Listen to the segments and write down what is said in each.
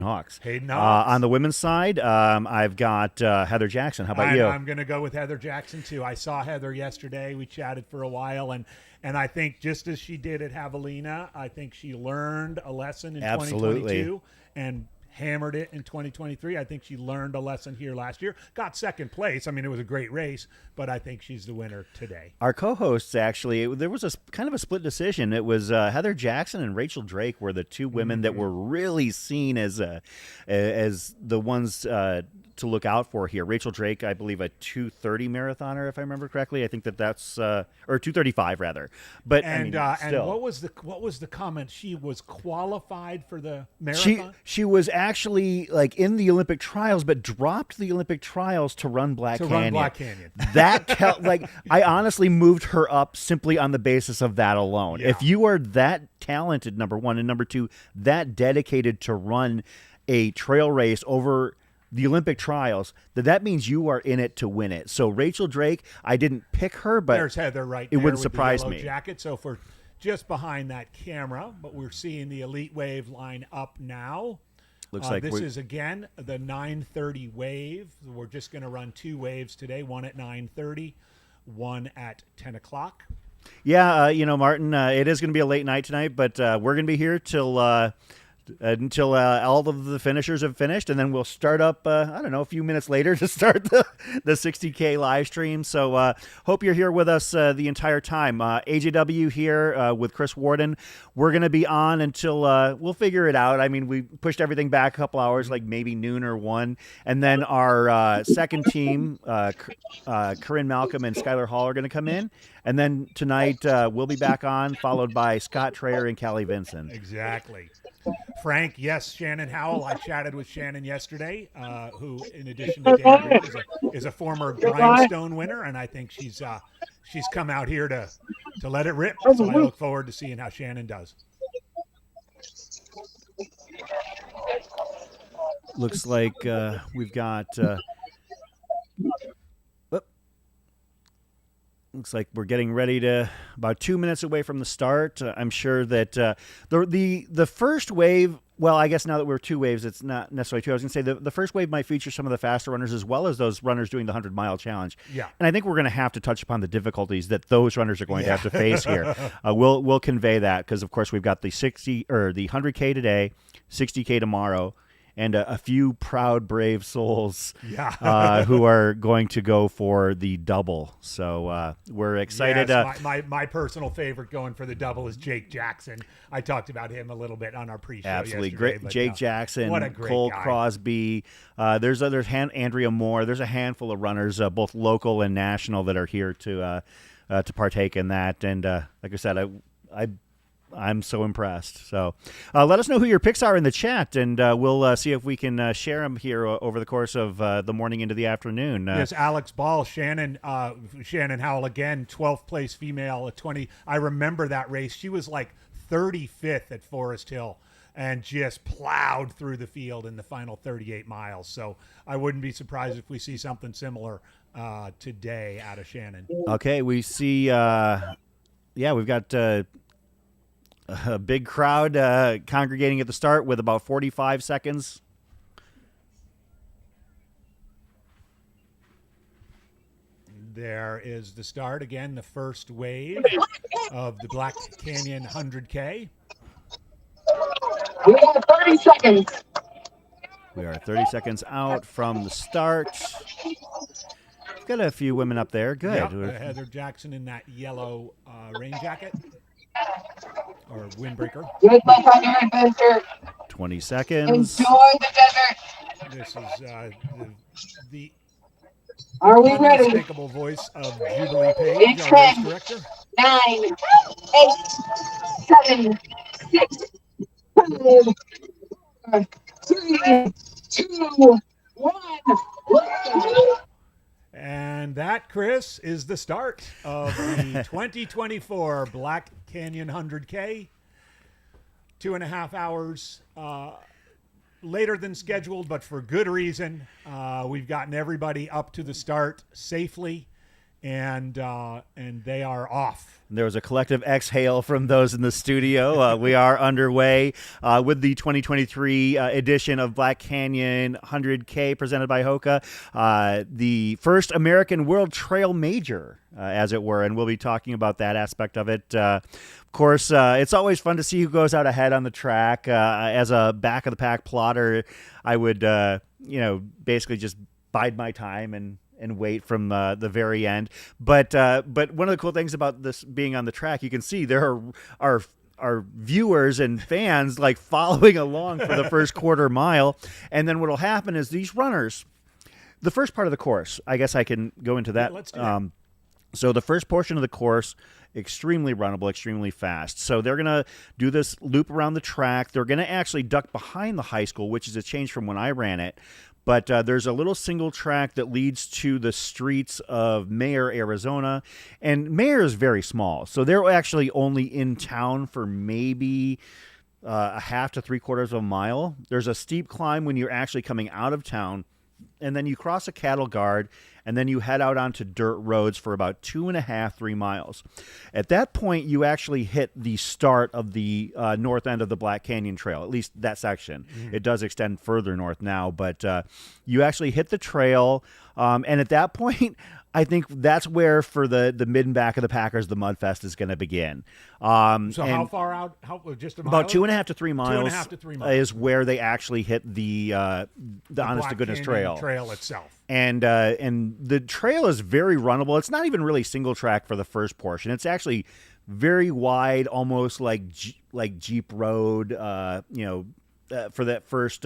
Hawks. Hayden Hawks. On the women's side, I've got Heather Jackson. How about you? I'm going to go with Heather Jackson, too. I saw Heather yesterday. We chatted for a while, and I think just as she did at Javelina, I think she learned a lesson in Absolutely. 2022 and hammered it in 2023. I think she learned a lesson here last year. Got second place. I mean, it was a great race, but I think she's the winner today. Our co-hosts, actually, there was a kind of a split decision. It was Heather Jackson and Rachel Drake were the two women that were really seen as the ones to look out for here. Rachel Drake, I believe, a 2:30 marathoner, if I remember correctly. I think that's or 2:35 rather. But and still. what was the comment? She was qualified for the marathon. She was actually like in the Olympic trials, but dropped the Olympic trials to run Black Canyon. That I honestly moved her up simply on the basis of that alone. Yeah. If you are that talented, number one, and number two, that dedicated to run a trail race over the Olympic trials, that means you are in it to win it. So Rachel Drake, I didn't pick her, but there's Heather right it there wouldn't with surprise the yellow me. jacket. So for just behind that camera, but we're seeing the Elite Wave line up now. Looks like this is again the 9:30 wave. We're just going to run two waves today: one at 9:30, one at 10 o'clock. Yeah, Martin, it is going to be a late night tonight, but we're going to be here until all of the finishers have finished, and then we'll start up, a few minutes later to start the 60K live stream. So hope you're here with us the entire time. AJW here with Chris Warden. We're going to be on until we'll figure it out. I mean, we pushed everything back a couple hours, like maybe noon or 1. And then our second team, Corinne Malcolm and Skylar Hall, are going to come in. And then tonight we'll be back on, followed by Scott Trayer and Callie Vinson. Exactly. Frank, yes, Shannon Howell. I chatted with Shannon yesterday, who, in addition to Dan Green, is a former Grindstone winner, and I think she's come out here to let it rip. So I look forward to seeing how Shannon does. Looks like we've got. Looks like we're getting ready to about 2 minutes away from the start. I'm sure that the first wave. Well, I guess now that we're two waves, it's not necessarily two. I was going to say the first wave might feature some of the faster runners as well as those runners doing the 100-mile challenge. Yeah, and I think we're going to have to touch upon the difficulties that those runners are going to have to face here. We'll convey that because, of course, we've got the 100K today, 60K tomorrow. And a few proud, brave souls who are going to go for the double. So we're excited. Yes, my personal favorite going for the double is Jake Jackson. I talked about him a little bit on our pre-show. Absolutely yesterday, great, Jake Jackson, what a great Cole guy. Crosby. There's Andrea Moore. There's a handful of runners, both local and national, that are here to partake in that. And like I said, I'm so impressed. So let us know who your picks are in the chat, and we'll see if we can share them here over the course of the morning into the afternoon. Yes, Alex Ball, Shannon Howell again, 12th place female at 20. I remember that race. She was like 35th at Forest Hill and just plowed through the field in the final 38 miles. So I wouldn't be surprised if we see something similar today out of Shannon. Okay, we see, we've got a big crowd congregating at the start with about 45 seconds. There is the start again, the first wave of the Black Canyon 100K. We have 30 seconds. We are 30 seconds out from the start. We've got a few women up there. Good. Yep, Heather Jackson in that yellow rain jacket or windbreaker. Good luck on your adventure. 20 seconds. Enjoy the desert. This is the Are we ready? unmistakable voice of Jubilee Page, It's our race 10, director. 9, 8, 7, 6, 5, 4, 3, 2, 1. And that, Chris, is the start of the 2024 Black Canyon 100K. 2.5 hours later than scheduled, but for good reason. We've gotten everybody up to the start safely, and they are off. There was a collective exhale from those in the studio. We are underway with the 2023 edition of Black Canyon 100K presented by Hoka, the first American World Trail Major, as it were, and we'll be talking about that aspect of it. Of course, it's always fun to see who goes out ahead on the track. As a back-of-the-pack plotter, I would, basically just bide my time and wait from the very end. But one of the cool things about this being on the track, you can see there are viewers and fans like following along for the first quarter mile. And then what will happen is these runners, the first part of the course, I guess I can go into that. Yeah, let's do that. So the first portion of the course, extremely runnable, extremely fast. So they're going to do this loop around the track. They're going to actually duck behind the high school, which is a change from when I ran it. But there's a little single track that leads to the streets of Mayer, Arizona. And Mayer is very small. So they're actually only in town for maybe a half to 3/4 of a mile. There's a steep climb when you're actually coming out of town. And then you cross a cattle guard, and then you head out onto dirt roads for about 2.5, 3 miles. At that point, you actually hit the start of the north end of the Black Canyon Trail, at least that section. It does extend further north now, but you actually hit the trail, and at that point, I think that's where, for the mid and back of the packers, the Mudfest is going to begin. So how far out? Just a mile? About 2.5 to 3 miles. 2.5 to 3 miles is where they actually hit the honest to goodness Black Canyon trail. Trail itself. And the trail is very runnable. It's not even really single track for the first portion. It's actually very wide, almost like Jeep Road. For that first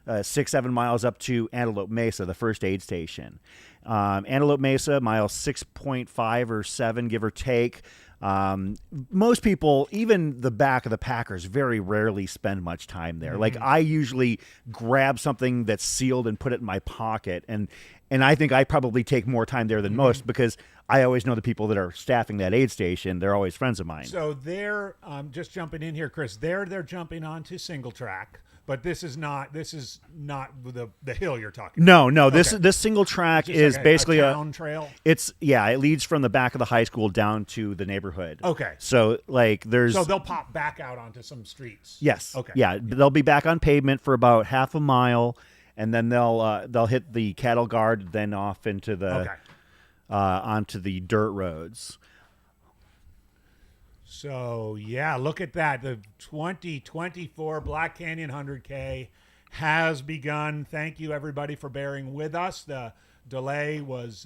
6-7 miles up to Antelope Mesa, the first aid station. Antelope Mesa, mile 6.5 or 7, give or take. Most people, even the back of the packers, very rarely spend much time there. Like, I usually grab something that's sealed and put it in my pocket, and I think I probably take more time there than most, because I always know the people that are staffing that aid station. They're always friends of mine. So they're just jumping in here, Chris. They're jumping onto single track. But this is not the hill you're talking about. No. Okay. This single track Just is like basically a town trail. It leads from the back of the high school down to the neighborhood. Okay. So So they'll pop back out onto some streets. Yes. Okay. Yeah, they'll be back on pavement for about half a mile, and then they'll hit the cattle guard, then off into the onto the dirt roads. So, yeah, look at that. The 2024 Black Canyon 100K has begun. Thank you, everybody, for bearing with us. The delay was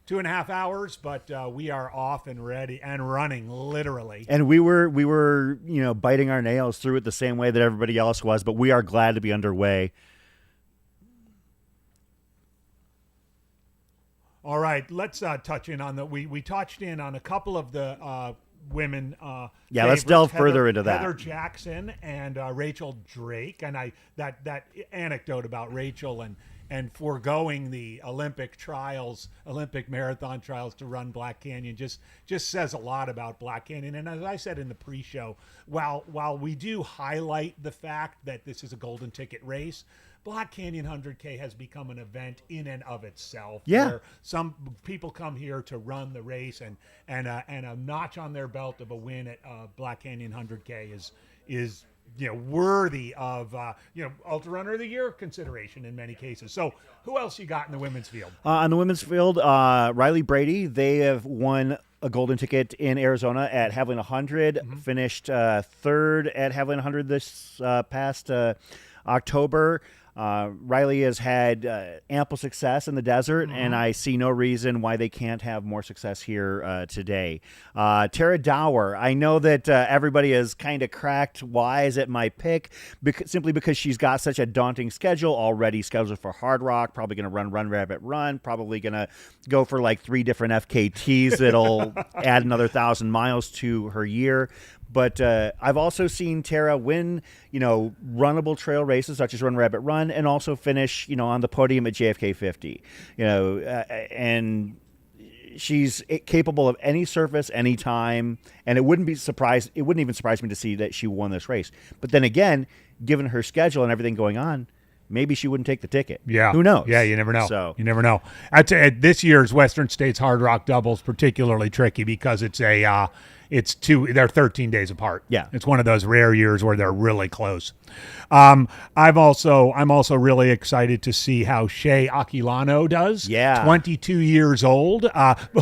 2.5 hours, but we are off and ready and running, literally. And we were biting our nails through it the same way that everybody else was, but we are glad to be underway. All right, let's touch in on we touched in on a couple of the women. Let's delve further into that. Heather Jackson and Rachel Drake, and that anecdote about Rachel and foregoing the Olympic marathon trials to run Black Canyon just says a lot about Black Canyon. And as I said in the pre-show, while we do highlight the fact that this is a golden ticket race, Black Canyon 100K has become an event in and of itself. Yeah. Where some people come here to run the race, and a notch on their belt of a win at Black Canyon 100K is worthy of Ultra Runner of the Year consideration in many cases. So who else you got in the women's field? On the women's field, Riley Brady, they have won a golden ticket in Arizona at Haviland 100, finished third at Haviland 100 this past October. Riley has had ample success in the desert, and I see no reason why they can't have more success here today. Tara Dower, I know that everybody is kind of cracked wise at my pick, simply because she's got such a daunting schedule already scheduled for Hard Rock, probably going to run Rabbit Run, probably going to go for like 3 different FKTs that'll add another 1,000 miles to her year. But I've also seen Tara win, runnable trail races such as Run Rabbit Run, and also finish, on the podium at JFK 50. And she's capable of any surface, any time, and it wouldn't even surprise me to see that she won this race. But then again, given her schedule and everything going on, maybe she wouldn't take the ticket. Yeah. Who knows? Yeah, you never know. So You never know. I'd say this year's Western States Hard Rock Doubles particularly tricky because they're 13 days apart. Yeah. It's one of those rare years where they're really close. I'm also really excited to see how Shea Aquilano does. Yeah. 22 years old,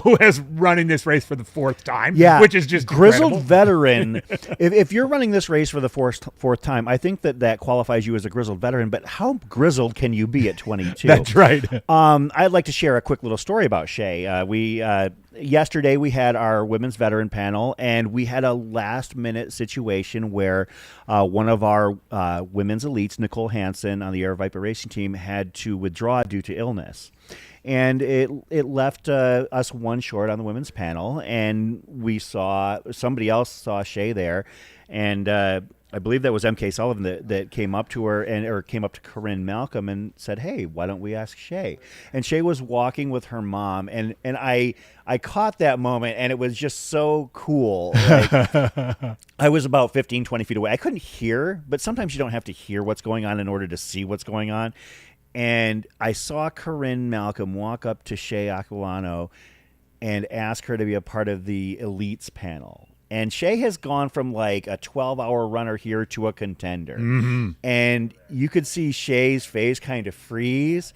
who is running this race for the fourth time. Yeah, Which is just grizzled incredible. veteran. if you're running this race for the fourth time, I think that qualifies you as a grizzled veteran. But how grizzled can you be at 22? That's right. I'd like to share a quick little story about Shea. Yesterday we had our women's veteran panel, and we had a last-minute situation where one of our women's elites, Nicole Hansen, on the Air Viper racing team, had to withdraw due to illness. And it left us one short on the women's panel, and somebody else saw Shea there, and I believe that was MK Sullivan that came up to her or came up to Corinne Malcolm and said, "Hey, why don't we ask Shea?" And Shea was walking with her mom, and I caught that moment, and it was just so cool. Like, I was about 15, 20 feet away. I couldn't hear, but sometimes you don't have to hear what's going on in order to see what's going on. And I saw Corinne Malcolm walk up to Shea Aquilano and ask her to be a part of the elites panel. And Shea has gone from like a 12-hour runner here to a contender. Mm-hmm. And you could see Shea's face kind of freeze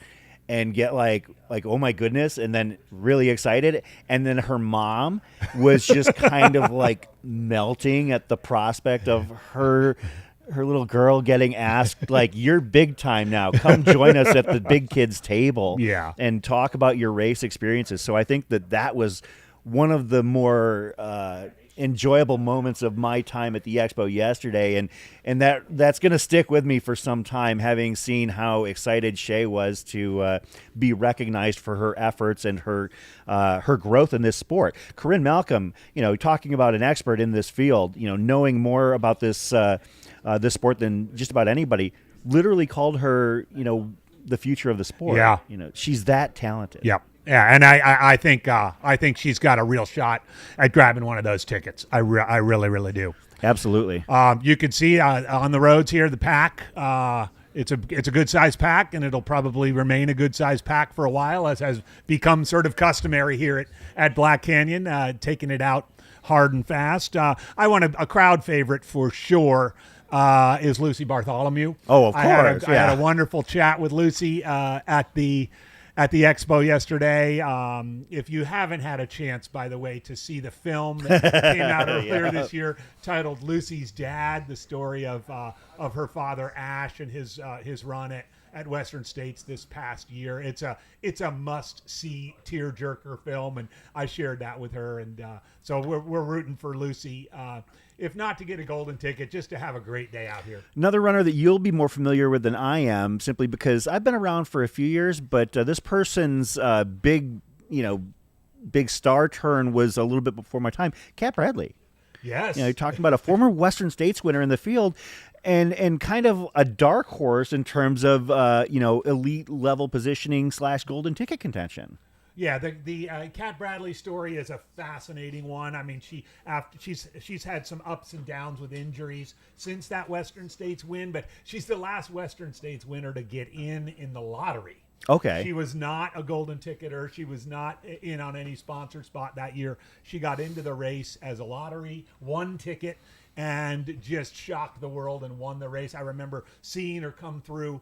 and get like, oh my goodness, and then really excited. And then her mom was just kind of like melting at the prospect of her little girl getting asked, like, "You're big time now. Come join us at the big kids table." Yeah. And talk about your race experiences. So I think that was one of the more enjoyable moments of my time at the expo yesterday, and that's going to stick with me for some time, having seen how excited Shea was to be recognized for her efforts and her growth in this sport. Corinne Malcolm, talking about an expert in this field, knowing more about this sport than just about anybody, literally called her, the future of the sport. Yeah. She's that talented. Yep. Yeah, and I think she's got a real shot at grabbing one of those tickets. I really, really do. Absolutely. You can see on the roads here the pack. It's a good size pack, and it'll probably remain a good size pack for a while, as has become sort of customary here at Black Canyon, taking it out hard and fast. I want a crowd favorite for sure. Is Lucy Bartholomew. Oh, of course. I had a wonderful chat with Lucy at the expo yesterday. If you haven't had a chance, by the way, to see the film that came out earlier this year titled Lucy's Dad, the story of her father Ash and his run at Western States this past year. It's a must-see tear-jerker film, and I shared that with her, and so we're rooting for Lucy. If not to get a golden ticket, just to have a great day out here. Another runner that you'll be more familiar with than I am, simply because I've been around for a few years, but this person's big star turn was a little bit before my time. Cat Bradley. Yes. You're talking about a former Western States winner in the field, and kind of a dark horse in terms of elite level positioning / golden ticket contention. Yeah, the Cat Bradley story is a fascinating one. I mean, she's had some ups and downs with injuries since that Western States win, but she's the last Western States winner to get in the lottery. Okay. She was not a golden ticketer. She was not in on any sponsor spot that year. She got into the race as a lottery, won ticket, and just shocked the world and won the race. I remember seeing her come through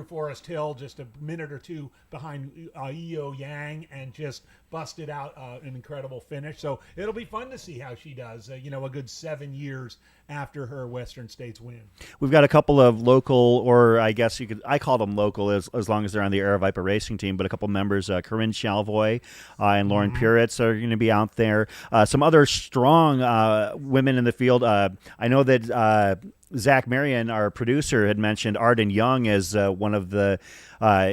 Forest Hill just a minute or two behind Eo Yang and just busted out an incredible finish. So it'll be fun to see how she does, a good 7 years after her Western States win. We've got a couple of local, or I guess I call them local as long as they're on the Air Viper racing team, but a couple members, Corinne Chalvoy and Lauren Puritz are going to be out there. Some other strong women in the field. I know that Zach Marion, our producer, had mentioned Arden Young as one of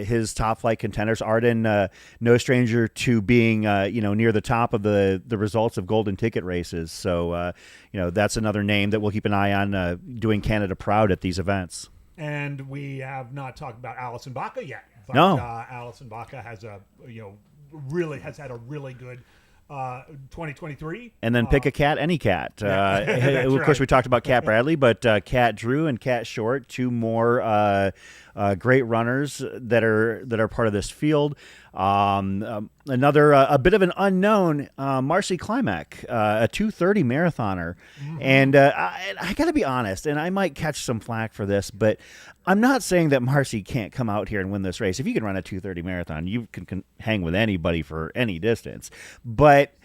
his top flight contenders. Arden, no stranger to being near the top of the results of golden ticket races. So that's another name that we'll keep an eye on, doing Canada proud at these events. And we have not talked about Allison Baca yet. But, No. Allison Baca has had a really good 2023. And then pick a cat, any cat. That's of course, right. we talked about Cat Bradley, but Cat Drew and Cat Short, two more great runners that are part of this field. Another a bit of an unknown, Marcy Klimek, a 2:30 marathoner, and I got to be honest, and I might catch some flack for this, but I'm not saying that Marcy can't come out here and win this race. If you can run a 2:30 marathon, you can hang with anybody for any distance. But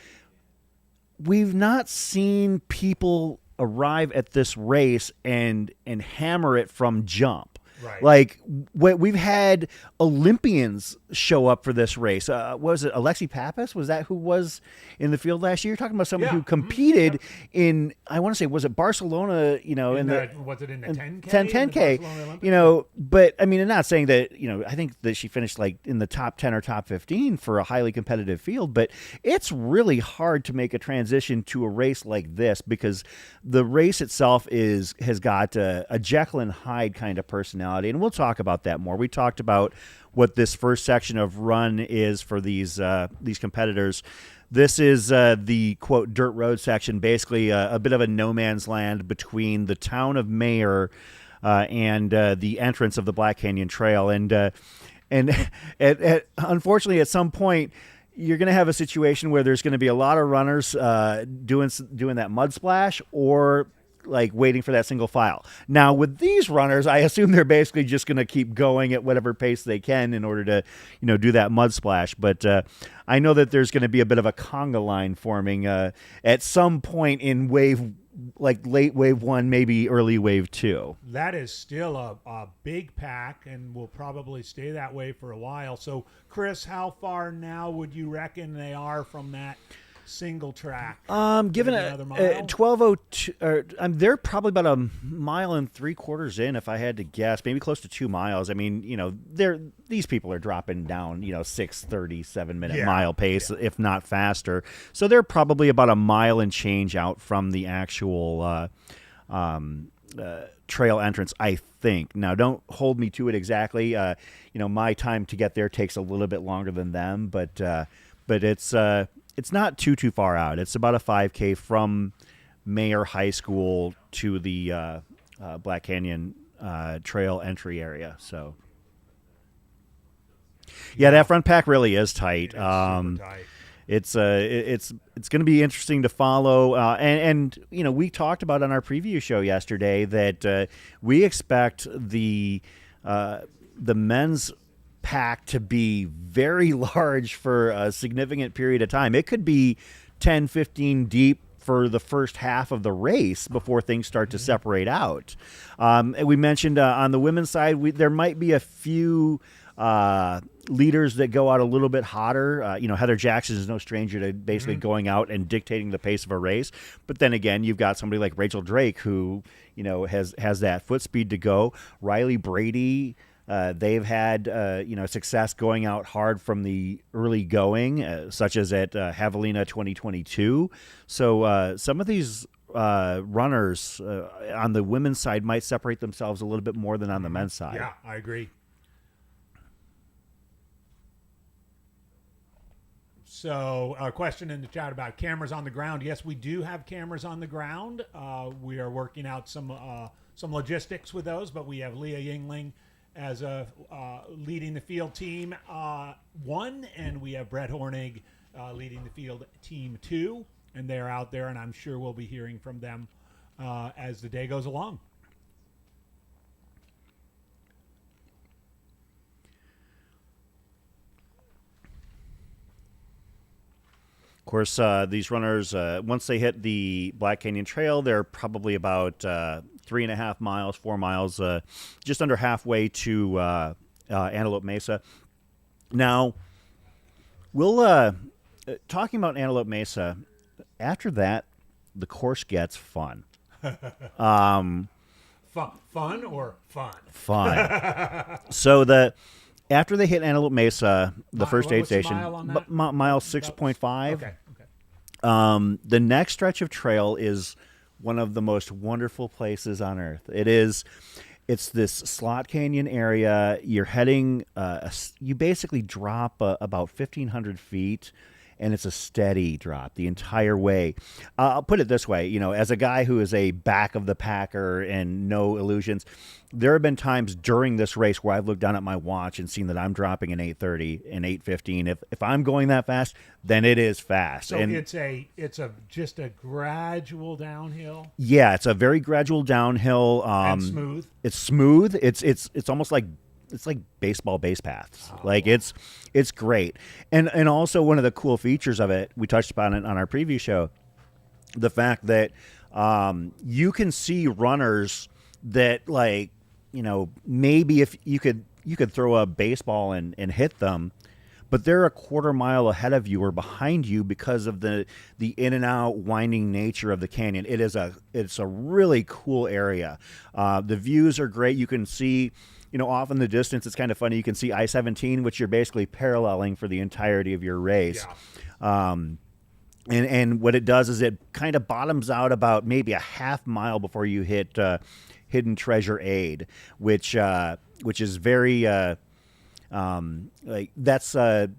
we've not seen people arrive at this race and hammer it from jump. Right. Like we've had Olympians show up for this race. Was it Alexi Pappas? Was that who was in the field last year? You're talking about someone who competed in, I want to say, was it Barcelona? Was it in the 10K? 10K. But I mean, I'm not saying that. I think that she finished like in the top 10 or top 15 for a highly competitive field. But it's really hard to make a transition to a race like this because the race itself has got a Jekyll and Hyde kind of personality. And we'll talk about that more. We talked about what this first section of run is for these competitors. This is the, quote, dirt road section, basically a bit of a no man's land between the town of Mayer and the entrance of the Black Canyon Trail. And unfortunately, at some point, you're going to have a situation where there's going to be a lot of runners doing that mud splash or like waiting for that single file. Now with these runners, I assume they're basically just going to keep going at whatever pace they can in order to, do that mud splash. But I know that there's going to be a bit of a conga line forming at some point in late wave 1, maybe early wave 2. That is still a big pack and will probably stay that way for a while. So Chris, how far now would you reckon they are from that single track? Given a 12:02, they're probably about 1.75 miles in, if I had to guess, maybe close to 2 miles. I mean, these people are dropping down, 6:30, 7-minute mile pace, if not faster. So they're probably about a mile and change out from the actual trail entrance, I think. Now, don't hold me to it exactly. My time to get there takes a little bit longer than them, but it's not too far out. It's about a 5K from Mayer High School to the Black Canyon Trail entry area. So, yeah, that front pack really is tight. Super tight. It's going to be interesting to follow. And we talked about on our preview show yesterday that we expect the men's pack to be very large for a significant period of time. It could be 10, 15 deep for the first half of the race before things start to separate out. We mentioned on the women's side, there might be a few leaders that go out a little bit hotter. Heather Jackson is no stranger to basically going out and dictating the pace of a race. But then again, you've got somebody like Rachel Drake who, has that foot speed to go. Riley Brady, they've had success going out hard from the early going, such as at Javelina 2022. So some of these runners on the women's side might separate themselves a little bit more than on the men's side. Yeah, I agree. So a question in the chat about cameras on the ground. Yes, we do have cameras on the ground. We are working out some logistics with those, but we have Leah Yingling as leading the field team 1, and we have Brett Hornig leading the field team 2, and they're out there, and I'm sure we'll be hearing from them as the day goes along. Of course, these runners, once they hit the Black Canyon Trail, they're probably about 3.5 miles, 4 miles, just under halfway to Antelope Mesa. Now, we'll talking about Antelope Mesa. After that, the course gets fun. Fun or fun? Fun. So after they hit Antelope Mesa, the first aid station, mile 6.5. Okay. The next stretch of trail is one of the most wonderful places on earth. It's this slot canyon area. You're heading, you basically drop about 1,500 feet, and it's a steady drop the entire way. I'll put it this way, as a guy who is a back of the packer and no illusions, there have been times during this race where I've looked down at my watch and seen that I'm dropping an 8:30 and 8:15. If I'm going that fast, then it is fast. So and it's just a gradual downhill. yeah, it's a very gradual downhill. And smooth. It's smooth. It's almost like baseball base paths. Like it's great. And also one of the cool features of it, we touched upon it on our preview show, the fact that you can see runners that maybe if you could throw a baseball and hit them, but they're a quarter mile ahead of you or behind you because of the in and out winding nature of the canyon. It's a really cool area. The views are great. You can see, off in the distance, it's kind of funny. You can see I-17, which you're basically paralleling for the entirety of your race. Yeah. And what it does is it kind of bottoms out about maybe a half mile before you hit Hidden Treasure Aid, which is very that's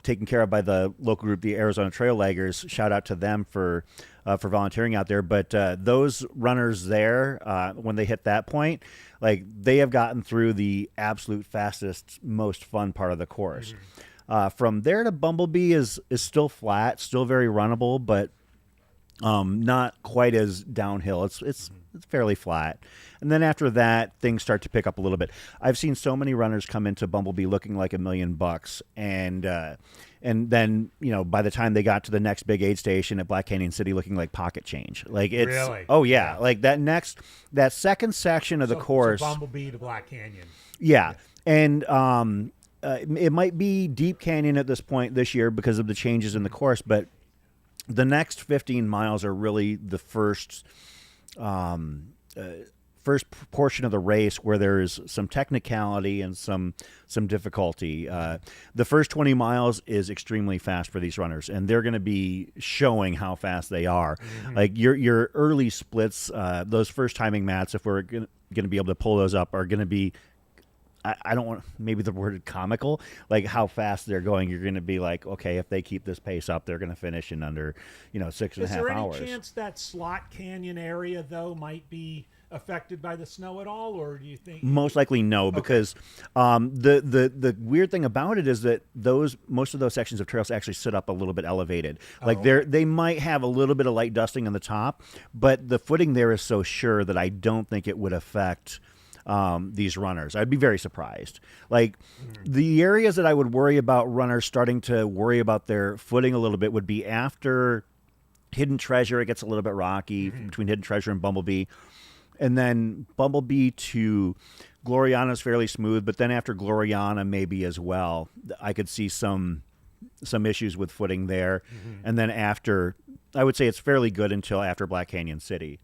taken care of by the local group, the Arizona Trail Laggers. Shout out to them for volunteering out there. But those runners there, when they hit that point, they have gotten through the absolute fastest, most fun part of the course. From there to Bumblebee is still flat, still very runnable, but not quite as downhill. It's fairly flat. And then after that, things start to pick up a little bit. I've seen so many runners come into Bumblebee looking like $1 million, and then by the time they got to the next big aid station at Black Canyon City, looking like pocket change. Really? Oh yeah, like that second section of the course. So Bumblebee to Black Canyon. Yeah, and it might be Deep Canyon at this point this year because of the changes in the course, but the next 15 miles are really the first portion of the race where there is some technicality and some difficulty. The first 20 miles is extremely fast for these runners, and they're going to be showing how fast they are. Like your early splits, those first timing mats, if we're going to be able to pull those up, are going to be, I don't want maybe the word comical, like how fast they're going. You're going to be like, okay, if they keep this pace up, they're going to finish in under 6.5 hours. Is there any chance that Slot Canyon area though might be affected by the snow at all, or do you think? Most likely no, because the weird thing about it is that most of those sections of trails actually sit up a little bit elevated. Like they might have a little bit of light dusting on the top, but the footing there is so sure that I don't think it would affect these runners. I'd be very surprised. Like the areas that I would worry about runners starting to worry about their footing a little bit would be after Hidden Treasure. It gets a little bit rocky between Hidden Treasure and Bumblebee. And then Bumblebee to Gloriana is fairly smooth, but then after Gloriana maybe as well, I could see some issues with footing there. And then after, I would say it's fairly good until after Black Canyon City.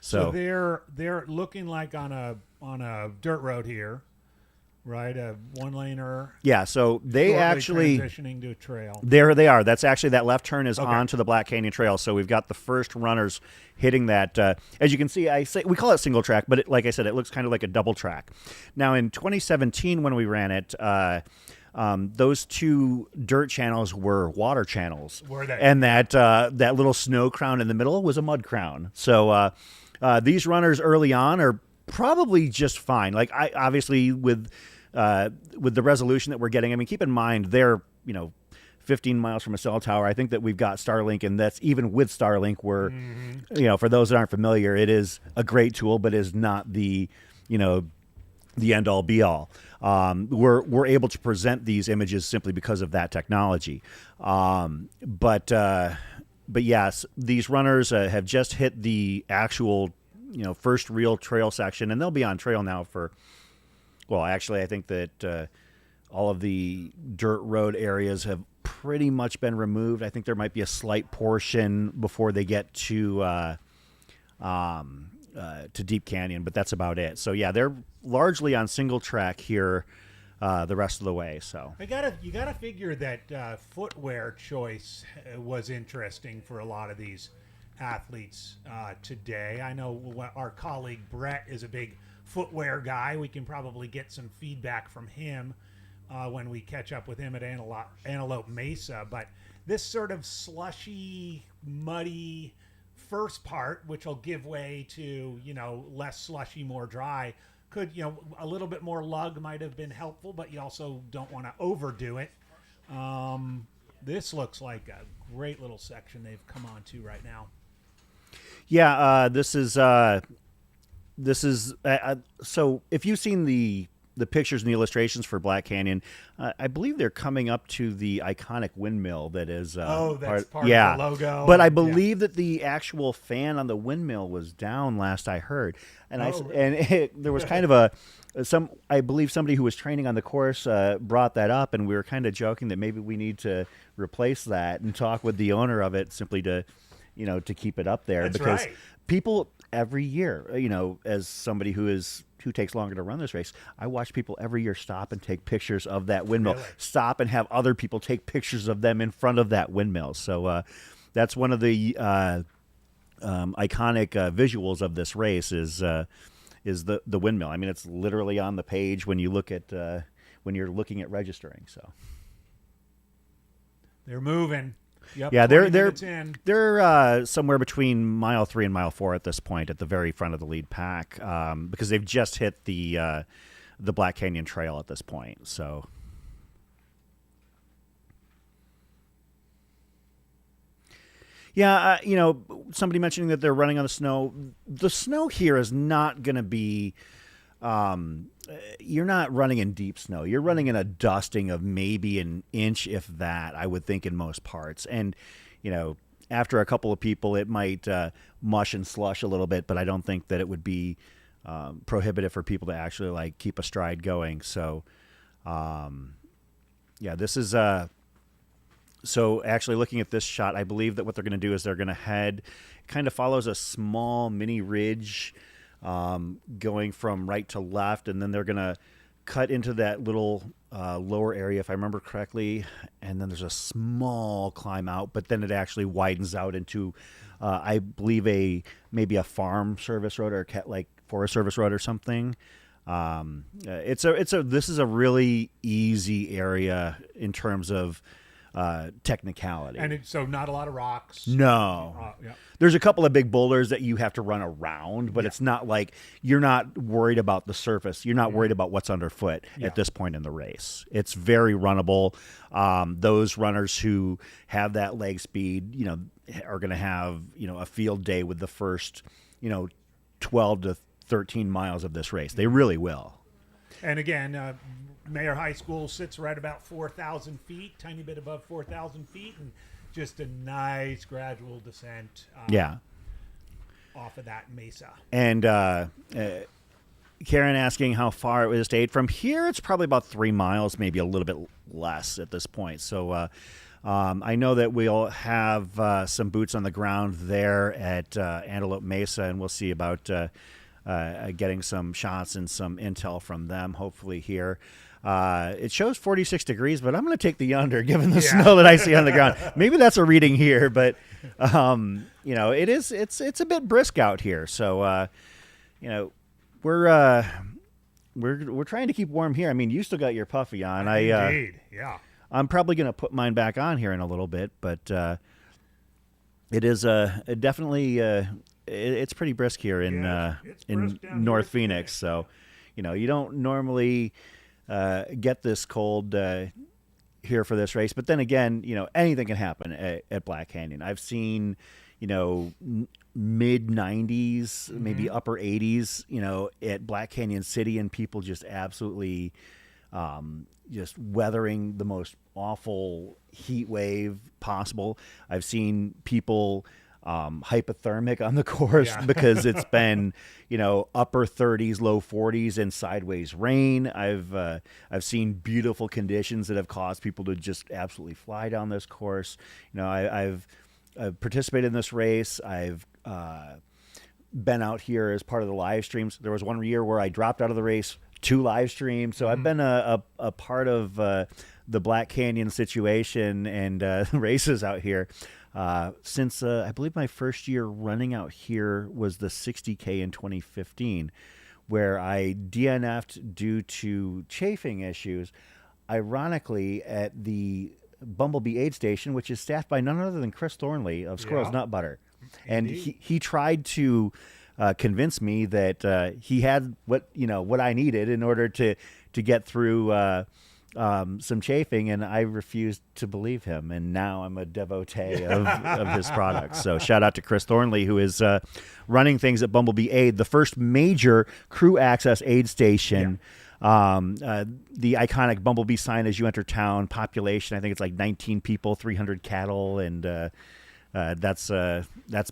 So they're looking like on a dirt road here, right? A one-laner. Yeah, so they actually transitioning to a trail. There they are. That's actually, that left turn is onto the Black Canyon Trail. So we've got the first runners hitting that. As you can see, we call it single track, but like I said, it looks kind of like a double track. Now in 2017 when we ran it, those two dirt channels were water channels. Were they? And that little snow crown in the middle was a mud crown. So these runners early on are probably just fine. Like obviously with the resolution that we're getting, I mean, keep in mind they're 15 miles from a cell tower. I think that we've got Starlink, and that's even with Starlink, where for those that aren't familiar, it is a great tool, but is not the the end all be all. We're able to present these images simply because of that technology. But yes, these runners have just hit the actual first real trail section, and they'll be on trail now for. Well, actually, I think that all of the dirt road areas have pretty much been removed. I think there might be a slight portion before they get to Deep Canyon, but that's about it. So yeah, they're largely on single track here the rest of the way. So you gotta figure that footwear choice was interesting for a lot of these athletes today. I know our colleague Brett is a big footwear guy. We can probably get some feedback from him when we catch up with him at Antelope Mesa. But this sort of slushy, muddy first part, which will give way to, less slushy, more dry, could, a little bit more lug might have been helpful, but you also don't want to overdo it. This looks like a great little section they've come on to right now. Yeah, this is so if you've seen the pictures and the illustrations for Black Canyon, I believe they're coming up to the iconic windmill that is that's part of the logo. But I believe that the actual fan on the windmill was down last I heard, and there was kind of I believe somebody who was training on the course brought that up, and we were kind of joking that maybe we need to replace that and talk with the owner of it simply to keep it up there. That's because right. People every year, as somebody who takes longer to run this race, I watch people every year stop and take pictures of that windmill, Really? stop and have other people take pictures of them in front of that windmill. So that's one of the iconic visuals of this race is the windmill. I mean, it's literally on the page when you look at when you're looking at registering. So They're moving. Yep, yeah, 20 minutes in. they're somewhere between mile 3 and mile 4 at this point, at the very front of the lead pack, because they've just hit the Black Canyon Trail at this point. So, yeah, somebody mentioning that they're running on the snow. The snow here is not going to be. You're not running in deep snow. You're running in a dusting of maybe an inch, if that, I would think, in most parts. And, after a couple of people, it might mush and slush a little bit, but I don't think that it would be prohibitive for people to actually keep a stride going. So, this is so actually looking at this shot, I believe that what they're going to do is they're going to head, kind of follows a small mini ridge. Going from right to left, and then they're going to cut into that little lower area, if I remember correctly, and then there's a small climb out, but then it actually widens out into, I believe, maybe a farm service road or forest service road or something. This is a really easy area in terms of technicality. And so not a lot of rocks. No. Yeah. There's a couple of big boulders that you have to run around, but it's not like you're not worried about the surface. You're not worried about what's underfoot at this point in the race. It's very runnable. Those runners who have that leg speed, are going to have, a field day with the first, 12 to 13 miles of this race. They really will. And again, Mayer High School sits right about 4,000 feet, tiny bit above 4,000 feet, and just a nice gradual descent off of that mesa. And Karen asking how far it was stayed. From here, it's probably about 3 miles, maybe a little bit less at this point. So I know that we'll have some boots on the ground there at Antelope Mesa, and we'll see about getting some shots and some intel from them, hopefully here. It shows 46 degrees, but I'm going to take the under given the snow that I see on the ground. Maybe that's a reading here, but it's a bit brisk out here. So, we're trying to keep warm here. I mean, you still got your puffy on. Indeed, yeah. I'm probably going to put mine back on here in a little bit, but it is definitely it's pretty brisk here in North Phoenix. So, you don't normally get this cold here for this race, but then again, anything can happen at Black Canyon. I've seen, mid 90s, maybe upper 80s, at Black Canyon City, and people just absolutely just weathering the most awful heat wave possible. I've seen people hypothermic on the course because it's been, upper 30s, low 40s, and sideways rain. I've seen beautiful conditions that have caused people to just absolutely fly down this course. I've participated in this race. I've been out here as part of the live streams. There was one year where I dropped out of the race to live stream. So I've been a part of the Black Canyon situation and races out here since I believe my first year running out here was the 60K in 2015, where I DNF'd due to chafing issues. Ironically, at the Bumblebee aid station, which is staffed by none other than Chris Thornley of Squirrel's Nut Butter. And he tried to convince me that he had what I needed in order to get through some chafing, and I refused to believe him. And now I'm a devotee of his products. So shout out to Chris Thornley, who is running things at Bumblebee Aid, the first major crew access aid station. The iconic Bumblebee sign as you enter town. Population, I think it's like 19 people, 300 cattle, and that's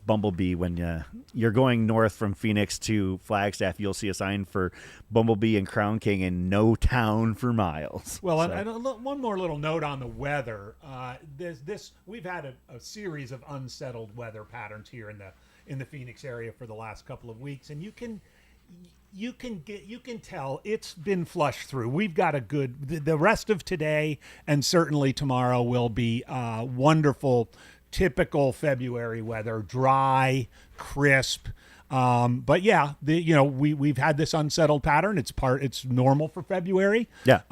Bumblebee. When you're going north from Phoenix to Flagstaff, you'll see a sign for Bumblebee and Crown King in no town for miles. Well, and one more little note on the weather. We've had a series of unsettled weather patterns here in the Phoenix area for the last couple of weeks, and you can tell it's been flushed through. We've got the rest of today and certainly tomorrow will be wonderful, typical February weather, dry, crisp. But yeah, we've had this unsettled pattern. It's normal for February. Yeah.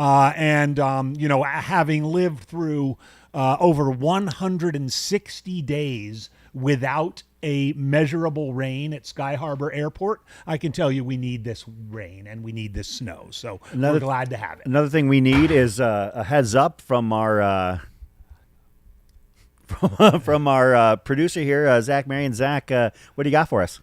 Having lived through over 160 days without a measurable rain at Sky Harbor Airport, I can tell you we need this rain and we need this snow. So we're glad to have it. Another thing we need is a heads up from our from our producer here, Zach Marion. Zach, what do you got for us?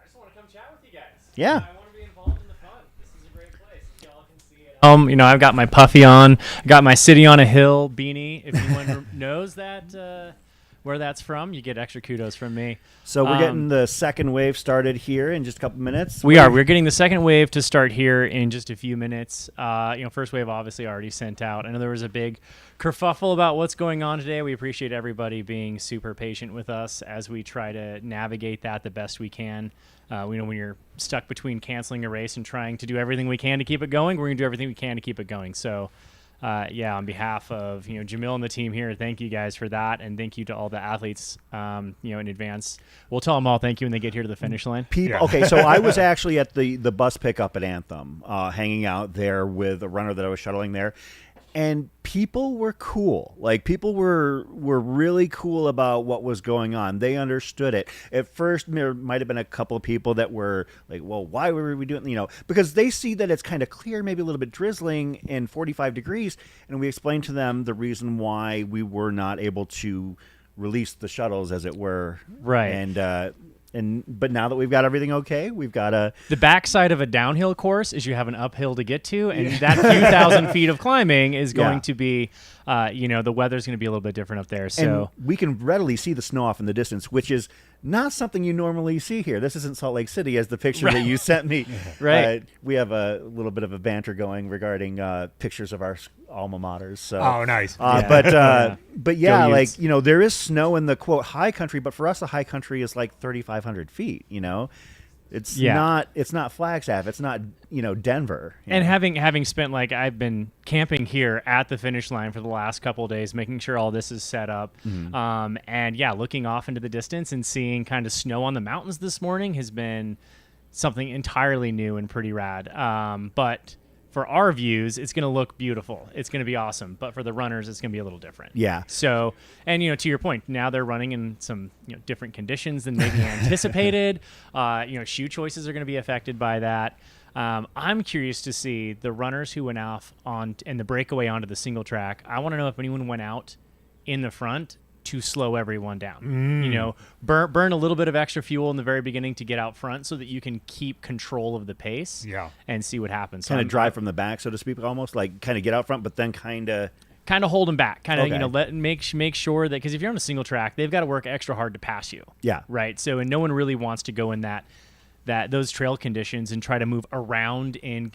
I just want to come chat with you guys. Yeah. I want to be involved in the fun. This is a great place. If y'all can see it. I've got my puffy on. I got my City on a Hill beanie. If anyone knows that where that's from, you get extra kudos from me. So we're getting the second wave started here in just a couple minutes. We're getting the second wave to start here in just a few minutes. First wave obviously already sent out. I know there was a big kerfuffle about what's going on today. We appreciate everybody being super patient with us as we try to navigate that the best we can. We know when you're stuck between canceling a race and trying to do everything we can to keep it going, we're going to do everything we can to keep it going. So on behalf of Jamil and the team here, thank you guys for that, and thank you to all the athletes in advance. We'll tell them all thank you when they get here to the finish line. Okay, so I was actually at the bus pickup at Anthem, hanging out there with a runner that I was shuttling there, and people were cool. Like, people were really cool about what was going on. They understood it. At first, there might have been a couple of people that were like, well, why were we doing, because they see that it's kind of clear, maybe a little bit drizzling and 45 degrees. And we explained to them the reason why we were not able to release the shuttles, as it were. Right. But now that we've got everything okay, we've got the backside of a downhill course is you have an uphill to get to, and that few thousand feet of climbing is going to be, the weather's going to be a little bit different up there. So and we can readily see the snow off in the distance, which is not something you normally see here. This isn't Salt Lake City, as the picture that you sent me. Right. We have a little bit of a banter going regarding pictures of our alma maters. So. Oh, nice. But there is snow in the quote high country, but for us the high country is like 3,500 feet. It's not Flagstaff. It's not Denver. And having spent I've been camping here at the finish line for the last couple of days, making sure all this is set up, looking off into the distance and seeing kind of snow on the mountains this morning has been something entirely new and pretty rad. But for our views, it's going to look beautiful. It's going to be awesome. But for the runners, it's going to be a little different. Yeah. So, and to your point, now they're running in some different conditions than maybe anticipated. Shoe choices are going to be affected by that. I'm curious to see the runners who went off and the breakaway onto the single track. I want to know if anyone went out in the front to slow everyone down. Burn a little bit of extra fuel in the very beginning to get out front so that you can keep control of the pace and see what happens. Kind of drive from the back, so to speak, almost like kind of get out front, but then kind of hold them back, make sure that, because if you're on a single track, they've got to work extra hard to pass you. Yeah. Right. So, and no one really wants to go in those trail conditions and try to move around in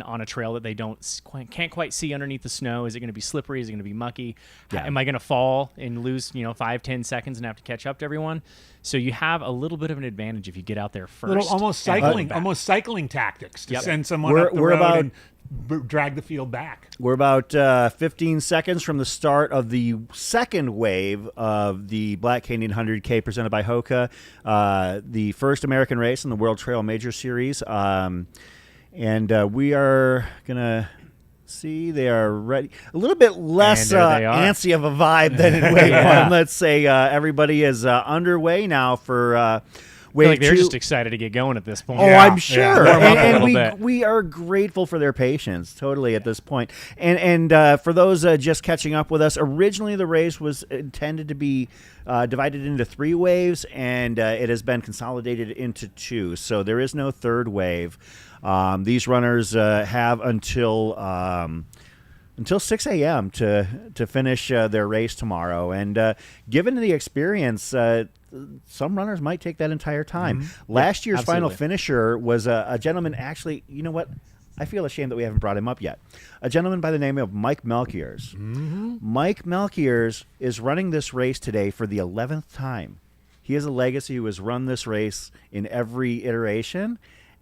on a trail that they can't quite see underneath the snow. Is it going to be slippery? Is it going to be mucky? Yeah. Am I going to fall and lose 5-10 seconds and have to catch up to everyone? So you have a little bit of an advantage if you get out there first. Almost cycling tactics to send someone up the road and drag the field back. We're about 15 seconds from the start of the second wave of the Black Canyon 100K presented by Hoka, the first American race in the World Trail Major Series. And we are going to See, they are ready. A little bit less And there they are. antsy of a vibe than in wave one. Let's say everybody is underway now for I feel wave like they're two. just excited to get going at this point. Oh, Yeah, I'm sure, yeah. Warm up a and little we bit. we are grateful for their patience, totally at this point. And for those just catching up with us, originally the race was intended to be divided into 3 waves, and it has been consolidated into 2. So there is no third wave. These runners have until 6 a.m. to finish their race tomorrow, and given the experience. Some runners might take that entire time. Last year's final absolutely. finisher was a gentleman. Actually, you know what? I feel ashamed that we haven't brought him up yet. A gentleman by the name of Mike Melchiors. Mike Melchiors is running this race today for the 11th time. He has a legacy who has run this race in every iteration,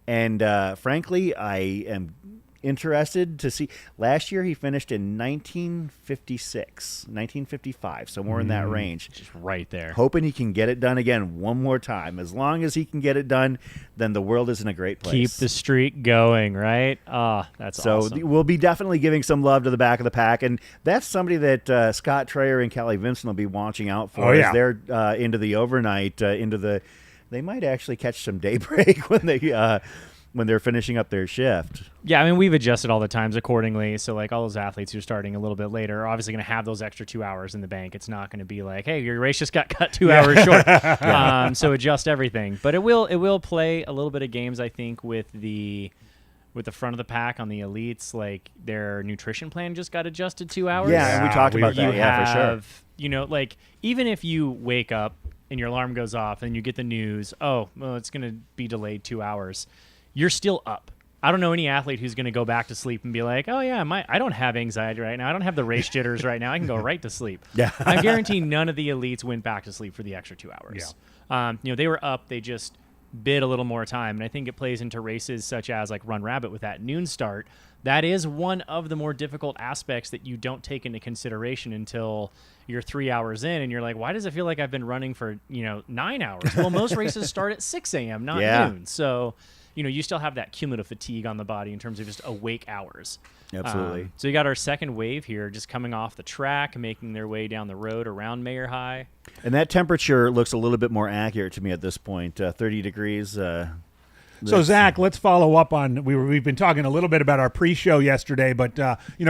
and frankly, I am interested to see. Last year he finished in 1956, 1955, somewhere in that range. Just right there. Hoping he can get it done again one more time. As long as he can get it done, then the world is in a great place. Keep the streak going, right? That's So awesome. we'll be definitely giving some love to the back of the pack, and that's somebody that Scott Trayer and Kelly Vincent will be watching out for Oh, yeah. as they're into the overnight, They might actually catch some daybreak when they're finishing up their shift. Yeah, I mean, we've adjusted all the times accordingly. So, like, all those athletes who are starting a little bit later are obviously going to have those extra 2 hours in the bank. It's not going to be like, hey, your race just got cut 2 hours short. So adjust everything. But it will play a little bit of games, I think, with the front of the pack on the elites. Like, their nutrition plan just got adjusted 2 hours. Yeah, we talked about You that. Yeah, for sure. have, like, even if you wake up and your alarm goes off and you get the news, oh, well, it's going to be delayed 2 hours, you're still up. I don't know any athlete who's going to go back to sleep and be like, oh, yeah, I don't have anxiety right now. I don't have the race jitters right now. I can go right to sleep. Yeah. I guarantee none of the elites went back to sleep for the extra 2 hours. They were up. They just bid a little more time. And I think it plays into races such as like Run Rabbit with that noon start. That is one of the more difficult aspects that you don't take into consideration until you're 3 hours in and you're like, why does it feel like I've been running for 9 hours? Well, most races start at 6 a.m., not noon. So you still have that cumulative fatigue on the body in terms of just awake hours. Absolutely. So you got our second wave here just coming off the track, making their way down the road around Mayor High. And that temperature looks a little bit more accurate to me at this point. 30 degrees. So Zach, let's follow up on. We've been talking a little bit about our pre-show yesterday, but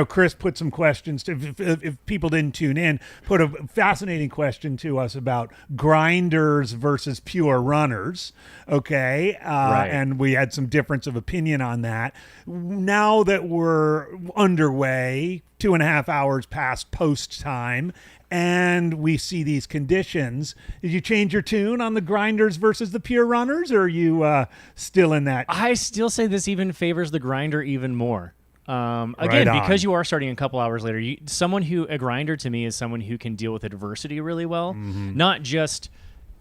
Chris put some questions. If people didn't tune in, put a fascinating question to us about grinders versus pure runners. Okay, Right. and we had some difference of opinion on that. Now that we're underway, 2.5 hours past post time, and we see these conditions, did you change your tune on the grinders versus the pure runners, or are you still in that? I still say this even favors the grinder even more. Again, Right on. because you are starting a couple hours later, a grinder to me is someone who can deal with adversity really well, not just.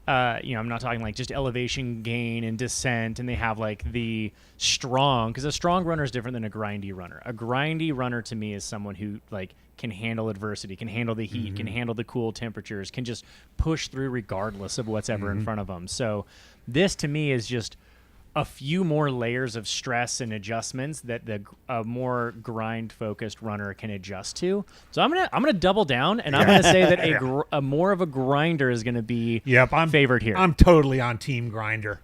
I'm not talking like just elevation gain and descent, and they have like the strong, because a strong runner is different than a grindy runner. A grindy runner to me is someone who like can handle adversity, can handle the heat, can handle the cool temperatures, can just push through regardless of what's ever in front of them. So this to me is just a few more layers of stress and adjustments that a more grind focused runner can adjust to. So I'm gonna double down, and I'm gonna say that a more of a grinder is gonna be I'm favored here. I'm totally on team grinder.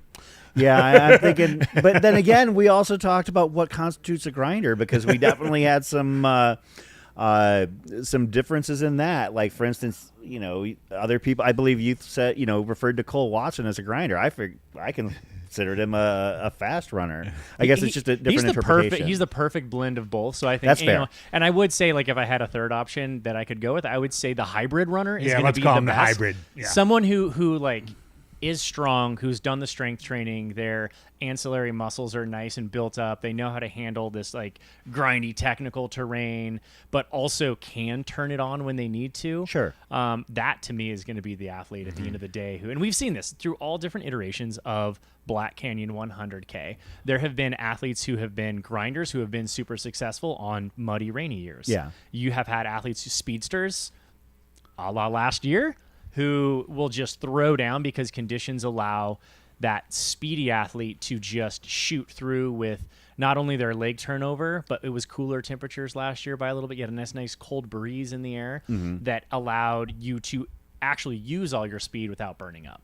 Yeah, I'm thinking. But then again, we also talked about what constitutes a grinder, because we definitely had some differences in that. Like, for instance, other people, I believe you said, referred to Cole Watson as a grinder. I considered him a fast runner. I guess it's just a different interpretation. He's the perfect blend of both. So I think That's fair. And I would say, like, if I had a third option that I could go with, I would say the hybrid runner is Yeah, going let's to be call the him the best. hybrid. Yeah. Someone who like is strong, who's done the strength training, their ancillary muscles are nice and built up. They know how to handle this like grindy technical terrain, but also can turn it on when they need to. Sure. That to me is going to be the athlete at the end of the day and we've seen this through all different iterations of Black Canyon 100K. There have been athletes who have been grinders who have been super successful on muddy, rainy years. Yeah. You have had athletes who speedsters, a la last year, who will just throw down because conditions allow. that speedy athlete to just shoot through with not only their leg turnover, but it was cooler temperatures last year by a little bit. You had a nice cold breeze in the air that allowed you to actually use all your speed without burning up.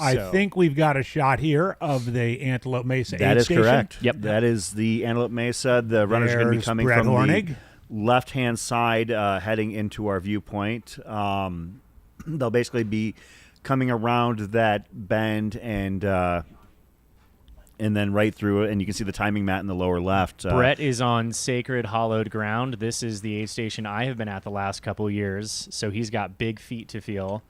I think we've got a shot here of the Antelope Mesa That aid is station. correct. Yep. That is the Antelope Mesa. The runners are going to be There's coming Brett from Hornig. the left-hand side, heading into our viewpoint. They'll basically be coming around that bend and then right through it, and you can see the timing mat in the lower left. Brett is on sacred, hallowed ground. This is the aid station I have been at the last couple of years, so he's got big feet to feel.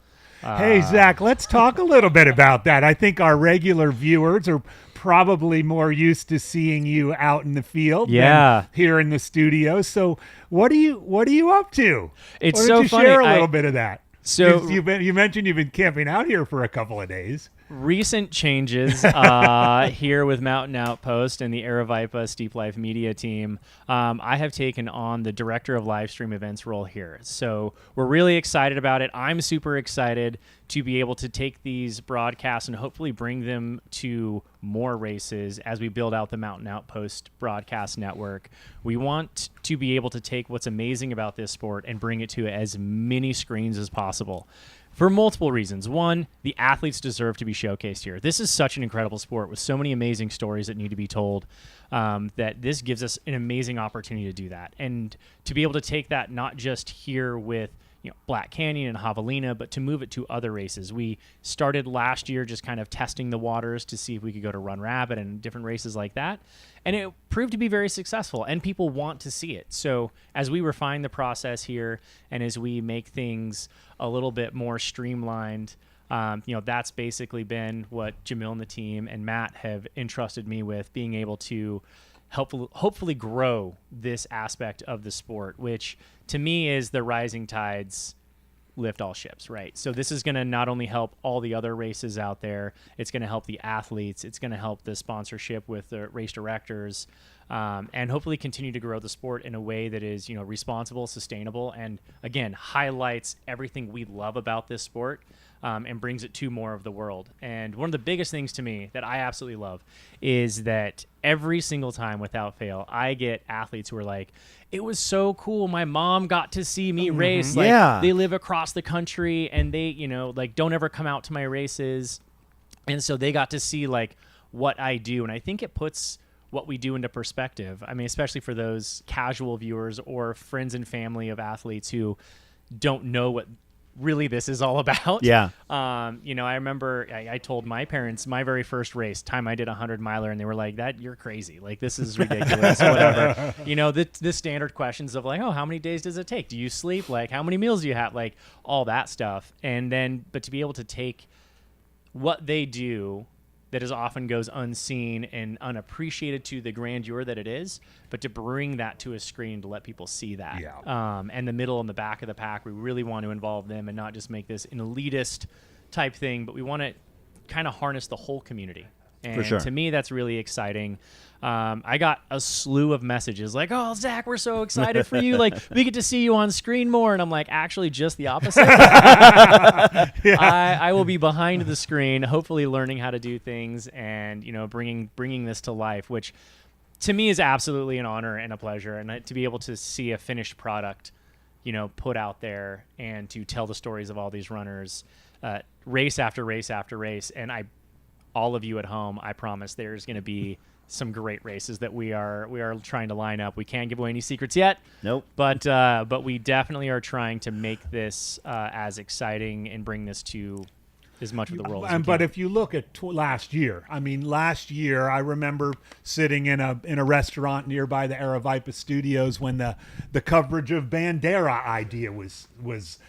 Hey, Zach, let's talk a little bit about that. I think our regular viewers are probably more used to seeing you out in the field Yeah. than here in the studio. So what are you up to? It's Why so don't you funny. share a little bit of that? So- you mentioned you've been camping out here for a couple of days. Recent changes here with Mountain Outpost and the Aravaipa Steep Life Media team. I have taken on the director of live stream events role here. So we're really excited about it. I'm super excited to be able to take these broadcasts and hopefully bring them to more races as we build out the Mountain Outpost broadcast network. We want to be able to take what's amazing about this sport and bring it to as many screens as possible. For multiple reasons. One, the athletes deserve to be showcased here. This is such an incredible sport with so many amazing stories that need to be told, that this gives us an amazing opportunity to do that. And to be able to take that not just here with Black Canyon and Javelina, but to move it to other races. We started last year just kind of testing the waters to see if we could go to Run Rabbit and different races like that. And it proved to be very successful, and people want to see it. So as we refine the process here and as we make things a little bit more streamlined, that's basically been what Jamil and the team and Matt have entrusted me with, being able to hopefully grow this aspect of the sport, which to me is the rising tides lift all ships, right? So this is going to not only help all the other races out there, it's going to help the athletes, it's going to help the sponsorship with the race directors, and hopefully continue to grow the sport in a way that is, responsible, sustainable, and again, highlights everything we love about this sport. And brings it to more of the world. And one of the biggest things to me that I absolutely love is that every single time, without fail, I get athletes who are like, it was so cool. My mom got to see me race. Like, Yeah. they live across the country and they, don't ever come out to my races. And so they got to see like what I do. And I think it puts what we do into perspective. I mean, especially for those casual viewers or friends and family of athletes who don't know what really this is all about. Yeah. I remember I told my parents my very first race time I did a 100-miler, and they were like, "That you're crazy. Like, this is ridiculous." Whatever. The standard questions of like, "Oh, how many days does it take? Do you sleep? Like, how many meals do you have?" Like, all that stuff. And then, but to be able to take what they do that is often goes unseen and unappreciated to the grandeur that it is, but to bring that to a screen to let people see that. Yeah. And the middle and the back of the pack, we really want to involve them and not just make this an elitist type thing, but we want to kind of harness the whole community. And For sure. to me, that's really exciting. I got a slew of messages like, "Oh, Zach, we're so excited for you. Like, we get to see you on screen more." And I'm like, actually, just the opposite. I will be behind the screen, hopefully learning how to do things and, bringing this to life, which to me is absolutely an honor and a pleasure. And to be able to see a finished product, put out there and to tell the stories of all these runners, race after race after race. And all of you at home, I promise there's going to be some great races that we are trying to line up. We can't give away any secrets yet. Nope. But we definitely are trying to make this as exciting and bring this to as much of the world as we But can. if you look at last year, last year I remember sitting in a restaurant nearby the Aravaipa Studios when the coverage of Bandera idea was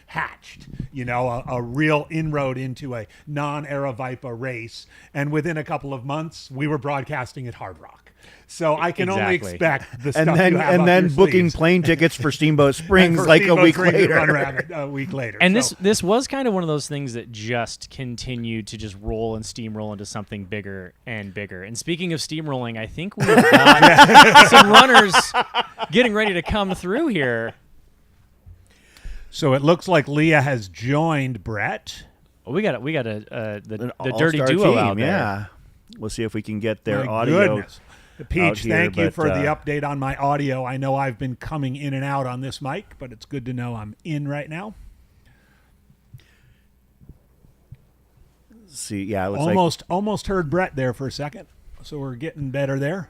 hatched. A real inroad into a non-Aravaipa race, and within a couple of months we were broadcasting at Hard Rock. So I can only Exactly. expect the stuff And then you have up your booking sleeves. plane tickets for Steamboat Springs For like a Steamboat week Springs and later. Run Rabbit a week later. And So- this was kind of one of those things that just continued to just roll and steamroll into something bigger and bigger. And speaking of steamrolling, I think we've got some runners getting ready to come through here. So it looks like Leah has joined Brett. Oh, we got the An dirty all-star duo team, out there. yeah. we'll see if we can get their My audio. goodness. Peach, here, thank you but, for the update on my audio. I know I've been coming in and out on this mic, but it's good to know I'm in right now. See, yeah, it looks Almost heard Brett there for a second, so we're getting better there.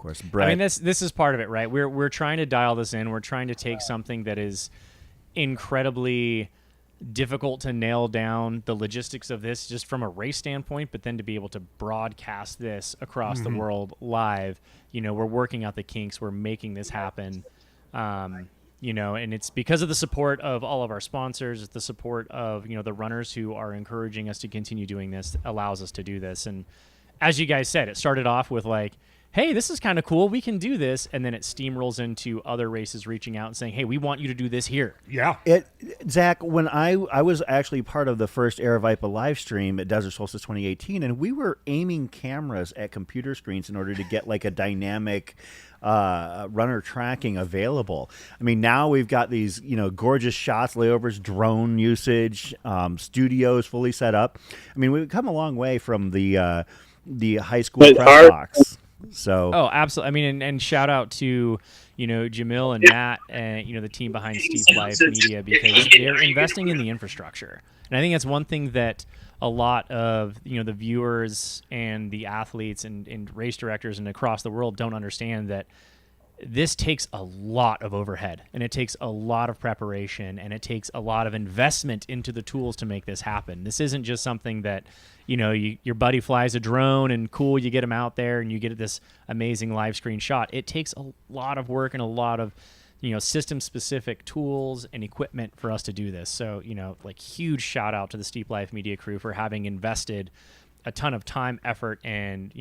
of course, Brett. I mean, this is part of it, right? We're trying to dial this in. We're trying to take something that is incredibly difficult to nail down the logistics of this just from a race standpoint, but then to be able to broadcast this across the world live. We're working out the kinks. We're making this happen. And it's because of the support of all of our sponsors. It's the support of, the runners who are encouraging us to continue doing this that allows us to do this. And as you guys said, it started off with like, hey, this is kind of cool. We can do this. And then it steamrolls into other races reaching out and saying, hey, we want you to do this here. Yeah. Zach, when I was actually part of the first Aravaipa live stream at Desert Solstice 2018, and we were aiming cameras at computer screens in order to get like a dynamic runner tracking available. I mean, now we've got these, gorgeous shots, layovers, drone usage, studios fully set up. I mean, we've come a long way from the high school press box. So oh, absolutely. I mean, and shout out to Jamil and Matt and the team behind Steep Life Media, because they're investing in the infrastructure. And I think that's one thing that a lot of the viewers and the athletes and race directors and across the world don't understand, that this takes a lot of overhead, and it takes a lot of preparation, and it takes a lot of investment into the tools to make this happen. This isn't just something that your buddy flies a drone and cool, you get him out there and you get this amazing live screen shot. It takes a lot of work and a lot of system specific tools and equipment for us to do this. So huge shout out to the Steep Life Media crew for having invested a ton of time, effort, and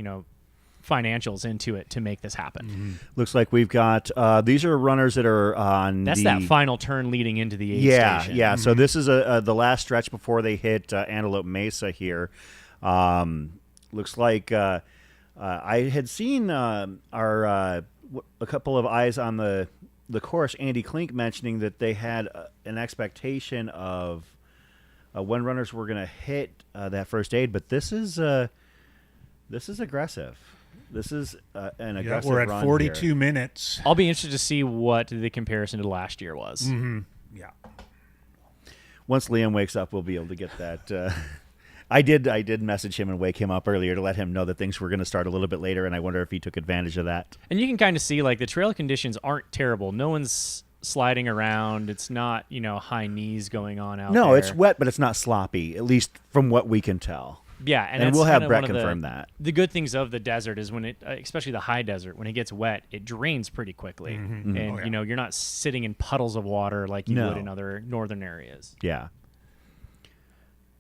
financials into it to make this happen. Mm-hmm. Looks like we've got these are runners that are on that final turn leading into the aid station. Yeah. So this is the last stretch before they hit Antelope Mesa here. Looks like I had seen a couple of eyes on the course, Andy Klink, mentioning that they had an expectation of when runners were going to hit that first aid, but this is aggressive. This is an aggressive we're at run 42 here. minutes. I'll be interested to see what the comparison to last year was. Mm-hmm. Yeah. Once Liam wakes up, we'll be able to get that. I did message him and wake him up earlier to let him know that things were going to start a little bit later, and I wonder if he took advantage of that. And you can kind of see, like, the trail conditions aren't terrible. No one's sliding around. It's not, high knees going on out there. No, it's wet, but it's not sloppy, at least from what we can tell. Yeah, and we'll have Brett confirm that. The good things of the desert is when it, especially the high desert, when it gets wet, it drains pretty quickly. Mm-hmm. And, you're not sitting in puddles of water like you would in other northern areas. Yeah.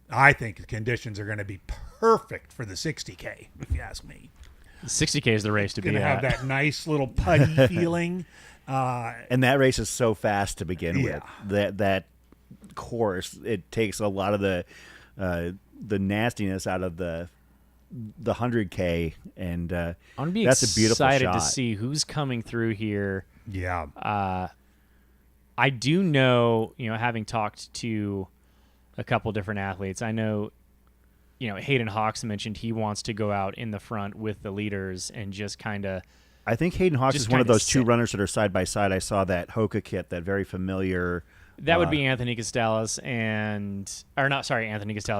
I think the conditions are going to be perfect for the 60K, if you ask me. The 60K is the race to be Going to at. have that nice little putty feeling. And that race is so fast to begin Yeah. with. That course, it takes a lot of the nastiness out of the 100K, and I'm be that's a beautiful excited shot. to see who's coming through here. Yeah. I do know, having talked to a couple different athletes, I know, Hayden Hawks mentioned he wants to go out in the front with the leaders and just kind of. I think Hayden Hawks just is one of kinda those two sit. runners that are side by side. I saw that Hoka kit, that very familiar. That would be Anthony Costellas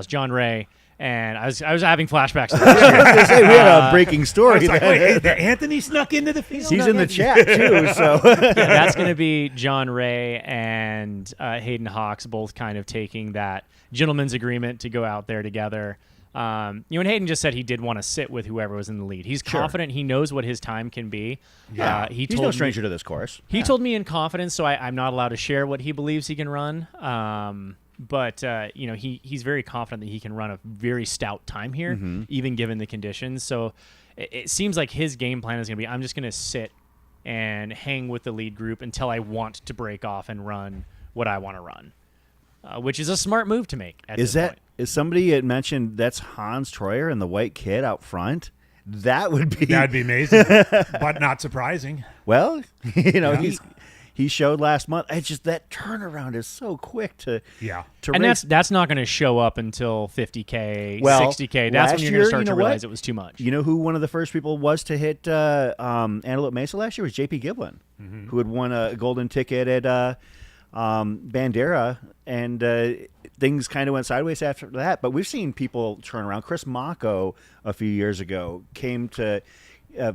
John Ray. And I was having flashbacks to that. We had a breaking story. Like, there. wait, Anthony snuck into the field. He's in the chat too. So Yeah, that's going to be John Ray and Hayden Hawks both kind of taking that gentleman's agreement to go out there together. And Hayden just said he did want to sit with whoever was in the lead. He's confident. He knows what his time can be. Yeah. he's no stranger to this course. He told me in confidence, so I'm not allowed to share what he believes he can run. But he's very confident that he can run a very stout time here, even given the conditions. So it seems like his game plan is going to be, I'm just going to sit and hang with the lead group until I want to break off and run what I want to run, which is a smart move to make at this point. Is somebody had mentioned that's Hans Troyer and the white kid out front? That'd be amazing, but not surprising. Well, he's he showed last month. It's just that turnaround is so quick to Yeah. to And race. that's not going to show up until 50K, Well, 60K. That's when last you're going year, to start you to know realize what? it was too much. You know who one of the first people was to hit Antelope Mesa last year was JP Giblin, who had won a golden ticket at Bandera, and things kind of went sideways after that. But we've seen people turn around. Chris Mako a few years ago came to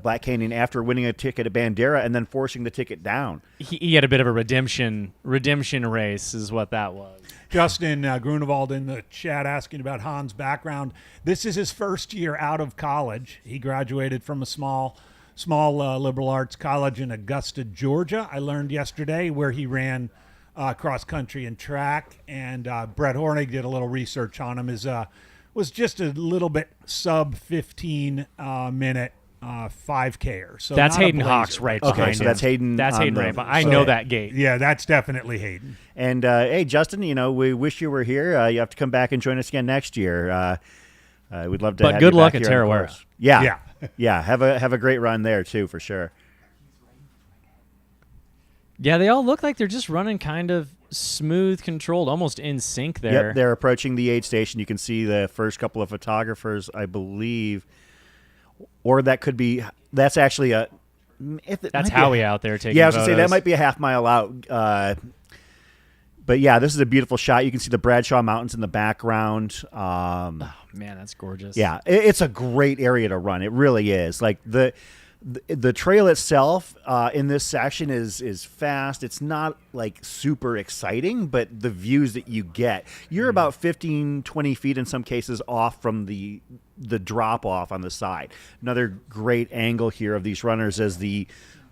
Black Canyon after winning a ticket at Bandera and then forcing the ticket down. He had a bit of a redemption race, is what that was. Justin Grunewald in the chat asking about Hans' background. This is his first year out of college. He graduated from a small liberal arts college in Augusta, Georgia. I learned yesterday where he ran cross country and track. And Brett Hornig did a little research on him. Was just a little bit sub 15 minute 5K-er. So That's not a Hayden blazer. Hawks right Okay, behind so him. that's Hayden. That's on Hayden the- right behind. I so- know that gate. Yeah, that's definitely Hayden. And hey, Justin, we wish you were here. You have to come back and join us again next year. We'd love to. But have good you luck back at here on the Tarawera. course. Yeah, Yeah. yeah. Have a great run there too, for sure. Yeah, they all look like they're just running kind of smooth, controlled, almost in sync there. Yep, they're approaching the aid station. You can see the first couple of photographers, I believe, or that could be. That's actually a. That's Howie out there taking Yeah, I was gonna say that photos. might be a half mile out. But yeah, this is a beautiful shot. You can see the Bradshaw Mountains in the background. Man, that's gorgeous. Yeah, it's a great area to run. It really is. Like the trail itself in this section is fast. It's not like super exciting, but the views that you get, you're about 15, 20 feet in some cases off from the drop off on the side. Another great angle here of these runners as the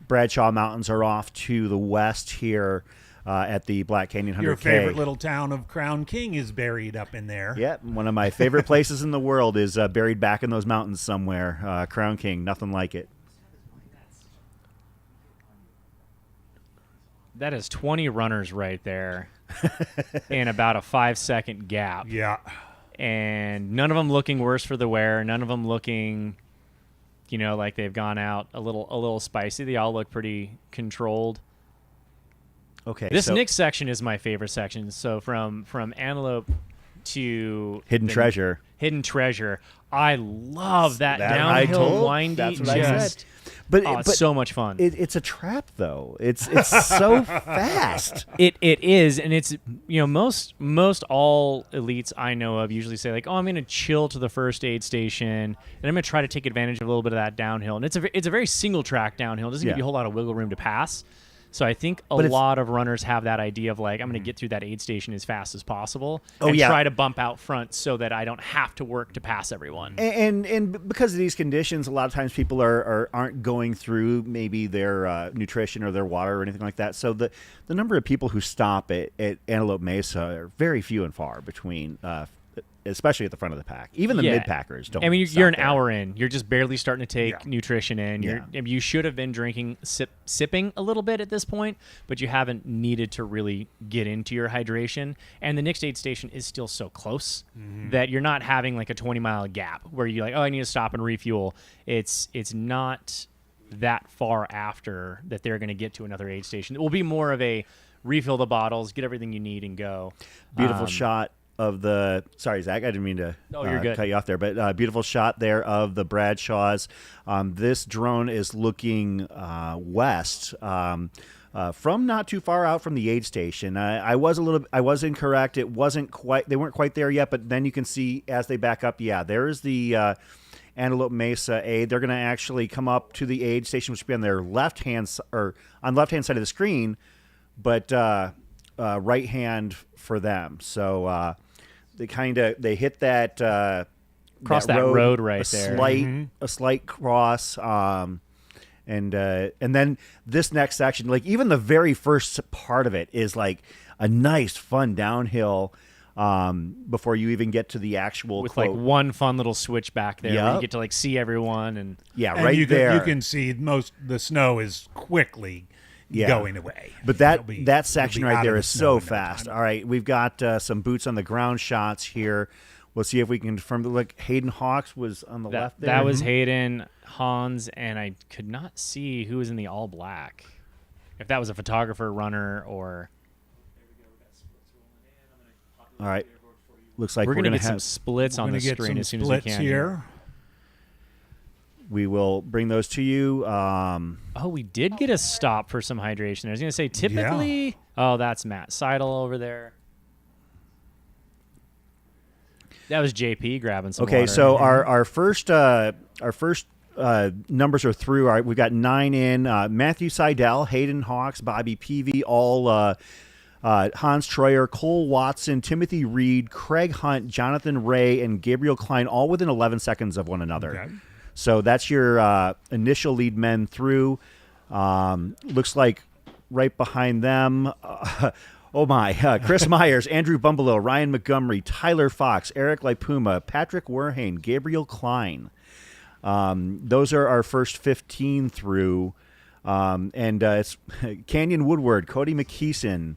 Bradshaw Mountains are off to the west here at the Black Canyon 100K. Your favorite little town of Crown King is buried up in there. Yeah, one of my favorite places in the world is buried back in those mountains somewhere. Crown King, nothing like it. That is 20 runners right there in about a 5-second gap. Yeah. And none of them looking worse for the wear. None of them looking, like they've gone out a little spicy. They all look pretty controlled. Okay, This so next section is my favorite section. So from Antelope to Hidden Treasure. Hidden Treasure. I love that I downhill told- windy. that's what I said. just, But, oh, it's but so much fun. it's a trap though. It's so fast. It is, and it's most all elites I know of usually say like, oh, I'm going to chill to the first aid station, and I'm going to try to take advantage of a little bit of that downhill. And it's a very single track downhill. It doesn't give Yeah. you a whole lot of wiggle room to pass. So I think a But it's- lot of runners have that idea of like, I'm going to get through that aid station as fast as possible Oh, and yeah. try to bump out front so that I don't have to work to pass everyone. And because of these conditions, a lot of times people aren't going through maybe their nutrition or their water or anything like that. So the number of people who stop at Antelope Mesa are very few and far between, especially at the front of the pack. Even the Yeah. mid-packers don't. I mean, stop you're an there. hour in. You're just barely starting to take Yeah. nutrition in. You should have been drinking, sipping a little bit at this point, but you haven't needed to really get into your hydration. And the next aid station is still so close that you're not having like a 20-mile gap where you're like, oh, I need to stop and refuel. It's not that far after that they're going to get to another aid station. It will be more of a refill the bottles, get everything you need, and go. Beautiful shot of the. Sorry, Zach, I didn't mean to you're good. cut you off there, but beautiful shot there of the Bradshaws. This drone is looking west. From not too far out from the aid station. I was incorrect. It wasn't quite. They weren't quite there yet. But then you can see as they back up. Yeah, there's the Antelope Mesa aid. They're going to actually come up to the aid station, which will be on their left hand or on the left hand side of the screen, but right hand for them. So they hit that Cross that road right a there. A slight cross. And then this next section, like even the very first part of it is like a nice, fun downhill before you even get to the actual With quote. like one fun little switch back there where Yep. you get to like see everyone and Yeah, And right you there. Can see the snow is quickly going away. But It'll be- that it'll section be right out there of is the snow so in no fast. time. All right, we've got some boots on the ground shots here. We'll see if we can confirm. Look, Hayden Hawks was on the left there. that was Hayden, Hans, and I could not see who was in the all black. if that was a photographer, runner, or. All right. Looks like We're going to gonna get some have. splits on the get screen some as soon as we splits can. here. We will bring those to you. Oh, we did get a stop for some hydration. I was going to say, typically, oh, that's Matt Seidel over there. That was JP grabbing some Okay, water. so our first numbers are through. All right, we've got 9 in. Matthew Seidel, Hayden Hawks, Bobby Peavy, all Hans Troyer, Cole Watson, Timothy Reed, Craig Hunt, Jonathan Ray, and Gabriel Klein, all within 11 seconds of one another. Okay. So that's your initial lead men through. Looks like right behind them, Chris Myers, Andrew Bumbelow, Ryan Montgomery, Tyler Fox, Eric Lipuma, Patrick Werhane, Gabriel Klein. Those are our first 15 through. And it's Canyon Woodward, Cody McKeeson.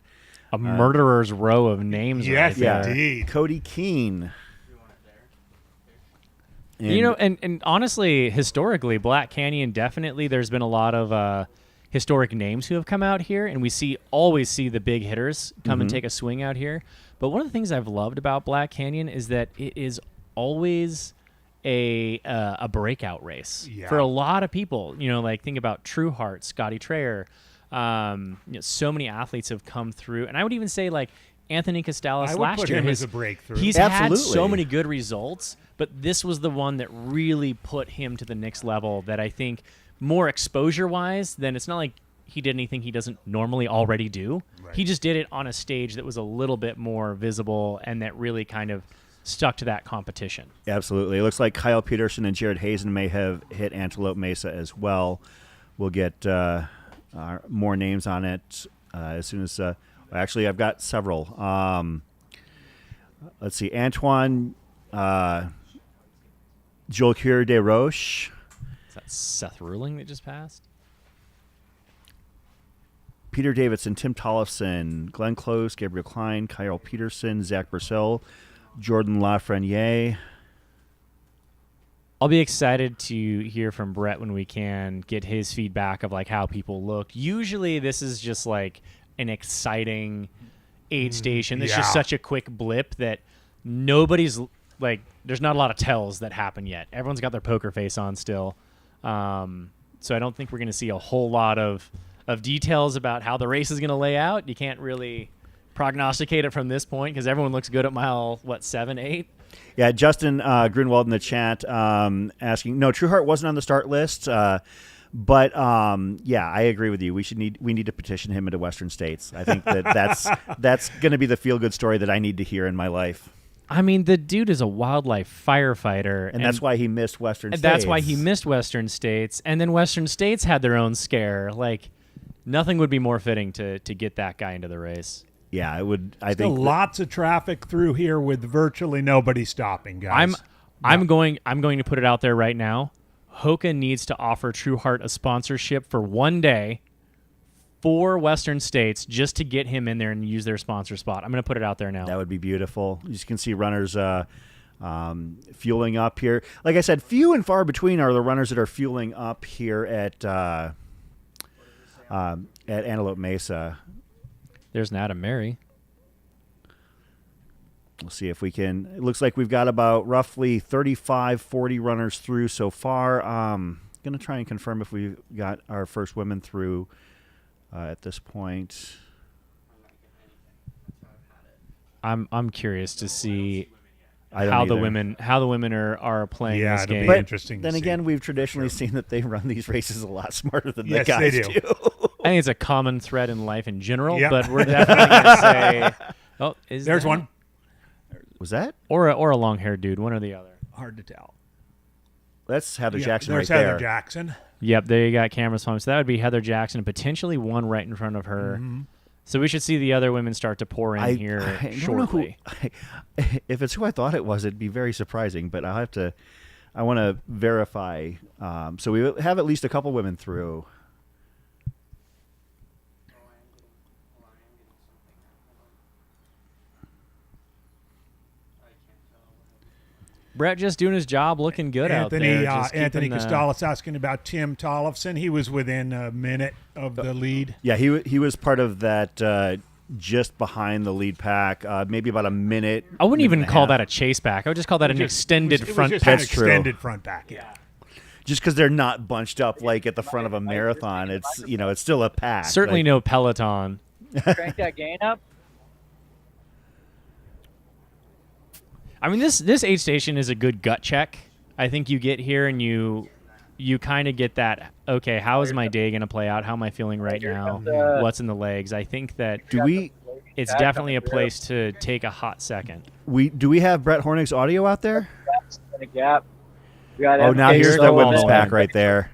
A murderer's row of names Yes, right there. indeed. Cody Keene. And honestly, historically, Black Canyon, definitely there's been a lot of historic names who have come out here, and we always see the big hitters come and take a swing out here. But one of the things I've loved about Black Canyon is that it is always a breakout race for a lot of people. Like think about Trueheart, Scotty Trayer. So many athletes have come through, and I would even say like Anthony Costales last year. As a breakthrough. He's Absolutely. had so many good results, but this was the one that really put him to the next level. That I think more exposure-wise, than it's not like he did anything he doesn't normally already do. Right. He just did it on a stage that was a little bit more visible and that really kind of stuck to that competition. Absolutely. It looks like Kyle Peterson and Jared Hazen may have hit Antelope Mesa as well. We'll get more names on it as soon as... actually, I've got several. Let's see. Antoine Jolcure de Roche. Is that Seth Ruling that just passed? Peter Davidson, Tim Tollefson, Glenn Close, Gabriel Klein, Kyle Peterson, Zach Purcell, Jordan Lafreniere. I'll be excited to hear from Brett when we can get his feedback of like how people look. Usually this is just like an exciting aid station. It's just such a quick blip that nobody's like, there's not a lot of tells that happen yet. Everyone's got their poker face on still. So I don't think we're going to see a whole lot of details about how the race is going to lay out. You can't really prognosticate it from this point because everyone looks good at mile, 7, 8? Yeah, Justin Grunwald in the chat asking, no, Trueheart wasn't on the start list, but yeah, I agree with you. We need to petition him into Western States. I think that's going to be the feel-good story that I need to hear in my life. I mean, the dude is a wildlife firefighter. And that's why he missed Western States. That's why he missed Western States. And then Western States had their own scare. Like, nothing would be more fitting to get that guy into the race. Yeah, it would. I Still think lots of traffic through here with virtually nobody stopping, guys. I'm going to put it out there right now. Hoka needs to offer Trueheart a sponsorship for one day for Western States just to get him in there and use their sponsor spot. I'm going to put it out there now. that would be beautiful. You can see runners fueling up here. Like I said, few and far between are the runners that are fueling up here at Antelope Mesa. There's an Adam Mary. We'll see if we can. It looks like we've got about roughly 35, 40 runners through so far. Going to try and confirm if we've got our first women through at this point. I'm curious to see I don't how the either. women are playing Yeah, this it'll be game. But interesting to then see. again, we've traditionally seen that they run these races a lot smarter than Yes, the guys they do. I think it's a common thread in life in general, Yep. but we're definitely going to say, oh, There's that- one. Was that? or a long-haired dude, one or the other. Hard to tell. That's Heather Jackson There's right Heather there. Jackson. Yep, there you got cameras on. So that would be Heather Jackson, potentially one right in front of her. Mm-hmm. So we should see the other women start to pour in here I don't know shortly. if it's who I thought it was, it'd be very surprising, but I want to verify. So we have at least a couple women through. Brett just doing his job, looking good out there. Just Anthony keeping the- Costalis asking about Tim Tollefson. He was within a minute of the lead. Yeah, he was part of that just behind the lead pack, maybe about a minute. I wouldn't minute even and a call half. that a chase back. I would just call that an extended front It was just pack. an That's true. extended front back. Yeah. Just because they're not bunched up like at the front of a marathon, it's it's still a pack. Certainly Like, no Peloton. Crank that gain up. I mean, this aid station is a good gut check. I think you get here and you kind of get that, okay, how is my day going to play out? How am I feeling right now? What's in the legs? I think that it's definitely a place to take a hot second. do we have Brett Hornig's audio out there? In a gap. We got Oh, now Emily here's so the Solo, women's long. pack right there.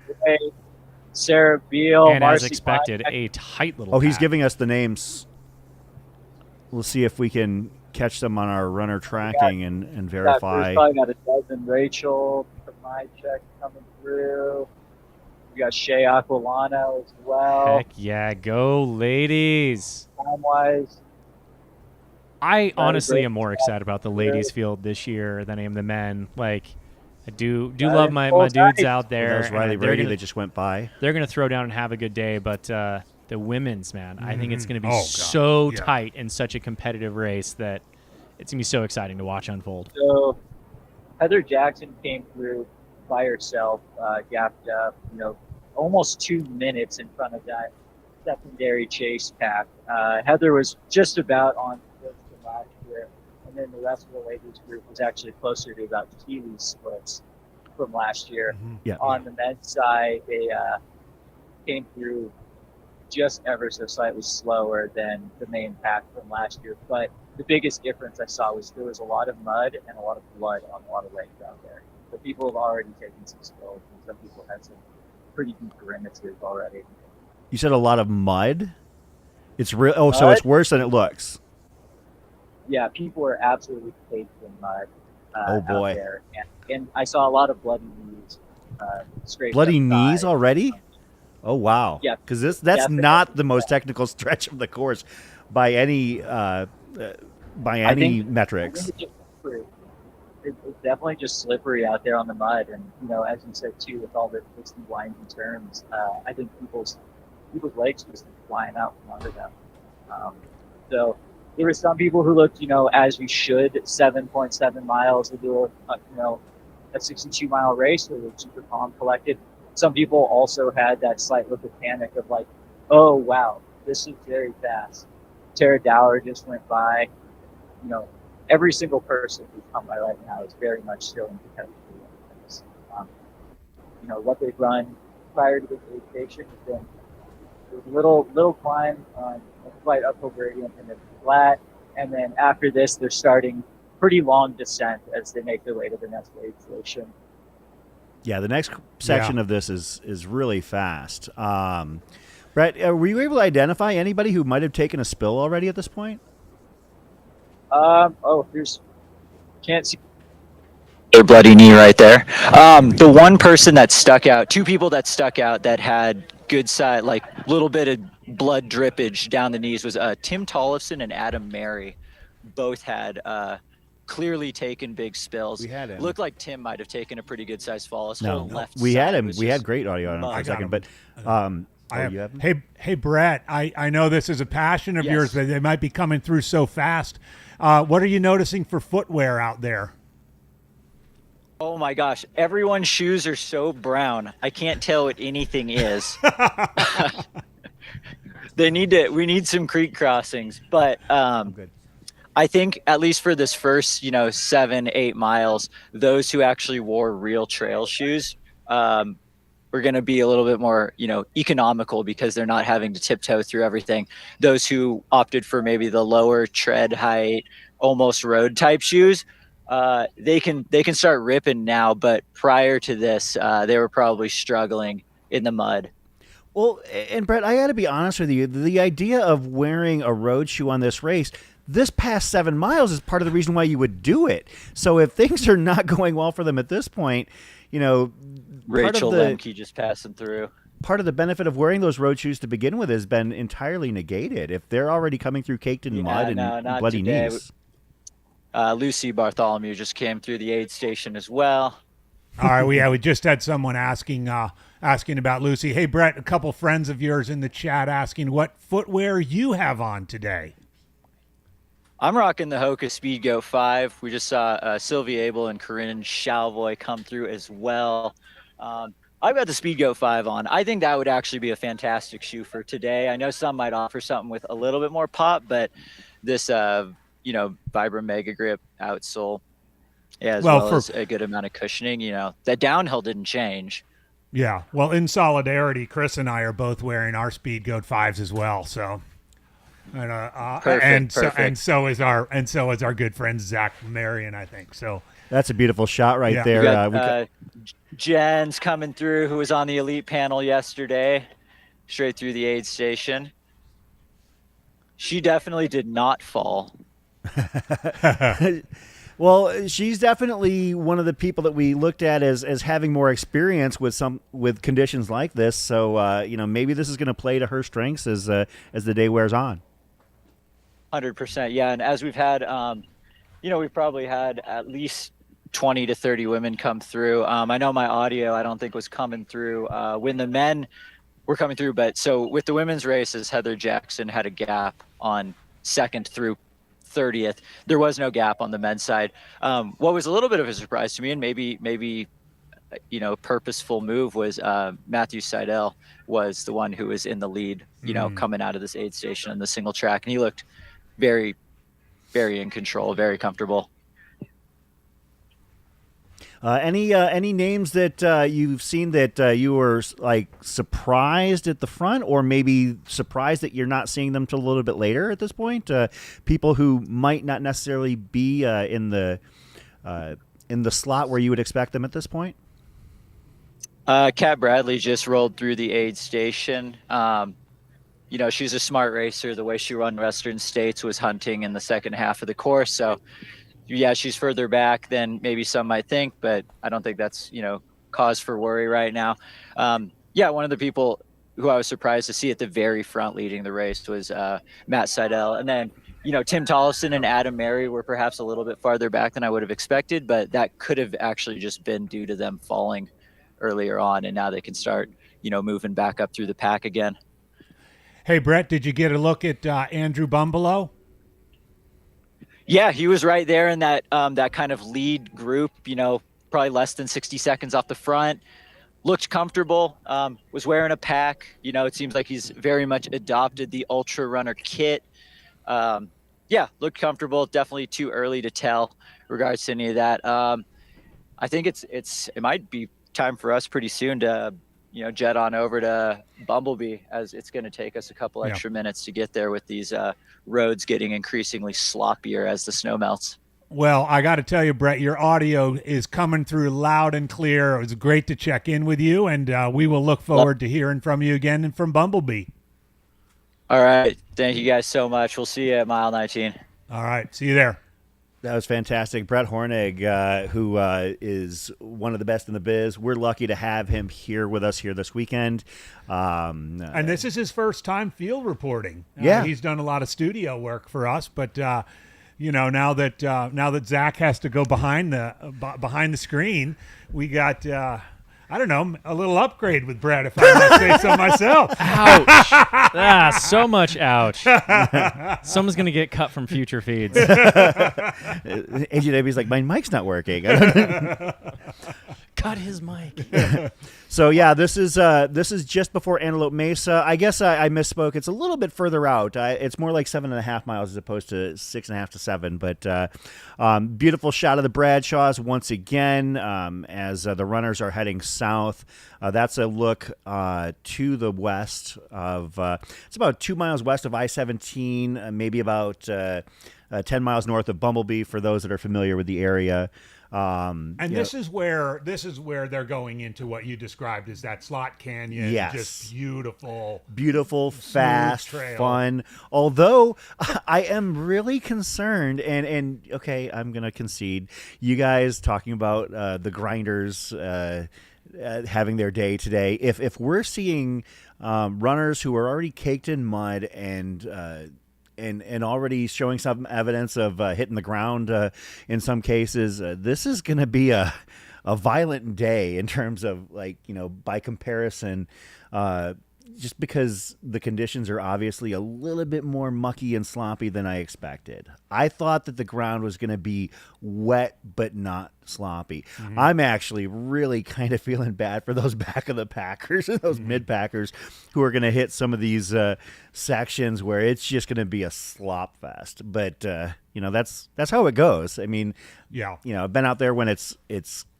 Sarah Beal, And as Marcy expected, Black. a tight little Oh, he's pack. giving us the names. We'll see if we can catch them on our runner tracking and Got verify. probably got a dozen. Rachel from my check coming through. We got Shea Aquilano as well. Heck yeah, go ladies. Time wise, I honestly great am more excited about the ladies field this year than I am the men. Like, I do That love is my full dudes tight. out there. That was Riley and Brady that just went by. they're gonna throw down and have a good day, but the women's, man, I think it's gonna be Oh, God. so Yeah. tight and such a competitive race that it's gonna be so exciting to watch unfold. so Heather Jackson came through by herself, gapped up, almost 2 minutes in front of that secondary chase pack. Heather was just about on course to last year, and then the rest of the ladies group was actually closer to about Keely's splits from last year. Yeah. On the men's side, they came through just ever so slightly slower than the main pack from last year. But the biggest difference I saw was there was a lot of mud and a lot of blood on a lot of legs out there. So people have already taken some spills, and some people had some pretty deep grimaces already. You said a lot of mud. It's real. Oh, so Mud? it's worse than it looks. Yeah, people were absolutely caked in mud. Oh, boy. Out there. And I saw a lot of bloody knees. Scraped Bloody up knees thighs. already? Oh wow. Yeah. Because that's Definitely. not the most technical stretch of the course by any metrics. I think it's slippery. It's definitely just slippery out there on the mud, and as you said too, with all the twisty, winding turns, I think people's legs just flying out from under them. So there were some people who looked, as you should, 7.7 miles to do a 62-mile race. They were super calm, collected. Some people also had that slight look of panic of like, oh wow, this is very fast. Tara Dower just went by. Every single person who's come by right now is very much still in competitive things. What they've run prior to the aid station has been a little climb on a slight uphill gradient and then flat, and then after this they're starting pretty long descent as they make their way to the next aid station. Yeah, the next section of this is really fast. Brett, were you able to identify anybody who might have taken a spill already at this point? Can't see. Their bloody knee right there. The one person that stuck out, two people that stuck out that had good side, like little bit of blood drippage down the knees was Tim Tollefson and Adam Mary. Both had clearly taken big spills. We had him. Looked like Tim might have taken a pretty good sized fall. His whole left we had side him. was We had just great audio on him for mud. a second, got but you have him? Hey, Brett, I know this is a passion of Yes. yours, but they might be coming through so fast. What are you noticing for footwear out there? Oh my gosh, everyone's shoes are so brown. I can't tell what anything is. We need some creek crossings, but good. I think at least for this first, 7-8 miles, those who actually wore real trail shoes, we're going to be a little bit more, economical because they're not having to tiptoe through everything. Those who opted for maybe the lower tread height, almost road type shoes, they can start ripping now. But prior to this, they were probably struggling in the mud. Well, and Brett, I got to be honest with you. The idea of wearing a road shoe on this race, this past 7 miles is part of the reason why you would do it. So if things are not going well for them at this point, Rachel Lemke just passing through. part of the benefit of wearing those road shoes to begin with has been entirely negated. If they're already coming through caked in mud and not bloody today. knees. Lucy Bartholomew just came through the aid station as well. All right, we just had someone asking about Lucy. Hey, Brett, a couple friends of yours in the chat asking what footwear you have on today. I'm rocking the Hoka Speedgoat 5. We just saw Sylvie Abel and Corinne Chalvoy come through as well. I've got the Speedgoat 5 on. I think that would actually be a fantastic shoe for today. I know some might offer something with a little bit more pop, but this, Vibram Mega Grip outsole, as well as a good amount of cushioning. That downhill didn't change. Yeah, well, in solidarity, Chris and I are both wearing our Speedgoat 5s as well. So, perfect. So is our good friend Zach Marion, I think. So that's a beautiful shot right there. Got, Jen's coming through, who was on the elite panel yesterday, straight through the aid station. She definitely did not fall. Well, she's definitely one of the people that we looked at as having more experience with conditions like this. So maybe this is going to play to her strengths as the day wears on. 100%, yeah. And as we've had, we've probably had at least 20 to 30 women come through. I know my audio, I don't think was coming through when the men were coming through. But so with the women's races, Heather Jackson had a gap on 2nd through 30th. There was no gap on the men's side. What was a little bit of a surprise to me, and maybe purposeful move, was Matthew Seidel was the one who was in the lead, coming out of this aid station in the single track, and he looked very, very in control, very comfortable. Any names that you've seen that you were like surprised at the front, or maybe surprised that you're not seeing them till a little bit later at this point? People who might not necessarily be in the slot where you would expect them at this point. Kat Bradley just rolled through the aid station. She's a smart racer. The way she run Western States was hunting in the second half of the course, so. Yeah, she's further back than maybe some might think, but I don't think that's, cause for worry right now. One of the people who I was surprised to see at the very front leading the race was Matt Seidel. And then, Tim Tollefson and Adam Mary were perhaps a little bit farther back than I would have expected, but that could have actually just been due to them falling earlier on, and now they can start, moving back up through the pack again. Hey, Brett, did you get a look at Andrew Bumbelow? Yeah, he was right there in that kind of lead group, probably less than 60 seconds off the front. Looked comfortable, was wearing a pack. It seems like he's very much adopted the Ultra Runner kit. Looked comfortable. Definitely too early to tell regards to any of that. I think it might be time for us pretty soon to jet on over to Bumblebee, as it's going to take us a couple extra minutes to get there with these roads getting increasingly sloppier as the snow melts. Well, I got to tell you, Brett, your audio is coming through loud and clear. It was great to check in with you, and we will look forward to hearing from you again and from Bumblebee. All right. Thank you guys so much. We'll see you at mile 19. All right. See you there. That was fantastic. Brett Hornig, who is one of the best in the biz. We're lucky to have him here with us here this weekend. And this is his first time field reporting. Yeah. He's done a lot of studio work for us, but now that Zach has to go behind the screen, we got I don't know, a little upgrade with Brett, if I might say so myself. Ouch. So much ouch. Someone's going to get cut from future feeds. AJW's like, my mic's not working. Cut his mic. So yeah, this is just before Antelope Mesa. I guess I misspoke. It's a little bit further out. It's more like 7.5 miles as opposed to 6.5 to 7. But beautiful shot of the Bradshaws once again as the runners are heading south. That's a look to the west of. It's about 2 miles west of I-17, maybe about 10 miles north of Bumblebee for those that are familiar with the area. This is where they're going into what you described as that slot canyon. Yes. Just beautiful, fast, trail. Fun. Although I am really concerned, and okay, I'm gonna concede. You guys talking about the grinders having their day today. If we're seeing runners who are already caked in mud and and already showing some evidence of hitting the ground in some cases. This is going to be a violent day in terms of, like, by comparison, just because the conditions are obviously a little bit more mucky and sloppy than I expected. I thought that the ground was going to be wet but not sloppy. I'm actually really kind of feeling bad for those back of the packers and those mid packers who are going to hit some of these sections where it's just going to be a slop fest. But that's how it goes. I mean, I've been out there when it's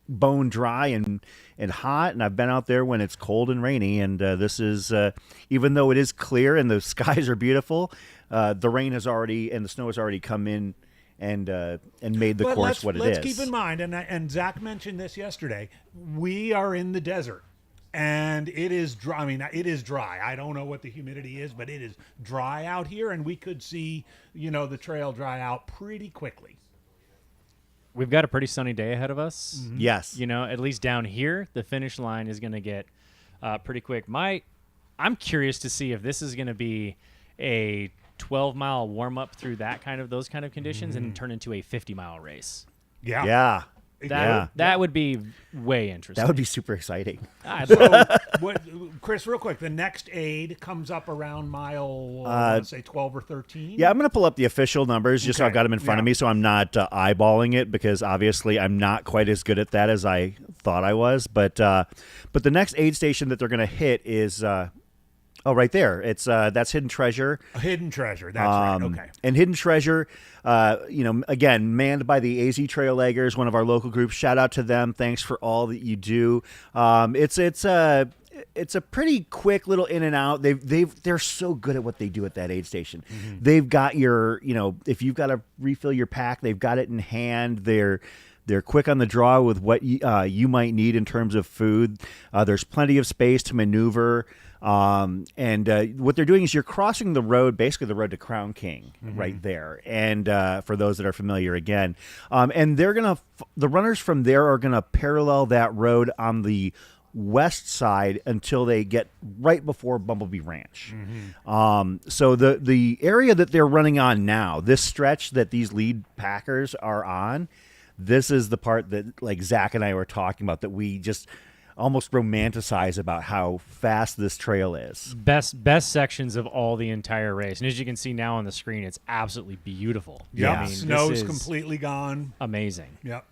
bone dry and hot, and I've been out there when it's cold and rainy, and this is even though it is clear and the skies are beautiful, the rain has already and the snow has already come in and made the course what it is. Let's keep in mind, and Zach mentioned this yesterday, we are in the desert and it is dry. I mean, it is dry. I don't know what the humidity is, but it is dry out here, and we could see the trail dry out pretty quickly. We've got a pretty sunny day ahead of us. Yes. At least down here, the finish line is going to get pretty quick. I'm curious to see if this is going to be a 12-mile warm-up through those kind of conditions and turn into a 50-mile race. Yeah. That would be way interesting. That would be super exciting. Chris, real quick, the next aid comes up around mile, say 12 or 13. Yeah, I'm going to pull up the official numbers just so I've got them in front of me, so I'm not eyeballing it, because obviously I'm not quite as good at that as I thought I was. But the next aid station that they're going to hit is right there. It's that's Hidden Treasure. A Hidden Treasure. That's right. Okay. And Hidden Treasure, again, manned by the AZ Trail Leggers, one of our local groups. Shout out to them. Thanks for all that you do. It's a pretty quick little in and out. They're so good at what they do at that aid station. They've got your, if you've got to refill your pack, they've got it in hand. They're quick on the draw with what you might need in terms of food. There's plenty of space to maneuver. And what they're doing is you're crossing the road, basically the road to Crown King right there. And for those that are familiar again, and the runners from there are going to parallel that road on the west side until they get right before Bumblebee Ranch. So the area that they're running on now, this stretch that these lead packers are on, this is the part that, like, Zach and I were talking about, that we just almost romanticize about how fast this trail is. Best sections of all the entire race. And as you can see now on the screen, it's absolutely beautiful. Yeah, I mean, snow's completely gone. Amazing. Yep.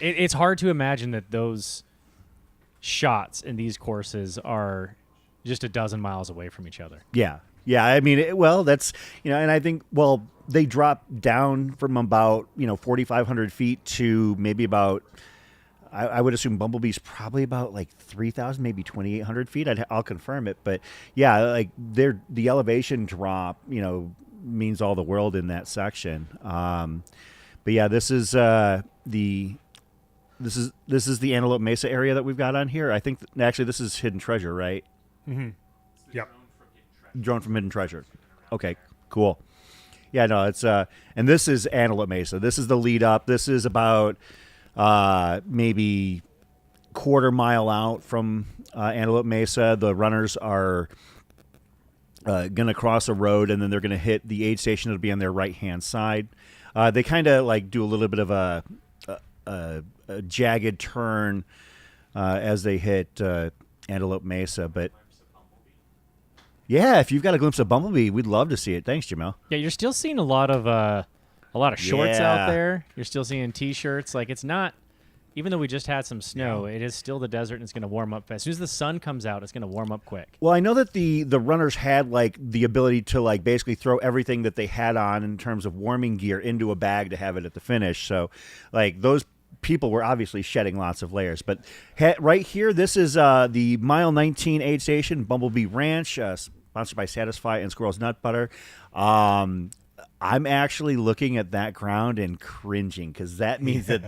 It's hard to imagine that those shots in these courses are just a dozen miles away from each other. Yeah. I mean, that's, and I think, they drop down from about, 4,500 feet to maybe about, I would assume Bumblebee's probably about like 3,000, maybe 2,800 feet. I'll confirm it. But yeah, like the elevation drop, means all the world in that section. But yeah, this is the Antelope Mesa area that we've got on here. I think actually this is Hidden Treasure, right? Yep. Drone from Hidden Treasure. Okay, cool. Yeah, no, it's and this is Antelope Mesa. This is the lead up. This is about maybe quarter mile out from Antelope Mesa. The runners are going to cross a road, and then they're going to hit the aid station that'll be on their right-hand side. They kind of like do a little bit of a jagged turn as they hit Antelope Mesa, but yeah, if you've got a glimpse of Bumblebee, we'd love to see it. Thanks, Jamel. Yeah, you're still seeing a lot of shorts out there. You're still seeing T-shirts. Like, it's not, even though we just had some snow, it is still the desert, and it's going to warm up fast. As soon as the sun comes out, it's going to warm up quick. Well, I know that the runners had like the ability to like basically throw everything that they had on in terms of warming gear into a bag to have it at the finish. So, like, those people were obviously shedding lots of layers. But right here, this is the mile 19 aid station, Bumblebee Ranch, sponsored by Satisfy and Squirrel's Nut Butter. I'm actually looking at that ground and cringing, because that means that,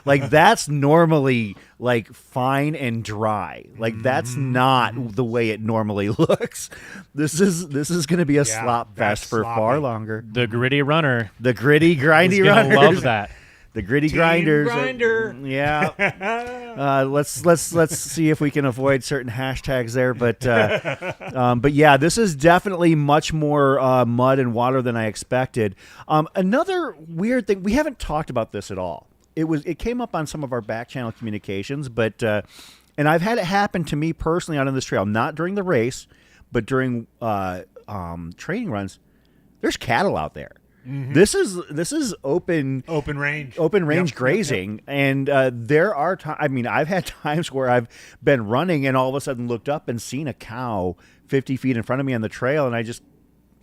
like, that's normally like fine and dry. Like, that's not the way it normally looks. This is going to be a slop fest for far longer. The gritty runner. The gritty, grindy runner. Love that. The gritty Team grinders. grinder. Yeah. Let's see if we can avoid certain hashtags there. But yeah, this is definitely much more mud and water than I expected. Another weird thing, we haven't talked about this at all. It came up on some of our back channel communications, but and I've had it happen to me personally out on this trail, not during the race, but during training runs. There's cattle out there. Mm-hmm. This is open range yep, grazing, yep. And there are I mean, I've had times where I've been running and all of a sudden looked up and seen a cow 50 feet in front of me on the trail, and I just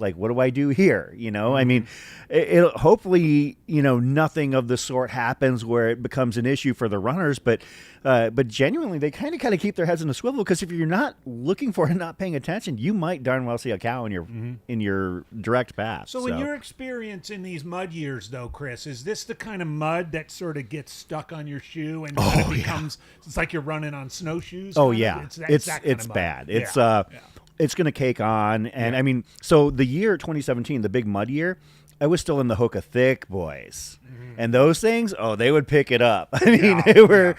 like, what do I do here? You know, mm-hmm. I mean, it hopefully, you know, nothing of the sort happens where it becomes an issue for the runners, but genuinely, they kind of keep their heads in the swivel, because if you're not looking for it and not paying attention, you might darn well see a cow in your direct path. So in your experience in these mud years, though, Chris, is this the kind of mud that sort of gets stuck on your shoe and kind of becomes, it's like you're running on snowshoes? Oh, yeah. It's bad. It's going to cake on. And I mean, so the year 2017, the big mud year, I was still in the hook of thick boys. Mm-hmm. And those things, they would pick it up. I mean, they were,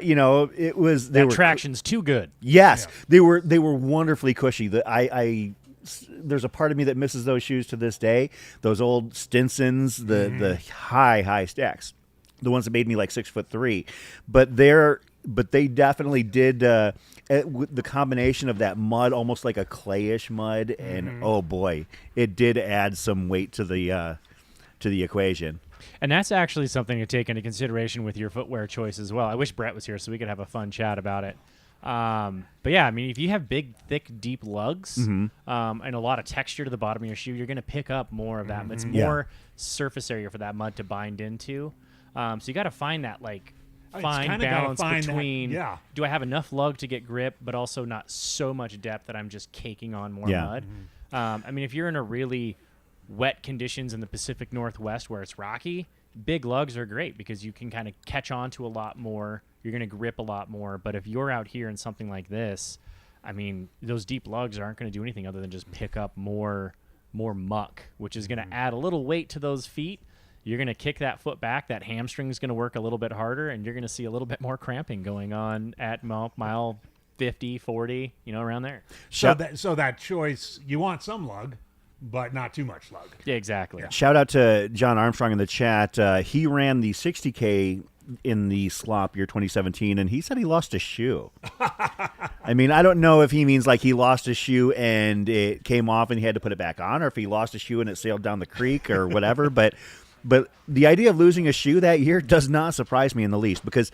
you know, it was. That traction's too good. Yes. Yeah. They were wonderfully cushy. There's a part of me that misses those shoes to this day. Those old Stinsons, the high stacks, the ones that made me like 6'3", but they definitely did the combination of that mud, almost like a clayish mud, and oh boy, it did add some weight to the equation. And that's actually something to take into consideration with your footwear choice as well. I wish Brett was here so we could have a fun chat about it. But yeah, I mean, if you have big, thick, deep lugs and a lot of texture to the bottom of your shoe, you're going to pick up more of that. It's more surface area for that mud to bind into. So you got to find that fine balance between do I have enough lug to get grip, but also not so much depth that I'm just caking on more mud. I mean, if you're in a really wet conditions in the Pacific Northwest where it's rocky, big lugs are great because you can kind of catch on to a lot more. You're going to grip a lot more. But if you're out here in something like this, I mean, those deep lugs aren't going to do anything other than just pick up more muck, which is going to add a little weight to those feet. You're going to kick that foot back. That hamstring is going to work a little bit harder, and you're going to see a little bit more cramping going on at mile 50, 40, around there. So that choice, you want some lug, but not too much lug. Yeah, exactly. Yeah. Shout out to John Armstrong in the chat. He ran the 60K in the slop year 2017, and he said he lost a shoe. I mean, I don't know if he means like he lost a shoe and it came off and he had to put it back on, or if he lost a shoe and it sailed down the creek or whatever, but the idea of losing a shoe that year does not surprise me in the least, because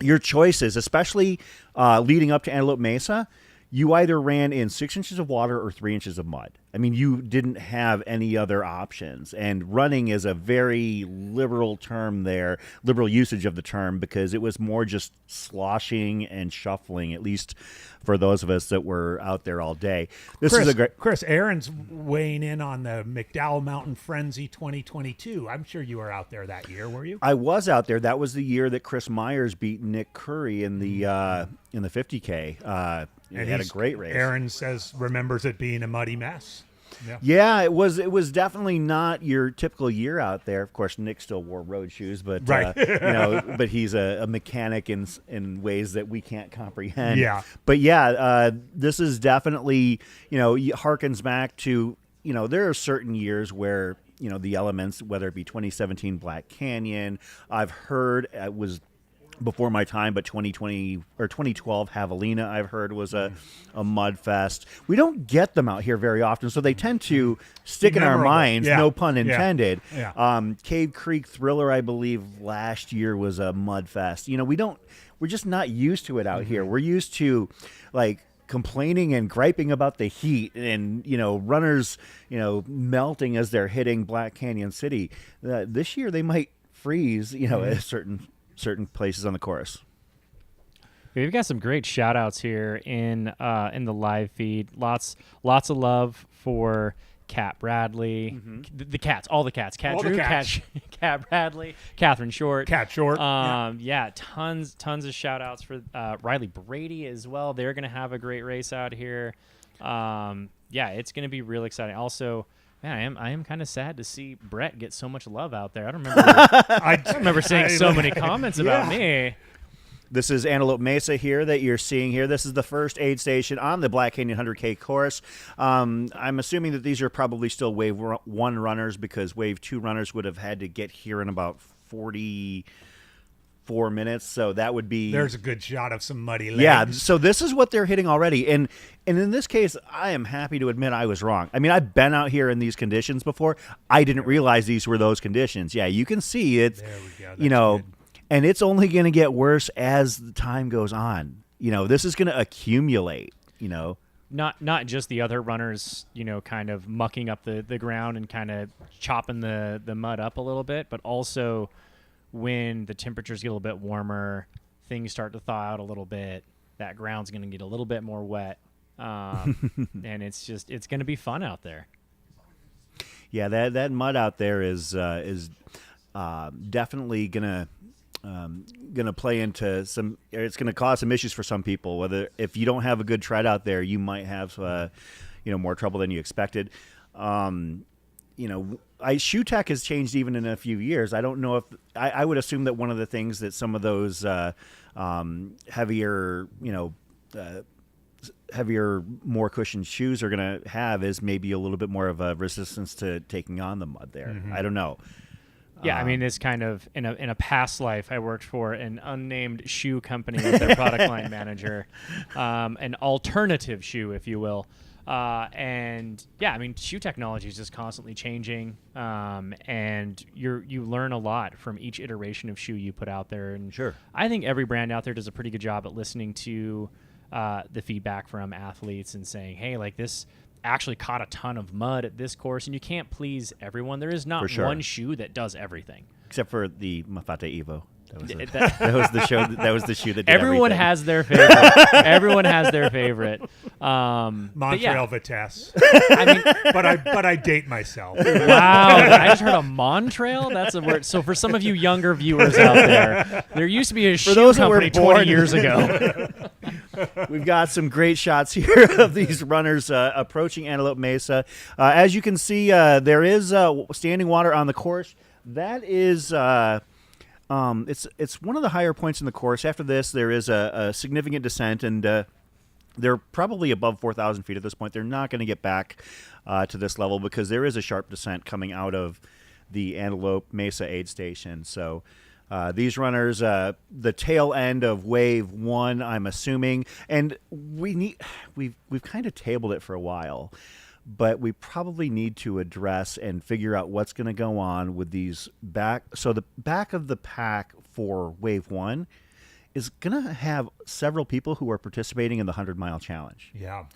your choices, especially leading up to Antelope Mesa, you either ran in 6 inches of water or 3 inches of mud. I mean, you didn't have any other options. And running is a very liberal term there, liberal usage of the term, because it was more just sloshing and shuffling, at least for those of us that were out there all day. Chris, Aaron's weighing in on the McDowell Mountain Frenzy 2022. I'm sure you were out there that year, were you? I was out there. That was the year that Chris Myers beat Nick Curry in the 50K. He had a great race. Aaron remembers it being a muddy mess. Yeah, it was definitely not your typical year out there. Of course, Nick still wore road shoes, but right. But he's a mechanic in ways that we can't comprehend. Yeah. But yeah, this is definitely, harkens back to, there are certain years where, the elements, whether it be 2017 Black Canyon, I've heard it was before my time, but 2020 or 2012 Javelina, I've heard, was a mud fest. We don't get them out here very often, so they tend to stick in our minds, no pun intended. Yeah. Cave Creek Thriller, I believe, last year was a mud fest. We're just not used to it out here. We're used to, complaining and griping about the heat and, runners, melting as they're hitting Black Canyon City. This year they might freeze, at certain places on the course. We've got some great shout outs here in the live feed. Lots of love for Cat Bradley, the cats, all the cats, Cat Drew, Cat Bradley, Catherine Short, Cat Short. Tons of shout outs for Riley Brady as well. They're going to have a great race out here. It's going to be real exciting. Also, Man, I am kind of sad to see Brett get so much love out there. I don't remember. I don't remember seeing so many comments about me. This is Antelope Mesa here that you're seeing here. This is the first aid station on the Black Canyon 100K course. I'm assuming that these are probably still Wave 1 runners because Wave 2 runners would have had to get here in about 44 minutes. So that would be... There's a good shot of some muddy legs. Yeah, so this is what they're hitting already. And in this case, I am happy to admit I was wrong. I mean, I've been out here in these conditions before. I didn't realize these were those conditions. Yeah, you can see it. There we go. You know... Good. And it's only going to get worse as the time goes on. You know, this is going to accumulate, you know. Not just the other runners, you know, kind of mucking up the ground and kind of chopping the mud up a little bit, but also when the temperatures get a little bit warmer, things start to thaw out a little bit, that ground's going to get a little bit more wet. And it's going to be fun out there. Yeah, that mud out there is definitely going to play into some. It's going to cause some issues for some people. Whether if you don't have a good tread out there, you might have more trouble than you expected. Shoe tech has changed even in a few years. I don't know if I would assume that one of the things that some of those heavier, more cushioned shoes are going to have is maybe a little bit more of a resistance to taking on the mud there. Mm-hmm. I don't know. Yeah, I mean, it's kind of in a past life, I worked for an unnamed shoe company as their product line manager, an alternative shoe, if you will. And yeah, I mean, shoe technology is just constantly changing, and you learn a lot from each iteration of shoe you put out there. And sure, I think every brand out there does a pretty good job at listening to the feedback from athletes and saying, hey, like this actually caught a ton of mud at this course, and you can't please everyone. There is not one shoe that does everything, except for the Mafate Evo. That was the show. That was the shoe that did everyone everything. has their favorite. Everyone has their favorite. Montreal Vitesse. I mean, but I date myself. Wow, I just heard a Montrail. That's a word. So for some of you younger viewers out there used to be a shoe company 20 years ago. We've got some great shots here of these runners approaching Antelope Mesa. As you can see, there is standing water on the course. That is, it's one of the higher points in the course. After this, there is a significant descent, and they're probably above 4,000 feet at this point. They're not going to get back to this level because there is a sharp descent coming out of the Antelope Mesa aid station. So these runners, the tail end of Wave 1, I'm assuming, and we've kind of tabled it for a while, but we probably need to address and figure out what's going to go on with these back. So the back of the pack for Wave 1 is going to have several people who are participating in the 100-mile challenge. Yeah.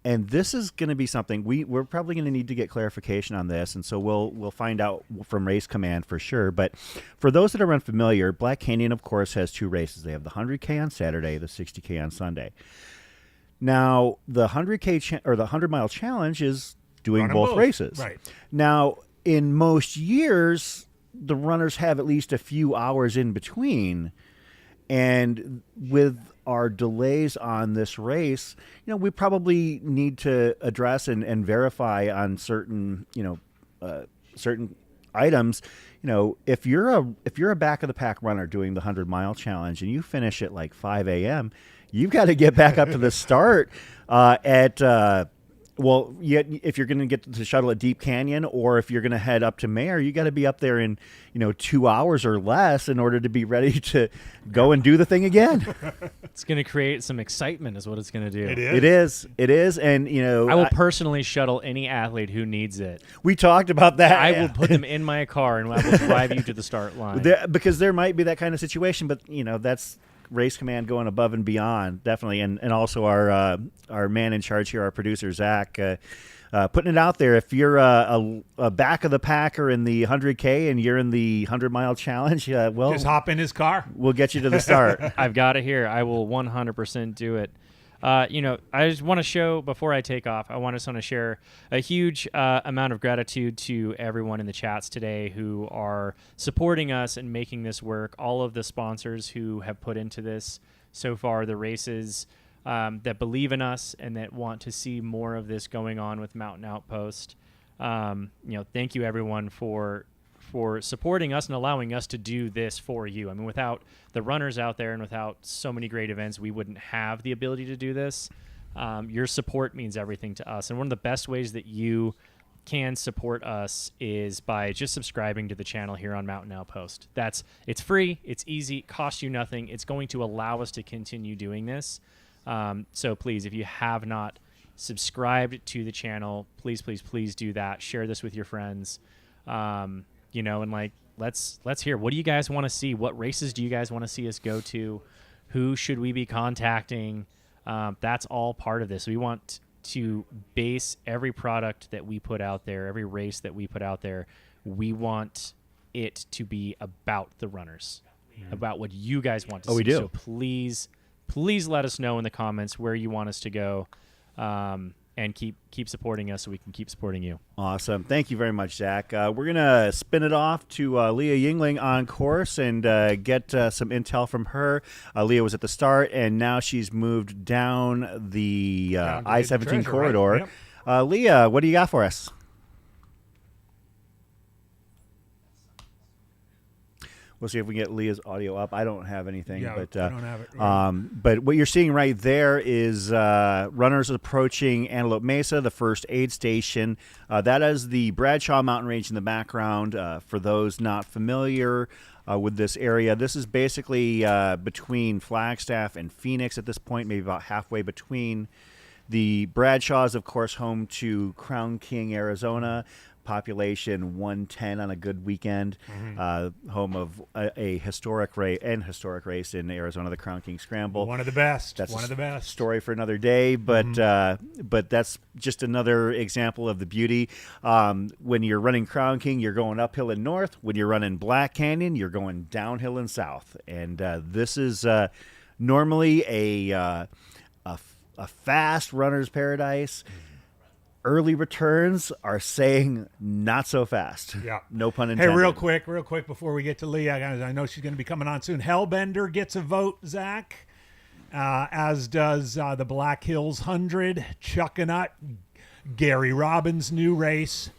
And this is going to be something we're probably going to need to get clarification on this, and so we'll find out from Race Command for sure. But for those that are unfamiliar, Black Canyon, of course, has two races. They have the 100K on Saturday, the 60K on Sunday. Now, the 100K or the 100-mile challenge is doing both races. Right. Now, in most years, the runners have at least a few hours in between. And with our delays on this race, we probably need to address and verify on certain, certain items. If you're a back of the pack runner doing the 100-mile challenge and you finish at like 5 a.m., you've got to get back up to the start if you're going to get the shuttle at Deep Canyon, or if you're going to head up to Mayer, you got to be up there in 2 hours or less in order to be ready to go and do the thing again. It's going to create some excitement, is what it's going to do. It is, and I will personally shuttle any athlete who needs it. We talked about that. I will put them in my car and I will drive you to the start line. Because there might be that kind of situation, but that's Race Command going above and beyond, definitely, and also our man in charge here, our producer Zach, putting it out there. If you're a back of the packer in the 100K and you're in the 100-mile challenge, just hop in his car. We'll get you to the start. I've got it here. I will 100% do it. I just want to show, before I take off, I want to share a huge amount of gratitude to everyone in the chats today who are supporting us and making this work. All of the sponsors who have put into this so far, the races that believe in us and that want to see more of this going on with Mountain Outpost. Thank you everyone for supporting us and allowing us to do this for you. I mean, without the runners out there and without so many great events, we wouldn't have the ability to do this. Your support means everything to us. And one of the best ways that you can support us is by just subscribing to the channel here on Mountain Outpost. It's free, it's easy, it costs you nothing. It's going to allow us to continue doing this. So please, if you have not subscribed to the channel, please do that. Share this with your friends. And like, let's hear, what do you guys want to see? What races do you guys want to see us go to? Who should we be contacting? That's all part of this. We want to base every product that we put out there, every race that we put out there, we want it to be about the runners, about what you guys want to see. We do. So please let us know in the comments where you want us to go, and keep supporting us so we can keep supporting you. Awesome. Thank you very much, Zach. We're going to spin it off to Leah Yingling on course and get some intel from her. Leah was at the start, and now she's moved down the I-17 corridor. Right? Yep. Leah, what do you got for us? We'll see if we can get Leah's audio up. I don't have anything. Yeah, but, I don't have it. Right. But what you're seeing right there is runners approaching Antelope Mesa, the first aid station. That is the Bradshaw Mountain Range in the background. For those not familiar with this area, this is basically between Flagstaff and Phoenix at this point, maybe about halfway between. The Bradshaws, of course, home to Crown King, Arizona. Population 110 on a good weekend, home of a historic race in Arizona, the Crown King Scramble. One of the best. That's one of the best. Story for another day, but that's just another example of the beauty. When you're running Crown King, you're going uphill and north. When you're running Black Canyon, you're going downhill and south. And this is normally a fast runner's paradise. Early returns are saying not so fast. Yeah. No pun intended. Hey, real quick before we get to Leah, I know she's going to be coming on soon. Hellbender gets a vote, Zach, as does the Black Hills 100, Chuckanut, Gary Robbins' new race.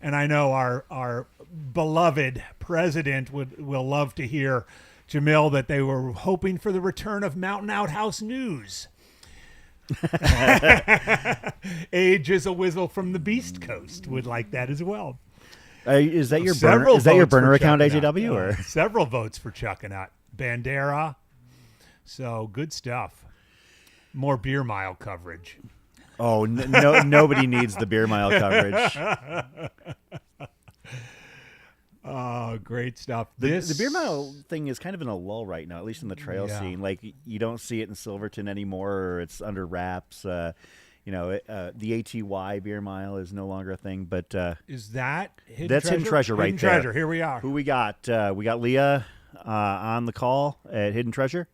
And I know our beloved president will love to hear, Jamil, that they were hoping for the return of Mountain Outhouse News. Age is a Whizzle from the Beast Coast would like that as well. Is that your burner? Is that your burner account, AJW? Or several votes for Chuckanut, Bandera. So good stuff. More beer mile coverage. Oh no! Nobody needs the beer mile coverage. Oh, great stuff. The beer mile thing is kind of in a lull right now, at least in the trail scene. Like, you don't see it in Silverton anymore, or it's under wraps. The ATY beer mile is no longer a thing. But is that hidden that's treasure? Hidden Treasure right Hidden there. Treasure. Here we are. Who we got? We got Leah on the call at Hidden Treasure.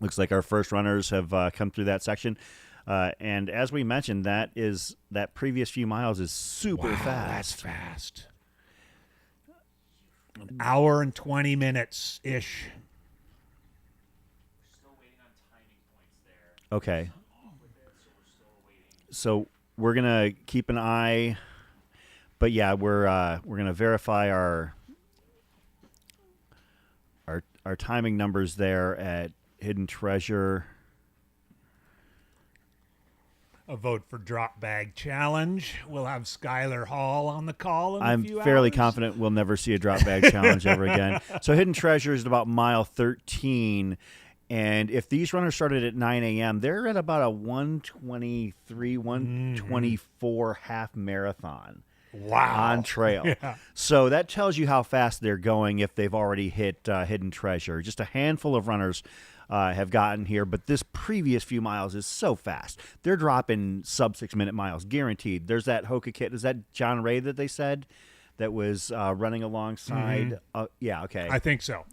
Looks like our first runners have come through that section. And as we mentioned, that previous few miles is super fast. That's fast. An hour and 20 minutes ish. Still waiting on timing points there. Okay. So we're gonna keep an eye, but yeah, we're gonna verify our timing numbers there at Hidden Treasure. A vote for Drop Bag Challenge. We'll have Skylar Hall on the call in I'm a few fairly hours. confident we'll never see a drop bag challenge ever again. So Hidden Treasure is about mile 13. And if these runners started at 9 a.m., they're at about a 123, 124 half marathon. Wow. On trail. Yeah. So that tells you how fast they're going if they've already hit Hidden Treasure. Just a handful of runners have gotten here, but this previous few miles is so fast. They're dropping sub 6 minute miles, guaranteed. There's that Hoka kid. Is that John Ray that they said that was running alongside? Yeah, okay. I think so.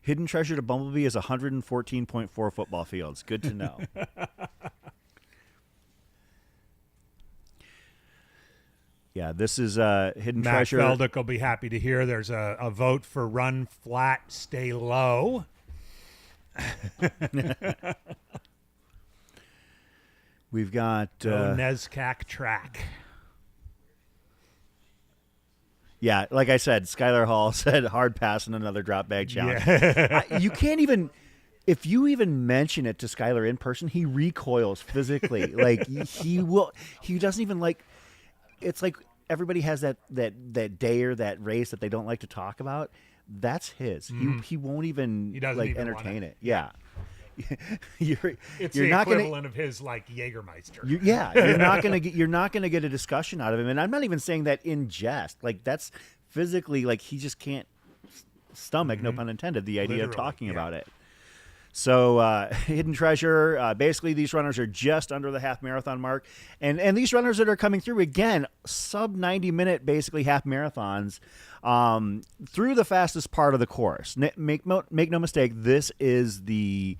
Hidden Treasure to Bumblebee is 114.4 football fields. Good to know. Yeah, this is Hidden Matt Treasure. Feldick will be happy to hear there's a vote for Run Flat, Stay Low. We've got Nezcac track. Yeah, like I said, Skylar Hall said hard pass and another drop bag challenge. Yeah. You can't even, if you even mention it to Skylar in person, he recoils physically. Like he doesn't even like. It's like everybody has that day or that race that they don't like to talk about. That's his. He won't even doesn't even entertain wanna. it. Yeah. you're It's you're the not equivalent of his like Jägermeister. you're not gonna get a discussion out of him, and I'm not even saying that in jest. Like that's physically like he just can't stomach, no pun intended, the idea of Literally, talking yeah. about it. So Hidden Treasure, basically these runners are just under the half marathon mark, and these runners that are coming through again, sub 90-minute basically half marathons, through the fastest part of the course. Make no mistake, this is the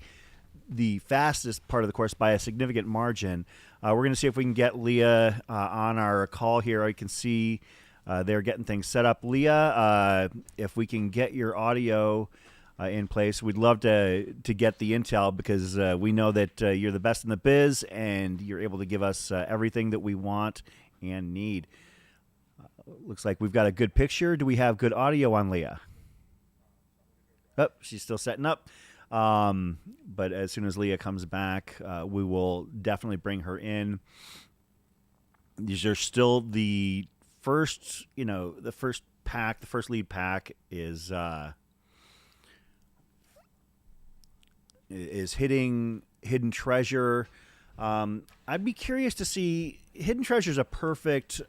fastest part of the course by a significant margin. We're going to see if we can get Leah on our call here. I can see they're getting things set up. Leah, if we can get your audio in place, we'd love to get the intel, because we know that you're the best in the biz and you're able to give us everything that we want and need. Looks like we've got a good picture. Do we have good audio on Leah? Oh, she's still setting up. But as soon as Leah comes back, we will definitely bring her in. These are still the first, the first pack, the first lead pack is hitting Hidden Treasure. I'd be curious to see. Hidden Treasure is a perfect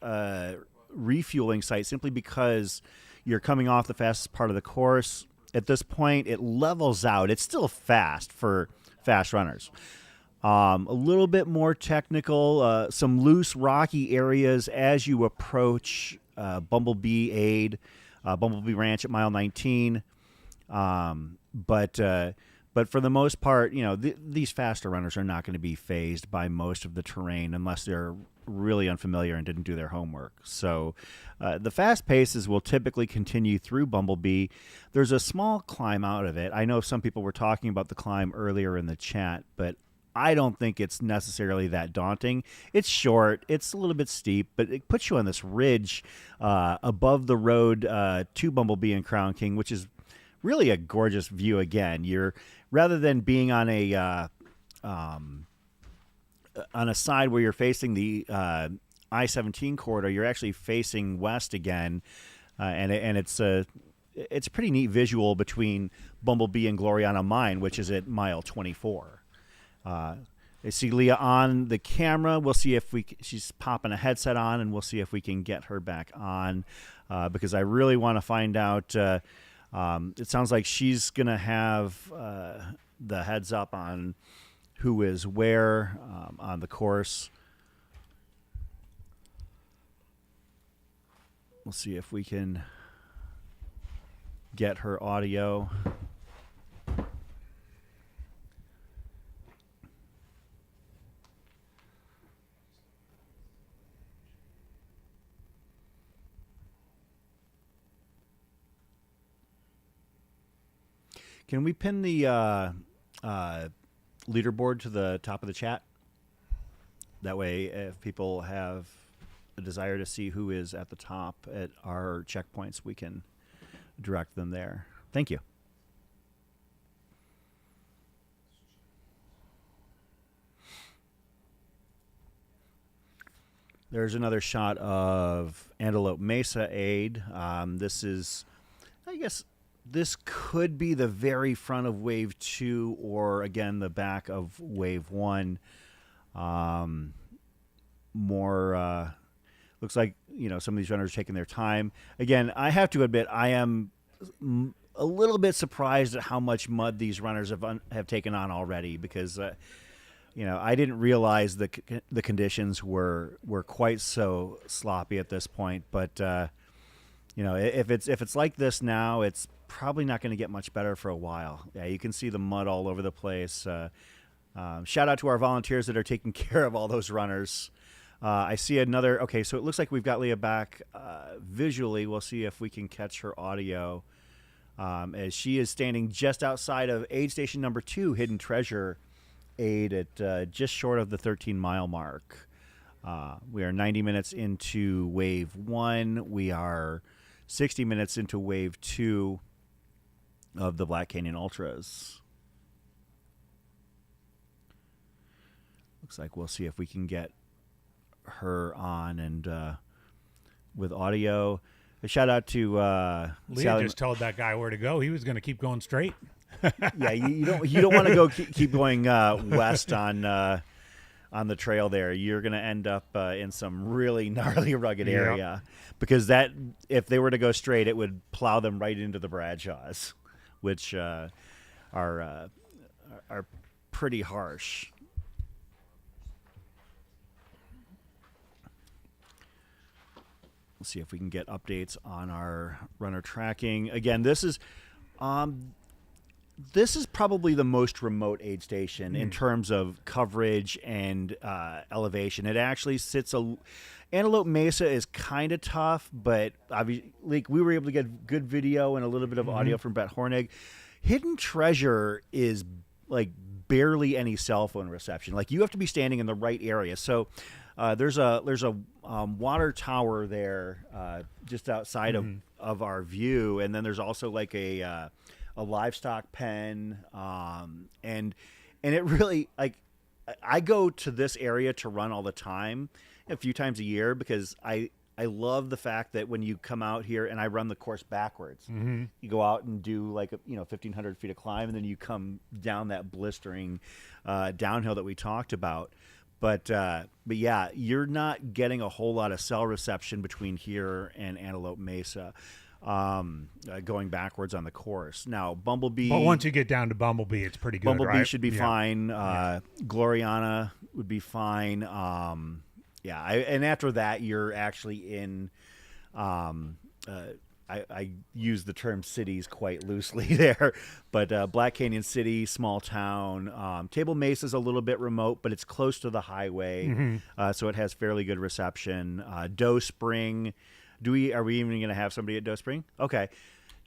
refueling site simply because you're coming off the fastest part of the course. At this point, it levels out. It's still fast for fast runners. A little bit more technical, some loose rocky areas as you approach Bumblebee Ranch at mile 19. But for the most part, these faster runners are not going to be fazed by most of the terrain unless they're really unfamiliar and didn't do their homework. So the fast paces will typically continue through Bumblebee. There's a small climb out of it. I know some people were talking about the climb earlier in the chat, but I don't think it's necessarily that daunting. It's short. It's a little bit steep, but it puts you on this ridge above the road to Bumblebee and Crown King, which is really a gorgeous view. Again, you're rather than being on a side where you're facing the I-17 corridor, you're actually facing west again, and it's a pretty neat visual between Bumblebee and Gloriana Mine, which is at mile 24. I see Leah on the camera. We'll see if she's popping a headset on, and we'll see if we can get her back on, because I really want to find out. It sounds like she's going to have the heads up on who is where on the course. We'll see if we can get her audio. Can we pin the leaderboard to the top of the chat? That way, if people have a desire to see who is at the top at our checkpoints, we can direct them there. Thank you. There's another shot of Antelope Mesa Aid. This is, I guess, this could be the very front of Wave 2 or, again, the back of Wave 1. Looks like, some of these runners are taking their time. Again, I have to admit, I am a little bit surprised at how much mud these runners have taken on already, because, I didn't realize the conditions were quite so sloppy at this point. But, if it's like this now, it's probably not going to get much better for a while. Yeah, you can see the mud all over the place. Shout out to our volunteers that are taking care of all those runners. I see another. Okay, so it looks like we've got Leah back visually. We'll see if we can catch her audio, as she is standing just outside of aid station number 2, Hidden Treasure, aid at just short of the 13-mile mark. We are 90 minutes into wave 1. We are 60 minutes into wave 2 of the Black Canyon Ultras. Looks like we'll see if we can get her on and with audio. A shout out to Leah Sally. just told that guy where to go. He was going to keep going straight. Yeah, you don't want to go keep going west on the trail there. You're going to end up in some really gnarly, rugged area because that if they were to go straight, it would plow them right into the Bradshaws, which are pretty harsh. Let's see if we can get updates on our runner tracking. Again, this is probably the most remote aid station in terms of coverage and elevation. It actually sits Antelope Mesa is kind of tough, but obviously, like, we were able to get good video and a little bit of audio from Bet Hornig. Hidden Treasure is like barely any cell phone reception. Like, you have to be standing in the right area. So there's a water tower there just outside of our view, and then there's also like a livestock pen, and it really, like, I go to this area to run all the time, a few times a year, because I love the fact that when you come out here and I run the course backwards, you go out and do like 1,500 feet of climb, and then you come down that blistering downhill that we talked about. But yeah, you're not getting a whole lot of cell reception between here and Antelope Mesa. Going backwards on the course. Now, Bumblebee... But once you get down to Bumblebee, it's pretty good, Bumblebee right? should be fine. Gloriana would be fine. And after that, you're actually in... I use the term cities quite loosely there, but Black Canyon City, small town. Table Mesa is a little bit remote, but it's close to the highway, so it has fairly good reception. Doe Spring... Are we even going to have somebody at Doe Spring? Okay.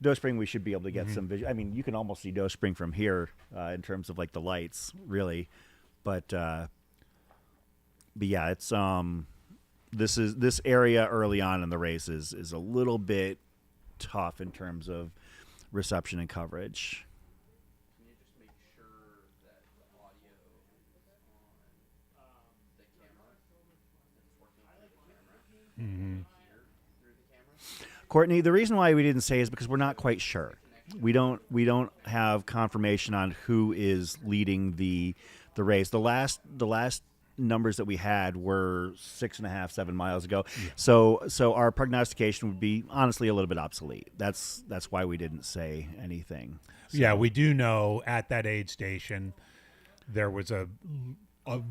Doe Spring, we should be able to get some vision. I mean, you can almost see Doe Spring from here in terms of like the lights, really. But yeah, it's this area early on in the race is a little bit tough in terms of reception and coverage. Can you just make sure that the audio on the camera is working through the camera? Courtney, the reason why we didn't say is because we're not quite sure. We don't have confirmation on who is leading the race. The last numbers that we had were 6.5, 7 miles ago. Yeah. So our prognostication would be honestly a little bit obsolete. That's why we didn't say anything. So. Yeah, we do know at that aid station there was a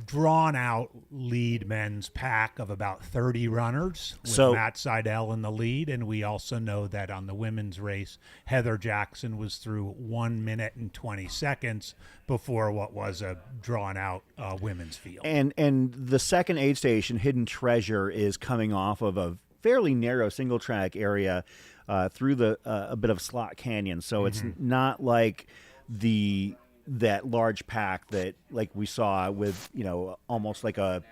drawn-out lead men's pack of about 30 runners with Matt Seidel in the lead, and we also know that on the women's race, Heather Jackson was through 1 minute and 20 seconds before what was a drawn-out women's field. And the second aid station, Hidden Treasure, is coming off of a fairly narrow single-track area through a bit of Slot Canyon, so it's not like that large pack that like we saw with almost like a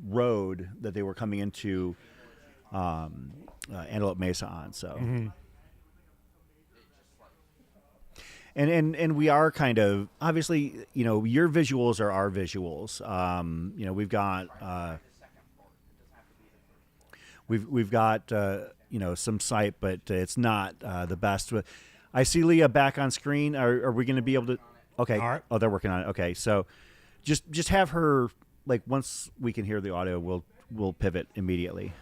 road that they were coming into Antelope Mesa on. So and we are kind of obviously your visuals are our visuals. We've got some sight, but it's not the best. I see Leah back on screen. Are we going to be able to? Okay. All right. Oh, they're working on it. Okay. So just have her, like, once we can hear the audio, we'll pivot immediately.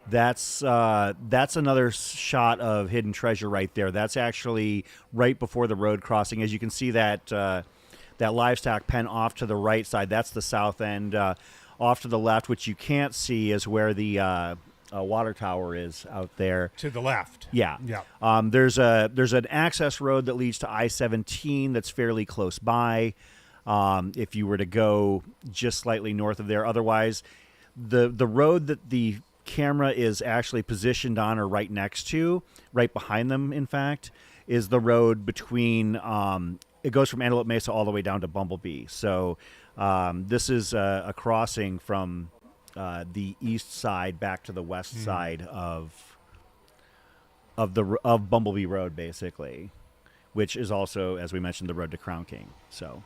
That's another shot of Hidden Treasure right there. That's actually right before the road crossing. As you can see that livestock pen off to the right side. That's the south end. Off to the left, which you can't see, is where the water tower is out there. To the left. Yeah. Yeah. There's an access road that leads to I-17 that's fairly close by. If you were to go just slightly north of there, otherwise, the road that the camera is actually positioned on or right next to, right behind them, in fact, is the road between, it goes from Antelope Mesa all the way down to Bumblebee. So this is a crossing from the east side back to the west side of Bumblebee Road, basically, which is also, as we mentioned, the road to Crown King. So.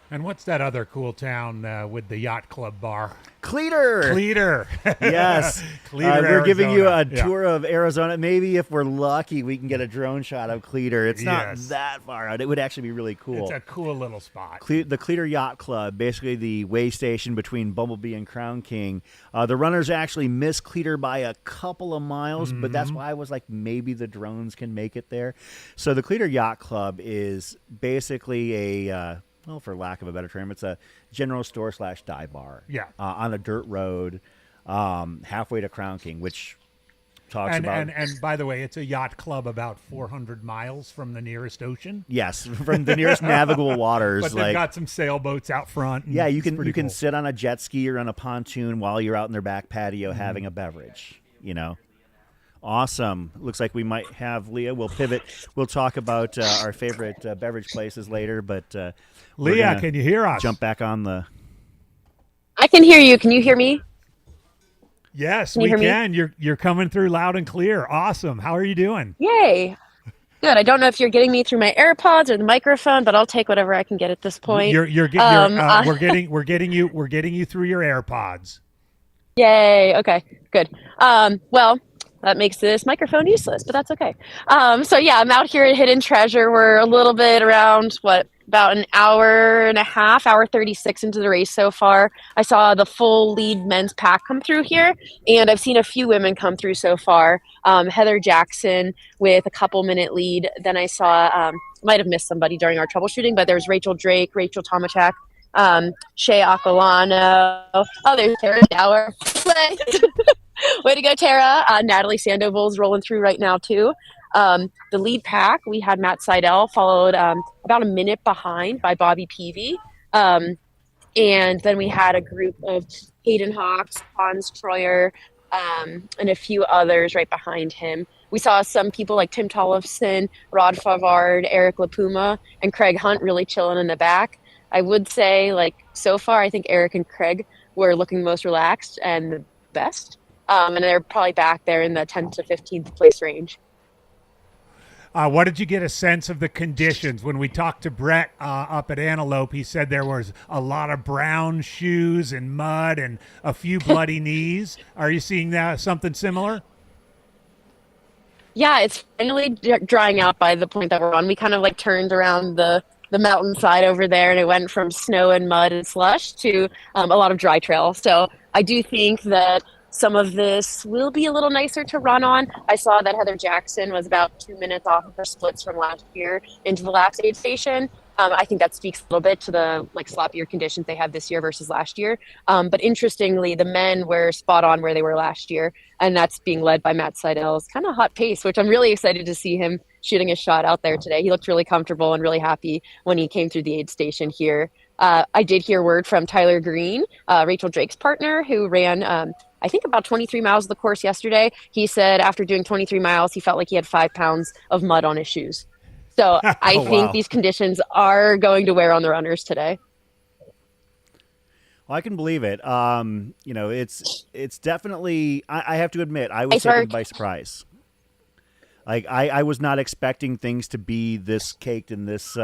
And what's that other cool town with the yacht club bar? Cleater. Yes. Cleater, we're giving you a Arizona. tour of Arizona. Maybe if we're lucky, we can get a drone shot of Cleater. It's not Yes. that far out. It would actually be really cool. It's a cool little spot. The Cleater Yacht Club, basically the way station between Bumblebee and Crown King. The runners actually missed Cleater by a couple of miles, but that's why I was like, maybe the drones can make it there. So the Cleater Yacht Club is basically a... well, for lack of a better term, it's a general store / dive bar. Yeah. On a dirt road, halfway to Crown King, which talks about. And by the way, it's a yacht club about 400 miles from the nearest ocean. Yes, from the nearest navigable waters. But they've got some sailboats out front. And yeah, you it's can pretty cool. sit on a jet ski or on a pontoon while you're out in their back patio having a beverage. Awesome. Looks like we might have Leah. We'll pivot. We'll talk about our favorite beverage places later, but we're Leah, gonna can you hear us? jump back on the. I can hear you. Can you hear me? Yes, Can you we hear me? can. You're coming through loud and clear. Awesome. How are you doing? Yay. Good. I don't know if you're getting me through my AirPods or the microphone, but I'll take whatever I can get at this point. We're getting you through your AirPods. Yay. Okay, good. Well, that makes this microphone useless, but that's okay. So yeah, I'm out here at Hidden Treasure. We're a little bit around, about an hour and a half, hour 36 into the race so far. I saw the full lead men's pack come through here, and I've seen a few women come through so far. Heather Jackson with a couple-minute lead. Then I saw, might have missed somebody during our troubleshooting, but there's Rachel Drake, Rachel Tomachak, Shea Aquilano. Oh, there's Tara Dower. Way to go, Tara. Natalie Sandoval's rolling through right now, too. The lead pack, we had Matt Seidel, followed about a minute behind by Bobby Peavy. And then we had a group of Hayden Hawks, Hans Troyer, and a few others right behind him. We saw some people like Tim Tollefson, Rod Favard, Eric LaPuma, and Craig Hunt really chilling in the back. I would say, so far, I think Eric and Craig were looking most relaxed and the best. And they're probably back there in the 10th to 15th place range. What did you get a sense of the conditions? When we talked to Brett up at Antelope, he said there was a lot of brown shoes and mud and a few bloody knees. Are you seeing something similar? Yeah, it's finally drying out by the point that we're on. We kind of turned around the mountainside over there, and it went from snow and mud and slush to a lot of dry trail. So I do think that some of this will be a little nicer to run on. I saw that Heather Jackson was about 2 minutes off of her splits from last year into the last aid station. I think that speaks a little bit to the sloppier conditions they have this year versus last year. But interestingly, the men were spot on where they were last year, and that's being led by Matt Seidel's kind of hot pace, which I'm really excited to see him shooting a shot out there today. He looked really comfortable and really happy when he came through the aid station here. I did hear word from Tyler Green, Rachel Drake's partner, who ran I think about 23 miles of the course yesterday. He said after doing 23 miles, he felt like he had 5 pounds of mud on his shoes. So I think these conditions are going to wear on the runners today. Well, I can believe it. It's definitely. I have to admit, I was taken by surprise. I was not expecting things to be this caked and this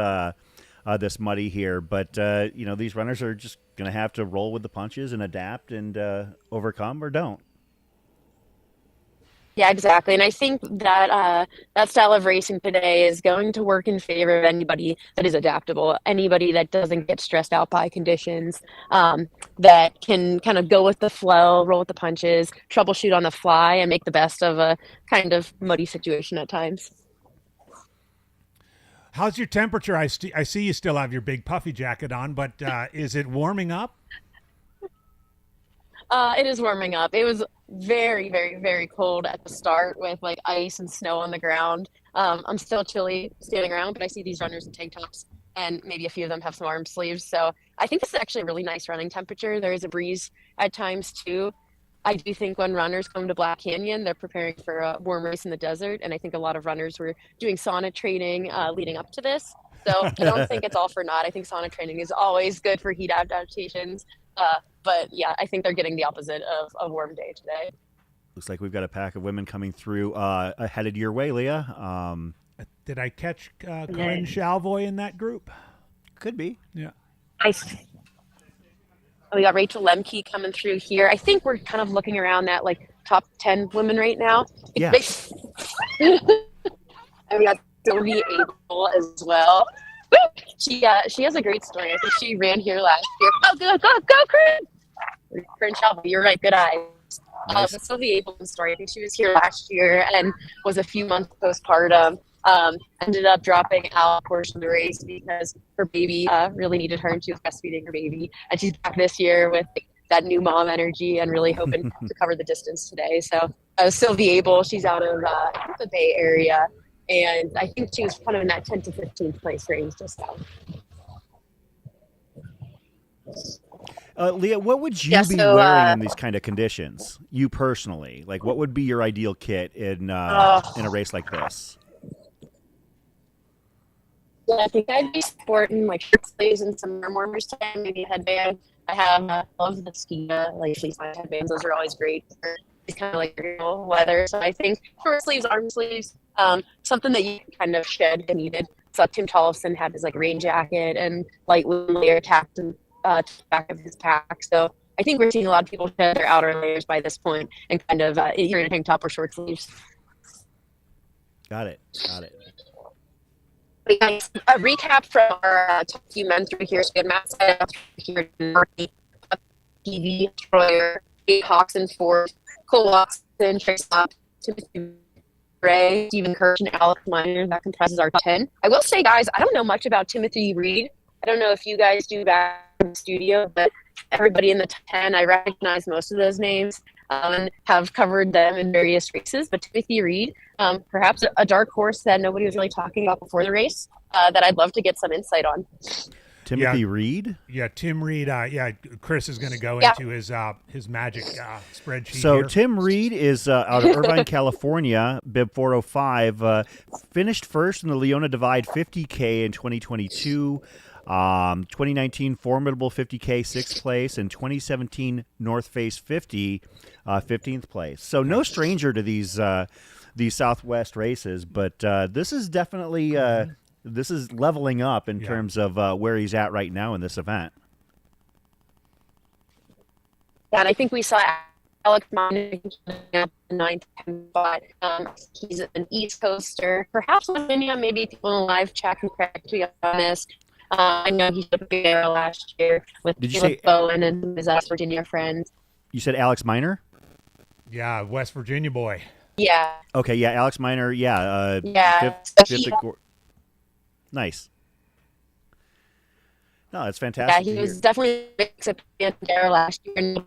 muddy here, but these runners are just going to have to roll with the punches and adapt and overcome or don't. Yeah, exactly. And I think that that style of racing today is going to work in favor of anybody that is adaptable, anybody that doesn't get stressed out by conditions, that can kind of go with the flow, roll with the punches, troubleshoot on the fly, and make the best of a kind of muddy situation at times. How's your temperature? I see you still have your big puffy jacket on, but is it warming up? It is warming up. It was very, very, very cold at the start with ice and snow on the ground. I'm still chilly standing around, but I see these runners in tank tops, and maybe a few of them have some arm sleeves. So I think this is actually a really nice running temperature. There is a breeze at times too. I do think when runners come to Black Canyon, they're preparing for a warm race in the desert, and I think a lot of runners were doing sauna training leading up to this. So I don't think it's all for naught. I think sauna training is always good for heat adaptations. But yeah, I think they're getting the opposite of a warm day today. Looks like we've got a pack of women coming through headed your way, Leah. Did I catch Corinne Chalvoy in that group? Could be. Yeah. We got Rachel Lemke coming through here. I think we're kind of looking around that like top 10 women right now. Yeah. And we got Sylvie Abel as well. She has a great story. I think she ran here last year. Oh, go, Corinne! Corinne Chalvo, you're right. Good eyes. Nice. The Sylvie Abel story. I think she was here last year and was a few months postpartum. Ended up dropping out a portion of the race because her baby really needed her and she was breastfeeding her baby. And she's back this year with that new mom energy and really hoping to cover the distance today. So Sylvie Abel, she's out of the Bay Area. And I think she was kind of in that 10th to 15th place range just now. Leah, what would you be wearing in these kind of conditions? You personally, like, what would be your ideal kit in a race like this? Yeah, I think I'd be sporting like shirt sleeves and some arm warmers today, maybe a headband. I have love the skia, like fleece lined headbands. Those are always great for these kind of like real weather. So I think short sleeves, arm sleeves, something that you can kind of shed if needed. So Tim Tollefson had his like rain jacket and light layer tacked to the back of his pack. So I think we're seeing a lot of people shed their outer layers by this point and kind of either in a tank top or short sleeves. Got it. A recap from our top few men through here. So we had Matt Side here, Murphy, TV, Troyer, Kate Hawkson, Ford, Cole Watson, Trace Lott, Timothy Gray, Stephen Kirsch, and Alex Miner. That comprises our top 10. I will say, guys, I don't know much about Timothy Reed. I don't know if you guys do back in the studio, but everybody in the top 10, I recognize most of those names and have covered them in various races. But Timothy Reed, perhaps a dark horse that nobody was really talking about before the race that I'd love to get some insight on. Timothy Reed? Yeah, Tim Reed. Chris is going to go into his magic spreadsheet. So here. Tim Reed is out of Irvine, California, bib 405, finished first in the Leona Divide 50K in 2022. 2019 Formidable 50K 6th place, and 2017 North Face 50 15th place. So no stranger to these Southwest races, but this is definitely this is leveling up in terms of where he's at right now in this event. Yeah, and I think we saw Alex Miner at the 9th spot. He's an East Coaster, perhaps Virginia. Maybe people in the live chat can correct me on this. I know he did there last year with Caleb Bowen and his West Virginia friends. You said Alex Miner? Yeah, West Virginia boy. Yeah. Okay, yeah, Alex Miner, yeah. Nice. No, it's fantastic. Yeah, he was definitely there last year, and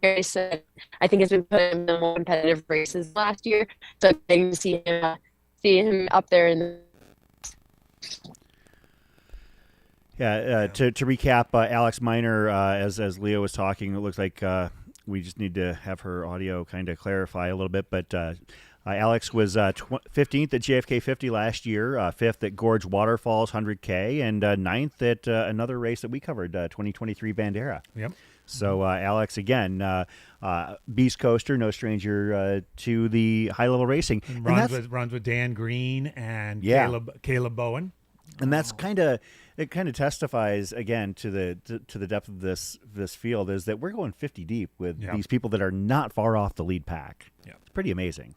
I think has been put in the more competitive races last year. So exciting to see him up there in the. Yeah, to recap, Alex Miner, as Leo was talking, it looks like we just need to have her audio kind of clarify a little bit. But Alex was 15th at JFK 50 last year, 5th at Gorge Waterfalls 100K, and 9th at another race that we covered, 2023 Bandera. Yep. So Alex, again, Beast Coaster, no stranger to the high-level racing. And runs with Dan Green and Caleb Bowen. And that's it kind of testifies again to the depth of this field, is that we're going 50 deep with these people that are not far off the lead pack. Yeah. It's pretty amazing.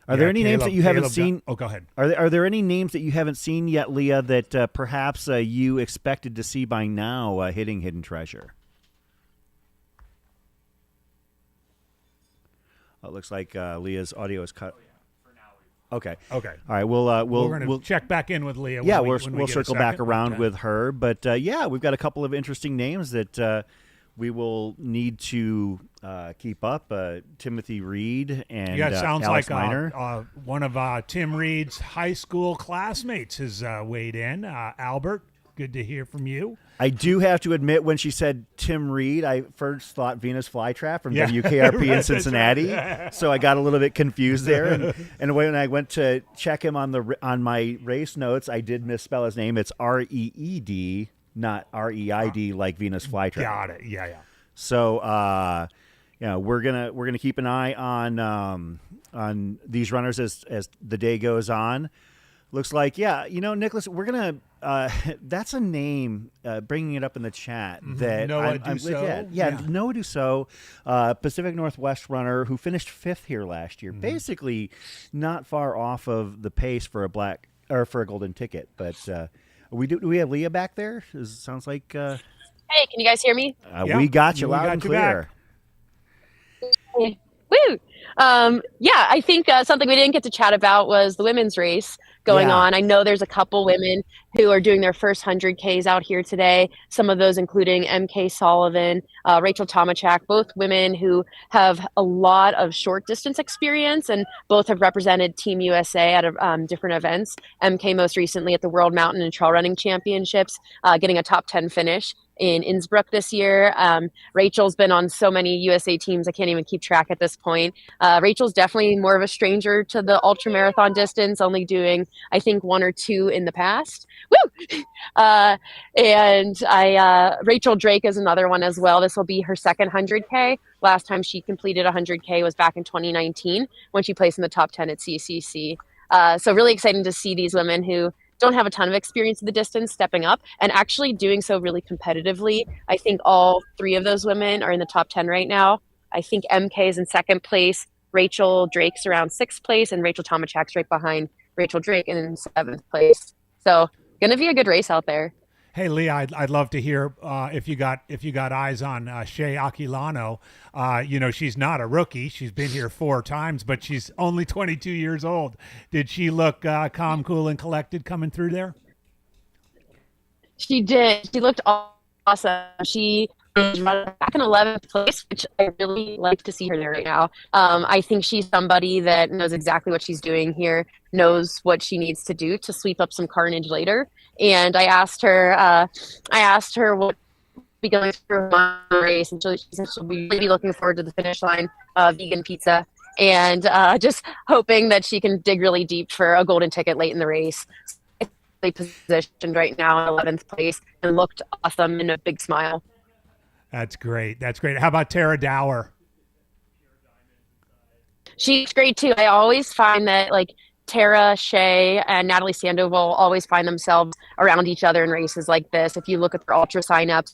Are there any names that you haven't seen? Oh, go ahead. Are there any names that you haven't seen yet, Leah, that perhaps you expected to see by now hitting Hidden Treasure? It looks like Leah's audio is cut. Okay. All right. We'll check back in with Leah. Yeah, we'll circle back around with her. But we've got a couple of interesting names that we will need to keep up. Timothy Reed and it sounds Alex like Miner. One of Tim Reed's high school classmates has weighed in. Albert. Good to hear from you. I do have to admit, when she said Tim Reed, I first thought Venus Flytrap from Yeah. WKRP Right, in that's Cincinnati. right. So I got a little bit confused there. And when I went to check him on my race notes, I did misspell his name. It's Reed, not Reid, like Venus Flytrap. Got it. Yeah, yeah. So, we're gonna keep an eye on these runners as the day goes on. Looks like, Nicholas, we're gonna. That's a name. Bringing it up in the chat that Noah I'm Dussault? legit. Yeah. Noah Dussault, Pacific Northwest runner who finished 5th here last year. Basically, not far off of the pace for a golden ticket. But do we have Leah back there? Sounds like. Hey, can you guys hear me? Yeah, we got you we loud got and you clear. Woo! I think something we didn't get to chat about was the women's race going Yeah. on. I know there's a couple women who are doing their first 100Ks out here today. Some of those including MK Sullivan, Rachel Tomachak, both women who have a lot of short distance experience and both have represented Team USA at different events. MK most recently at the World Mountain and Trail Running Championships, getting a top 10 finish in Innsbruck this year. Rachel's been on so many USA teams, I can't even keep track at this point. Rachel's definitely more of a stranger to the ultra marathon distance, only doing, I think, 1 or 2 in the past. Woo! Rachel Drake is another one as well. This will be her second 100K. Last time she completed 100K was back in 2019 when she placed in the top 10 at CCC. So really exciting to see these women who don't have a ton of experience in the distance stepping up and actually doing so really competitively. I think all 3 of those women are in the top 10 right now. I think MK is in 2nd place, Rachel Drake's around 6th place, and Rachel Tomachak's right behind Rachel Drake in 7th place. So gonna be a good race out there. Hey, Leah, I'd love to hear if you got eyes on Shea Aquilano. She's not a rookie. She's been here 4 times, but she's only 22 years old. Did she look calm, cool, and collected coming through there? She did. She looked awesome. She is running back in 11th place, which I really like to see her there right now. I think she's somebody that knows exactly what she's doing here, knows what she needs to do to sweep up some carnage later. And I asked her what be going through my race, and she said she'll be really looking forward to the finish line, vegan pizza, and just hoping that she can dig really deep for a golden ticket late in the race. They positioned right now in 11th place and looked awesome and a big smile. That's great. That's great. How about Tara Dower? She's great too. I always find that Tara, Shea, and Natalie Sandoval always find themselves around each other in races like this. If you look at their ultra signups,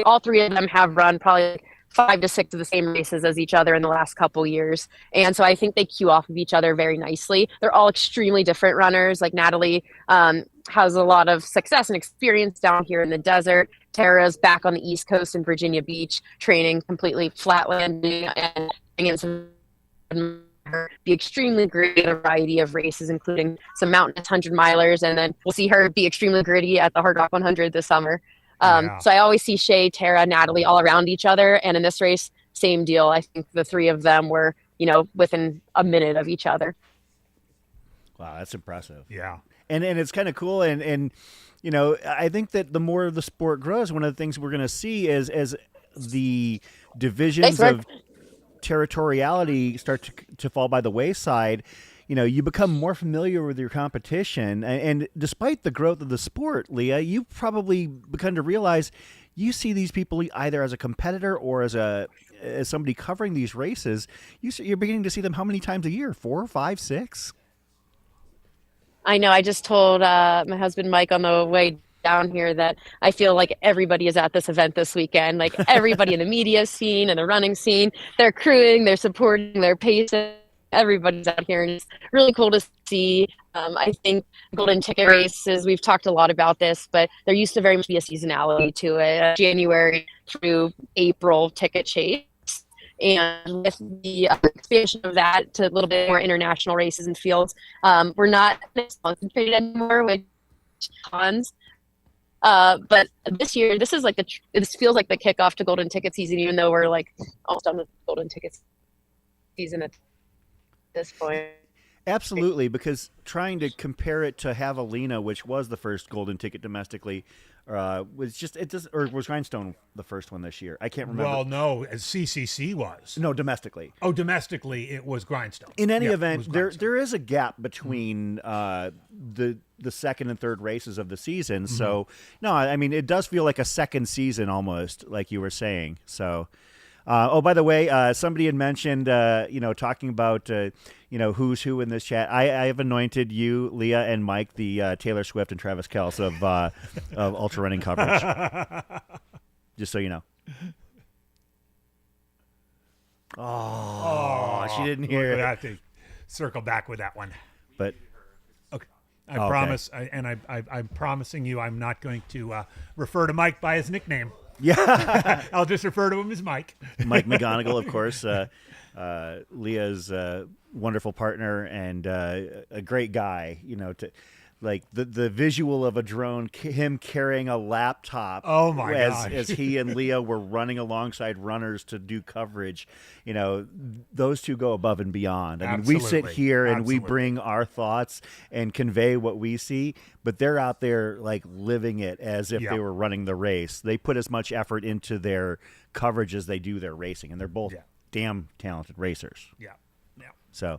all 3 of them have run probably 5 to 6 of the same races as each other in the last couple years. And so I think they cue off of each other very nicely. They're all extremely different runners. Like Natalie has a lot of success and experience down here in the desert. Tara's back on the East Coast in Virginia Beach, training completely flatlanding and in some be extremely great at a variety of races, including some mountainous 100-milers, and then we'll see her be extremely gritty at the Hard Rock 100 this summer. So I always see Shea, Tara, Natalie all around each other, and in this race, same deal. I think the 3 of them were, within a minute of each other. Wow, that's impressive. Yeah. And it's kind of cool, and I think that the more the sport grows, one of the things we're going to see is as the divisions of territoriality start to fall by the wayside, you become more familiar with your competition. And despite the growth of the sport, Leah, you probably begun to realize you see these people either as a competitor or as somebody covering these races. You're beginning to see them how many times a year? 4, 5, 6? I know. I just told my husband Mike on the way down here that I feel like everybody is at this event this weekend. Like everybody in the media scene and the running scene, they're crewing, they're supporting, they're pacing. Everybody's out here, and it's really cool to see. I think golden ticket races, we've talked a lot about this, but there used to very much be a seasonality to it. January through April ticket chase. And with the expansion of that to a little bit more international races and fields, we're not concentrated anymore with tons. But this year, this feels like the kickoff to golden ticket season, even though we're almost done with golden ticket season at this point. Absolutely, because trying to compare it to Javelina, which was the first golden ticket domestically, was just it does or was Grindstone the first one this year? I can't remember. Well, no, as CCC was. No, domestically. Oh, domestically, it was Grindstone. In any Yeah, it event, was there Grindstone. there is a gap between the second and third races of the season. So no, I mean it does feel like a second season almost, like you were saying. So. Oh, by the way, somebody had mentioned, talking about, who's who in this chat. I have anointed you, Leah, and Mike, the Taylor Swift and Travis Kelce of ultra running coverage. Just so you know. Oh, she didn't hear We it. have to circle back with that one. But Okay. I Okay. promise, I'm promising you I'm not going to refer to Mike by his nickname. yeah, I'll just refer to him as Mike. Mike McGonigal, of course, Leah's wonderful partner and a great guy. Like the visual of a drone, him carrying a laptop. Oh, my as, gosh. As he and Leah were running alongside runners to do coverage, those two go above and beyond. I mean, we sit Absolutely. here and we Absolutely. bring our thoughts and convey what we see, but they're out there like living it as if Yeah. they were running the race. They put as much effort into their coverage as they do their racing, and they're both Yeah. damn talented racers. Yeah. Yeah. So.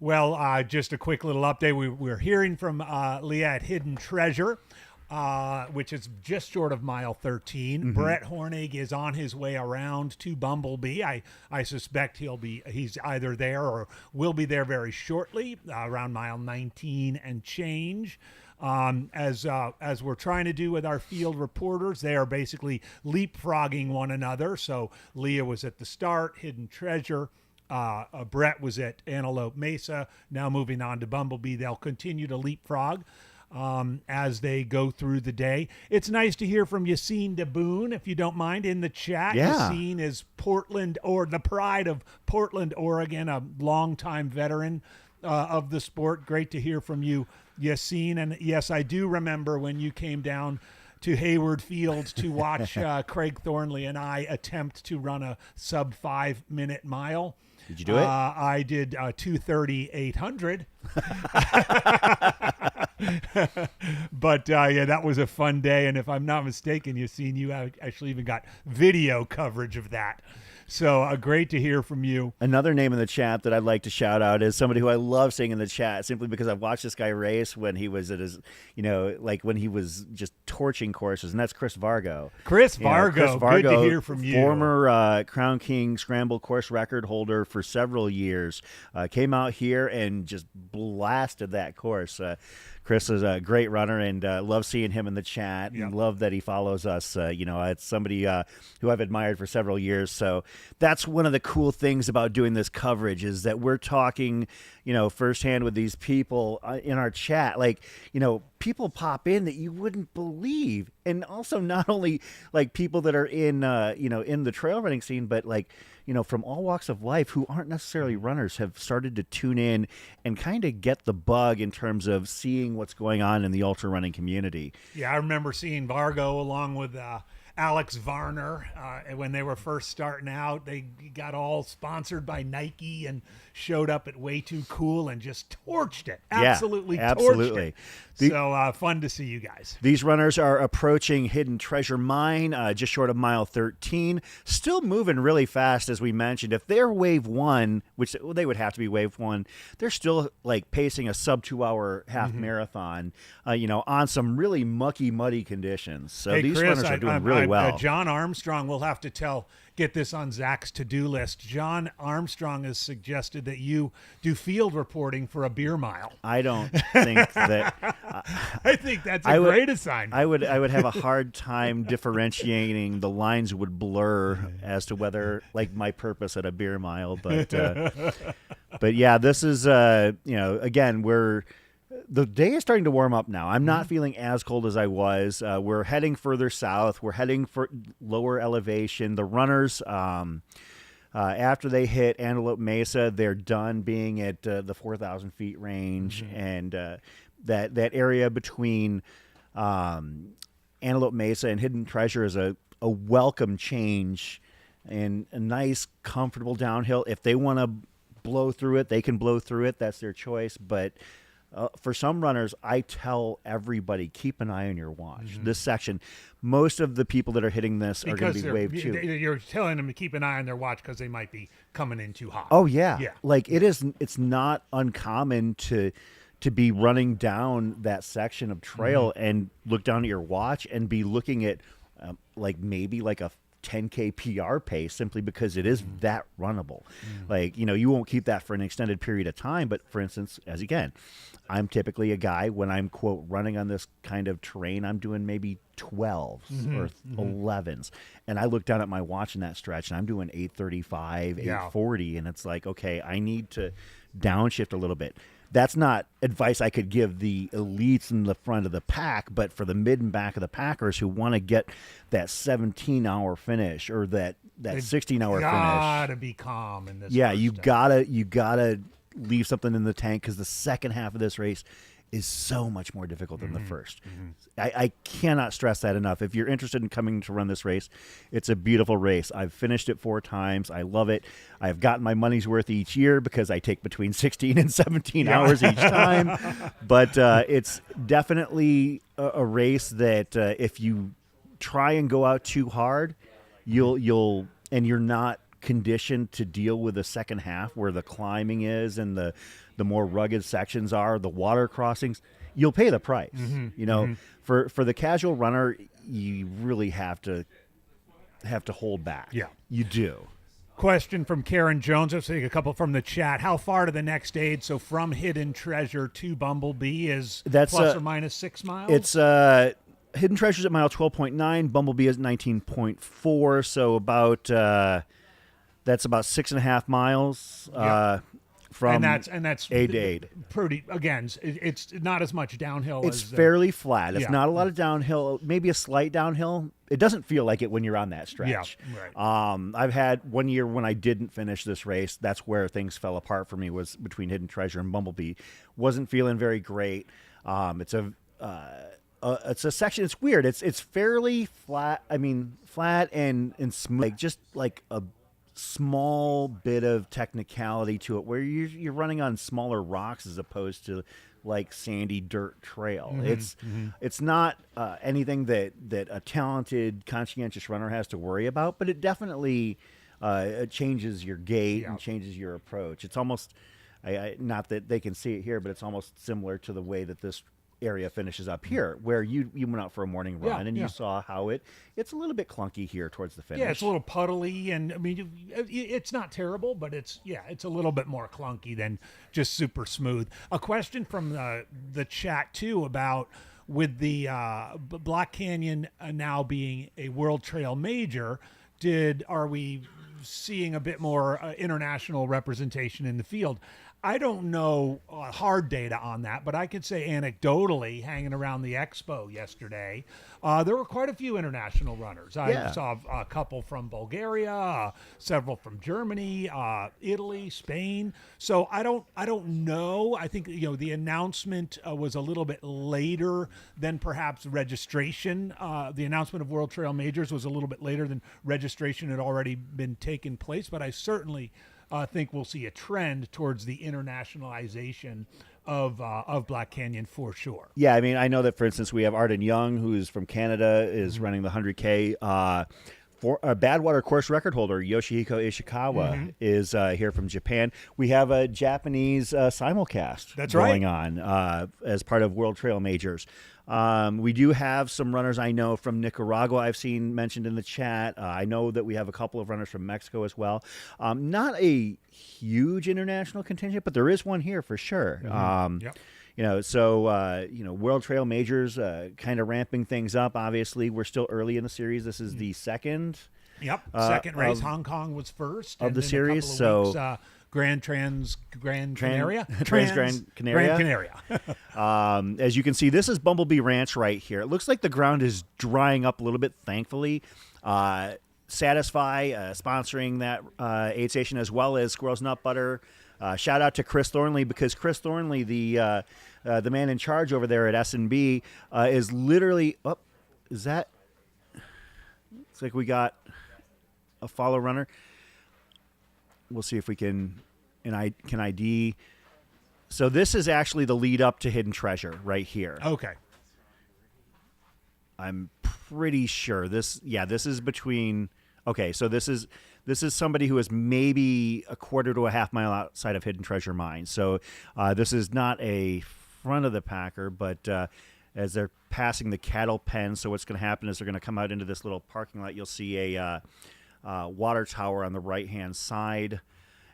Well, just a quick little update. We're hearing from Leah at Hidden Treasure, which is just short of mile 13. Brett Hornig is on his way around to Bumblebee. I suspect he's either there or will be there very shortly, around mile 19 and change. As we're trying to do with our field reporters, they are basically leapfrogging one another. So Leah was at the start, Hidden Treasure. Brett was at Antelope Mesa, now moving on to Bumblebee. They'll continue to leapfrog as they go through the day. It's nice to hear from Yassine Daboon, if you don't mind, in the chat. Yeah. Yassine is the pride of Portland, Oregon, a longtime veteran of the sport. Great to hear from you, Yassine. And yes, I do remember when you came down to Hayward Field to watch Craig Thornley and I attempt to run a sub 5 minute mile. Did you do it? I did 2:30.800. But yeah, that was a fun day. And if I'm not mistaken, you actually even got video coverage of that. So great to hear from you. Another name in the chat that I'd like to shout out is somebody who I love seeing in the chat simply because I've watched this guy race when he was at his, like when he was just torching courses, and that's Chris Vargo. Chris You know, Vargo, good to hear from you. Former Crown King Scramble course record holder for several years. Came out here and just blasted that course. Chris is a great runner, and love seeing him in the chat, and love that he follows us. It's somebody who I've admired for several years. So that's one of the cool things about doing this coverage is that we're talking, firsthand with these people in our chat. Like, people pop in that you wouldn't believe. And also not only like people that are in, in the trail running scene, but like, from all walks of life who aren't necessarily runners have started to tune in and kind of get the bug in terms of seeing what's going on in the ultra running community. Yeah, I remember seeing Vargo along with Alex Varner when they were first starting out. They got all sponsored by Nike and showed up at Way Too Cool and just torched it. Absolutely torched it. So fun to see you guys. These runners are approaching Hidden Treasure Mine, just short of mile 13. Still moving really fast, as we mentioned. If they're wave one, which they would have to be wave one, they're still like pacing a sub 2 hour half marathon, on some really mucky, muddy conditions. So Hey, these Chris, runners are doing really well. John Armstrong, we'll have to get this on Zach's to-do list. John Armstrong has suggested that you do field reporting for a beer mile. I don't think that. I think that's a great assignment. I would have a hard time differentiating. The lines would blur as to whether like my purpose at a beer mile, but yeah, this is again the day is starting to warm up now. I'm not feeling as cold as I was. We're heading further south. We're heading for lower elevation. The runners, after they hit Antelope Mesa, they're done being at the 4,000 feet range, and that area between Antelope Mesa and Hidden Treasure is a welcome change and a nice, comfortable downhill. If they want to blow through it, they can blow through it. That's their choice. But for some runners, I tell everybody, keep an eye on your watch. This section, most of the people that are hitting this are going to be wave 2. You're telling them to keep an eye on their watch because they might be coming in too hot. Oh yeah. Yeah. Like it's not uncommon to be running down that section of trail and look down at your watch and be looking at like maybe like a 10K PR pace simply because it is that runnable. Like, you won't keep that for an extended period of time. But for instance, as again, I'm typically a guy when I'm quote running on this kind of terrain, I'm doing maybe 12s or 11s. And I look down at my watch in that stretch and I'm doing 835, 840. And it's like, okay, I need to downshift a little bit. That's not advice I could give the elites in the front of the pack, but for the mid and back of the packers who want to get that 17-hour finish or that 16-hour finish. Gotta be calm in this. Yeah, first you step. gotta leave something in the tank because the second half of this race is so much more difficult than the first. I cannot stress that enough. If you're interested in coming to run this race, it's a beautiful race. I've finished it 4 times. I love it. I've gotten my money's worth each year because I take between 16 and 17 hours each time. But it's definitely a race that if you try and go out too hard, you're not conditioned to deal with the second half where the climbing is and the more rugged sections are, the water crossings, you'll pay the price. For the casual runner, you really have to hold back. Yeah. You do. Question from Karen Jones. Let's take a couple from the chat. How far to the next aid? So from Hidden Treasure to Bumblebee is That's plus or minus 6 miles? It's Hidden Treasure's at mile 12.9, Bumblebee is 19.4, so about that's about 6.5 miles. From and that's aid to aid. Pretty again. It's not as much downhill. It's as, fairly flat. It's yeah. not a lot of downhill. Maybe a slight downhill. It doesn't feel like it when you're on that stretch. Yeah, right. I've had one year when I didn't finish this race. That's where things fell apart for me. Was between Hidden Treasure and Bumblebee. Wasn't feeling very great. It's a section. It's weird. It's fairly flat. I mean, flat and smooth. Like just like a small bit of technicality to it where you're running on smaller rocks as opposed to like sandy dirt trail. It's not anything that a talented conscientious runner has to worry about, but it definitely it changes your gait and changes your approach. It's almost not that they can see it here, but it's almost similar to the way that this area finishes up here, where you went out for a morning run and you saw how it's a little bit clunky here towards the finish. Yeah, it's a little puddly, and I mean, it's not terrible, but it's a little bit more clunky than just super smooth. A question from the chat too about with the Black Canyon now being a World Trail Major, are we seeing a bit more international representation in the field? I don't know hard data on that, but I could say anecdotally, hanging around the expo yesterday, there were quite a few international runners. I saw a couple from Bulgaria, several from Germany, Italy, Spain. So I don't know. I think the announcement was a little bit later than perhaps registration. The announcement of World Trail Majors was a little bit later than registration had already been taken place, but I certainly think we'll see a trend towards the internationalization of Black Canyon for sure. Yeah, I mean, I know that, for instance, we have Arden Young, who's from Canada, is running the 100K. For a Badwater course record holder, Yoshihiko Ishikawa, is here from Japan. We have a Japanese simulcast going on as part of World Trail Majors. We do have some runners I know from Nicaragua I've seen mentioned in the chat. I know that we have a couple of runners from Mexico as well. Not a huge international contingent, but there is one here for sure. World Trail Majors kind of ramping things up. Obviously, we're still early in the series. This is the second. Second race. Hong Kong was first of the series. So Grand Canaria. Grand Canaria. As you can see, this is Bumblebee Ranch right here. It looks like the ground is drying up a little bit, thankfully. Satisfy sponsoring that aid station, as well as Squirrel's Nut Butter. Shout out to Chris Thornley, because Chris Thornley, the man in charge over there at S&B, is literally is that? Looks like we got a follow runner. We'll see if we can and I can ID. So this is actually the lead up to Hidden Treasure right here. Okay. I'm pretty sure this is between. Okay, so this is somebody who is maybe a quarter to a half mile outside of Hidden Treasure Mine. So this is not a front of the packer, but as they're passing the cattle pen, so what's going to happen is they're going to come out into this little parking lot. You'll see a water tower on the right-hand side,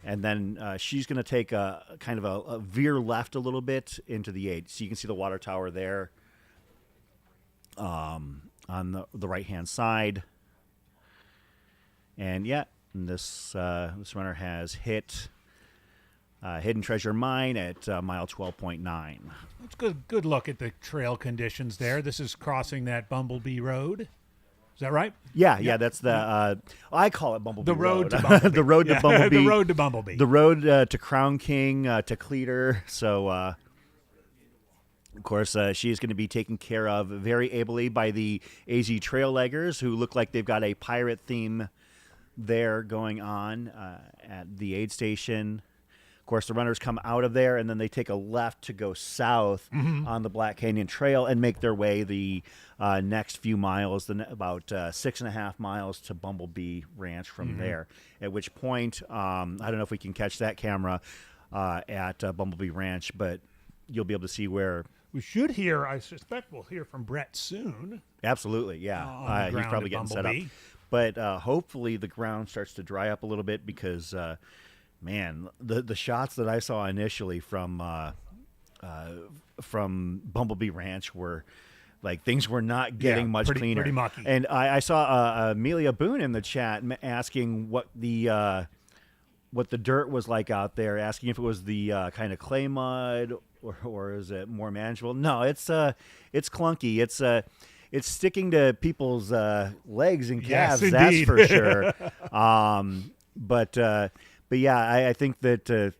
and then she's going to take a kind of a veer left a little bit into the 8. So you can see the water tower there on the right-hand side. And this runner has hit Hidden Treasure Mine at mile 12.9. That's good look at the trail conditions there. This is crossing that Bumblebee Road. Is that right? Yeah, that's the I call it Bumblebee Road Road. to Bumblebee. The road to Bumblebee. The road to Bumblebee. The road to Crown King, to Cleater. So, of course, she is going to be taken care of very ably by the AZ Trail Leggers, who look like they've got a pirate theme there going on at the aid station. Of course, the runners come out of there, and then they take a left to go south on the Black Canyon Trail and make their way the next few miles, about 6.5 miles to Bumblebee Ranch from there. At which point, I don't know if we can catch that camera at Bumblebee Ranch, but you'll be able to see where. We should hear, I suspect we'll hear from Brett soon. Absolutely, yeah. He's probably getting set up. But hopefully the ground starts to dry up a little bit because, man, the shots that I saw initially from Bumblebee Ranch were like things were not getting much cleaner. Pretty mucky. And I saw Amelia Boone in the chat asking what the dirt was like out there, asking if it was the kind of clay mud or is it more manageable? No, it's clunky. It's sticking to people's legs and calves, yes, that's for sure. But yeah, I think that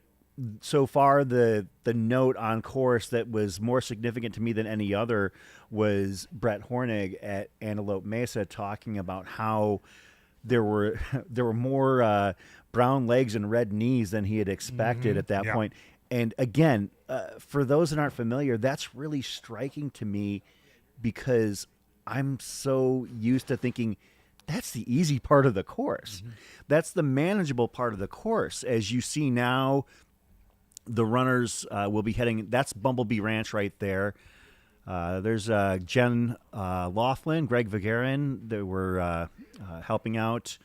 so far the note on course that was more significant to me than any other was Brett Hornig at Antelope Mesa talking about how there were more brown legs and red knees than he had expected at that point. And again, for those that aren't familiar, that's really striking to me because I'm so used to thinking that's the easy part of the course. That's the manageable part of the course. As you see now, the runners will be heading. That's Bumblebee Ranch right there. There's Jen Laughlin, Greg Vigarin that were helping out.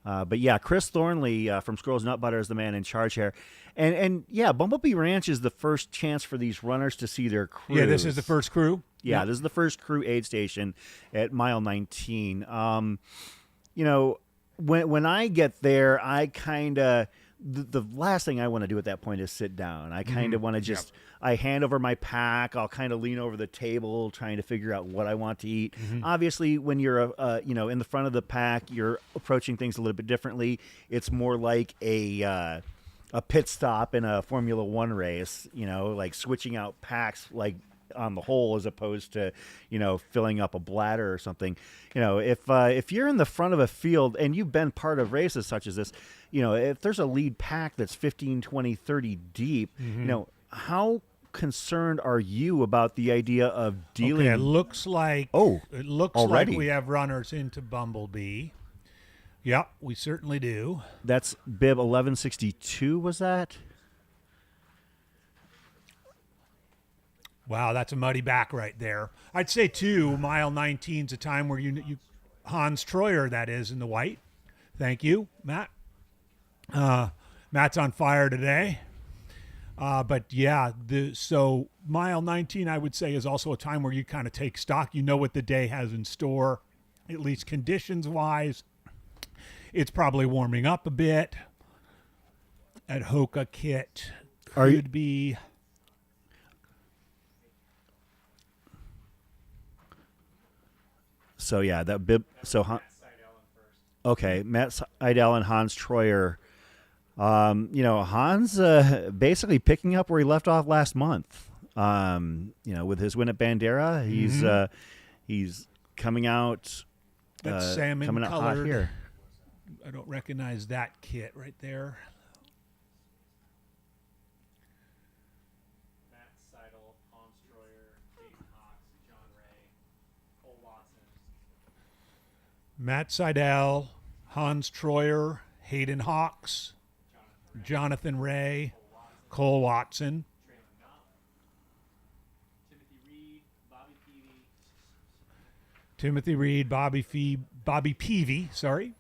But yeah, Chris Thornley from Squirrels Nut Butter is the man in charge here. And yeah, Bumblebee Ranch is the first chance for these runners to see their crew. Yeah, this is the first crew. Yeah, this is the first crew aid station at mile 19. You know, when I get there, I kind of the last thing I want to do at that point is sit down. I kind of want to just I hand over my pack. I'll kind of lean over the table trying to figure out what I want to eat. Obviously, when you're in the front of the pack, you're approaching things a little bit differently. It's more like a pit stop in a Formula One race. You know, like switching out packs like on the whole as opposed to filling up a bladder or something. If you're in the front of a field and you've been part of races such as this, if there's a lead pack that's 15, 20, 30 deep, how concerned are you about the idea of dealing? Okay, it looks like already we have runners into Bumblebee. Yep, we certainly do. That's bib 1162, was that? Wow, that's a muddy back right there. I'd say, too, mile 19 is a time where you Hans Troyer, that is, in the white. Thank you, Matt. Matt's on fire today. But, yeah, so mile 19, I would say, is also a time where you kind of take stock. You know what the day has in store, at least conditions-wise. It's probably warming up a bit. At Hoka Kit could be... So yeah, that bib. So okay, Matt Seidel and Hans Troyer. Hans basically picking up where he left off last month. With his win at Bandera, he's coming out. That's salmon coming out colored. hot here. I don't recognize that kit right there. Matt Seidel, Hans Troyer, Hayden Hawks, Jonathan Ray, Cole Watson, Timothy Reed, Bobby Peavy, sorry.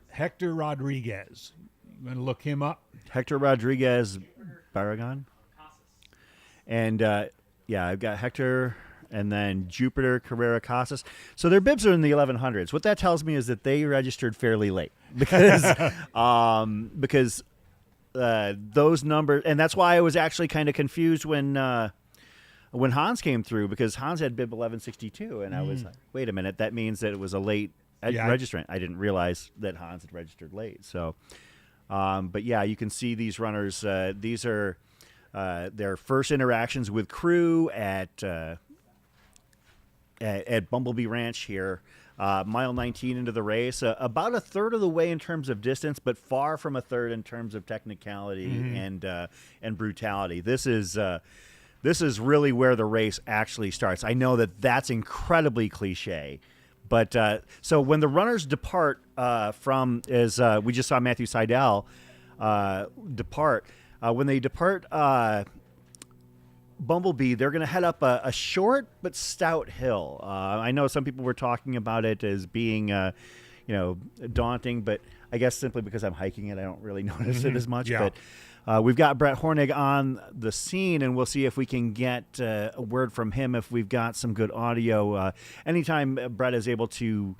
Hector Rodriguez. You want to look him up? Hector Rodriguez Barragan. And I've got Hector and then Jupiter Carrera Casas. So their bibs are in the 1100s. What that tells me is that they registered fairly late because those numbers, and that's why I was actually kind of confused when Hans came through, because Hans had bib 1162, and I was like, wait a minute, that means that it was a late registrant. I didn't realize that Hans had registered late. So, but yeah, you can see these runners. These are their first interactions with crew at Bumblebee Ranch here. Mile 19 into the race, about a third of the way in terms of distance, but far from a third in terms of technicality and brutality. This is really where the race actually starts. I know that that's incredibly cliche, but so when the runners depart we just saw Matthew Seidel depart. When they depart Bumblebee, they're going to head up a short but stout hill. I know some people were talking about it as being, daunting, but I guess simply because I'm hiking it, I don't really notice it as much. Yeah. But we've got Brett Hornig on the scene, and we'll see if we can get a word from him if we've got some good audio. Anytime Brett is able to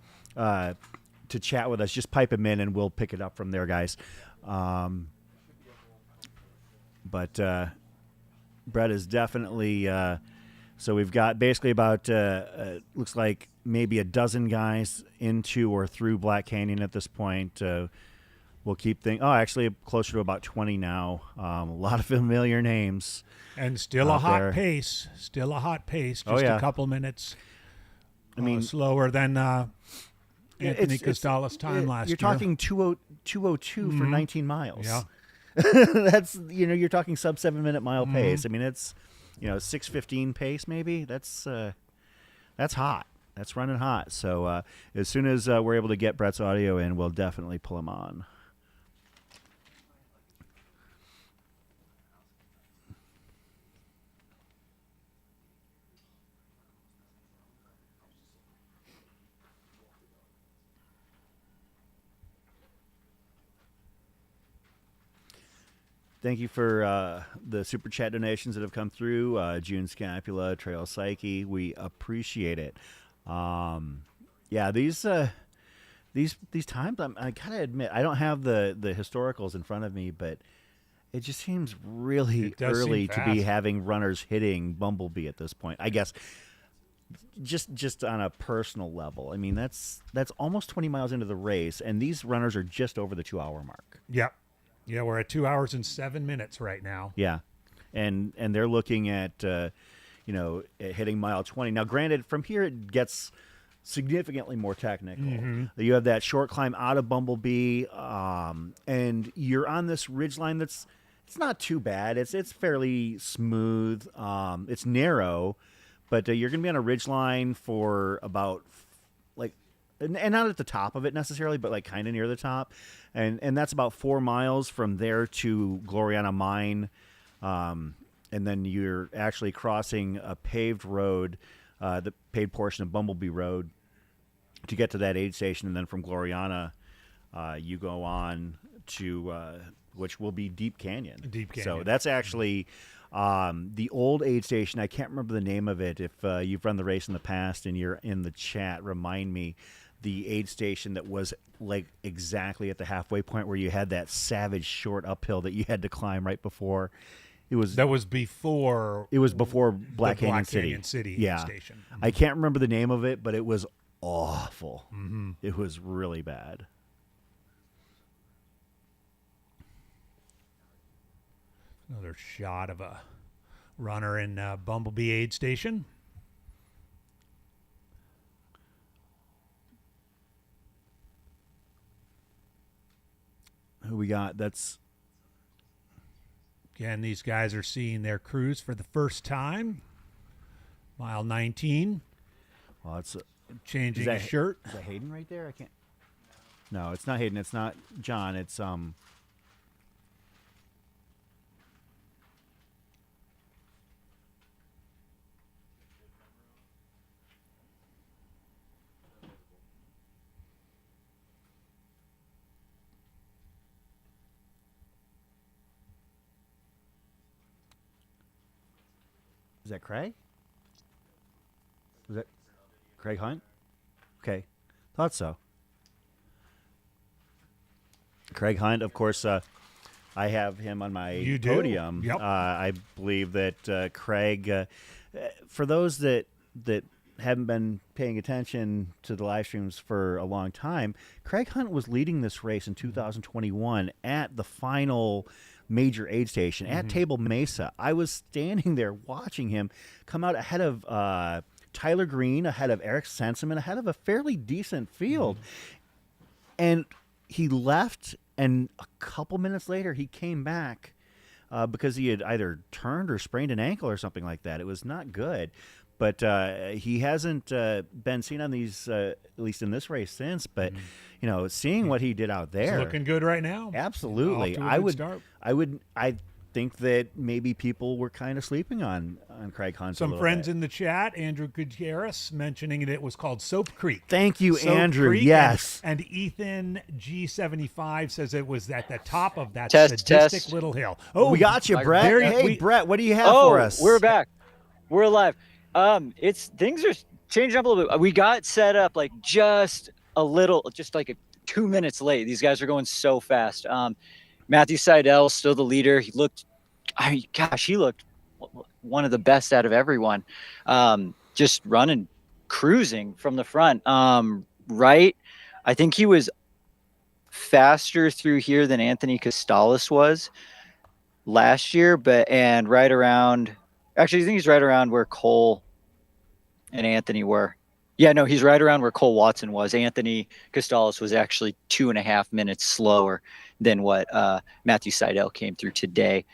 chat with us, just pipe him in, and we'll pick it up from there, guys. But Brett is definitely so we've got basically about looks like maybe a dozen guys into or through Black Canyon at this point. We'll keep actually closer to about 20 now. A lot of familiar names. And still a hot there. pace. Still a hot pace. Oh, Just yeah. a couple minutes I mean, slower than Anthony it's- Costala's time last You're year. talking 202 for 19 miles. Yeah. That's, you're talking sub 7 minute mile pace. I mean, it's, 6:15 pace maybe. That's hot. That's running hot. So as soon as we're able to get Brett's audio in, we'll definitely pull him on. Thank you for the super chat donations that have come through. June Scapula, Trail Psyche, we appreciate it. These times, I gotta admit, I don't have the historicals in front of me, but it just seems really It does early seem to be fast. having runners hitting Bumblebee at this point. I guess just on a personal level. I mean, that's almost 20 miles into the race, and these runners are just over the 2-hour mark. Yep. Yeah, we're at 2 hours and 7 minutes right now. Yeah, and they're looking at at hitting mile 20. Now, granted, from here it gets significantly more technical. You have that short climb out of Bumblebee, and you're on this ridgeline it's not too bad. It's fairly smooth. It's narrow, but you're going to be on a ridgeline for about and not at the top of it necessarily, but kind of near the top, and that's about 4 miles from there to Gloriana Mine, and then you're actually crossing a paved road, the paved portion of Bumblebee Road, to get to that aid station, and then from Gloriana, you go on to which will be Deep Canyon. Deep Canyon. So that's actually the old aid station. I can't remember the name of it. If you've run the race in the past and you're in the chat, remind me. The aid station that was exactly at the halfway point where you had that savage short uphill that you had to climb right before. That was before. It was before Black the Canyon Black City. Canyon City yeah. station. I can't remember the name of it, but it was awful. It was really bad. Another shot of a runner in Bumblebee aid station. Who we got? That's Again, these guys are seeing their crews for the first time. Mile 19. well, it's changing that- his shirt. Is that Hayden right there? I can't. No, it's not Hayden. It's not John. It's Is that Craig? Is that Craig Hunt? Okay, thought so. Craig Hunt, of course. I have him on my You do? podium. Yep. I believe that Craig, for those that haven't been paying attention to the live streams for a long time, Craig Hunt was leading this race in 2021 at the final major aid station at Table Mesa. I was standing there watching him come out ahead of Tyler Green, ahead of Eric Senseman, ahead of a fairly decent field. And he left, and a couple minutes later, he came back because he had either turned or sprained an ankle or something like that. It was not good. But he hasn't been seen on these, at least in this race, since. But seeing what he did out He's there, looking good right now. absolutely. Off to a good start. I think that maybe people were kind of sleeping on Craig Hunt. Some friends in the chat, Andrew Gutierrez, mentioning that it was called Soap Creek. Thank you, Soap Andrew. Creek, Yes. And Ethan G75 says it was at the top of that Test, sadistic test. little hill. Oh, We got you, Brett. there Hey, we- Brett, what do you have Oh, for us? we're back. We're alive. It's things are changing up a little bit. We got set up like just like 2 minutes late. These guys are going so fast. Matthew Seidel still the leader. He looked one of the best out of everyone. Just running, cruising from the front. Right. I think he was faster through here than Anthony Costales was last year, and right around, actually, I think he's right around where Cole and Anthony were. Yeah, no, he's right around where Cole Watson was. Anthony Costales was actually 2.5 minutes slower than what Matthew Seidel came through today.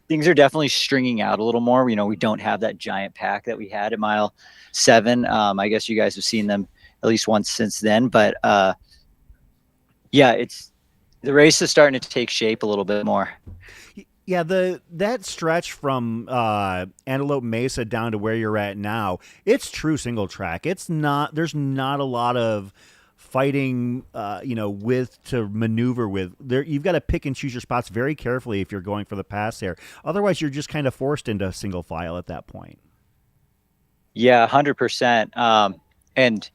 Things are definitely stringing out a little more. We don't have that giant pack that we had at mile 7. I guess you guys have seen them at least once since then. But yeah, the race is starting to take shape a little bit more. Yeah, that stretch from Antelope Mesa down to where you're at now, it's true single track. There's not a lot of fighting, width to maneuver with. There, you've got to pick and choose your spots very carefully if you're going for the pass there. Otherwise, you're just kind of forced into single file at that point. Yeah, 100%. And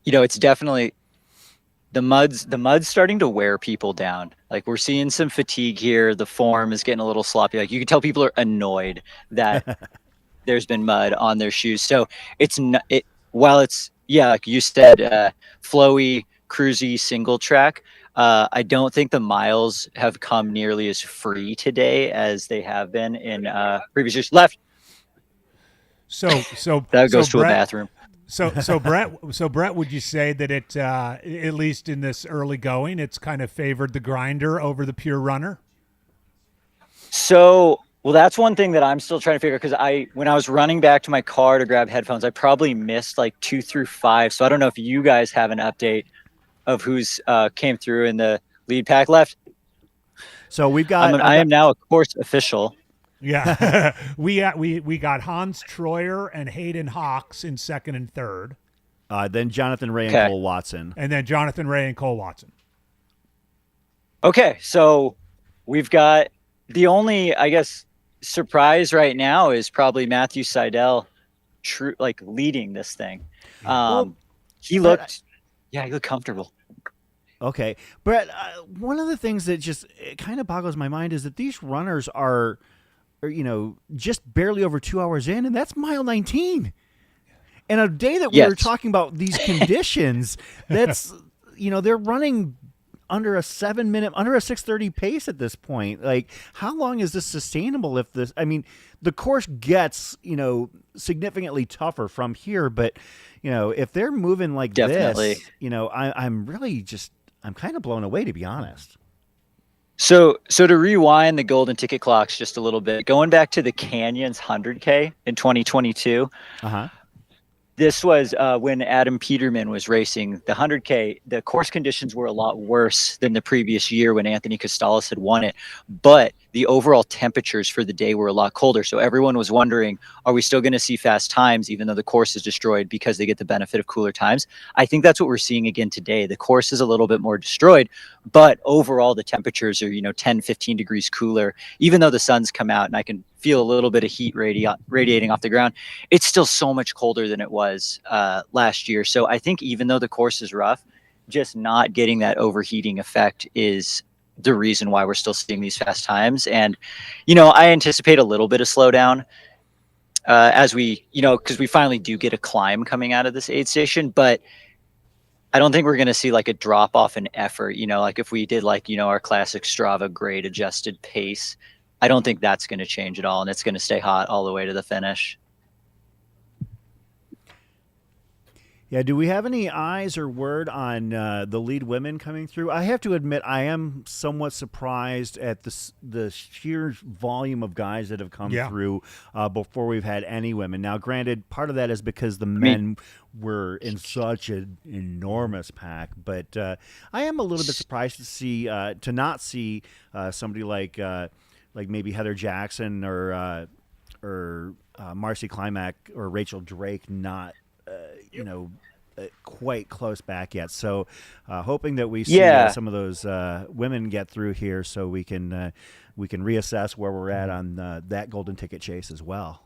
it's definitely the mud's starting to wear people down. Like, we're seeing some fatigue here. The form is getting a little sloppy. Like, you can tell people are annoyed that there's been mud on their shoes. So while it's, yeah, like you said, flowy, cruisy single track, I don't think the miles have come nearly as free today as they have been in previous years. Left. So That goes so to a Brett, bathroom. So Brett, would you say that it, at least in this early going, it's kind of favored the grinder over the pure runner? So, well, that's one thing that I'm still trying to figure out, because when I was running back to my car to grab headphones, I probably missed like 2 through 5. So I don't know if you guys have an update of who's came through in the lead pack left. So we've got. I am now a course official. Yeah, we got Hans Troyer and Hayden Hawks in second and third, then Jonathan Ray and Okay. Cole Watson. and then Jonathan Ray and Cole Watson. Okay, so we've got the only, I guess, surprise right now is probably Matthew Seidel, leading this thing. He looked comfortable. Okay, but one of the things that just kind of boggles my mind is that these runners are just barely over 2 hours in, and that's mile 19. And a day that we Yes. were talking about these conditions, that's they're running under a 6:30 pace at this point. Like, how long is this sustainable? The course gets significantly tougher from here, but if they're moving like Definitely. this, I'm kind of blown away, to be honest. So to rewind the golden ticket clocks just a little bit, going back to the Canyons 100K in 2022, Uh-huh. This was when Adam Peterman was racing the 100K. The course conditions were a lot worse than the previous year when Anthony Costales had won it, but the overall temperatures for the day were a lot colder. So everyone was wondering, are we still going to see fast times even though the course is destroyed because they get the benefit of cooler times? I think that's what we're seeing again today. The course is a little bit more destroyed, but overall the temperatures are 10, 15 degrees cooler. Even though the sun's come out and I can feel a little bit of heat radiating off the ground, it's still so much colder than it was last year. So I think even though the course is rough, just not getting that overheating effect is the reason why we're still seeing these fast times. And, I anticipate a little bit of slowdown as we, because we finally do get a climb coming out of this aid station, but I don't think we're going to see like a drop off in effort, like if we did like, our classic Strava grade adjusted pace. I don't think that's going to change at all, and it's going to stay hot all the way to the finish. Yeah, do we have any eyes or word on the lead women coming through? I have to admit, I am somewhat surprised at the sheer volume of guys that have come through before we've had any women. Now, granted, part of that is because the men were in such an enormous pack, but I am a little bit surprised to not see somebody like maybe Heather Jackson or Marcy Klimak or Rachel Drake not quite close back yet. So hoping that we see some of those women get through here so we can reassess where we're at on that golden ticket chase as well.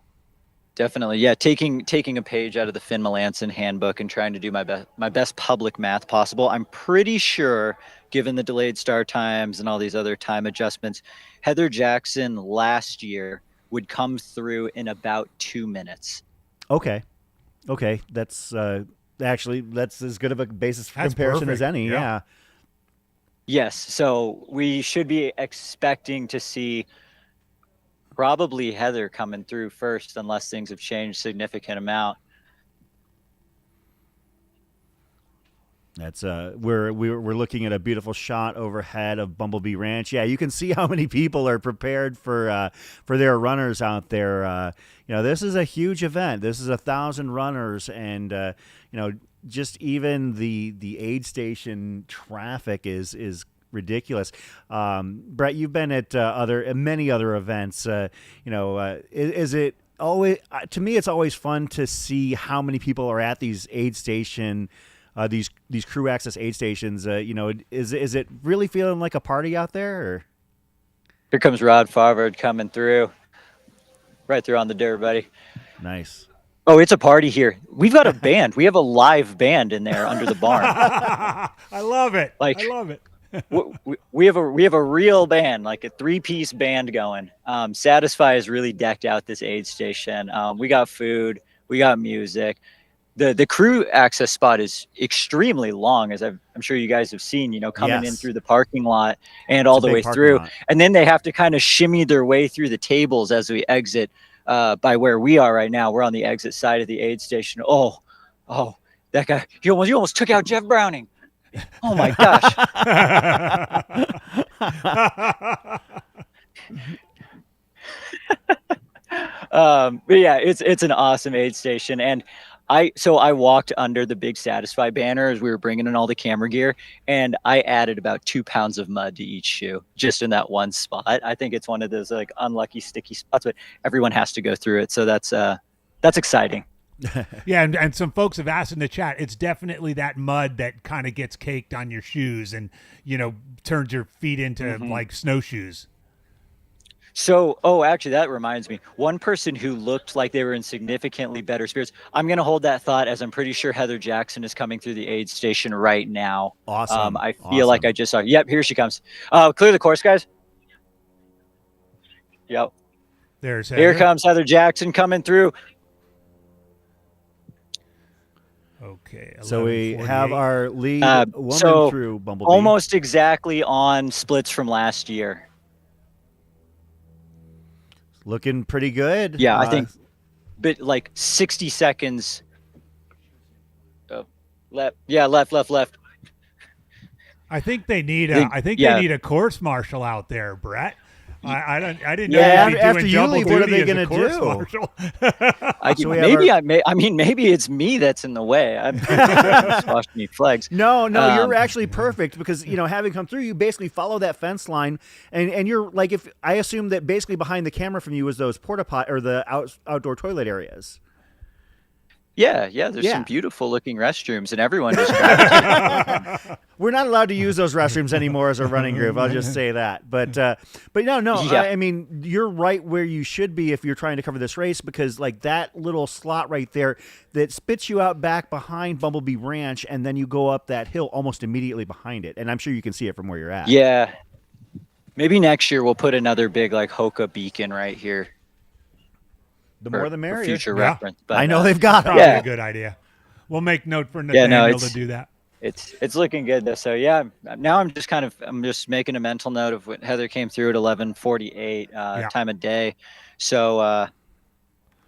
Definitely. Yeah. Taking a page out of the Finn Melanson handbook and trying to do my best public math possible. I'm pretty sure, given the delayed start times and all these other time adjustments, Heather Jackson last year would come through in about 2 minutes. Okay. That's actually, that's as good of a basis for comparison as any. Yeah. Yes. So we should be expecting to see probably Heather coming through first, unless things have changed a significant amount. That's we're looking at a beautiful shot overhead of Bumblebee Ranch. Yeah, you can see how many people are prepared for their runners out there. This is a huge event. This is 1,000 runners, and just even the aid station traffic is ridiculous. Brett, you've been at many other events. Is it always, to me, it's always fun to see how many people are at these aid station. These crew access aid stations, is it really feeling like a party out there? Or? Here comes Rod Farvard coming through, right through on the dirt, buddy. Nice. Oh, it's a party here. We've got a band. We have a live band in there under the barn. I love it. I love it. we have a real band, like a 3-piece band going. Satisfy has really decked out this aid station. We got food, we got music. The crew access spot is extremely long, as I'm sure you guys have seen, coming in through the parking lot and all the way through. And then they have to kind of shimmy their way through the tables as we exit by where we are right now. We're on the exit side of the aid station. Oh, that guy, he almost took out Jeff Browning. Oh my gosh. But yeah, it's an awesome aid station. And I walked under the big Satisfy banner as we were bringing in all the camera gear, and I added about 2 pounds of mud to each shoe just in that one spot. I think it's one of those like unlucky sticky spots, but everyone has to go through it. So that's exciting. Yeah, and some folks have asked in the chat, it's definitely that mud that kind of gets caked on your shoes and, turns your feet into like snowshoes. So, actually, that reminds me. One person who looked like they were in significantly better spirits. I'm going to hold that thought, as I'm pretty sure Heather Jackson is coming through the aid station right now. Awesome. I feel like I just saw. Yep, here she comes. Clear the course, guys. Yep. There's Heather. Here comes Heather Jackson coming through. Okay. So we have our lead woman through Bumblebee. Almost exactly on splits from last year. Looking pretty good. Yeah, I think, but like 60 seconds. Left. Yeah, left. I think they need a course marshal out there, Brett. I didn't Yeah, know you'd be after doing you double leave, what are duty they as a gonna course do? marshal. So we have Maybe it's me that's in the way. I'm squashing me flags. No, you're Um, actually perfect because having come through, you basically follow that fence line, and you're like, if I assume that basically behind the camera from you was those porta pot or the outdoor toilet areas. yeah. There's Yeah. some beautiful looking restrooms, and everyone just gravitates. We're not allowed to use those restrooms anymore as a running group. I'll just say that. But no. Yeah. I mean, you're right where you should be if you're trying to cover this race because like that little slot right there that spits you out back behind Bumblebee Ranch, and then you go up that hill almost immediately behind it. And I'm sure you can see it from where you're at. Yeah. Maybe next year we'll put another big like Hoka beacon right here. The for- more the for merrier. future Yeah. reference. But I know they've got them. Probably Yeah. a good idea. We'll make note for Yeah, Nathaniel no, to it's- do that. It's looking good though. So yeah, now I'm just making a mental note of what Heather came through at 11:48 time of day. So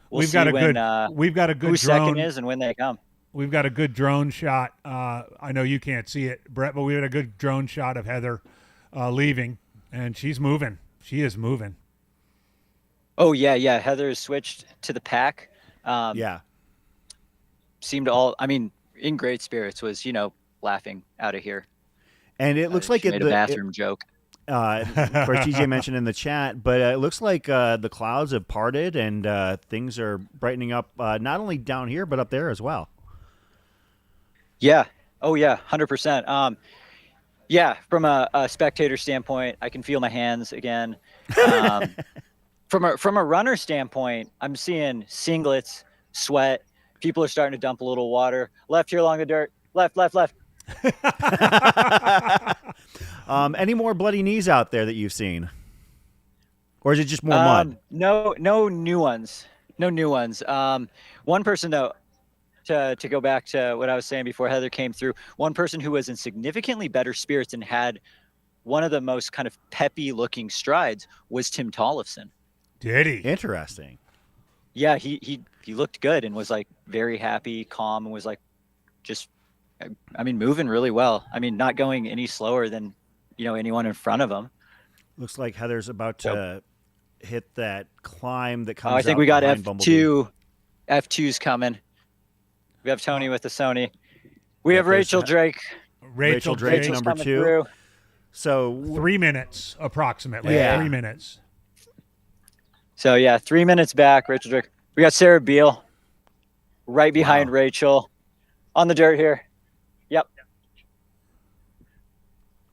we'll We've see got a when, good we've got a good who drone. second is and when they come. We've got a good drone shot. I know you can't see it, Brett, but we had a good drone shot of Heather leaving, and she's moving. She is moving. Oh yeah. Heather has switched to the pack. Yeah. Seemed in great spirits. Was laughing out of here. And it looks like she made a bathroom joke. Of course, TJ mentioned in the chat, but it looks like the clouds have parted and things are brightening up not only down here, but up there as well. Yeah. Oh yeah. 100%. Yeah. From a spectator standpoint, I can feel my hands again. From a runner standpoint, I'm seeing singlets, sweat. People are starting to dump a little water. Left here along the dirt. Left. Any more bloody knees out there that you've seen? Or is it just more mud? No new ones. No new ones. One person though, to go back to what I was saying before Heather came through, one person who was in significantly better spirits and had one of the most kind of peppy looking strides was Tim Tollefson. Did he? Interesting. Yeah, he looked good and was like very happy, calm, and was like just moving really well. Not going any slower than anyone in front of him. Looks like Heather's about to hit that climb that comes I think out we got behind Bumblebee. F2. F2's coming. We have Tony with the Sony. We have Rachel Drake. Rachel Drake, Drake. number coming 2. through. So 3 minutes approximately. Yeah. 3 minutes. So yeah, 3 minutes back, Rachel Drake. We got Sarah Beal right behind Rachel on the dirt here. Yep.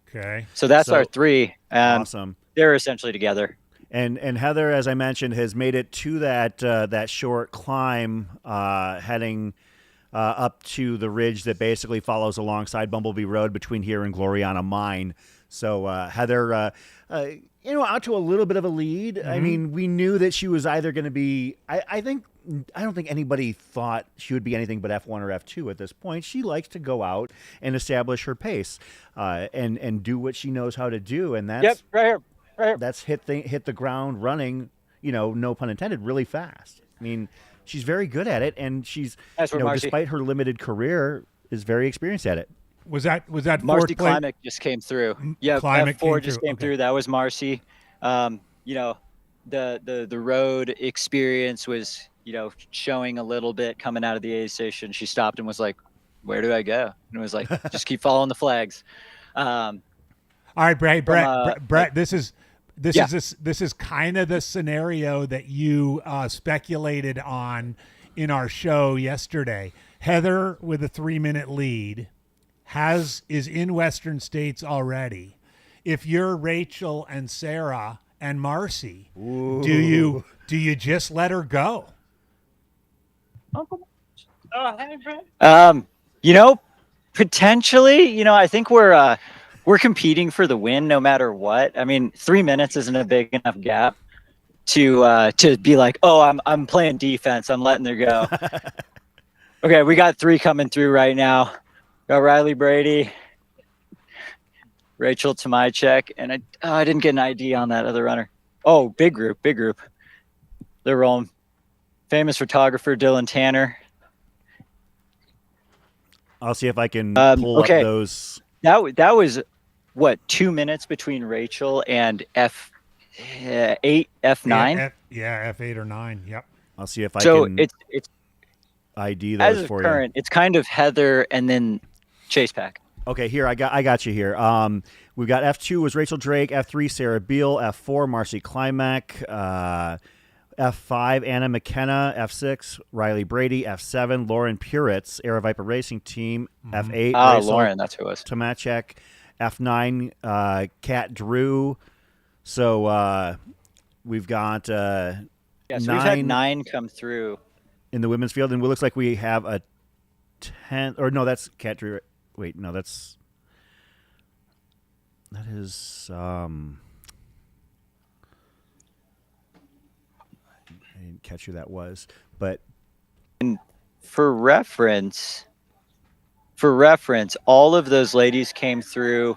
Okay. So that's our 3. awesome. They're essentially together. And Heather, as I mentioned, has made it to that short climb, heading up to the ridge that basically follows alongside Bumblebee Road between here and Gloriana Mine. So Heather, out to a little bit of a lead. I mean, we knew that she was either going to be. I don't think anybody thought she would be anything but F1 or F2 at this point. She likes to go out and establish her pace, and do what she knows how to do, and that's Right here. that's hit the ground running, no pun intended, really fast. I mean, she's very good at it, and she's, That's where Marcy. despite her limited career, is very experienced at it. Was that Marcy fourth place? Klimek just came through. Yeah, Klimek F4 came just through, came okay. through. That was Marcy. The road experience was, showing a little bit coming out of the aid station. She stopped and was like, "Where do I go?" And it was like, "Just keep following the flags." All right, Brett. This is Yeah. this is kind of the scenario that you speculated on in our show yesterday. Heather with a 3-minute lead is in Western States already. If you're Rachel and Sarah and Marcy, do you just let her go? Potentially, I think we're competing for the win no matter what. 3 minutes isn't a big enough gap to be like, oh, I'm playing defense. I'm letting her go. Okay, we got 3 coming through right now. Got Riley Brady, Rachel Tomajczyk, and I didn't get an ID on that other runner. Oh, big group. They're rolling. Famous photographer Dylan Tanner. I'll see if I can pull up those. That was what, 2 minutes between Rachel and 8 F9. F8 or 9. Yep. I'll see if I So can it's ID as those of for current, it's kind of Heather and then Chase Pack. you. Okay, here I got you here. We've got F2 was Rachel Drake, F3 Sarah Beal, F4 Marcy Klimek, F5 Anna McKenna, F6 Riley Brady, F7 Lauren Puritz, Air Viper Racing Team, F8 Rachel Lauren, that's who it was. Tomacek, F9 Kat Drew. So we've got Yeah, so 9 we've had 9 come through. in the women's field, and it looks like we have a 10. Or no, that's Kat Drew. Wait, no, that is. I didn't catch who that was, but For reference, all of those ladies came through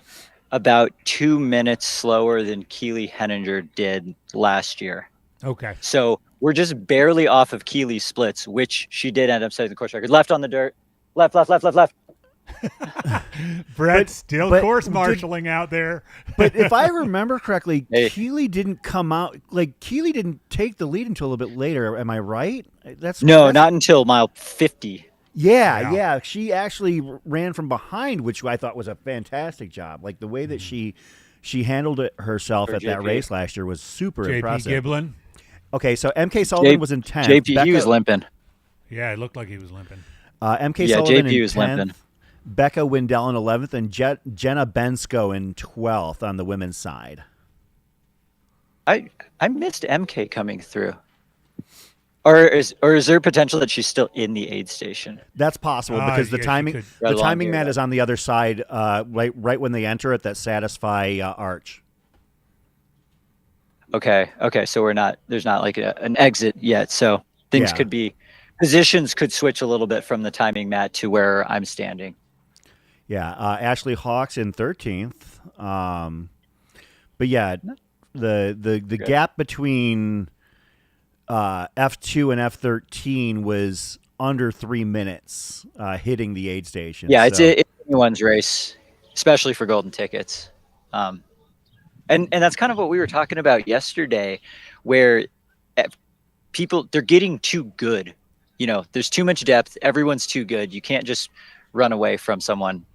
about 2 minutes slower than Keely Henninger did last year. Okay. So we're just barely off of Keely's splits, which she did end up setting the course record. Left on the dirt. Left. Brett still but course marshaling out there. But if I remember correctly, Hey. Keely didn't come out. Like Keely didn't take the lead until a little bit later. Am I right? That's Not until mile 50. Yeah. She actually ran from behind, which I thought was a fantastic job. Like the way that she handled it herself Or at that JP. race last year was super JP impressive. Giblin. Okay, so MK Sullivan was in 10th. JP, he was limping. Yeah, it looked like he was limping. MK Yeah, Sullivan JP in was 10th. limping. Becca Wendell in 11th, and Jenna Bensko in 12th on the women's side. I missed MK coming through. Or is there potential that she's still in the aid station? That's possible because the yeah, she timing could. Right along timing here, mat yeah. is on the other side, right when they enter at that Satisfy arch. Okay, so there's not like an exit yet, so things Yeah. positions could switch a little bit from the timing mat to where I'm standing. Yeah, Ashley Hawks in 13th. But yeah, the gap between F2 and F13 was under 3 minutes hitting the aid station. Yeah, so. it's anyone's race, especially for golden tickets. And that's kind of what we were talking about yesterday, where they're getting too good. You know, there's too much depth. Everyone's too good. You can't just run away from someone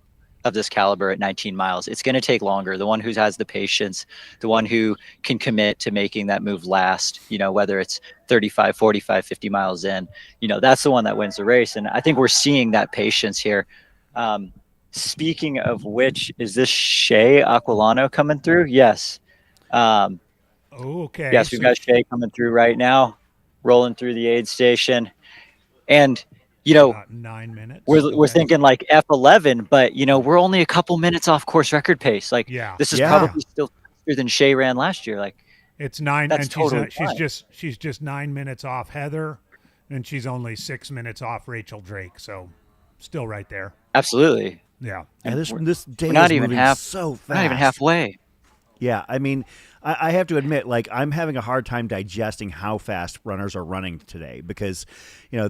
of this caliber at 19 miles. It's going to take longer. The one who has the patience, the one who can commit to making that move last, you know, whether it's 35, 45, 50 miles in, you know, that's the one that wins the race. And I think we're seeing that patience here. Speaking of which, is this Shea Aquilano coming through? Yes. Okay. Yes, we've got Shea coming through right now, rolling through the aid station. And, you know, About 9 minutes. we're thinking like F11, but, you know, we're only a couple minutes off course record pace. Like, Yeah. this is Yeah. probably still faster than Shea ran last year. Like, It's 9, That's and totally fine. she's just 9 minutes off Heather, and she's only 6 minutes off Rachel Drake. So, still right there. absolutely. Yeah. Yeah, this day we're not is even moving so fast. We're not even halfway. Yeah, I mean, I have to admit, like, I'm having a hard time digesting how fast runners are running today because, you know,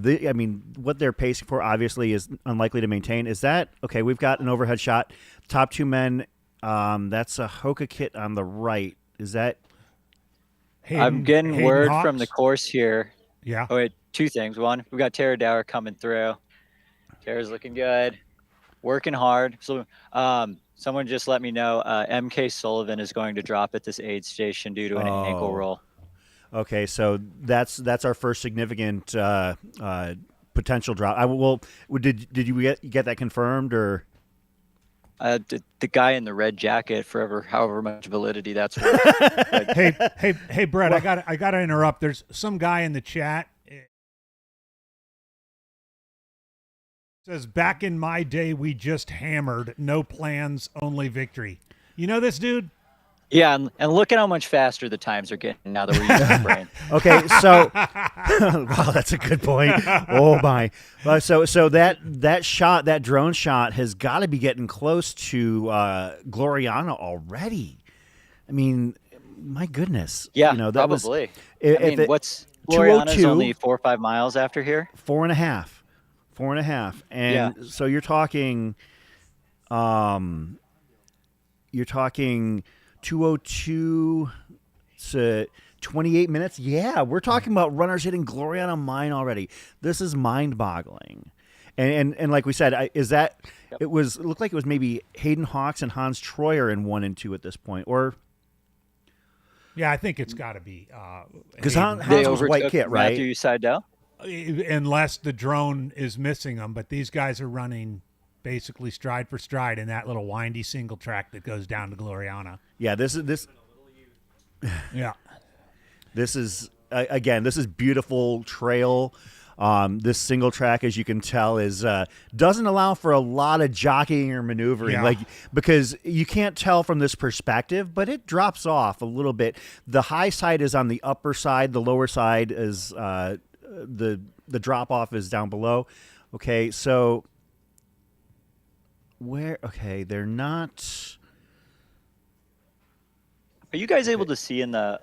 what they're pacing for obviously is unlikely to maintain. Is that okay? We've got an overhead shot. Top two men. That's a Hoka kit on the right. Is that? I'm getting word Hawks? from the course here. Yeah. Oh, wait, two things. One, we got Tara Dower coming through. Tara's looking good, working hard. So, someone just let me know MK Sullivan is going to drop at this aid station due to an ankle roll. Okay, so that's our first significant potential drop. Did you get that confirmed or? The guy in the red jacket, however much validity that's worth. Like, Hey, Brett, I gotta interrupt. There's some guy in the chat. Says, back in my day, we just hammered. No plans, only victory. You know this dude? yeah, and look at how much faster the times are getting now that we're using the brain. Okay, so wow, that's a good point. Oh my! So that shot, that drone shot, has got to be getting close to Gloriana already. I mean, my goodness. Yeah, you know, that probably. Was, I mean, what's Gloriana's 202, only 4 or 5 miles after here? 4.5, and Yeah. so you're talking 202. to 28 minutes. Yeah, we're talking about runners hitting Gloriana Mine already. This is mind-boggling. And like we said, is that it looked like it was maybe Hayden Hawks and Hans Troyer in 1 and 2 at this point, or Yeah, I think it's got to be because Hayden. Hans They was white overtook kit, right? Matthew Seidel. Unless the drone is missing them, but these guys are running basically stride for stride in that little windy single track that goes down to Gloriana. Yeah, this. Yeah. This is again. This is beautiful trail. This single track, as you can tell, is doesn't allow for a lot of jockeying or maneuvering, Yeah. because you can't tell from this perspective, but it drops off a little bit. The high side is on the upper side. The lower side is the drop off is down below. Okay, so where? Okay, they're not. Are you guys able to see in the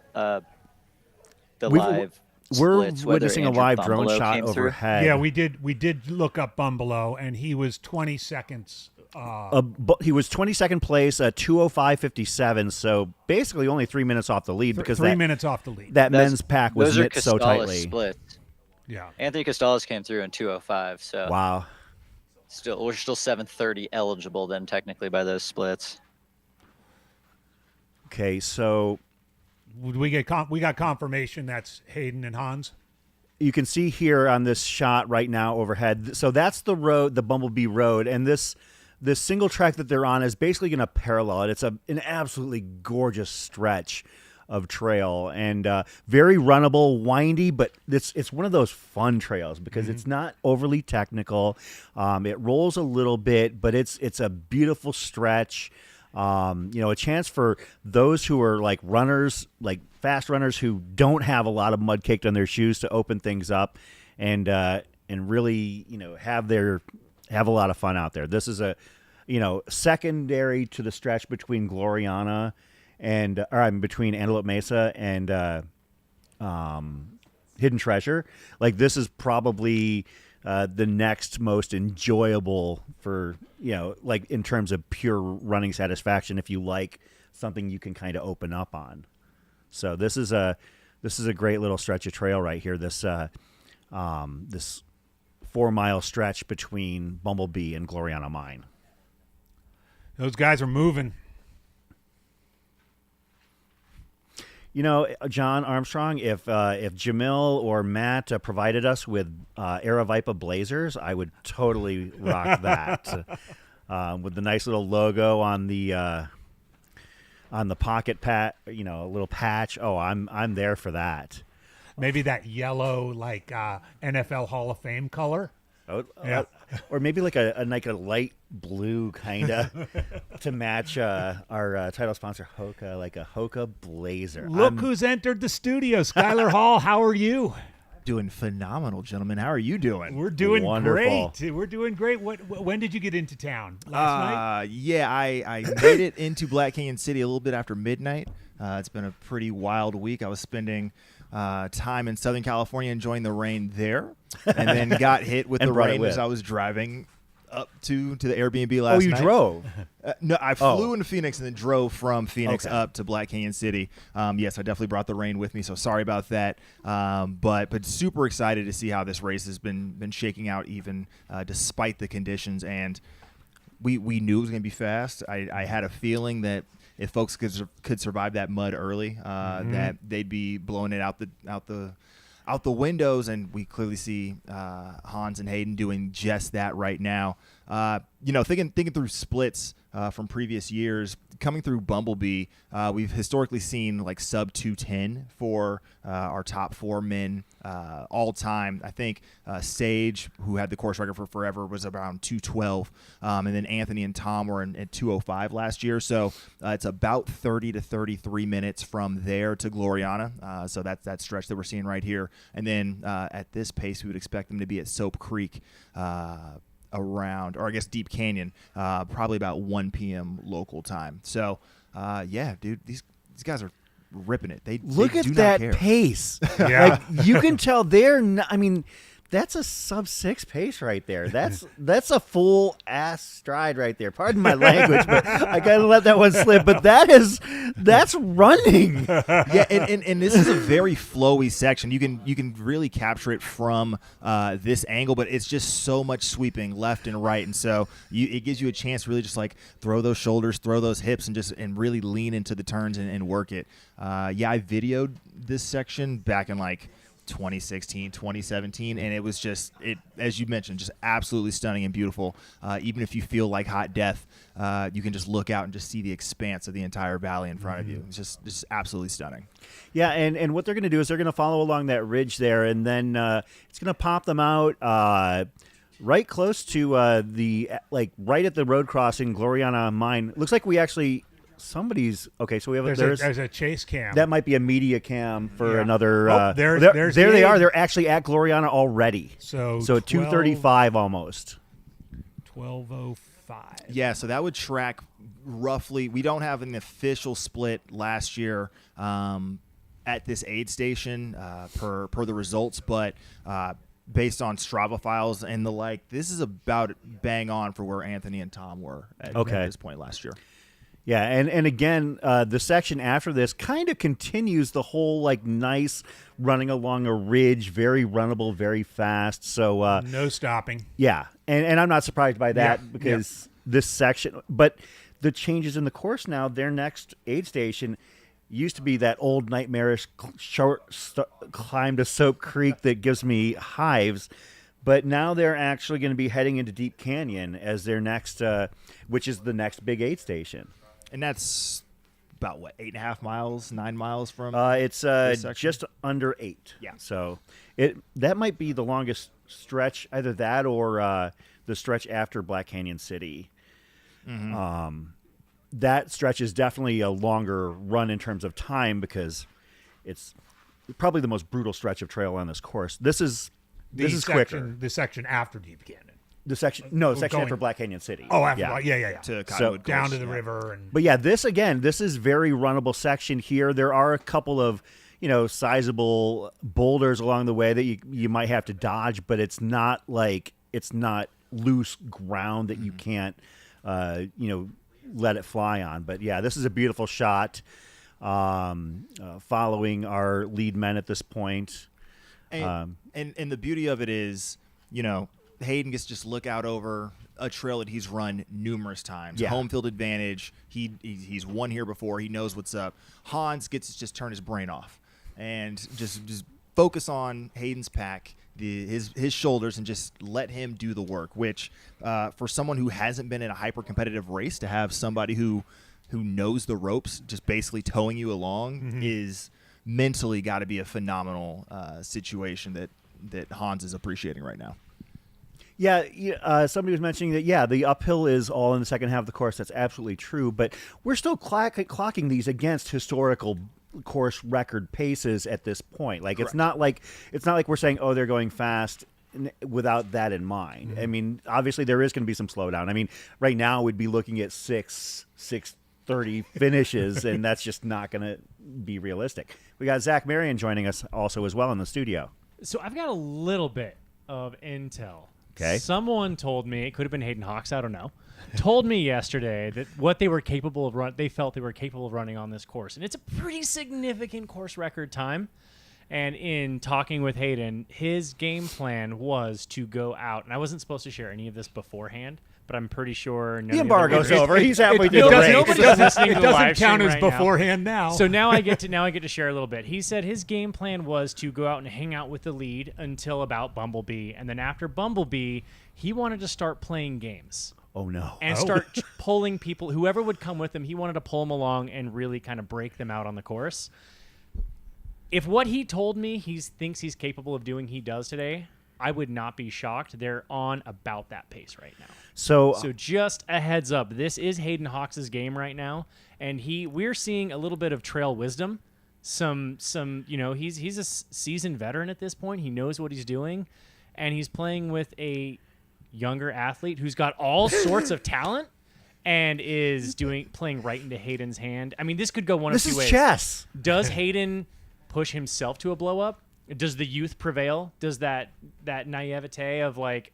We've- live? We're splits whether witnessing a Andrew live drone Bumbalo shot came through? overhead. Yeah, we did look up Bumbalo, and he was 20 seconds. He was 22nd place at 2:05:57, so basically only 3 minutes off the lead because 3 minutes off the lead. that That's- men's pack was Those are knit so Costales tightly. splits. Yeah. Anthony Costales came through in 2:05, so Wow. we're still 7:30 eligible then technically by those splits. Okay, so We got confirmation that's Hayden and Hans. you can see here on this shot right now overhead. So that's the road, the Bumblebee Road, and this single track that they're on is basically going to parallel it. It's an absolutely gorgeous stretch of trail and very runnable, windy, but it's one of those fun trails because it's not overly technical. It rolls a little bit, but it's a beautiful stretch. A chance for those who are like runners, like fast runners who don't have a lot of mud caked on their shoes to open things up and really, have a lot of fun out there. This is secondary to the stretch between Gloriana and between Antelope Mesa and Hidden Treasure. Like this is probably the next most enjoyable for, like in terms of pure running satisfaction, if you like something you can kind of open up on. So this is a great little stretch of trail right here. This 4-mile stretch between Bumblebee and Gloriana Mine. Those guys are moving. John Armstrong, if Jamil or Matt provided us with Aravaipa blazers, I would totally rock that with the nice little logo on the pocket pat, a little patch. Oh, I'm there for that. Maybe that yellow, like NFL Hall of Fame color. Oh, Yeah. Or maybe like a light blue kind of to match our title sponsor Hoka, like a Hoka blazer. Look who's entered the studio. Skylar Hall, how are you? Doing phenomenal, gentlemen. How are you doing? We're doing Wonderful. great. We're doing great. When did you get into town? Last night? Yeah, I made it into Black Canyon City a little bit after midnight. It's been a pretty wild week. I was spending time in Southern California enjoying the rain there, and then got hit with And the brought it rain with. as I was driving up to the Airbnb last Oh, you night. drove? No, I flew Oh. into Phoenix and then drove from Phoenix Okay. up to Black Canyon City. Yes, I definitely brought the rain with me, so sorry about that. But super excited to see how this race has been shaking out, even despite the conditions. And we knew it was going to be fast. I had a feeling that if folks could survive that mud early, that they'd be blowing it out the windows, and we clearly see Hans and Hayden doing just that right now. Thinking through splits from previous years, coming through Bumblebee, we've historically seen like sub 210 for our top 4 men all time. I think Sage, who had the course record for forever, was around 212, and then Anthony and Tom were at 205 last year. So it's about 30 to 33 minutes from there to Gloriana. So that's that stretch that we're seeing right here. And then at this pace, we would expect them to be at Soap Creek around, or I guess Deep Canyon, probably about 1 p.m. local time. So, yeah, dude, these guys are ripping it. They Look they at do that not care. pace. Yeah. Like you can tell they're not, That's a sub-6 pace right there. That's a full ass stride right there. Pardon my language, but I gotta let that one slip. But that's running. Yeah, and this is a very flowy section. You can really capture it from this angle, but it's just so much sweeping left and right, and so it gives you a chance to really just like throw those shoulders, throw those hips, and really lean into the turns and work it. I videoed this section back in like 2016, 2017, and it was just, as you mentioned, just absolutely stunning and beautiful. Even if you feel like hot death, you can just look out and just see the expanse of the entire valley in front of you. It's just absolutely stunning. Yeah, and what they're going to do is they're going to follow along that ridge there, and then it's going to pop them out right close to right at the road crossing, Gloriana Mine. Looks like we actually... okay, so we have there's a chase cam. That might be a media cam for Yeah. another. There's there they the are. aid. They're actually at Gloriana already. So at 2:35 almost. 12:05. Yeah, so that would track roughly. We don't have an official split last year at this aid station per the results, but based on Strava files and the like, this is about bang on for where Anthony and Tom were at this point last year. Yeah, and again, the section after this kind of continues the whole like nice running along a ridge, very runnable, very fast. So no stopping. Yeah, and I'm not surprised by that because this section, but the changes in the course now. Their next aid station used to be that old nightmarish short climb to Soap Creek that gives me hives. But now they're actually going to be heading into Deep Canyon as their next, which is the next big aid station. And that's about, what, 8.5 miles, 9 miles from it's this section? just under 8. Yeah. So that might be the longest stretch, either that or the stretch after Black Canyon City. Mm-hmm. That stretch is definitely a longer run in terms of time because it's probably the most brutal stretch of trail on this course. This is quicker. The section after Deep Canyon. The section after Black Canyon City. Oh, after yeah. To Cottonwood down course, to the river. But yeah, this is very runnable section here. There are a couple of, sizable boulders along the way that you might have to dodge, but it's not loose ground that you can't, let it fly on. But yeah, this is a beautiful shot. Following our lead men at this point. And the beauty of it is, Hayden gets to just look out over a trail that he's run numerous times. Yeah. Home field advantage. He's won here before. He knows what's up. Hans gets to just turn his brain off and just focus on Hayden's pack, his shoulders, and just let him do the work. Which, for someone who hasn't been in a hyper competitive race, to have somebody who knows the ropes just basically towing you along is mentally got to be a phenomenal situation that Hans is appreciating right now. Yeah, somebody was mentioning that, the uphill is all in the second half of the course. That's absolutely true. But we're still clocking these against historical course record paces at this point. Like, it's not like we're saying, oh, they're going fast without that in mind. I mean, obviously there is going to be some slowdown. I mean, right now we'd be looking at 6:30 finishes, and that's just not going to be realistic. We got Zach Marion joining us also as well in the studio. So I've got a little bit of intel. Okay. Someone told me, it could have been Hayden Hawks, I don't know, told me yesterday that what they were capable of they felt they were capable of running on this course. And it's a pretty significant course record time. And in talking with Hayden, his game plan was to go out, and I wasn't supposed to share any of this beforehand, but I'm pretty sure the embargo's over. He's halfway through the race. Nobody's listening to the live doesn't count stream as right now. beforehand now. So now I get to share a little bit. He said his game plan was to go out and hang out with the lead until about Bumblebee, and then after Bumblebee, he wanted to start playing games. Oh no! And start pulling people, whoever would come with him. He wanted to pull them along and really kind of break them out on the course. If what he told me he thinks he's capable of doing, he does today, I would not be shocked. They're on about that pace right now. So just a heads up, this is Hayden Hawks' game right now, and we're seeing a little bit of trail wisdom. He's a seasoned veteran at this point. He knows what he's doing, and he's playing with a younger athlete who's got all sorts of talent and is playing right into Hayden's hand. I mean, this could go one of two ways. This is chess. Does Hayden push himself to a blow up, does the youth prevail? Does that naivete of like,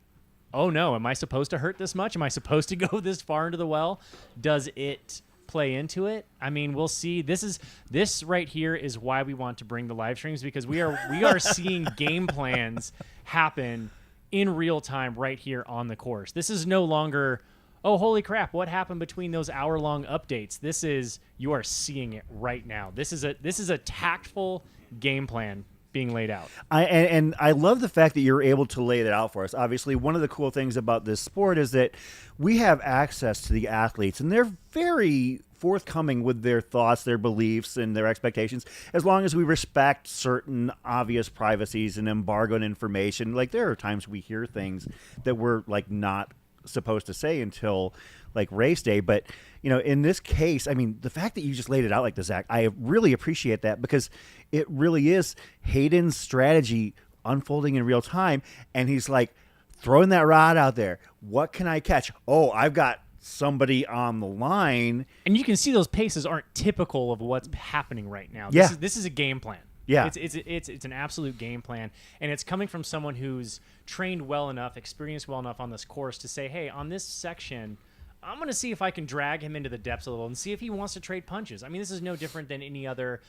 oh no, am I supposed to hurt this much? Am I supposed to go this far into the well? Does it play into it? I mean, we'll see. This right here is why we want to bring the live streams, because we are seeing game plans happen in real time right here on the course. This is no longer, oh holy crap, what happened between those hour-long updates? This is, you are seeing it right now. This is a tactful game plan being laid out. And I love the fact that you're able to lay that out for us. Obviously, one of the cool things about this sport is that we have access to the athletes, and they're very forthcoming with their thoughts, their beliefs, and their expectations, as long as we respect certain obvious privacies and embargoed information. Like, there are times we hear things that we're like not supposed to say until like race day. But in this case, I mean, the fact that you just laid it out like this, Zach, I really appreciate that, because it really is Hayden's strategy unfolding in real time, and he's like throwing that rod out there. What can I catch? Oh, I've got somebody on the line, and you can see those paces aren't typical of what's happening right now. This is a game plan. Yeah, it's an absolute game plan, and it's coming from someone who's trained well enough, experienced well enough on this course to say, hey, on this section, I'm going to see if I can drag him into the depths a little and see if he wants to trade punches. I mean, this is no different than any other,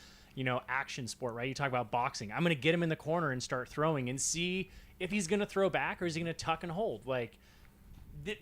action sport, right? You talk about boxing. I'm going to get him in the corner and start throwing and see if he's going to throw back or is he going to tuck and hold. Like,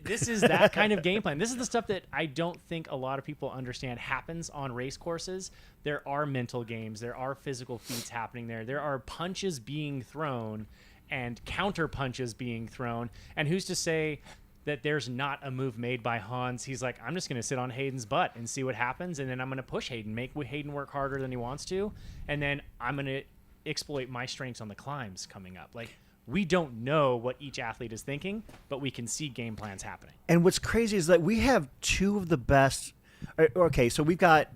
this is that kind of game plan. This is the stuff that I don't think a lot of people understand happens on race courses. There are mental games. There are physical feats happening there. There are punches being thrown and counter punches being thrown. And who's to say that there's not a move made by Hans? He's like, I'm just going to sit on Hayden's butt and see what happens, and then I'm going to push Hayden, make Hayden work harder than he wants to, and then I'm going to exploit my strengths on the climbs coming up. Like, we don't know what each athlete is thinking, but we can see game plans happening. And what's crazy is that we have two of the best. Okay, so we've got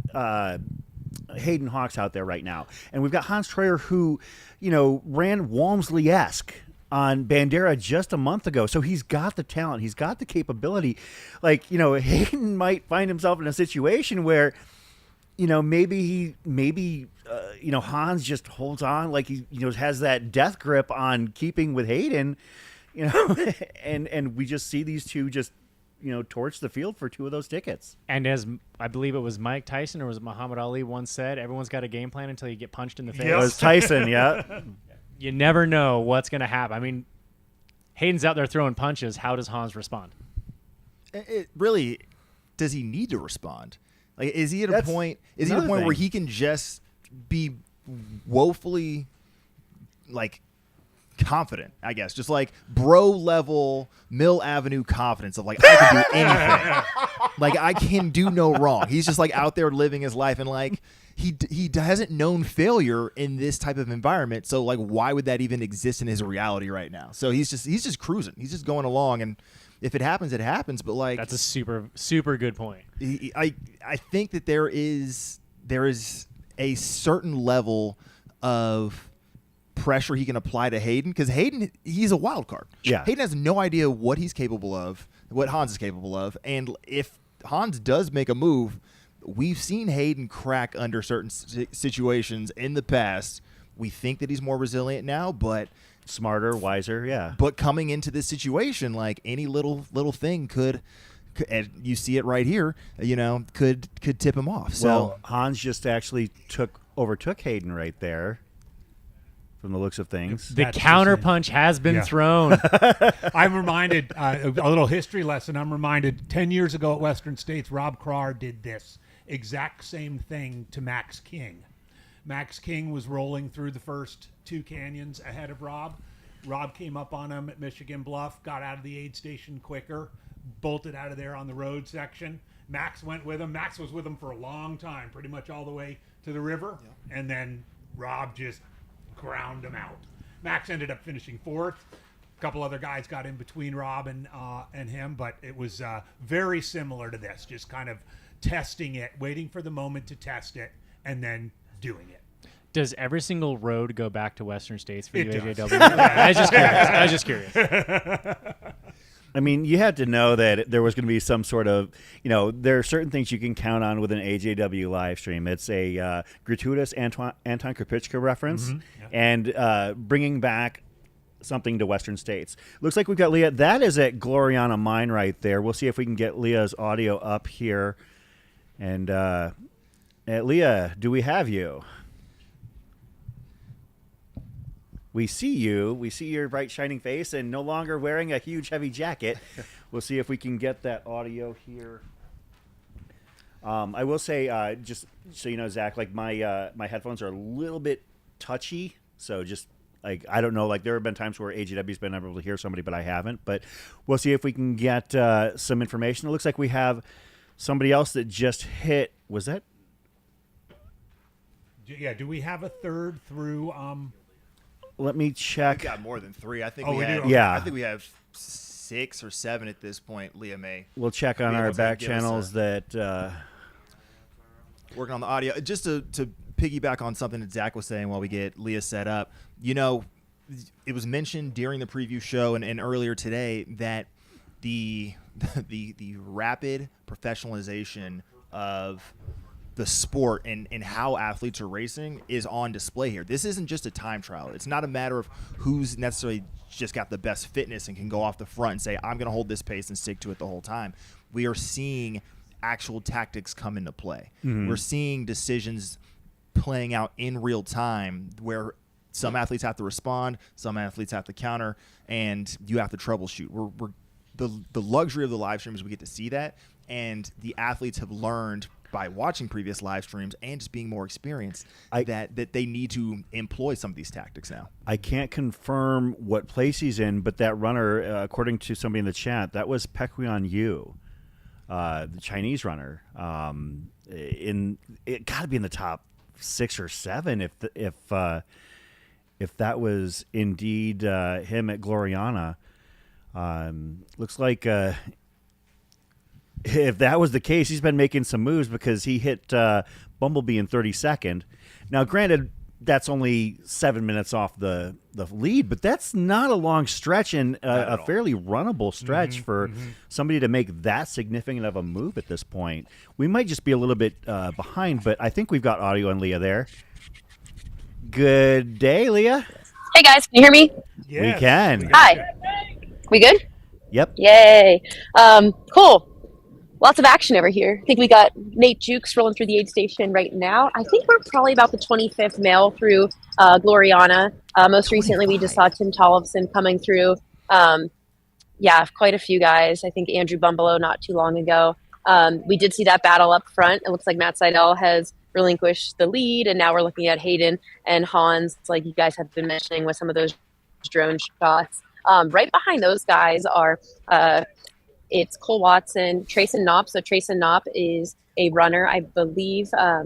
Hayden Hawks out there right now, and we've got Hans Troyer, who, ran Walmsley-esque on Bandera just a month ago. So he's got the talent, he's got the capability. Like, Hayden might find himself in a situation where, maybe Hans just holds on, like he has that death grip on keeping with Hayden, and we just see these two just torch the field for two of those tickets. And as I believe it was Mike Tyson or was it Muhammad Ali once said, everyone's got a game plan until you get punched in the face. It was Tyson, yeah. You never know what's going to happen. I mean, Hayden's out there throwing punches. How does Hans respond? It really, does he need to respond? Like, is he at a point? Is he at a point where he can just be woefully, like, confident? I guess just like bro level Mill Avenue confidence of like, I can do anything. Like, I can do no wrong. He's just like out there living his life, and like he hasn't known failure in this type of environment. So like, why would that even exist in his reality right now? So he's just cruising. He's just going along, and if it happens, it happens. But like, that's a super good point. I think that there is a certain level of pressure he can apply to Hayden, because Hayden, he's a wild card. Yeah. Hayden has no idea what he's capable of, what Hans is capable of, and if Hans does make a move, we've seen Hayden crack under certain situations in the past. We think that he's more resilient now, but smarter, wiser, yeah. But coming into this situation, like, any little thing could, and you see it right here, could tip him off. So well, Hans just actually overtook Hayden right there, from the looks of things. The counterpunch has been thrown. I'm reminded, a little history lesson, I'm reminded 10 years ago at Western States, Rob Krar did this exact same thing to Max King. Max King was rolling through the first two canyons ahead of Rob. Rob came up on him at Michigan Bluff, got out of the aid station quicker, bolted out of there on the road section. Max went with him. Max was with him for a long time, pretty much all the way to the river. Yeah. And then Rob just ground him out. Max ended up finishing fourth. A couple other guys got in between Rob and him, but it was very similar to this, just kind of testing it, waiting for the moment to test it, and then doing it. Does every single road go back to Western States for UAJW? I was just curious. I mean, you had to know that there was going to be some sort of, there are certain things you can count on with an AJW live stream. It's a gratuitous Anton Kripicka reference and bringing back something to Western states. Looks like we've got Leah. That is at Gloriana Mine right there. We'll see if we can get Leah's audio up here. And Leah, do we have you? We see you. We see your bright, shining face and no longer wearing a huge, heavy jacket. We'll see if we can get that audio here. I will say, just so you know, Zach, like my headphones are a little bit touchy. So just like, I don't know, like there have been times where AGW's been able to hear somebody, but I haven't. But we'll see if we can get some information. It looks like we have somebody else that just hit. Was that? Yeah. Do we have a third through? Let me check. We got more than 3. I think Oh, we we have, do? Yeah. I think we have 6 or 7 at this point. Leah May We'll check on be our able to back give us channels that. working on the audio. Just to piggyback on something that Zach was saying while we get Leah set up. It was mentioned during the preview show and earlier today that the rapid professionalization of the sport and how athletes are racing is on display here. This isn't just a time trial. It's not a matter of who's necessarily just got the best fitness and can go off the front and say, I'm going to hold this pace and stick to it the whole time. We are seeing actual tactics come into play. We're seeing decisions playing out in real time where some athletes have to respond, some athletes have to counter, and you have to troubleshoot. The luxury of the live streams, we get to see that, and the athletes have learned by watching previous live streams and just being more experienced that they need to employ some of these tactics now. I can't confirm what place he's in, but that runner, according to somebody in the chat, that was Pekwian Yu, the Chinese runner. It got to be in the top 6 or 7 if that was indeed him at Gloriana. Looks like if that was the case, he's been making some moves because he hit Bumblebee in 32nd. Now, granted, that's only 7 minutes off the lead, but that's not a long stretch and a fairly runnable stretch for somebody to make that significant of a move at this point. We might just be a little bit behind, but I think we've got audio on Leah there. Good day, Leah. Hey guys, can you hear me? Yes. We can. Hi. We good? Yep. Yay. Cool. Lots of action over here. I think we got Nate Jukes rolling through the aid station right now. I think we're probably about the 25th male through Gloriana. Most recently, we just saw Tim Tollefson coming through. Yeah, quite a few guys. I think Andrew Bumbelow not too long ago. We did see that battle up front. It looks like Matt Seidel has relinquished the lead, and now we're looking at Hayden and Hans, like you guys have been mentioning with some of those drone shots. Right behind those guys are it's Cole Watson, Trayson Knopp. So Trayson Knopp is a runner, I believe, I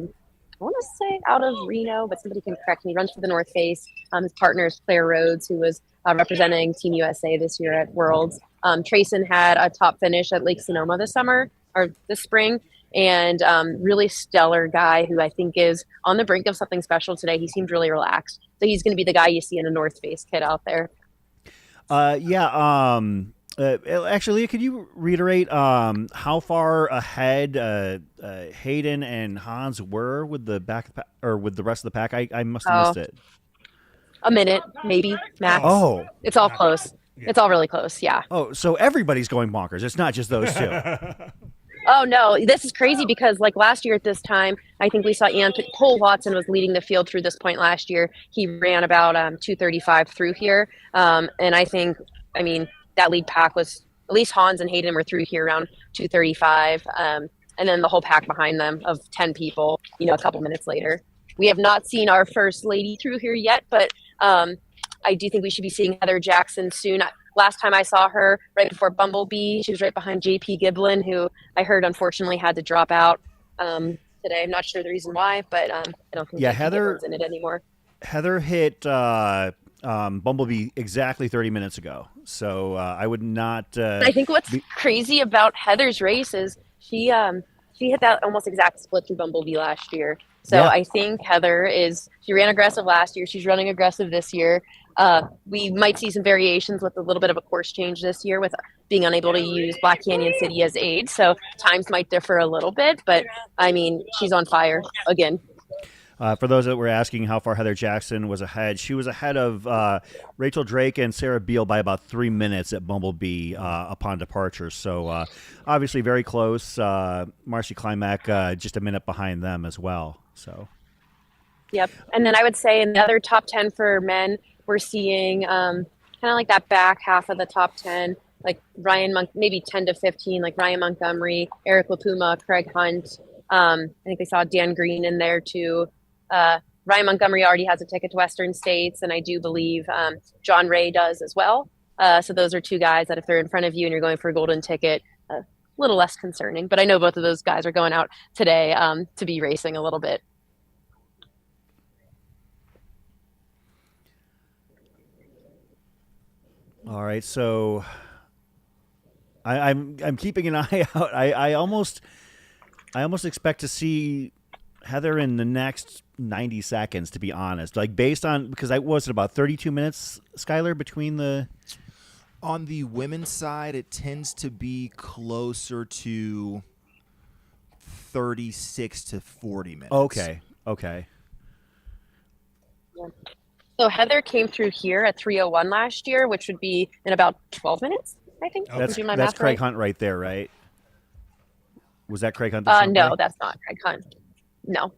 want to say out of Reno, but somebody can correct me. He runs for the North Face. His partner is Claire Rhodes, who was representing Team USA this year at Worlds. Trayson had a top finish at Lake Sonoma this spring, and really stellar guy who I think is on the brink of something special today. He seemed really relaxed. So he's going to be the guy you see in a North Face kit out there. Actually, could you reiterate how far ahead Hayden and Hans were with the with the rest of the pack? I must have missed it. A minute, maybe, max. Oh, it's all close. It's all really close. Yeah. Oh, so everybody's going bonkers. It's not just those two. Oh no, this is crazy because like last year at this time, I think we saw Cole Watson was leading the field through this point last year. He ran about 2:35 through here, and I mean that lead pack was at least Hans and Hayden were through here around 2:35, and then the whole pack behind them of 10 people. A couple minutes later, we have not seen our first lady through here yet, but I do think we should be seeing Heather Jackson soon. Last time I saw her, right before Bumblebee, she was right behind JP Giblin, who I heard unfortunately had to drop out today. I'm not sure the reason why, but I don't think Heather's in it anymore. Heather hit Bumblebee exactly 30 minutes ago, so I would not. I think what's crazy about Heather's race is she hit that almost exact split through Bumblebee last year. So yeah. I think Heather she ran aggressive last year. She's running aggressive this year. We might see some variations with a little bit of a course change this year with being unable to use Black Canyon City as aid. So times might differ a little bit, but I mean, she's on fire again. For those that were asking how far Heather Jackson was ahead, she was ahead of Rachel Drake and Sarah Beal by about 3 minutes at Bumblebee upon departure. So obviously very close. Marcy Klimek just a minute behind them as well. So. Yep. And then I would say in the other top 10 for men, we're seeing kind of like that back half of the top 10, like maybe 10 to 15, like Ryan Montgomery, Eric LaPuma, Craig Hunt. I think they saw Dan Green in there too. Ryan Montgomery already has a ticket to Western States, and I do believe John Ray does as well. So those are two guys that if they're in front of you and you're going for a golden ticket, a little less concerning. But I know both of those guys are going out today to be racing a little bit. All right, so I'm keeping an eye out. I almost expect to see Heather in the next 90 seconds, to be honest. Like based on because I was it about 32 minutes, Skylar, between the. On the women's side, it tends to be closer to 36 to 40 minutes. Okay. Yeah. So Heather came through here at 3:01 last year, which would be in about 12 minutes, I think. That's Craig right? Hunt right there, right? Was that Craig Hunt? No, that's not Craig Hunt. No.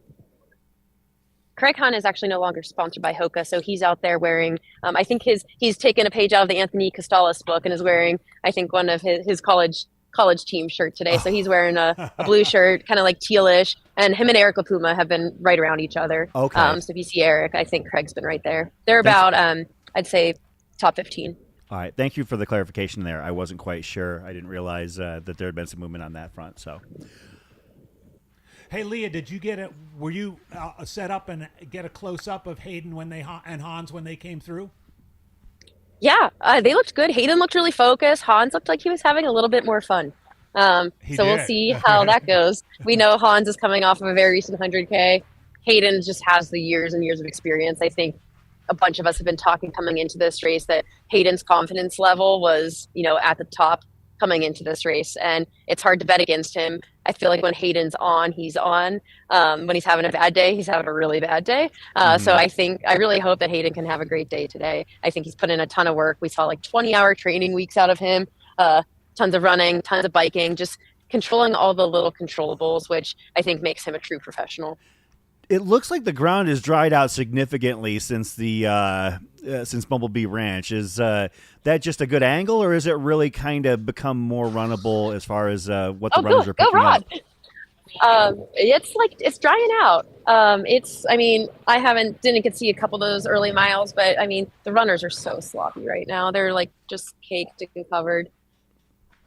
Craig Hunt is actually no longer sponsored by Hoka, so he's out there wearing, I think he's taken a page out of the Anthony Costalis book and is wearing, I think, one of his college team shirt today. So he's wearing a blue shirt, kind of like tealish, and him and Eric LaPuma have been right around each other. Okay. So if you see Eric, I think Craig's been right there. They're about, I'd say, top 15. All right. Thank you for the clarification there. I wasn't quite sure. I didn't realize that there had been some movement on that front. So. Hey, Leah, did you get it? Were you set up and get a close up of Hayden and Hans when they came through? Yeah, they looked good. Hayden looked really focused. Hans looked like he was having a little bit more fun. So we'll see how that goes. We know Hans is coming off of a very recent 100K. Hayden just has the years and years of experience. I think a bunch of us have been talking coming into this race that Hayden's confidence level was, at the top coming into this race, and it's hard to bet against him. I feel like when Hayden's on, he's on. When he's having a bad day, he's having a really bad day. So I really hope that Hayden can have a great day today. I think he's put in a ton of work. We saw like 20-hour training weeks out of him, tons of running, tons of biking, just controlling all the little controllables, which I think makes him a true professional. It looks like the ground has dried out significantly since since Bumblebee Ranch. Is that just a good angle, or is it really kind of become more runnable as far as what the runners are picking up? It's drying out. I didn't get to see a couple of those early miles, but the runners are so sloppy right now. They're like just caked and covered.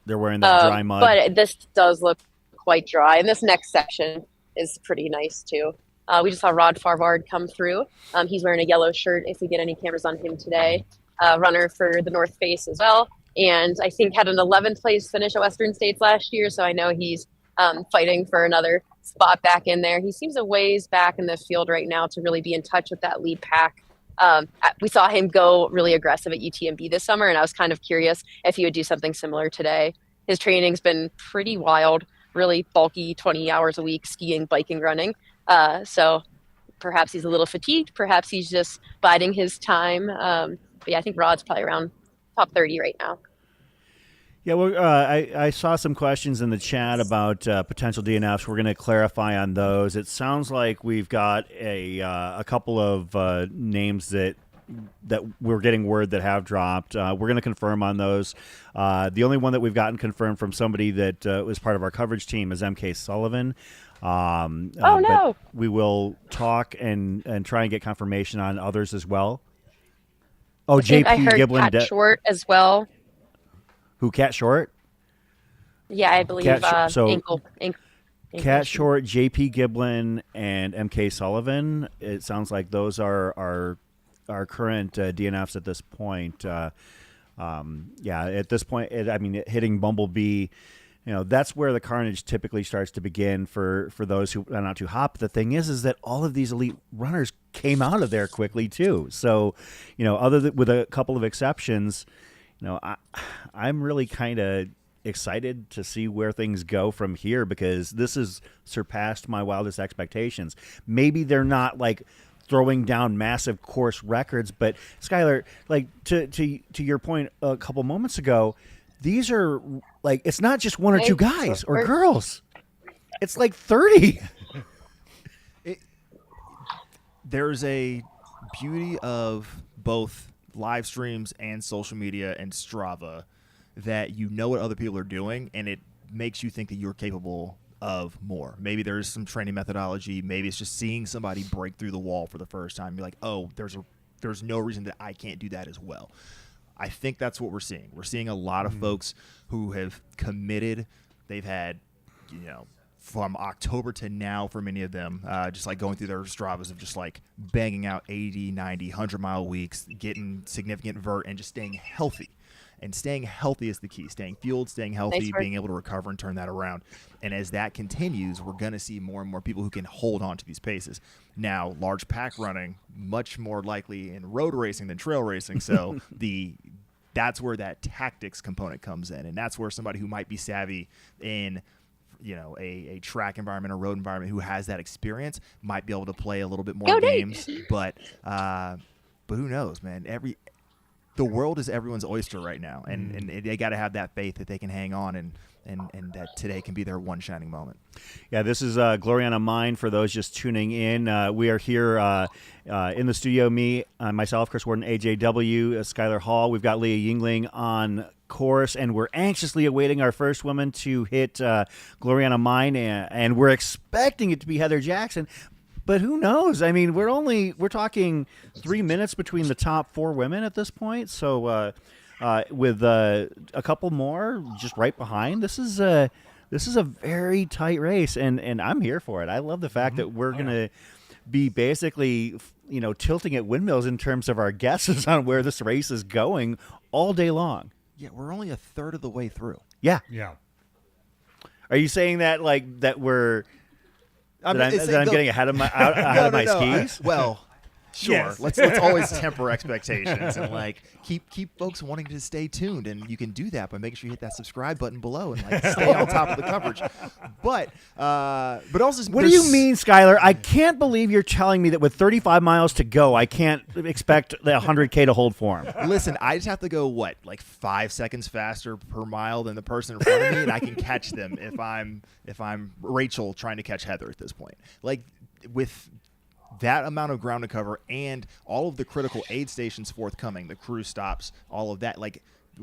They're wearing that dry mud. But this does look quite dry, and this next section is pretty nice too. We just saw Rod Farvard come through. He's wearing a yellow shirt, if we get any cameras on him today. Runner for the North Face as well. And I think had an 11th place finish at Western States last year, so I know he's fighting for another spot back in there. He seems a ways back in the field right now to really be in touch with that lead pack. We saw him go really aggressive at UTMB this summer, and I was kind of curious if he would do something similar today. His training's been pretty wild, really bulky, 20 hours a week, skiing, biking, running. So perhaps he's a little fatigued. Perhaps he's just biding his time. But yeah, I think Rod's probably around top 30 right now. Yeah, well, I saw some questions in the chat about potential DNFs. We're going to clarify on those. It sounds like we've got a couple of names that we're getting word that have dropped. We're going to confirm on those. The only one that we've gotten confirmed from somebody that was part of our coverage team is MK Sullivan. No! But we will talk and try and get confirmation on others as well. Oh, JP I heard Giblin. Cat Short as well. Who, Cat Short? Yeah, I believe ankle Cat Short, JP Giblin, and MK Sullivan. It sounds like those are our current DNFs at this point. At this point, hitting Bumblebee that's where the carnage typically starts to begin for those who are not too hot. But the thing is that all of these elite runners came out of there quickly too. So, with a couple of exceptions, I'm really kind of excited to see where things go from here, because this has surpassed my wildest expectations. Maybe they're not like throwing down massive course records, but Skylar, like to your point a couple moments ago, these are like, it's not just one or two guys or girls. It's like 30. There's a beauty of both live streams and social media and Strava that you know what other people are doing, and it makes you think that you're capable of more. Maybe there's some training methodology. Maybe it's just seeing somebody break through the wall for the first time. You're like, oh, there's no reason that I can't do that as well. I think that's what we're seeing. We're seeing a lot of folks who have committed. They've had, from October to now, for many of them, just like going through their Stravas of just like banging out 80, 90, 100-mile weeks, getting significant vert, and just staying healthy. And staying healthy is the key. Staying fueled, staying healthy, being able to recover and turn that around. And as that continues, we're going to see more and more people who can hold on to these paces. Now, large pack running, much more likely in road racing than trail racing. So that's where that tactics component comes in. And that's where somebody who might be savvy in a track environment or road environment who has that experience might be able to play a little bit more games. But who knows, man? The world is everyone's oyster right now, and they got to have that faith that they can hang on and that today can be their one shining moment. Yeah, this is Gloriana Mine for those just tuning in. We are here in the studio, myself, Chris Warden, AJW, Skylar Hall. We've got Leah Yingling on course, and we're anxiously awaiting our first woman to hit Gloriana Mine, and we're expecting it to be Heather Jackson. But who knows? I mean, we're talking 3 minutes between the top 4 women at this point. So with a couple more just right behind, this is a very tight race, and I'm here for it. I love the fact that we're gonna be basically tilting at windmills in terms of our guesses on where this race is going all day long. Yeah, we're only a third of the way through. Yeah. Are you saying that we're I'm getting ahead of my skis? Sure. Yes. Let's always temper expectations and keep folks wanting to stay tuned, and you can do that by making sure you hit that subscribe button below and stay on top of the coverage. But also, what do you mean, Skylar? I can't believe you're telling me that with 35 miles to go, I can't expect the 100K to hold form. Listen, I just have to go 5 seconds faster per mile than the person in front of me, and I can catch them if I'm Rachel trying to catch Heather at this point. With that amount of ground to cover and all of the critical aid stations forthcoming, the crew stops, all of that,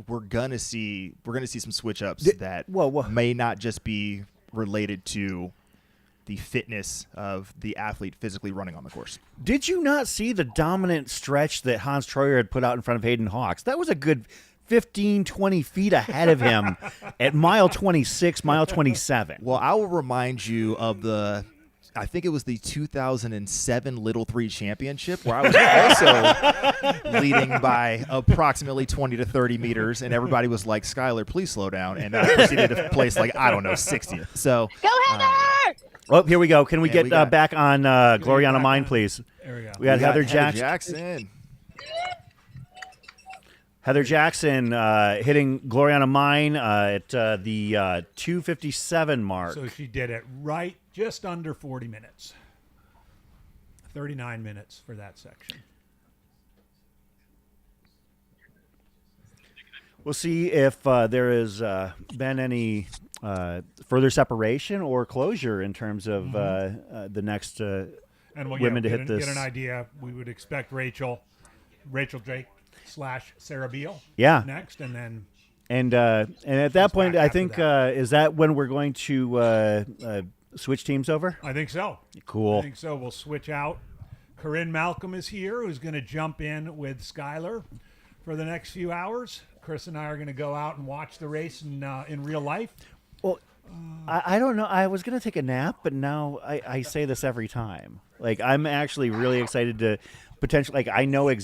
we're gonna see some switch ups that may not just be related to the fitness of the athlete physically running on the course. Did you not see the dominant stretch that Hans Troyer had put out in front of Hayden Hawks? That was a good 15, 20 feet ahead of him at mile 26, mile 27. Well, I will remind you of I think it was the 2007 Little 3 Championship, where I was also leading by approximately 20 to 30 meters, and everybody was like, Skylar, please slow down. And I proceeded to place 60th. So, Go Heather! Oh, here we go. Can we get back on Gloriana Mine, please? There we go. We got Heather Jackson. Heather Jackson hitting Gloriana Mine at the 2:57 mark. So she did it right just under 40 minutes. 39 minutes for that section. We'll see if there has been any further separation or closure in terms of the next women to hit this. Get an idea. We would expect Rachel Drake / Sarah Beal next, and then and at that point, I think is that when we're going to switch teams over? I think so. Cool. I think so. We'll switch out. Corinne Malcolm is here, who's going to jump in with Skylar for the next few hours. Chris and I are going to go out and watch the race in real life. Well, I don't know. I was going to take a nap, but now I say this every time. I'm actually really excited to potentially. I know how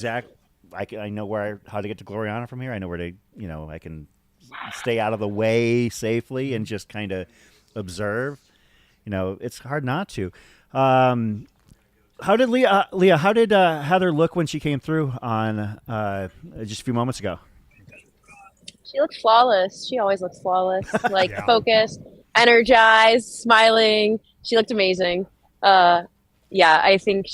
to get to Gloriana from here. I know where to. I can stay out of the way safely and just kind of observe. It's hard not to. How did Leah? How did Heather look when she came through on just a few moments ago? She looked flawless. She always looks flawless, like Yeah. focused, energized, smiling. She looked amazing. Yeah, I think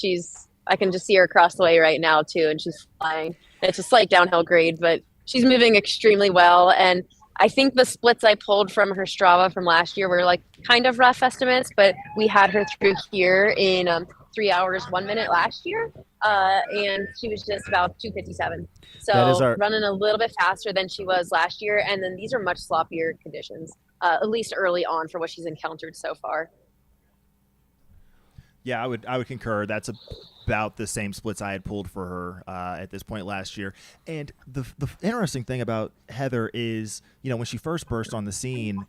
I can just see her across the way right now too, and she's flying. It's a slight downhill grade, but she's moving extremely well. And I think the splits I pulled from her Strava from last year were like kind of rough estimates, but we had her through here in 3 hours, 1 minute last year, and she was just about 2:57. That is So our- running a little bit faster than she was last year. And then these are much sloppier conditions, at least early on for what she's encountered so far. Yeah, I would concur. That's about the same splits I had pulled for her at this point last year. And the interesting thing about Heather is, when she first burst on the scene,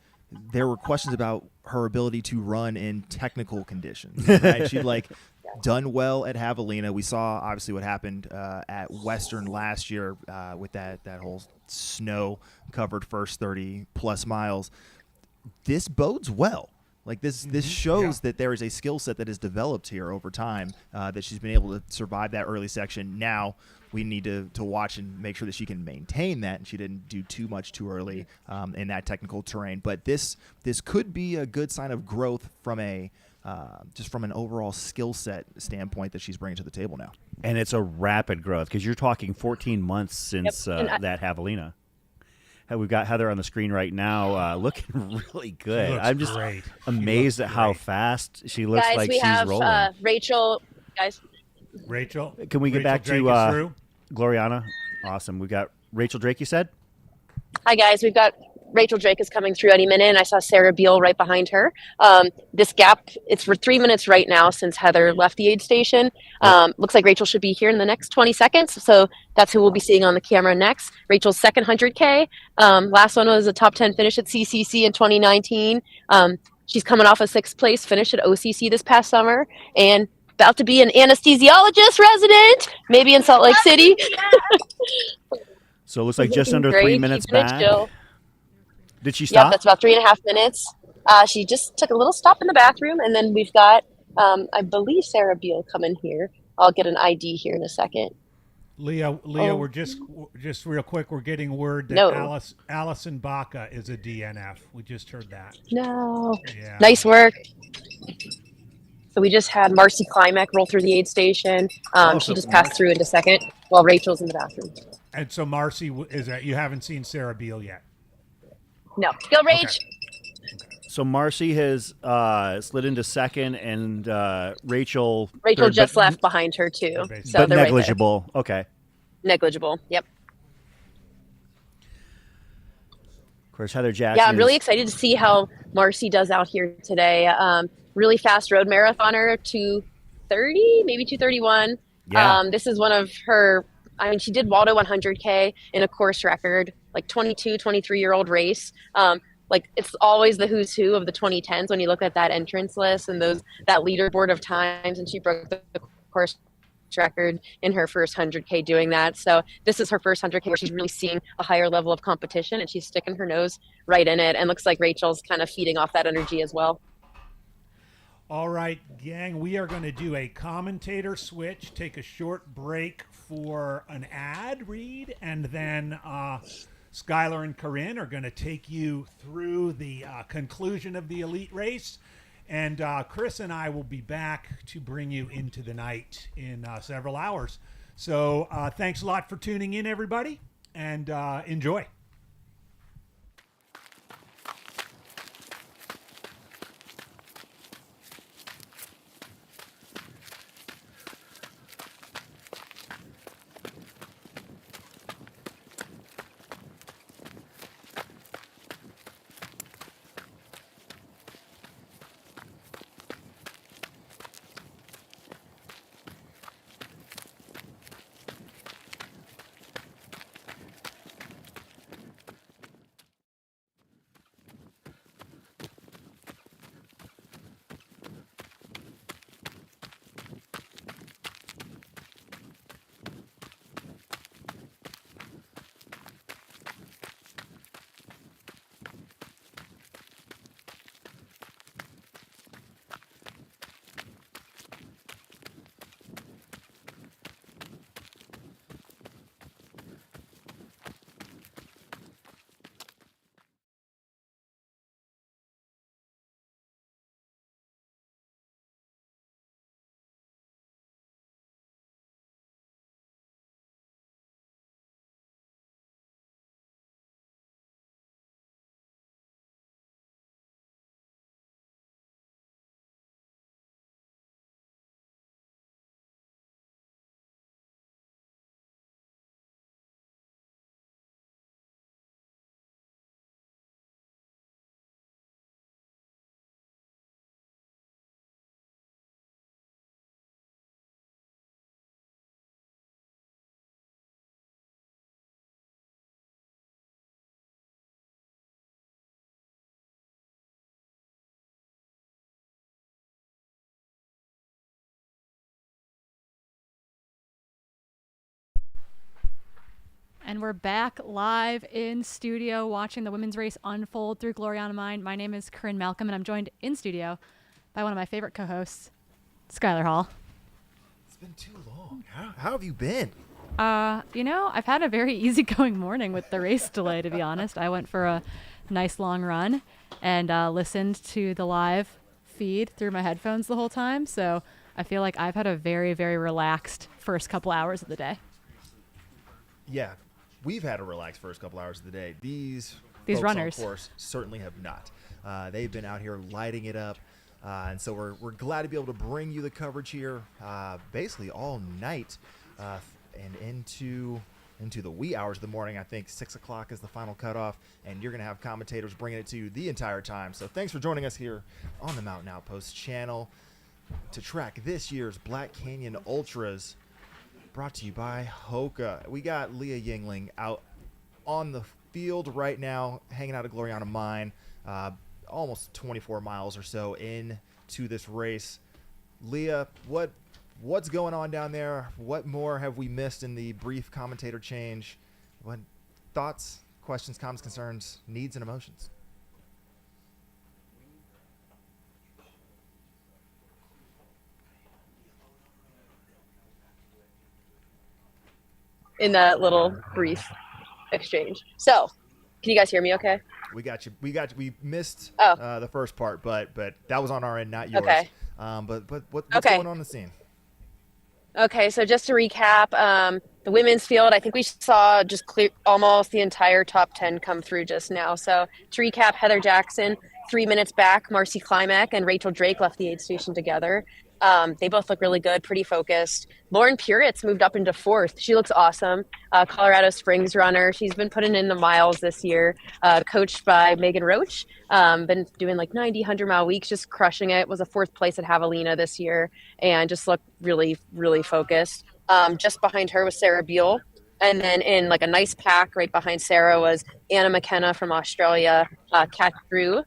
there were questions about her ability to run in technical conditions. Right? She'd done well at Javelina. We saw obviously what happened at Western last year with that whole snow-covered first 30 plus miles. This bodes well. This shows that there is a skill set that is developed here over time, that she's been able to survive that early section. Now we need to watch and make sure that she can maintain that, and she didn't do too much too early in that technical terrain. But this could be a good sign of growth from just from an overall skill set standpoint that she's bringing to the table now. And it's a rapid growth because you're talking 14 months since that Javelina. We've got Heather on the screen right now, looking really good. She looks I'm just great. amazed at how fast she looks Guys, like we she's have rolling. Rachel. Guys, Rachel. Can we get Rachel back Drake to is through? Gloriana? Awesome. We got Rachel Drake, you said? hi guys. We've got Rachel Drake is coming through any minute, and I saw Sarah Beal right behind her. This gap, it's for 3 minutes right now since Heather left the aid station. Looks like Rachel should be here in the next 20 seconds, so that's who we'll be seeing on the camera next. Rachel's second 100K. Last one was a top 10 finish at CCC in 2019. She's coming off a 6th place finish at OCC this past summer, and about to be an anesthesiologist resident, maybe in Salt Lake City. So it looks like just under Great. 3 minutes Keeping it back. chill. Did she Yep, stop? that's about 3.5 minutes. She just took a little stop in the bathroom, and then we've got, I believe, Sarah Beal coming here. I'll get an ID here in a second. Leah, Oh. we're just real quick. We're getting word that No. Allison Baca is a DNF. We just heard that. No. Yeah. Nice work. So we just had Marcy Klimek roll through the aid station. She just passed through into second while Rachel's in the bathroom. And so Marcy is that you haven't seen Sarah Beal yet? No. Go, Rach. So Marcy has slid into second, and Rachel Rachel third, just but, left behind her, too. But So but they're negligible. Okay. right there. Negligible. Yep. Of course, Heather Jackson. Yeah, I'm really is- excited to see how Marcy does out here today. Really fast road marathoner, 2:30, maybe 2:31. Yeah. This is one of her, she did Waldo 100K in a course record, like 22, 23-year-old race. It's always the who's who of the 2010s when you look at that entrance list and that leaderboard of times, and she broke the course record in her first 100K doing that. So this is her first 100K where she's really seeing a higher level of competition, and she's sticking her nose right in it, and looks like Rachel's kind of feeding off that energy as well. All right, gang, we are going to do a commentator switch, take a short break for an ad read, and then Skylar and Corinne are going to take you through the conclusion of the elite race. And Chris and I will be back to bring you into the night in several hours. So thanks a lot for tuning in, everybody, and enjoy. And we're back live in studio watching the women's race unfold through Gloriana Mine. My name is Corinne Malcolm, and I'm joined in studio by one of my favorite co-hosts, Skylar Hall. It's been too long. How have you been? I've had a very easygoing morning with the race delay, to be honest. I went for a nice long run and listened to the live feed through my headphones the whole time. So I feel like I've had a very, very relaxed first couple hours of the day. Yeah, we've had a relaxed first couple hours of the day. These folks runners, of course, certainly have not. They've been out here lighting it up, and so we're glad to be able to bring you the coverage here, basically all night, and into the wee hours of the morning. I think 6 o'clock is the final cutoff, and you're going to have commentators bringing it to you the entire time. So thanks for joining us here on the Mountain Outpost channel to track this year's Black Canyon Ultras, brought to you by Hoka. We got Leah Yingling out on the field right now, hanging out at Gloriana Mine, almost 24 miles or so into this race. Leah, what's going on down there? What more have we missed in the brief commentator change? What thoughts, questions, comments, concerns, needs, and emotions? In that little brief exchange. So, can you guys hear me okay? We got you. We missed Oh. the first part, but that was on our end, not yours. Okay. But what's Okay. going on in the scene? Okay, so just to recap, the women's field, I think we saw just clear almost the entire top 10 come through just now. So to recap, Heather Jackson, 3 minutes back, Marcy Klimek and Rachel Drake left the aid station together. They both look really good, pretty focused. Lauren Puritz moved up into fourth. She looks awesome. Colorado Springs runner. She's been putting in the miles this year, coached by Megan Roach. Been doing like 90, 100-mile weeks, just crushing it. Was a fourth place at Javelina this year and just looked really, really focused. Just behind her was Sarah Beal. And then in like a nice pack right behind Sarah was Anna McKenna from Australia, Kat Drew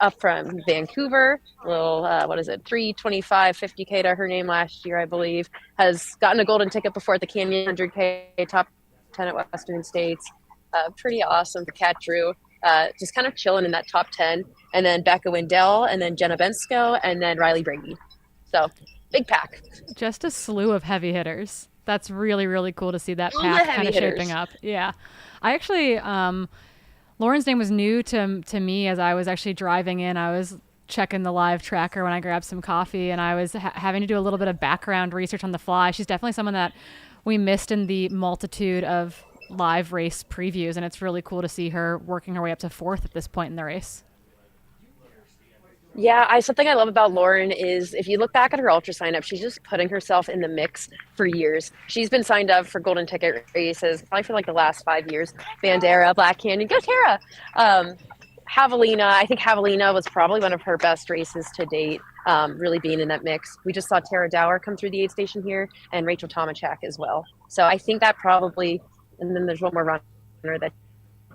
up from Vancouver, little, 325, 50K to her name last year, I believe, has gotten a golden ticket before at the Canyon 100K, top 10 at Western States. Pretty awesome for Kat Drew. Just kind of chilling in that top 10. And then Becca Wendell, and then Jenna Bensko, and then Riley Brady. So, big pack. Just a slew of heavy hitters. That's really, really cool to see that All the pack heavy kind of hitters. shaping up. Yeah. I actually, Lauren's name was new to me as I was actually driving in. I was checking the live tracker when I grabbed some coffee, and I was having to do a little bit of background research on the fly. She's definitely someone that we missed in the multitude of live race previews, and it's really cool to see her working her way up to fourth at this point in the race. Yeah, something I love about Lauren is if you look back at her ultra sign up, she's just putting herself in the mix for years. She's been signed up for golden ticket races probably for like the last 5 years. Bandera, Black Canyon, go Tara. Javelina, I think Javelina was probably one of her best races to date, really being in that mix. We just saw Tara Dower come through the aid station here and Rachel Tomachak as well. So I think that probably, and then there's one more runner that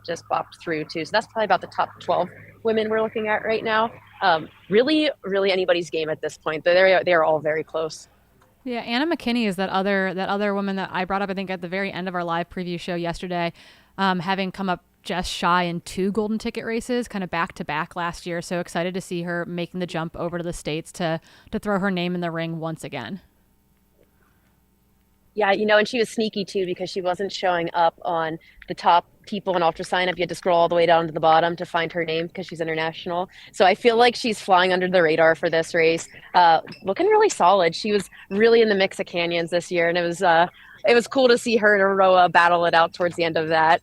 just bopped through too. So that's probably about the top 12 women we're looking at right now. Really anybody's game at this point. They're all very close. Yeah, Anna McKinney is that other woman that I brought up, I think, at the very end of our live preview show yesterday, having come up just shy in 2 golden ticket races, kind of back to back last year. So excited to see her making the jump over to the States to throw her name in the ring once again. Yeah, and she was sneaky too because she wasn't showing up on the top people in ultra sign up. You had to scroll all the way down to the bottom to find her name because she's international. So I feel like she's flying under the radar for this race. Looking really solid. She was really in the mix of canyons this year, and it was cool to see her and Aroa battle it out towards the end of that,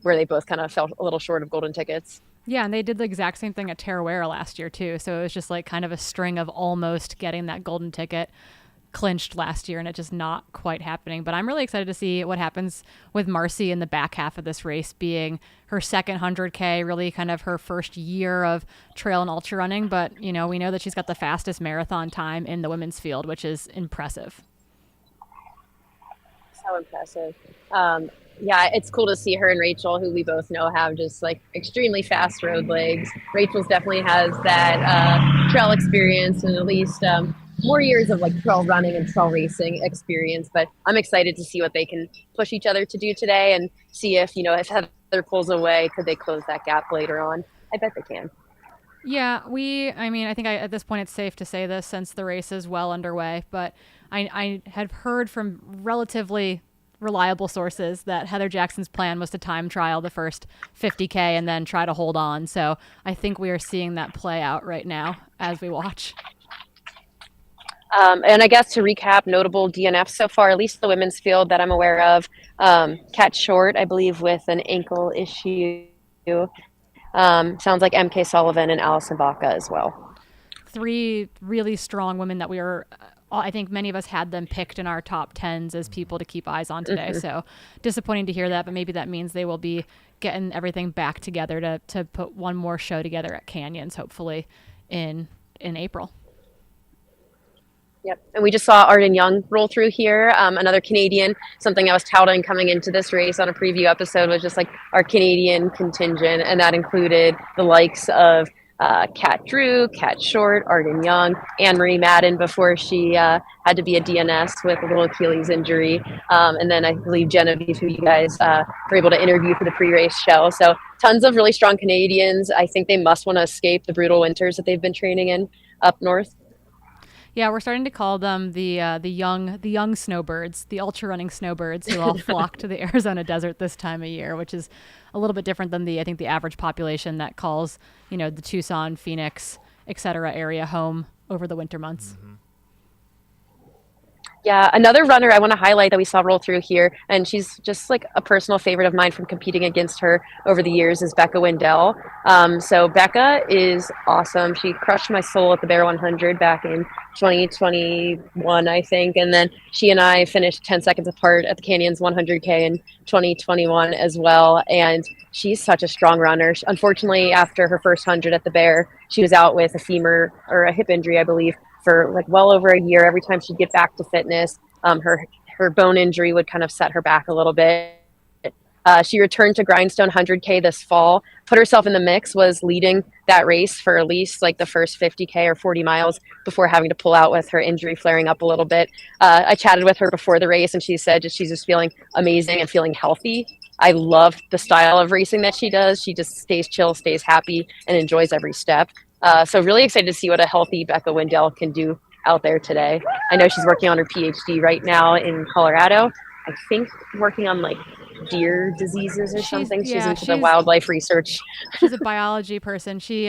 where they both kind of fell a little short of golden tickets. Yeah, and they did the exact same thing at Tarawera last year too. So it was just like kind of a string of almost getting that golden ticket clinched last year, and it just not quite happening. But I'm really excited to see what happens with Marcy in the back half of this race, being her second 100K, really kind of her first year of trail and ultra running. But, we know that she's got the fastest marathon time in the women's field, which is impressive. So impressive. Yeah, it's cool to see her and Rachel, who we both know have just like extremely fast road legs. Rachel's definitely has that trail experience, and at least more years of like trail running and trail racing experience. But I'm excited to see what they can push each other to do today, and see if if Heather pulls away, could they close that gap later on? I bet they can. Yeah, I mean, I think at this point it's safe to say this since the race is well underway, but I had heard from relatively reliable sources that Heather Jackson's plan was to time trial the first 50K and then try to hold on. So I think we are seeing that play out right now as we watch. And I guess to recap, notable DNFs so far, at least the women's field that I'm aware of, Kat Short, I believe, with an ankle issue. Sounds like MK Sullivan and Allison Baca as well. 3 really strong women that we were, I think many of us had them picked in our top 10s as people to keep eyes on today. So disappointing to hear that, but maybe that means they will be getting everything back together to put one more show together at Canyons, hopefully in April. Yep. And we just saw Arden Young roll through here, another Canadian. Something I was touting coming into this race on a preview episode was just like our Canadian contingent, and that included the likes of Kat Drew, Kat Short, Arden Young, Anne-Marie Madden before she had to be a DNS with a little Achilles injury. And then I believe Genevieve, who you guys were able to interview for the pre-race show. So tons of really strong Canadians. I think they must want to escape the brutal winters that they've been training in up north. Yeah, we're starting to call them the young snowbirds, the ultra running snowbirds who all flock to the Arizona desert this time of year, which is a little bit different than I think the average population that calls, the Tucson, Phoenix, et cetera area home over the winter months. Mm-hmm. Yeah, another runner I want to highlight that we saw roll through here, and she's just like a personal favorite of mine from competing against her over the years, is Becca Wendell. So Becca is awesome. She crushed my soul at the Bear 100 back in 2021, I think, and then she and I finished 10 seconds apart at the Canyons 100K in 2021 as well, and she's such a strong runner. Unfortunately, after her first 100 at the Bear, she was out with a femur or a hip injury, I believe, for like well over a year. Every time she'd get back to fitness, her bone injury would kind of set her back a little bit. She returned to Grindstone 100K this fall, put herself in the mix, was leading that race for at least like the first 50K or 40 miles before having to pull out with her injury flaring up a little bit. I chatted with her before the race, and she said she's just feeling amazing and feeling healthy. I love the style of racing that she does. She just stays chill, stays happy, and enjoys every step. So really excited to see what a healthy Becca Wendell can do out there today. I know she's working on her PhD right now in Colorado. I think working on like deer diseases or something. She's into the wildlife research. She's a biology person. She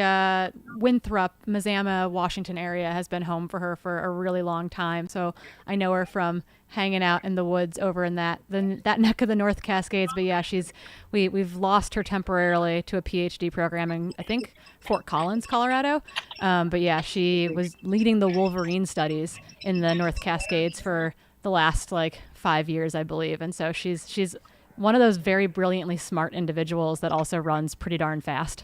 Winthrop, Mazama, Washington area has been home for her for a really long time. So I know her from hanging out in the woods over in that neck of the North Cascades. But yeah, we've lost her temporarily to a PhD program in, I think, Fort Collins, Colorado. But yeah, she was leading the Wolverine studies in the North Cascades for the last like 5 years, I believe. And so she's one of those very brilliantly smart individuals that also runs pretty darn fast.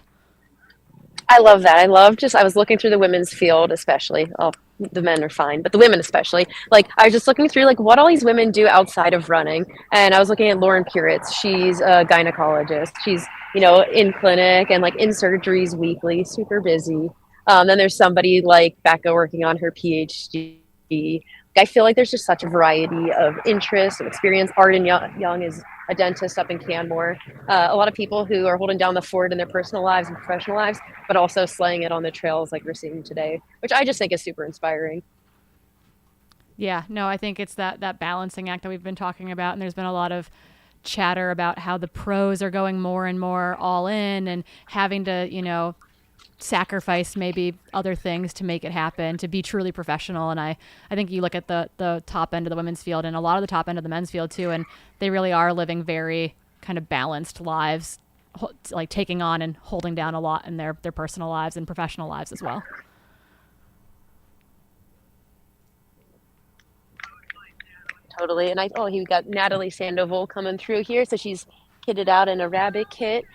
I love that. I was looking through the women's field, especially. Oh, the men are fine, but the women especially. Like, I was just looking through like what all these women do outside of running. And I was looking at Lauren Puritz. She's a gynecologist. She's, in clinic and like in surgeries weekly, super busy. Then there's somebody like Becca working on her PhD. I feel like there's just such a variety of interests and experience. Arden Young is a dentist up in Canmore. A lot of people who are holding down the fort in their personal lives and professional lives, but also slaying it on the trails like we're seeing today, which I just think is super inspiring. Yeah, no, I think it's that balancing act that we've been talking about, and there's been a lot of chatter about how the pros are going more and more all in and having to, sacrifice maybe other things to make it happen, to be truly professional. And I think you look at the top end of the women's field and a lot of the top end of the men's field too, and they really are living very kind of balanced lives, like taking on and holding down a lot in their personal lives and professional lives as well. Totally. And you got Natalie Sandoval coming through here. So she's kitted out in a rabbit kit.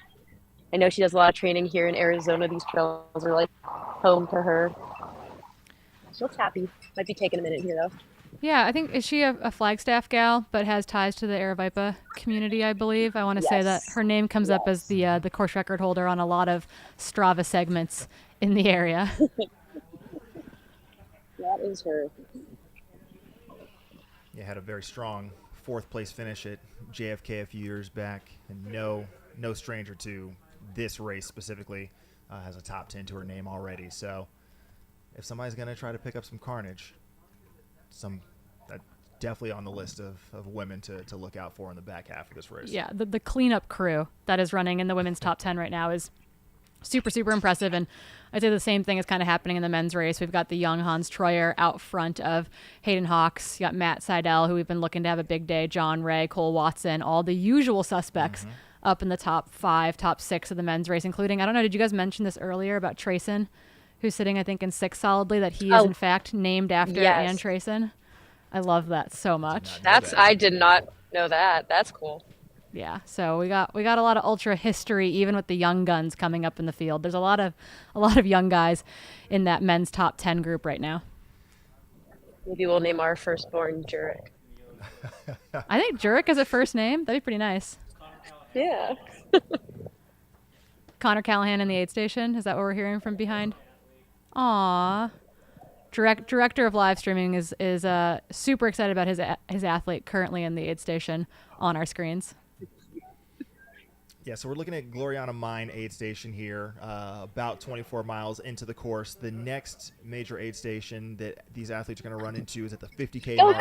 I know she does a lot of training here in Arizona. These trails are like home to her. She looks happy. Might be taking a minute here though. Yeah, I think, is she a Flagstaff gal, but has ties to the Aravaipa community, I believe. I want to say that her name comes up as the course record holder on a lot of Strava segments in the area. That is her. Yeah, had a very strong fourth place finish at JFK a few years back, and no stranger to this race specifically. Has a top 10 to her name already. So if somebody's going to try to pick up some carnage, that definitely on the list of women to look out for in the back half of this race. Yeah, the cleanup crew that is running in the women's top 10 right now is super, super impressive. And I'd say the same thing is kind of happening in the men's race. We've got the young Hans Troyer out front of Hayden Hawks. You got Matt Seidel, who we've been looking to have a big day, John Ray, Cole Watson, all the usual suspects up in the top 5, top 6 of the men's race, including, I don't know, did you guys mention this earlier about Trayson, who's sitting, I think, in 6th solidly, that he is, in fact, named after Ann Trayson? I love that so much. I did not know that. That's cool. Yeah, so we got a lot of ultra history, even with the young guns coming up in the field. There's a lot of young guys in that men's top 10 group right now. Maybe we'll name our firstborn Jurek. I think Jurek is a first name. That'd be pretty nice. Yeah. Connor Callahan in the aid station. Is that what we're hearing from behind? Aw. Director of live streaming is super excited about his athlete currently in the aid station on our screens. Yeah, so we're looking at Gloriana Mine aid station here, about 24 miles into the course. The next major aid station that these athletes are going to run into is at the 50K mark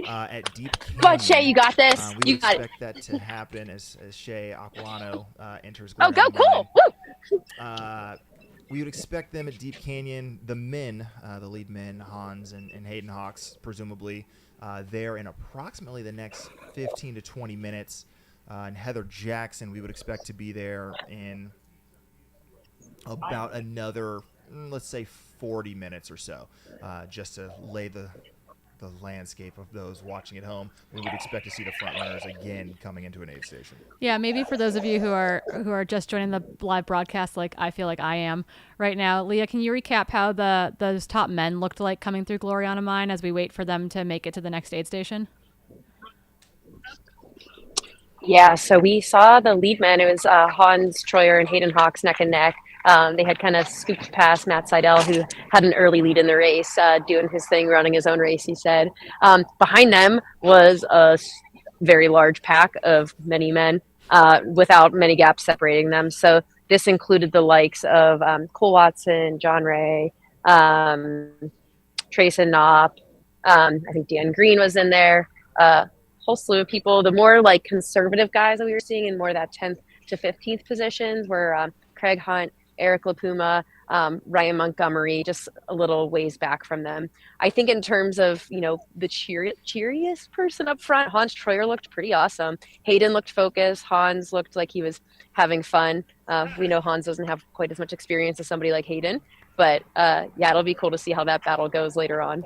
at Deep Canyon. Come on, Shay, you got this. We You got it. expect that to happen as Shay Aquilano enters Oh, Gloriana go cool. Mine. Woo. We would expect them at Deep Canyon, the men, the lead men, Hans and Hayden Hawks, presumably, there in approximately the next 15 to 20 minutes. And Heather Jackson, we would expect to be there in about another, let's say, 40 minutes or so, just to lay the landscape of those watching at home. We would expect to see the front runners again coming into an aid station. Yeah, maybe for those of you who are just joining the live broadcast, like I feel like I am right now. Leah, can you recap how those top men looked like coming through Gloriana Mine as we wait for them to make it to the next aid station? Yeah, so we saw the lead men. It was Hans Troyer and Hayden Hawks neck and neck. They had kind of scooped past Matt Seidel, who had an early lead in the race, doing his thing, running his own race, he said. Behind them was a very large pack of many men without many gaps separating them. So this included the likes of Cole Watson, John Ray, Trayson Knopp. I think Dan Green was in there. Whole slew of people. The more like conservative guys that we were seeing in more that 10th to 15th positions were Craig Hunt, Eric LaPuma, Ryan Montgomery, just a little ways back from them. I think in terms of, the cheeriest person up front, Hans Troyer looked pretty awesome. Hayden looked focused. Hans looked like he was having fun. We know Hans doesn't have quite as much experience as somebody like Hayden, but it'll be cool to see how that battle goes later on.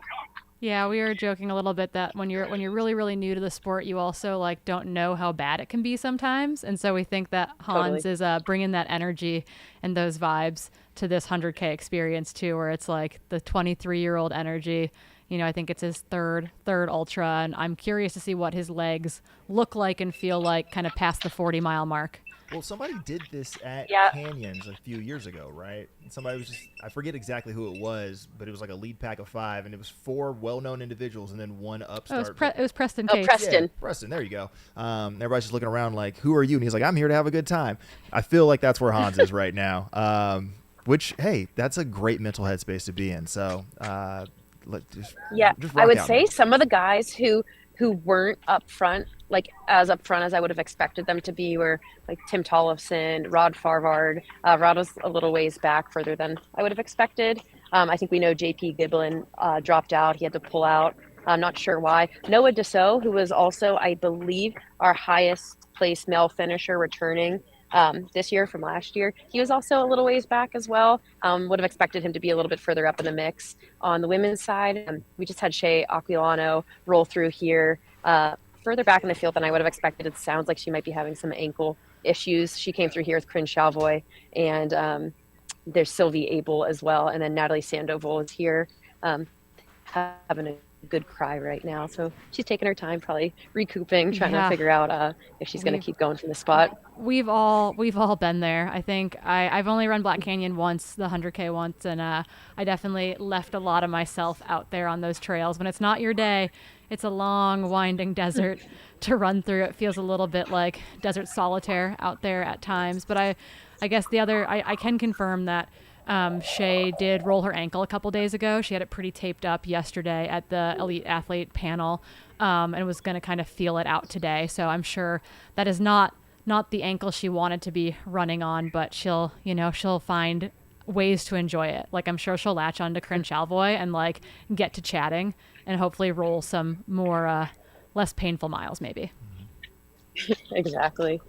Yeah, we were joking a little bit that when you're really, really new to the sport, you also don't know how bad it can be sometimes. And so we think that Hans is bringing that energy and those vibes to this 100K experience too, where it's like the 23-year-old energy. I think it's his third ultra, and I'm curious to see what his legs look like and feel like kind of past the 40-mile mark. Well, somebody did this at Canyons a few years ago, right? Somebody was I forget exactly who it was, but it was like a lead pack of 5, and it was 4 well-known individuals and then one upstart. It was Preston Case. Preston. Yeah, Preston, there you go. Everybody's just looking around like, who are you? And he's like, I'm here to have a good time. I feel like that's where Hans is right now, which, hey, that's a great mental headspace to be in. So, just I would out, say man. some of the guys who weren't up front, like as up front as I would have expected them to be, were like Tim Tollefson, Rod Farvard. Rod was a little ways back, further than I would have expected. I think we know JP Giblin dropped out. He had to pull out. I'm not sure why. Noah Dussault, who was also, I believe, our highest placed male finisher returning this year from last year, he was also a little ways back as well. Would have expected him to be a little bit further up in the mix. On the women's side, we just had Shay Aquilano roll through here. Further back in the field than I would have expected. It sounds like she might be having some ankle issues. She came through here with Corinne Chavoy, and there's Sylvie Abel as well, and then Natalie Sandoval is here having a good cry right now. So she's taking her time, probably recouping, trying Yeah. to figure out if she's going to We've- keep going from the spot. We've all been there. I think I've only run Black Canyon once, the 100K once, and I definitely left a lot of myself out there on those trails. When it's not your day, it's a long, winding desert to run through. It feels a little bit like desert solitaire out there at times. But I guess I can confirm that Shay did roll her ankle a couple days ago. She had it pretty taped up yesterday at the elite athlete panel, and was going to kind of feel it out today. So I'm sure that is not the ankle she wanted to be running on, but she'll find ways to enjoy it. Like, I'm sure she'll latch on to Crench-Alvoy and like get to chatting and hopefully roll some more less painful miles maybe. Exactly.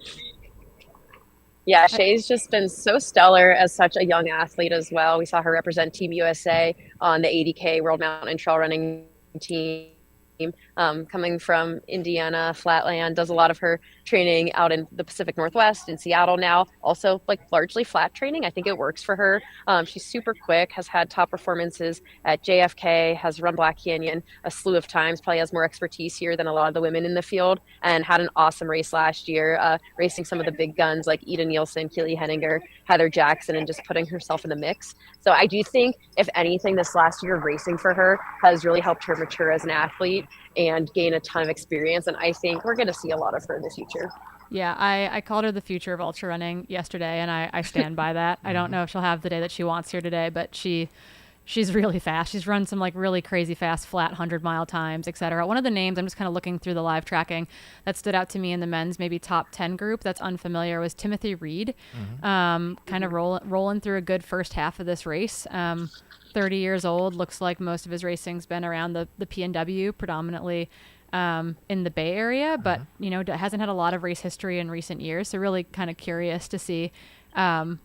Yeah, Shay's just been so stellar as such a young athlete as well. We saw her represent Team USA on the 80K World Mountain Trail Running team. Coming from Indiana, Flatland, does a lot of her training out in the Pacific Northwest, in Seattle now, also like largely flat training. I think it works for her. She's super quick, has had top performances at JFK, has run Black Canyon a slew of times, probably has more expertise here than a lot of the women in the field, and had an awesome race last year, racing some of the big guns like Ida Nielsen, Keely Henninger, Heather Jackson, and just putting herself in the mix. So I do think, if anything, this last year of racing for her has really helped her mature as an athlete and gain a ton of experience. And I think we're going to see a lot of her in the future. Yeah, I called her the future of ultra running yesterday, and I stand by that. I don't know if she'll have the day that she wants here today, but she's really fast. She's run some like really crazy fast flat 100-mile times, etc. One of the names, I'm just kind of looking through the live tracking, that stood out to me in the men's maybe top 10 group that's unfamiliar was Timothy Reed. Kind of rolling through a good first half of this race. 30 years old, looks like most of his racing's been around the PNW, predominantly in the Bay Area, but hasn't had a lot of race history in recent years. So really kind of curious to see how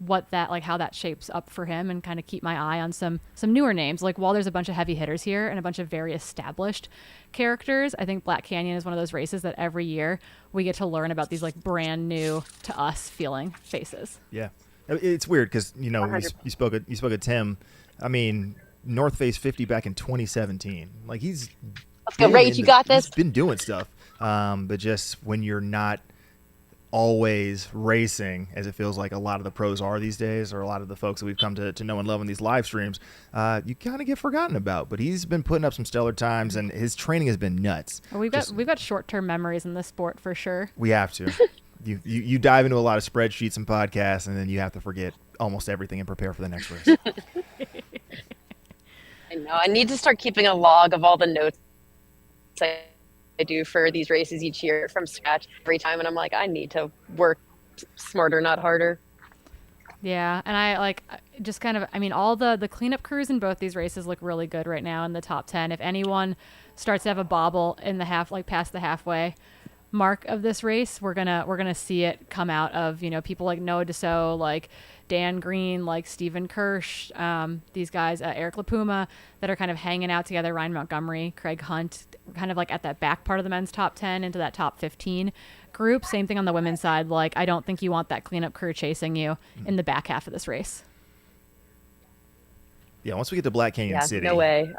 that shapes up for him, and kind of keep my eye on some newer names. Like, while there's a bunch of heavy hitters here and a bunch of very established characters, I think Black Canyon is one of those races that every year we get to learn about these like brand new to us feeling faces. Yeah, it's weird because you spoke of Tim. I mean, North Face 50 back in 2017. Like, Let's go, Rage. You got this. He's been doing stuff, but just when you're not always racing, as it feels like a lot of the pros are these days, or a lot of the folks that we've come to know and love in these live streams, you kind of get forgotten about. But he's been putting up some stellar times, and his training has been nuts. We've got short-term memories in this sport for sure. We have to. You dive into a lot of spreadsheets and podcasts, and then you have to forget almost everything and prepare for the next race. I know. I need to start keeping a log of all the notes I do for these races each year from scratch every time, and I'm like, I need to work smarter, not harder. Yeah, and I just kind of, all the cleanup crews in both these races look really good right now in the top 10. If anyone starts to have a bobble in the past the halfway mark of this race, we're gonna see it come out of people like Noah Dussault, like Dan Green, like Stephen Kirsch, these guys, Eric LaPuma, that are kind of hanging out together, Ryan Montgomery, Craig Hunt, kind of like at that back part of the men's top 10 into that top 15 group. Same thing on the women's side. Like, I don't think you want that cleanup crew chasing you in the back half of this race. Yeah, once we get to Black Canyon City. No way.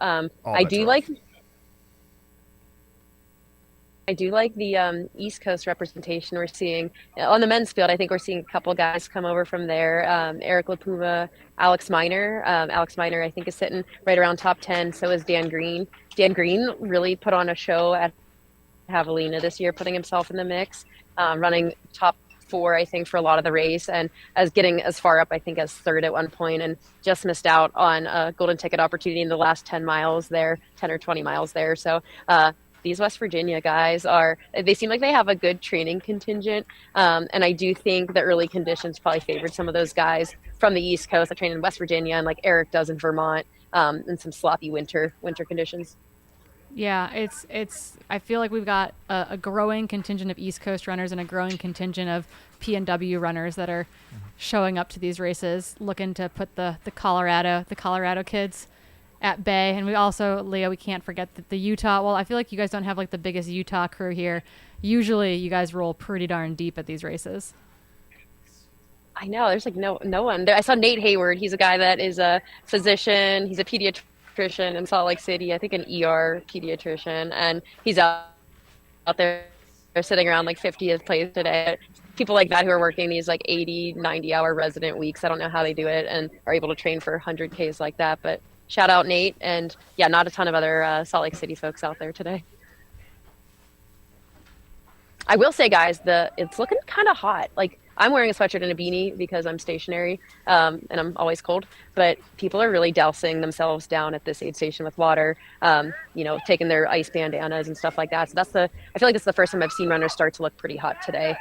I do like the East Coast representation we're seeing on the men's field. I think we're seeing a couple guys come over from there. Eric LaPuma, Alex Miner. Alex Miner, I think, is sitting right around top 10. So is Dan Green. Dan Green really put on a show at Javelina this year, putting himself in the mix, running top 4, I think, for a lot of the race, and as getting as far up, I think, as 3rd at one point, and just missed out on a golden ticket opportunity in the last 10 miles there, 10 or 20 miles there. So these West Virginia guys they seem like they have a good training contingent. And I do think the early conditions probably favored some of those guys from the East Coast that train in West Virginia, and like Eric does in Vermont, and some sloppy winter conditions. Yeah, it's. I feel like we've got a growing contingent of East Coast runners and a growing contingent of PNW runners that are showing up to these races, looking to put the Colorado kids at bay. And we also, Leah, we can't forget that the Utah. Well, I feel like you guys don't have like the biggest Utah crew here. Usually, you guys roll pretty darn deep at these races. I know there's like no one there. I saw Nate Hayward. He's a guy that is a physician. He's a pediatrician. pediatrician in Salt Lake City, I think an ER pediatrician, and he's out there sitting around like 50th place today. People like that who are working these like 80, 90-hour resident weeks. I don't know how they do it and are able to train for 100Ks like that. But shout out Nate, and yeah, not a ton of other Salt Lake City folks out there today. I will say, guys, it's looking kind of hot. Like, I'm wearing a sweatshirt and a beanie because I'm stationary, and I'm always cold. But people are really dousing themselves down at this aid station with water, taking their ice bandanas and stuff like that. So I feel like this is the first time I've seen runners start to look pretty hot today.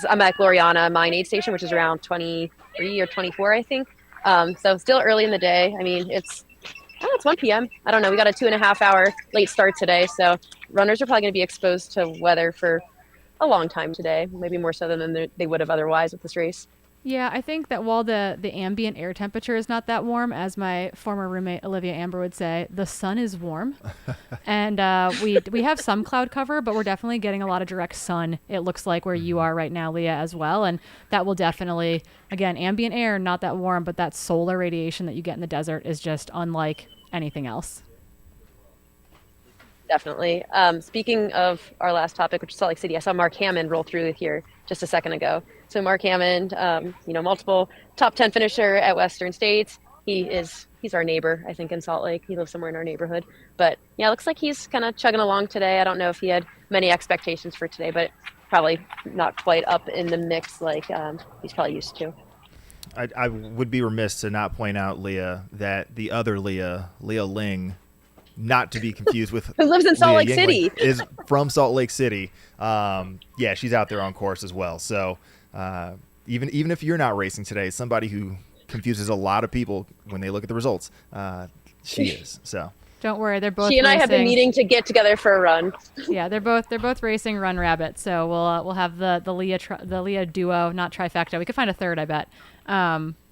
I'm at Gloriana Mine Aid Station, which is around 23 or 24, I think. So still early in the day. I mean, it's 1 p.m. I don't know. We got a 2.5-hour late start today. So runners are probably going to be exposed to weather for a long time today, maybe more so than they would have otherwise with this race. Yeah, I think that while the ambient air temperature is not that warm, as my former roommate Olivia Amber would say, the sun is warm. And we have some cloud cover, but we're definitely getting a lot of direct sun, it looks like, where you are right now, Leah, as well. And that will definitely, again, ambient air, not that warm, but that solar radiation that you get in the desert is just unlike anything else. Definitely. Speaking of our last topic, which is Salt Lake City, I saw Mark Hammond roll through here just a second ago. So Mark Hammond, multiple top 10 finisher at Western States. He's our neighbor, I think, in Salt Lake. He lives somewhere in our neighborhood. But yeah, it looks like he's kind of chugging along today. I don't know if he had many expectations for today, but probably not quite up in the mix like he's probably used to. I would be remiss to not point out, Leah, that the other Leah Ling, not to be confused with who lives in Salt Leah Lake Yingling, City, is from Salt Lake City. She's out there on course as well. So even if you're not racing today, somebody who confuses a lot of people when they look at the results, she is. So don't worry, they're both. She and racing. I have been meeting to get together for a run. Yeah, they're both racing Run Rabbit. So we'll have the Leah duo, not trifecta. We could find a third, I bet,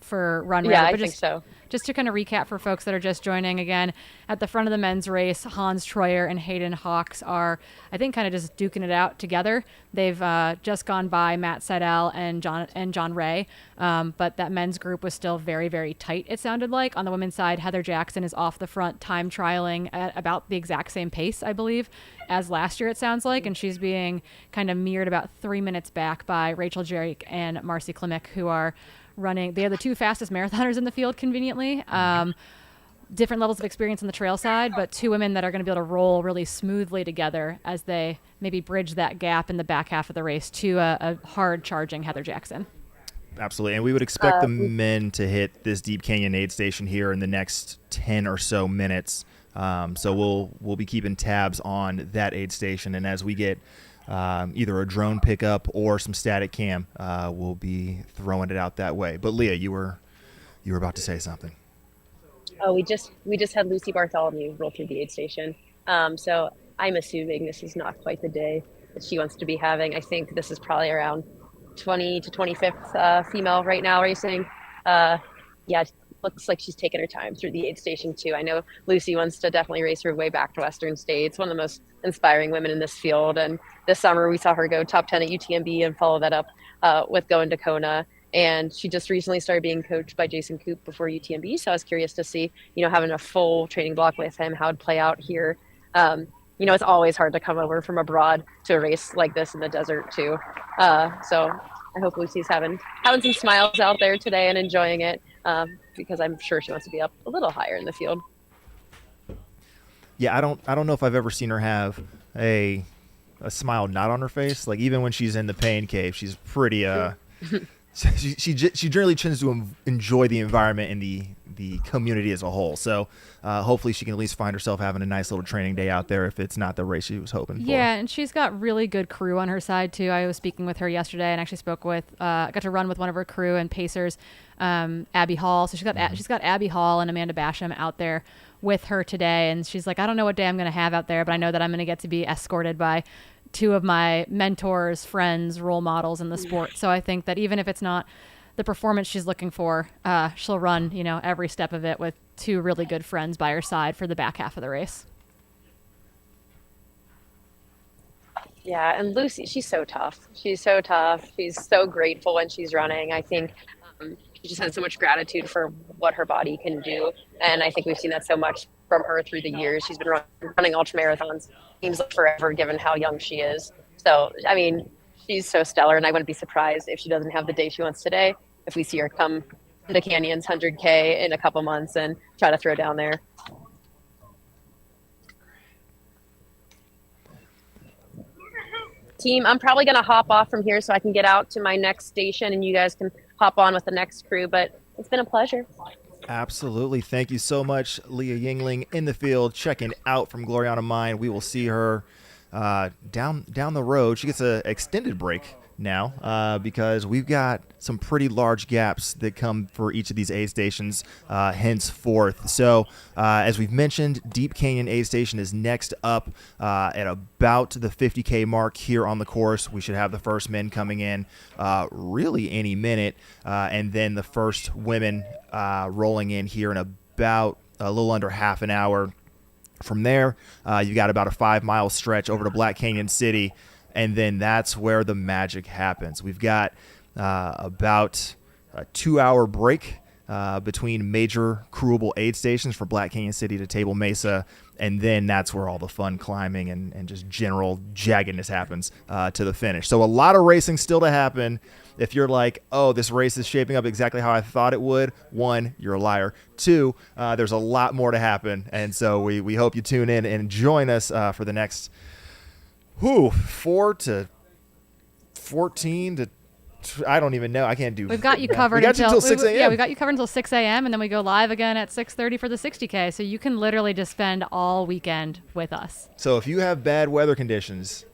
for Run Rabbit. Yeah, I but think so. Just to kind of recap for folks that are just joining again, at the front of the men's race, Hans Troyer and Hayden Hawks are, I think, kind of just duking it out together. They've just gone by Matt Seidel and John Ray, but that men's group was still very, very tight, it sounded like. On the women's side, Heather Jackson is off the front, time trialing at about the exact same pace, I believe, as last year, it sounds like, and she's being kind of mirrored about 3 minutes back by Rachel Jerick and Marcy Klimek, who are running. They are the two fastest marathoners in the field, conveniently. Different levels of experience on the trail side, but two women that are going to be able to roll really smoothly together as they maybe bridge that gap in the back half of the race to a hard charging Heather Jackson. Absolutely. And we would expect the men to hit this Deep Canyon aid station here in the next 10 or so minutes. So we'll be keeping tabs on that aid station. And as we get either a drone pickup or some static cam, we'll be throwing it out that way. But Leah, you were about to say something. Oh, we just had Lucy Bartholomew roll through the aid station. So I'm assuming this is not quite the day that she wants to be having. I think this is probably around 20 to 25th female right now racing. Looks like she's taking her time through the aid station too. I know Lucy wants to definitely race her way back to Western States, one of the most inspiring women in this field. And this summer we saw her go top 10 at UTMB and follow that up with going to Kona. And she just recently started being coached by Jason Koop before UTMB. So I was curious to see, having a full training block with him, how it'd play out here. It's always hard to come over from abroad to a race like this in the desert too. So I hope Lucy's having some smiles out there today and enjoying it, because I'm sure she wants to be up a little higher in the field. Yeah, I don't know if I've ever seen her have a smile not on her face. Like, even when she's in the pain cave, she's pretty she generally tends to enjoy the environment and the community as a whole. So hopefully she can at least find herself having a nice little training day out there if it's not the race she was hoping for. Yeah, and she's got really good crew on her side too. I was speaking with her yesterday and actually got to run with one of her crew and pacers, Abby Hall. So she's got Abby Hall and Amanda Basham out there with her today, and she's like, I don't know what day I'm going to have out there, but I know that I'm going to get to be escorted by two of my mentors, friends, role models in the sport. So I think that even if it's not the performance she's looking for, she'll run, every step of it with two really good friends by her side for the back half of the race. Yeah, and Lucy, she's so tough. She's so tough. She's so grateful when she's running. I think she just has so much gratitude for what her body can do. And I think we've seen that so much from her through the years. She's been running ultra marathons, seems like forever given how young she is. So, I mean, she's so stellar, and I wouldn't be surprised if she doesn't have the day she wants today, if we see her come to the Canyons 100K in a couple months and try to throw down there. Team, I'm probably going to hop off from here so I can get out to my next station and you guys can hop on with the next crew, but it's been a pleasure. Absolutely. Thank you so much, Leah Yingling in the field, checking out from Gloriana Mine. We will see her down the road. She gets an extended break now because we've got some pretty large gaps that come for each of these aid stations henceforth. So as we've mentioned, Deep Canyon Aid Station is next up at about the 50K mark here on the course. We should have the first men coming in really any minute, and then the first women rolling in here in about a little under half an hour. From there, you've got about a 5-mile stretch over to Black Canyon City, and then that's where the magic happens. We've got about a 2-hour break between major crewable aid stations for Black Canyon City to Table Mesa, and then that's where all the fun climbing and just general jaggedness happens to the finish. So a lot of racing still to happen. If you're like, oh, this race is shaping up exactly how I thought it would, 1, you're a liar. 2, there's a lot more to happen, and so we hope you tune in and join us for the next 4 to 14 to I don't even know. I can't do. We've got you covered. We got you until 6 a.m. Yeah, we got you covered until 6 a.m. and then we go live again at 6:30 for the 60K. So you can literally just spend all weekend with us. So if you have bad weather conditions,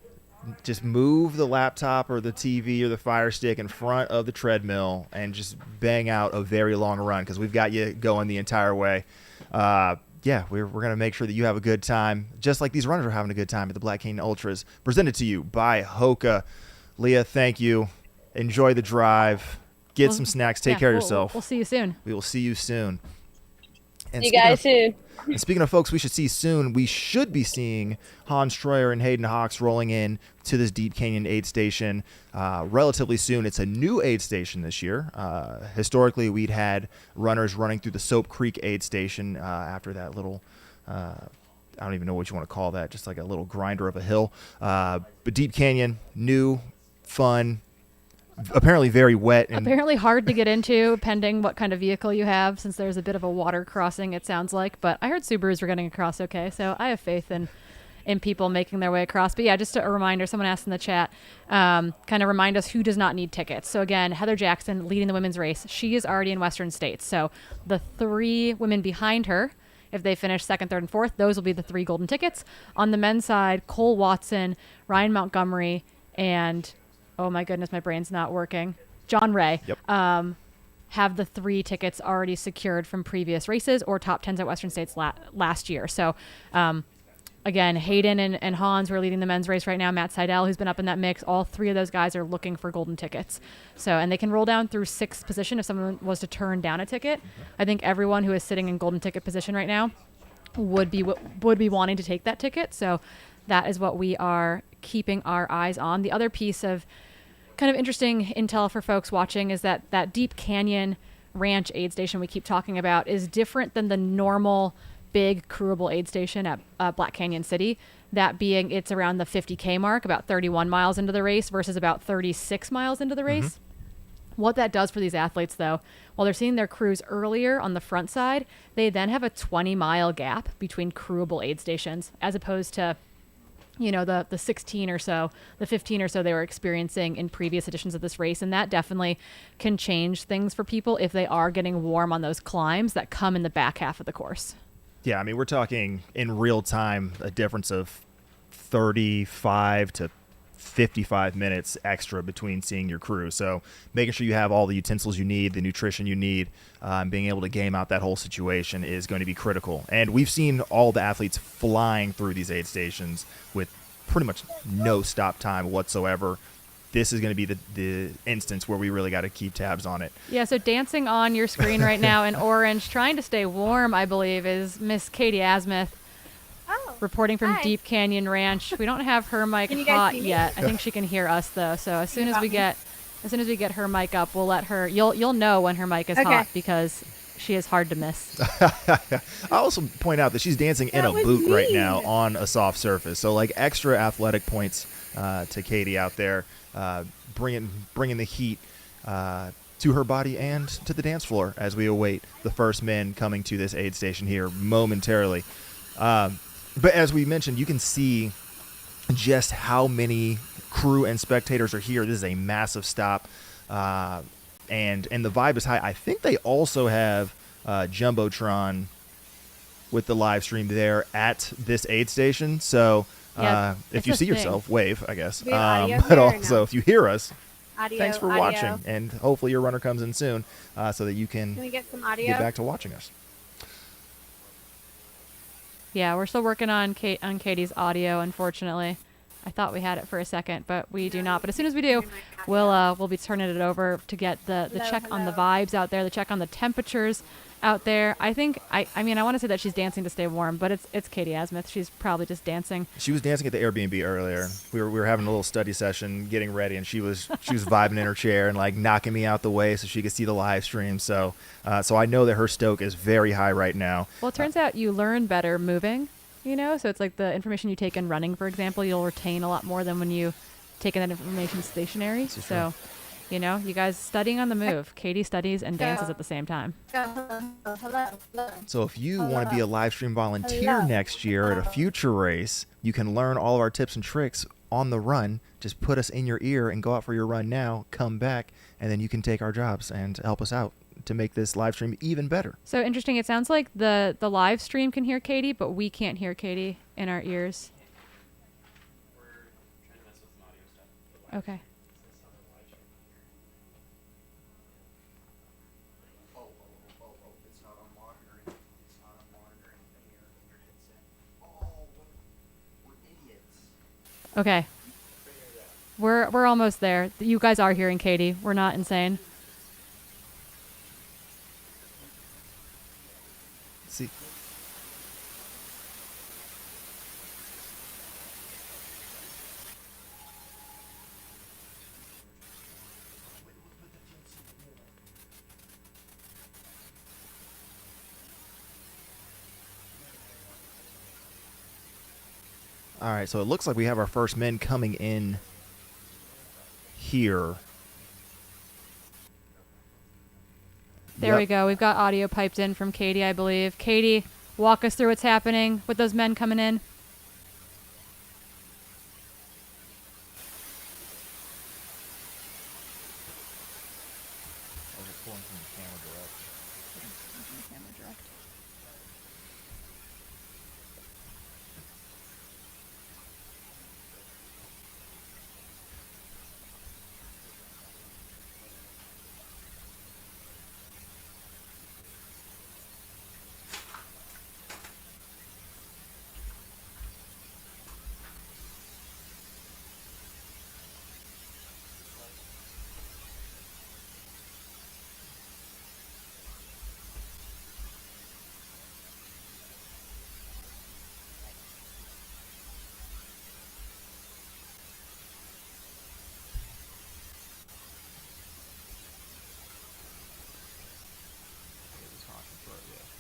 just move the laptop or the TV or the Fire Stick in front of the treadmill and just bang out a very long run because we've got you going the entire way. Yeah, we're going to make sure that you have a good time, just like these runners are having a good time at the Black Canyon Ultras. Presented to you by Hoka. Leah, thank you. Enjoy the drive. Get some snacks. Take care of yourself. We'll see you soon. We will see you soon. And See you guys soon. And speaking of folks we should see soon, we should be seeing Hans Troyer and Hayden Hawks rolling in to this Deep Canyon aid station relatively soon. It's a new aid station this year. Historically, we'd had runners running through the Soap Creek aid station after that little, I don't even know what you want to call that, just like a little grinder of a hill. But Deep Canyon, new, fun, apparently very wet. And apparently hard to get into, pending what kind of vehicle you have, since there's a bit of a water crossing, it sounds like. But I heard Subarus were getting across okay, so I have faith in people making their way across. But yeah, just a reminder, someone asked in the chat, kind of remind us who does not need tickets. So again, Heather Jackson leading the women's race. She is already in Western States. So the 3 women behind her, if they finish 2nd, 3rd, and 4th, those will be the 3 golden tickets. On the men's side, Cole Watson, Ryan Montgomery, and oh my goodness, my brain's not working, John Ray, have the 3 tickets already secured from previous races or top 10s at Western States last year. So again, Hayden and Hans who are leading the men's race right now, Matt Seidel, who's been up in that mix, all 3 of those guys are looking for golden tickets. So, and they can roll down through 6th position if someone was to turn down a ticket. I think everyone who is sitting in golden ticket position right now would be wanting to take that ticket. So that is what we are keeping our eyes on. The other piece of kind of interesting intel for folks watching is that Deep Canyon Ranch aid station we keep talking about is different than the normal big crewable aid station at Black Canyon City. That being, it's around the 50K mark, about 31 miles into the race versus about 36 miles into the race. What that does for these athletes, though, while they're seeing their crews earlier on the front side, they then have a 20-mile gap between crewable aid stations, as opposed to, you know, the 16 or so, the 15 or so they were experiencing in previous editions of this race. And that definitely can change things for people if they are getting warm on those climbs that come in the back half of the course. yeah, I mean, we're talking in real time a difference of 35 to 55 minutes extra between seeing your crew. So making sure you have all the utensils you need, the nutrition you need, and being able to game out that whole situation is going to be critical. And we've seen all the athletes flying through these aid stations with pretty much no stop time whatsoever. This is going to be the instance where we really got to keep tabs on it. Yeah, so dancing on your screen right now in orange, trying to stay warm, I believe, is Miss Katie Asmuth. Reporting from Deep Canyon Ranch. We don't have her mic hot yet. I think she can hear us, though. So as soon as we get As soon as we get her mic up, we'll let her. You'll know when her mic is Okay. hot because she is hard to miss. I also point out that she's dancing in a That was boot right mean. now on a soft surface. So like extra athletic points to Katie out there, bringing the heat to her body and to the dance floor as we await the first men coming to this aid station here momentarily. But as we mentioned, you can see just how many crew and spectators are here. This is a massive stop. And the vibe is high. I think they also have Jumbotron with the live stream there at this aid station. So Yeah, if it's you a see thing. yourself, wave, I guess. Do we have audio But here or also, no? if you hear us, Audio, thanks for audio. watching. And hopefully your runner comes in soon so that you Can can we get some audio? get back to watching us. Yeah, we're still working on Katie's audio. Unfortunately, I thought we had it for a second, but we do not. But as soon as we do, we'll be turning it over to get the Hello, check on the hello. vibes out there, the check on the temperatures out there. I think I mean I want to say that she's dancing to stay warm, but it's Katie Asmuth. She's probably just dancing. She was dancing at the Airbnb earlier. We were having a little study session, getting ready, and she was vibing in her chair and like knocking me out the way so she could see the live stream. So I know that her stoke is very high right now. Well, it turns out you learn better moving, so it's like the information you take in running, for example, you'll retain a lot more than when you take in that information stationary. This is So, you guys studying on the move. Katie studies and dances at the same time. Hello. So if you want to be a live stream volunteer Hello. next year at a future race, you can learn all of our tips and tricks on the run. Just put us in your ear and go out for your run now, come back, and then you can take our jobs and help us out to make this live stream even better. So interesting. It sounds like the live stream can hear Katie, but we can't hear Katie in our ears. We're trying to mess with some audio stuff. Okay. It's not on monitoring. It's not on monitoring in your headset. Oh, we're idiots. Okay. We're almost there. You guys are hearing Katie. We're not insane. See, all right, so it looks like we have our first men coming in here. There Yep. we go. We've got audio piped in from Katie, I believe. Katie, walk us through what's happening with those men coming in.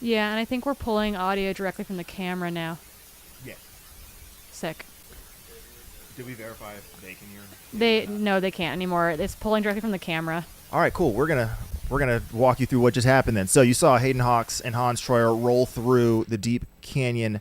Yeah, and I think we're pulling audio directly from the camera now. Yeah. Sick. Did we verify if they can hear? No, they can't anymore. It's pulling directly from the camera. All right, cool. We're gonna walk you through what just happened then. So you saw Hayden Hawks and Hans Troyer roll through the Deep Canyon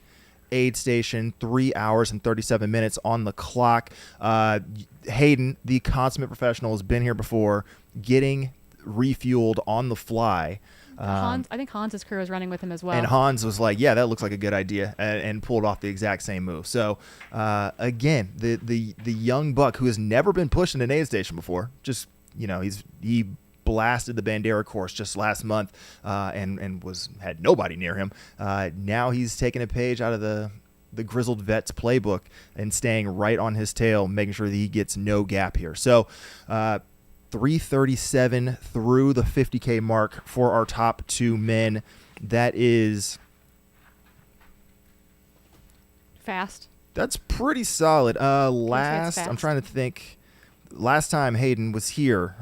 aid station, 3 hours and 37 minutes on the clock. Hayden, the consummate professional, has been here before, getting refueled on the fly. I think Hans's crew is running with him as well. And Hans was like, yeah, that looks like a good idea, and pulled off the exact same move. So, again, the young buck who has never been pushed in an aid station before, just, he blasted the Bandera course just last month and had nobody near him. Now he's taking a page out of the grizzled vet's playbook and staying right on his tail, making sure that he gets no gap here. So, 3:37 through the 50K mark for our top two men. That is Fast. That's pretty solid. fast. I'm trying to think. last time Hayden was here,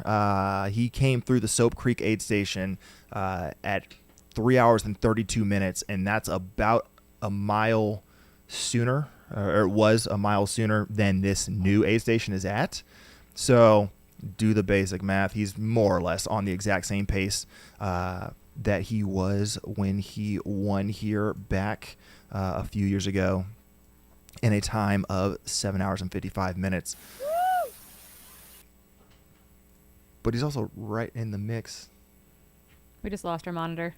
he came through the Soap Creek aid station at 3 hours and 32 minutes, and that's about a mile sooner, or it was a mile sooner than this new aid station is at. So do the basic math. He's more or less on the exact same pace that he was when he won here back a few years ago in a time of 7 hours and 55 minutes. But he's also right in the mix. We just lost our monitor.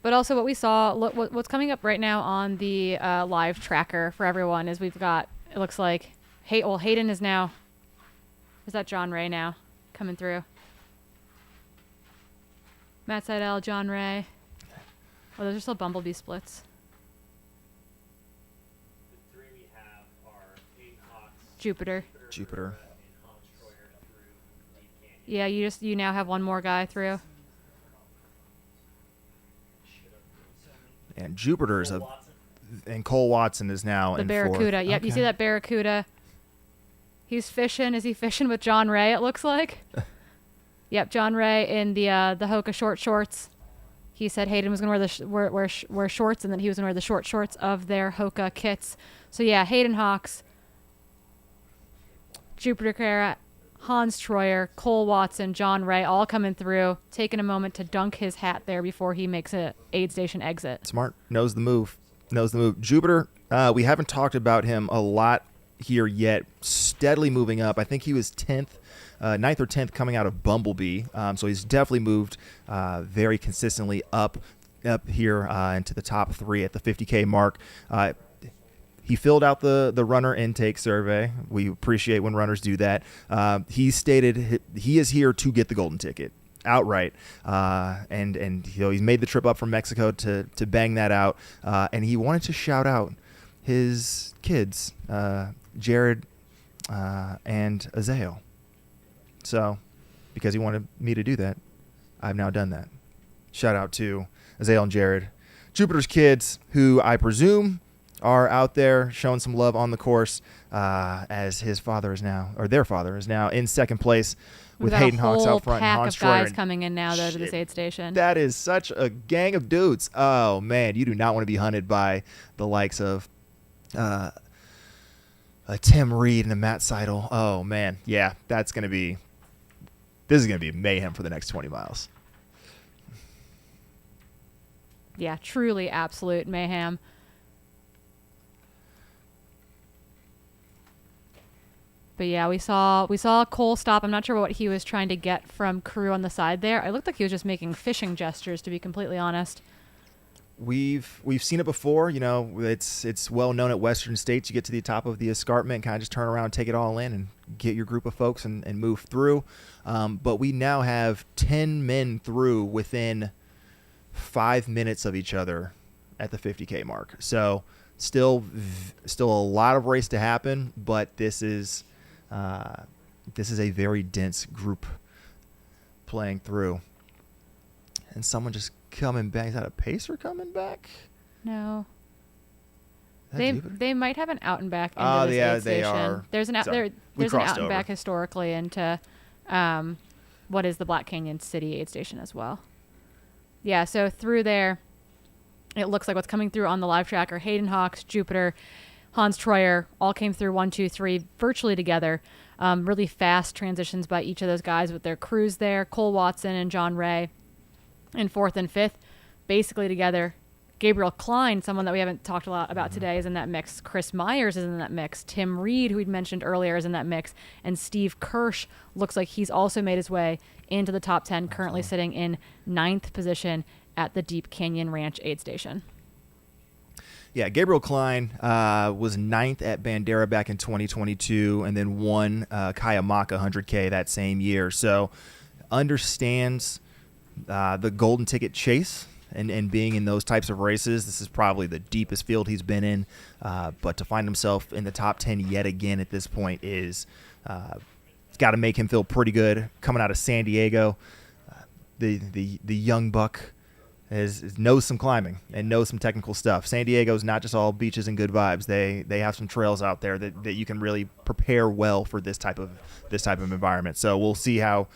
But also what we saw, what's coming up right now on the live tracker for everyone is we've got, it looks like, Hayden is now, is that John Ray now coming through? Matt Seidel, John Ray. Oh, those are still Bumblebee splits. The three we have are Hayden Hawks, Jupiter. Jupiter. Yeah, you now have one more guy through. And Jupiter's and Cole Watson is now The in Barracuda. fourth. Yep, Okay. you see that Barracuda. He's fishing. Is he fishing with John Ray, it looks like? Yep, John Ray in the Hoka short shorts. He said Hayden was going to wear shorts, and then he was going to wear the short shorts of their Hoka kits. So, yeah, Hayden Hawks, Jupiter Carrera, Hans Troyer, Cole Watson, John Ray, all coming through, taking a moment to dunk his hat there before he makes a aid station exit. Smart. Knows the move. Jupiter, we haven't talked about him a lot here yet. Steadily moving up. I think he was 10th, 9th or 10th coming out of Bumblebee. So he's definitely moved very consistently up here into the top 3 at the 50K mark. He filled out the runner intake survey. We appreciate when runners do that. He stated he is here to get the golden ticket outright, and he's made the trip up from Mexico to bang that out. And he wanted to shout out his kids, Jared and Azael. So, because he wanted me to do that, I've now done that. Shout out to Azael and Jared, Jupiter's kids, who I presume are out there showing some love on the course, as his father is now, or their father is now in second place with Hayden Hawks out front. Pack Hans of guys Troyer. coming in now, though, to this aid station. That is such a gang of dudes. Oh, man, you do not want to be hunted by the likes of Tim Reed and a Matt Seidel. Oh, man. Yeah, this is going to be mayhem for the next 20 miles. Yeah, truly absolute mayhem. But yeah, we saw Cole stop. I'm not sure what he was trying to get from crew on the side there. It looked like he was just making fishing gestures, to be completely honest. We've seen it before. You know, it's well known at Western States. You get to the top of the escarpment, kind of just turn around, take it all in, and get your group of folks and move through. But we now have 10 men through within 5 minutes of each other at the 50K mark. So still a lot of race to happen, but this is a very dense group playing through. And someone just coming back. Is that a pacer coming back? No. Is that Jupiter? They might have an out and back into this aid they station. are. There's an out Sorry. there's We an crossed out and over. back historically into what is the Black Canyon City aid station as well. Yeah, so through there, it looks like what's coming through on the live tracker, Hayden Hawks, Jupiter, Hans Troyer, all came through 1, 2, 3 virtually together. Really fast transitions by each of those guys with their crews there. Cole Watson and John Ray in 4th and 5th, basically together. Gabriel Klein, someone that we haven't talked a lot about today, is in that mix. Chris Myers is in that mix. Tim Reed, who we'd mentioned earlier, is in that mix. And Steve Kirsch looks like he's also made his way into the top 10, currently sitting in 9th position at the Deep Canyon Ranch aid station. Yeah, Gabriel Klein was 9th at Bandera back in 2022 and then won Kayamaka 100K that same year. So understands the golden ticket chase and being in those types of races. This is probably the deepest field he's been in. But to find himself in the top 10 yet again at this point is it's got to make him feel pretty good. Coming out of San Diego, the young buck knows some climbing and knows some technical stuff. San Diego's not just all beaches and good vibes. They have some trails out there that you can really prepare well for this type of environment. So we'll see how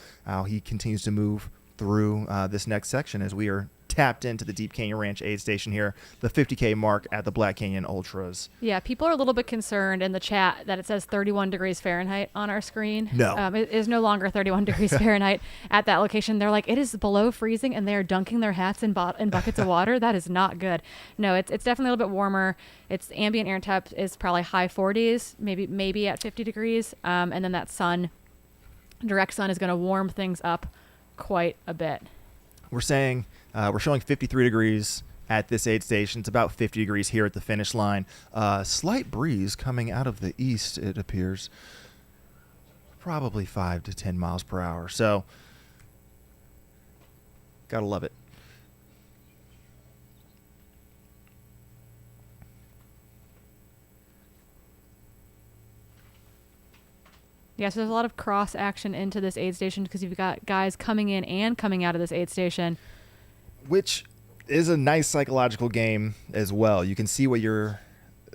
he continues to move through this next section as we are tapped into the Deep Canyon Ranch aid station here, the 50K mark at the Black Canyon Ultras. Yeah, people are a little bit concerned in the chat that it says 31 degrees Fahrenheit on our screen. No. It is no longer 31 degrees Fahrenheit at that location. They're like, it is below freezing, and they're dunking their hats in buckets of water. That is not good. No, it's definitely a little bit warmer. Its ambient air temp is probably high 40s, maybe at 50 degrees. And then that direct sun is going to warm things up quite a bit. We're showing 53 degrees at this aid station. It's about 50 degrees here at the finish line. Slight breeze coming out of the east, it appears. Probably 5 to 10 miles per hour. So, gotta love it. Yeah, so there's a lot of cross action into this aid station because you've got guys coming in and coming out of this aid station. Which is a nice psychological game as well. You can see what your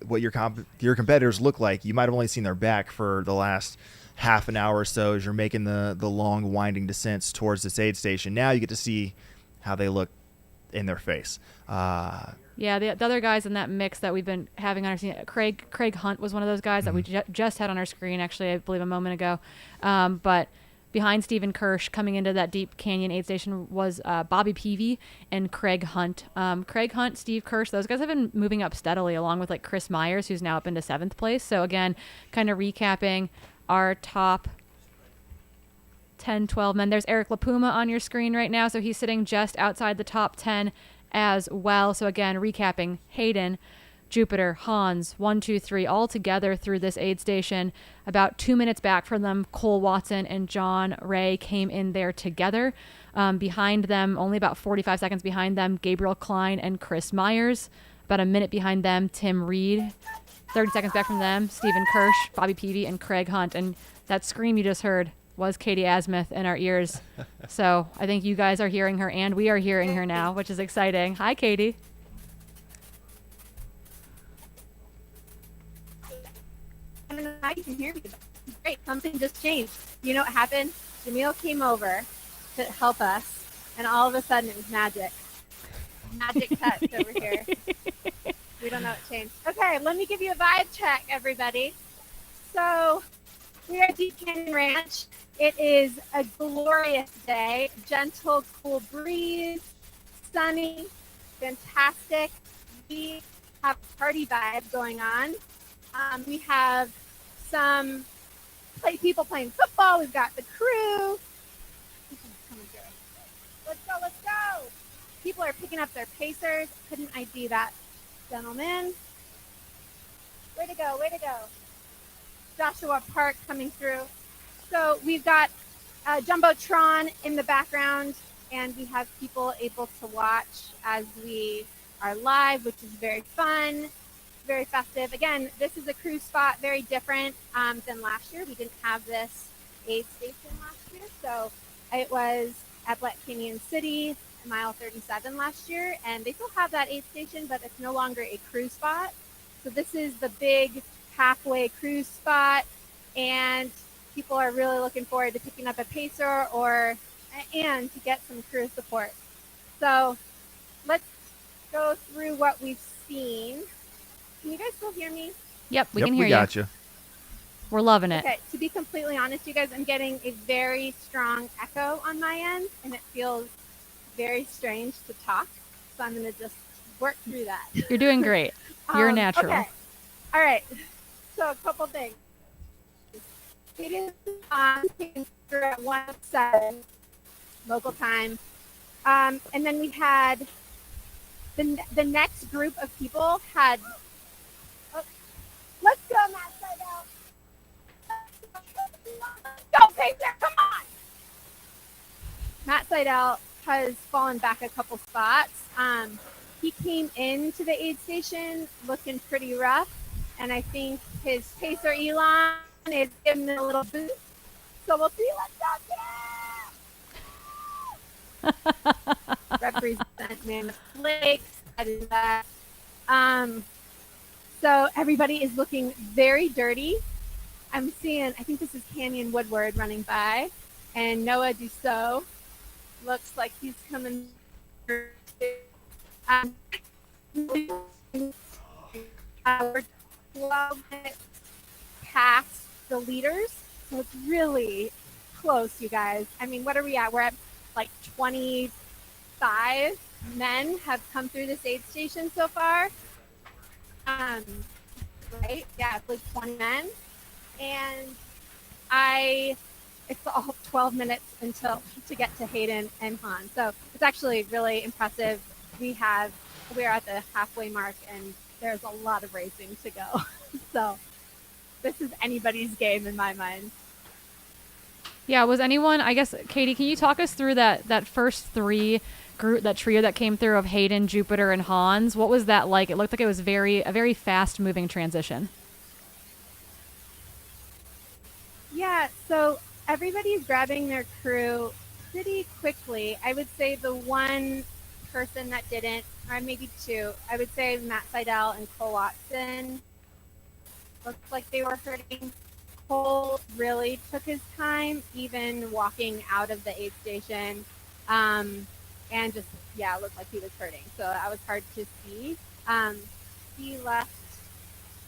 competitors look like. You might have only seen their back for the last half an hour or so as you're making the long winding descents towards this aid station. Now you get to see how they look in their face. Yeah, the other guys in that mix that we've been having on our screen, Craig Hunt was one of those guys that we just had on our screen, actually, I believe a moment ago. But behind Stephen Kirsch, coming into that Deep Canyon aid station, was Bobby Peavy and Craig Hunt. Craig Hunt, Steve Kirsch, those guys have been moving up steadily, along with like Chris Myers, who's now up into 7th place. So again, kind of recapping our top 10, 12 men. There's Eric LaPuma on your screen right now, so he's sitting just outside the top 10 as well. So again, recapping, Hayden, Jupiter, Hans, 1, 2, 3, all together through this aid station. About 2 minutes back from them, Cole Watson and John Ray came in there together. Behind them, only about 45 seconds behind them, Gabriel Klein and Chris Myers. About a minute behind them, Tim Reed. 30 seconds back from them, Stephen Kirsch, Bobby Peavy, and Craig Hunt. And that scream you just heard was Katie Asmuth in our ears. So I think you guys are hearing her, and we are hearing her now, which is exciting. Hi, Katie. I don't know how you can hear me. Great, something just changed. You know what happened? Jamil came over to help us, and all of a sudden it was magic. Magic touch over here. We don't know what changed. Okay, let me give you a vibe check, everybody. So we are at Deep Canyon Ranch. It is a glorious day. Gentle, cool breeze, sunny, fantastic. We have a party vibe going on. We have some people playing football. We've got the crew. Let's go, let's go. People are picking up their pacers. Couldn't ID that gentleman. Way to go, way to go. Joshua Park coming through. So we've got Jumbotron in the background, and we have people able to watch as we are live, which is very fun, very festive. Again, this is a cruise spot, very different than last year. We didn't have this aid station last year, so it was at Black Canyon City, mile 37 last year, and they still have that aid station, but it's no longer a cruise spot. So this is the big halfway cruise spot, and people are really looking forward to picking up a pacer and to get some crew support. So let's go through what we've seen. Can you guys still hear me? Yep, we can hear we you. got you. We're loving it. Okay, to be completely honest, you guys, I'm getting a very strong echo on my end, and it feels very strange to talk. So I'm going to just work through that. You're doing great. You're natural. Okay. All right. So a couple things. It is on at 1:07 local time. And then we had the next group of people had. Oh, let's go, Matt Seidel. Go, Pacer, come on. Matt Seidel has fallen back a couple spots. He came into the aid station looking pretty rough, and I think his pacer Elon is giving him a little boost. So we'll see. Let's go, represent Mammoth Lakes. I did that. So everybody is looking very dirty. I'm seeing, I think this is Canyon Woodward running by, and Noah Dussault looks like he's coming through. We're 12 minutes past the leaders, so it's really close, you guys. I mean, what are we at? We're at like 25 men have come through this aid station so far. Right? Yeah, it's like 20 men. And it's all 12 minutes until to get to Hayden and Han. So it's actually really impressive. We're at the halfway mark, and there's a lot of racing to go. So this is anybody's game in my mind. Yeah, was anyone, I guess, Katie, can you talk us through that first three group, that trio that came through of Hayden, Jupiter, and Hans? What was that like? It looked like it was a very fast-moving transition. Yeah, so everybody's grabbing their crew pretty quickly. I would say the one person that didn't, or maybe two, I would say Matt Seidel and Cole Watson looked like they were hurting. Cole really took his time, even walking out of the aid station, and just, looked like he was hurting. So that was hard to see. He left,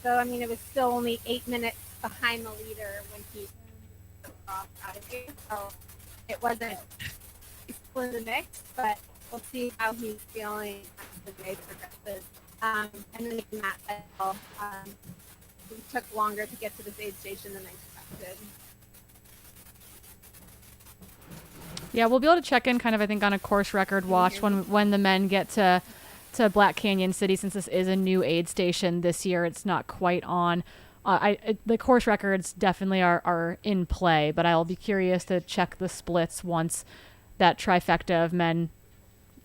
so I mean, it was still only 8 minutes behind the leader when he off out of here. So it wasn't still in the mix, but we'll see how he's feeling as the day progresses. And then Matt Seidel, it took longer to get to this aid station than I expected. Yeah, we'll be able to check in kind of, I think, on a course record watch when the men get to Black Canyon City, since this is a new aid station this year. It's not quite on. The course records definitely are in play, but I'll be curious to check the splits once that trifecta of men,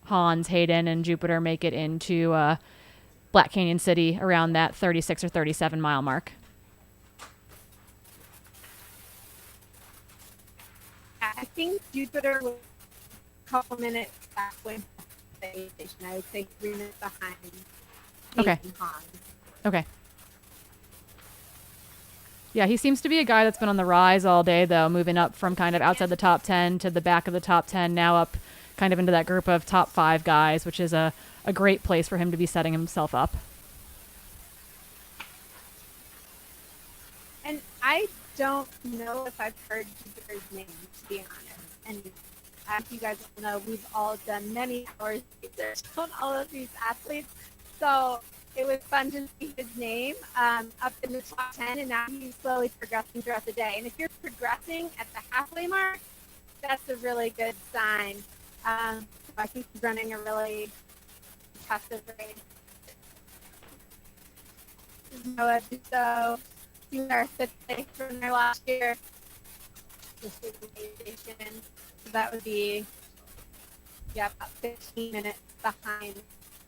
Hans, Hayden, and Jupiter, make it into Black Canyon City around that 36 or 37 mile mark. I think Jupiter was a couple minutes back when the aid station. I would say 3 minutes behind Hayden Hans. Okay. Yeah, he seems to be a guy that's been on the rise all day, though, moving up from kind of outside the top 10 to the back of the top 10, now up kind of into that group of top 5 guys, which is a great place for him to be setting himself up. And I don't know if I've heard Jupiter's name, to be honest. And as you guys all know, we've all done many hours of research on all of these athletes. So it was fun to see his name up in the top 10, and now he's slowly progressing throughout the day. And if you're progressing at the halfway mark, that's a really good sign. So I think he's running a really impressive race. This is Noah Dussault. He was our 5th place runner last year. This is the aid station. So that would be, about 15 minutes behind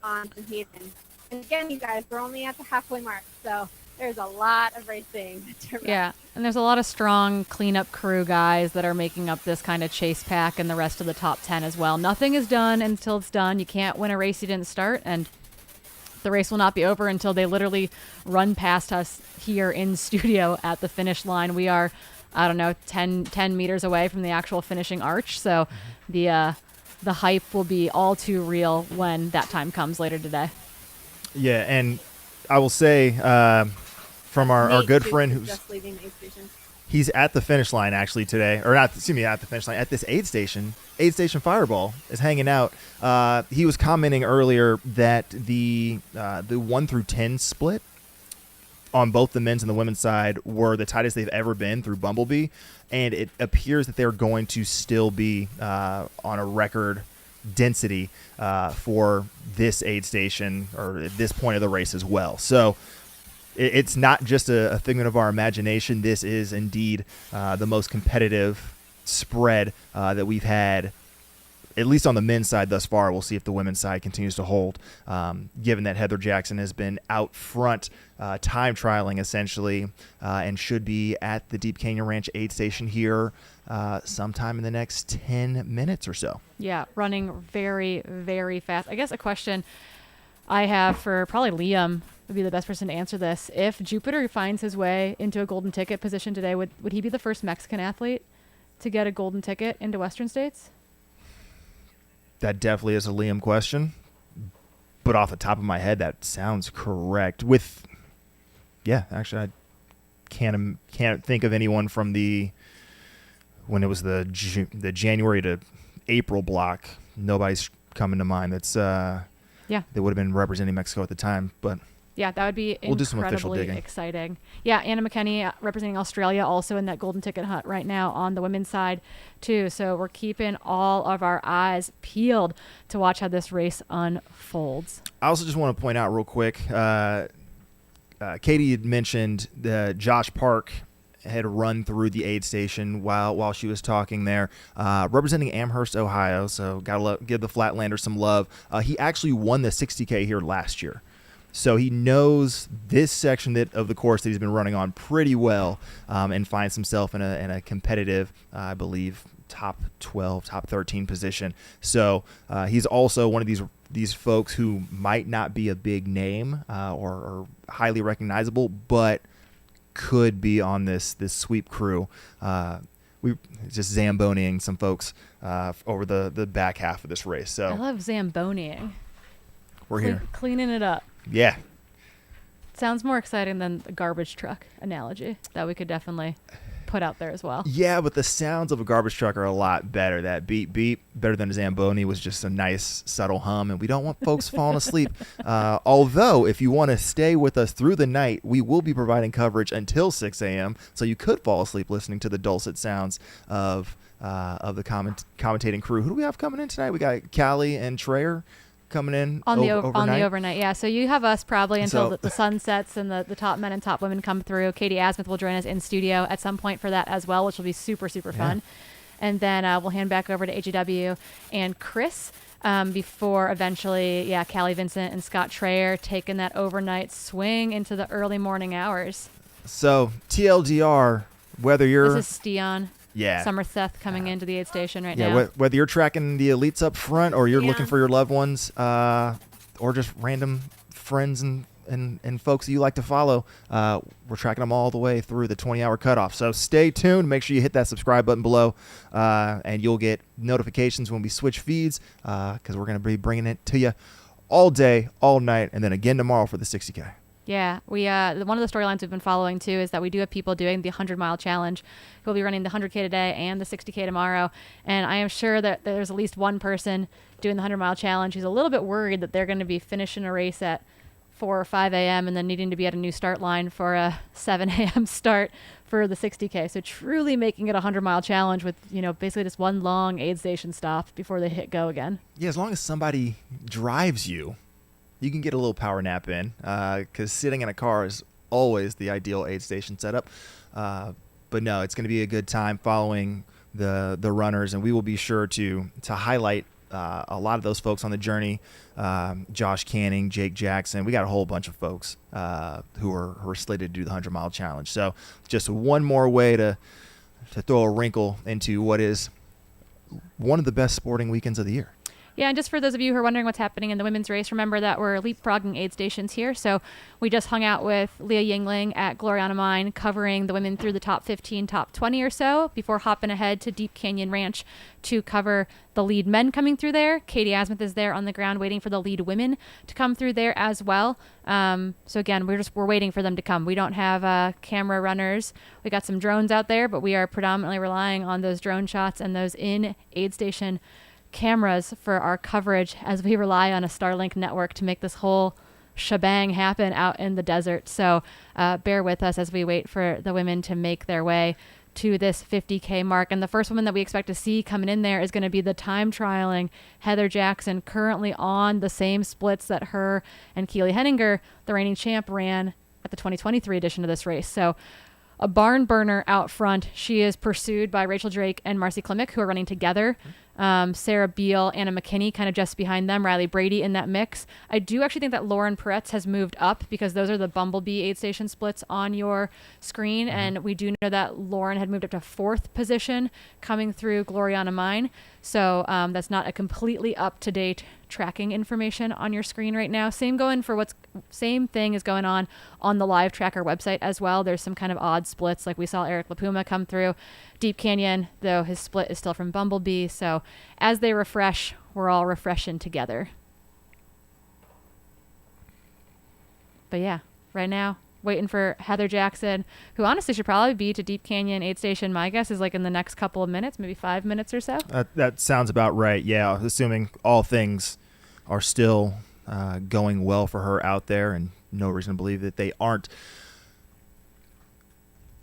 on Hayden. And again, you guys, we're only at the halfway mark, so there's a lot of racing to run. Yeah, and there's a lot of strong cleanup crew guys that are making up this kind of chase pack and the rest of the top 10 as well. Nothing is done until it's done. You can't win a race you didn't start, and the race will not be over until they literally run past us here in studio at the finish line. We are, 10 meters away from the actual finishing arch, so the hype will be all too real when that time comes later today. Yeah, and I will say from our good friend who's just leaving the aid station. He's at the finish line actually today, or not, excuse me, at the finish line at this aid station. Aid Station Fireball is hanging out. He was commenting earlier that the 1 through 10 split on both the men's and the women's side were the tightest they've ever been through Bumblebee, and it appears that they're going to still be on a record density for this aid station, or at this point of the race as well. So it's not just a figment of our imagination. This is indeed the most competitive spread that we've had at least on the men's side thus far. We'll see if the women's side continues to hold, given that Heather Jackson has been out front time trialing essentially and should be at the Deep Canyon Ranch aid station here sometime in the next 10 minutes or so. Yeah, running very, very fast. I guess a question I have for probably Liam would be the best person to answer this. If Jupiter finds his way into a golden ticket position today, would he be the first Mexican athlete to get a golden ticket into Western States? That definitely is a Liam question, but off the top of my head, that sounds correct. Actually, I can't think of anyone from when it was the January to April block. Nobody's coming to mind. That's they would have been representing Mexico at the time, but. Yeah, that would be we'll do some official incredibly digging. exciting. Yeah, Anna McKenney representing Australia also in that golden ticket hunt right now on the women's side too. So we're keeping all of our eyes peeled to watch how this race unfolds. I also just want to point out real quick, Katie had mentioned that Josh Park had run through the aid station while she was talking there, representing Amherst, Ohio. So gotta give the Flatlanders some love. He actually won the 60K here last year. So he knows this section of the course that he's been running on pretty well, and finds himself in a competitive, I believe, top 12, top 13 position. So he's also one of these folks who might not be a big name or highly recognizable, but could be on this sweep crew. We just Zamboniing some folks over the back half of this race. So I love Zamboniing. We're here. Cleaning it up. Yeah. Sounds more exciting than the garbage truck analogy that we could definitely put out there as well. Yeah, but the sounds of a garbage truck are a lot better. That beep, beep, better than a Zamboni was just a nice, subtle hum, and we don't want folks falling asleep. Although, if you want to stay with us through the night, we will be providing coverage until 6 a.m., so you could fall asleep listening to the dulcet sounds of the commentating crew. Who do we have coming in tonight? We got Callie and Treyer coming in overnight. On the overnight, yeah. So you have us probably until the sun sets and the top men and top women come through. Katie Asmuth will join us in studio at some point for that as well, which will be super, super fun. And then we'll hand back over to AJW and Chris before eventually, Callie Vincent and Scott Treyer taking that overnight swing into the early morning hours. So TLDR, whether you're... This is Steon. Yeah. Somerseth coming into the aid station right now. Yeah, whether you're tracking the elites up front or you're looking for your loved ones or just random friends and folks that you like to follow, we're tracking them all the way through the 20-hour cutoff. So stay tuned. Make sure you hit that subscribe button below, and you'll get notifications when we switch feeds because we're going to be bringing it to you all day, all night, and then again tomorrow for the 60K. Yeah, we one of the storylines we've been following too is that we do have people doing the 100-mile challenge who will be running the 100K today and the 60K tomorrow. And I am sure that there's at least one person doing the 100-mile challenge who's a little bit worried that they're going to be finishing a race at 4 or 5 a.m. and then needing to be at a new start line for a 7 a.m. start for the 60K. So truly making it a 100-mile challenge with, basically just one long aid station stop before they hit go again. Yeah, as long as somebody drives you can get a little power nap in because sitting in a car is always the ideal aid station setup. But no, it's going to be a good time following the runners, and we will be sure to highlight a lot of those folks on the journey. Josh Canning, Jake Jackson. We got a whole bunch of folks who are slated to do the 100-mile challenge. So just one more way to throw a wrinkle into what is one of the best sporting weekends of the year. Yeah, and just for those of you who are wondering what's happening in the women's race, remember that we're leapfrogging aid stations here. So we just hung out with Leah Yingling at Gloriana Mine, covering the women through the top 15, top 20 or so, before hopping ahead to Deep Canyon Ranch to cover the lead men coming through there. Katie Asmuth is there on the ground waiting for the lead women to come through there as well. So again, we're waiting for them to come. We don't have camera runners. We got some drones out there, but we are predominantly relying on those drone shots and those in aid station cameras for our coverage as we rely on a Starlink network to make this whole shebang happen out in the desert. So bear with us as we wait for the women to make their way to this 50K mark. And the first woman that we expect to see coming in there is going to be the time trialing Heather Jackson, currently on the same splits that her and Keely Henninger, the reigning champ, ran at the 2023 edition of this race. So a barn burner out front. She is pursued by Rachel Drake and Marcy Klimek, who are running together Sarah Beal, Anna McKinney kind of just behind them, Riley Brady in that mix. I do actually think that Lauren Peretz has moved up because those are the Bumblebee aid station splits on your screen. And we do know that Lauren had moved up to 4th position coming through Gloriana Mine. So that's not a completely up-to-date tracking information on your screen right now. Same thing is going on the live tracker website as well. There's some kind of odd splits, like we saw Eric LaPuma come through. Deep Canyon, though, his split is still from Bumblebee. So as they refresh, we're all refreshing together. But yeah, right now, waiting for Heather Jackson, who honestly should probably be to Deep Canyon aid station. My guess is like in the next couple of minutes, maybe 5 minutes or so. That sounds about right. Yeah, assuming all things are still going well for her out there, and no reason to believe that they aren't.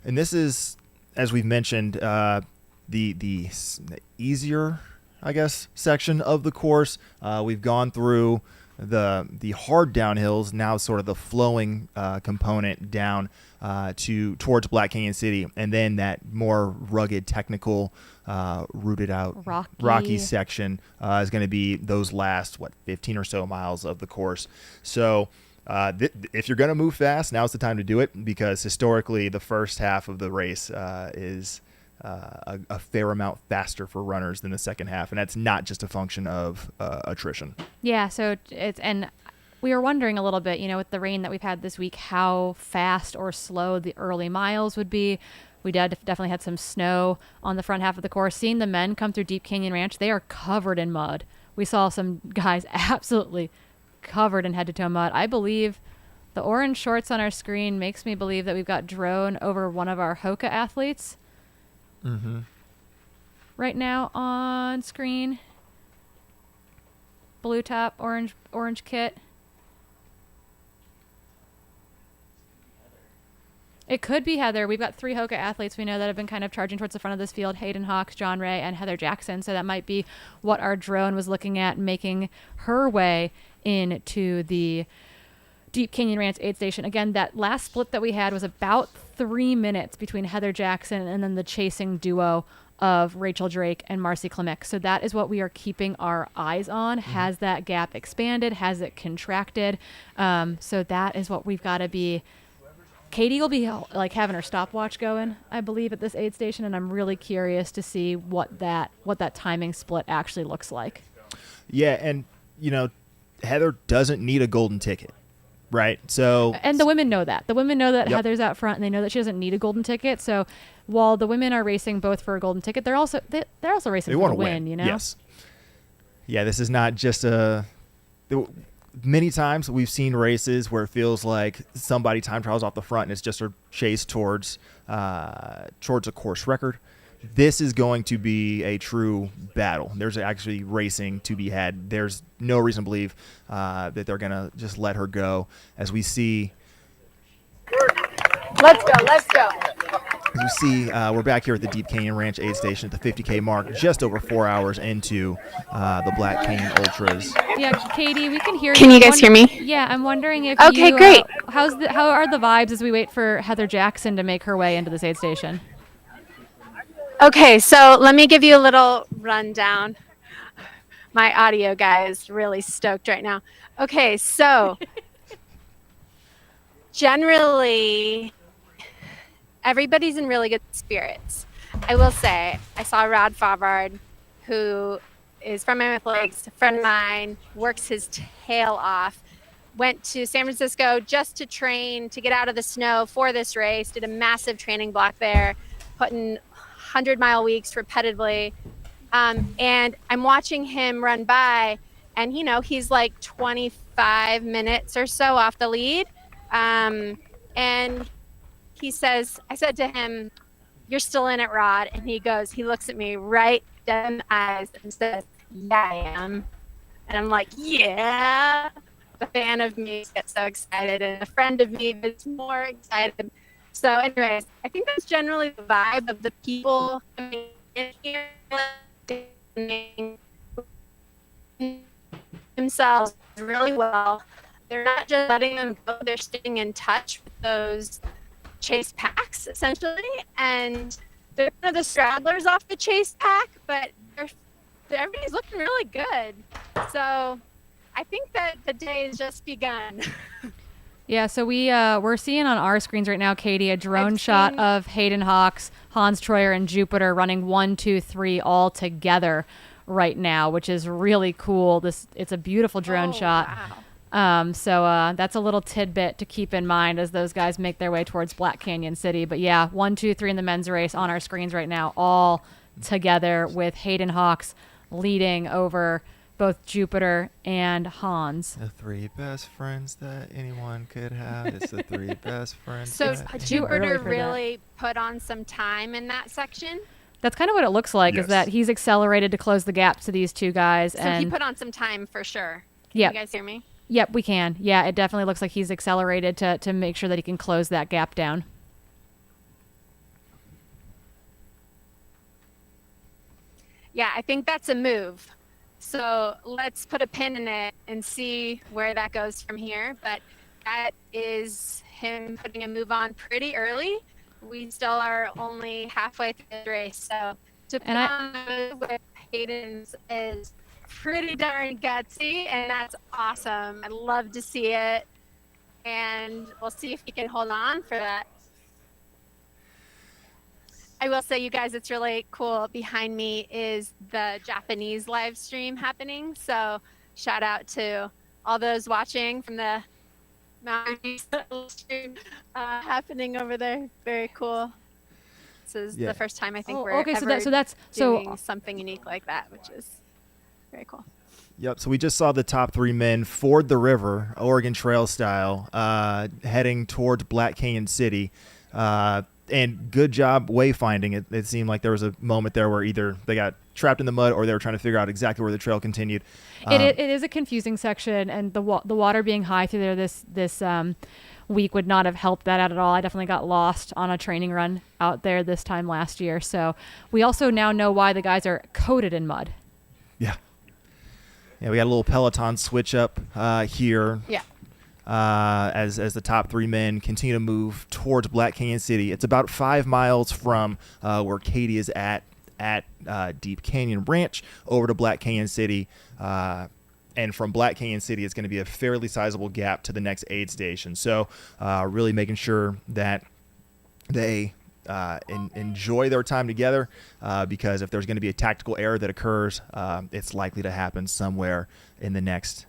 And this is, as we've mentioned, the easier, I guess, section of the course. We've gone through the hard downhills, now sort of the flowing component down towards Black Canyon City, and then that more rugged, technical, rooted out rocky section is going to be those last 15 or so miles of the course. So if you're going to move fast, now's the time to do it, because historically the first half of the race is a fair amount faster for runners than the second half, and that's not just a function of attrition. Yeah, so and we were wondering a little bit, with the rain that we've had this week, how fast or slow the early miles would be. We definitely had some snow on the front half of the course. Seeing the men come through Deep Canyon Ranch, they are covered in mud. We saw some guys absolutely covered in head-to-toe mud. I believe the orange shorts on our screen makes me believe that we've got drone over one of our Hoka athletes. Mm-hmm. Right now on screen. Blue top, orange kit. It could be Heather. We've got 3 Hoka athletes we know that have been kind of charging towards the front of this field: Hayden Hawks, John Ray, and Heather Jackson. So that might be what our drone was looking at, making her way into the Deep Canyon Ranch aid station. Again, that last split that we had was about 3 minutes between Heather Jackson and then the chasing duo of Rachel Drake and Marcy Klimek. So that is what we are keeping our eyes on. Mm-hmm. Has that gap expanded? Has it contracted? So that is what we've got to be. Katie will be like having her stopwatch going, I believe, at this aid station, and I'm really curious to see what that timing split actually looks like. Yeah, and Heather doesn't need a golden ticket, right? So, and the women know that. The women know that Yep. Heather's out front, and they know that she doesn't need a golden ticket. So while the women are racing both for a golden ticket, they're also racing for a win. Yes. Yeah, this is not just many times we've seen races where it feels like somebody time trials off the front and it's just a chase towards a course record. This is going to be a true battle. There's actually racing to be had. There's no reason to believe that they're going to just let her go, as we see. Let's go. As you see, we're back here at the Deep Canyon Ranch aid station at the 50K mark, just over 4 hours into the Black Canyon Ultras. Yeah, Katie, we can hear you. Can you guys hear me? Yeah, I'm wondering if Okay, great. How are the vibes as we wait for Heather Jackson to make her way into this aid station? Okay, so let me give you a little rundown. My audio guy is really stoked right now. Okay, so generally, everybody's in really good spirits. I will say, I saw Rod Favard, who is from Mammoth Lakes, a friend of mine, works his tail off, went to San Francisco just to train, to get out of the snow for this race, did a massive training block there, put in 100-mile weeks repetitively. And I'm watching him run by, and, he's like 25 minutes or so off the lead. And he says, I said to him, "You're still in it, Rod." And he looks at me right dead in the eyes and says, "Yeah, I am." And I'm like, yeah. A fan of me gets so excited, and a friend of me gets more excited. So anyways, I think that's generally the vibe of the people in here themselves really well. They're not just letting them go, they're staying in touch with those chase packs, essentially. And they're kind of the stragglers off the chase pack, but they're everybody's looking really good. So I think that the day has just begun. Yeah, so we're seeing on our screens right now, Katie, a drone I've shot seen- of Hayden Hawks, Hans Troyer, and Jupiter running 1, 2, 3 all together right now, which is really cool. It's a beautiful drone shot. Wow. So that's a little tidbit to keep in mind as those guys make their way towards Black Canyon City. But yeah, 1, 2, 3 in the men's race on our screens right now, all together with Hayden Hawks leading over both Jupiter and Hans. The 3 best friends that anyone could have. It's the 3 best friends. So that too early Jupiter for that. really put on some time in that section. That's kind of what it looks like, Yes. is that he's accelerated to close the gap to these two guys. So and he put on some time for sure. Yep. You guys hear me? Yep, we can. Yeah, it definitely looks like he's accelerated to make sure that he can close that gap down. Yeah, I think that's a move. So let's put a pin in it and see where that goes from here. But that is him putting a move on pretty early. We still are only halfway through the race. So to put And on a move with Hayden's is pretty darn gutsy, and that's awesome. I'd love to see it. And we'll see if he can hold on for that. I will say, you guys, it's really cool. Behind me is the Japanese live stream happening. So shout out to all those watching from the mountain stream happening over there. Very cool. This is Yeah. the first time I think Oh, we're okay, so ever that's doing something unique like that, which is very cool. Yep. So we just saw the top 3 men ford the river, Oregon Trail style, heading towards Black Canyon City. And good job wayfinding. It seemed like there was a moment there where either they got trapped in the mud or they were trying to figure out exactly where the trail continued. It is a confusing section, and the water being high through there this week would not have helped that out at all. I definitely got lost on a training run out there this time last year. So we also now know why the guys are coated in mud. Yeah. Yeah, we got a little Peloton switch up here. Yeah. As the top 3 men continue to move towards Black Canyon City. It's about 5 miles from where Katie is at Deep Canyon Ranch over to Black Canyon City. And from Black Canyon City, it's going to be a fairly sizable gap to the next aid station. So really making sure that they enjoy their time together because if there's going to be a tactical error that occurs, it's likely to happen somewhere in the next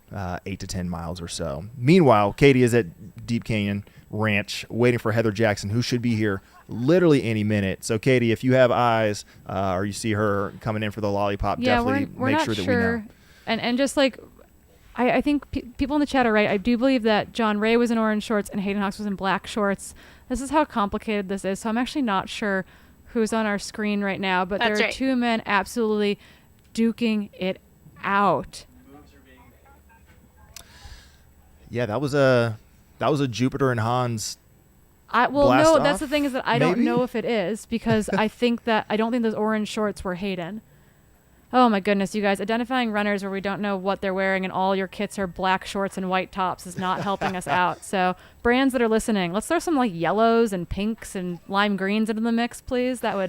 8 to 10 miles or so. Meanwhile, Katie is at Deep Canyon Ranch waiting for Heather Jackson, who should be here literally any minute. So, Katie, if you have eyes or you see her coming in for the lollipop, definitely we're make not sure that sure. we know. And just like, I think people in the chat are right. I do believe that John Ray was in orange shorts and Hayden Hawks was in black shorts. This is how complicated this is. So I'm actually not sure who's on our screen right now, but That's there are right. 2 men absolutely duking it out. Yeah, that was a Jupiter and Hans. That's Blast the off, thing is that I maybe? don't know if it is because I don't think those orange shorts were Hayden. Oh my goodness, you guys! Identifying runners where we don't know what they're wearing and all your kits are black shorts and white tops is not helping us out. So brands that are listening, let's throw some like yellows and pinks and lime greens into the mix, please. That would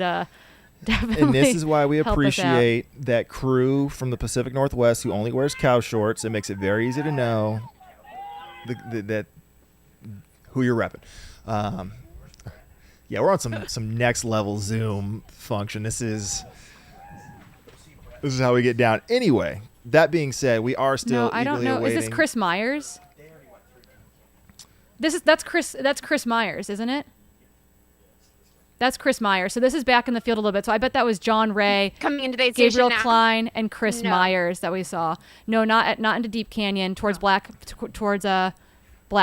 definitely. And this is why we help us out. appreciate that crew from the Pacific Northwest who only wears cow shorts. It makes it very easy to know that who you're repping. Yeah, we're on some next level Zoom function. This is how we get down. Anyway, that being said, we are still No, I don't eagerly know. awaiting. Is this Chris Myers? That's Chris Myers, isn't it? That's Chris Myers. So this is back in the field a little bit. So I bet that was John Ray, Coming into the aid Gabriel station now. Klein, and Chris No. Myers that we saw. No, not into Deep Canyon towards Black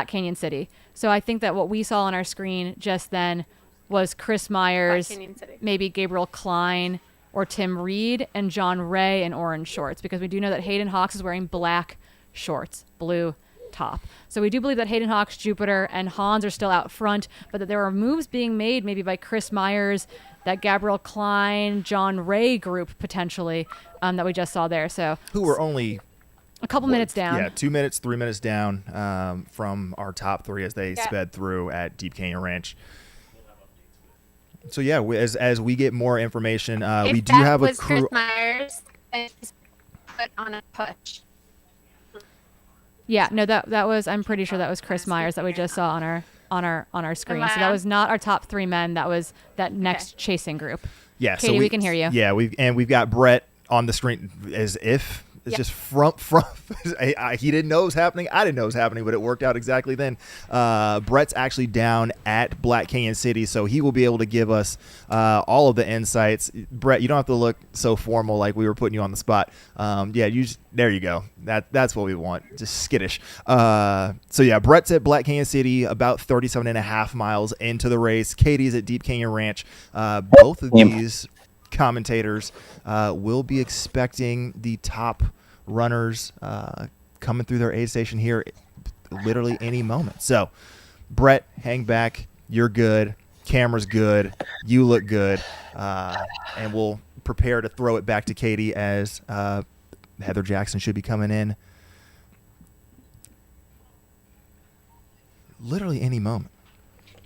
Canyon City. So I think that what we saw on our screen just then was Chris Myers, Canyon City. maybe Gabriel Klein or Tim Reed, and John Ray in orange shorts, because we do know that Hayden Hawks is wearing black shorts, blue top. So we do believe that Hayden Hawks, Jupiter, and Hans are still out front, but that there are moves being made maybe by Chris Myers, that Gabriel Klein, John Ray group potentially that we just saw there. So who were only a couple minutes down. Yeah, 2 minutes, 3 minutes down from our top 3 as they sped through at Deep Canyon Ranch. So yeah, as we get more information, we do have a was crew. Chris Myers, and he's put on a push. Yeah, no, that was, I'm pretty sure that was Chris Myers that we just saw on our screen. So that was not our top 3 men. That was that next chasing group. Yeah, Katie, so we can hear you. Yeah, we've got Brett on the screen as if it's just from he didn't know it was happening. I didn't know it was happening, but it worked out exactly then. Brett's actually down at Black Canyon City, so he will be able to give us all of the insights. Brett, you don't have to look so formal like we were putting you on the spot. There you go. That's what we want. Just skittish. So yeah, Brett's at Black Canyon City, about 37 and a half miles into the race. Katie's at Deep Canyon Ranch. Both of these commentators will be expecting the top runners coming through their aid station here literally any moment. So Brett, hang back, you're good, camera's good, you look good, and we'll prepare to throw it back to Katie as Heather Jackson should be coming in literally any moment.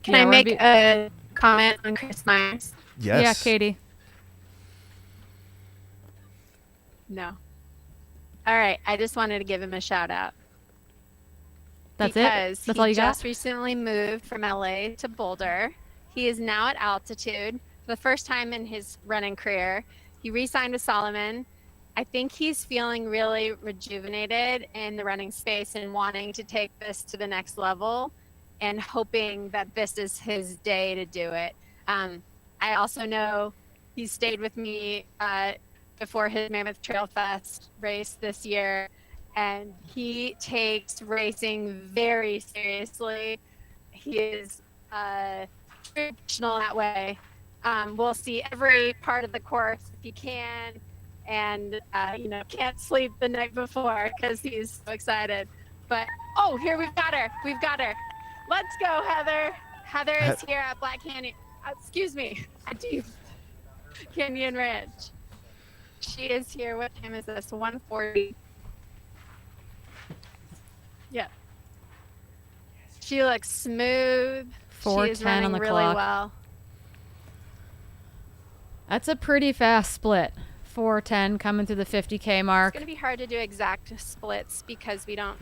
Can I make a comment on Chris Myers? Yes. Yeah, Katie. No. All right. I just wanted to give him a shout out. That's because it? That's all you got? He just recently moved from LA to Boulder. He is now at altitude for the first time in his running career. He re-signed with Solomon. I think he's feeling really rejuvenated in the running space and wanting to take this to the next level and hoping that this is his day to do it. I also know he stayed with me before his Mammoth Trail Fest race this year, and he takes racing very seriously. He is professional that way. We'll see every part of the course if he can, and can't sleep the night before because he's so excited. But here we've got her. Let's go, Heather. Heather is here at Black Canyon. At Deep Canyon Ranch. She is here. What time is this? 1:40. Yeah. She looks smooth. She is 4:10 running on the really clock. well. That's a pretty fast split. 4:10 coming through the 50K mark. It's going to be hard to do exact splits because we don't.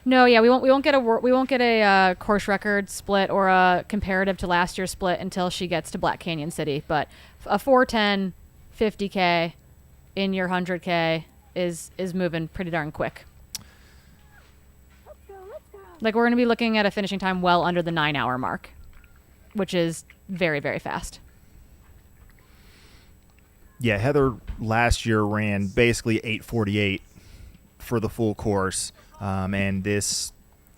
No, yeah, we won't get a course record split or a comparative to last year's split until she gets to Black Canyon City. But a 4:10 50K in your 100K is moving pretty darn quick. Let's go. Like, we're going to be looking at a finishing time well under the 9-hour mark, which is very, very fast. Yeah, Heather last year ran basically 8:48 for the full course, and this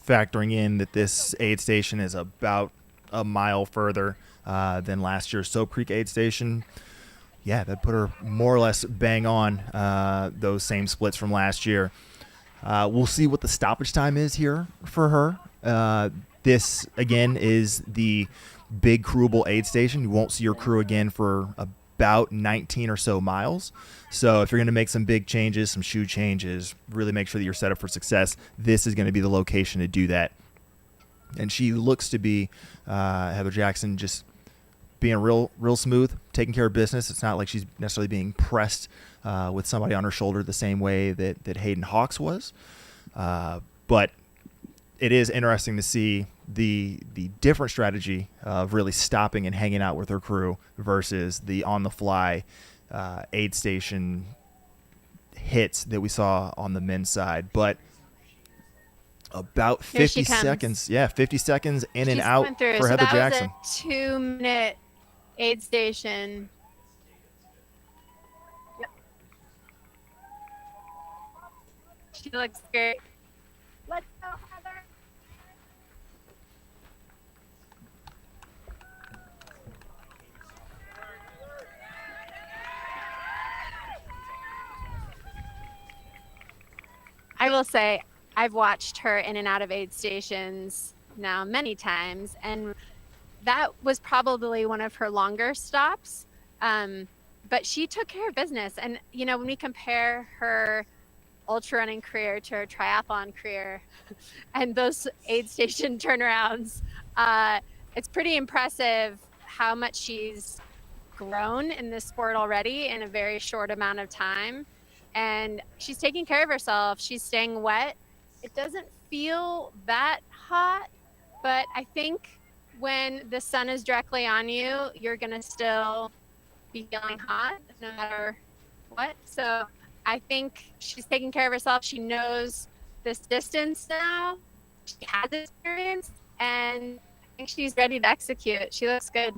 factoring in that this aid station is about a mile further than last year's Soap Creek aid station. Yeah, that put her more or less bang on those same splits from last year. We'll see what the stoppage time is here for her. This, again, is the big crewable aid station. You won't see your crew again for about 19 or so miles. So if you're going to make some big changes, some shoe changes, really make sure that you're set up for success, this is going to be the location to do that. And she looks to be, Heather Jackson, just being real smooth, taking care of business. It's not like she's necessarily being pressed with somebody on her shoulder the same way that Hayden Hawks was. But it is interesting to see the different strategy of really stopping and hanging out with her crew versus the on-the-fly aid station hits that we saw on the men's side. But about 50 seconds. Yeah, 50 seconds in and out for Heather Jackson. That was a 2-minute aid station. Yep. She looks great. Let's go, Heather. I will say, I've watched her in and out of aid stations now many times, and that was probably one of her longer stops. But she took care of business. And, when we compare her ultra running career to her triathlon career and those aid station turnarounds, it's pretty impressive how much she's grown in this sport already in a very short amount of time. and she's taking care of herself. She's staying wet. It doesn't feel that hot, but I think when the sun is directly on you, you're going to still be feeling hot no matter what. So I think she's taking care of herself. She knows this distance now. She has experience, and I think she's ready to execute. She looks good.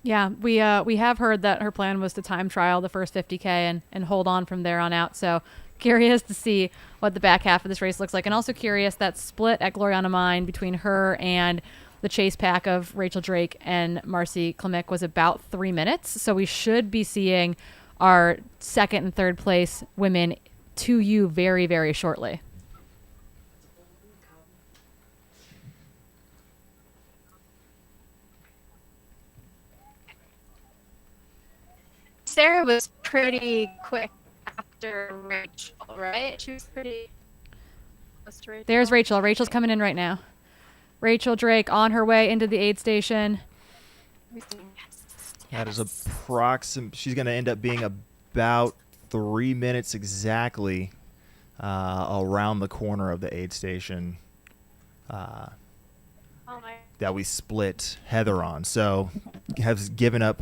Yeah, we have heard that her plan was to time trial the first 50K and hold on from there on out. So curious to see what the back half of this race looks like, and also curious that split at Gloriana Mine between her and the chase pack of Rachel Drake and Marcy Klimek was about 3 minutes. So we should be seeing our second and third place women to you very, very shortly. Sarah was pretty quick after Rachel, right? She was pretty close to Rachel. There's Rachel. Rachel's coming in right now. Rachel Drake on her way into the aid station. That is approximate. She's going to end up being about 3 minutes exactly around the corner of the aid station that we split Heather on. So has given up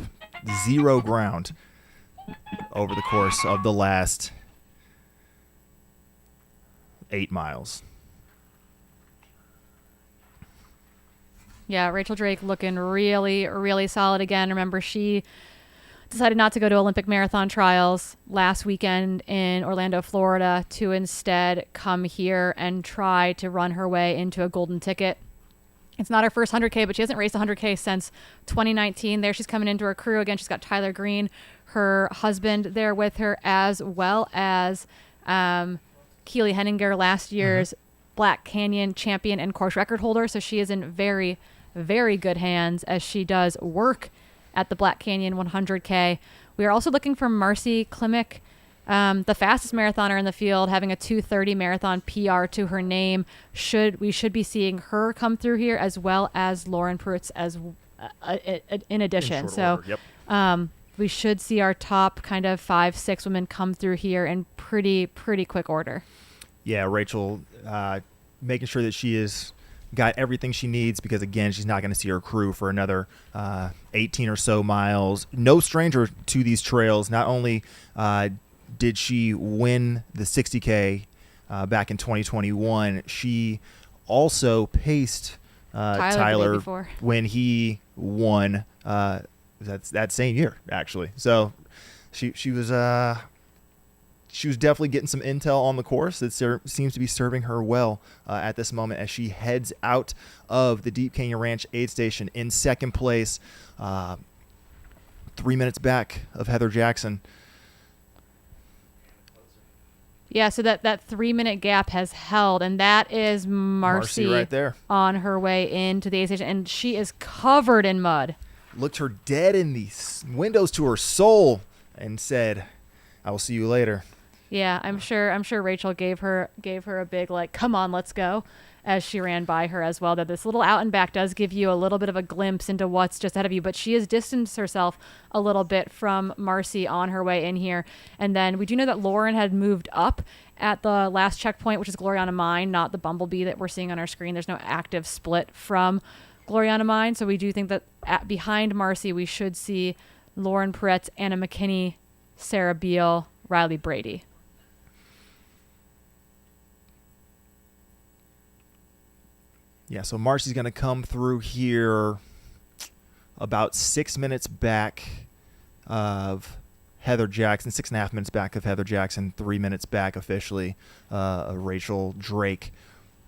0 ground over the course of the last 8 miles. Yeah, Rachel Drake looking really, really solid again. Remember, she decided not to go to Olympic marathon trials last weekend in Orlando, Florida, to instead come here and try to run her way into a golden ticket. It's not her first 100K, but she hasn't raced 100K since 2019. There she's coming into her crew. Again, she's got Tyler Green, her husband, there with her, as well as Keely Henninger, last year's Black Canyon champion and course record holder. So she is in very, very good hands as she does work at the Black Canyon 100K. We are also looking for Marcy Klimek, the fastest marathoner in the field, having a 2:30 marathon PR to her name. We should be seeing her come through here, as well as Lauren Prutz as in addition. So we should see our top kind of 5-6 women come through here in pretty quick order. Yeah, Rachel making sure that she is got everything she needs, because again, she's not going to see her crew for another 18 or so miles. No stranger to these trails. Not only did she win the 60K back in 2021, she also paced Tyler when he won that same year, actually. So she was definitely getting some intel on the course that seems to be serving her well at this moment as she heads out of the Deep Canyon Ranch aid station in second place, 3 minutes back of Heather Jackson. Yeah, so that 3-minute gap has held, and that is Marcy right there on her way into the aid station, and she is covered in mud. Looked her dead in the windows to her soul and said, "I will see you later." Yeah, I'm sure Rachel gave her a big like, "Come on, let's go," as she ran by her as well. That this little out and back does give you a little bit of a glimpse into what's just ahead of you, but she has distanced herself a little bit from Marcy on her way in here. And then we do know that Lauren had moved up at the last checkpoint, which is Gloriana Mine, not the Bumblebee that we're seeing on our screen. There's no active split from Gloriana Mine, so we do think that behind Marcy we should see Lauren Peretz, Anna McKinney, Sarah Beal, Riley Brady. Yeah, so Marcy's going to come through here about 6 minutes back of Heather Jackson, 6.5 minutes back of Heather Jackson, 3 minutes back officially Rachel Drake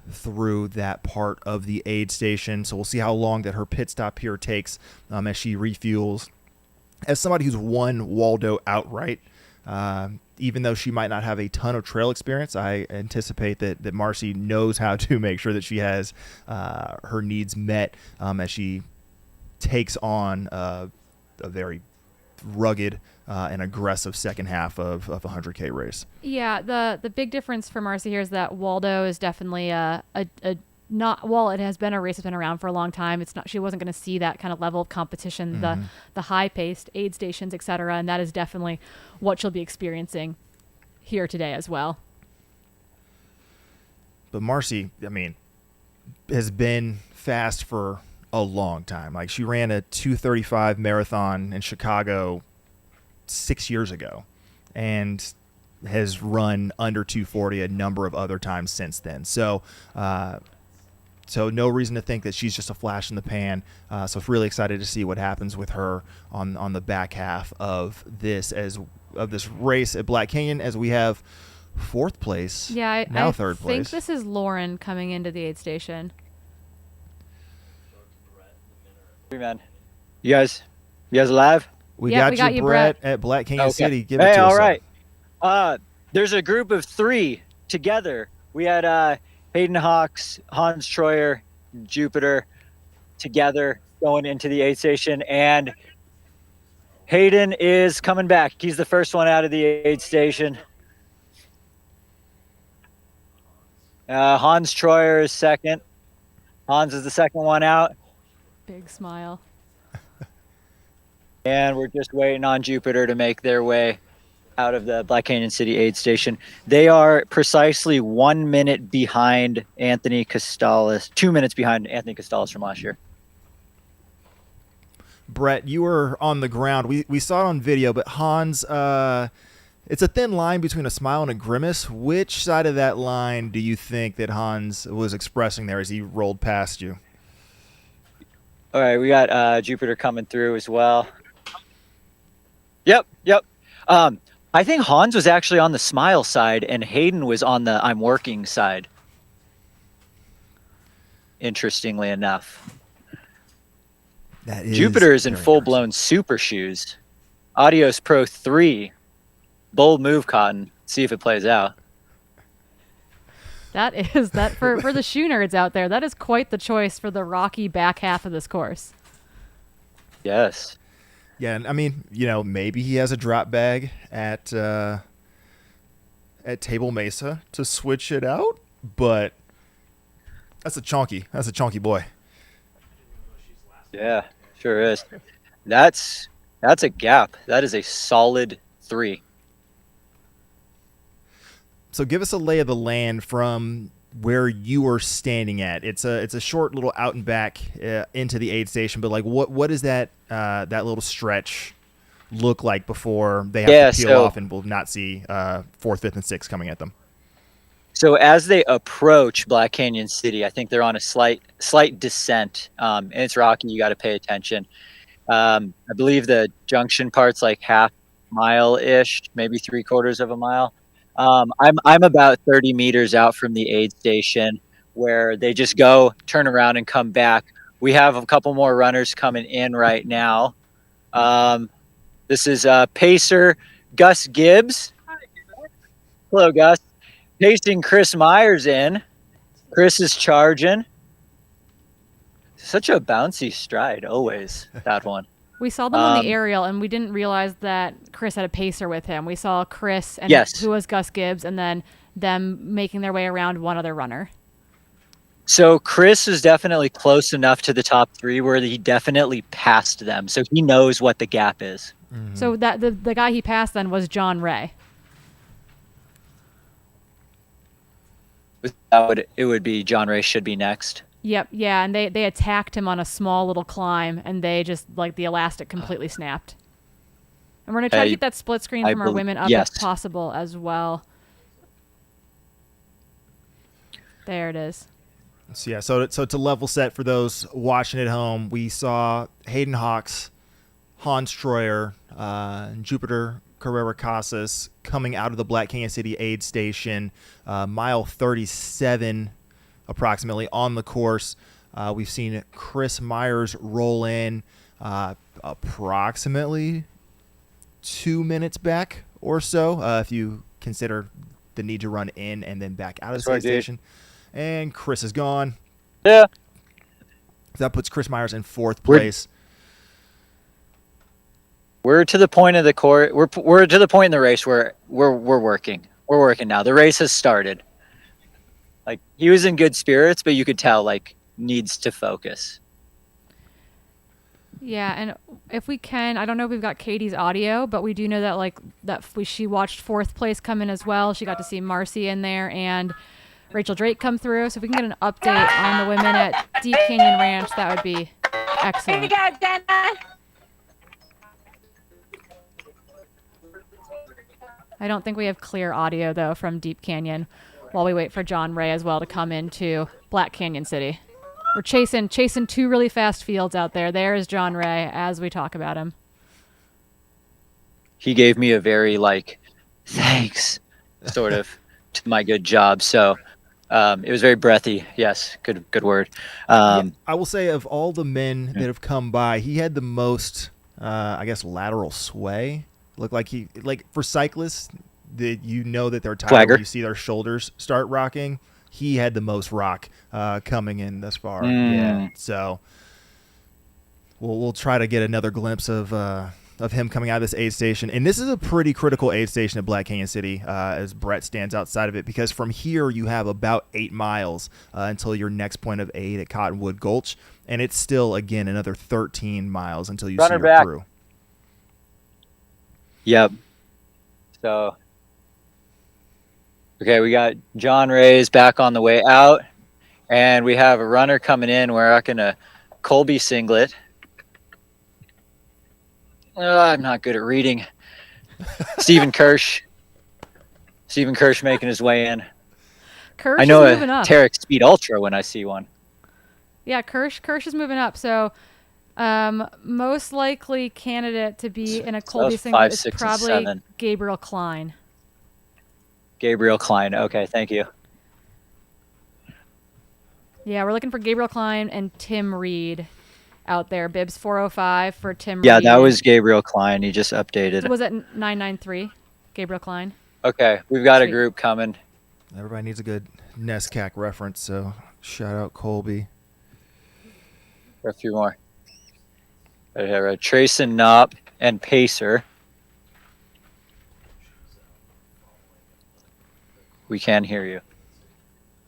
through that part of the aid station. So we'll see how long that her pit stop here takes as she refuels. As somebody who's won Waldo outright, even though she might not have a ton of trail experience, I anticipate that Marcy knows how to make sure that she has her needs met as she takes on a very rugged and aggressive second half of a 100K race. Yeah, the big difference for Marcy here is that Waldo is definitely it has been a race that's been around for a long time. It's not, she wasn't going to see that kind of level of competition, the high paced aid stations, etc. And that is definitely what she'll be experiencing here today as well. But Marcy, I mean, has been fast for a long time. Like, she ran a 2:35 marathon in Chicago 6 years ago and has run under 2:40 a number of other times since then. So no reason to think that she's just a flash in the pan. So really excited to see what happens with her on the back half of this race at Black Canyon, as we have fourth place. Yeah, now I third place. think this is Lauren coming into the aid station. Man, you guys alive? We Yeah, got you, Brett, at Black Canyon Okay. City. Give it Hey, to us. all right. There's a group of 3 together. We had Hayden Hawks, Hans Troyer, Jupiter together going into the aid station, and Hayden is coming back. He's the first one out of the aid station. Hans Troyer is second. Hans is the second one out. Big smile. And we're just waiting on Jupiter to make their way out of the Black Canyon City aid station. They are precisely 1 minute behind Anthony Costalis, 2 minutes behind Anthony Costalis from last year. Brett, you were on the ground. We saw it on video, but Hans, it's a thin line between a smile and a grimace. Which side of that line do you think that Hans was expressing there as he rolled past you? All right, we got Jupiter coming through as well. Yep. I think Hans was actually on the smile side and Hayden was on the I'm working side. Interestingly enough. Jupiter is in full-blown super shoes. Adios Pro 3. Bold move, Cotton. See if it plays out. That is that for the shoe nerds out there. That is quite the choice for the rocky back half of this course. Yes. Yeah, and I mean, maybe he has a drop bag at Table Mesa to switch it out, but that's a chonky boy. Yeah, sure is. That's a gap. That is a solid 3. So give us a lay of the land from where you are standing at. It's a short little out and back into the aid station, but like what is that little stretch look like before they have to peel off and we'll not see 4th, 5th, and 6th coming at them? So as they approach Black Canyon City, I think they're on a slight descent, and it's rocky. You got to pay attention. I believe the junction part's like half mile-ish, maybe 3/4 of a mile. I'm about 30 meters out from the aid station where they just go, turn around, and come back. We have a couple more runners coming in right now. This is pacer Gus Gibbs. Hello, Gus. Pacing Chris Myers in. Chris is charging. Such a bouncy stride, always, that one. We saw them on the aerial, and we didn't realize that Chris had a pacer with him. We saw Chris, and who was Gus Gibbs, and then them making their way around one other runner. So Chris is definitely close enough to the top 3 where he definitely passed them. So he knows what the gap is. Mm-hmm. So that the guy he passed then was John Ray. It would be John Ray should be next. Yep, yeah, and they attacked him on a small little climb, and they just, like, the elastic completely snapped. And we're going to try to keep that split screen from our women up if possible as well. There it is. So, yeah, so to level set for those watching at home, we saw Hayden Hawks, Hans Troyer, Jupiter Carrera Casas coming out of the Black Canyon City aid station, mile 37 approximately on the course. We've seen Chris Myers roll in approximately 2 minutes back or so, if you consider the need to run in and then back out of the aid station. And Chris is gone. Yeah. That puts Chris Myers in 4th place. We're to the point of the court. We're to the point in the race where we're working. We're working now. The race has started. Like, he was in good spirits, but you could tell, like, needs to focus. Yeah, and if we can, I don't know if we've got Katie's audio, but we do know that she watched fourth place come in as well. She got to see Marcy in there and Rachel Drake come through. So if we can get an update on the women at Deep Canyon Ranch, that would be excellent. Way to go, Jenna. I don't think we have clear audio though from Deep Canyon while we wait for John Ray as well to come into Black Canyon City. We're chasing two really fast fields out there. There is John Ray as we talk about him. He gave me a very thanks sort of to my good job. So it was very breathy. Yes, good word. I will say of all the men that have come by, he had the most, I guess, lateral sway. Looked like for cyclists that that they're tired when you see their shoulders start rocking. He had the most rock coming in thus far. Yeah. So we'll try to get another glimpse of him coming out of this aid station. And this is a pretty critical aid station at Black Canyon City as Brett stands outside of it, because from here you have about 8 miles until your next point of aid at Cottonwood Gulch. And it's still, again, another 13 miles until you see your crew. Yep. So, okay, we got John Ray's back on the way out, and we have a runner coming in. We're rocking a Colby singlet. I'm not good at reading. Stephen Kirsch making his way in. Kirsch I know is moving up. Terex Speed Ultra when I see one. Yeah, Kirsch is moving up. So most likely candidate to be in a Colby singlet is probably Gabriel Klein. Gabriel Klein. Okay, thank you. Yeah, we're looking for Gabriel Klein and Tim Reed out there. Bibs 405 for Tim Reed. Yeah, that was Gabriel Klein. He just updated. Was it 993? Gabriel Klein. Okay, we've got a group coming. Everybody needs a good NESCAC reference, so shout out Colby. A few more. Right here, Trayson Knopp and Pacer. We can hear you.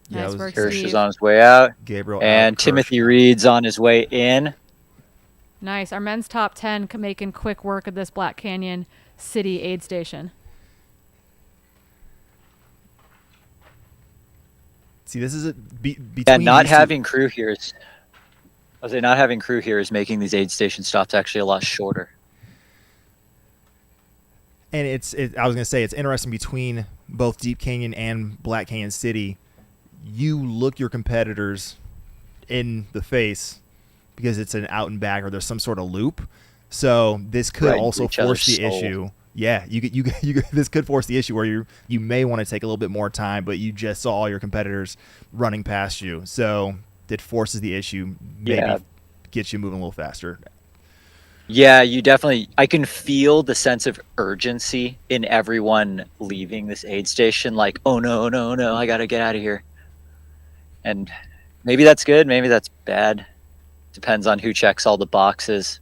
Yeah, Nice work, Kirsch Steve. is on his way out. Gabriel and Timothy Reed's on his way in. Nice. Our men's top 10 making quick work of this Black Canyon City aid station. See, this is between. Yeah, not having crew here is. I was saying, not having crew here is making these aid station stops actually a lot shorter. And I was going to say, it's interesting between both Deep Canyon and Black Canyon City. You look your competitors in the face because it's an out and back or there's some sort of loop. So this could also force the issue. Yeah, this could force the issue where you may want to take a little bit more time, but you just saw all your competitors running past you. So it forces the issue, maybe gets you moving a little faster. Yeah, I can feel the sense of urgency in everyone leaving this aid station. Like, oh no, I got to get out of here. And maybe that's good, maybe that's bad. Depends on who checks all the boxes.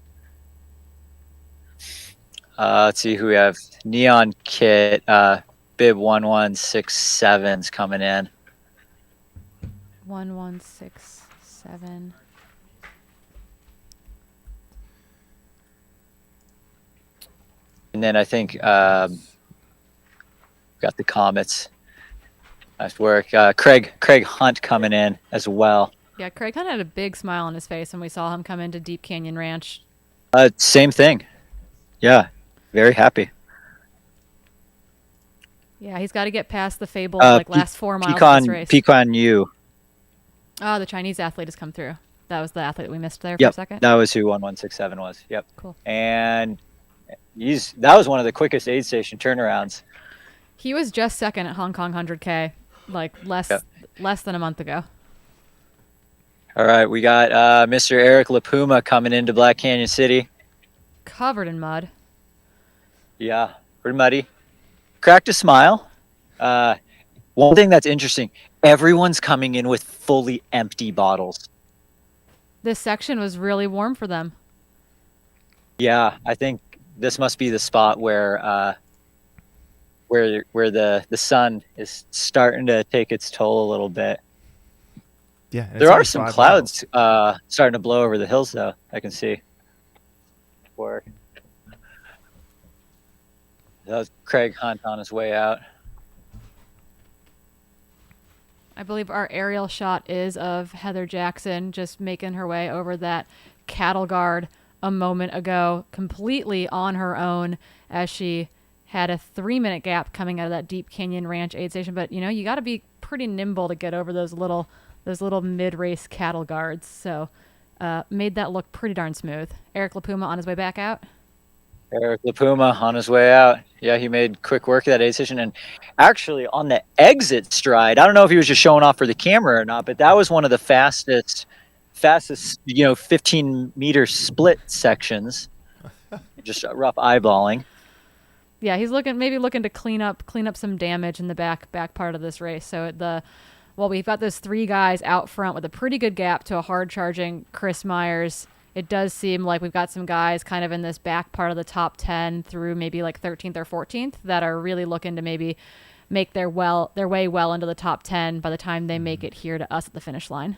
Let's see who we have. Neon Kit, Bib 1167's coming in. 1167. And then I think got the Comets. Nice work. Craig Hunt coming in as well. Yeah, Craig Hunt had a big smile on his face when we saw him come into Deep Canyon Ranch. Same thing. Yeah, very happy. Yeah, he's got to get past the fable last 4 miles of this race. Pecan U. Oh, the Chinese athlete has come through. That was the athlete we missed there for a second. That was who 1167 was. Yep. Cool. And that was one of the quickest aid station turnarounds. He was just second at Hong Kong 100K, less than a month ago. All right, we got Mr. Eric LaPuma coming into Black Canyon City. Covered in mud. Yeah, pretty muddy. Cracked a smile. One thing that's interesting, everyone's coming in with fully empty bottles. This section was really warm for them. Yeah, I think this must be the spot where the sun is starting to take its toll a little bit. Yeah, there are some clouds starting to blow over the hills, though. I can see. for. That was Craig Hunt on his way out. I believe our aerial shot is of Heather Jackson just making her way over that cattle guard a moment ago, completely on her own, as she had a 3-minute gap coming out of that Deep Canyon Ranch aid station. But you got to be pretty nimble to get over those little mid-race cattle guards. So made that look pretty darn smooth. Eric LaPuma on his way back out. Eric LaPuma on his way out. Yeah, he made quick work of that aid station. And actually, on the exit stride, I don't know if he was just showing off for the camera or not, but that was one of the fastest 15-meter split sections. Just rough eyeballing. Yeah, he's looking to clean up some damage in the back part of this race. So we've got those 3 guys out front with a pretty good gap to a hard charging Chris Myers. It does seem like we've got some guys kind of in this back part of the top 10 through maybe like 13th or 14th that are really looking to maybe make their way well into the top 10 by the time they make it here to us at the finish line.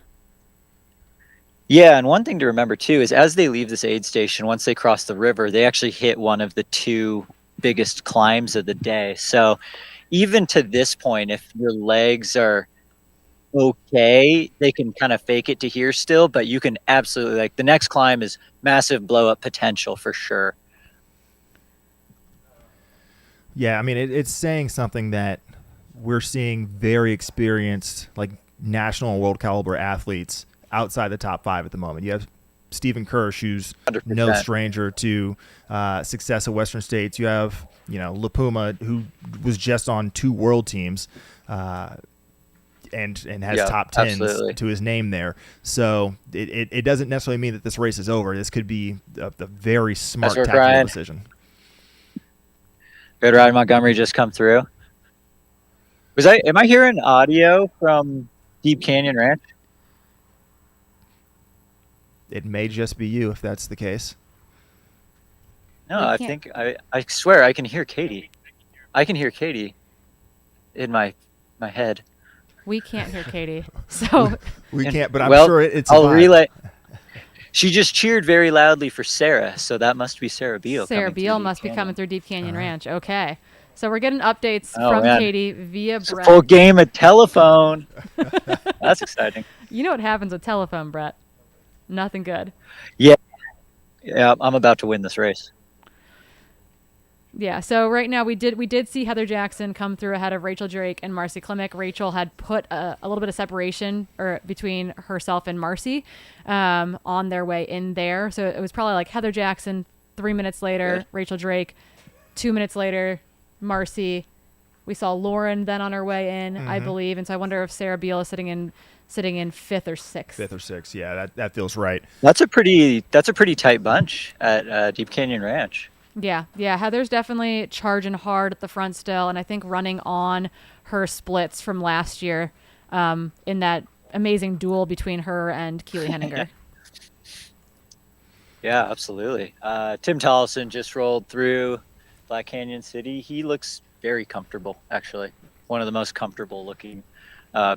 Yeah, and one thing to remember too is as they leave this aid station, once they cross the river, they actually hit one of the 2 biggest climbs of the day. So even to this point, if your legs are okay, they can kind of fake it to here still, but you can absolutely, the next climb is massive blow up potential for sure. Yeah, I mean, it's saying something that we're seeing very experienced, national and world caliber athletes outside the top 5 at the moment. You have Stephen Kirsch, who's 100%. no stranger to success at Western States. You have, LaPuma, who was just on 2 world teams, and has top 10s absolutely. to his name there. So it doesn't necessarily mean that this race is over. This could be a very smart tactical Ryan. decision. Good Ryan Montgomery just come through. Am I hearing audio from Deep Canyon Ranch? It may just be you if that's the case. No, I think I swear I can hear Katie. I can hear Katie in my head. We can't hear Katie, so We can't, but I'm Well, sure it's I'll fine. relay. She just cheered very loudly for Sarah, so that must be Sarah Beal. Sarah coming through Beal Deep must be Canyon. coming through Deep Canyon Ranch. Okay. So we're getting updates Oh, from man. Katie via It's a Brett. full game of telephone. That's exciting. You know what happens with telephone, Brett? Nothing good. Yeah, I'm about to win this race. Yeah, so right now we did see Heather Jackson come through ahead of Rachel Drake and Marcy Klimek. Rachel had put a little bit of separation between herself and Marcy on their way in there. So it was probably like Heather Jackson 3 minutes later, Good. Rachel Drake 2 minutes later, Marcy. We saw Lauren then on her way in, I believe. And so I wonder if Sarah Beal is sitting in 5th or 6th. 5th or 6th. Yeah, that feels right. That's a pretty tight bunch at Deep Canyon Ranch. Yeah. Heather's definitely charging hard at the front still, and I think running on her splits from last year in that amazing duel between her and Keely Henninger. Yeah, absolutely. Tim Tollefson just rolled through Black Canyon City. He looks very comfortable, actually. One of the most comfortable looking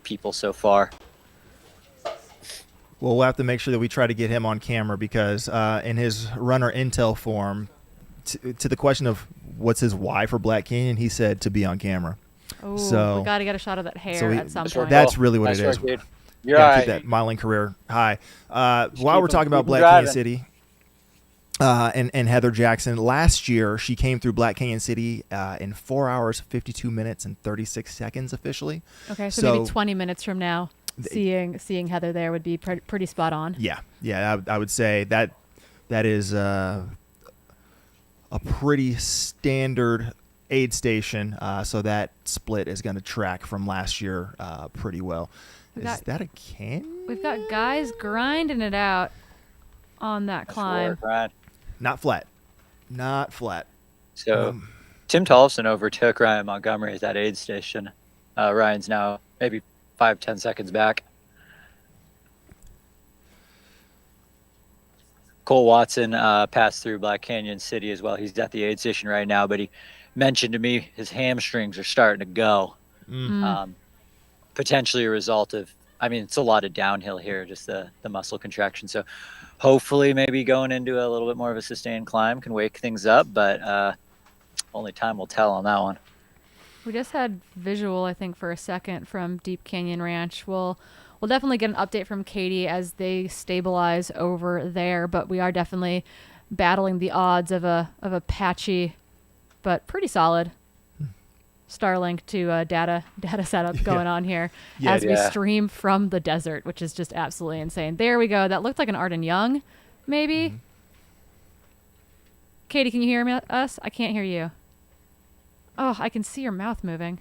people so far. Well, we'll have to make sure that we try to get him on camera because in his runner intel form, to the question of what's his why for Black Canyon, he said to be on camera. Oh, So we got to get a shot of that hair at some point. That's really what Nice it is. work, dude. You're Gotta all keep right. that modeling career high. While keep we're him- talking about keep him Black Canyon driving. City and Heather Jackson, last year she came through Black Canyon City in 4 hours, 52 minutes, and 36 seconds officially. Okay, so maybe 20 minutes from now, seeing Heather there would be pretty spot on. Yeah, I would say that is a pretty standard aid station, so that split is going to track from last year pretty well. Is that a canyon? We've got guys grinding it out on that climb. Work, Ryan. Not flat. So Tim Tollefson overtook Ryan Montgomery at that aid station. Ryan's now maybe 5-10 seconds back. Cole Watson passed through Black Canyon City as well. He's at the aid station right now, but he mentioned to me his hamstrings are starting to go. Potentially a result of I mean, it's a lot of downhill here, just the muscle contraction. So hopefully maybe going into a little bit more of a sustained climb can wake things up, but only time will tell on that one. We just had visual, I think, for a second from Deep Canyon Ranch. We'll definitely get an update from Katie as they stabilize over there, but we are definitely battling the odds of a patchy but pretty solid Starlink to data setup going on here as we stream from the desert, which is just absolutely insane. There we go. That looked like an Arden Young, maybe. Katie, can you hear us? I can't hear you. Oh, I can see your mouth moving.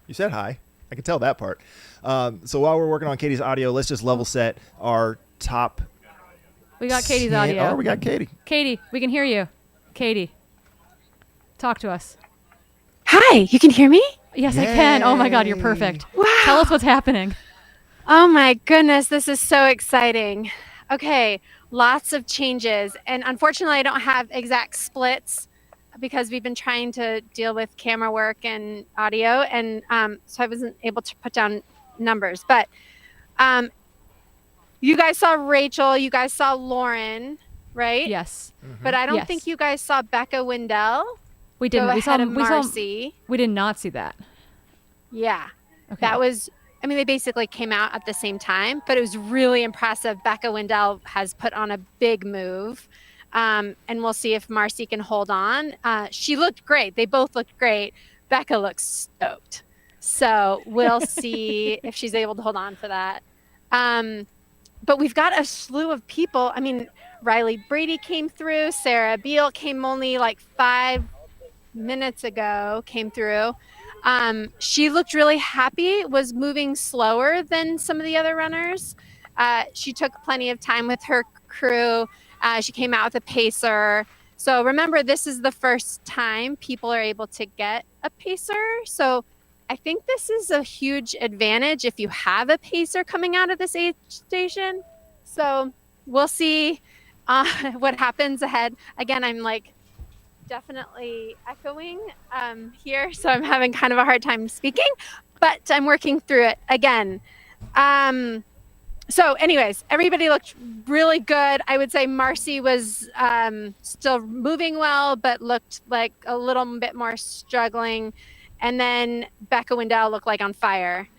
You said hi. I can tell that part. So while we're working on Katie's audio, let's just level set our top. We got Katie's audio. Oh, we got Katie. Katie, we can hear you. Katie, talk to us. Hi, you can hear me? Yes, I can. Oh my God, you're perfect. Wow. Tell us what's happening. Oh my goodness, this is so exciting. Okay, lots of changes. And unfortunately, I don't have exact splits because we've been trying to deal with camera work and audio. And so I wasn't able to put down numbers. But you guys saw Rachel, you guys saw Lauren, right? Yes. But I don't think you guys saw Becca Wendell. We didn't. We saw Marcy. We did not see that. Yeah. Okay. That was, I mean, they basically came out at the same time, but it was really impressive. Becca Wendell has put on a big move. And we'll see if Marcy can hold on. She looked great. They both looked great. Becca looks stoked. So we'll see if she's able to hold on for that. But we've got a slew of people. I mean, Riley Brady came through. Sarah Beal came only like 5 minutes ago, came through. She looked really happy, was moving slower than some of the other runners. She took plenty of time with her crew. She came out with a pacer. So remember, this is the first time people are able to get a pacer. So I think this is a huge advantage if you have a pacer coming out of this aid station. So we'll see what happens ahead. Again, I'm like definitely echoing here, so I'm having kind of a hard time speaking, but I'm working through it again. So anyways, everybody looked really good. I would say Marcy was still moving well, but looked like a little bit more struggling. And then Becca Wendell looked like on fire.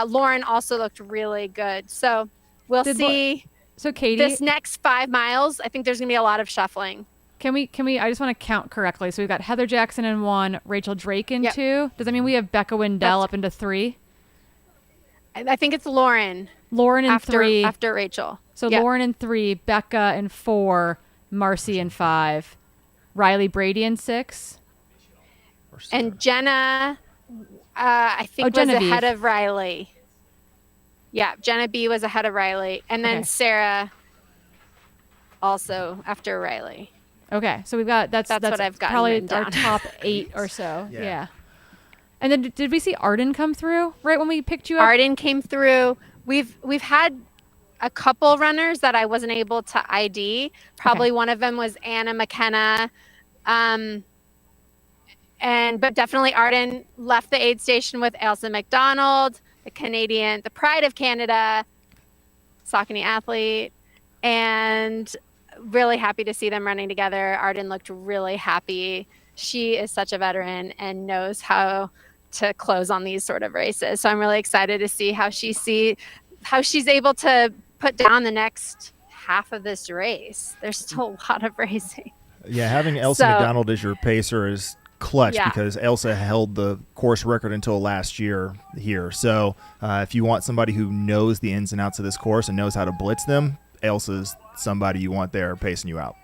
Lauren also looked really good. So we'll see. So Katie, this next 5 miles, I think there's gonna be a lot of shuffling. Can we, I just want to count correctly. So we've got Heather Jackson in 1, Rachel Drake in 2. Does that mean we have Becca Wendell up into 3? I think it's Lauren. Lauren in 3. After Rachel. So Lauren in 3, Becca in 4, Marcy in 5, Riley Brady in 6. And Jenna, I think was ahead of Riley. Yeah, Jenna B was ahead of Riley. And then Sarah also after Riley. Okay, so we've got that's what I've got. Probably our top 8 or so. Yeah. And then did we see Arden come through right when we picked you up? Arden came through. We've had a couple runners that I wasn't able to ID. Probably one of them was Anna McKenna. But definitely Arden left the aid station with Elsa McDonald, the pride of Canada, Saucony athlete, and really happy to see them running together. Arden looked really happy. She is such a veteran and knows how to close on these sort of races. So I'm really excited to see how she's able to put down the next half of this race. There's still a lot of racing. Yeah, having Elsa McDonald as your pacer is clutch because Elsa held the course record until last year here. So if you want somebody who knows the ins and outs of this course and knows how to blitz them, Elsa's somebody you want there pacing you out.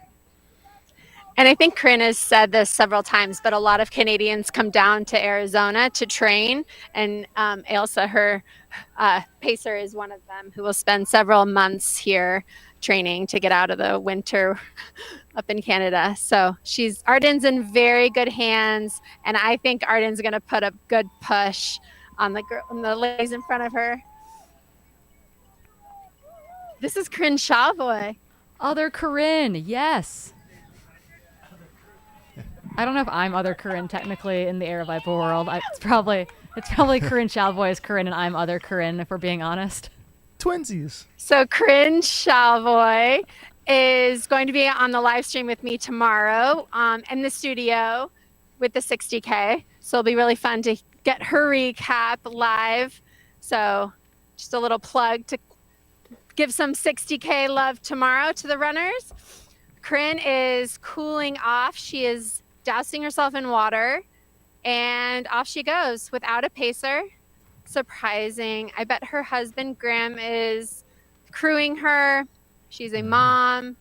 And I think Corinne has said this several times, but a lot of Canadians come down to Arizona to train. And Elsa, her pacer, is one of them who will spend several months here training to get out of the winter up in Canada. So Arden's in very good hands. And I think Arden's going to put a good push on the ladies in front of her. This is Corinne Chavoy. Other Corinne, yes. I don't know if I'm other Corinne technically in the Air Viper world. It's It's probably Corinne Chalvoy is Corinne and I'm other Corinne, if we're being honest. Twinsies. So Corinne Chalvoy is going to be on the live stream with me tomorrow in the studio with the 60K. So it'll be really fun to get her recap live. So just a little plug to give some 60K love tomorrow to the runners. Corinne is cooling off. She is dousing herself in water, and off she goes without a pacer. Surprising. I bet her husband, Graham, is crewing her. She's a mom.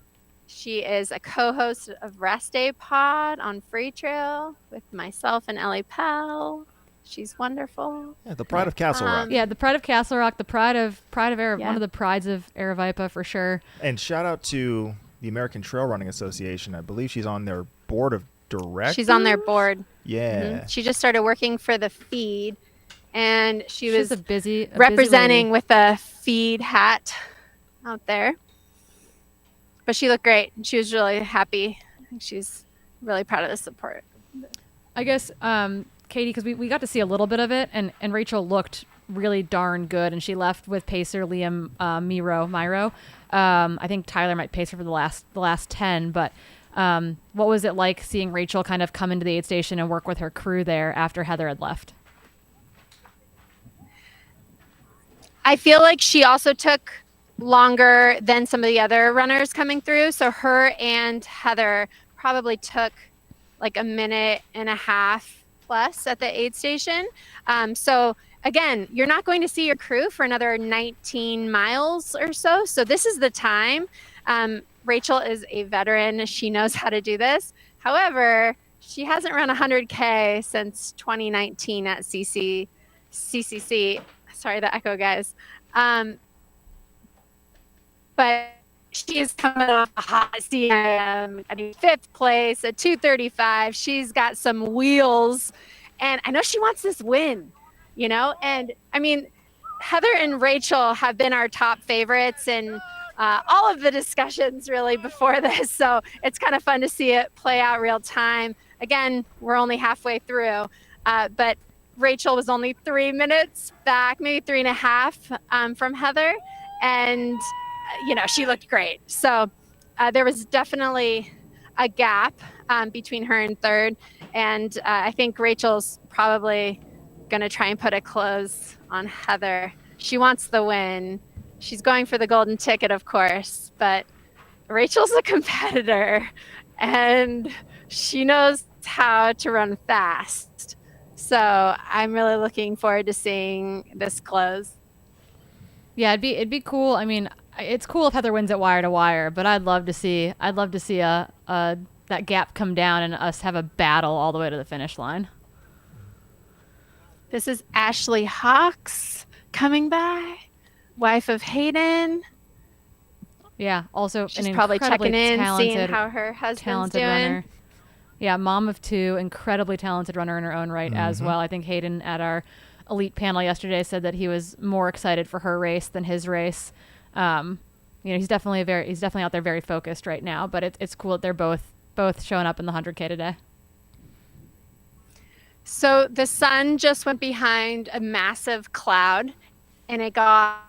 She is a co-host of Rest Day Pod on Free Trail with myself and Ellie Pell. She's wonderful. Yeah, the pride of Castle Rock. Yeah, the pride of Castle Rock, the pride of Yeah. one of the prides of Aravaipa for sure. And shout out to the American Trail Running Association. I believe she's on their board of directors. She's on their board. Yeah. She just started working for the feed, and she was She's a busy representing lady. with a feed hat out there. But she looked great. She was really happy. I think she's really proud of the support. I guess, Katie, because we got to see a little bit of it, and Rachel looked really darn good, and she left with pacer Liam Miro. I think Tyler might pace her for the last 10, but what was it like seeing Rachel kind of come into the aid station and work with her crew there after Heather had left? I feel like she also took longer than some of the other runners coming through. So her and Heather probably took like a minute and a half plus at the aid station. So again, you're not going to see your crew for another 19 miles or so. So this is the time. Rachel is a veteran. She knows how to do this. However, she hasn't run 100K since 2019 at CCC. Sorry, the echo, guys. But she is coming off a hot CIM, getting 5th place at 2:35. She's got some wheels, and I know she wants this win, you know? And I mean, Heather and Rachel have been our top favorites in all of the discussions really before this. So it's kind of fun to see it play out real time. Again, we're only halfway through, but Rachel was only 3 minutes back, maybe 3.5 from Heather. And, you know, she looked great. So there was definitely a gap between her and third. And I think Rachel's probably going to try and put a close on Heather. She wants the win. She's going for the golden ticket, of course, but Rachel's a competitor and she knows how to run fast. So I'm really looking forward to seeing this close. Yeah, it'd be cool. I mean, it's cool if Heather wins at wire to wire, but I'd love to see a that gap come down and us have a battle all the way to the finish line. This is Ashley Hawks coming by, wife of Hayden. Yeah, also She's an probably incredibly checking in, seeing talented, how her husband's talented doing. runner. Yeah, mom of two, incredibly talented runner in her own right as well. I think Hayden at our elite panel yesterday said that he was more excited for her race than his race. You know, he's definitely out there very focused right now. But it's cool that they're both showing up in the 100K today. So the sun just went behind a massive cloud, and it got.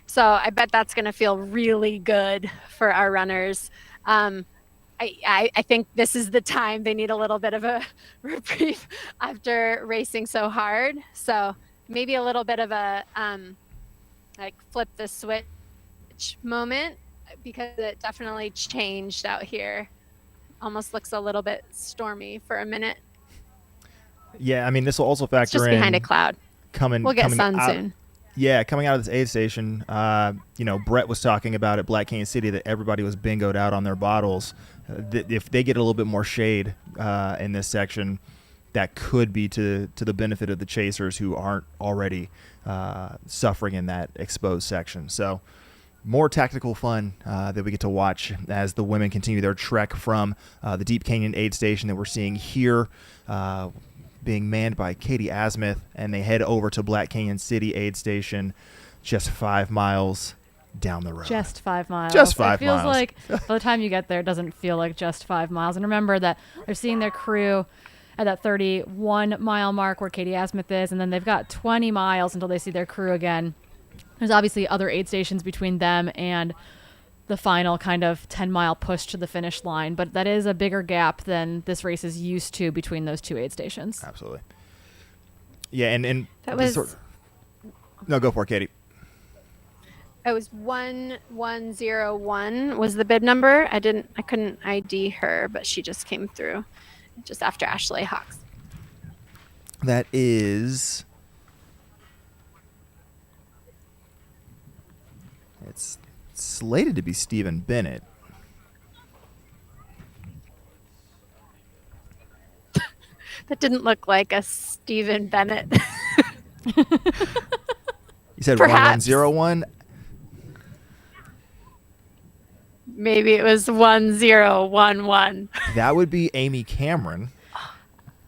So I bet that's going to feel really good for our runners. I think this is the time they need a little bit of a reprieve after racing so hard. So maybe a little bit of a like flip the switch moment, because it definitely changed out here. Almost looks a little bit stormy for a minute. Yeah, I mean, this will also It's factor just in behind a cloud. We'll get sun out, soon. Yeah, coming out of this aid station, you know, Brett was talking about at Black Canyon City that everybody was bingoed out on their bottles. If they get a little bit more shade in this section, that could be to the benefit of the chasers who aren't already suffering in that exposed section. So more tactical fun that we get to watch as the women continue their trek from the Deep Canyon aid station that we're seeing here, being manned by Katie Asmuth, and they head over to Black Canyon City aid station, just 5 miles down the road. Just 5 miles. Just 5 It feels miles. like by the time you get there, it doesn't feel like just 5 miles. And remember that they're seeing their crew at that 31-mile mark where Katie Asmuth is, and then they've got 20 miles until they see their crew again. There's obviously other aid stations between them and the final kind of 10-mile push to the finish line, but that is a bigger gap than this race is used to between those two aid stations. Absolutely. Yeah, and That this was no, go for it, Katie. it was 1101 was the bib number. I couldn't ID her, but she just came through just after Ashley Hawks. That is. It's slated to be Stephen Bennett. That didn't look like a Stephen Bennett. You said Perhaps. 1101. Maybe it was 1011. That would be Amy Cameron.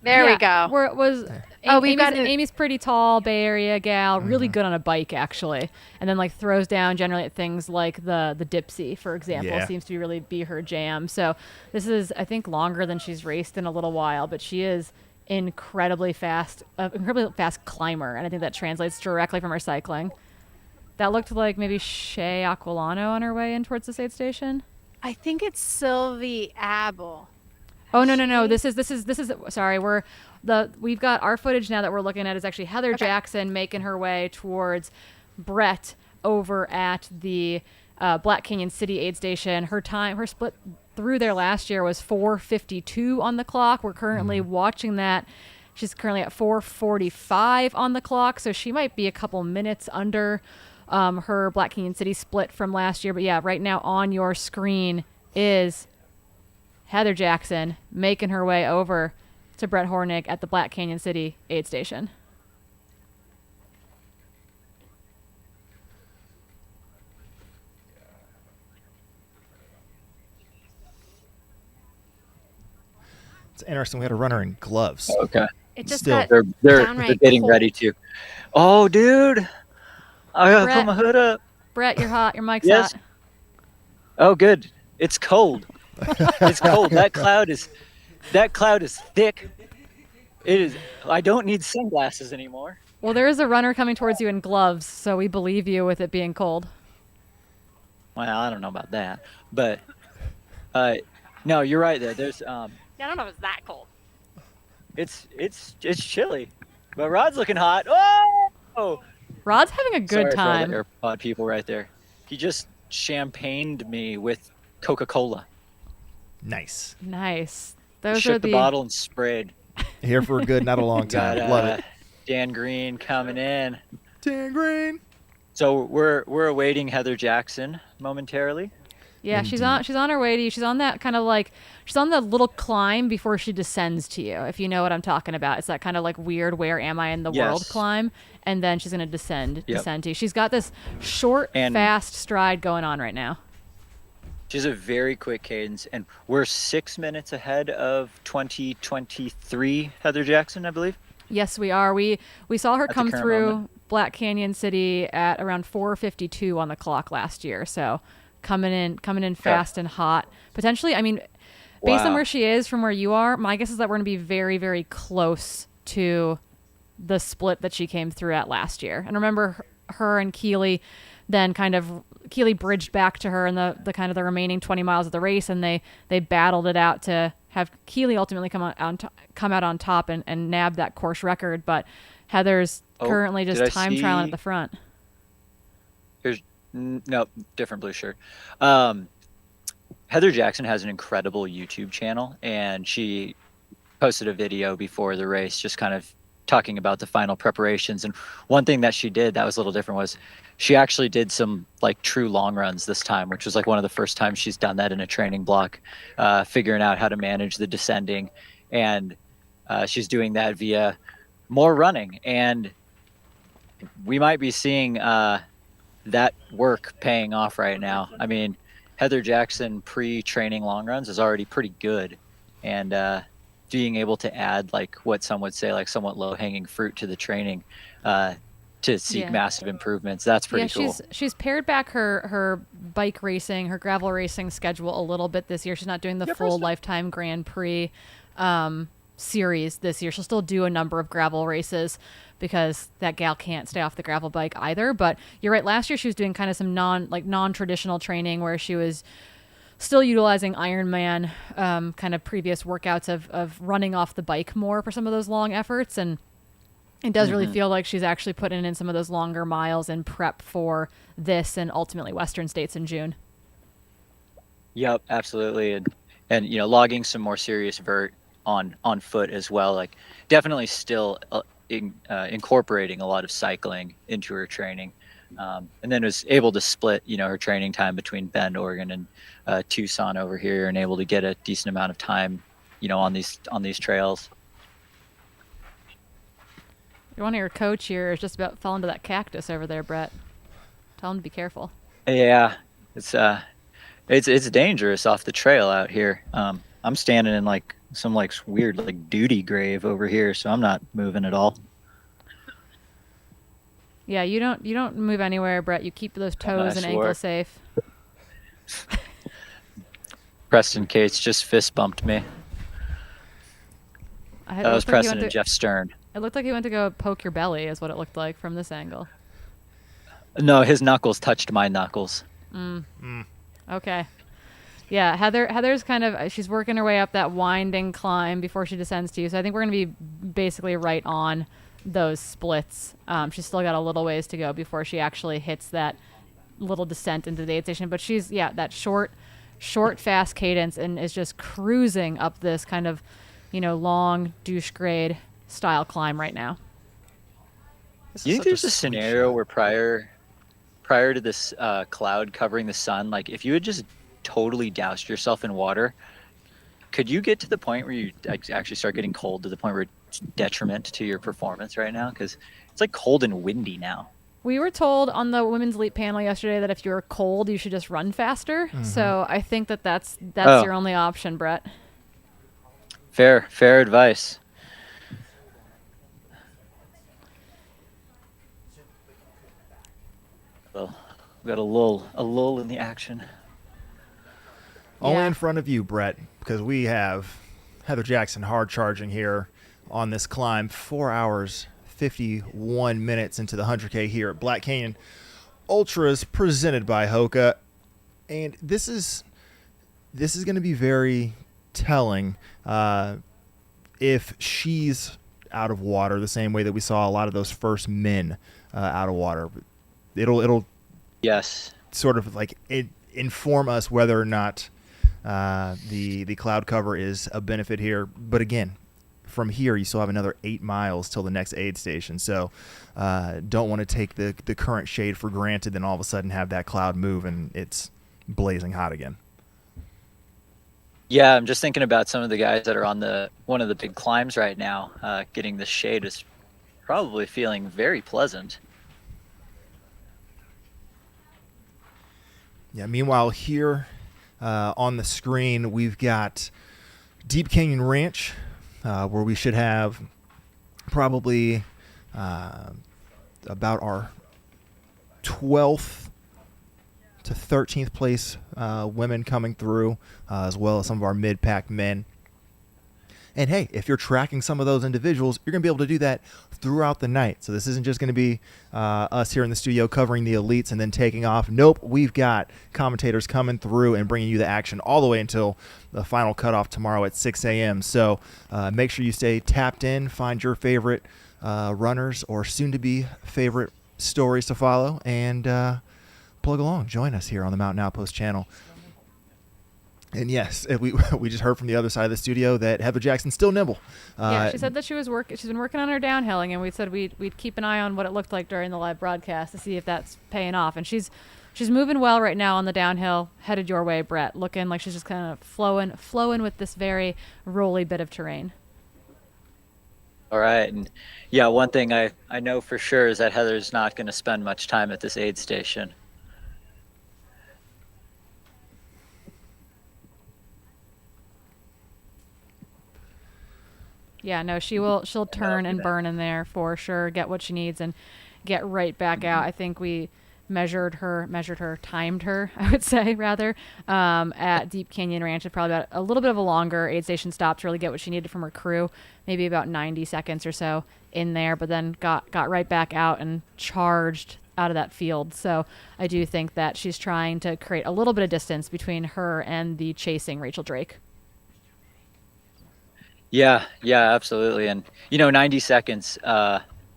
There we Yeah, go. Where it was. Oh, we've got Amy's pretty tall, Bay Area gal, really good on a bike actually, and then like throws down generally at things like the Dipsy, for example, Yeah. seems to really be her jam. So this is, I think, longer than she's raced in a little while, but she is incredibly fast climber, and I think that translates directly from her cycling. That looked like maybe Shea Aquilano on her way in towards the aid station. I think it's Sylvie Abel. Oh no! This is sorry. We've got our footage now that we're looking at is actually Heather Jackson making her way towards Brett over at the Black Canyon City aid station. Her split through there last year was 4:52 on the clock. We're currently watching that. She's currently at 4:45 on the clock, so she might be a couple minutes under her Black Canyon City split from last year. But yeah, right now on your screen is Heather Jackson making her way over to Brett Hornick at the Black Canyon City aid station. It's interesting. We had a runner in gloves. Okay. It just Still, got They're downright getting cold. ready to. Oh, dude. I gotta Brett. put my hood up. Brett, you're hot. Your mic's Yes. hot. Oh, good. It's cold. It's cold. That cloud is thick. It is. I don't need sunglasses anymore. Well, there is a runner coming towards you in gloves, so we believe you with it being cold. Well, I don't know about that, but no, you're right there. There's I don't know if it's that cold. it's chilly, but Rod's looking hot. Oh, Rod's having a good sorry time. for all the AirPod people right there. He just champagned me with Coca-Cola. Nice. Nice. Those are Shook the bottle and sprayed. Here for a good, not a long Got time. Love it. Dan Green coming in. Dan Green. So we're awaiting Heather Jackson momentarily. Yeah, she's on her way to you. She's on that kind of like she's on the little climb before she descends to you, if you know what I'm talking about. It's that kind of like weird where am I in the world Yes. climb, and then she's gonna descend Yep. to you. She's got this short, And- fast stride going on right now. She's a very quick cadence, and we're 6 minutes ahead of 2023 Heather Jackson, I believe. Yes, we are. We saw her At the come current through moment. Black Canyon City at around 4:52 on the clock last year. So coming in fast and hot. Potentially, I mean, based on Wow. where she is from where you are, my guess is that we're going to be very, very close to the split that she came through at last year. And remember, her and Keely then Keely bridged back to her in the kind of the remaining 20 miles of the race, and they battled it out to have Keely ultimately come out on top and nab that course record. But Heather's currently just did I time trialing at see- the front. No, different blue shirt. Heather Jackson has an incredible YouTube channel, and she posted a video before the race just kind of talking about the final preparations. And one thing that she did that was a little different was she actually did some like true long runs this time, which was like one of the first times she's done that in a training block, figuring out how to manage the descending. And she's doing that via more running. And we might be seeing that work paying off right now. I mean, Heather Jackson pre-training long runs is already pretty good, and being able to add like what some would say like somewhat low-hanging fruit to the training, to seek Yeah. massive improvements. That's pretty Yeah, cool. she's pared back her bike racing, her gravel racing schedule a little bit this year. She's not doing the full Lifetime Grand Prix series this year. She'll still do a number of gravel races because that gal can't stay off the gravel bike either. But you're right. Last year she was doing kind of some non-traditional training where she was still utilizing Ironman kind of previous workouts of running off the bike more for some of those long efforts. And it does really feel like she's actually putting in some of those longer miles in prep for this and ultimately Western States in June. Yep, absolutely. And you know, logging some more serious vert on foot as well. Like definitely still incorporating a lot of cycling into her training. And then was able to split, you know, her training time between Bend, Oregon and Tucson over here, and able to get a decent amount of time, you know, on these trails. One of your coach here is just about fell into that cactus over there, Brett. Tell him to be careful. Yeah, it's dangerous off the trail out here. I'm standing in like some like weird like duty grave over here, so I'm not moving at all. Yeah, you don't move anywhere, Brett. You keep those toes and ankles safe. Preston Cates just fist bumped me. That was Preston and Jeff Stern. It looked like he went to go poke your belly, is what it looked like from this angle. No, his knuckles touched my knuckles. Okay. Yeah, Heather's kind of, she's working her way up that winding climb before she descends to you. So I think we're going to be basically right on those splits. She's still got a little ways to go before she actually hits that little descent into the aid station. But she's, that short, fast cadence and is just cruising up this kind of, long douche grade style climb right now. You think there's a scenario where prior to this cloud covering the sun, like if you had just totally doused yourself in water, could you get to the point where you actually start getting cold to the point where it's detriment to your performance right now? Because it's like cold and windy now. We were told on the women's elite panel yesterday that if you're cold, you should just run faster. Mm-hmm. So I think that's your only option, Brett. Fair advice. Well, we got a lull in the action. Only in front of you, Brett, because we have Heather Jackson hard charging here on this climb. 4 hours, 51 minutes into the 100K here at Black Canyon Ultras, presented by Hoka. And this is going to be very telling if she's out of water the same way that we saw a lot of those first men out of water. It'll yes sort of like inform us whether or not the cloud cover is a benefit here. But again, from here you still have another 8 miles till the next aid station, so don't want to take the current shade for granted, then all of a sudden have that cloud move and it's blazing hot again. Yeah, I'm just thinking about some of the guys that are on one of the big climbs right now. Getting the shade is probably feeling very pleasant. Yeah, meanwhile here on the screen we've got Deep Canyon Ranch, where we should have probably about our 12th to 13th place women coming through, as well as some of our mid-pack men. And hey, if you're tracking some of those individuals, you're going to be able to do that throughout the night. So this isn't just going to be us here in the studio covering the elites and then taking off. Nope, we've got commentators coming through and bringing you the action all the way until the final cutoff tomorrow at 6 a.m. So make sure you stay tapped in, find your favorite runners or soon-to-be favorite stories to follow, and plug along. Join us here on the Mountain Outpost channel. And yes, we just heard from the other side of the studio that Heather Jackson's still nimble. Yeah, she said that she's been working on her downhilling, and we said we'd keep an eye on what it looked like during the live broadcast to see if that's paying off. And she's moving well right now on the downhill, headed your way, Brett, looking like she's just kind of flowing with this very rolly bit of terrain. All right, and yeah, one thing I know for sure is that Heather's not going to spend much time at this aid station. Yeah, no, she'll turn and burn in there for sure, get what she needs. And get right back out. I think we timed her, I would say, rather, at Deep Canyon Ranch. It's probably about a little bit of a longer aid station stop to really get what she needed from her crew, maybe about 90 seconds or so in there, but then got right back out and charged out of that field. So I do think that she's trying to create a little bit of distance between her and the chasing Rachel Drake. Yeah, absolutely. And 90 seconds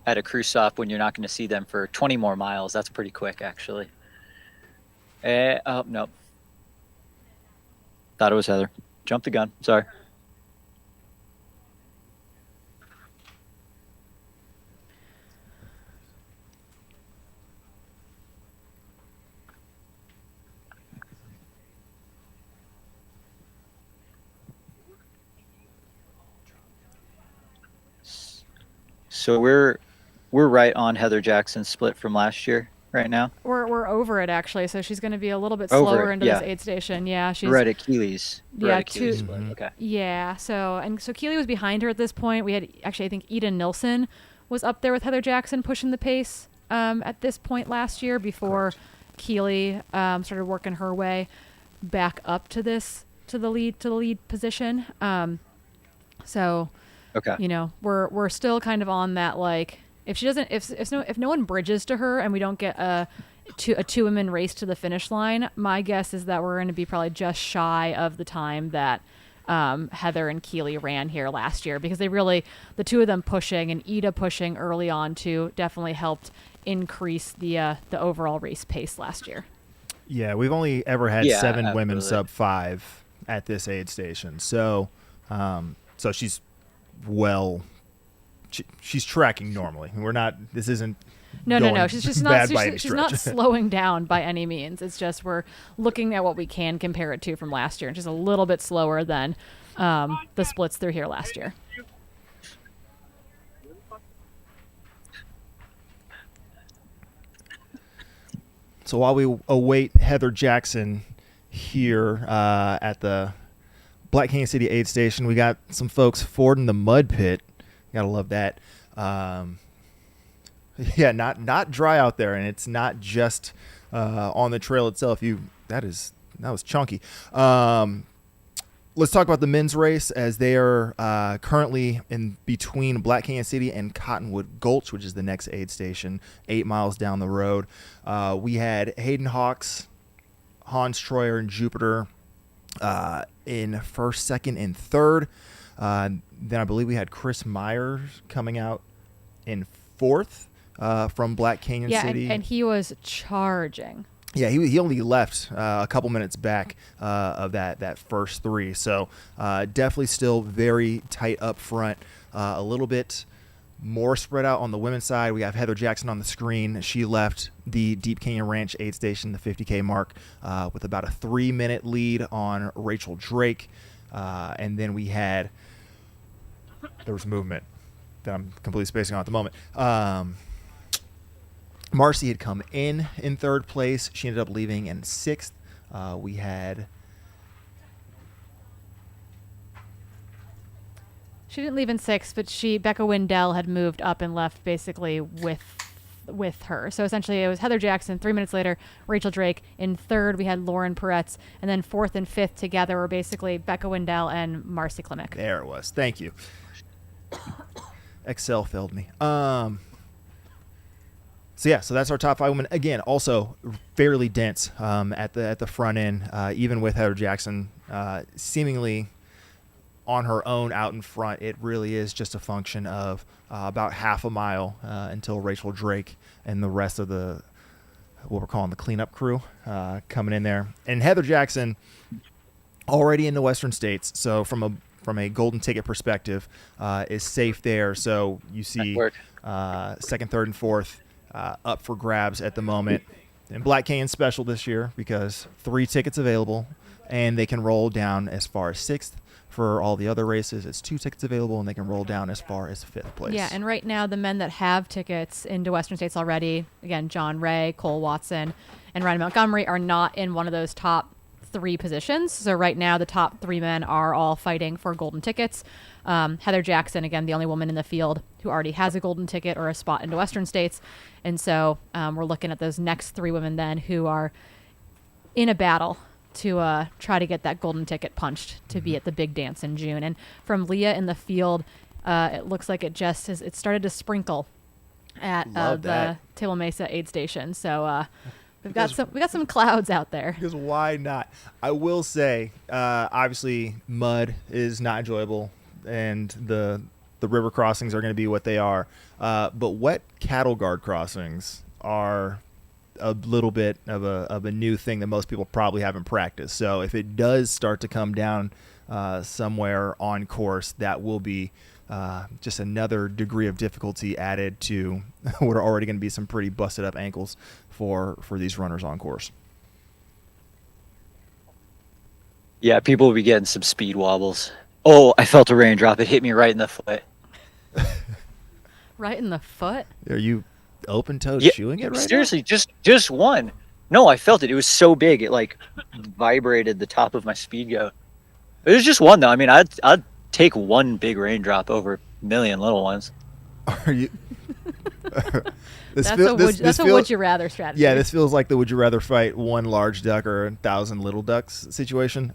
at a crew stop when you're not going to see them for 20 more miles, that's pretty quick, actually. Oh, no. Thought it was Heather. Jumped the gun. Sorry. So we're right on Heather Jackson's split from last year right now. We're over it, actually, so she's going to be a little bit Over slower it, into yeah. this aid station. Yeah, she's We're at Achilles. Achilles split. Okay. Yeah, so Keely was behind her at this point. We had actually, I think Eden Nilsson was up there with Heather Jackson pushing the pace at this point last year before Keely started working her way back up to the lead position. So Okay. we're still kind of on that, like, if no one bridges to her and we don't get a two women race to the finish line, my guess is that we're going to be probably just shy of the time that Heather and Keely ran here last year, because the two of them pushing and Ida pushing early on too definitely helped increase the overall race pace last year. Yeah, we've only ever had 7 women absolutely. sub 5 at this aid station. So she's she's tracking normally. We're not. This isn't. No. She's just bad not. by any She's not stretch. slowing down by any means. It's just we're looking at what we can compare it to from last year, and just a little bit slower than the splits through here last year. So while we await Heather Jackson here at the Black Canyon City aid station, we got some folks fording the mud pit. Gotta love that. Yeah, not dry out there, and it's not just on the trail itself. That was chunky. Let's talk about the men's race, as they are currently in between Black Canyon City and Cottonwood Gulch, which is the next aid station, 8 miles down the road. We had Hayden Hawks, Hans Troyer, and Jupiter in first, second, and third. Then I believe we had Chris Myers coming out in fourth from Black Canyon City. And he was charging. Yeah, he only left a couple minutes back of that first 3. So definitely still very tight up front. A little bit more spread out on the women's side. We have Heather Jackson on the screen. She left the Deep Canyon Ranch aid station, the 50K mark, with about a 3-minute lead on Rachel Drake. And then we had, there was movement that I'm completely spacing on at the moment. Marcy had come in third place. She ended up leaving in 6th. We had... She didn't leave in 6th, but Becca Wendell had moved up and left basically with her. So essentially it was Heather Jackson. 3 minutes later, Rachel Drake. In 3rd, we had Lauren Peretz. And then 4th and 5th together were basically Becca Wendell and Marcy Klimek. There it was. Thank you. Excel failed me. So that's our top 5 women. Again, also fairly dense at the front end, even with Heather Jackson seemingly on her own out in front. It really is just a function of about half a mile until Rachel Drake and the rest of what we're calling the cleanup crew coming in there. And Heather Jackson already in the Western States, so from a golden ticket perspective, is safe there. So you see 2nd, 3rd, and 4th up for grabs at the moment. And Black Canyon special this year because 3 tickets available, and they can roll down as far as 6th. For all the other races, it's 2 tickets available, and they can roll down as far as 5th place. Yeah, and right now the men that have tickets into Western States already, again, John Ray, Cole Watson, and Ryan Montgomery, are not in one of those top 3 positions. So right now the top 3 men are all fighting for golden tickets. Heather Jackson, again, the only woman in the field who already has a golden ticket or a spot into Western States. And so we're looking at those next 3 women then who are in a battle to try to get that golden ticket punched to be at the big dance in June. And from Leah in the field, it looks like it started to sprinkle at the Table Mesa aid station. So we got some clouds out there. Because why not? I will say, obviously, mud is not enjoyable, and the river crossings are going to be what they are. But wet cattle guard crossings are a little bit of a new thing that most people probably haven't practiced. So if it does start to come down somewhere on course, that will be just another degree of difficulty added to what are already going to be some pretty busted up ankles for these runners on course. Yeah, people will be getting some speed wobbles. Oh, I felt a raindrop. It hit me right in the foot. Right in the foot? Are you open-toed shoeing it right seriously, just one. No, I felt it. It was so big. It like vibrated the top of my speed goat. It was just one though. I mean, I'd take one big raindrop over a million little ones. now? Are you? That's a would you rather strategy. Yeah, this feels like the would you rather fight one large duck or 1,000 little ducks situation.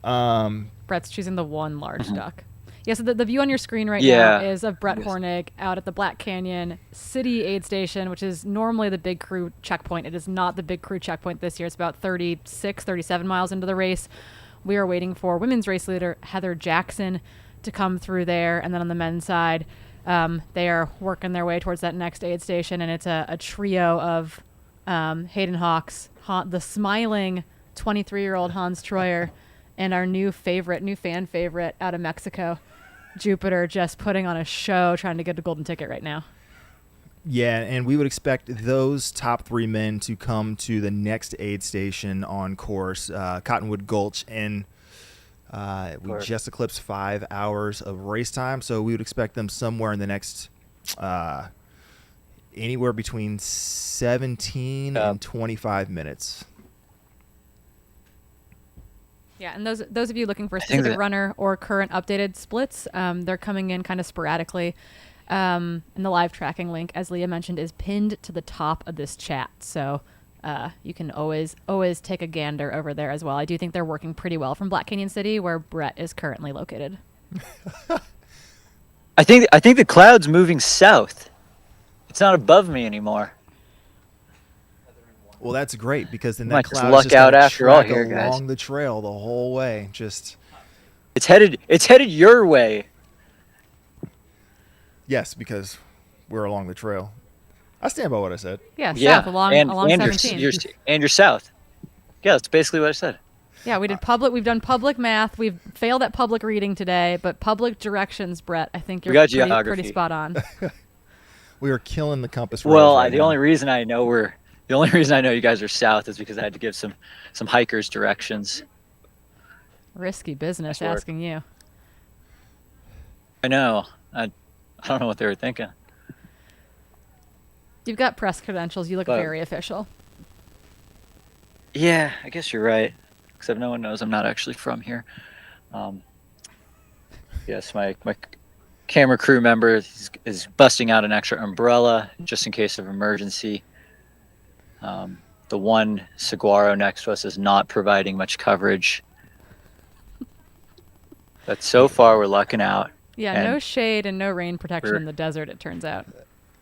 Brett's choosing the one large duck. Yeah, so the view on your screen right now is of Brett Hornig out at the Black Canyon City Aid Station, which is normally the Big Crew checkpoint. It is not the Big Crew checkpoint this year. It's about 36, 37 miles into the race. We are waiting for women's race leader Heather Jackson to come through there. And then on the men's side, they are working their way towards that next aid station, and it's a trio of Hayden Hawks, the smiling 23-year-old Hans Troyer, and our new fan favorite out of Mexico, Jupiter, just putting on a show trying to get a golden ticket right now. Yeah, and we would expect those top 3 men to come to the next aid station on course, Cottonwood Gulch, and we just eclipsed 5 hours of race time, so we would expect them somewhere in the next anywhere between 17 and 25 minutes. Yeah, and those of you looking for a specific runner or current updated splits, they're coming in kind of sporadically. And the live tracking link, as Leah mentioned, is pinned to the top of this chat. So you can always take a gander over there as well. I do think they're working pretty well from Black Canyon City, where Brett is currently located. I think the cloud's moving south. It's not above me anymore. Well, that's great, because then that Might just cloud luck is just out gonna after all track here, guys. along the trail the whole way. Just It's headed your way. yes, because we're along the trail. I stand by what I said. Yeah, Yeah, south along and 17. you're south. Yeah, that's basically what I said. Yeah, we've done public math. We've failed at public reading today, but public directions, Brett, I think you're got pretty geography. spot on. We were killing the compass. Well, right the now. only reason I know you guys are south is because I had to give some hikers directions. Risky business, Nice work. asking you. I know. I don't know what they were thinking. You've got press credentials. You look very official. Yeah, I guess you're right. Except no one knows I'm not actually from here. Yes, my camera crew member is busting out an extra umbrella just in case of emergency. The one saguaro next to us is not providing much coverage. But so far, we're lucking out. Yeah, And no shade and no rain protection in the desert, it turns out.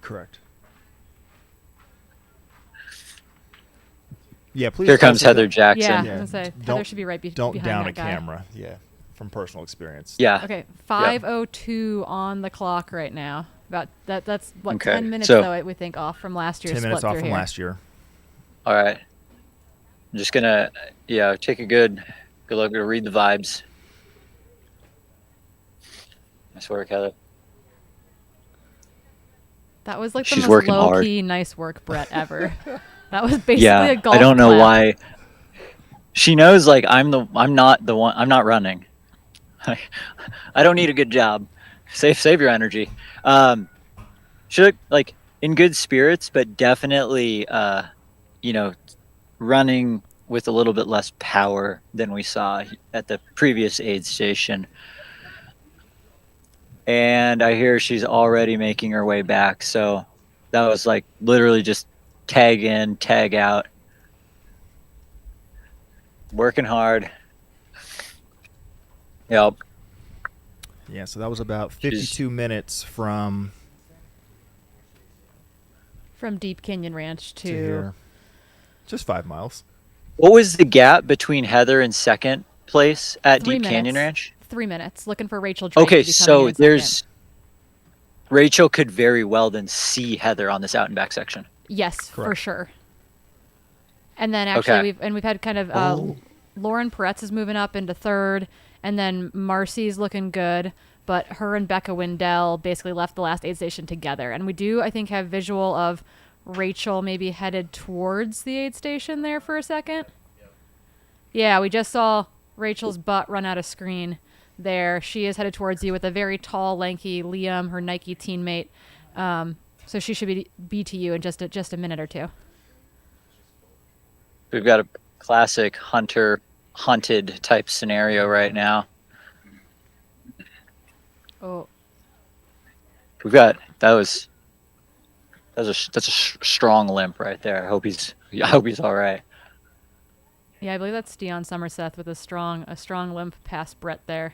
Correct. Yeah, please. Here comes Heather Yeah, Jackson. I was gonna say, Heather should be right Don't behind down that a guy. camera. Yeah, from personal experience. Yeah. Okay, 5:02 on the clock right now. That's what, Okay, 10 minutes so- though, we think, off from last year's 10 minutes split off through from here. last year. All right. I'm just gonna take a good look to read the vibes. Nice work, Heather. That was like the She's most working hard. low-key nice work Brett ever. That was basically Yeah, a golf I don't know clap. why. She knows like I'm not the one. I'm not running. I don't need a good job. Save your energy. She looked like in good spirits, but definitely running with a little bit less power than we saw at the previous aid station. And I hear she's already making her way back. So that was like literally just tag in, tag out. Working hard. Yep. Yeah, so that was about 52 minutes from Deep Canyon Ranch to here. Just 5 miles. What was the gap between Heather and second place at 3 Deep minutes. Canyon Ranch? 3 minutes. Looking for Rachel Drake. Okay, to be coming so in there's second. Rachel could very well then see Heather on this out and back section. Yes, for Correct. sure. And then actually Okay. we've had kind of Lauren Peretz is moving up into third, and then Marcy's looking good, but her and Becca Wendell basically left the last aid station together. And we do, I think, have visual of Rachel maybe headed towards the aid station there for a second. Yeah, we just saw Rachel's butt run out of screen there. She is headed towards you with a very tall, lanky Liam, her Nike teammate. So she should be to you in just a minute or two. We've got a classic hunted type scenario right now. Oh, That's a strong limp right there. I hope he's all right. yeah, I believe that's Dion Somerseth with a strong limp past Brett there.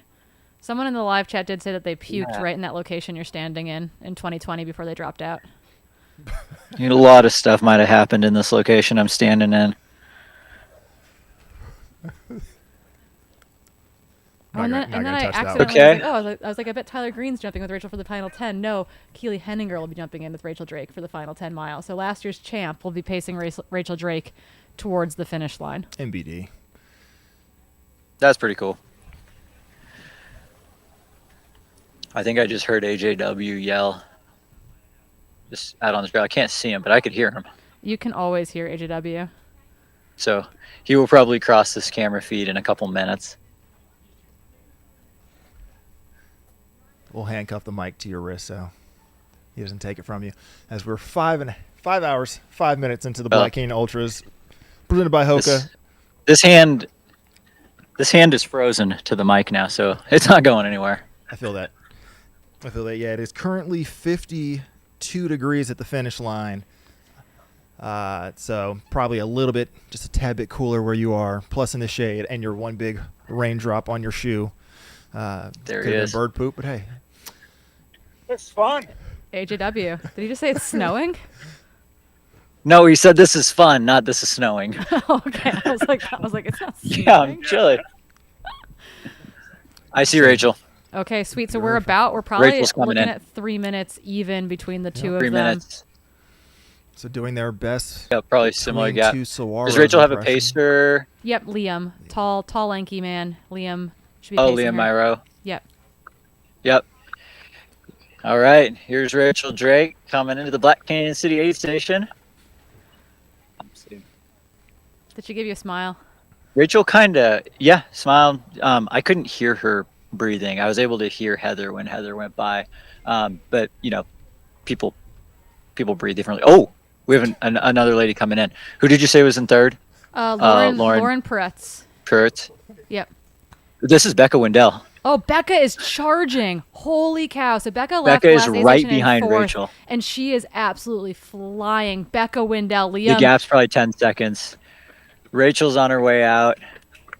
Someone in the live chat did say that they puked right in that location you're standing in 2020 before they dropped out. A lot of stuff might have happened in this location I'm standing in. And then I touch that accidentally Okay. was like, I was like, I bet Tyler Green's jumping with Rachel for the final 10. No, Keely Henninger will be jumping in with Rachel Drake for the final 10 miles. So last year's champ will be pacing Rachel Drake towards the finish line. MBD. That's pretty cool. I think I just heard AJW yell just out on the trail. I can't see him, but I could hear him. You can always hear AJW. So he will probably cross this camera feed in a couple minutes. We'll handcuff the mic to your wrist so he doesn't take it from you. As we're 5 hours, 5 minutes into the Black Canyon Ultras, presented by Hoka. This hand is frozen to the mic now, so it's not going anywhere. I feel that. Yeah, it is currently 52 degrees at the finish line. So probably a little bit, just a tad bit cooler where you are, plus in the shade, and your one big raindrop on your shoe. There could he have is. been bird poop, but hey. It's fun. AJW. Did he just say it's snowing? No, he said this is fun, not this is snowing. Okay. I was like, it's not snowing. Yeah, I'm chilly. I see Rachel. Okay, sweet. So we're probably Rachel's coming looking in. at 3 minutes even between the two of 3 them. minutes. So doing their best. Yeah, probably similar between gap. two Saguaro Does Rachel have a impressions. pacer? Yep, Liam. Tall, lanky man. Liam should be Oh, pacing Liam her. Myro. Yep. Yep. All right, here's Rachel Drake coming into the Black Canyon City aid station. Did she give you a smile? Rachel kind of, smiled. I couldn't hear her breathing. I was able to hear Heather when Heather went by. But, people breathe differently. Oh, we have another lady coming in. Who did you say was in third? Lauren Peretz. Peretz. Yep. This is Becca Wendell. Oh, Becca is charging. Holy cow. So Becca left Becca is last aid right station in behind fourth, Rachel. and she is absolutely flying. Becca Wendell, The Liam, gap's probably 10 seconds. Rachel's on her way out.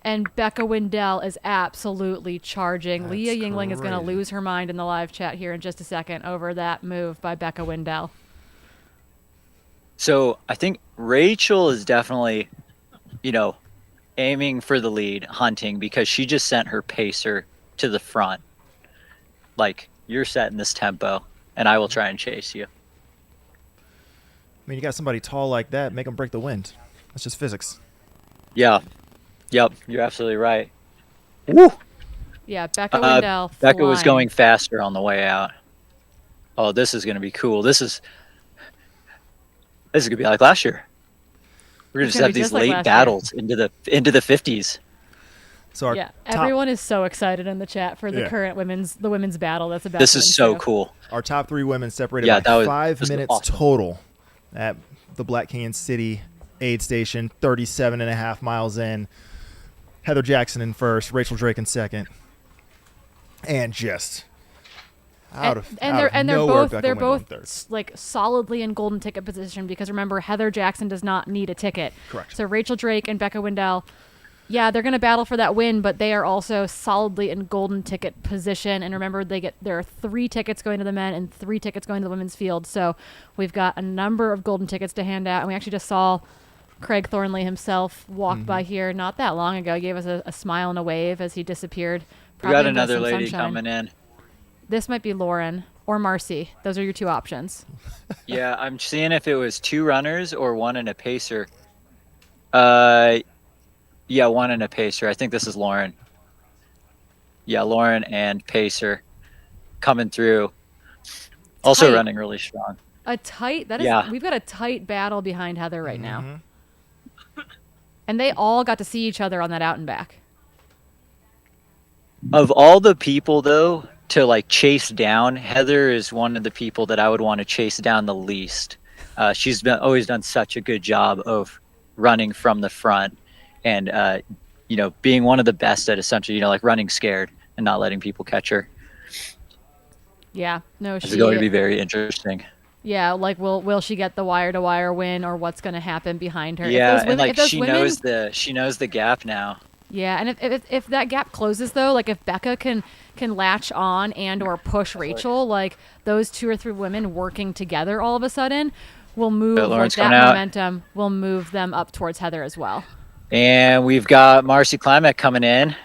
and Becca Wendell is absolutely charging. Leah Yingling is going to crazy. lose her mind in the live chat here in just a second over that move by Becca Wendell. So I think Rachel is definitely, aiming for the lead, hunting, because she just sent her pacer to the front. Like, you're setting this tempo, and I will try and chase you. I mean, you got somebody tall like that, make them break the wind. That's just physics. Yeah. Yep, you're absolutely right. Woo! Yeah, Becca Wendell. Becca was flying. going faster on the way out. Oh, this is going to be cool. This is going to be like last year. We're going It's to gonna have be these just like late last year. battles into the 50s. So our Yeah, top, everyone is so excited in the chat for the Yeah. current women's battle that's about. This to is so ensue. cool. our top 3 women separated Yeah, by that was 5 just minutes awesome. total at the Black Canyon City aid station, 37.5 miles in. Heather Jackson in first, Rachel Drake in second. And just out of nowhere, Becca they're Wendell in both third. like solidly in golden ticket position, because remember, Heather Jackson does not need a ticket. Correct. So Rachel Drake and Becca Wendell, yeah, they're going to battle for that win, but they are also solidly in golden ticket position. And remember, there are 3 tickets going to the men and 3 tickets going to the women's field. So we've got a number of golden tickets to hand out, and we actually just saw Craig Thornley himself walk by here not that long ago. He gave us a smile and a wave as he disappeared. We got Probably into another some lady sunshine. coming in. This might be Lauren or Marcy. Those are your 2 options. Yeah, I'm seeing if it was 2 runners or 1 and a pacer. Yeah, 1 and a pacer. I think this is Lauren. Yeah, Lauren and pacer coming through. Also Tight. running really strong. We've got a tight battle behind Heather right now. And they all got to see each other on that out and back. Of all the people, though, to like chase down, Heather is one of the people that I would want to chase down the least. She's always done such a good job of running from the front and, being one of the best at essentially, like running scared and not letting people catch her. Yeah, no, It's going to be very interesting. Yeah, like will she get the wire to wire win, or what's going to happen behind her? Yeah, and like she knows the gap now. Yeah, and if that gap closes though, like if Becca can latch on and or push Rachel, like those 2 or 3 women working together all of a sudden will move Lauren's that going out. momentum will move them up towards Heather as well. And we've got Marcy Klimek coming in.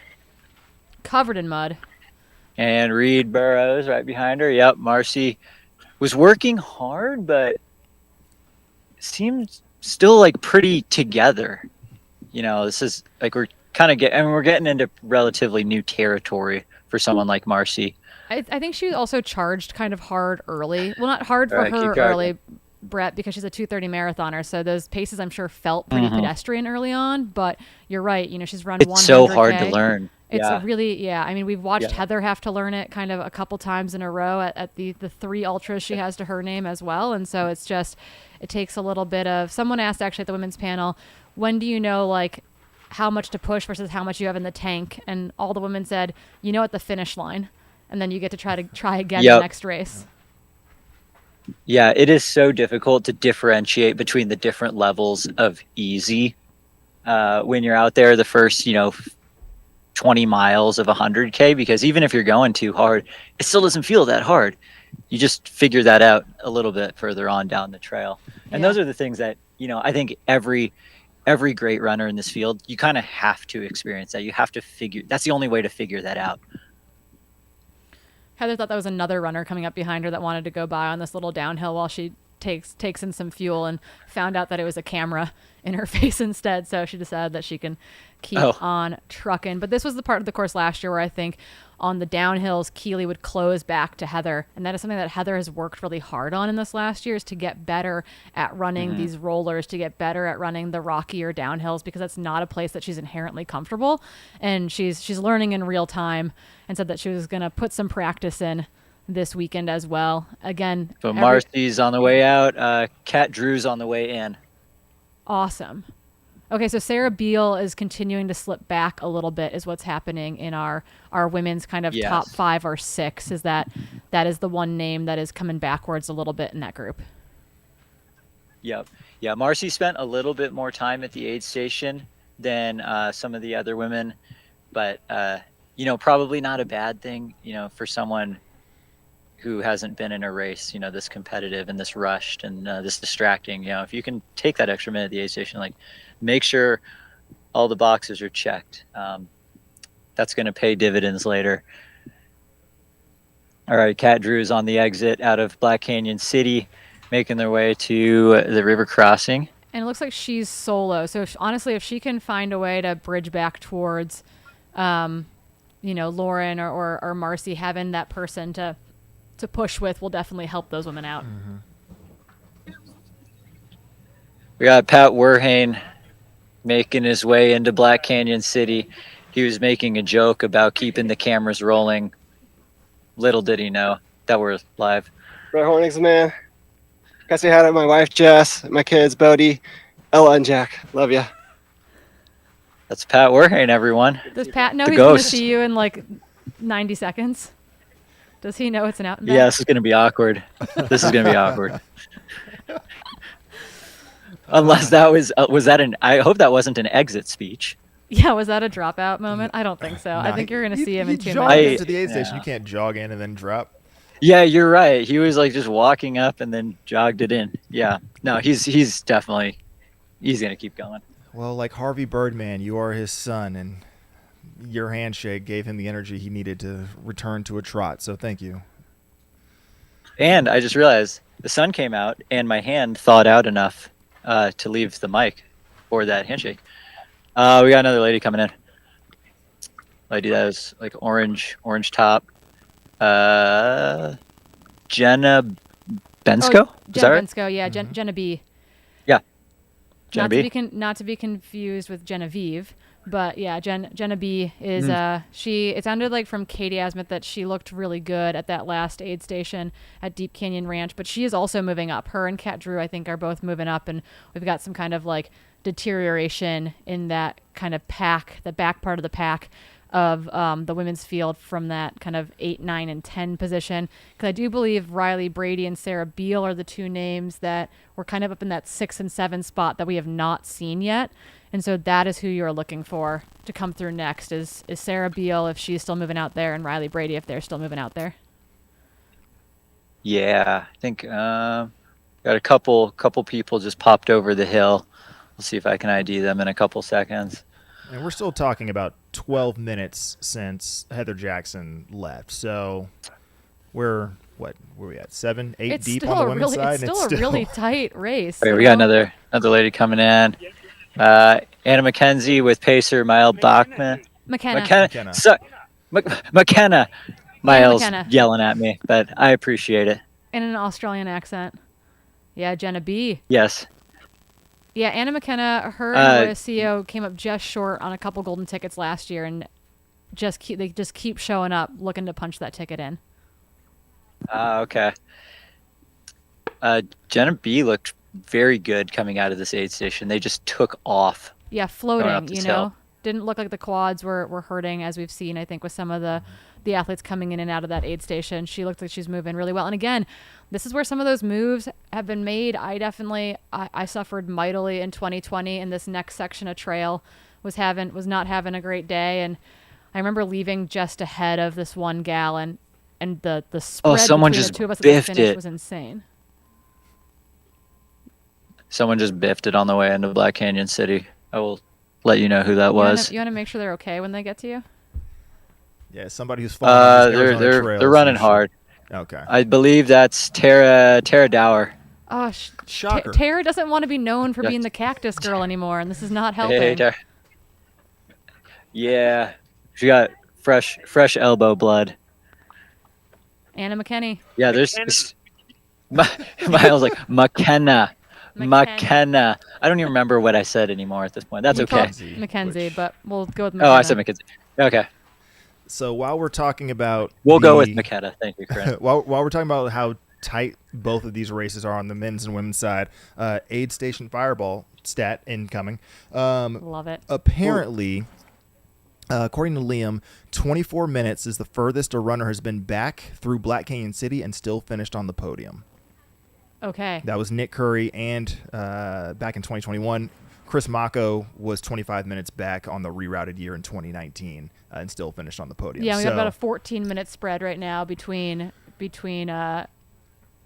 Covered in mud. And Reed Burrows right behind her. Yep, Marcy was working hard, but seems still like pretty together. This is like we're getting into relatively new territory for someone like Marcy. I think she also charged kind of hard early. Well, not hard for All right, her keep going. early, Brett, because she's a 2:30 marathoner. So those paces, I'm sure, felt pretty pedestrian early on. But you're right. She's run 100K. It's so hard to learn. It's Yeah. a really, I mean, we've watched Heather have to learn it kind of a couple times in a row at the 3 ultras she has to her name as well. And so it takes a little bit of, someone asked actually at the women's panel, when do you know like how much to push versus how much you have in the tank? And all the women said, at the finish line. And then you get to try again the next race. Yeah, it is so difficult to differentiate between the different levels of easy when you're out there the first, 20 miles of 100K, because even if you're going too hard, it still doesn't feel that hard. You just figure that out a little bit further on down the trail. And those are the things that, I think every great runner in this field, you kind of have to experience that. You have to that's the only way to figure that out. Heather thought that was another runner coming up behind her that wanted to go by on this little downhill while she takes in some fuel, and found out that it was a camera in her face instead. So she decided that she can keep on trucking. But this was the part of the course last year where I think on the downhills, Keeley would close back to Heather. And that is something that Heather has worked really hard on in this last year, is to get better at running these rollers, to get better at running the rockier downhills, because that's not a place that she's inherently comfortable. And she's learning in real time, and said that she was going to put some practice in this weekend as well. Again, So Marcy's on the way out. Kat Drew's on the way in. Awesome. Okay, so Sarah Beal is continuing to slip back a little bit, is what's happening in our women's kind of top 5 or 6. Is that is the one name that is coming backwards a little bit in that group. Yep. Yeah, Marcy spent a little bit more time at the aid station than some of the other women, but probably not a bad thing, for someone who hasn't been in a race, this competitive and this rushed and this distracting. If you can take that extra minute at the aid station, like make sure all the boxes are checked. That's going to pay dividends later. All right, Kat Drew's on the exit out of Black Canyon City, making their way to the river crossing. And it looks like she's solo. So honestly, if she can find a way to bridge back towards, Lauren or Marcy, having that person to push with will definitely help those women out. We got Pat Werhane making his way into Black Canyon City. He was making a joke about keeping the cameras rolling. Little did he know that we're live. Brett Hornings, man. Got to say hi to my wife, Jess, my kids, Bodie, Ella and Jack, love ya. That's Pat Werhane, everyone. Does Pat know The he's going to ghost. see you in like 90 seconds? Does he know it's an out and back? Yeah, this is gonna be awkward. This is gonna be awkward. Unless that was that an? I hope that wasn't an exit speech. Yeah, was that a dropout moment? I don't think so. I think you're going to see him in 2 jog minutes. into the aid station. Yeah. You can't jog in and then drop. Yeah, you're right. He was like just walking up and then jogged it in. Yeah. No, he's definitely gonna keep going. Well, like Harvey Birdman, you are his son, and your handshake gave him the energy he needed to return to a trot. So thank you. And I just realized the sun came out and my hand thawed out enough to leave the mic for that handshake. We got another lady coming in. Lady that was like orange top. Jenna Bensko? Is that Jenna right? Bensko, yeah, Jenna B. Yeah. Jenna not B. To be not to be confused with Genevieve, but yeah, Jenna B is it sounded like from Katie Asmuth that she looked really good at that last aid station at Deep Canyon Ranch, but she is also moving up. Her and Kat Drew, I think, are both moving up, and we've got some kind of like deterioration in that kind of pack, the back part of the pack of the women's field from that kind of 8, 9, and 10 position. Because I do believe Riley Brady and Sarah Beal are the two names that were kind of up in that 6 and 7 spot that we have not seen yet. And so that is who you're looking for to come through next is Sarah Beal if she's still moving out there and Riley Brady if they're still moving out there. Yeah, I think got a couple people just popped over the hill. We'll see if I can ID them in a couple seconds. And we're still talking about 12 minutes since Heather Jackson left. So where are we at? 7, 8 It's deep still on the women's side? It's still a really tight race. Okay, we got another lady coming in. Anna McKenzie with pacer Mile Bachman. McKenna. McKenna. Miles McKenna. yelling at me, but I appreciate it. In an Australian accent. Yeah, Jenna B. Yes. Yeah, Anna McKenna, her and CEO came up just short on a couple golden tickets last year, and they just keep showing up looking to punch that ticket in. Okay. Jenna B looked very good coming out of this aid station. They just took off. Yeah, up floating, this you know. hill. Didn't look like the quads were hurting, as we've seen, I think, with some of the athletes coming in and out of that aid station. She looked like she's moving really well. And again, this is where some of those moves have been made. I suffered mightily in 2020 in this next section of trail, was not having a great day. And I remember leaving just ahead of this one gal, and the spread someone between just the two of us at the biffed finish it. was insane. Someone just biffed it on the way into Black Canyon City. I will let you know who that was. You want to make sure they're okay when they get to you? Yeah, somebody who's following these Arizona trails. They're running usually- hard. Okay. I believe that's Tara Dower. Oh, Shocker. Tara doesn't want to be known for Yeah. being the cactus girl anymore, and this is not helping. Hey, Tara. Yeah, she got fresh elbow blood. Anna McKinney. Yeah, there's Miles like McKenna. McKenna. I don't even remember what I said anymore at this point. That's okay. Mackenzie, but we'll go with Oh, McKenna. I said McKenzie. Okay. So while we're talking about We'll go with McKenna. Thank you, Chris. while we're talking about how tight both of these races are on the men's and women's side, aid station fireball stat incoming. Love it. Apparently, according to Liam, 24 minutes is the furthest a runner has been back through Black Canyon City and still finished on the podium. Okay. That was Nick Curry, and back in 2021, Chris Mako was 25 minutes back on the rerouted year in 2019 and still finished on the podium. Yeah, we have about a 14-minute spread right now between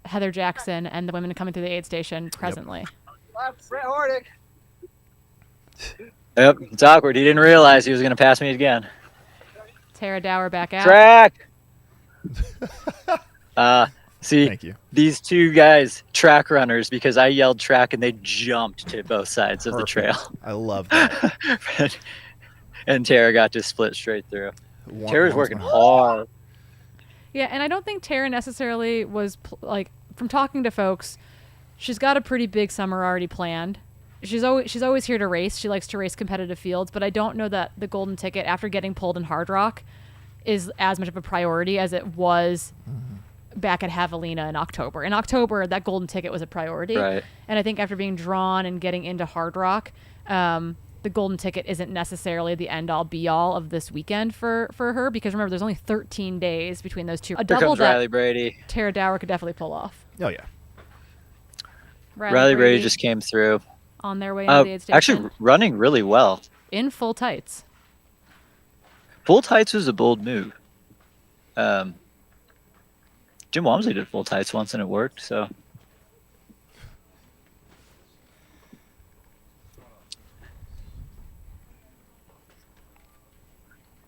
Heather Jackson and the women coming through the aid station presently. Brett Hordick. Yep, it's awkward. He didn't realize he was going to pass me again. Tara Dower back out. Track. See, Thank you. These two guys, track runners, because I yelled track and they jumped to both sides of the trail. I love that. And Tara got to split straight through. Tara's working one. hard. Yeah, and I don't think Tara necessarily was from talking to folks, she's got a pretty big summer already planned. She's always here to race. She likes to race competitive fields, but I don't know that the golden ticket after getting pulled in Hard Rock is as much of a priority as it was back at Javelina in October. In October, that golden ticket was a priority. Right. And I think after being drawn and getting into Hard Rock, the golden ticket isn't necessarily the end-all be-all of this weekend for her, because remember, there's only 13 days between those two. A Here double comes that Riley Brady. Tara Dower could definitely pull off. Oh yeah. Riley Brady just came through. on their way into the aid station. Actually, running really well. In full tights. Full tights was a bold move. Jim Walmsley did full tights once and it worked, so.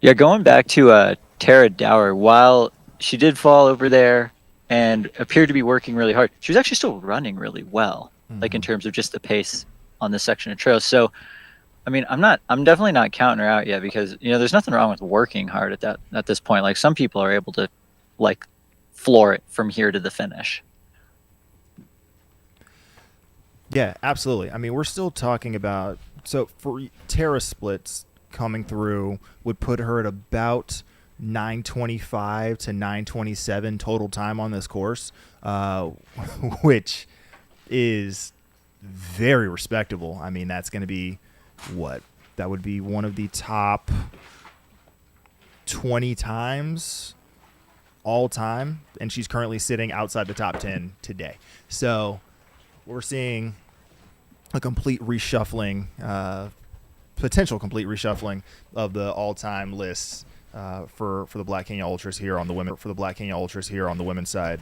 Yeah, going back to Tara Dower, while she did fall over there and appeared to be working really hard, she was actually still running really well, like in terms of just the pace on this section of trail. So, I mean, I'm definitely not counting her out yet, because, you know, there's nothing wrong with working hard at this point. Like, some people are able to, like, floor it from here to the finish. Yeah, absolutely. I mean, we're still talking about, so for Tara splits coming through would put her at about 9:25 to 9:27 total time on this course, which is very respectable. I mean, that's going to be what? That would be one of the top 20 times all time, and she's currently sitting outside the top 10 today. So we're seeing a complete reshuffling, potential complete reshuffling of the all-time lists for the Black Canyon Ultras here on the women. For the Black Canyon Ultras here on the women's side.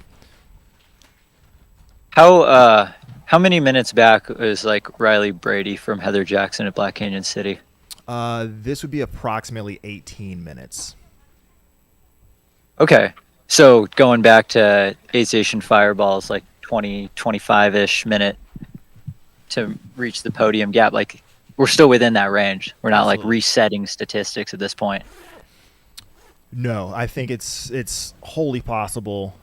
How many minutes back is like Riley Brady from Heather Jackson at Black Canyon City? This would be approximately 18 minutes. Okay, so going back to aid station fireballs, like 20, 25-ish minute to reach the podium gap. Like, we're still within that range. We're not like resetting statistics at this point. No, I think it's wholly possible,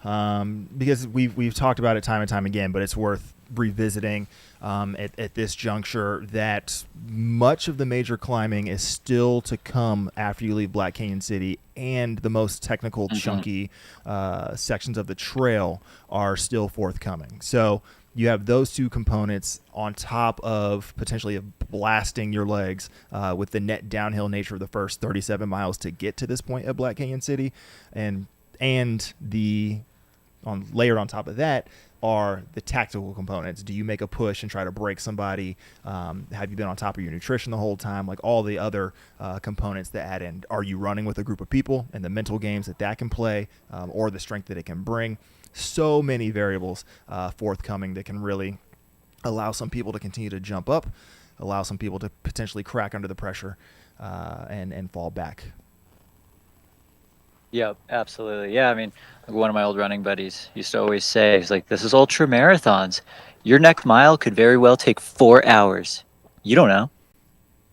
because we've talked about it time and time again, but it's worth revisiting at this juncture that much of the major climbing is still to come after you leave Black Canyon City, and the most technical, chunky sections of the trail are still forthcoming. So you have those two components on top of potentially blasting your legs with the net downhill nature of the first 37 miles to get to this point at Black Canyon City, and layered on top of that are the tactical components. Do you make a push and try to break somebody? Have you been on top of your nutrition the whole time? Like, all the other components that add in. Are you running with a group of people, and the mental games that can play, or the strength that it can bring? So many variables forthcoming that can really allow some people to continue to jump up, allow some people to potentially crack under the pressure and fall back. Yep, absolutely. Yeah, I mean, like, one of my old running buddies used to always say, he's like, this is ultra marathons. Your next mile could very well take 4 hours. You don't know.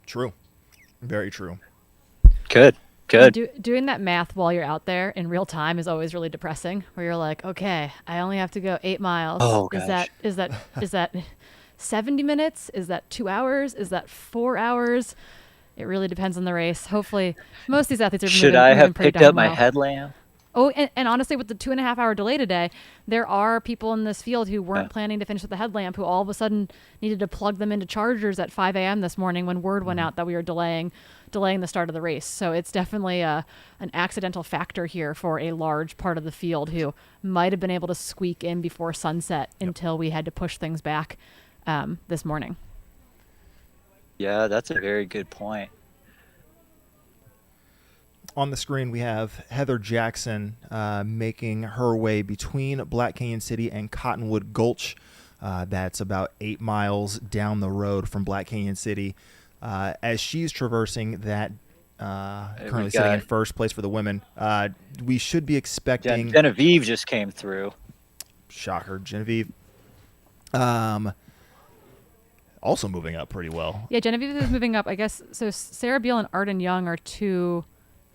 True. Very true. Good. Doing that math while you're out there in real time is always really depressing, where you're like, okay, I only have to go 8 miles. Oh, Is that 70 minutes? Is that 2 hours? Is that 4 hours? It really depends on the race. Hopefully, most of these athletes are Should I have picked up my headlamp? Oh, and honestly, with the 2.5 hour delay today, there are people in this field who weren't planning to finish with the headlamp, who all of a sudden needed to plug them into chargers at 5 a.m. this morning when word went out that we were delaying the start of the race. So it's definitely an accidental factor here for a large part of the field who might have been able to squeak in before sunset until we had to push things back this morning. Yeah, that's a very good point. On the screen, we have Heather Jackson making her way between Black Canyon City and Cottonwood Gulch. That's about 8 miles down the road from Black Canyon City. As she's traversing that, currently sitting in first place for the women, we should be expecting... Genevieve just came through. Shocker. Genevieve. Also moving up pretty well. Yeah, Genevieve is moving up, I guess. So Sarah Beal and Arden Young are two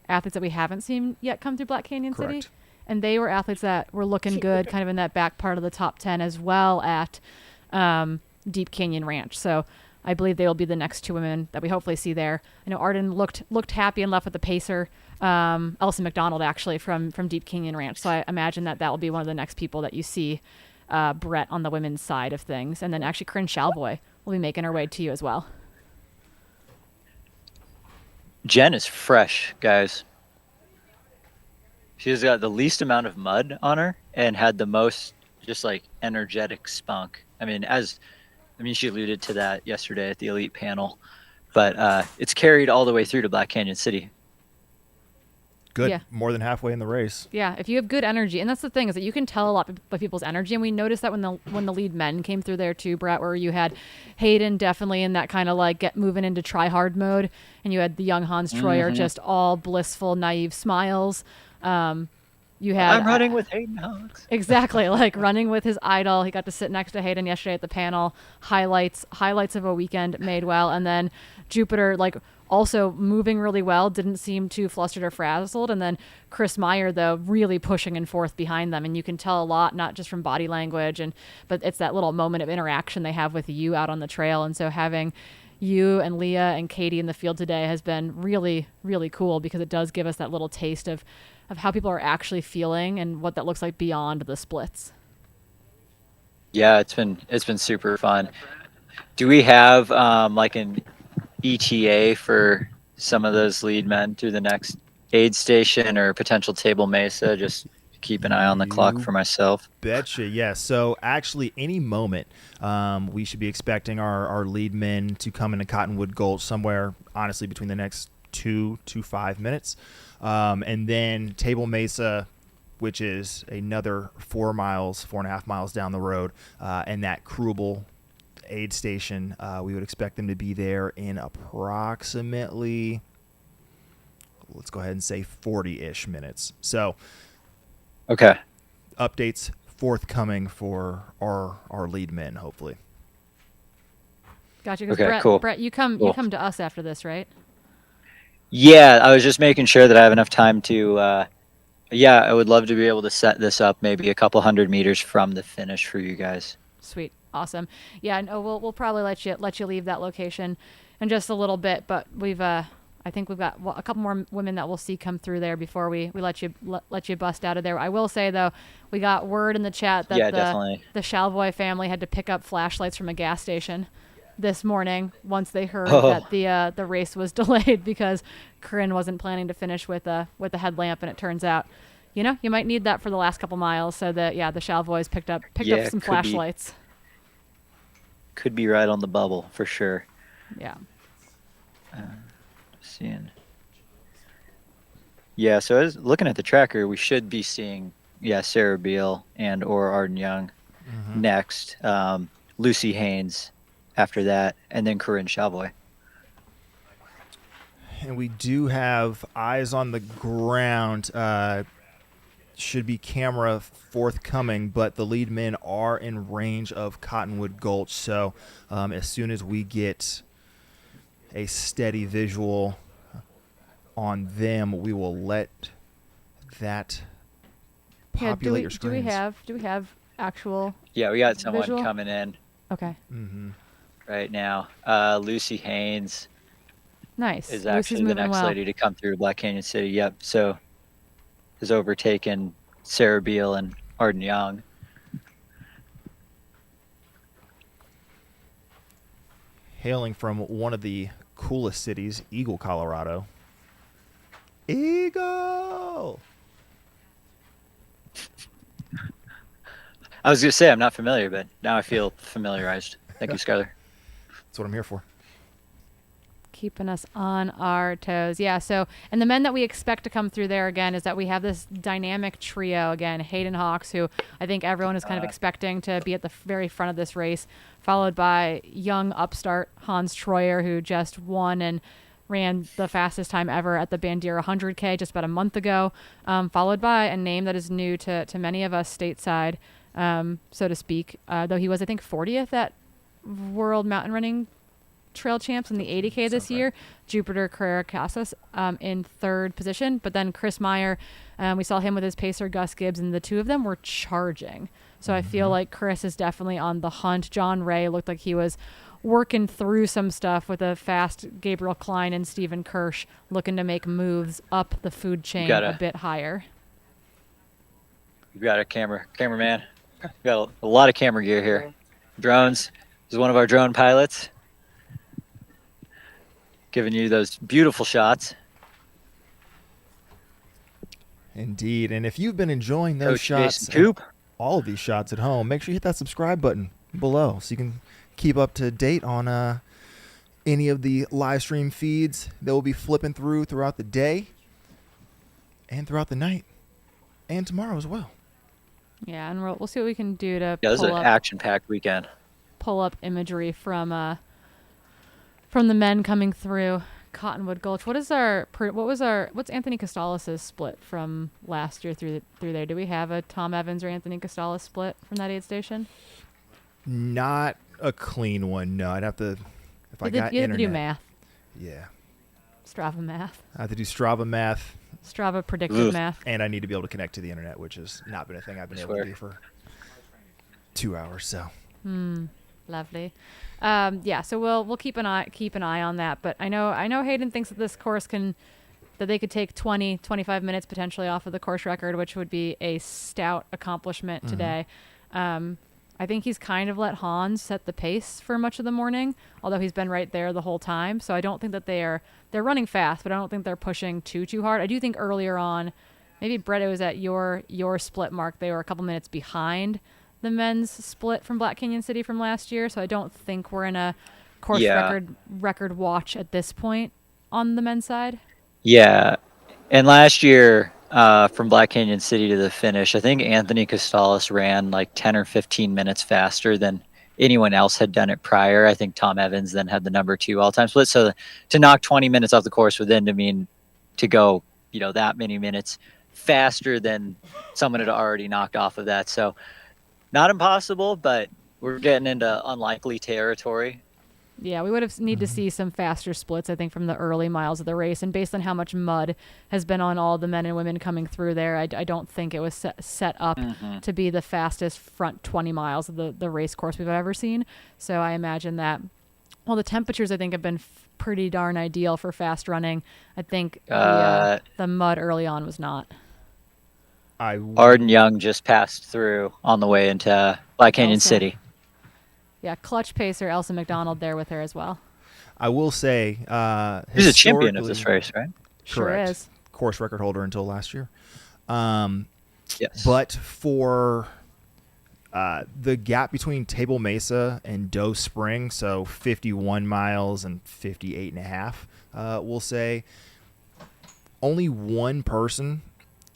athletes that we haven't seen yet come through Black Canyon City. And they were athletes that were looking good kind of in that back part of the top 10, as well at Deep Canyon Ranch. So I believe they will be the next 2 women that we hopefully see there. I know Arden looked happy and left with the pacer, Ellison McDonald, actually, from Deep Canyon Ranch. So I imagine that will be one of the next people that you see, Brett, on the women's side of things. And then actually Corinne Shalvoy will be making her way to you as well. Jen is fresh, guys. She's got the least amount of mud on her and had the most just like energetic spunk. I mean, she alluded to that yesterday at the elite panel, but it's carried all the way through to Black Canyon City. Good. Yeah. More than halfway in the race. Yeah, if you have good energy, and that's the thing, is that you can tell a lot by people's energy, and we noticed that when the lead men came through there too, Brett, where you had Hayden definitely in that kind of like get moving into try hard mode, and you had the young Hans Troyer just all blissful, naive smiles. You had I'm running with Hayden Hawks. Exactly, like running with his idol. He got to sit next to Hayden yesterday at the panel. Highlights of a weekend made well, and then Jupiter like also moving really well, didn't seem too flustered or frazzled. And then Chris Meyer, though, really pushing and forth behind them. And you can tell a lot, not just from body language, but it's that little moment of interaction they have with you out on the trail. And so having you and Leah and Katie in the field today has been really, really cool, because it does give us that little taste of how people are actually feeling and what that looks like beyond the splits. Yeah, it's been super fun. Do we have like an ETA for some of those lead men through the next aid station or potential Table Mesa? Just keep an eye on the clock for myself. Betcha, yes. So actually, any moment, we should be expecting our lead men to come into Cottonwood Gulch somewhere, honestly, between the next 2 to 5 minutes. And then Table Mesa, which is another 4.5 miles down the road, and that Krubel aid station, we would expect them to be there in approximately, let's go ahead and say 40-ish minutes. So, okay, updates forthcoming for our lead men, hopefully. Gotcha. 'Cause Okay, cool. Brett, you come to us after this, right? Yeah, I was just making sure that I have enough time to. I would love to be able to set this up maybe a couple 100 meters from the finish for you guys. Sweet, awesome. Yeah, no, we'll probably let you leave that location in just a little bit, but I think we've got a couple more women that we'll see come through there before we let you bust out of there. I will say though, we got word in the chat that the Shalvoy family had to pick up flashlights from a gas station this morning once they heard that the race was delayed because Corinne wasn't planning to finish with a headlamp, and it turns out, you might need that for the last couple miles. So that the Shalvoys picked up some flashlights. Could be right on the bubble for sure. Yeah. Seeing. Yeah, so I was looking at the tracker. We should be seeing Sarah Beal and or Arden Young next. Lucy Haynes after that, and then Corinne Shalvoy. And we do have eyes on the ground. Should be camera forthcoming, but the lead men are in range of Cottonwood Gulch. So as soon as we get a steady visual on them, we will let that populate your screens. Do we have actual? Yeah, we got someone visual? coming in. Okay. Right now. Lucy Haynes Nice. is Lucy's actually the moving next well. lady to come through Black Canyon City. Yep. So has overtaken Sarah Beal and Arden Young. Hailing from one of the coolest cities, Eagle, Colorado. Eagle! I was going to say I'm not familiar, but now I feel familiarized. Thank you, Skylar. That's what I'm here for. Keeping us on our toes. Yeah, so, and the men that we expect to come through there again is that we have this dynamic trio again, Hayden Hawks, who I think everyone is kind of expecting to be at the very front of this race, followed by young upstart Hans Troyer, who just won and ran the fastest time ever at the Bandera 100K just about a month ago, followed by a name that is new to many of us stateside, so to speak, though he was, I think, 40th at World Mountain Running Trail Champs in the 80K this year. Jupiter Carrera Casas in third position, but then Chris Meyer, we saw him with his pacer Gus Gibbs, and the two of them were charging. So I feel like Chris is definitely on the hunt. John Ray looked like he was working through some stuff with a fast Gabriel Klein and Stephen Kirsch looking to make moves up the food chain a bit higher. You've got a cameraman. We've got a lot of camera gear here. Drones. This is one of our drone pilots. Giving you those beautiful shots. Indeed. And if you've been enjoying those Coach shots, Jason Coop. all of these shots at home, make sure you hit that subscribe button below so you can keep up to date on any of the live stream feeds that will be flipping throughout the day and throughout the night and tomorrow as well. Yeah, and we'll see what we can do to This is an action-packed weekend. Pull up imagery from the men coming through Cottonwood Gulch. What's Anthony Costales' split from last year through there? Do we have a Tom Evans or Anthony Costales split from that aid station? Not a clean one. No, I'd have to You have to do math. Yeah. Strava math. I have to do Strava math. Strava predictive math. And I need to be able to connect to the internet, which has not been a thing I've been able to do for 2 hours. So. Lovely. Yeah, so we'll keep an eye on that. But I know Hayden thinks that this course that they could take 25 minutes potentially off of the course record, which would be a stout accomplishment today. I think he's kind of let Hans set the pace for much of the morning, although he's been right there the whole time. So I don't think that they're running fast, but I don't think they're pushing too hard. I do think earlier on, maybe Brett, it was at your split mark, they were a couple minutes behind the men's split from Black Canyon City from last year. So I don't think we're in a course record watch at this point on the men's side. Yeah, and last year from Black Canyon City to the finish, I think Anthony Costales ran like 10 or 15 minutes faster than anyone else had done it prior. I think Tom Evans then had the number 2 all-time split. So to knock 20 minutes off the course would then mean to go, that many minutes faster than someone had already knocked off of that. So not impossible, but we're getting into unlikely territory. Yeah, we would have need to see some faster splits, I think, from the early miles of the race. And based on how much mud has been on all the men and women coming through there, I don't think it was set up to be the fastest front 20 miles of the race course we've ever seen. So I imagine that, well, the temperatures, I think, have been pretty darn ideal for fast running. I think the mud early on was not. Arden Young just passed through on the way into Black Canyon City. Yeah, clutch pacer Elsa McDonald there with her as well. I will say, he's a champion of this race, right? Sure Correct. is. Course record holder until last year. Yes. But for the gap between Table Mesa and Doe Spring, so 51 miles and 58 and a half, we'll say, only one person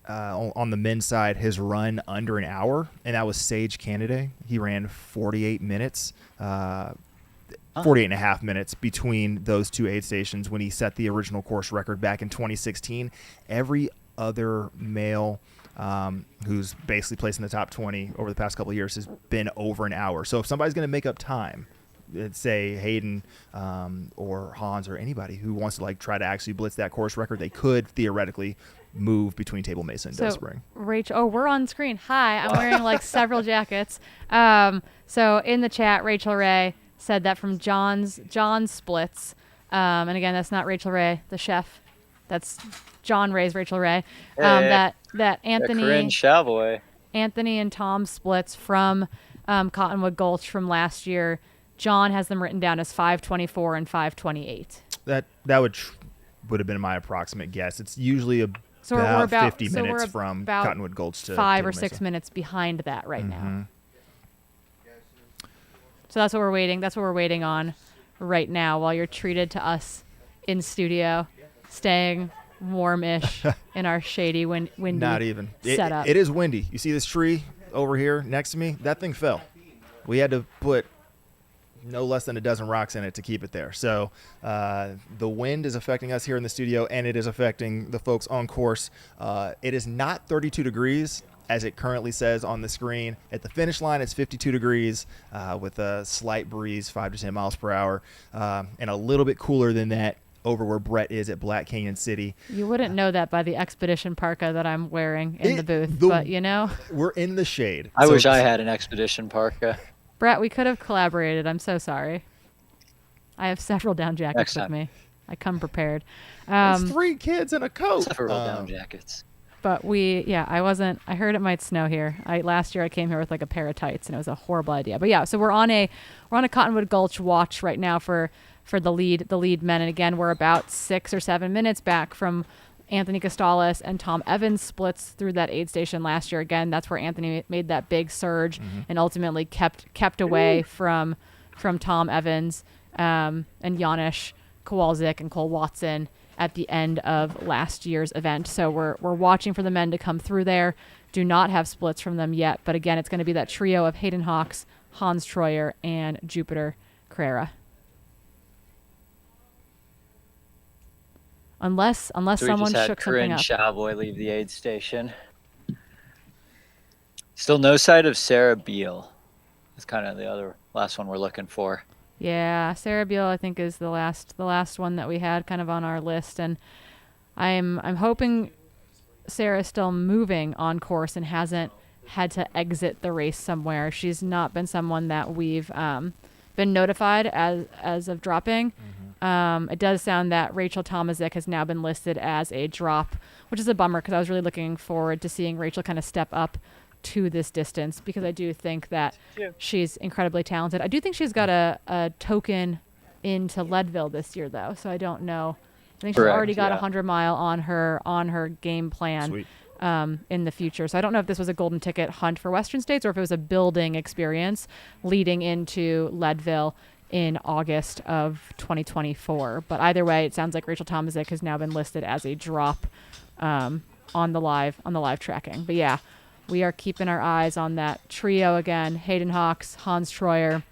on the men's side has run under an hour, and that was Sage Canaday. He ran 48 minutes, 48 and a half minutes between those two aid stations when he set the original course record back in 2016. Every other male who's basically placed in the top 20 over the past couple of years has been over an hour. So if somebody's going to make up time, say Hayden or Hans or anybody who wants to try to actually blitz that course record, they could theoretically move between Table Mesa and Doe Spring. Rachel, we're on screen. Hi, I'm wearing several jackets. So in the chat, Rachel Ray said that from John's splits, and again, that's not Rachel Ray, the chef. That's John Ray's Rachel Ray. That Anthony and Tom splits from Cottonwood Gulch from last year. John has them written down as 5:24 and 5:28. That would have been my approximate guess. It's usually about 50 minutes from Cottonwood Gulch to 5 or 6 minutes behind that right now. So that's what we're waiting. That's what we're waiting on right now while you're treated to us in studio, staying warm-ish in our shady, windy Not even. setup. It is windy. You see this tree over here next to me? That thing fell. We had to put no less than a dozen rocks in it to keep it there. So the wind is affecting us here in the studio, and it is affecting the folks on course. It is not 32 degrees, as it currently says on the screen. At the finish line, it's 52 degrees with a slight breeze, 5 to 10 miles per hour, and a little bit cooler than that over where Brett is at Black Canyon City. You wouldn't know that by the Expedition parka that I'm wearing in the booth, but we're in the shade. I wish I had an Expedition parka. Brett, we could have collaborated. I'm so sorry. I have several down jackets Next with time. me. I come prepared. There's 3 kids in a coat. Several down jackets. But I heard it might snow here. Last year I came here with like a pair of tights and it was a horrible idea. But yeah, so we're on a Cottonwood Gulch watch right now for the lead men. And again, we're about 6 or 7 minutes back from Anthony Costales and Tom Evans splits through that aid station last year. Again, that's where Anthony made that big surge and ultimately kept away from Tom Evans and Janusz Kowalczyk and Cole Watson at the end of last year's event. So we're watching for the men to come through there. Do not have splits from them yet, but again, it's going to be that trio of Hayden Hawks, Hans Troyer, and Jupiter Carrera. Unless So we someone just had shook Corinne something up. Chavoy leave the aid station. Still no sight of Sarah Beal. That's kind of the last one we're looking for. Yeah, Sarah Beal I think is the last one that we had kind of on our list, and I'm hoping Sarah's still moving on course and hasn't had to exit the race somewhere. She's not been someone that we've been notified as of dropping. It does sound that Rachel Tomazik has now been listed as a drop, which is a bummer because I was really looking forward to seeing Rachel kind of step up to this distance because I do think that she's incredibly talented. I do think she's got a token into Leadville this year though, so I don't know. I think she's already got a 100-mile on her game plan in the future. So I don't know if this was a golden ticket hunt for Western States or if it was a building experience leading into Leadville in August of 2024. But either way, it sounds like Rachel Tomazik has now been listed as a drop on the live tracking. But yeah, we are keeping our eyes on that trio again. Hayden Hawks, Hans Troyer,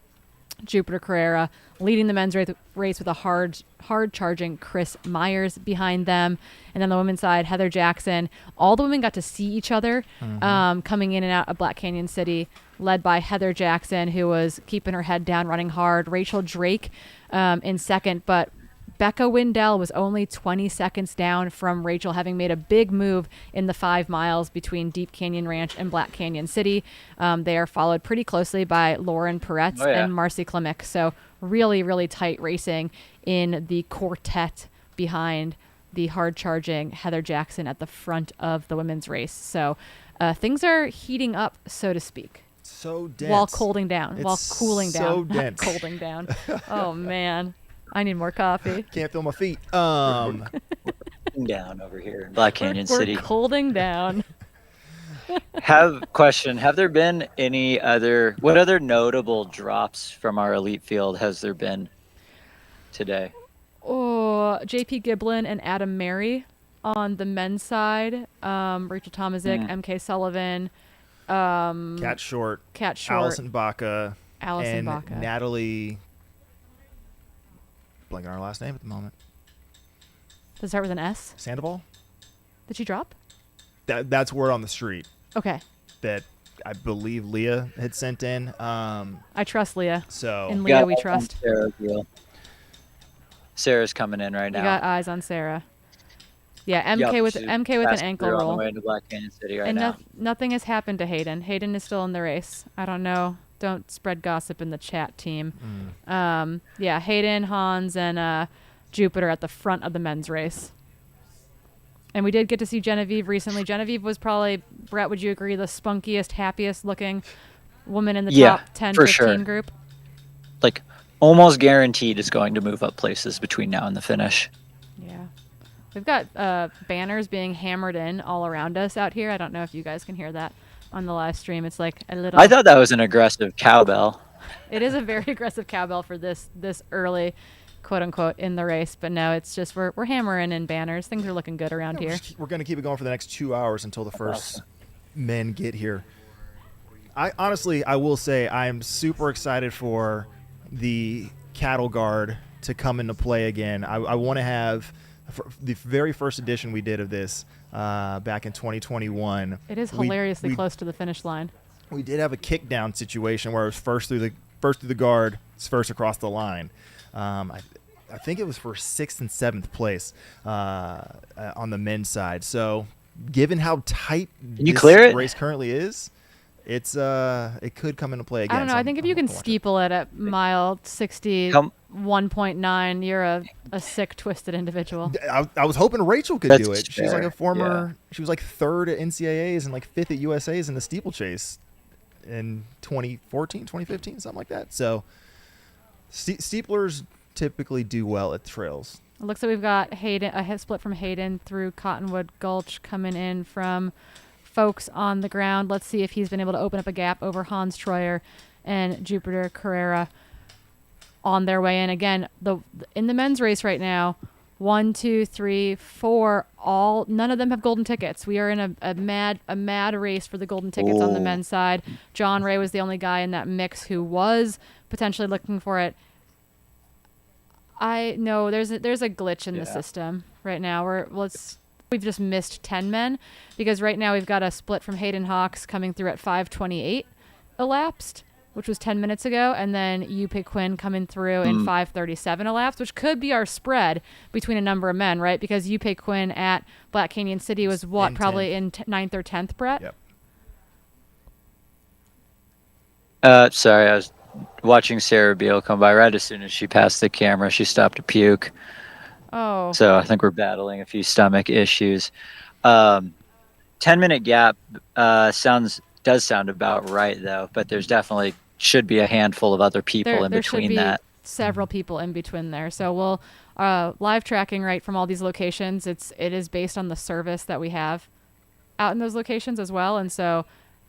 Jupiter Carrera leading the men's race with a hard charging Chris Myers behind them. And then the women's side, Heather Jackson. All the women got to see each other coming in and out of Black Canyon City, led by Heather Jackson, who was keeping her head down, running hard. Rachel Drake in second, but Becca Windell was only 20 seconds down from Rachel, having made a big move in the 5 miles between Deep Canyon Ranch and Black Canyon City. They are followed pretty closely by Lauren Peretz and Marcy Klimick. So really, really tight racing in the quartet behind the hard-charging Heather Jackson at the front of the women's race. So things are heating up, so to speak. So dense. While cooling down. It's while cooling down. so Not dense. cooling down. Oh, man. I need more coffee. Can't feel my feet. Down over here in Black Canyon City. We're cooling down. Have there been what other notable drops from our elite field has there been today? Oh, JP Giblin and Adam Mary on the men's side. Rachel Tomazik, MK Sullivan, Cat Short, Allison Baca, and Baca. Natalie. Blanking on her last name at the moment. Does it start with an S? Sandoval? Did she drop? That's word on the street. Okay. That I believe Leah had sent in. I trust Leah. So in Leah we trust. Sarah's coming in right now. We got eyes on Sarah. Yeah, MK with an ankle roll. On the way to Black Canyon City right now. Nothing has happened to Hayden. Hayden is still in the race. I don't know. Don't spread gossip in the chat, team. Yeah, Hayden, Hans, and Jupiter at the front of the men's race. And we did get to see Genevieve recently. Genevieve was probably, Brett, would you agree, the spunkiest, happiest looking woman in the top 10, 15 group? Like, almost guaranteed is going to move up places between now and the finish. Yeah. We've got banners being hammered in all around us out here. I don't know if you guys can hear that on the live stream. It's like a little... I thought that was an aggressive cowbell. It is a very aggressive cowbell for this early, quote unquote, in the race. But no, it's just we're hammering in banners. Things are looking good around here. We're going to keep it going for the next 2 hours until the first men get here. I will say I am super excited for the cattle guard to come into play again. I want to have the very first edition we did of this back in 2021. It is hilariously close to the finish line. We did have a kick down situation where it was first through the guard, first across the line. I think it was for 6th and 7th place on the men's side. So, given how tight this race currently is, it could come into play again. I don't know. I think if you can steeple it at mile 60, 1.9. You're a sick, twisted individual. I was hoping Rachel could That's do it. She's fair, like a former. yeah. She was like 3rd at NCAAs and like 5th at USA's in the steeplechase in 2014, 2015, something like that. So steeplers typically do well at trails. It looks like we've got Hayden, a hit split from Hayden through Cottonwood Gulch coming in from folks on the ground. Let's see if he's been able to open up a gap over Hans Troyer and Jupiter Carrera on their way in. Again, in the men's race right now, 1, 2, 3, 4, none of them have golden tickets. We are in a mad race for the golden tickets on the men's side. John Ray was the only guy in that mix who was potentially looking for it. I know there's a glitch in the system right now. We've just missed 10 men because right now we've got a split from Hayden Hawks coming through at 5:28 elapsed, which was 10 minutes ago, and then Yupe Quinn coming through in 5:37 elapsed, which could be our spread between a number of men, right? Because Yupe Quinn at Black Canyon City was probably in 9th or 10th, Brett? Yep. Sorry, I was watching Sarah Beal come by. Right as soon as she passed the camera, she stopped to puke. Oh. So I think we're battling a few stomach issues. 10-minute gap does sound about right, though, but there's definitely should be a handful of other people in between should be that. Several people in between there. So we'll live tracking right from all these locations. It is based on the service that we have out in those locations as well. And so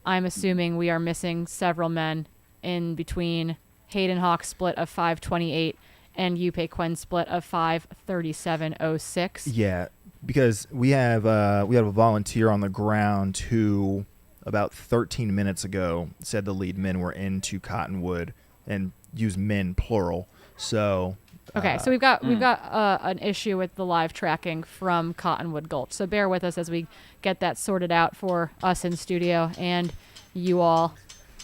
I'm assuming we are missing several men in between Hayden Hawk's split of 5:28 and Yupe Quinn split of 5:37.06. Yeah, because we have a volunteer on the ground who about 13 minutes ago said the lead men were into Cottonwood and use men plural. So okay, so we've got an issue with the live tracking from Cottonwood Gulch. So bear with us as we get that sorted out for us in studio and you all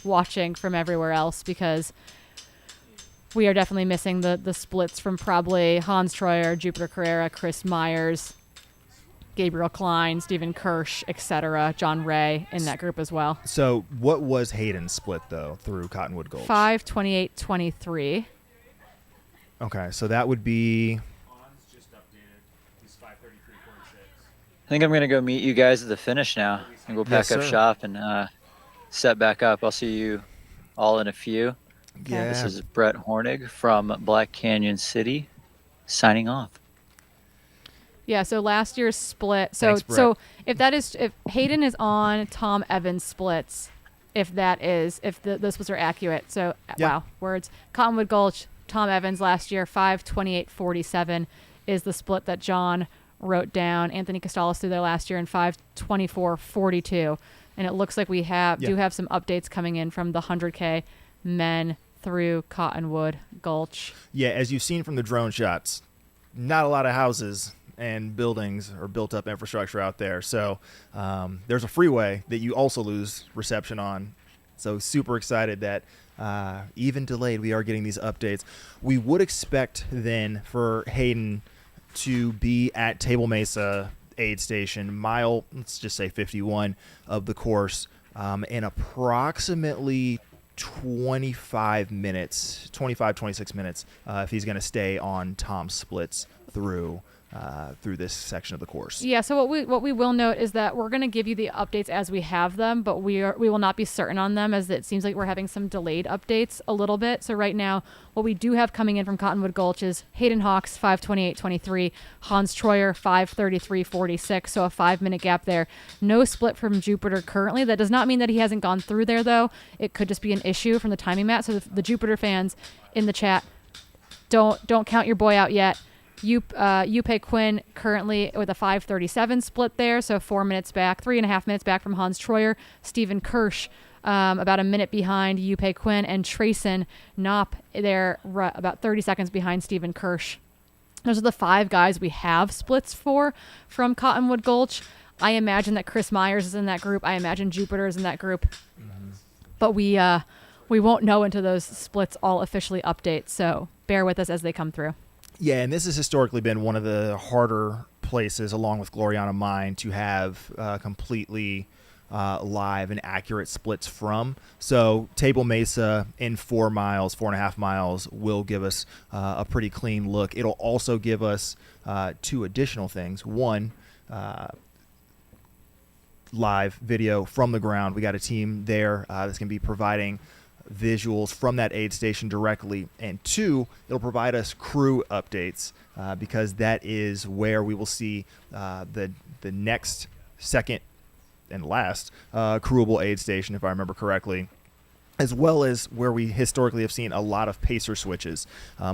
watching from everywhere else, because we are definitely missing the splits from probably Hans Troyer, Jupiter Carrera, Chris Myers, Gabriel Klein, Stephen Kirsch, etc., John Ray in that group as well. So what was Hayden's split, though, through Cottonwood Gulch? 5:28.23. Okay, so that would be... I think I'm going to go meet you guys at the finish now. And we'll pack up shop and set back up. I'll see you all in a few. Yeah. This is Brett Hornig from Black Canyon City signing off. Yeah, so last year's split. So Thanks, Brett. if Hayden is on Tom Evans splits, if those splits are accurate. So wow, words. Cottonwood Gulch, Tom Evans last year 5:28.47 is the split that John wrote down. Anthony Costalis through there last year in 5:24.42, and it looks like we do have some updates coming in from the 100K men through Cottonwood Gulch. Yeah, as you've seen from the drone shots, not a lot of houses and buildings or built up infrastructure out there. So there's a freeway that you also lose reception on. So super excited that even delayed, we are getting these updates. We would expect then for Hayden to be at Table Mesa aid station, mile, let's just say 51 of the course, in approximately 26 minutes, if he's going to stay on Tom's splits through this section of the course. Yeah, so what we will note is that we're going to give you the updates as we have them, but we will not be certain on them, as it seems like we're having some delayed updates a little bit. So right now, what we do have coming in from Cottonwood Gulch is Hayden Hawks 5:28.23, Hans Troyer 5:33.46, so a 5-minute gap there. No split from Jupiter currently. That does not mean that he hasn't gone through there, though. It could just be an issue from the timing mat. So the Jupiter fans in the chat, don't count your boy out yet. Yupe Quinn currently with a 5:37 split there, so 4 minutes back, 3.5 minutes back from Hans Troyer. Stephen Kirsch about a minute behind Yupe Quinn, and Trayson Knopp there about 30 seconds behind Stephen Kirsch. Those are the 5 guys we have splits for from Cottonwood Gulch. I imagine that Chris Myers is in that group. I imagine Jupiter is in that group. But we won't know until those splits all officially update, so bear with us as they come through. Yeah, and this has historically been one of the harder places, along with Gloriana Mine, to have completely live and accurate splits from. So Table Mesa in 4 miles, 4.5 miles will give us a pretty clean look. It'll also give us 2 additional things. One, live video from the ground. We got a team there that's going to be providing visuals from that aid station directly, and 2, it'll provide us crew updates because that is where we will see the next, second, and last crewable aid station, if I remember correctly, as well as where we historically have seen a lot of pacer switches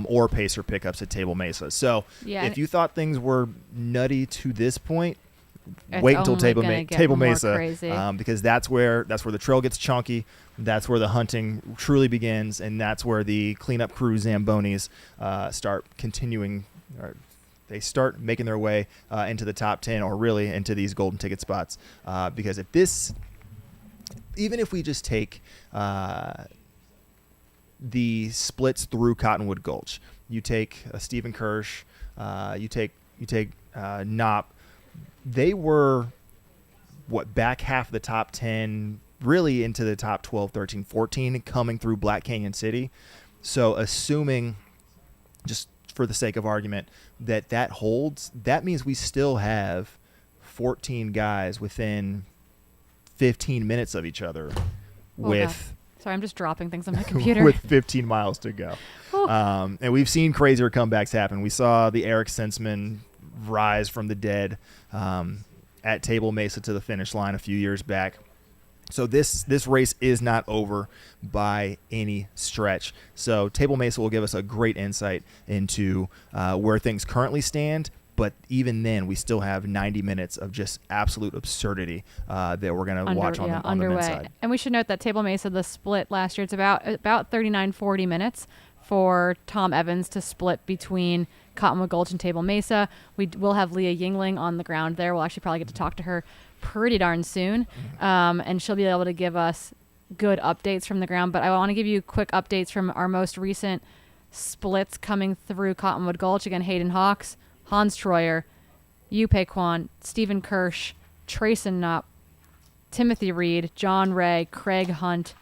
or pacer pickups at Table Mesa. So if you thought things were nutty to this point, wait until Table Mesa because that's where the trail gets chunky. That's where the hunting truly begins, and that's where the cleanup crew Zambonis start continuing, or they start making their way into the top 10, or really into these golden ticket spots. Because even if we just take the splits through Cottonwood Gulch, you take Stephen Kirsch, you take Knopp. They were, back half of the top 10, really into the top 12, 13, 14, coming through Black Canyon City. So assuming, just for the sake of argument, that holds, that means we still have 14 guys within 15 minutes of each other Sorry, I'm just dropping things on my computer. with 15 miles to go. And we've seen crazier comebacks happen. We saw the Eric Sensman rise from the dead at Table Mesa to the finish line a few years back. So this race is not over by any stretch. So Table Mesa will give us a great insight into where things currently stand. But even then, we still have 90 minutes of just absolute absurdity that we're going to watch on the men's side. And we should note that Table Mesa, the split last year, it's about 39, 40 minutes for Tom Evans to split between Cottonwood Gulch and Table Mesa. We will have Leah Yingling on the ground there. We'll actually probably get to talk to her pretty darn soon. And she'll be able to give us good updates from the ground. But I want to give you quick updates from our most recent splits coming through Cottonwood Gulch. Again, Hayden Hawks, Hans Troyer, Yupe Kwan, Stephen Kirsch, Trayson Knopp, Timothy Reed, John Ray, Craig Hunt,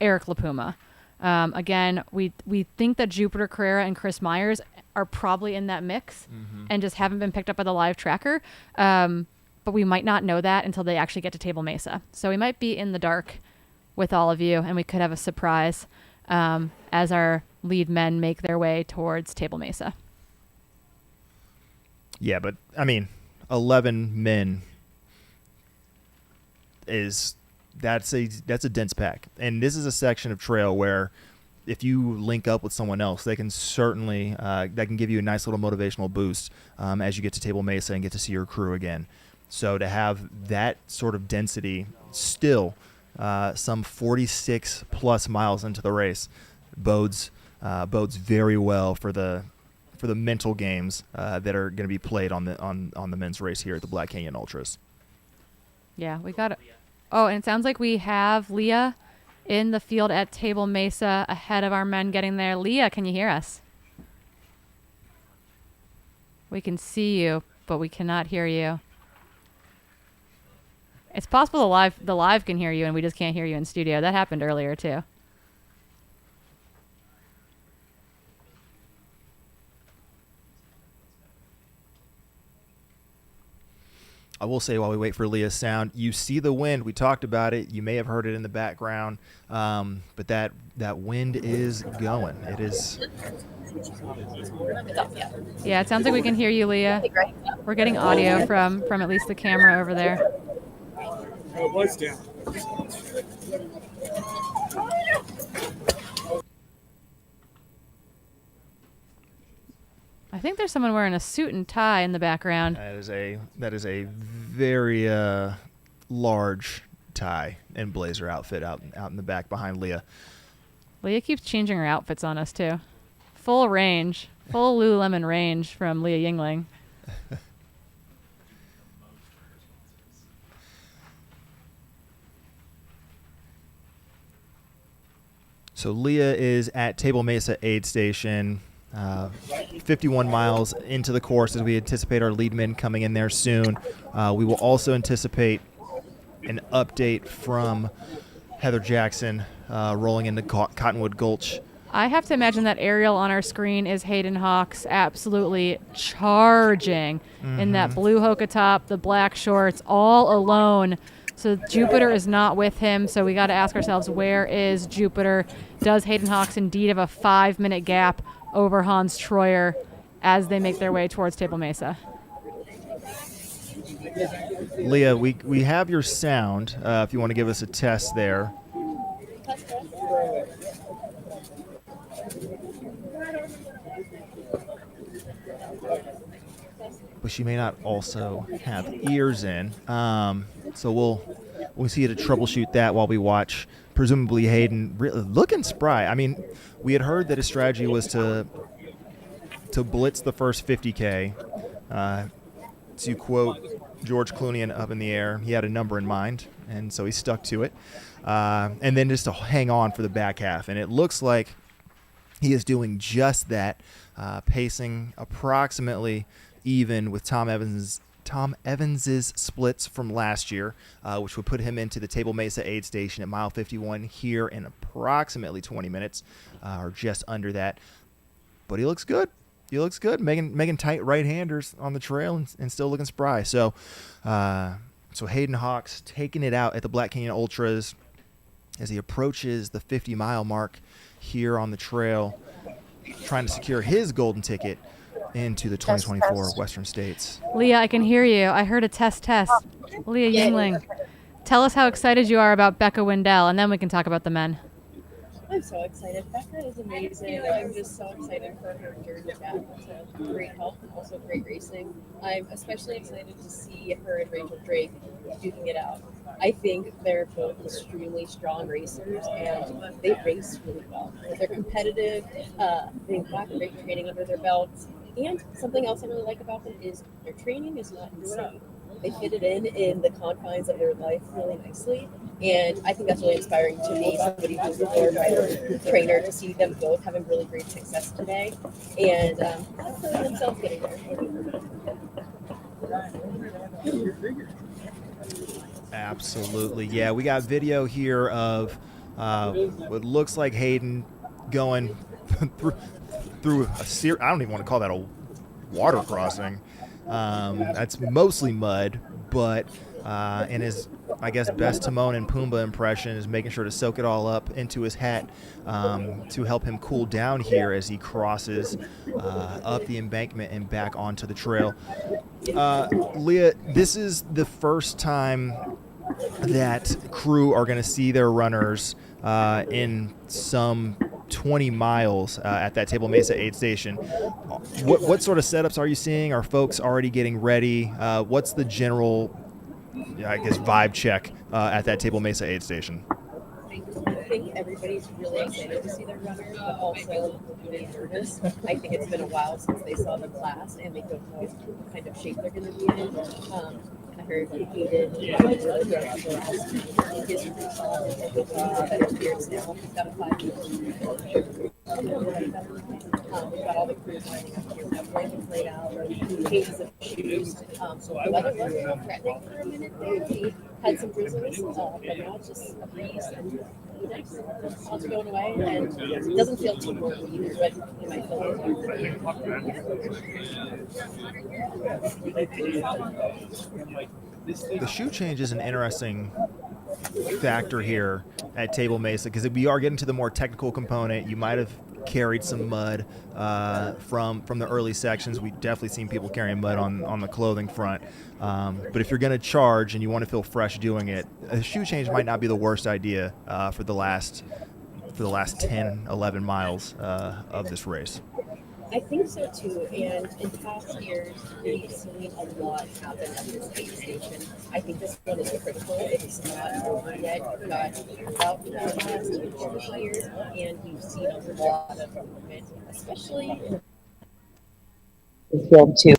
Eric LaPuma. Again, we think that Jupiter Carrera and Chris Myers are probably in that mix and just haven't been picked up by the live tracker. But we might not know that until they actually get to Table Mesa. So we might be in the dark with all of you, and we could have a surprise as our lead men make their way towards Table Mesa. Yeah, but, 11 men that's a dense pack. And this is a section of trail where if you link up with someone else, they can certainly that can give you a nice little motivational boost as you get to Table Mesa and get to see your crew again. So to have that sort of density still some 46 plus miles into the race bodes very well for the mental games that are going to be played on the men's race here at the Black Canyon Ultras. Yeah, we got it. Oh, and it sounds like we have Leah in the field at Table Mesa ahead of our men getting there. Leah, can you hear us? We can see you, but we cannot hear you. It's possible the live can hear you and we just can't hear you in studio. That happened earlier too. I will say while we wait for Leah's sound, you see the wind. We talked about it. You may have heard it in the background, but that wind is going. It is. Yeah, it sounds like we can hear you, Leah. We're getting audio from at least the camera over there. It was down. I think there's someone wearing a suit and tie in the background. That is a very large tie and blazer outfit out in the back behind Leah. Leah keeps changing her outfits on us too. Full range, full Lululemon range from Leah Yingling. So Leah is at Table Mesa Aid Station, 51 miles into the course as we anticipate our lead men coming in there soon. We will also anticipate an update from Heather Jackson rolling into Cottonwood Gulch. I have to imagine that aerial on our screen is Hayden Hawks absolutely charging in that blue Hoka top, the black shorts, all alone. So Jupiter is not with him, so we got to ask ourselves, where is Jupiter? Does Hayden Hawks indeed have a 5-minute gap over Hans Troyer as they make their way towards Table Mesa? Leah, we have your sound if you want to give us a test there. But she may not also have ears in. So we'll see how to troubleshoot that while we watch. Presumably Hayden really looking spry. I mean, we had heard that his strategy was to blitz the first 50K. To quote George Clooney in Up in the Air, he had a number in mind, and so he stuck to it. And then just to hang on for the back half. And it looks like he is doing just that, pacing approximately even with Tom Evans's splits from last year, which would put him into the Table Mesa aid station at mile 51 here in approximately 20 minutes, or just under that. But he looks good. He looks good, making tight right-handers on the trail and still looking spry. So Hayden Hawks taking it out at the Black Canyon Ultras as he approaches the 50-mile mark here on the trail, trying to secure his golden ticket into the 2024 Western States. Leah, I can hear you. I heard a test. Leah Yingling, tell us how excited you are about Becca Wendell, and then we can talk about the men. I'm so excited. Becca is amazing. I'm just so excited for her journey back to great health and also great racing. I'm especially excited to see her and Rachel Drake duking it out. I think they're both extremely strong racers and they race really well. They're competitive. They've got great training under their belts. And something else I really like about them is their training is not insane. They fit it in the confines of their life really nicely. And I think that's really inspiring to me, somebody who's a former trainer, to see them both having really great success today and feeling themselves getting there. Absolutely. Yeah, we got video here of what looks like Hayden going through a I don't even want to call that a water crossing. That's mostly mud, but in his, I guess, best Timon and Pumbaa impression is making sure to soak it all up into his hat to help him cool down here as he crosses up the embankment and back onto the trail. Leah, this is the first time that crew are going to see their runners in some 20 miles at that Table Mesa aid station. What sort of setups are you seeing? Are folks already getting ready? What's the general, I guess, vibe check at that Table Mesa aid station? I think everybody's really excited to see their runners, but also really nervous. I think it's been a while since they saw the class, and they don't know what kind of shape they're going to be in. I heard Hayden really good for us. His that appears now. He's got a 5-year. We've got all the crews lining up here. We've got blankets laid out, cages of shoes. The weather was a little threatening for a minute there. We had some drizzles, but now it's just a breeze. And clouds are going away, and it doesn't feel too warm either, but it might feel a little The shoe change is an interesting factor here at Table Mesa because we are getting to the more technical component. You might have carried some mud from the early sections. We've definitely seen people carrying mud on the clothing front. But if you're going to charge and you want to feel fresh doing it, a shoe change might not be the worst idea for the last 10, 11 miles of this race. I think so too, and in past years, we've seen a lot happen at this aid station. I think this one is critical. It's not over yet. We've got about 2 miles to finish here, and we've seen a lot of movement, especially in the field too.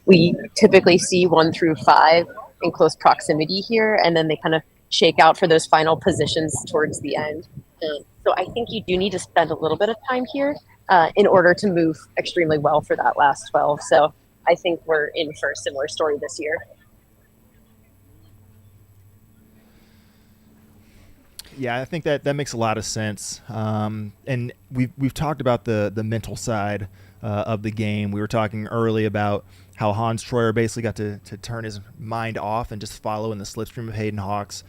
We typically see 1 through 5 in close proximity here, and then they kind of shake out for those final positions towards the end. So I think you do need to spend a little bit of time here in order to move extremely well for that last 12. So I think we're in for a similar story this year. Yeah, I think that makes a lot of sense. And we've talked about the mental side of the game. We were talking early about how Hans Troyer basically got to turn his mind off and just follow in the slipstream of Hayden Hawks.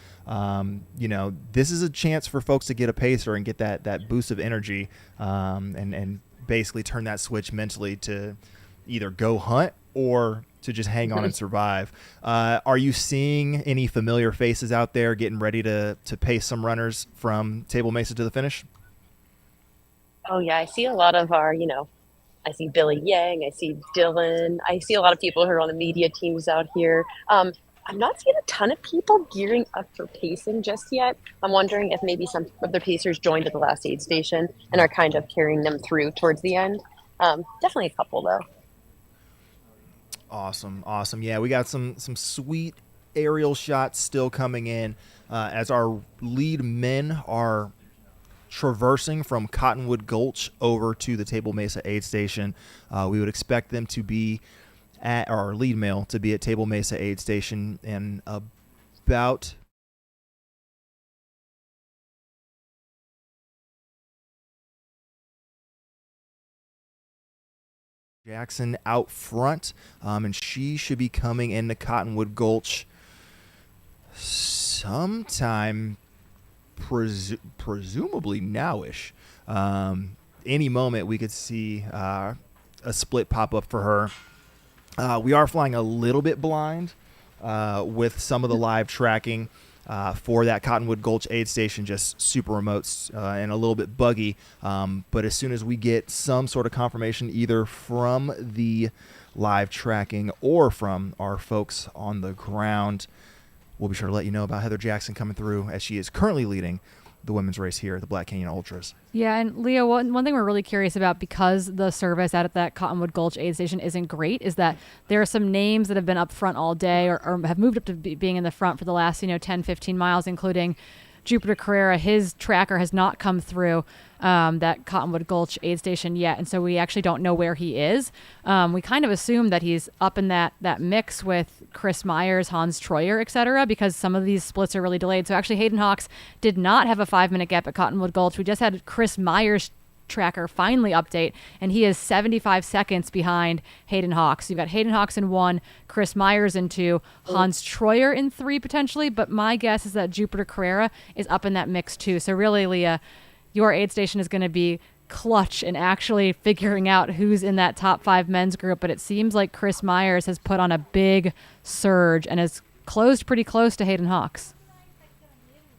This is a chance for folks to get a pacer and get that boost of energy, and basically turn that switch mentally to either go hunt or to just hang on and survive. Are you seeing any familiar faces out there getting ready to pace some runners from Table Mesa to the finish? Oh yeah, I see a lot of our, I see Billy Yang, I see Dylan, I see a lot of people who are on the media teams out here. I'm not seeing a ton of people gearing up for pacing just yet. I'm wondering if maybe some of the pacers joined at the last aid station and are kind of carrying them through towards the end. Definitely a couple though. Awesome. Yeah, we got some sweet aerial shots still coming in as our lead men are traversing from Cottonwood Gulch over to the Table Mesa aid station. We would expect them to be at our lead male to be at Table Mesa aid station in about Jackson out front, and she should be coming into Cottonwood Gulch sometime, presumably nowish. Any moment we could see a split pop up for her. We are flying a little bit blind with some of the live tracking for that Cottonwood Gulch aid station, just super remote and a little bit buggy. But as soon as we get some sort of confirmation, either from the live tracking or from our folks on the ground, we'll be sure to let you know about Heather Jackson coming through, as she is currently leading the women's race here at the Black Canyon Ultras. Yeah, and Leo, one thing we're really curious about, because the service out at that Cottonwood Gulch aid station isn't great, is that there are some names that have been up front all day or have moved up to being in the front for the last 10, 15 miles, including Jupiter Carrera. His tracker has not come through that Cottonwood Gulch aid station yet, and so we actually don't know where he is. We kind of assume that he's up in that mix with Chris Myers, Hans Troyer, etc., because some of these splits are really delayed. So actually Hayden Hawks did not have a 5-minute gap at Cottonwood Gulch. We just had Chris Myers' tracker finally update, and he is 75 seconds behind Hayden Hawks. You've got Hayden Hawks in 1, Chris Myers in 2, Hans Troyer in 3 potentially, but my guess is that Jupiter Carrera is up in that mix too. So really, Leah, your aid station is going to be clutch in actually figuring out who's in that top 5 men's group, but it seems like Chris Myers has put on a big surge and is closed pretty close to Hayden Hawks.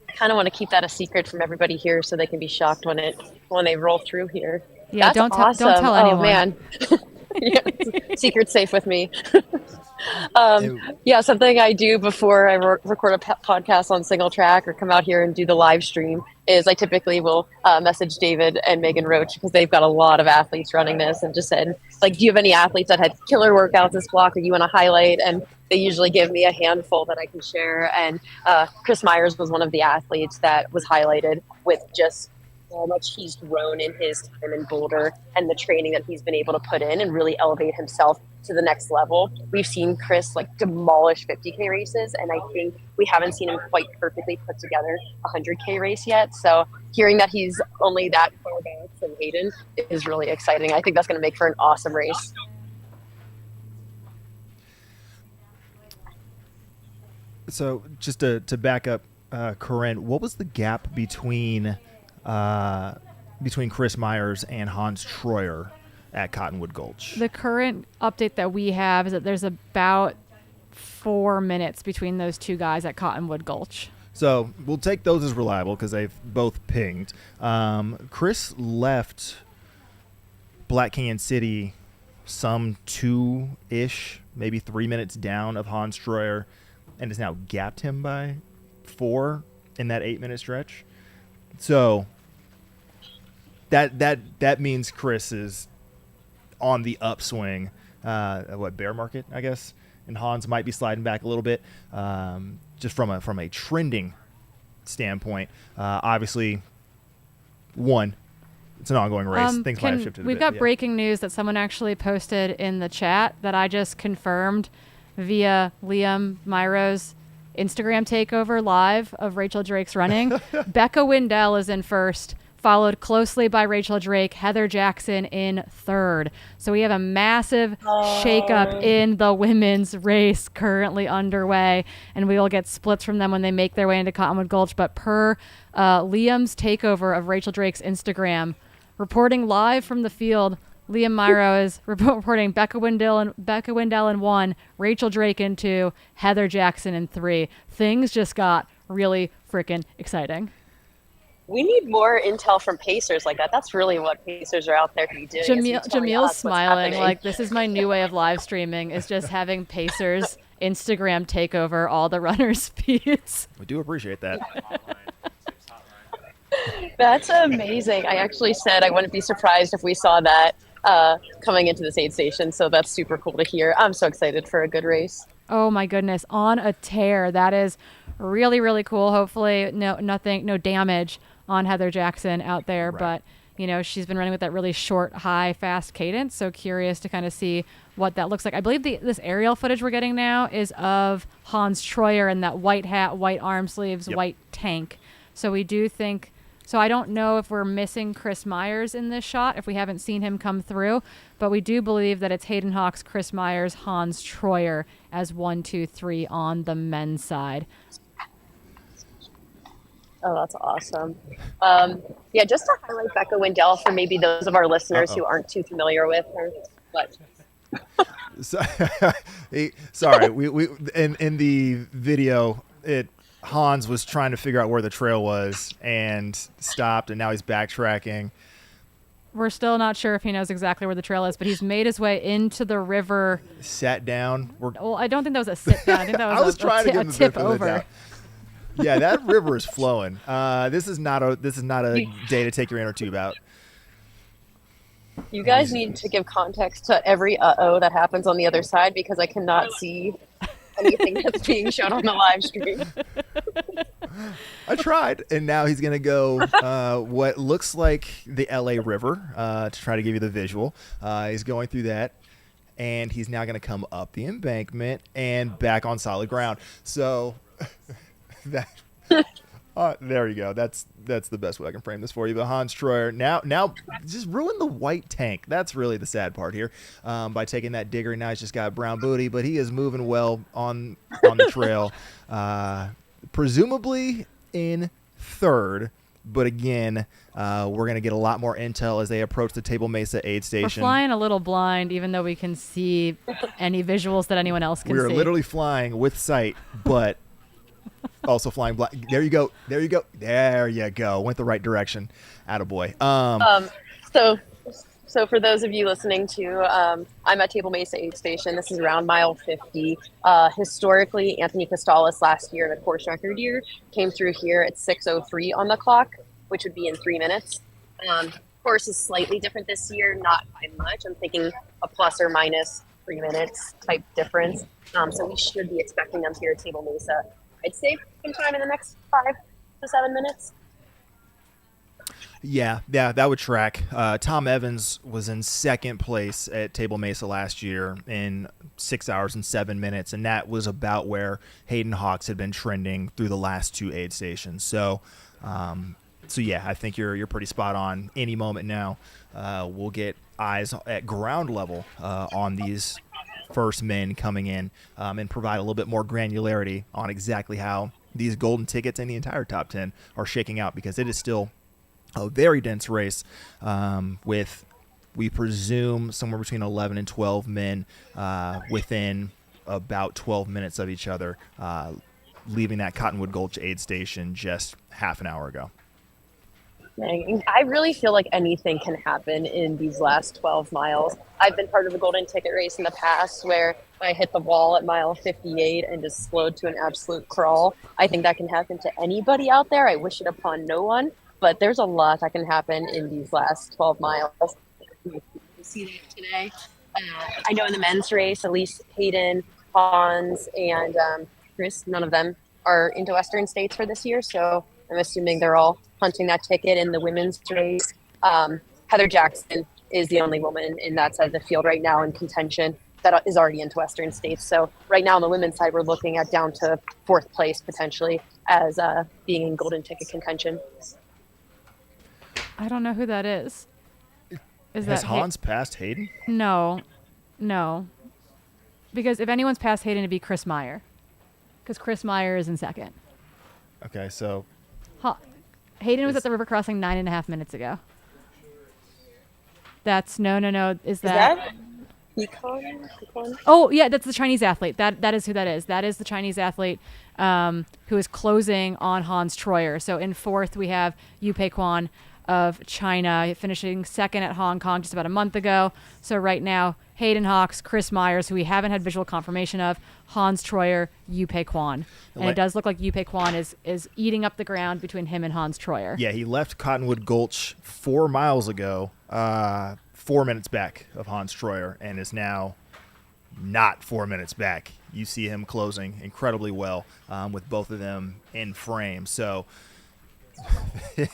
I kind of want to keep that a secret from everybody here so they can be shocked when they roll through here. Yeah, That's don't tell anyone. Oh man. Yeah, secret safe with me. Yeah, something I do before I record a podcast on single track or come out here and do the live stream is I typically will message David and Megan Roach, because they've got a lot of athletes running this, and just said, like, do you have any athletes that had killer workouts this block that you want to highlight? And they usually give me a handful that I can share. And Chris Myers was one of the athletes that was highlighted with just how much he's grown in his time in Boulder and the training that he's been able to put in and really elevate himself to the next level. We've seen Chris demolish 50K races, and I think we haven't seen him quite perfectly put together a 100K race yet. So hearing that he's only that far back from Hayden is really exciting. I think that's going to make for an awesome race. So just to back up, Corinne, what was the gap between Chris Myers and Hans Troyer at Cottonwood Gulch? The current update that we have is that there's about 4 minutes between those two guys at Cottonwood Gulch. So we'll take those as reliable because they've both pinged. Chris left Black Canyon City some 2-ish, maybe 3 minutes down of Hans Troyer, and has now gapped him by 4 in that 8-minute stretch. So that means Chris is on the upswing. Bear market, I guess, and Hans might be sliding back a little bit, just from a trending standpoint. Obviously, it's an ongoing race. Things might have shifted a bit. We've got breaking news that someone actually posted in the chat that I just confirmed via Liam Myros. Instagram takeover live of Rachel Drake's running. Becca Wendell is in first, followed closely by Rachel Drake, Heather Jackson in third. So we have a massive shakeup in the women's race currently underway, and we will get splits from them when they make their way into Cottonwood Gulch. But per Liam's takeover of Rachel Drake's Instagram, reporting live from the field, Liam Myro is reporting Becca Wendell in 1, Rachel Drake in 2, Heather Jackson in 3. Things just got really freaking exciting. We need more intel from Pacers like that. That's really what Pacers are out there to be doing. Jamil's smiling like this is my new way of live streaming, is just having Pacers Instagram take over all the runners' feeds. We do appreciate that. That's amazing. I actually said I wouldn't be surprised if we saw that coming into this aid station. So that's super cool to hear. I'm so excited for a good race. Oh my goodness, on a tear. That is really, really cool. Hopefully no damage on Heather Jackson out there, Right. but she's been running with that really short, high, fast cadence. So curious to kind of see what that looks like. I believe this aerial footage we're getting now is of Hans Troyer in that white hat, white arm sleeves, white tank. So we do think, so I don't know if we're missing Chris Myers in this shot, if we haven't seen him come through, but we do believe that it's Hayden Hawks, Chris Myers, Hans Troyer as 1, 2, 3 on the men's side. Oh, that's awesome. Just to highlight Becca Wendell for maybe those of our listeners who aren't too familiar with her. What? Sorry, we in the video, Hans was trying to figure out where the trail was and stopped, and now he's backtracking. We're still not sure if he knows exactly where the trail is, but he's made his way into the river. Sat down. Well, I don't think that was a sit down. I think that was, a tip over. Yeah, that river is flowing. This is not a day to take your inner tube out. You guys need to give context to every that happens on the other side, because I cannot see anything that's being shown on the live stream. I tried, and now he's going to go what looks like the LA River to try to give you the visual. He's going through that, and he's now going to come up the embankment and back on solid ground. So that there you go. That's the best way I can frame this for you. But Hans Troyer now just ruined the white tank. That's really the sad part here. By taking that digger, now he's just got brown booty, but he is moving well on the trail. Presumably in third, but again, we're going to get a lot more intel as they approach the Table Mesa aid station. We're flying a little blind, even though we can see any visuals that anyone else can see. We're literally flying with sight, but also flying blind. There you go. There you go. Went the right direction. Attaboy. So for those of you listening to, I'm at Table Mesa aid station. This is around mile 50. Historically, Anthony Costales last year, the course record year, came through here at 6:03 on the clock, which would be in 3 minutes. Course is slightly different this year, not by much. I'm thinking a plus or minus 3 minutes type difference. So we should be expecting them here at Table Mesa, I'd say sometime in the next 5 to 7 minutes. Yeah, that would track. Tom Evans was in second place at Table Mesa last year in 6 hours and 7 minutes, and that was about where Hayden Hawks had been trending through the last two aid stations. So yeah, I think you're pretty spot on. Any moment now, we'll get eyes at ground level on these first men coming in and provide a little bit more granularity on exactly how these golden tickets and the entire top 10 are shaking out, because it is still a very dense race with, we presume, somewhere between 11 and 12 men within about 12 minutes of each other, leaving that Cottonwood Gulch aid station just half an hour ago. I really feel like anything can happen in these last 12 miles. I've been part of a golden ticket race in the past where I hit the wall at mile 58 and just slowed to an absolute crawl. I think that can happen to anybody out there. I wish it upon no one. But there's a lot that can happen in these last 12 miles. You see that today. I know in the men's race, at least Hayden, Hans, and Chris, none of them are into Western states for this year. So I'm assuming they're all hunting that ticket. In the women's race, Heather Jackson is the only woman in that side of the field right now in contention. that is already into Western States. So right now on the women's side, we're looking at down to 4th place potentially as being in golden ticket contention. I don't know who that is. Is Has that Hans passed Hayden? No. Because if anyone's past Hayden, it'd be Chris Meyer. Because Chris Meyer is in 2nd. Okay, so Hayden was at the river crossing 9.5 minutes ago. That's no. Is that? Econ? Oh yeah, that's the Chinese athlete. That is who that is. That is the Chinese athlete who is closing on Hans Troyer. So in 4th we have Yu Pei Kwan of China, finishing 2nd at Hong Kong just about a month ago. So right now, Hayden Hawks, Chris Myers, who we haven't had visual confirmation of, Hans Troyer, Yu Pei Kwan. And it does look like Yu Pei Kwan is eating up the ground between him and Hans Troyer. Yeah, he left Cottonwood Gulch 4 miles ago, 4 minutes back of Hans Troyer, and is now not 4 minutes back. You see him closing incredibly well with both of them in frame. So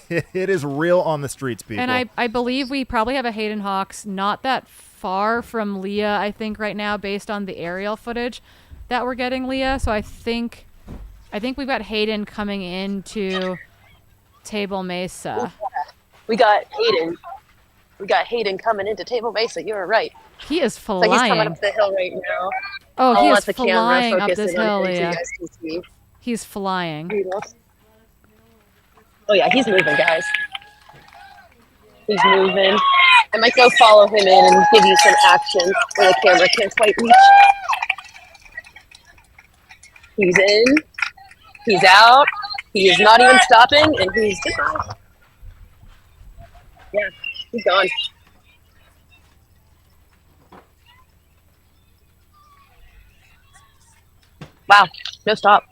it is real on the streets, people. And I believe we probably have a Hayden Hawks not that far from Leah, I think, right now, based on the aerial footage that we're getting, Leah. So I think we've got Hayden coming into Table Mesa. We got Hayden coming into Table Mesa. You're right. He is flying. So he's coming up the hill right now. Oh, I'll he let is the camera flying up focus this in on hill, him so you Leah. guys can see. He's flying. Oh yeah, he's moving, guys. He's moving. I might go follow him in and give you some action where the camera can't quite reach. He's in. He's out. He is not even stopping, and he's goodbye. Yeah, he's gone. Wow, no stop.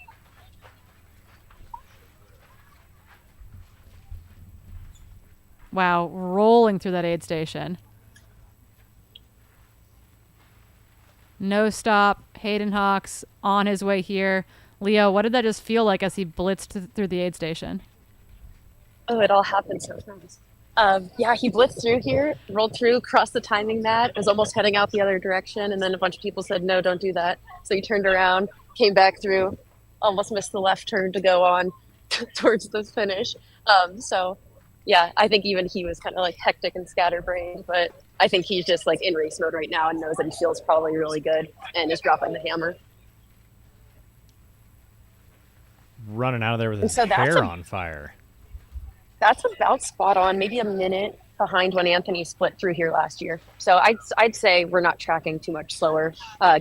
Wow, rolling through that aid station. No stop. Hayden Hawks on his way here. Leo, what did that just feel like as he blitzed through the aid station? Oh, it all happened so fast. Yeah, he blitzed through here, rolled through, crossed the timing mat, was almost heading out the other direction, and then a bunch of people said, no, don't do that. So he turned around, came back through, almost missed the left turn to go on towards the finish. So, yeah, I think even he was kind of like hectic and scatterbrained, but I think he's just like in race mode right now and knows that he feels probably really good and is dropping the hammer. Running out of there with his So that's hair on fire. That's about spot on, maybe a minute behind when Anthony split through here last year. So I'd say we're not tracking too much slower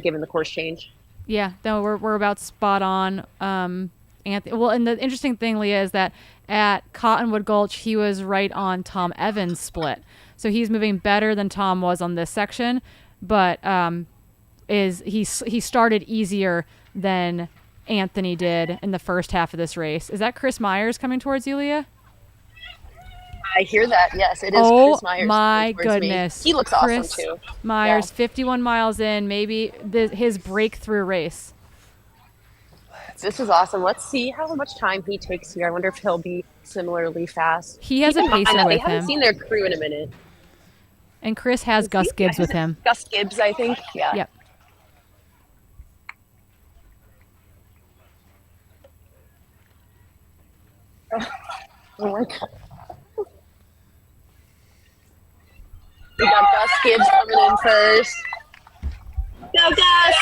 given the course change. Yeah, no, we're about spot on. Well, and the interesting thing, Leah, is that at Cottonwood Gulch, he was right on Tom Evans' split. So he's moving better than Tom was on this section, but he started easier than Anthony did in the first half of this race. Is that Chris Myers coming towards you, Leah? I hear that. Yes, it is Chris Myers. Oh my coming towards me. goodness. He looks Chris awesome too. Myers, Yeah. 51 miles in, maybe his breakthrough race. This is awesome. Let's see how much time he takes here. I wonder if he'll be similarly fast. He has Keep a in mind pacer that with They haven't him. seen their crew in a minute. And Chris has Gus Gibbs with him. Gus Gibbs, I think. Yeah. Yep. Oh my God. We got Gus Gibbs coming in first. Go, Gus!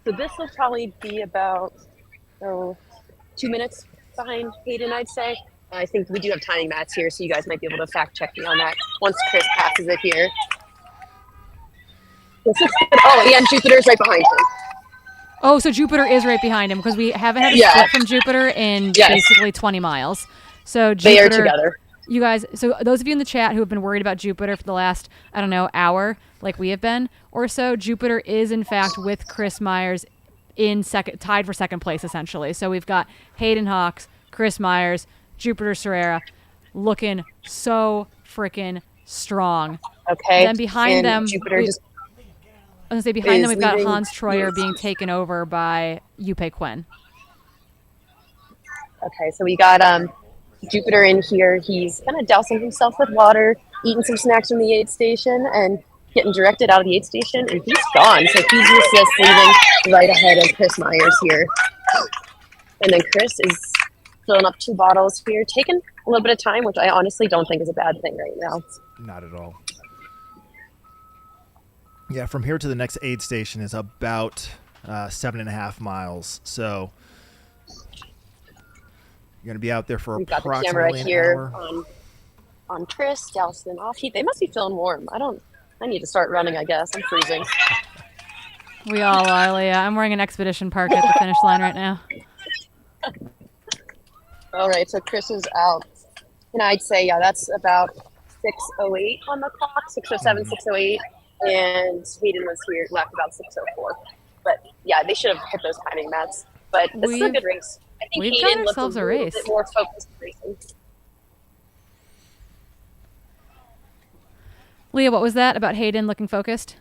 So this will probably be about 2 minutes behind Hayden, I'd say. I think we do have timing mats here, so you guys might be able to fact check me on that once Chris passes it here. Oh, and Jupiter's right behind him. Oh, so Jupiter is right behind him because we haven't had a split from Jupiter in basically 20 miles. So Jupiter, they are together. You guys, so those of you in the chat who have been worried about Jupiter for the last, I don't know, hour, like we have been or so, Jupiter is in fact with Chris Myers in second, tied for second place essentially. So we've got Hayden Hawks, Chris Myers, Jupiter Serrera looking so freaking strong. Okay. Then behind them, Jupiter just I was going to say behind them we've got leading. Hans Troyer being taken over by Yu Pei Kwan. Okay, so we got Jupiter in here, he's kind of dousing himself with water, eating some snacks from the aid station, and getting directed out of the aid station, and he's gone. So he's just leaving right ahead of Chris Myers here. And then Chris is filling up 2 bottles here, taking a little bit of time, which I honestly don't think is a bad thing right now. Not at all. Yeah, from here to the next aid station is about 7.5 miles. So you're going to be out there for We've got the approximately camera an here hour. on Chris, dousing off heat. They must be feeling warm. I need to start running, I guess. I'm freezing. We all are, Leah. I'm wearing an Expedition park at the finish line right now. All right, so Chris is out. And I'd say, yeah, that's about 6:08 on the clock, 6:07, 6:08. And Hayden was here, left about 6:04. But yeah, they should have hit those timing mats. But this is a good race. I think we've Hayden got looked ourselves a little race. bit more focused racing. Leah, what was that about Hayden looking focused?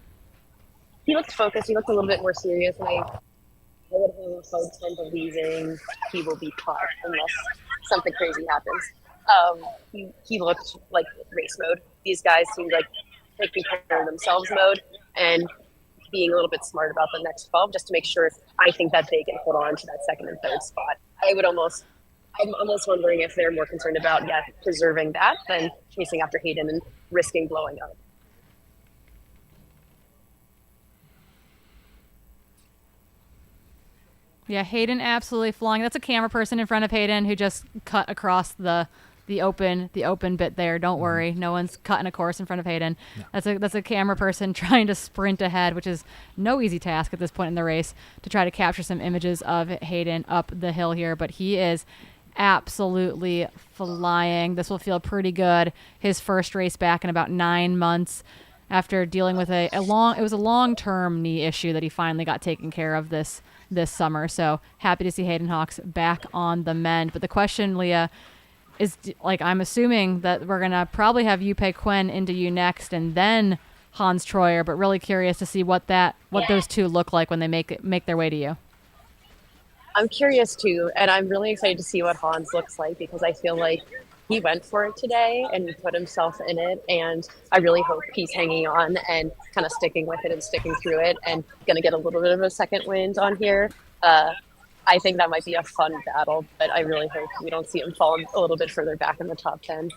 He looked focused. He looked a little bit more serious. And I would have a hard time believing he will be caught unless something crazy happens. He looked like race mode. These guys seemed like taking care of themselves mode and being a little bit smart about the next 12 just to make sure I think that they can hold on to that second and third spot. I'm almost wondering if they're more concerned about preserving that than chasing after Hayden and risking blowing up. Yeah, Hayden absolutely flying. That's a camera person in front of Hayden who just cut across the open bit there. Don't worry, no one's cutting a course in front of Hayden. No. That's a camera person trying to sprint ahead, which is no easy task at this point in the race to try to capture some images of Hayden up the hill here. But he is absolutely flying. This will feel pretty good. His first race back in about 9 months after dealing with a long-term knee issue that he finally got taken care of this summer. So happy to see Hayden Hawks back on the mend. But the question, Leah, is I'm assuming that we're going to probably have Yupe Quinn into you next and then Hans Troyer, but really curious to see what those two look like when they make their way to you. I'm curious too, and I'm really excited to see what Hans looks like because I feel like he went for it today and he put himself in it, and I really hope he's hanging on and kind of sticking with it and sticking through it and going to get a little bit of a second wind on here. I think that might be a fun battle, but I really hope we don't see him fall a little bit further back in the top 10.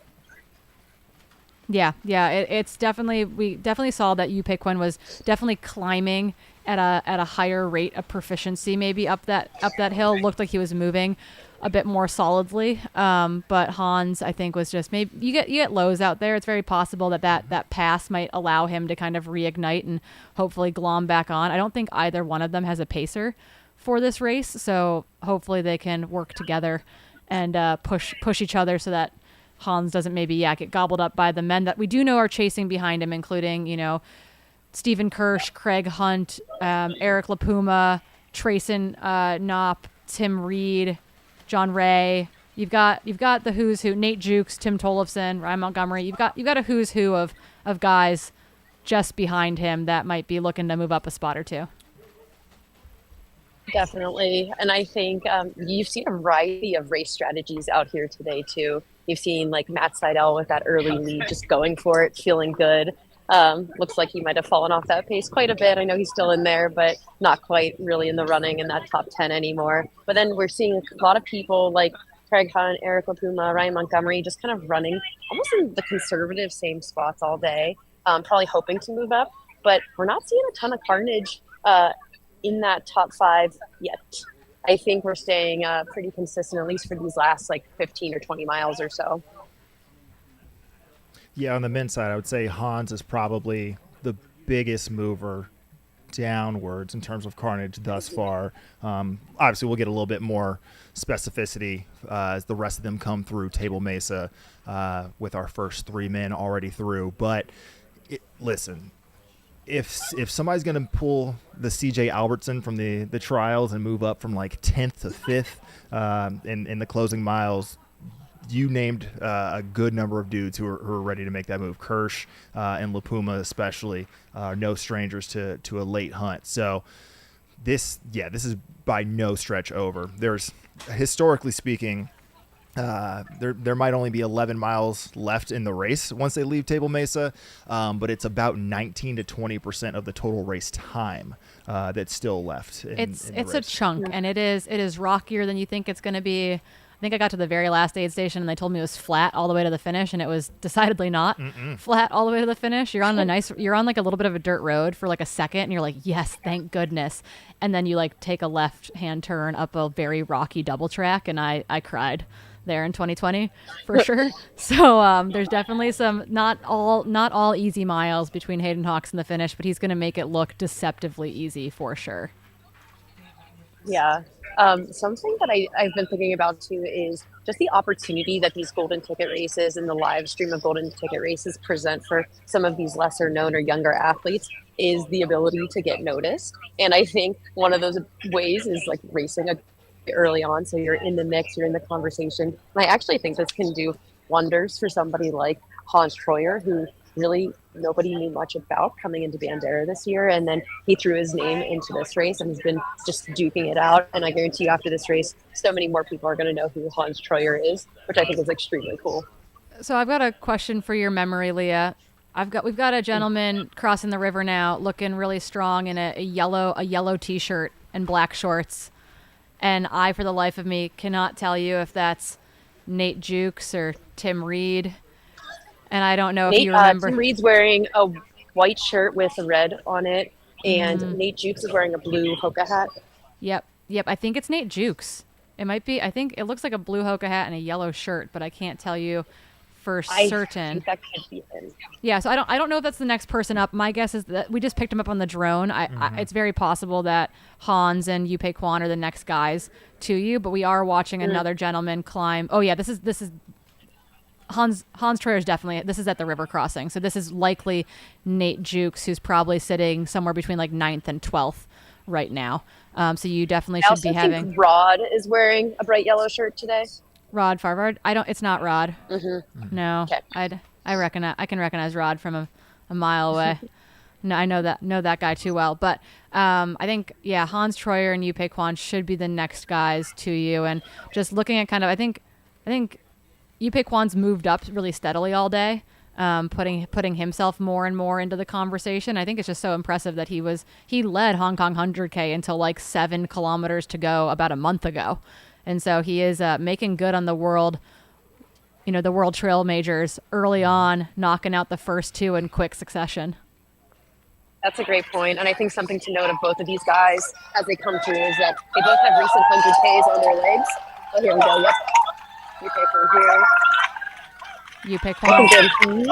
Yeah, it's definitely, we definitely saw that Yupe Quinn was definitely climbing at a higher rate of proficiency, maybe up that hill. Looked like he was moving a bit more solidly, but Hans, I think, was just maybe you get lows out there. It's very possible that pass might allow him to kind of reignite and hopefully glom back on. I don't think either one of them has a pacer for this race, so hopefully they can work together and push each other so that Hans doesn't maybe get gobbled up by the men that we do know are chasing behind him, including Stephen Kirsch, Craig Hunt, Eric LaPuma, Trayson Knopp, Tim Reed, John Ray. You've got the who's who: Nate Jukes, Tim Tollefson, Ryan Montgomery. You've got a who's who of guys just behind him that might be looking to move up a spot or two. Definitely. And I think you've seen a variety of race strategies out here today, too. You've seen Matt Seidel with that early lead, just going for it, feeling good. Looks like he might have fallen off that pace quite a bit. I know he's still in there, but not quite really in the running in that top 10 anymore. But then we're seeing a lot of people like Craig Hunt, Eric LaPuma, Ryan Montgomery, just kind of running almost in the conservative same spots all day, probably hoping to move up. But we're not seeing a ton of carnage in that top 5 yet. I think we're staying pretty consistent, at least for these last 15 or 20 miles or so. Yeah, on the men's side, I would say Hans is probably the biggest mover downwards in terms of carnage thus far. Obviously, we'll get a little bit more specificity as the rest of them come through Table Mesa with our first 3 men already through. But listen, if somebody's going to pull the CJ Albertson from the trials and move up from 10th to 5th in the closing miles, you named a good number of dudes who are ready to make that move. Kirsch and LaPuma especially are no strangers to a late hunt. So this is by no stretch over. There's, historically speaking, there might only be 11 miles left in the race once they leave Table Mesa, but it's about 19 to 20% of the total race time that's still left. It's a a chunk, and it is rockier than you think it's going to be. I think I got to the very last aid station, and they told me it was flat all the way to the finish, and it was decidedly not flat all the way to the finish. You're on like a little bit of a dirt road for like a second, and you're like, yes, thank goodness. And then you like take a left-hand turn up a very rocky double track, and I cried there in 2020 for sure. So there's definitely some not all easy miles between Hayden Hawks and the finish, but he's going to make it look deceptively easy for sure. Yeah. Something that I've been thinking about too is just the opportunity that these golden ticket races and the live stream of golden ticket races present for some of these lesser known or younger athletes is the ability to get noticed. And I think one of those ways is like racing early on. So you're in the mix, you're in the conversation. And I actually think this can do wonders for somebody like Hans Troyer, who really nobody knew much about coming into Bandera this year, and then he threw his name into this race and has been just duking it out. And I guarantee you after this race, so many more people are going to know who Hans Troyer is, which I think is extremely cool. So I've got a question for your memory, Leah. We've got a gentleman crossing the river now, looking really strong in a yellow t-shirt and black shorts, and I, for the life of me, cannot tell you if that's Nate Jukes or Tim Reed. And I don't know if you remember. Tim Reed's wearing a white shirt with a red on it, and Nate Jukes is wearing a blue Hoka hat. Yep. I think it's Nate Jukes. It might be. I think it looks like a blue Hoka hat and a yellow shirt, but I can't tell you for certain. I think that could be him. Yeah, so I don't know if that's the next person up. My guess is that we just picked him up on the drone. It's very possible that Hans and Yupe Kwan are the next guys to you, but we are watching another gentleman climb. Oh yeah, this is Hans Troyer is definitely, this is at the river crossing. So this is likely Nate Jukes, who's probably sitting somewhere between like 9th and 12th right now. So you definitely should be having. I think Rod is wearing a bright yellow shirt today. Rod Farvard? It's not Rod. No. Okay. I can recognize Rod from a mile away. No, I know that guy too well. But I think, yeah, Hans Troyer and Yupe Kwan should be the next guys to you. And just looking at kind of, I think Yupe Kwan's moved up really steadily all day, putting himself more and more into the conversation. I think it's just so impressive that he led Hong Kong 100K until like 7 kilometers to go about a month ago. And so he is making good on the world trail majors early on, knocking out the first 2 in quick succession. That's a great point. And I think something to note of both of these guys as they come through is that they both have recent 100Ks on their legs. Oh, here we go. Yep. You pick from here. You pick one.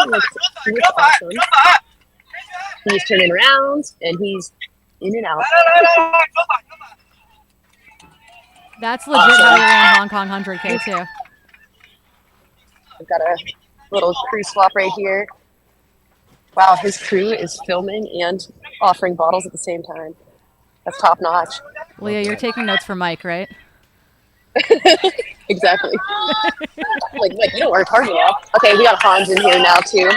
Looks awesome. He's turning around and he's in and out. That's legit how you ran Hong Kong 100K too. We've got a little crew swap right here. Wow, his crew is filming and offering bottles at the same time. That's top notch. Leah, you're taking notes for Mike, right? Exactly. like you don't work hard enough. Okay, we got Hans in here now too.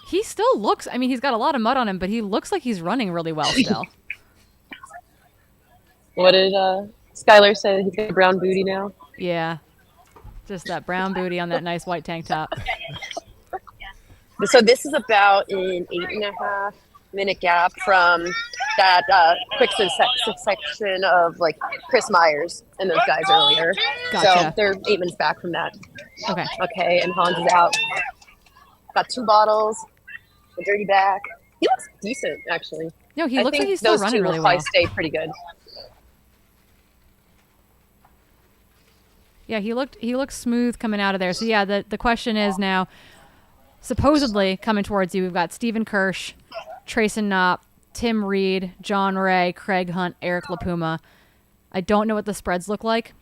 He still looks, I mean, he's got a lot of mud on him, but he looks like he's running really well still. What did Skylar say? He's got a brown booty now? Yeah. Just that brown booty on that nice white tank top. So this is about an 8.5 minute gap from that quick succession of like Chris Myers and those guys earlier. Gotcha. So they're 8 minutes back from that. Okay, and Hans is out. Got 2 bottles, a dirty back. He looks decent, actually. No, he looks like he's still running really well. Those 2 will probably stay pretty good. Yeah, he looked smooth coming out of there. So yeah, the question is now, supposedly coming towards you, we've got Stephen Kirsch, Trayson Knopp, Tim Reed, John Ray, Craig Hunt, Eric LaPuma. I don't know what the spreads look like.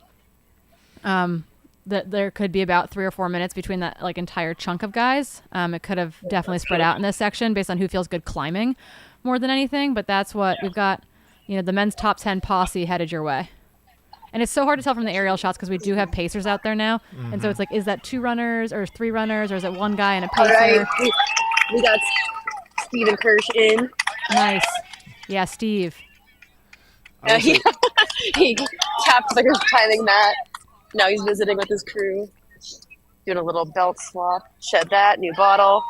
That there could be about 3 or 4 minutes between that like entire chunk of guys. It could have definitely spread out in this section based on who feels good climbing more than anything. But that's what we've got. The men's top 10 posse headed your way. And it's so hard to tell from the aerial shots because we do have pacers out there now. Mm-hmm. And so it's like, is that 2 runners or 3 runners or is it 1 guy and a pacer? All right. We got Stephen Kirsch in. Nice. Yeah, Steve. He tapped the timing mat. Now he's visiting with his crew, doing a little belt swap. Shed that, new bottle.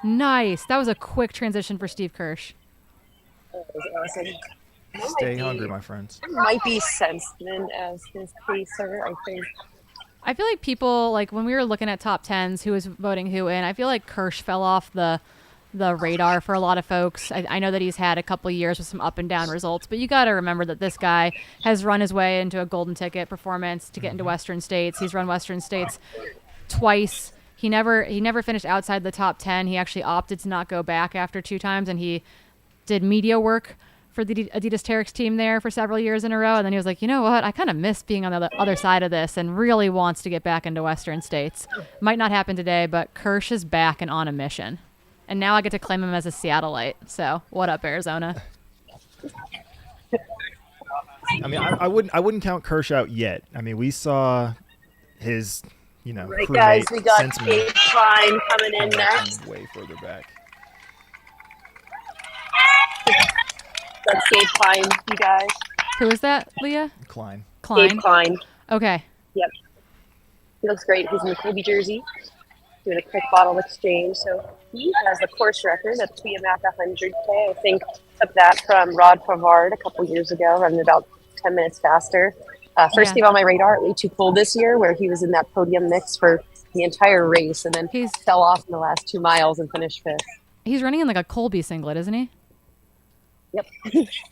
Nice. That was a quick transition for Steve Kirsch. That was awesome. Stay hungry, my friends. Might be Sensman as his pacer, I think. I feel like people, like when we were looking at top 10s, who was voting who in, I feel like Kirsch fell off the radar for a lot of folks. I know that he's had a couple years with some up and down results, but you got to remember that this guy has run his way into a golden ticket performance to get into Western States. He's run Western States twice. He never finished outside the top 10. He actually opted to not go back after 2 times, and he did media work for the Adidas Terex team there for several years in a row. And then he was like, you know what? I kind of miss being on the other side of this and really wants to get back into Western States. Might not happen today, but Kirsch is back and on a mission. And now I get to claim him as a Seattleite. So what up, Arizona? I mean, I wouldn't count Kirsch out yet. I mean, we saw his, Right, guys, we got Gabe Klein coming in next. Way further back. That's Gabe Klein, you guys. Who is that, Leah? Klein. Gabe Klein. Okay. Yep. He looks great. He's in the Kobe jersey, doing a quick bottle exchange. So he has the course record at the Tiamat 100K. I think took that from Rod Favard a couple years ago, running about 10 minutes faster. First game on my radar at way too cold this year, where he was in that podium mix for the entire race, and then he fell off in the last 2 miles and finished 5th. He's running in like a Colby singlet, isn't he? Yep.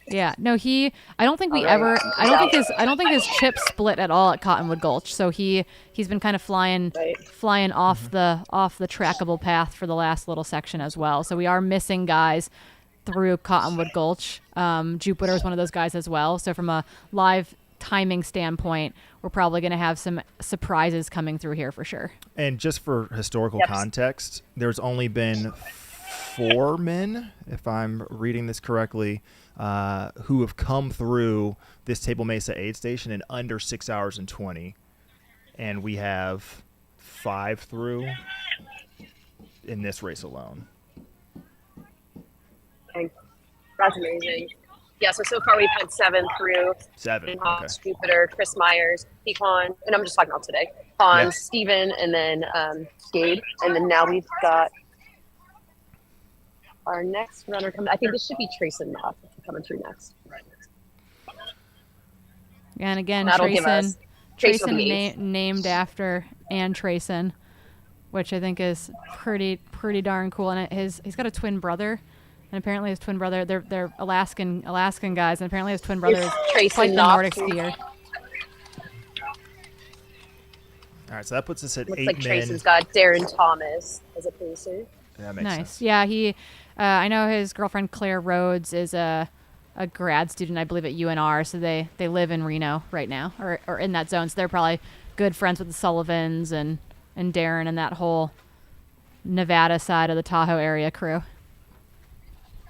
Yeah. No, I don't think I don't think his chip split at all at Cottonwood Gulch. So he's been kind of flying off the trackable path for the last little section as well. So we are missing guys through Cottonwood Gulch. Jupiter is one of those guys as well. So from a live timing standpoint, we're probably going to have some surprises coming through here for sure. And just for historical context, there's only been 4 men, if I'm reading this correctly, who have come through this Table Mesa aid station in under 6 hours and 20. And we have 5 through in this race alone. That's amazing. Yeah, so far we've had 7 through. 7. Okay. Okay. Jupiter, Chris Myers, Pecan, and I'm just talking about today. Hans, Steven, and then Gabe. And then now we've got our next runner coming. I think this should be Trayson Knopf coming through next. And again, Trayson named after Ann Trayson, which I think is pretty darn cool. And he's got a twin brother, and apparently his twin brother, they're Alaskan guys, and apparently his twin brother is quite the Nordic skier. All right, so that puts us at Looks 8 like men. Trayson's got Darren Thomas as a pacer. That makes Nice. sense. Yeah, he. I know his girlfriend Claire Rhodes is a grad student, I believe, at UNR. So they live in Reno right now, or in that zone. So they're probably good friends with the Sullivans and Darren and that whole Nevada side of the Tahoe area crew.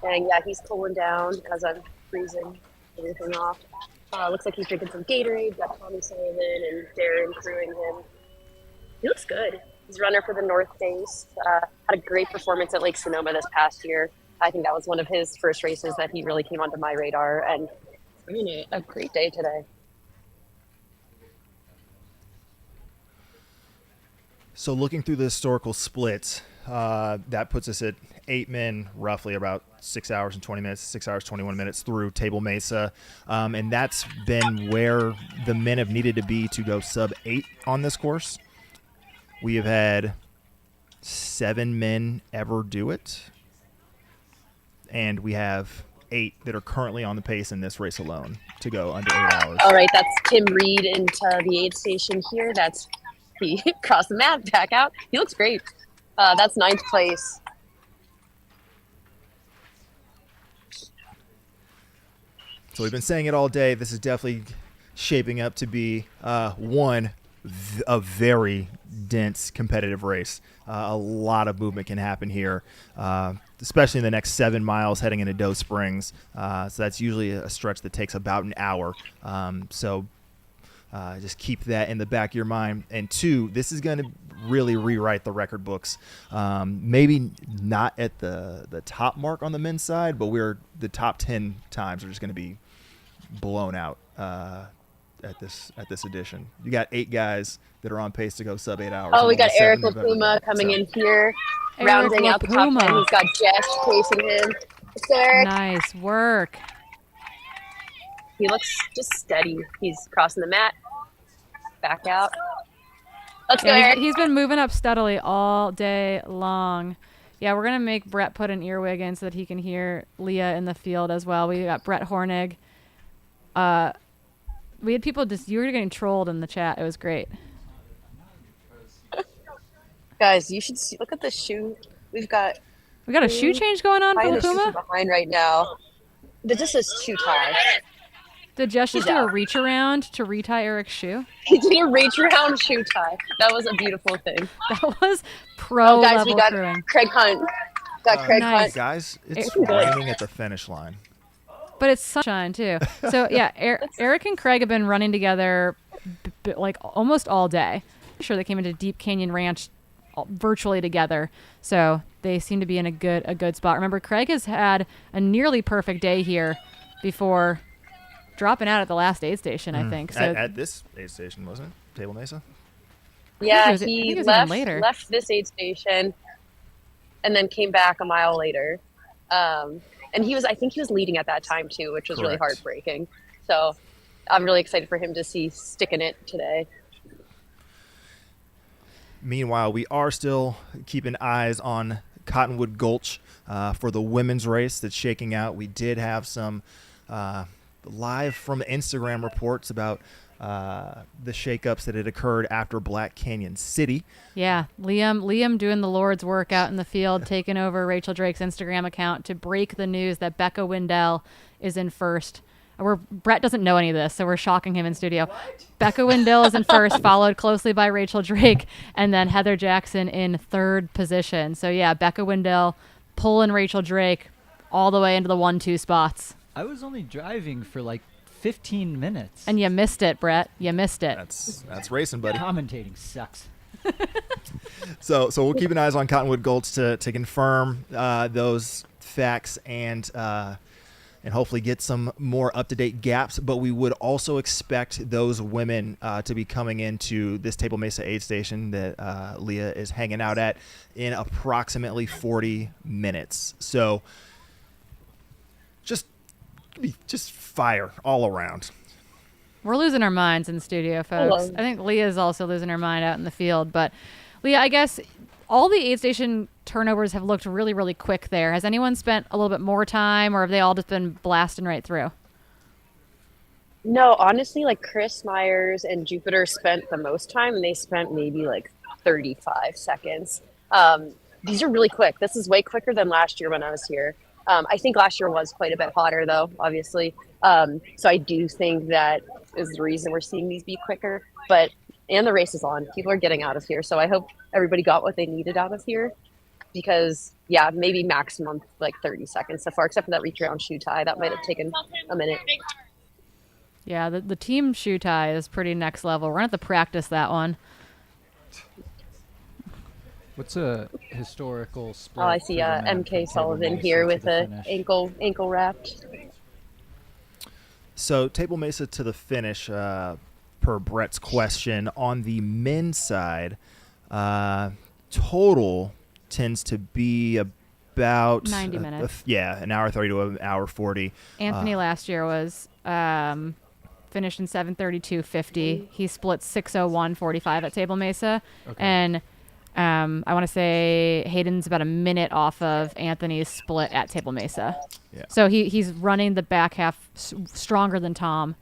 And yeah, he's cooling down as I'm freezing everything off. Looks like he's drinking some Gatorade. Got Tommy Sullivan and Darren crewing him. He looks good. He's a runner for the North Face. Had a great performance at Lake Sonoma this past year. I think that was one of his first races that he really came onto my radar, and really a great day today. So looking through the historical splits, that puts us at 8 men, roughly about 6 hours and 20 minutes, 6 hours, 21 minutes through Table Mesa. And that's been where the men have needed to be to go sub 8 on this course. We have had 7 men ever do it. And we have 8 that are currently on the pace in this race alone to go under 8 hours. All right, that's Tim Reed into the aid station here. He crossed the map, back out. He looks great. That's 9th place. So we've been saying it all day. This is definitely shaping up to be a very dense competitive race. A lot of movement can happen here, especially in the next 7 miles heading into Doe Springs. So that's usually a stretch that takes about an hour. Just keep that in the back of your mind. And 2, this is going to really rewrite the record books. Maybe not at the top mark on the men's side, but the top 10 times are just going to be blown out. this edition. You got 8 guys that are on pace to go sub 8 hours. Oh, we and got only 7 Eric have ever LaPuma done it. coming So, in here, Eric rounding out the top 10. LaPuma. He's got Jess chasing him. So Eric, Nice work. he looks just steady. He's crossing the mat, back out. Let's go, Yeah, Eric. he's been moving up steadily all day long. Yeah, we're going to make Brett put an earwig in so that he can hear Leah in the field as well. We got Brett Hornig. We had people you were getting trolled in the chat. It was great. Guys, you should see. Look at the shoe. We got a shoe change going on for the shoe LaPuma? behind right now. This is shoe tie. Did Jess just He's do a out. reach around to retie Eric's shoe? He did a reach around shoe tie. That was a beautiful thing. That was pro guys, level we got crewing. Craig Hunt. Got Craig nice. Hunt. guys, it's It- raining at the finish line. But it's sunshine too. So yeah, Eric and Craig have been running together like almost all day. I'm sure they came into Deep Canyon Ranch virtually together. So they seem to be in a good spot. Remember, Craig has had a nearly perfect day here before dropping out at the last aid station, I think. So At this aid station, wasn't it? Table Mesa? Yeah, I think it he was even later. left this aid station and then came back a mile later. And I think he was leading at that time too, which was really Correct. heartbreaking. So I'm really excited for him to see sticking it today. Meanwhile, we are still keeping eyes on Cottonwood Gulch for the women's race that's shaking out. We did have some live from Instagram reports about the shakeups that had occurred after Black Canyon City. yeah, Liam doing the Lord's work out in the field, taking over Rachel Drake's Instagram account to break the news that Becca Wendell is in first. Brett doesn't know any of this, so we're shocking him in studio. Becca Wendell is in first, followed closely by Rachel Drake, and then Heather Jackson in third position. So yeah, Becca Wendell pulling Rachel Drake all the way into the 1-2 spots. I was only driving for like 15 minutes. And you missed it, Brett. You missed it. That's racing, buddy. Commentating sucks. So we'll keep an eyes on Cottonwood Gulch to confirm those facts and hopefully get some more up-to-date gaps. But we would also expect those women to be coming into this Table Mesa aid station that Leah is hanging out at in approximately 40 minutes. So just fire all around. We're losing our minds in the studio, folks. I think Leah's also losing her mind out in the field. But, Leah, I guess all the aid station turnovers have looked really, really quick there. Has anyone spent a little bit more time, or have they all just been blasting right through? No, honestly, like Chris Myers and Jupiter spent the most time, and they spent maybe like 35 seconds. These are really quick. This is way quicker than last year when I was here. I think last year was quite a bit hotter, though, obviously. So I do think that is the reason we're seeing these be quicker. And the race is on. People are getting out of here. So I hope everybody got what they needed out of here. Because, yeah, maybe maximum like 30 seconds so far, except for that reach around shoe tie. That might have taken a minute. Yeah, the team shoe tie is pretty next level. We're going to have to practice that one. What's a historical split? Oh, I see MK Sullivan here with a ankle wrapped. So Table Mesa to the finish, per Brett's question. On the men's side, total tends to be about 90 minutes. An hour 30 to an hour 40. Anthony last year was finished in 7:32.50. He split 6:01.45 at Table Mesa. Okay. And I want to say Hayden's about a minute off of Anthony's split at Table Mesa. Yeah. So he's running the back half stronger than Tom,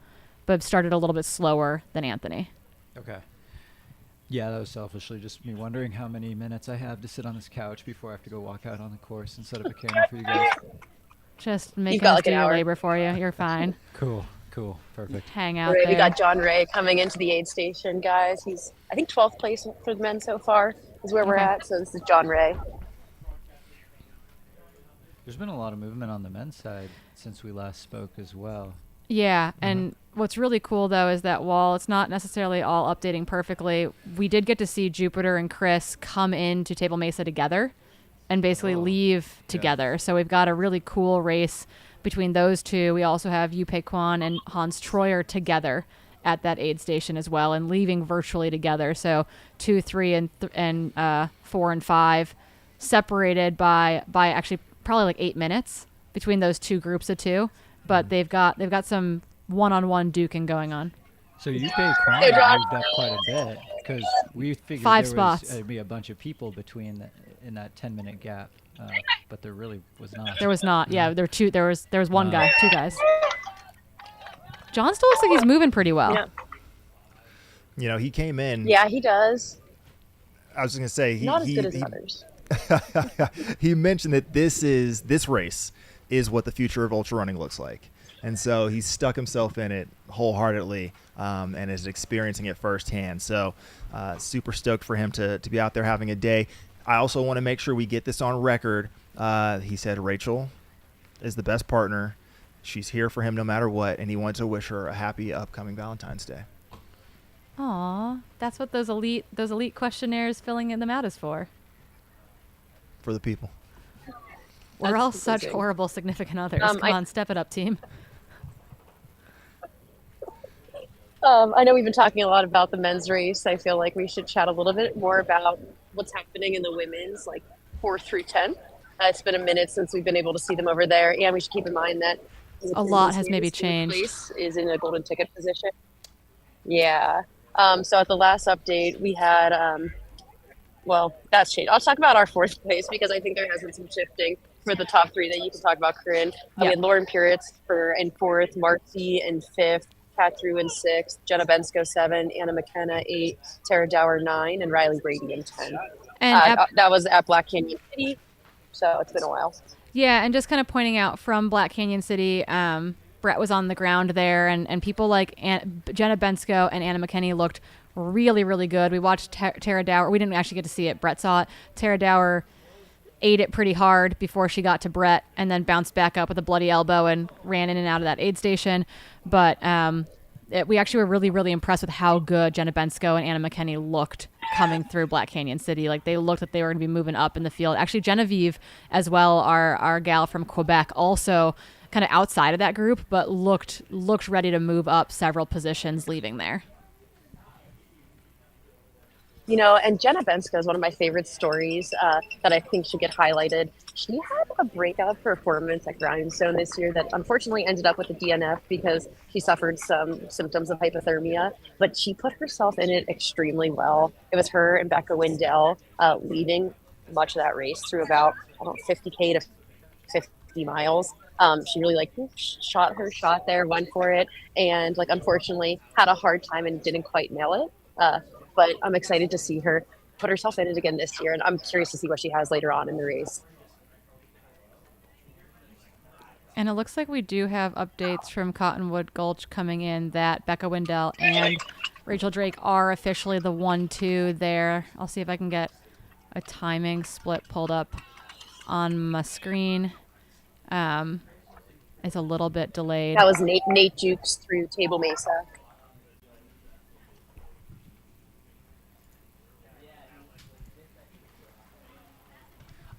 but started a little bit slower than Anthony. Okay. Yeah, that was selfishly just me wondering how many minutes I have to sit on this couch before I have to go walk out on the course and set up a camera for you guys. Just making got us like do an your hour. labor for you. You're fine. Cool, perfect. Hang out Ray, there. we got John Ray coming into the aid station, guys. He's, I think, 12th place for the men so far is where we're Okay. at. So this is John Ray. There's been a lot of movement on the men's side since we last spoke as well. Yeah, and what's really cool, though, is that while it's not necessarily all updating perfectly, we did get to see Jupiter and Chris come into Table Mesa together and basically leave together. So we've got a really cool race between those two. We also have Yupe Kwan and Hans Troyer together at that aid station as well, and leaving virtually together. So 2, 3, and 4 and 5 separated by actually probably like 8 minutes between those two groups of two, but they've got some one-on-one duking going on. So UK Climb moved up quite a bit because we figured 5 there spots. was be a bunch of people in that 10-minute gap, but there really was not. There was not. Yeah, there was one guy, 2 guys. John still looks like he's moving pretty well. Yeah. You know, he came in. Yeah, he does. I was going to say Not as good as others. He mentioned that this race is what the future of ultra running looks like, and so he's stuck himself in it wholeheartedly, and is experiencing it firsthand. So super stoked for him to be out there having a day. I also want to make sure we get this on record. He said Rachel is the best partner. She's here for him no matter what, and he wanted to wish her a happy upcoming Valentine's Day. Aw, that's what those elite questionnaires filling them out is for. For the people. We're all such horrible significant others. Come on, step it up, team. I know we've been talking a lot about the men's race. I feel like we should chat a little bit more about what's happening in the women's, like 4 through 10. It's been a minute since we've been able to see them over there, and we should keep in mind that a lot has maybe changed. Place is in a golden ticket position. Yeah. So at the last update, we had, well, that's changed. I'll talk about our 4th place because I think there has been some shifting for the top 3 that you can talk about, Corinne. We had Lauren Puritz in 4th, Marcy in 5th, Kat Drew in 6th, Jenna Bensko 7, Anna McKenna 8, Tara Dower 9, and Riley Brady in 10. And that was at Black Canyon City, so it's been a while. Yeah, and just kind of pointing out from Black Canyon City, Brett was on the ground there, and people like Jenna Bensko and Anna McKinney looked really, really good. We watched Tara Dower. We didn't actually get to see it. Brett saw it. Tara Dower ate it pretty hard before she got to Brett, and then bounced back up with a bloody elbow and ran in and out of that aid station. But we actually were really, really impressed with how good Jenna Bensko and Anna McKinney looked coming through Black Canyon City. Like, they looked like they were going to be moving up in the field. Actually, Genevieve as well, our gal from Quebec, also kind of outside of that group, but looked ready to move up several positions leaving there. You know, and Jenna Bensko is one of my favorite stories that I think should get highlighted. She had a breakout performance at Grindstone this year that unfortunately ended up with a DNF because she suffered some symptoms of hypothermia, but she put herself in it extremely well. It was her and Becca Wendell leading much of that race through about 50K to 50 miles. She really shot her shot there, went for it, and unfortunately had a hard time and didn't quite nail it. But I'm excited to see her put herself in it again this year, and I'm curious to see what she has later on in the race. And it looks like we do have updates from Cottonwood Gulch coming in that Becca Wendell and Rachel Drake are officially the 1-2 there. I'll see if I can get a timing split pulled up on my screen. It's a little bit delayed. That was Nate Jukes through Table Mesa.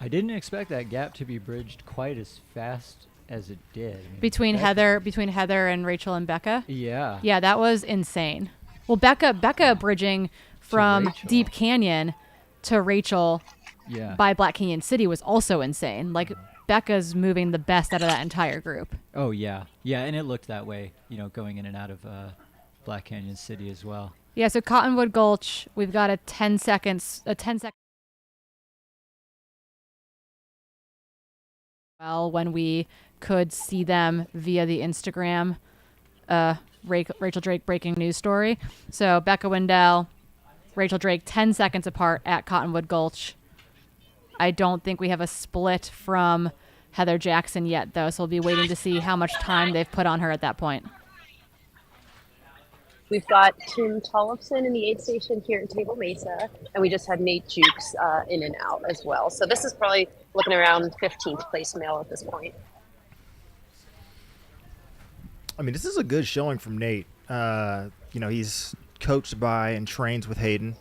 I didn't expect that gap to be bridged quite as fast as it did. I mean, between Heather and Rachel and Becca. Yeah. Yeah, that was insane. Well, Becca bridging from Deep Canyon to Rachel by Black Canyon City was also insane. Becca's moving the best out of that entire group. Oh yeah, yeah, and it looked that way, going in and out of Black Canyon City as well. Yeah, so Cottonwood Gulch, we've got a 10 seconds. Well, when we could see them via the Instagram Rachel Drake breaking news story. So Becca Wendell, Rachel Drake, 10 seconds apart at Cottonwood Gulch. I don't think we have a split from Heather Jackson yet, though, so we'll be waiting to see how much time they've put on her at that point. We've got Tim Tollefson in the aid station here at Table Mesa, and we just had Nate Jukes in and out as well. So this is probably looking around 15th place male at this point. I mean, this is a good showing from Nate. He's coached by and trains with Hayden.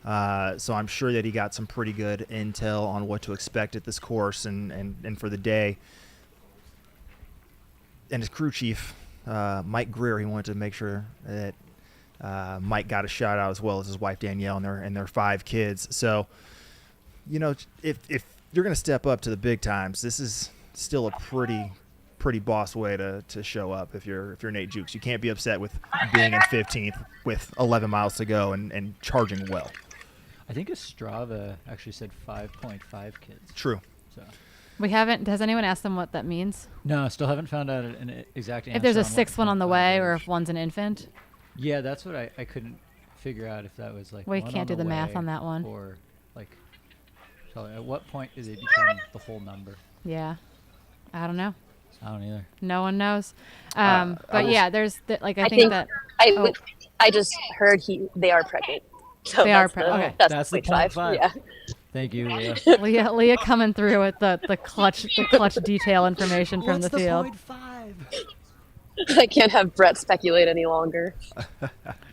So I'm sure that he got some pretty good intel on what to expect at this course and for the day. And his crew chief, Mike Greer, he wanted to make sure that Mike got a shout out as well as his wife Danielle and their 5 kids. So, if you're going to step up to the big times, this is still a pretty boss way to show up. If you're Nate Jukes, you can't be upset with being in 15th with 11 miles to go and charging well. I think Strava actually said 5.5 kids. True. So. We haven't. Has anyone asked them what that means? No, still haven't found out an exact answer. If there's a on 6th one on the way, or if one's an infant. Yeah, that's what I couldn't figure out if that was like. We one can't on do the math way on that one. Or like, so at what point does it become the whole number? Yeah, I don't know. I don't either. No one knows. But yeah, there's I I think that. I just heard they are pregnant. So They are that's pregnant. the- Okay. That's That's the 0.5. 0.5. Yeah. Thank you, Leah. Leah coming through with the clutch detail information from the field. 0.5? I can't have Brett speculate any longer.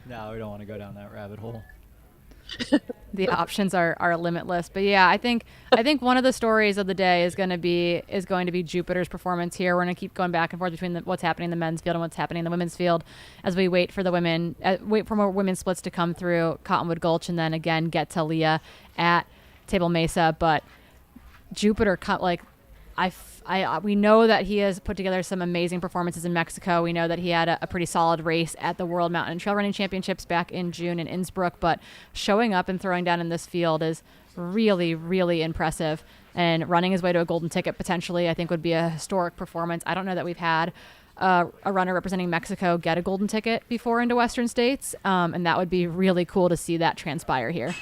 No, we don't want to go down that rabbit hole. The options are limitless. But yeah, I think one of the stories of the day is going to be Jupiter's performance here. We're going to keep going back and forth between what's happening in the men's field and what's happening in the women's field as we wait for more women's splits to come through Cottonwood Gulch and then again get to Leah at Table Mesa. But Jupiter, we know that he has put together some amazing performances in Mexico. We know that he had a pretty solid race at the World Mountain and Trail Running Championships back in June in Innsbruck, but showing up and throwing down in this field is really, really impressive. And running his way to a golden ticket potentially, I think, would be a historic performance. I don't know that we've had a runner representing Mexico get a golden ticket before into Western States, and that would be really cool to see that transpire here.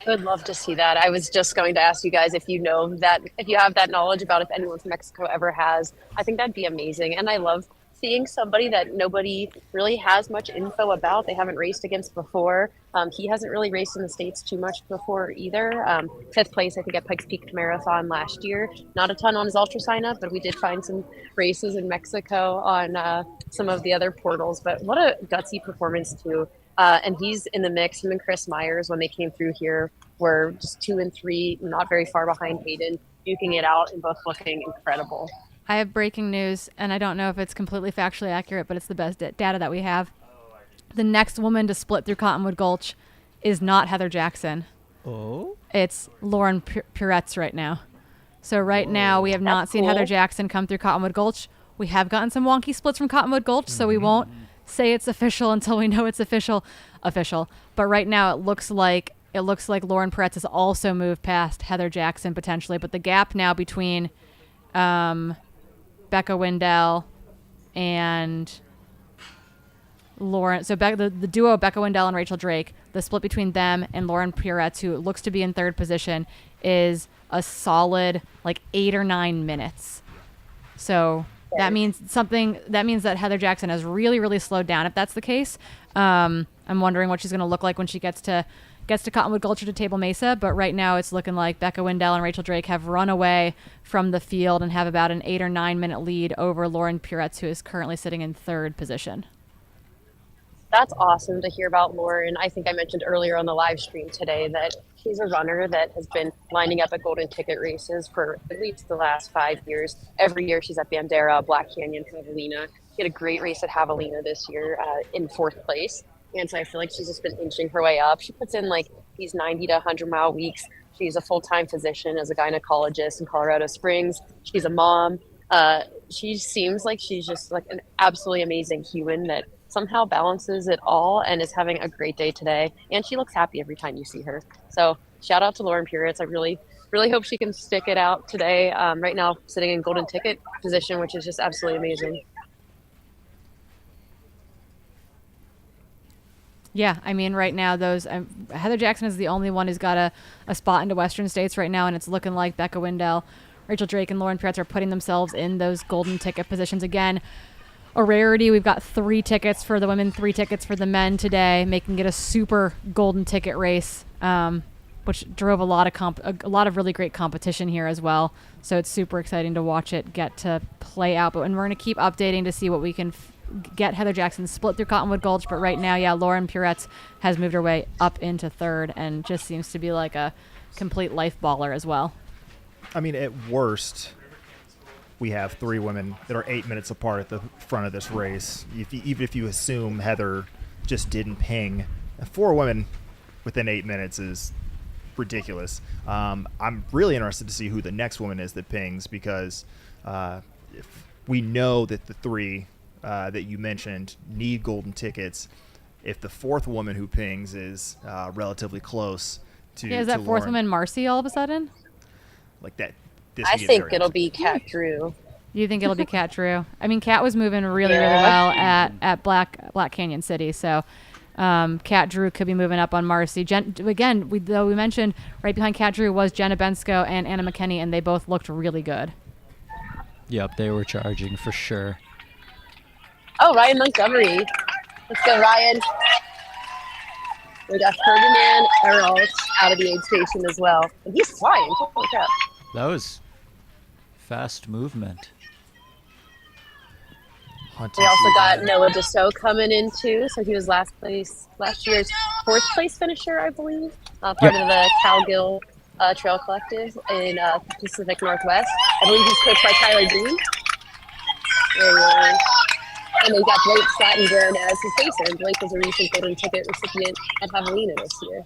I would love to see that. I was just going to ask you guys if you have that knowledge about if anyone from Mexico ever has. I think that'd be amazing. And I love seeing somebody that nobody really has much info about. They haven't raced against before. He hasn't really raced in the States too much before either. 5th place, I think, at Pikes Peak Marathon last year. Not a ton on his ultra sign up, but we did find some races in Mexico on some of the other portals. But what a gutsy performance too. And he's in the mix. Him and Chris Myers, when they came through here, were just 2 and 3, not very far behind Hayden, duking it out and both looking incredible. I have breaking news, and I don't know if it's completely factually accurate, but it's the best data that we have. The next woman to split through Cottonwood Gulch is not Heather Jackson. Oh? It's Lauren Puretz right now. So right now we have not seen Heather Jackson come through Cottonwood Gulch. We have gotten some wonky splits from Cottonwood Gulch, so we won't say it's official until we know it's official. But right now it looks like Lauren Puretz has also moved past Heather Jackson potentially. But the gap now between Becca Wendell and Lauren, so the duo Becca Wendell and Rachel Drake, the split between them and Lauren Puretz, who looks to be in 3rd position, is a solid 8 or 9 minutes. So that means that Heather Jackson has really, really slowed down. If that's the case, I'm wondering what she's going to look like when she gets to Cottonwood Gulch or to Table Mesa. But right now it's looking like Becca Wendell and Rachel Drake have run away from the field and have about an 8 or 9 minute lead over Lauren Puretz, who is currently sitting in 3rd position. That's awesome to hear about Lauren. I think I mentioned earlier on the live stream today that she's a runner that has been lining up at golden ticket races for at least the last 5 years. Every year she's at Bandera, Black Canyon, Javelina. She had a great race at Javelina this year in 4th place. And so I feel like she's just been inching her way up. She puts in these 90 to 100 mile weeks. She's a full-time physician as a gynecologist in Colorado Springs. She's a mom. She seems like she's just an absolutely amazing human that somehow balances it all and is having a great day today. And she looks happy every time you see her. So shout out to Lauren Puretz. I really, really hope she can stick it out today. Right now sitting in golden ticket position, which is just absolutely amazing. Yeah, I mean, right now, Heather Jackson is the only one who's got a spot into Western States right now, and it's looking like Becca Wendell, Rachel Drake, and Lauren Puretz are putting themselves in those golden ticket positions again. A rarity. We've got 3 tickets for the women, 3 tickets for the men today, making it a super golden ticket race, which drove a lot of really great competition here as well. So it's super exciting to watch it get to play out. But we're going to keep updating to see what we can get Heather Jackson split through Cottonwood Gulch. But right now, yeah, Lauren Puretz has moved her way up into 3rd and just seems to be like a complete life baller as well. I mean, at worst, we have 3 women that are 8 minutes apart at the front of this race. Even if you assume Heather just didn't ping, 4 women within 8 minutes is ridiculous. I'm really interested to see who the next woman is that pings, because if we know that the 3 that you mentioned need golden tickets. If the 4th woman who pings is relatively close to is that 4th Lauren, woman Marcy all of a sudden? like that, I think it'll be Kat Drew. You think it'll be Kat Drew? I mean, Kat was moving really well at Black Canyon City, so Kat Drew could be moving up on Marcy. Again, we mentioned right behind Kat Drew was Jenna Bensko and Anna McKinney, and they both looked really good. Yep, they were charging for sure. Oh, Ryan Montgomery. Let's go, Ryan. We got Ferdinand Earls out of the aid station as well. And he's flying. Holy crap. That was fast movement. We also got Noah Deso coming in too. So he was last year's 4th place finisher, I believe. Part of the Cowgill Trail Collective in Pacific Northwest. I believe he's coached by Tyler Dean. And they got Blake Slattenburn as his pacer. Blake was a recent golden ticket recipient at Javelina this year.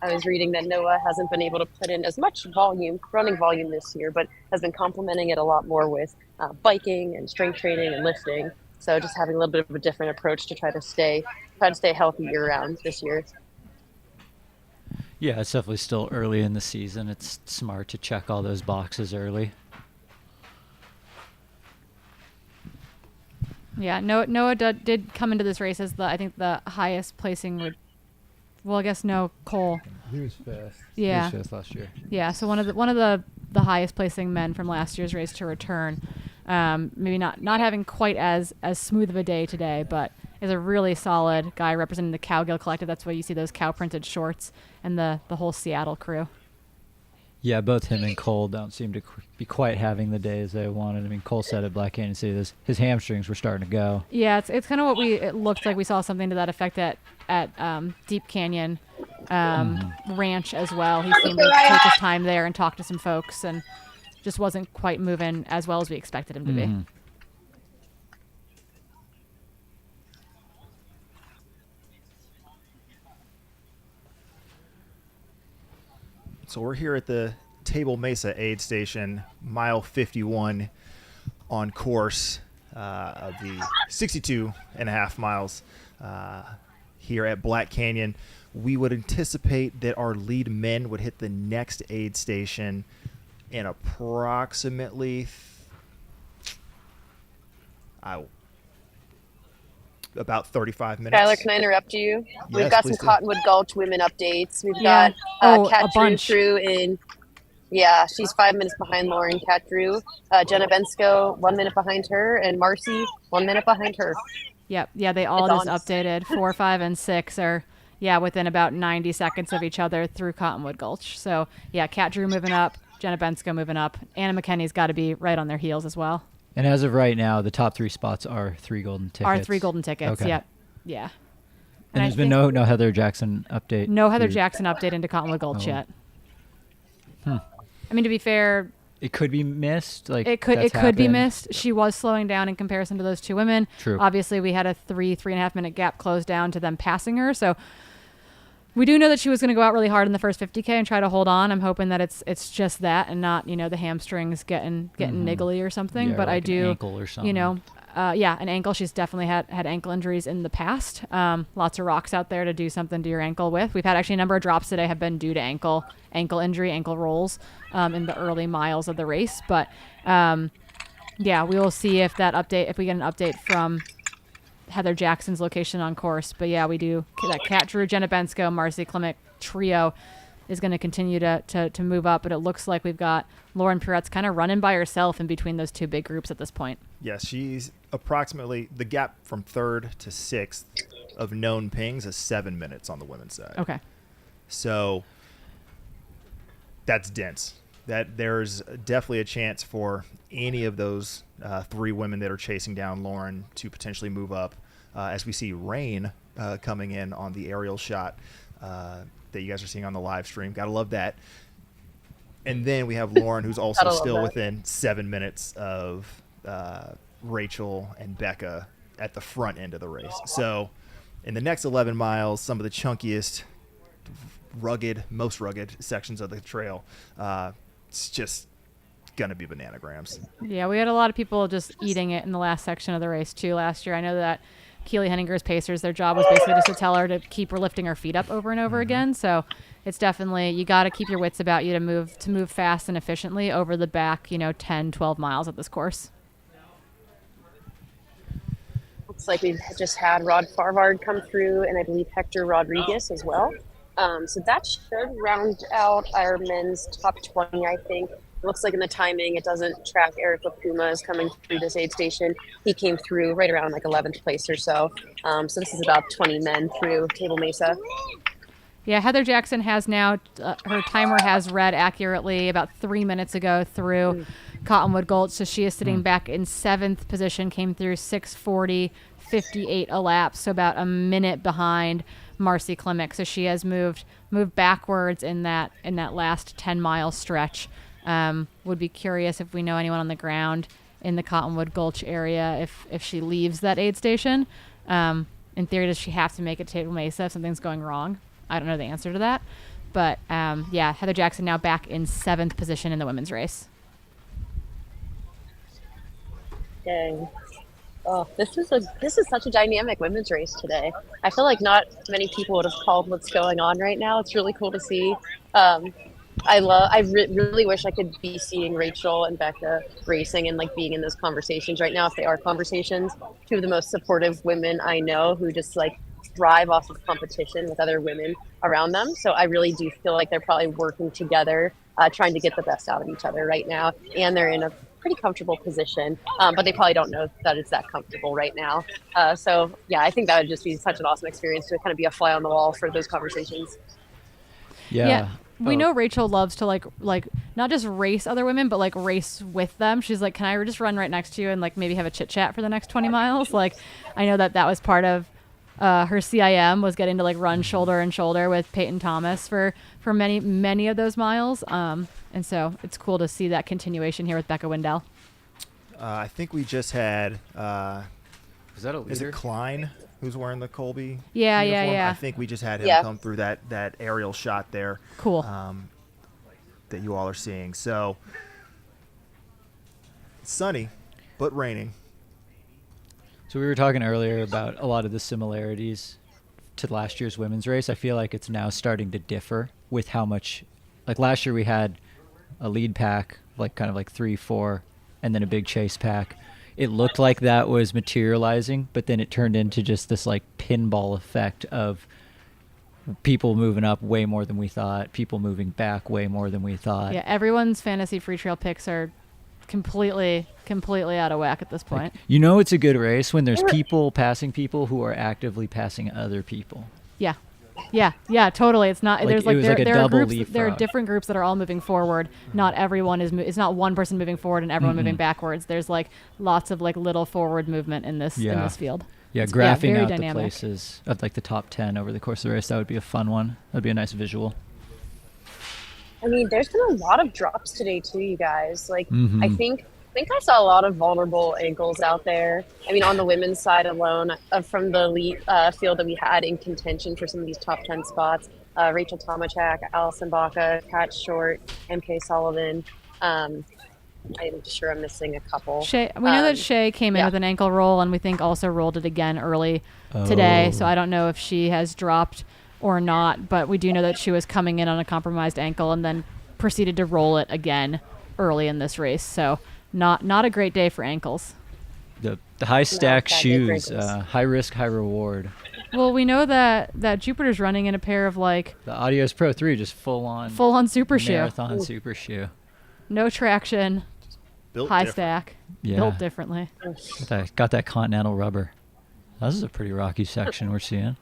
I was reading that Noah hasn't been able to put in as much running volume this year, but has been complementing it a lot more with biking and strength training and lifting. So just having a little bit of a different approach to try to stay healthy year round this year. Yeah, it's definitely still early in the season. It's smart to check all those boxes early. Yeah, Noah did come into this race as I think the highest placing. Well, I guess no, Cole. He was fast. Yeah, he was fast last year. Yeah, so one of the highest placing men from last year's race to return. Maybe not having quite as smooth of a day today, but is a really solid guy representing the Cowgill Collective. That's why you see those cow printed shorts and the whole Seattle crew. Yeah, both him and Cole don't seem to be quite having the days they wanted. I mean, Cole said at Black Canyon City his hamstrings were starting to go. Yeah, it's kind of it looked like we saw something to that effect at Deep Canyon Ranch as well. He seemed to take his time there and talk to some folks, and just wasn't quite moving as well as we expected him to be. So we're here at the Table Mesa aid station, mile 51 on course of the 62 and a half miles here at Black Canyon. We would anticipate that our lead men would hit the next aid station in approximately about 35 minutes. Skylar, can I interrupt you? Yes, We've got some please do. Cottonwood Gulch women updates. We've Yeah. got Kat a bunch. Drew in. Yeah, she's 5 minutes behind Lauren. Kat Drew, Jenna Bensko 1 minute behind her, and Marcy 1 minute behind her. Yep. Yeah, they all It's just honest. updated. 4, 5, and 6 are within about 90 seconds of each other through Cottonwood Gulch. So yeah, Kat Drew moving up, Jenna Bensko moving up. Anna McKinney's got to be right on their heels as well. And as of right now, the top 3 spots are 3 golden tickets. Our 3 golden tickets. Okay. Yep. Yeah. And I there's been think no Heather Jackson update. no Heather through- Jackson update into Cottonwood Gulch Oh. yet. Hmm. I mean, to be fair, It could be missed. Like it could that's be happened. missed. She was slowing down in comparison to those 2 women. True. Obviously, we had a 3.5 minute gap closed down to them passing her. So we do know that she was going to go out really hard in the first 50K and try to hold on. I'm hoping that it's just that and not the hamstrings getting niggly or something. Yeah, but or I like an do ankle or something. an ankle. She's definitely had ankle injuries in the past. Lots of rocks out there to do something to your ankle with. We've had actually a number of drops today have been due to ankle injury, ankle rolls in the early miles of the race. But we will see if we get an update from Heather Jackson's location on course. But yeah, we do. That Kat Drew, Jenna Bensko, Marcy Klimek trio is going to continue to move up. But it looks like we've got Lauren Pirette's kind of running by herself in between those 2 big groups at this point. Yes, she's approximately the gap from 3rd to 6th of known pings is 7 minutes on the women's side. Okay. So that's dense. That there's definitely a chance for any of those 3 women that are chasing down Lauren to potentially move up. As we see rain coming in on the aerial shot that you guys are seeing on the live stream. Gotta love that. And then we have Lauren, who's also Gotta love still that. within 7 minutes of Rachel and Becca at the front end of the race. So in the next 11 miles, some of the chunkiest, most rugged sections of the trail, it's just going to be bananagrams. Yeah, we had a lot of people just eating it in the last section of the race too last year. I know that Keely Henninger's pacers, their job was basically just to tell her to keep her lifting her feet up over and over again. So it's definitely, you got to keep your wits about you to move fast and efficiently over the back, 10, 12 miles of this course. Looks like we've just had Rod Farvard come through, and I believe Hector Rodriguez as well. So that should round out our men's top 20, I think. It looks like in the timing, it doesn't track Eric LaPuma is coming through this aid station. He came through right around like 11th place or so. So this is about 20 men through Table Mesa. Yeah, Heather Jackson has now, her timer has read accurately about 3 minutes ago through Cottonwood Gulch. So she is sitting back in 7th position, came through 6:40.58 a lap, so about a minute behind Marcy Klimek. So she has moved backwards in that last 10-mile stretch. Would be curious if we know anyone on the ground in the Cottonwood Gulch area if she leaves that aid station. In theory, does she have to make it to Table Mesa if something's going wrong? I don't know the answer to that. But, yeah, Heather Jackson now back in 7th position in the women's race. Dang. Oh, this is such a dynamic women's race today. I feel like not many people would have called what's going on right now. It's really cool to see. I really wish I could be seeing Rachel and Becca racing and like being in those conversations right now, if they are conversations. Two of the most supportive women I know who just like thrive off of competition with other women around them. So I really do feel like they're probably working together, trying to get the best out of each other right now. And they're in a pretty comfortable position, but they probably don't know that it's that comfortable right now. So yeah, I think that would just be such an awesome experience to kind of be a fly on the wall for those conversations. Yeah. We know Rachel loves to like not just race other women, but like race with them. She's like, can I just run right next to you and like maybe have a chit chat for the next 20 miles? Like, I know that was part of her CIM, was getting to like run shoulder and shoulder with Peyton Thomas for many of those miles. And so it's cool to see that continuation here with Becca Wendell. I think we just had, is that a leader? Is it Klein who's wearing the Colby Yeah, uniform? yeah. I think we just had him come through that aerial shot there. Cool. That you all are seeing. So it's sunny, but raining. So we were talking earlier about a lot of the similarities to last year's women's race. I feel like it's now starting to differ with how much, like last year we had a lead pack, like kind of like 3-4, and then a big chase pack. It looked like that was materializing, but then it turned into just this like pinball effect of people moving up way more than we thought, people moving back way more than we thought. Yeah, everyone's fantasy free trail picks are completely out of whack at this point. Like, it's a good race when there's people passing people who are actively passing other people. Yeah, totally. It's not. Like, there's like it was there, like a there are double groups. There are leapfrog. different groups that are all moving forward. Not everyone is. It's not one person moving forward and everyone moving backwards. There's like lots of like little forward movement in this field. Yeah, It's, graphing very out dynamic. the places of like the top 10 over the course of the race. That would be a fun one. That'd be a nice visual. I mean, there's been a lot of drops today too, you guys. Like, I think I saw a lot of vulnerable ankles out there. I mean, on the women's side alone, from the elite field that we had in contention for some of these top 10 spots, Rachel Tomachak, Allison Baca, Kat Short, MK Sullivan. I'm sure I'm missing a couple. We know that Shay came in with an ankle roll, and we think also rolled it again early today. So I don't know if she has dropped or not, but we do know that she was coming in on a compromised ankle and then proceeded to roll it again early in this race. So not a great day for ankles. The high stack bad day for shoes, ankles. high risk, high reward. Well, we know that Jupiter's running in a pair of like The Adios Pro 3, just full on super shoe. marathon super shoe. No traction, Built high different. stack, Yeah. built differently. Got that continental rubber. This is a pretty rocky section we're seeing.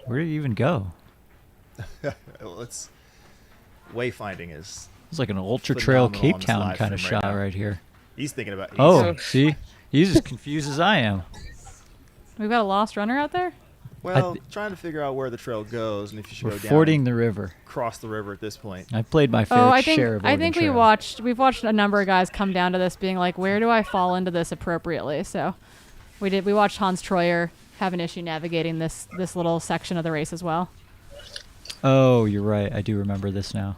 Where did you even go? Wayfinding is. It's like an ultra trail phenomenal Cape on this Town live kind of stream shot now. right here. He's thinking about. Oh, see? He's as confused as I am. We've got a lost runner out there. Well, trying to figure out where the trail goes and if you should We're go down. fording the river. Cross the river at this point. I've played my fair share of I Oregon think Trail. we've watched a number of guys come down to this being like, where do I fall into this appropriately? So we watched Hans Troyer have an issue navigating this little section of the race as well. Oh, you're right. I do remember this now.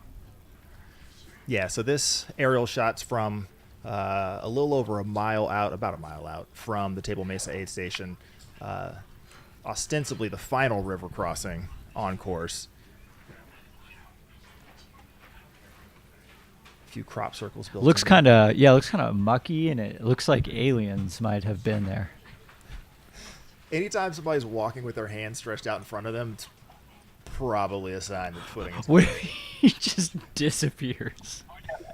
Yeah, so this aerial shot's from a little over a mile out, about a mile out from the Table Mesa aid station. Ostensibly the final river crossing on course. A few crop circles built. Looks in kind of mucky, and it looks like aliens might have been there. Anytime somebody's walking with their hands stretched out in front of them, it's probably a sign that footing is. What if he just disappears?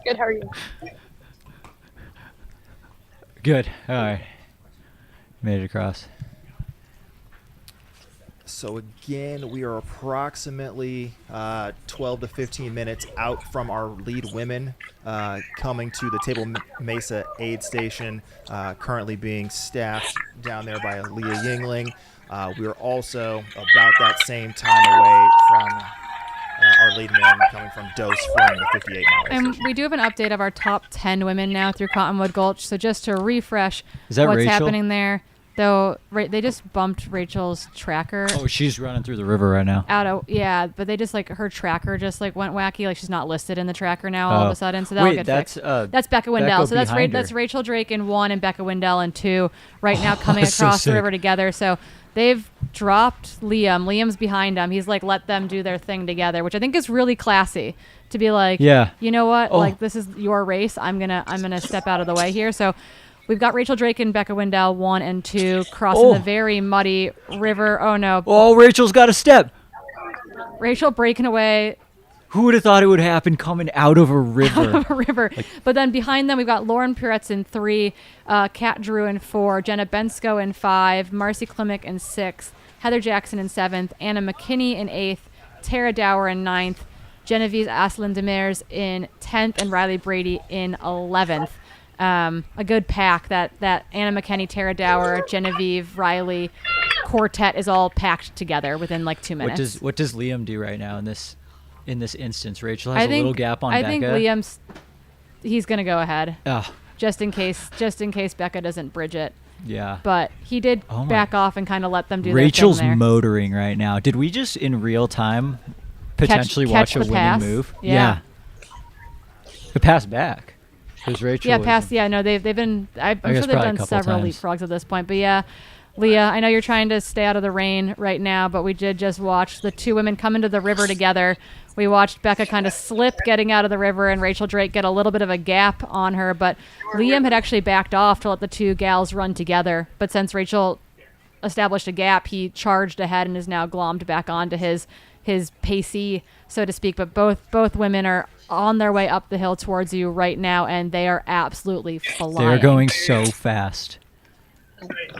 Good, how are you? Good. All right. Made it across. So again, we are approximately 12 to 15 minutes out from our lead women, coming to the Table Mesa aid station, currently being staffed down there by Leah Yingling. We are also about that same time away from our lead men coming from Doe Spring, the 58 mile And station. we do have an update of our top 10 women now through Cottonwood Gulch. So just to refresh Is that what's Rachel? happening there, though, they just bumped Rachel's tracker. Oh, she's running through the river right now. But they just her tracker just went wacky. Like she's not listed in the tracker now all of Oh. a sudden. So that'll Wait, get that's, fixed. That's Becca Wendell. So that's behind her. that's Rachel Drake in 1 and Becca Wendell in 2 right now coming so across the sick. river together. So they've dropped Liam. Liam's behind them. He's like, let them do their thing together, which I think is really classy to be like, Yeah. you know what? Oh. Like this is your race. I'm gonna step out of the way here. So we've got Rachel Drake and Becca Wendell 1 and 2 crossing the very muddy river. Oh no. Oh, Rachel's got a step. Rachel breaking away Who would have thought it would happen coming out of a river? a river. But then behind them, we've got Lauren Puretz in 3, Kat Drew in 4, Jenna Bensko in 5, Marcy Klimek in 6, Heather Jackson in 7th, Anna McKinney in 8th, Tara Dower in 9th, Genevieve Aslan Demers in 10th, and Riley Brady in 11th. A good pack. That Anna McKinney, Tara Dower, Genevieve, Riley quartet is all packed together within like 2 minutes. What does Liam do right now in this instance? Rachel has a little gap on Becca. I think Liam's he's gonna go ahead. Oh, Just in case Becca doesn't bridge it. yeah. But he did Oh my- back off and kind of let them do Rachel's their thing there. motoring right now. Did we just in real time potentially catch watch a the winning pass? move? Yeah. The pass back. Because Rachel. Yeah, was- past. Yeah, no, they've been. I'm I guess sure they've probably a done couple several times. leapfrogs at this point. But yeah, Leah, I know you're trying to stay out of the rain right now, but we did just watch the 2 women come into the river together. We watched Becca kind of slip getting out of the river and Rachel Drake get a little bit of a gap on her. But Liam had actually backed off to let the 2 gals run together. But since Rachel established a gap, he charged ahead and is now glommed back onto his pacey, so to speak. But both women are on their way up the hill towards you right now, and they are absolutely flying. They're going so fast.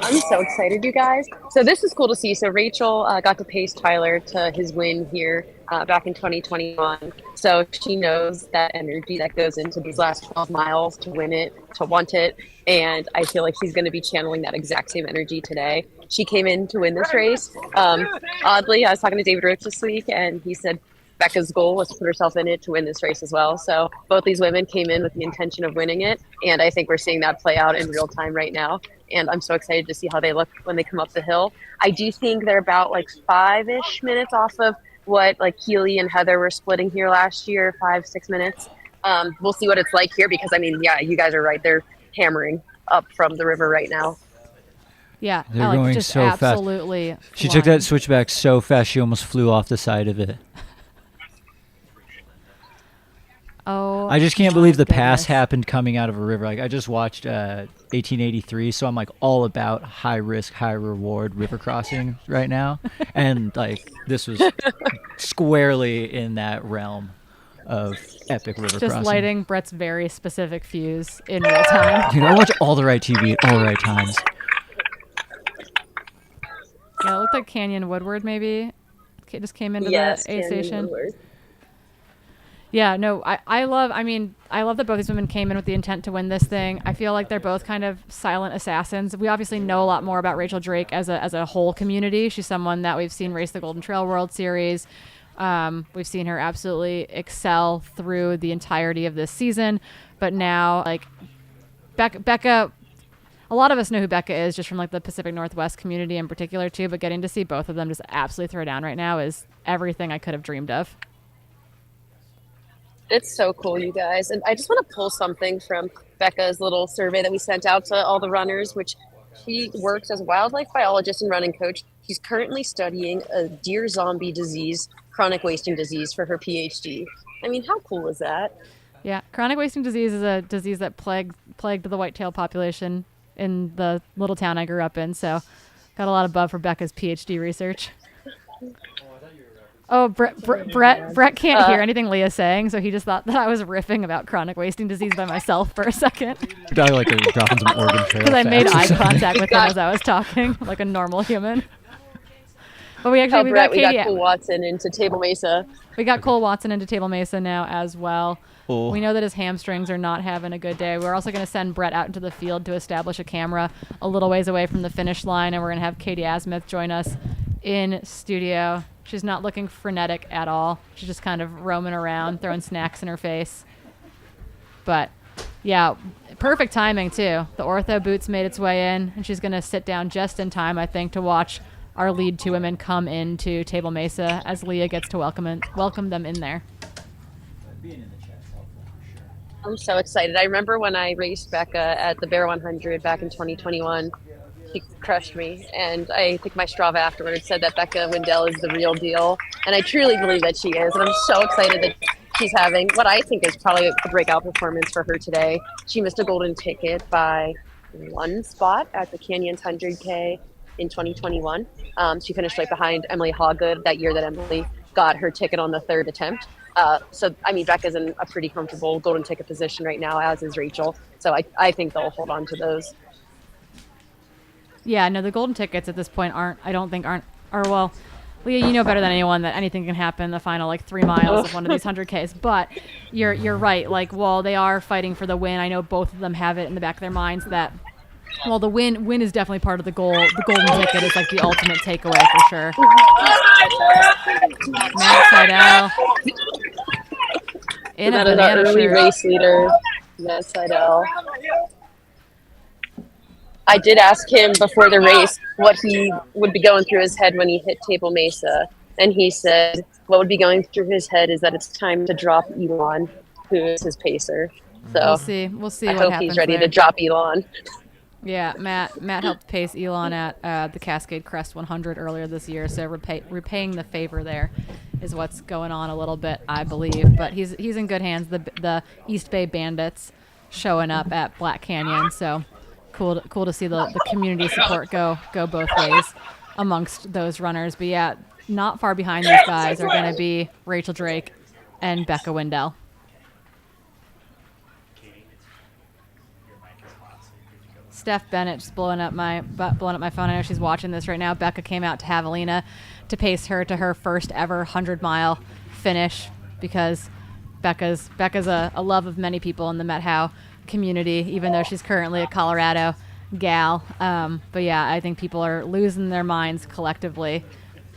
I'm so excited, you guys. So this is cool to see. So Rachel got to pace Tyler to his win here back in 2021. So she knows that energy that goes into these last 12 miles to win it, to want it. And I feel like she's going to be channeling that exact same energy today. She came in to win this race. Oddly, I was talking to David Roach this week, and he said Becca's goal was to put herself in it to win this race as well. So both these women came in with the intention of winning it. And I think we're seeing that play out in real time right now. And I'm so excited to see how they look when they come up the hill. I do think they're about like 5-ish minutes off of what like Keely and Heather were splitting here last year, 5-6 minutes. We'll see what it's like here because, I mean, yeah, you guys are right. They're hammering up from the river right now. Yeah, They're Alex, going just so fast. absolutely. She took that switchback so fast she almost flew off the side of it. Oh, I just can't believe the pass goodness. happened coming out of a river. Like I just watched 1883, so I'm like all about high risk, high reward river crossing right now, and like this was squarely in that realm of epic river Just crossing. lighting Brett's very specific fuse in real time. Dude, I watch all the right TV at all the right times. Yeah, it looked like Canyon Woodward maybe. Just came into Yes, the aid Canyon station. Woodward. Yeah, no, I love that both these women came in with the intent to win this thing. I feel like they're both kind of silent assassins. We obviously know a lot more about Rachel Drake as a whole community. She's someone that we've seen race the Golden Trail World Series. We've seen her absolutely excel through the entirety of this season. But now, like, Becca, a lot of us know who Becca is just from like the Pacific Northwest community in particular too, but getting to see both of them just absolutely throw down right now is everything I could have dreamed of. It's so cool, you guys. And I just want to pull something from Becca's little survey that we sent out to all the runners, which she works as a wildlife biologist and running coach. She's currently studying a deer zombie disease, chronic wasting disease, for her PhD. I mean, how cool is that? Yeah, chronic wasting disease is a disease that plagued the whitetail population in the little town I grew up in. So got a lot of buzz for Becca's PhD research. Oh, Brett can't hear anything Leah's saying, so he just thought that I was riffing about chronic wasting disease by myself for a second. Like dropping some Oregon Trail Because I made eye facts. contact with him as I was talking, like a normal human. But we got Cole Watson into Table Mesa. We got Cole Watson into Table Mesa now as well. Oh. We know that his hamstrings are not having a good day. We're also going to send Brett out into the field to establish a camera a little ways away from the finish line, and we're going to have Katie Asmuth join us in studio. She's not looking frenetic at all. She's just kind of roaming around, throwing snacks in her face. But, yeah, perfect timing, too. The ortho boots made its way in, and she's going to sit down just in time, I think, to watch our lead two women come into Table Mesa as Leah gets to welcome them in there. I'm so excited. I remember when I raced Becca at the Bear 100 back in 2021. She crushed me, and I think my Strava afterwards said that Becca Wendell is the real deal, and I truly believe that she is, and I'm so excited that she's having what I think is probably a breakout performance for her today. She missed a golden ticket by one spot at the Canyons 100K in 2021. She finished right behind Emily Hawgood that year that Emily got her ticket on the third attempt. So, I mean, Becca's in a pretty comfortable golden ticket position right now, as is Rachel. So I think they'll hold on to those. Yeah, no, the golden tickets at this point are well, Leah, you know better than anyone that anything can happen in the final like 3 miles of one of these 100Ks. But you're right. Like, while they are fighting for the win, I know both of them have it in the back of their minds that, well, the win is definitely part of the goal. The golden ticket is like the ultimate takeaway for sure. Matt Seidel in a banana early shirt. race leader, Matt Seidel. I did ask him before the race what he would be going through his head when he hit Table Mesa, and he said what would be going through his head is that it's time to drop Elon, who is his pacer. So We'll see I what hope happens he's ready there. to drop Elon. Yeah, Matt helped pace Elon at the Cascade Crest 100 earlier this year, so repaying the favor there is what's going on a little bit, I believe. But he's in good hands. The East Bay Bandits showing up at Black Canyon, so cool to see the community support go both ways amongst those runners. But yeah, not far behind these guys are going to be Rachel Drake and Becca Wendell. Steph Bennett just blowing up my phone. I know she's watching this right now. Becca came out to Javelina to pace her to her first ever 100-mile finish because Becca's a love of many people in the Met How community, even though she's currently a Colorado gal. But yeah, I think people are losing their minds collectively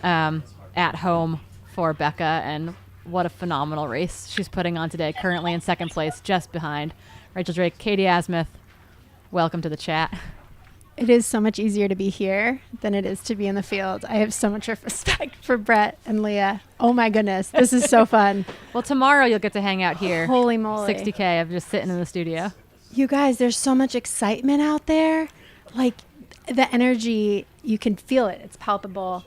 at home for Becca, and what a phenomenal race she's putting on today. Currently in second place, just behind Rachel Drake. Katie Asmuth, welcome to the chat. It is so much easier to be here than it is to be in the field. I have so much respect for Brett and Leah. Oh my goodness, this is so fun. Well, tomorrow you'll get to hang out here. Holy moly. 60K of just sitting in the studio. You guys, there's so much excitement out there. Like, the energy, you can feel it. It's palpable.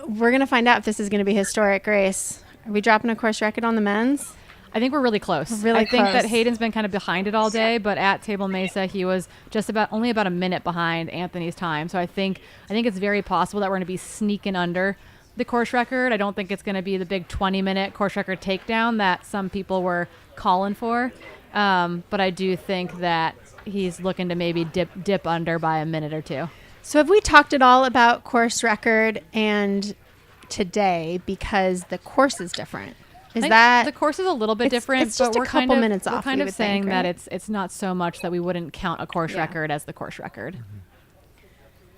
We're going to find out if this is going to be a historic race. Are we dropping a course record on the men's? I think we're really close. Really I think close. that Hayden's been kind of behind it all day, but at Table Mesa, he was just only about a minute behind Anthony's time. So I think it's very possible that we're going to be sneaking under the course record. I don't think it's going to be the big 20-minute course record takedown that some people were calling for. But I do think that he's looking to maybe dip under by a minute or two. So have we talked at all about course record and today, because the course is different? Is I think that the course is a little bit it's- different, it's just but a we're couple kind of minutes off, We're kind we of would saying think, that right? it's not so much that we wouldn't count a course record as the course record.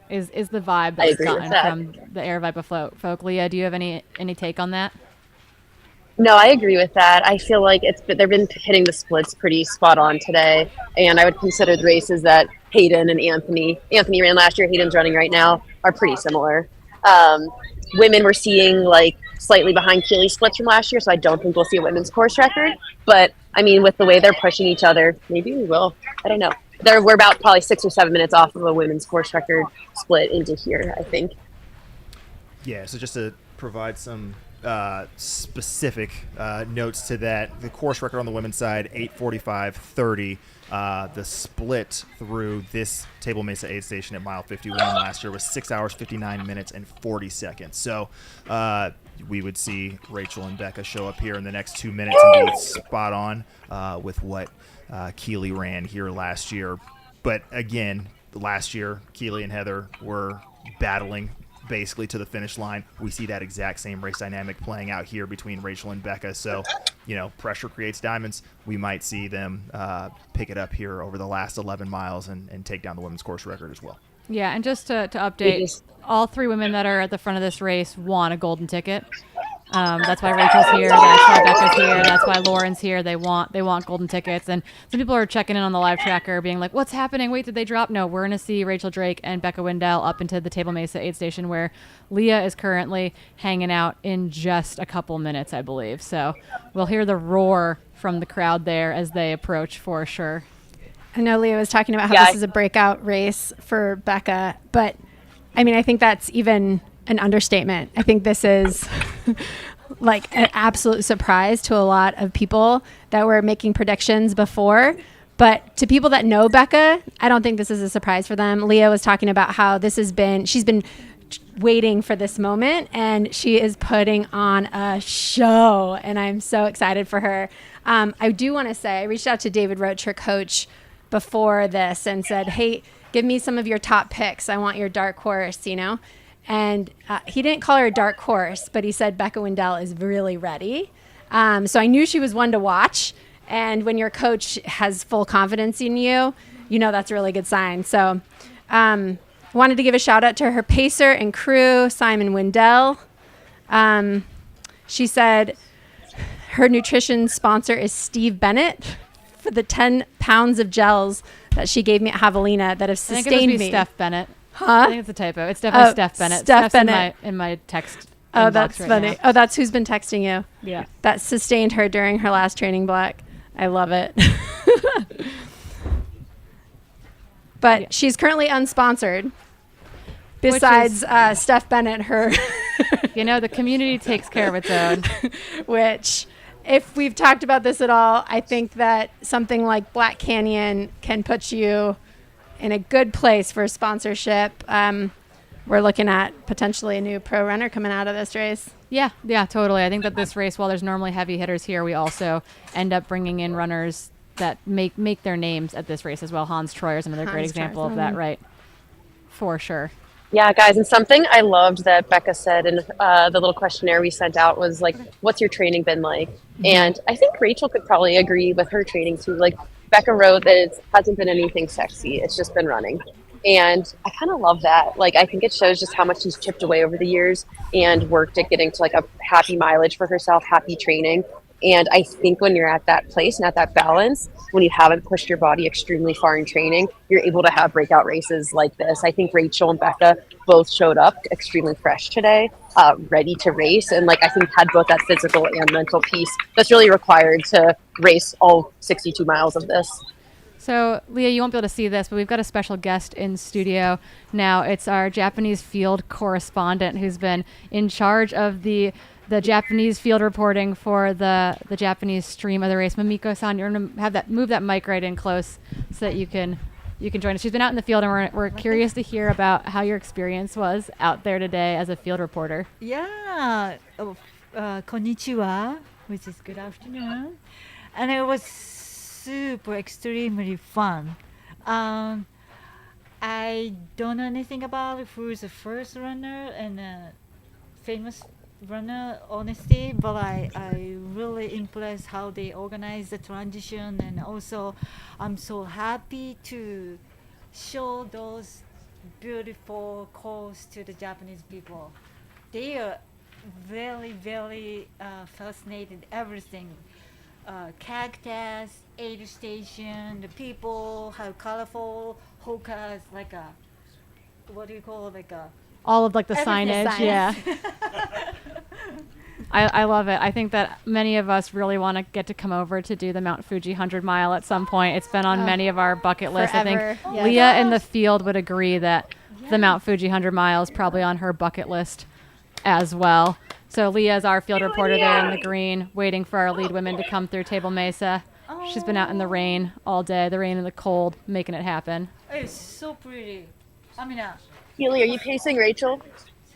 Is the vibe that I we've agree with gotten that. from the Air Vibe Afloat folk. Leah, do you have any take on that? No, I agree with that. I feel like they've been hitting the splits pretty spot on today, and I would consider the races that Hayden and Anthony ran last year, Hayden's running right now, are pretty similar. Women we're seeing like slightly behind Keely splits from last year, so I don't think we'll see a women's course record. But I mean, with the way they're pushing each other, maybe we will. I don't know. We're about probably 6 or 7 minutes off of a women's course record split into here, I think. Yeah, so just to provide some specific notes to that, the course record on the women's side, 8:45:30. The split through this Table Mesa aid station at mile 51 last year was 6 hours, 59 minutes, and 40 seconds. So we would see Rachel and Becca show up here in the next 2 minutes and be spot on with what Keely ran here last year. But again, last year, Keely and Heather were battling basically to the finish line. We see that exact same race dynamic playing out here between Rachel and Becca. So, pressure creates diamonds. We might see them pick it up here over the last 11 miles and take down the women's course record as well. Yeah, and just to update, all 3 women that are at the front of this race won a golden ticket. That's why Rachel's here. That's why Becca's here. That's why Lauren's here. They want golden tickets. And some people are checking in on the live tracker, being like, "What's happening? Wait, did they drop?" No, we're gonna see Rachel Drake and Becca Wendell up into the Table Mesa aid station where Leah is currently hanging out in just a couple minutes, I believe. So we'll hear the roar from the crowd there as they approach for sure. I know Leah was talking about how this is a breakout race for Becca, but I mean, I think that's even an understatement. I think this is like an absolute surprise to a lot of people that were making predictions before. But to people that know Becca, I don't think this is a surprise for them. Leah was talking about how she's been waiting for this moment, and she is putting on a show, and I'm so excited for her. I do want to say, I reached out to David Roach, her coach, before this and said, "Hey, give me some of your top picks. I want your dark horse, And he didn't call her a dark horse, but he said Becca Wendell is really ready. So I knew she was one to watch. And when your coach has full confidence in you, that's a really good sign. So wanted to give a shout out to her pacer and crew, Simon Wendell. She said her nutrition sponsor is Steve Bennett for the 10 pounds of gels that she gave me at Javelina that have sustained me. I think it must be Steph Bennett. Huh? I think it's a typo. It's definitely Steph Bennett. Steph Steph's Bennett. in my text. Oh, that's right funny. now. Oh, that's who's been texting you. Yeah. That sustained her during her last training block. I love it. But she's currently unsponsored. Besides Steph Bennett, her. The community takes care of its own. Which, if we've talked about this at all, I think that something like Black Canyon can put you in a good place for sponsorship. We're looking at potentially a new pro runner coming out of this race. Yeah, totally. I think that this race, while there's normally heavy hitters here, we also end up bringing in runners that make their names at this race as well. Hans Troyer is another great example of that, right? For sure. Yeah, guys, and something I loved that Becca said in the little questionnaire we sent out was like, what's your training been like? And I think Rachel could probably agree with her training too. Like, Becca wrote that it hasn't been anything sexy. It's just been running. And I kind of love that. Like, I think it shows just how much she's chipped away over the years and worked at getting to like a happy mileage for herself, happy training. And I think when you're at that place and at that balance, when you haven't pushed your body extremely far in training, you're able to have breakout races like this. I think Rachel and Becca both showed up extremely fresh today, ready to race. And like, I think had both that physical and mental piece that's really required to race all 62 miles of this. So, Leah, you won't be able to see this, but we've got a special guest in studio now. It's our Japanese field correspondent who's been in charge of the Japanese field reporting for the Japanese stream of the race. Mamiko-san, you're going to move that mic right in close so that you can join us. She's been out in the field, and we're curious to hear about how your experience was out there today as a field reporter. Yeah, konnichiwa, which is good afternoon. And it was super extremely fun. I don't know anything about who's the first runner and famous runner, honestly, but I really impressed how they organize the transition, and also I'm so happy to show those beautiful course to the Japanese people. They are very, very fascinated everything. Cactus, aid station, the people, how colorful hokas, like a, what do you call it, like a All of like the everything. signage, yeah. I love it. I think that many of us really want to get to come over to do the Mount Fuji 100 mile at some point. It's been on many of our bucket lists. I forever. think Yes. Leah in the field would agree that the Mount Fuji 100 mile is probably on her bucket list as well. So Leah's our field reporter there in the green, waiting for our lead women to come through Table Mesa. She's been out in the rain all day, the rain and the cold, making it happen. It's so pretty. I mean, Keely, are you pacing Rachel?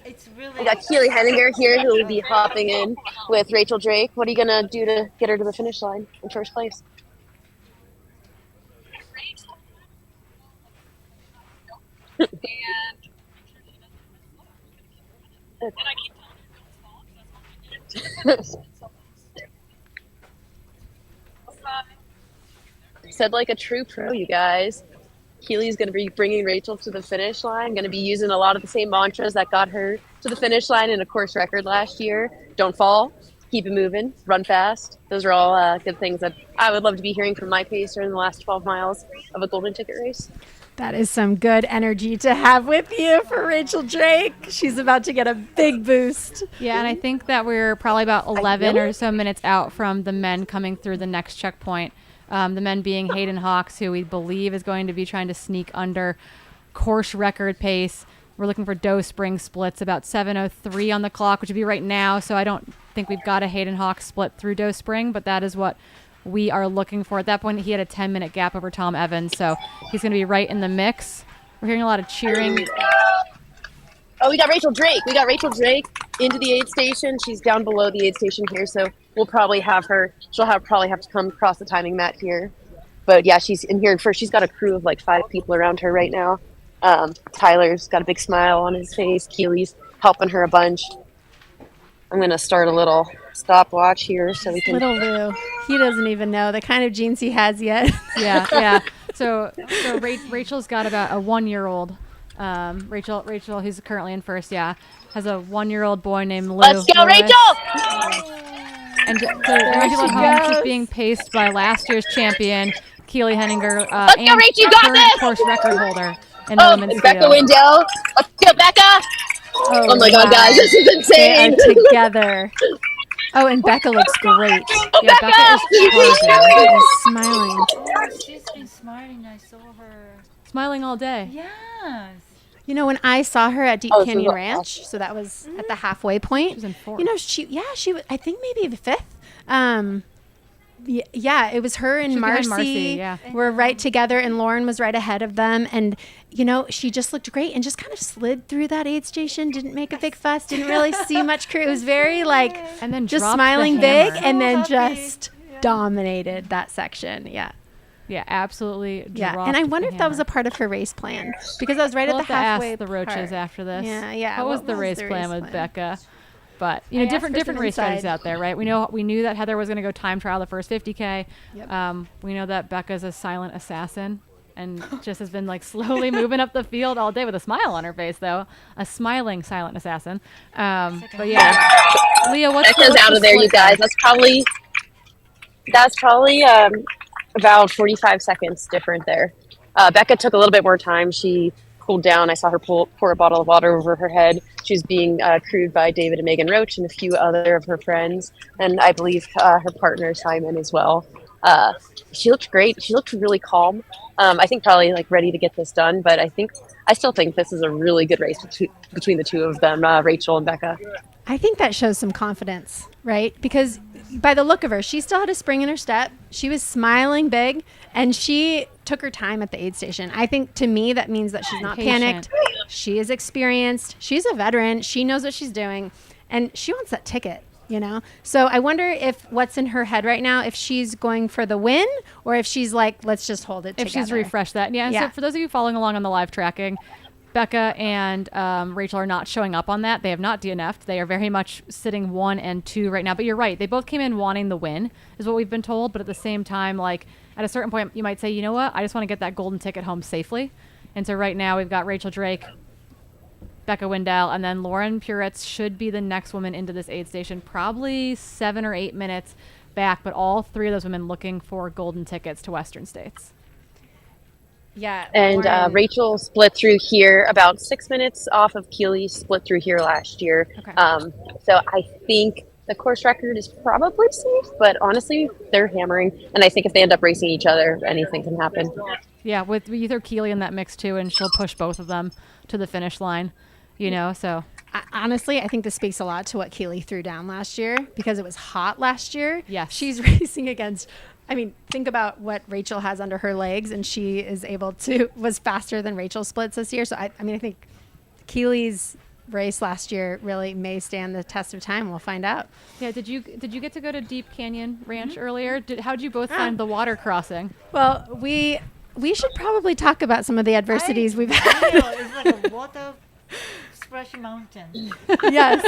it's really. We got Keely Henninger here who will be hopping in with Rachel Drake. What are you going to do to get her to the finish line in first place? Said like a true pro, you guys. Keely's going to be bringing Rachel to the finish line, going to be using a lot of the same mantras that got her to the finish line in a course record last year. Don't fall, keep it moving, run fast. Those are all good things that I would love to be hearing from my pacer in the last 12 miles of a golden ticket race. That is some good energy to have with you for Rachel Drake. She's about to get a big boost. Yeah, and I think that we're probably about 11 or so minutes out from the men coming through the next checkpoint. The men being Hayden Hawks, who we believe is going to be trying to sneak under course record pace. We're looking for Doe Spring splits, about 7:03 on the clock, which would be right now. So I don't think we've got a Hayden Hawks split through Doe Spring, but that is what we are looking for. At that point, he had a 10-minute gap over Tom Evans, so he's going to be right in the mix. We're hearing a lot of cheering. Oh, we got Rachel Drake. We got Rachel Drake into the aid station. She's down below the aid station here, so we'll probably have her. Probably have to come across the timing mat here. But yeah, she's in here first. She's got a crew of like 5 people around her right now. Tyler's got a big smile on his face. Keely's helping her a bunch. I'm gonna start a little stopwatch here so we can. Little Lou, he doesn't even know the kind of jeans he has yet. Yeah. So Rachel's got about a 1-year-old. Rachel, who's currently in first, has a 1-year-old boy named Lou. Let's go, Lewis. Rachel! And so Angela Holmes is being paced by last year's champion, Keely Henninger, Let's go, and Rach, you got current this! course record holder in the Oh, women's Becca field. Wendell. Let's go, Becca! Oh my God, guys, this is insane. They are together. Oh, and Becca looks great. Oh, Yeah, Becca is charming. She's smiling. Oh, she's been smiling. I saw her. Smiling all day. Yes. You know, when I saw her at Deep Oh, so Canyon what- Ranch, so that was at the halfway point. She was in fourth. You know, she was, I think maybe the 5th. Yeah, it was her and She was behind Marcy. Marcy, yeah. Were right together, and Lauren was right ahead of them. And you know, she just looked great and just kind of slid through that aid station. Didn't make a big fuss. Didn't really see much crew. It was very like And then just dropped the smiling big, hammer. and then So happy. just dominated that section. Yeah. Yeah, absolutely. Yeah, dropped and I the wonder if that was hammer. a part of her race plan because I was right We'll at the have to halfway ask the Roaches part. after this. Yeah. What was What the was race the plan race with plan? Becca? But you I know, asked different for some race strategies insight. out there, right? We knew that Heather was going to go time trial the first 50K. Yep. We know that Becca's a silent assassin and just has been like slowly moving up the field all day with a smile on her face, though, a smiling silent assassin. But yeah, Leah, what's Becca's the out of there, you split there? guys. That's probably about 45 seconds different there. Becca took a little bit more time. She cooled down. I saw her pour a bottle of water over her head. She was being crewed by David and Megan Roach and a few other of her friends, and I believe her partner Simon as well. She looked great. She looked really calm. I think probably like ready to get this done, but I still think this is a really good race between the two of them, Rachel and Becca. I think that shows some confidence, right? Because by the look of her, she still had a spring in her step. She was smiling big, and she took her time at the aid station. I think to me that means that she's not Patient. panicked. She is experienced. She's a veteran. She knows what she's doing, and she wants that ticket, you know? So I wonder if what's in her head right now, if she's going for the win or if she's like, let's just hold it If together. she's refreshed that. Yeah. And Yeah. so for those of you following along on the live tracking, Becca and Rachel are not showing up on that. They have not DNF'd. They are very much sitting 1 and 2 right now. But you're right. They both came in wanting the win, is what we've been told. But at the same time, like at a certain point, you might say, you know what? I just want to get that golden ticket home safely. And so right now we've got Rachel Drake, Becca Wendell, and then Lauren Puretz should be the next woman into this aid station, probably 7 or 8 minutes back. But all 3 of those women looking for golden tickets to Western States. Yeah. And Rachel split through here about 6 minutes off of Keeley, split through here last year. Okay. So I think the course record is probably safe, but honestly, they're hammering. And I think if they end up racing each other, anything can happen. Yeah, with you throw Keeley in that mix too, and she'll push both of them to the finish line, you know, so. Honestly, I think this speaks a lot to what Keeley threw down last year because it was hot last year. Yes. She's racing against, I mean, think about what Rachel has under her legs, and she is able to, was faster than Rachel splits this year. So, I mean, I think Keeley's race last year really may stand the test of time. We'll find out. Yeah, did you get to go to Deep Canyon Ranch earlier? How'd you both find the water crossing? Well, we should probably talk about some of the adversities we've had. It's like a water splash mountain. Yes.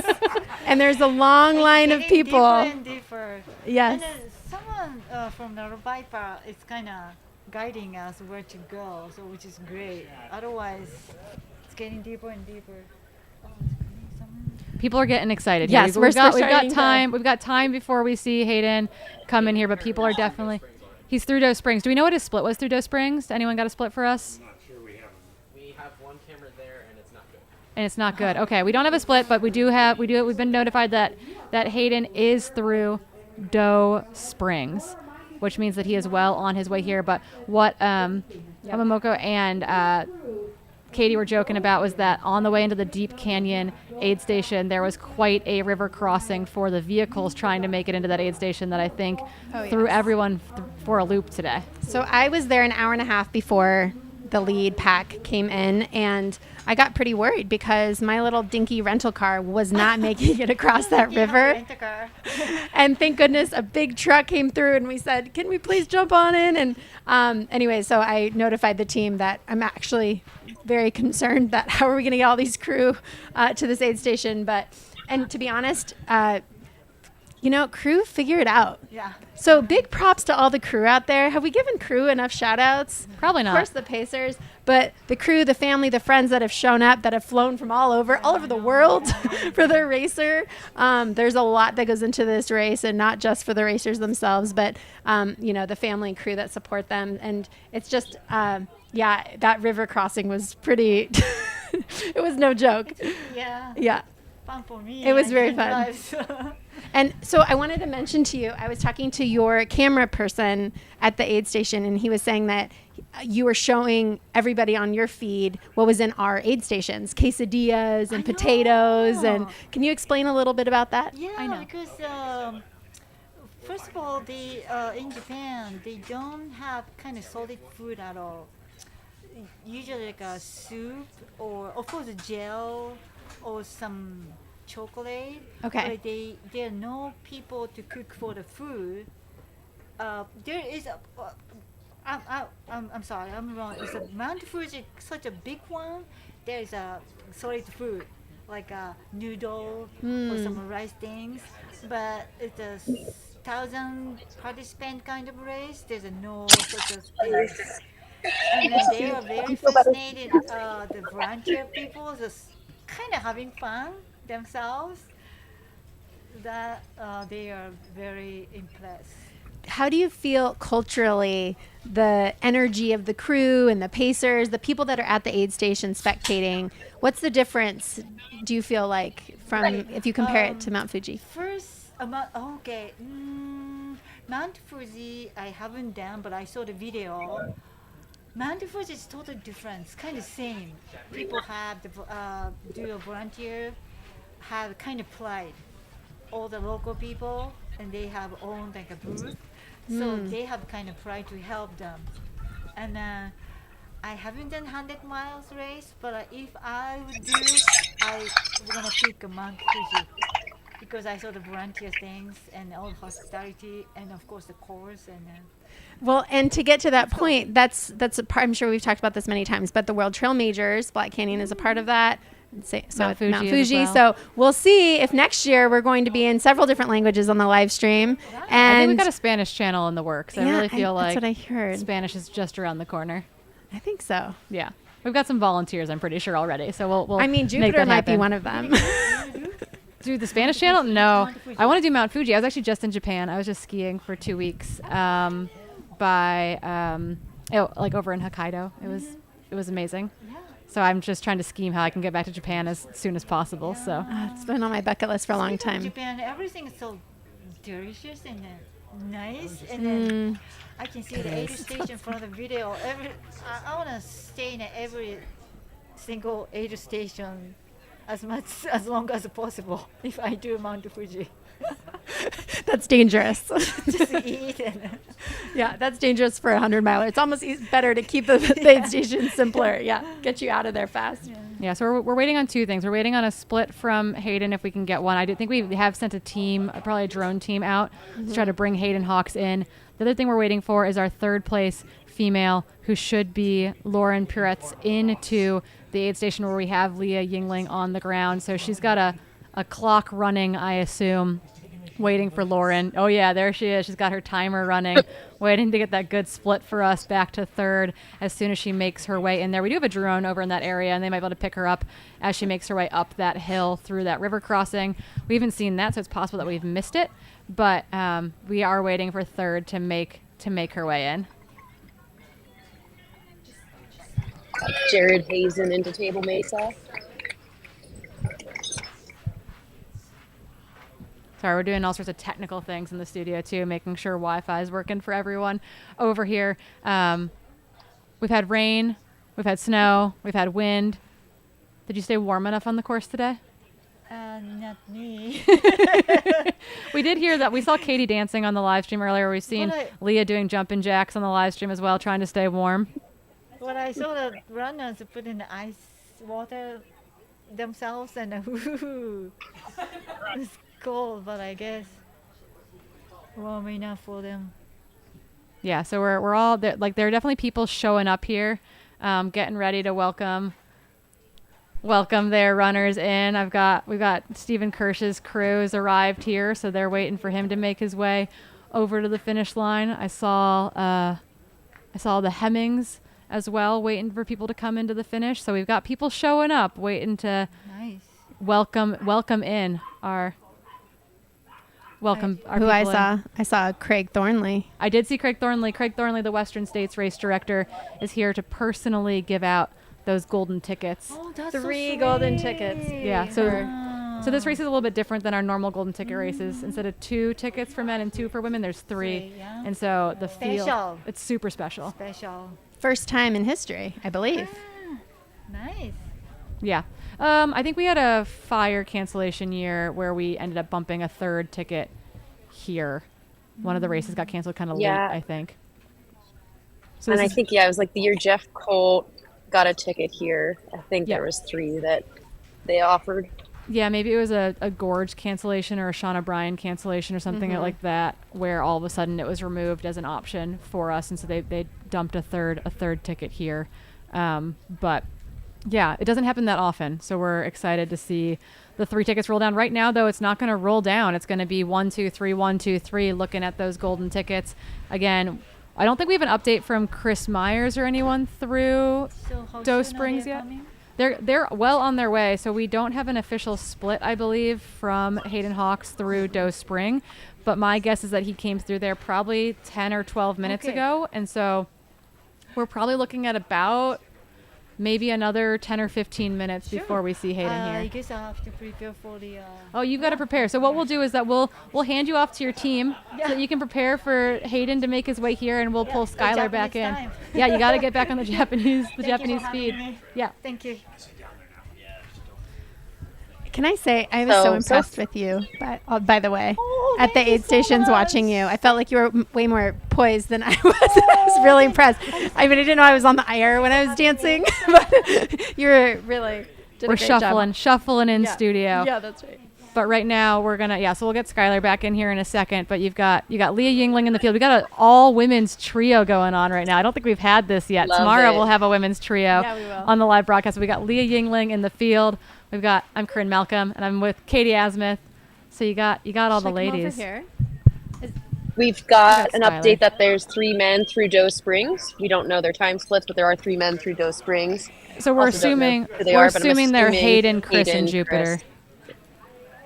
And there's a long line of people. Deeper and deeper. Yes. And then someone from the Viper is kind of guiding us where to go, so which is great. Otherwise, it's getting deeper and deeper. People are getting excited. Yes, here. we've We've got starting time. We've got time before we see Hayden come in here, but people are definitely. He's through Doe Springs. Do we know what his split was through Doe Springs? Anyone got a split for us? I'm not sure we have them. We have one camera there, and it's not good. And it's not good. Okay, we don't have a split, but we've been notified that Hayden is through Doe Springs, which means that he is well on his way here. But what Yamamoko and Katie were joking about was that on the way into the Deep Canyon aid station, there was quite a river crossing for the vehicles trying to make it into that aid station that I think threw everyone for a loop today. So I was there an hour and a half before the lead pack came in, and I got pretty worried because my little dinky rental car was not making it across that river. And thank goodness a big truck came through, and we said, can we please jump on in? And anyway, so I notified the team that I'm actually very concerned that how are we going to get all these crew to this aid station? And to be honest, crew figure it out. Yeah. So big props to all the crew out there. Have we given crew enough shout outs? Probably not. Of course, the Pacers, but the crew, the family, the friends that have shown up, that have flown from all over the world for their racer. There's a lot that goes into this race, and not just for the racers themselves, but, the family and crew that support them. And it's just, that river crossing was pretty, it was no joke. Yeah. Fun for me. It was very fun. And so I wanted to mention to you, I was talking to your camera person at the aid station, and he was saying that you were showing everybody on your feed what was in our aid stations, quesadillas and potatoes. And can you explain a little bit about that? Yeah, I know. Because first of all, in Japan, they don't have kind of solid food at all. Usually like a soup or, of course, a gel or some chocolate. Okay. But there are no people to cook for the food. There is I'm sorry, I'm wrong. It's a Mount Fuji, such a big one. There is a solid food like a noodle or some rice things, but it's a 1,000 participant kind of race. There's no such a thing. And then they are very fascinated. The volunteer people just kind of having fun themselves. That they are very impressed. How do you feel culturally the energy of the crew and the pacers, the people that are at the aid station spectating? What's the difference, do you feel like, from if you compare it to Mount Fuji? First, Mount Fuji I haven't done, but I saw the video. Mount Fuji is totally different, kind of same. People have do a volunteer, have kind of pride. All the local people, and they have own like a booth, so they have kind of pride to help them. And I haven't done 100 miles race, but if I would do, I was gonna pick a Mount Fuji because I saw the volunteer things and all the hospitality and of course the course and. Well, and to get to that point, that's a part. I'm sure we've talked about this many times, but the World Trail Majors, Black Canyon is a part of that. So Mount Fuji Mount as Fuji. well. So we'll see if next year we're going to be in several different languages on the live stream. I And think we got a Spanish channel in the works. I Yeah, really feel that's like what I heard. Spanish is just around the corner. I think so. Yeah. We've got some volunteers, I'm pretty sure, already. So we'll I mean, make Jupiter that might be happen. one of them. Do the Spanish channel? No. I want to do Mount Fuji. I was actually just in Japan. I was just skiing for 2 weeks like over in Hokkaido. It was amazing. So I'm just trying to scheme how I can get back to Japan as soon as possible. So It's been on my bucket list for a long Speaking of time. Japan, everything is so delicious and nice, and then I can see the aid station from the video. I want to stay in every single aid station as long as possible if I do Mount Fuji. That's dangerous. Just eat and Yeah, that's dangerous for a 100-miler. It's almost better to keep the aid station simpler. Yeah, get you out of there fast. yeah, so we're waiting on two things. We're waiting on a split from Hayden if we can get one. I do think we have sent a team, probably a drone team out to try to bring Hayden Hawks in. The other thing we're waiting for is our third place female, who should be Lauren Puretz, into the aid station where we have Leah Yingling on the ground. So she's got a clock running, I assume, waiting for Lauren. Oh yeah, there she is. She's got her timer running, waiting to get that good split for us back to third as soon as she makes her way in there. We do have a drone over in that area, and they might be able to pick her up as she makes her way up that hill through that river crossing. We haven't seen that, so it's possible that we've missed it, but we are waiting for third to make her way in. Jared Hazen into Table Mesa. Sorry, we're doing all sorts of technical things in the studio too, making sure Wi-Fi is working for everyone over here. We've had rain, we've had snow, we've had wind. Did you stay warm enough on the course today? not me. We did hear that. We saw Katie dancing on the live stream earlier. We've seen Leah doing jumping jacks on the live stream as well, trying to stay warm. When I saw the runners put in the ice water themselves, and it's cold, but I guess warm enough for them. Yeah, so we're all there. Like, there are definitely people showing up here, getting ready to welcome their runners in. We've got Stephen Kirsch's crew has arrived here, so they're waiting for him to make his way over to the finish line. I saw the Hemmings as well, waiting for people to come into the finish. So we've got people showing up, waiting to welcome in our who I saw Craig Thornley. I did see Craig Thornley. Craig Thornley, the Western States race director, is here to personally give out those golden tickets. Oh, that's 3 golden tickets. Yeah, so this race is a little bit different than our normal golden ticket races. Instead of 2 tickets for men and 2 for women, there's 3. Yeah. And so the Special. field, it's super special. Special. First time in history, I believe. Nice. Yeah. I think we had a fire cancellation year where we ended up bumping a 3rd ticket here. One of the races got canceled kind of late, I think. So and I think, it was like the year Jeff Colt got a ticket here. I think there was 3 that they offered. Yeah, maybe it was a Gorge cancellation or a Shauna Bryan cancellation or something like that, where all of a sudden it was removed as an option for us, and so they dumped a third ticket here. But yeah, it doesn't happen that often, so we're excited to see the 3 tickets roll down. Right now, though, it's not going to roll down. It's going to be 1, 2, 3, 1, 2, 3. Looking at those golden tickets again. I don't think we have an update from Chris Myers or anyone through Doe Springs yet. They're well on their way, so we don't have an official split, I believe, from Hayden Hawks through Doe Spring. But my guess is that he came through there probably 10 or 12 minutes ago, and so we're probably looking at about maybe another 10 or 15 minutes before we see Hayden here. I guess I have to prepare for the... Oh, you've got to prepare. So what we'll do is that we'll hand you off to your team so that you can prepare for Hayden to make his way here, and we'll pull Skylar back in. Time. Yeah, you got to get back on the Japanese for speed. me. Yeah. Thank you. Can I say I was so impressed with you, by the way, at the aid stations watching you. I felt like you were way more poised than I was. I was really impressed. I mean, I didn't know I was on the air when I was dancing, but you were really did We're a great job. shuffling in studio. Yeah, that's right. But right now we're gonna so we'll get Skylar back in here in a second. But you got Leah Yingling in the field. We got an all women's trio going on right now. I don't think we've had this yet. Love Tomorrow it. we'll have a women's trio on the live broadcast. We got Leah Yingling in the field. I'm Corinne Malcolm and I'm with Katie Asmuth. So you got all the ladies. We've got We an got Skylar. update that there's 3 men through Doe Springs. We don't know their time splits, but there are 3 men through Doe Springs. So we're Also don't know assuming who they are, but I'm they're assuming Hayden, Chris, and Hayden, Jupiter. Chris.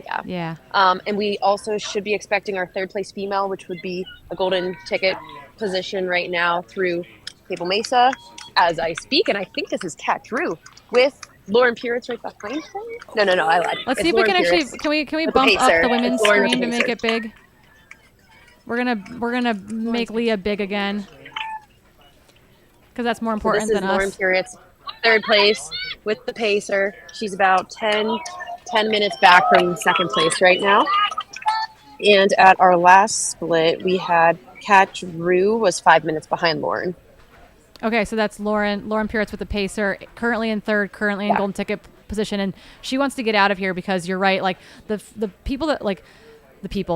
Yeah. Yeah. And we also should be expecting our 3rd place female, which would be a golden ticket position right now through Table Mesa as I speak. And I think this is Kat Drew with Lauren Puritz right behind her. No, I lied. Let's It's see if we Lauren can actually Puritz can we with the bump up pacer. the women's It's Lauren with screen the to make pacer. it big. We're gonna make Leah big again because that's more So important this is than Lauren us. Puritz, 3rd place with the pacer. She's about 10 minutes back from 2nd place right now. And at our last split, we had Kat Drew was 5 minutes behind Lauren. Okay, so that's Lauren Puritz with the pacer, currently in 3rd, currently in golden ticket position, and she wants to get out of here because you're right. Like the people that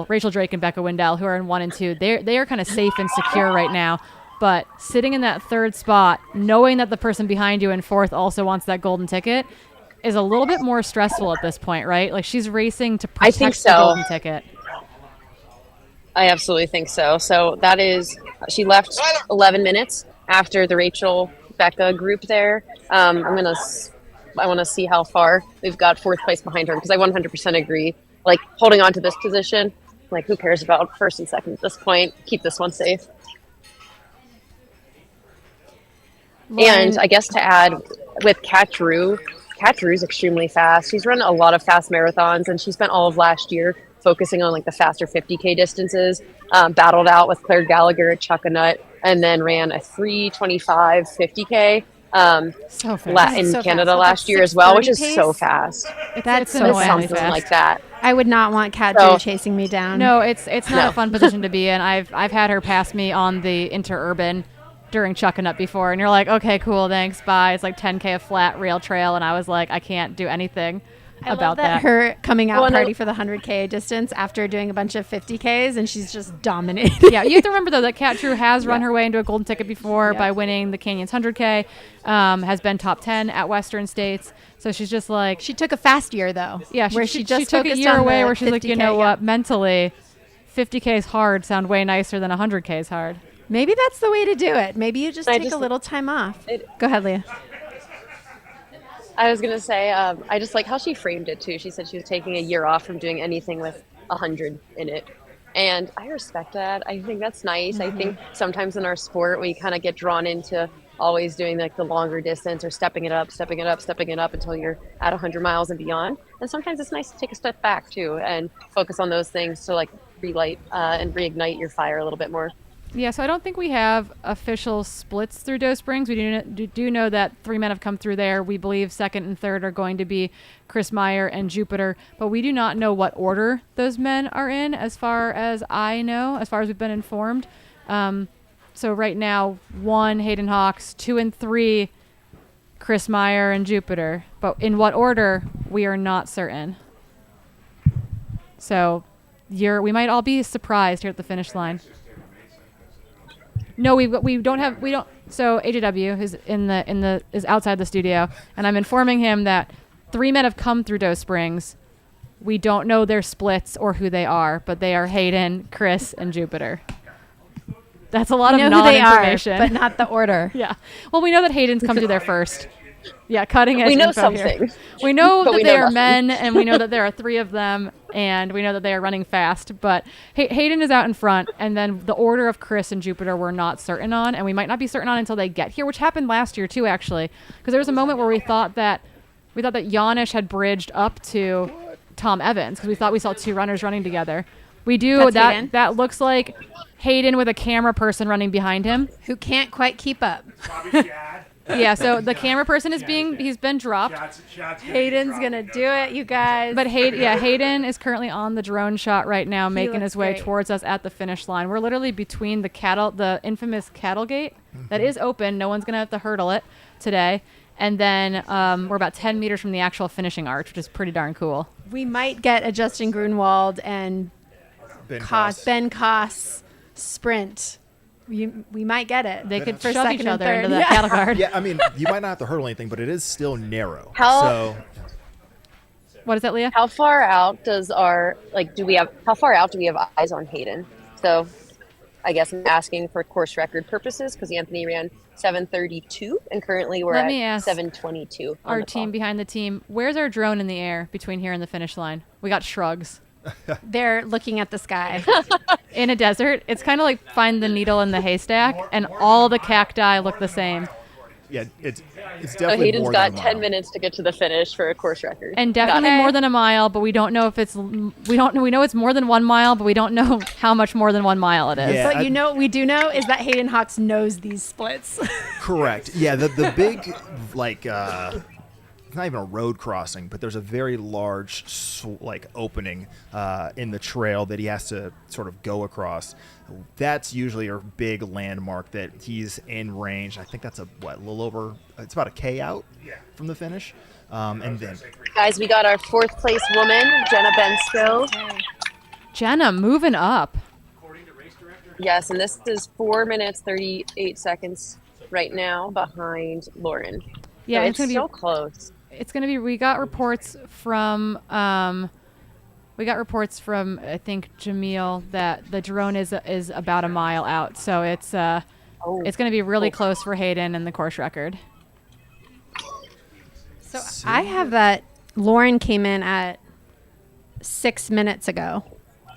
Rachel Drake and Becca Wendell, who are in 1 and 2, they are kind of safe and secure right now. But sitting in that 3rd spot, knowing that the person behind you in 4th also wants that golden ticket, is a little bit more stressful at this point, right? Like she's racing to I think protect the so. golden ticket. I absolutely think so. So that is, she left 11 minutes after the Rachel Becca group there. I want to see how far we've got 4th place behind her because I 100% agree. Like holding on to this position, like who cares about 1st and 2nd at this point? Keep this one safe. And I guess to add with Kat Drew's extremely fast. She's run a lot of fast marathons, and she spent all of last year focusing on like the faster 50K distances. Battled out with Claire Gallagher at Chuckanut, and then ran a 3:25 50K So fast. in So Canada fast. last Like year as well, which is 6:30 so pace? fast. That's it's so annoyingly Something fast. like that. I would not want Kat So- Drew chasing me down. No, it's not No. a fun position to be in. I've had her pass me on the interurban during Chuckanut before, and you're like, okay, cool, thanks, bye. It's like 10K of flat rail trail, and I was like, I can't do anything I about love that. that. Her coming out Well, and I- party for the 100K distance after doing a bunch of 50Ks, and she's just dominating. Yeah, you have to remember though that Kat Drew has run her way into a golden ticket before by winning the Canyons 100K. Has been top 10 at Western States, so she's just like She took a fast year though. yeah, where she just took a focused year on away the where she's like, you 50K, know yeah. what, mentally, 50K is hard. Sound way nicer than 100K is hard. Maybe that's the way to do it. Maybe you just I take just- a little time off. Go ahead, Leah. I was gonna say, I just like how she framed it too. She said she was taking a year off from doing anything with 100 in it, and I respect that. I think that's nice. I think sometimes in our sport we kind of get drawn into always doing like the longer distance or stepping it up until you're at 100 miles and beyond. And sometimes it's nice to take a step back too and focus on those things to like relight and reignite your fire a little bit more. Yeah, so I don't think we have official splits through Doe Springs. We do know that 3 men have come through there. We believe 2nd and 3rd are going to be Chris Meyer and Jupiter, but we do not know what order those men are in as far as I know, as far as we've been informed. So right now, 1, Hayden Hawks, 2 and 3, Chris Meyer and Jupiter. But in what order, we are not certain. So we might all be surprised here at the finish line. No, we don't. So AJW is outside the studio, and I'm informing him that 3 men have come through Doe Springs. We don't know their splits or who they are, but they are Hayden, Chris, and Jupiter. That's a lot We of know who they are, non-information, but not the order. Yeah. Well, we know that Hayden's come through there first. Yeah, cutting edge. We know info here. something. We know But that we they know are nothing. men, and we know that there are 3 of them, and we know that they are running fast. But Hayden is out in front, and then the order of Chris and Jupiter we're not certain on, and we might not be certain on until they get here, which happened last year too, actually, because there was a moment where we thought that Janish had bridged up to Tom Evans because we thought we saw 2 runners running together. We do. That's Hayden. That looks like Hayden with a camera person running behind him. Who can't quite keep up. Yeah, so the camera person he's been dropped. Hayden's gonna do it, you guys. But Hayden is currently on the drone shot right now, making looks his way great. towards us at the finish line. We're literally between the infamous cattle gate that is open. No one's gonna have to hurdle it today. And then we're about 10 meters from the actual finishing arch, which is pretty darn cool. We might get a Justin Grunwald and Ben Ben Koss sprint. We might get it. They could for shove second each and other third. into that cattle guard. Yeah, I mean, you might not have to hurdle anything, but it is still narrow. How- What is that, Leah? How far out does our how far out do we have eyes on Hayden? So I guess I'm asking for course record purposes because Anthony ran 7:32 and currently we're Let me at ask 7:22. Our team behind the team, where's our drone in the air between here and the finish line? We got shrugs. They're looking at the sky. In a desert, it's kind of like find the needle in the haystack, and all the cacti look the same. Yeah, it's So definitely Hayden's more got than a 10 minutes to get to the finish for a course record. And definitely more than a mile, but we don't know if it's we know it's more than 1 mile, but we don't know how much more than 1 mile it is. But what we do know is that Hayden Hawks knows these splits. Correct. Yeah, the big it's not even a road crossing, but there's a very large opening in the trail that he has to sort of go across. That's usually a big landmark that he's in range. I think that's it's about a K out from the finish. And then Guys, we got our 4th place woman, Jenna Bensko. Jenna moving up. Yes, and this is 4 minutes 38 seconds right now behind Lauren. Yeah, so it's gonna be so close. It's gonna be. We got reports from I think Jamil that the drone is about a mile out, so it's gonna be really close for Hayden and the course record. So I have that Lauren came in at 6 minutes ago.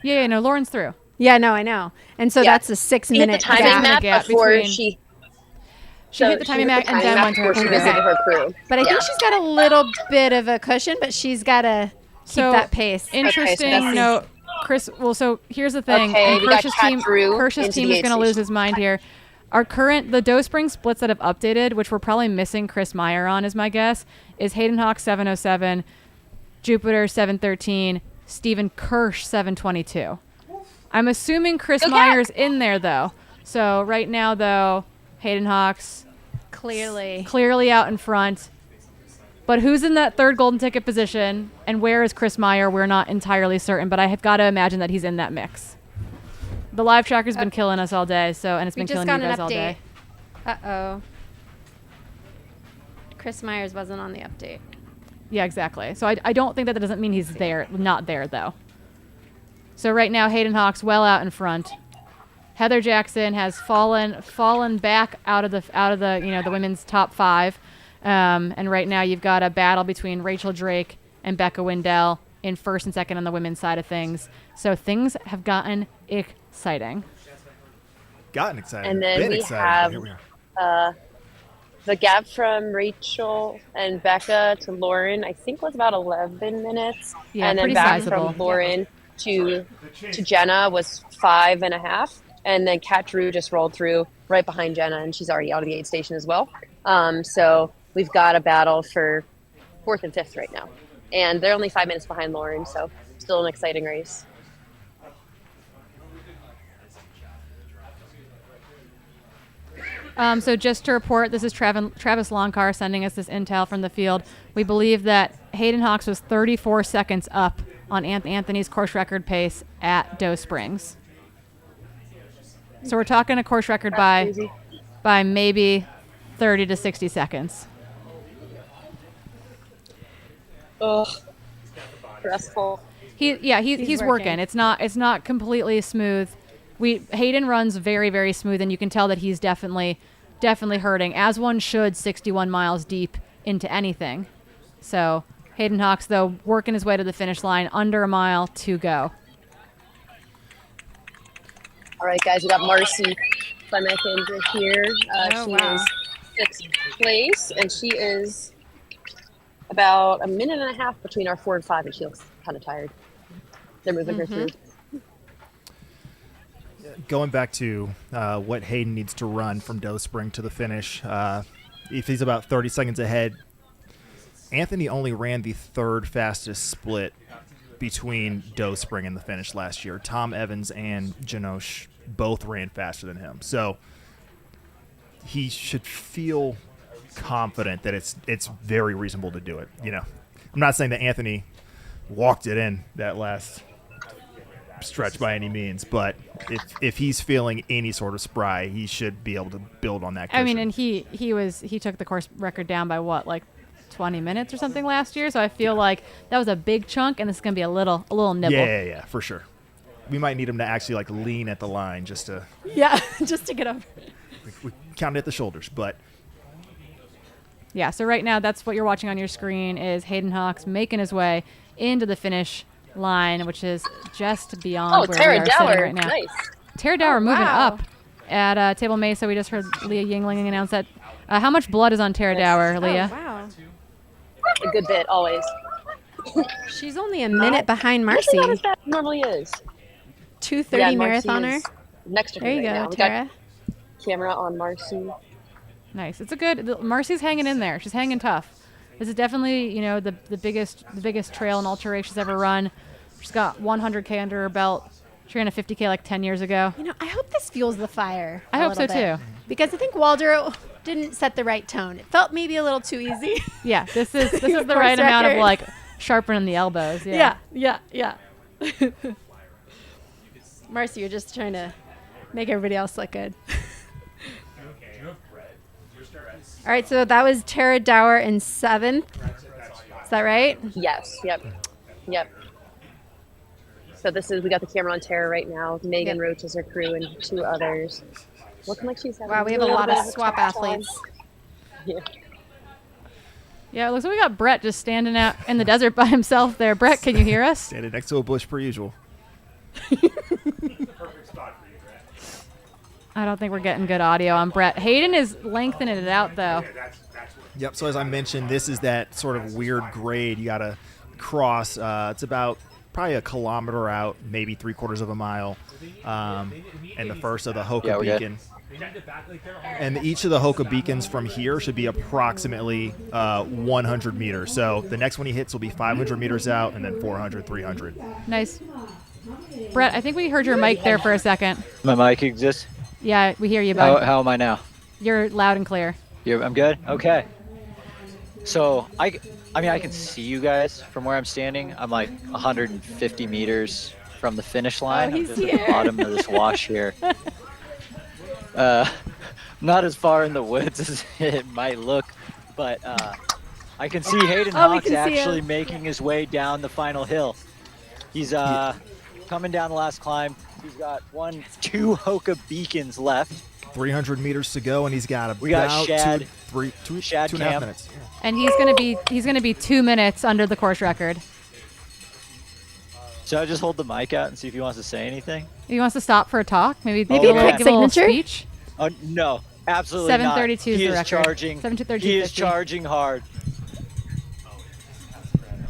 Yeah, no, Lauren's through. Yeah, no, I know. And so that's a 6 She hit minute the timing map before between- she She hit the timing map and then went to her before she crew. visited her crew. But I think she's got a little bit of a cushion, but she's got to keep that pace. Interesting note, Chris. Well, so here's the thing. Okay, and we got Kirsch's Kat team, Drew Kirsch's into team the is going to aid lose station. his mind here. The Doe Spring splits that have updated, which we're probably missing Chris Meyer on, is my guess, is Hayden Hawk 7:07, Jupiter 7:13, Stephen Kirsch 7:22. I'm assuming Chris Meyer's in there though. So right now though, Hayden Hawks clearly out in front. But who's in that third golden ticket position and where is Chris Meyer? We're not entirely certain, but I have got to imagine that he's in that mix. The live tracker's been killing us all day, and it's been killing you guys all day. Uh-oh. Chris Myers wasn't on the update. Yeah, exactly. So I don't think that doesn't mean he's there, not there though. So right now Hayden Hawks well out in front. Heather Jackson has fallen back out of the the women's top 5. And right now you've got a battle between Rachel Drake and Becca Wendell in first and second on the women's side of things. So things have gotten exciting. And then Been we exciting. have Here we are. the gap from Rachel and Becca to Lauren, I think was about 11 minutes. Yeah, and then pretty back sizable. from Lauren to Jenna was 5.5. And then Kat Drew just rolled through right behind Jenna, and she's already out of the aid station as well. So we've got a battle for 4th and 5th right now. And they're only 5 minutes behind Lauren, so still an exciting race. So just to report, this is Travis Longcar sending us this intel from the field. We believe that Hayden Hawks was 34 seconds up on Anthony's course record pace at Doe Springs. So we're talking a course record by maybe 30 to 60 seconds. Ugh. Stressful. He's working. It's not completely smooth. Hayden runs very, very smooth, and you can tell that he's definitely hurting, as one should 61 miles deep into anything. So Hayden Hawks, though, working his way to the finish line, under a mile to go. All right, guys, we got Marcy Clement here. She is 6th place, and she is about a minute and a half between our 4 and 5, and she looks kind of tired. They're moving her through. Going back to what Hayden needs to run from Doe Spring to the finish, if he's about 30 seconds ahead, Anthony only ran the 3rd fastest split between Doe Spring and the finish last year. Tom Evans and Janosh both ran faster than him. So he should feel confident that it's very reasonable to do it. You know, I'm not saying that Anthony walked it in that last stretch by any means, but if he's feeling any sort of spry, he should be able to build on that cushion. I mean, and he took the course record down by what, like 20 minutes or something last year. So I feel like that was a big chunk, and this is gonna be a little nibble. Yeah, for sure. We might need him to actually like lean at the line just to just to get over. We count it at the shoulders, but yeah. So right now, that's what you're watching on your screen is Hayden Hawks making his way into the finish line, which is just beyond where we are sitting right now. Nice. Tara Dower moving up at Table Mesa. We just heard Leah Yingling announce that. How much blood is on Tara Dower, Leah? Wow. A good bit, always. She's only a minute behind Marcy. Not as bad as it normally is. 2:30 marathoner. Next to There you right go, now. We Tara. got camera on Marcy. Nice. It's a good. Marcy's hanging in there. She's hanging tough. This is definitely, you know, the biggest trail and ultra race she's ever run. She's got 100K under her belt. She ran a 50K like 10 years ago. You know, I hope this fuels the fire. I hope so too. Because I think Waldro didn't set the right tone. It felt maybe a little too easy. Yeah, this is the right amount of like sharpening the elbows. Yeah. Yeah. Marcy, you're just trying to make everybody else look good. All right, so that was Tara Dower in 7th. Is that right? Yes. Yep. So we got the camera on Tara right now. Megan Roach is her crew and 2 others. Looking like she's having Wow, we have a lot of swap athletes. Yeah. Yeah, it looks like we got Brett just standing out in the desert by himself there. Brett, can you hear us? Standing next to a bush per usual. I don't think we're getting good audio on Brett. Hayden is lengthening it out, though. Yep, so as I mentioned, this is that sort of weird grade you got to cross. It's about probably a kilometer out, maybe 3/4 of a mile, and the first of the Hoka beacon. And each of the Hoka beacons from here should be approximately 100 meters. So the next one he hits will be 500 meters out, and then 400, 300. Nice. Brett, I think we heard your mic there for a second. My mic exists? Yeah, we hear you, bud. How am I now? You're loud and clear. I'm good? Okay. So, I mean, I can see you guys from where I'm standing. I'm like 150 meters from the finish line. I'm just at the bottom of this wash here. Not as far in the woods as it might look, but I can see Hayden Hawks actually making his way down the final hill. He's coming down the last climb. He's got 2 Hoka beacons left. 300 meters to go, and he's got about Shad, 2.5 minutes. And he's gonna be 2 minutes under the course record. Should I just hold the mic out and see if he wants to say anything? He wants to stop for a talk, maybe a quick give a little signature? speech. No, absolutely 7:32 not. is the record. Charging. 7:32. He is charging hard.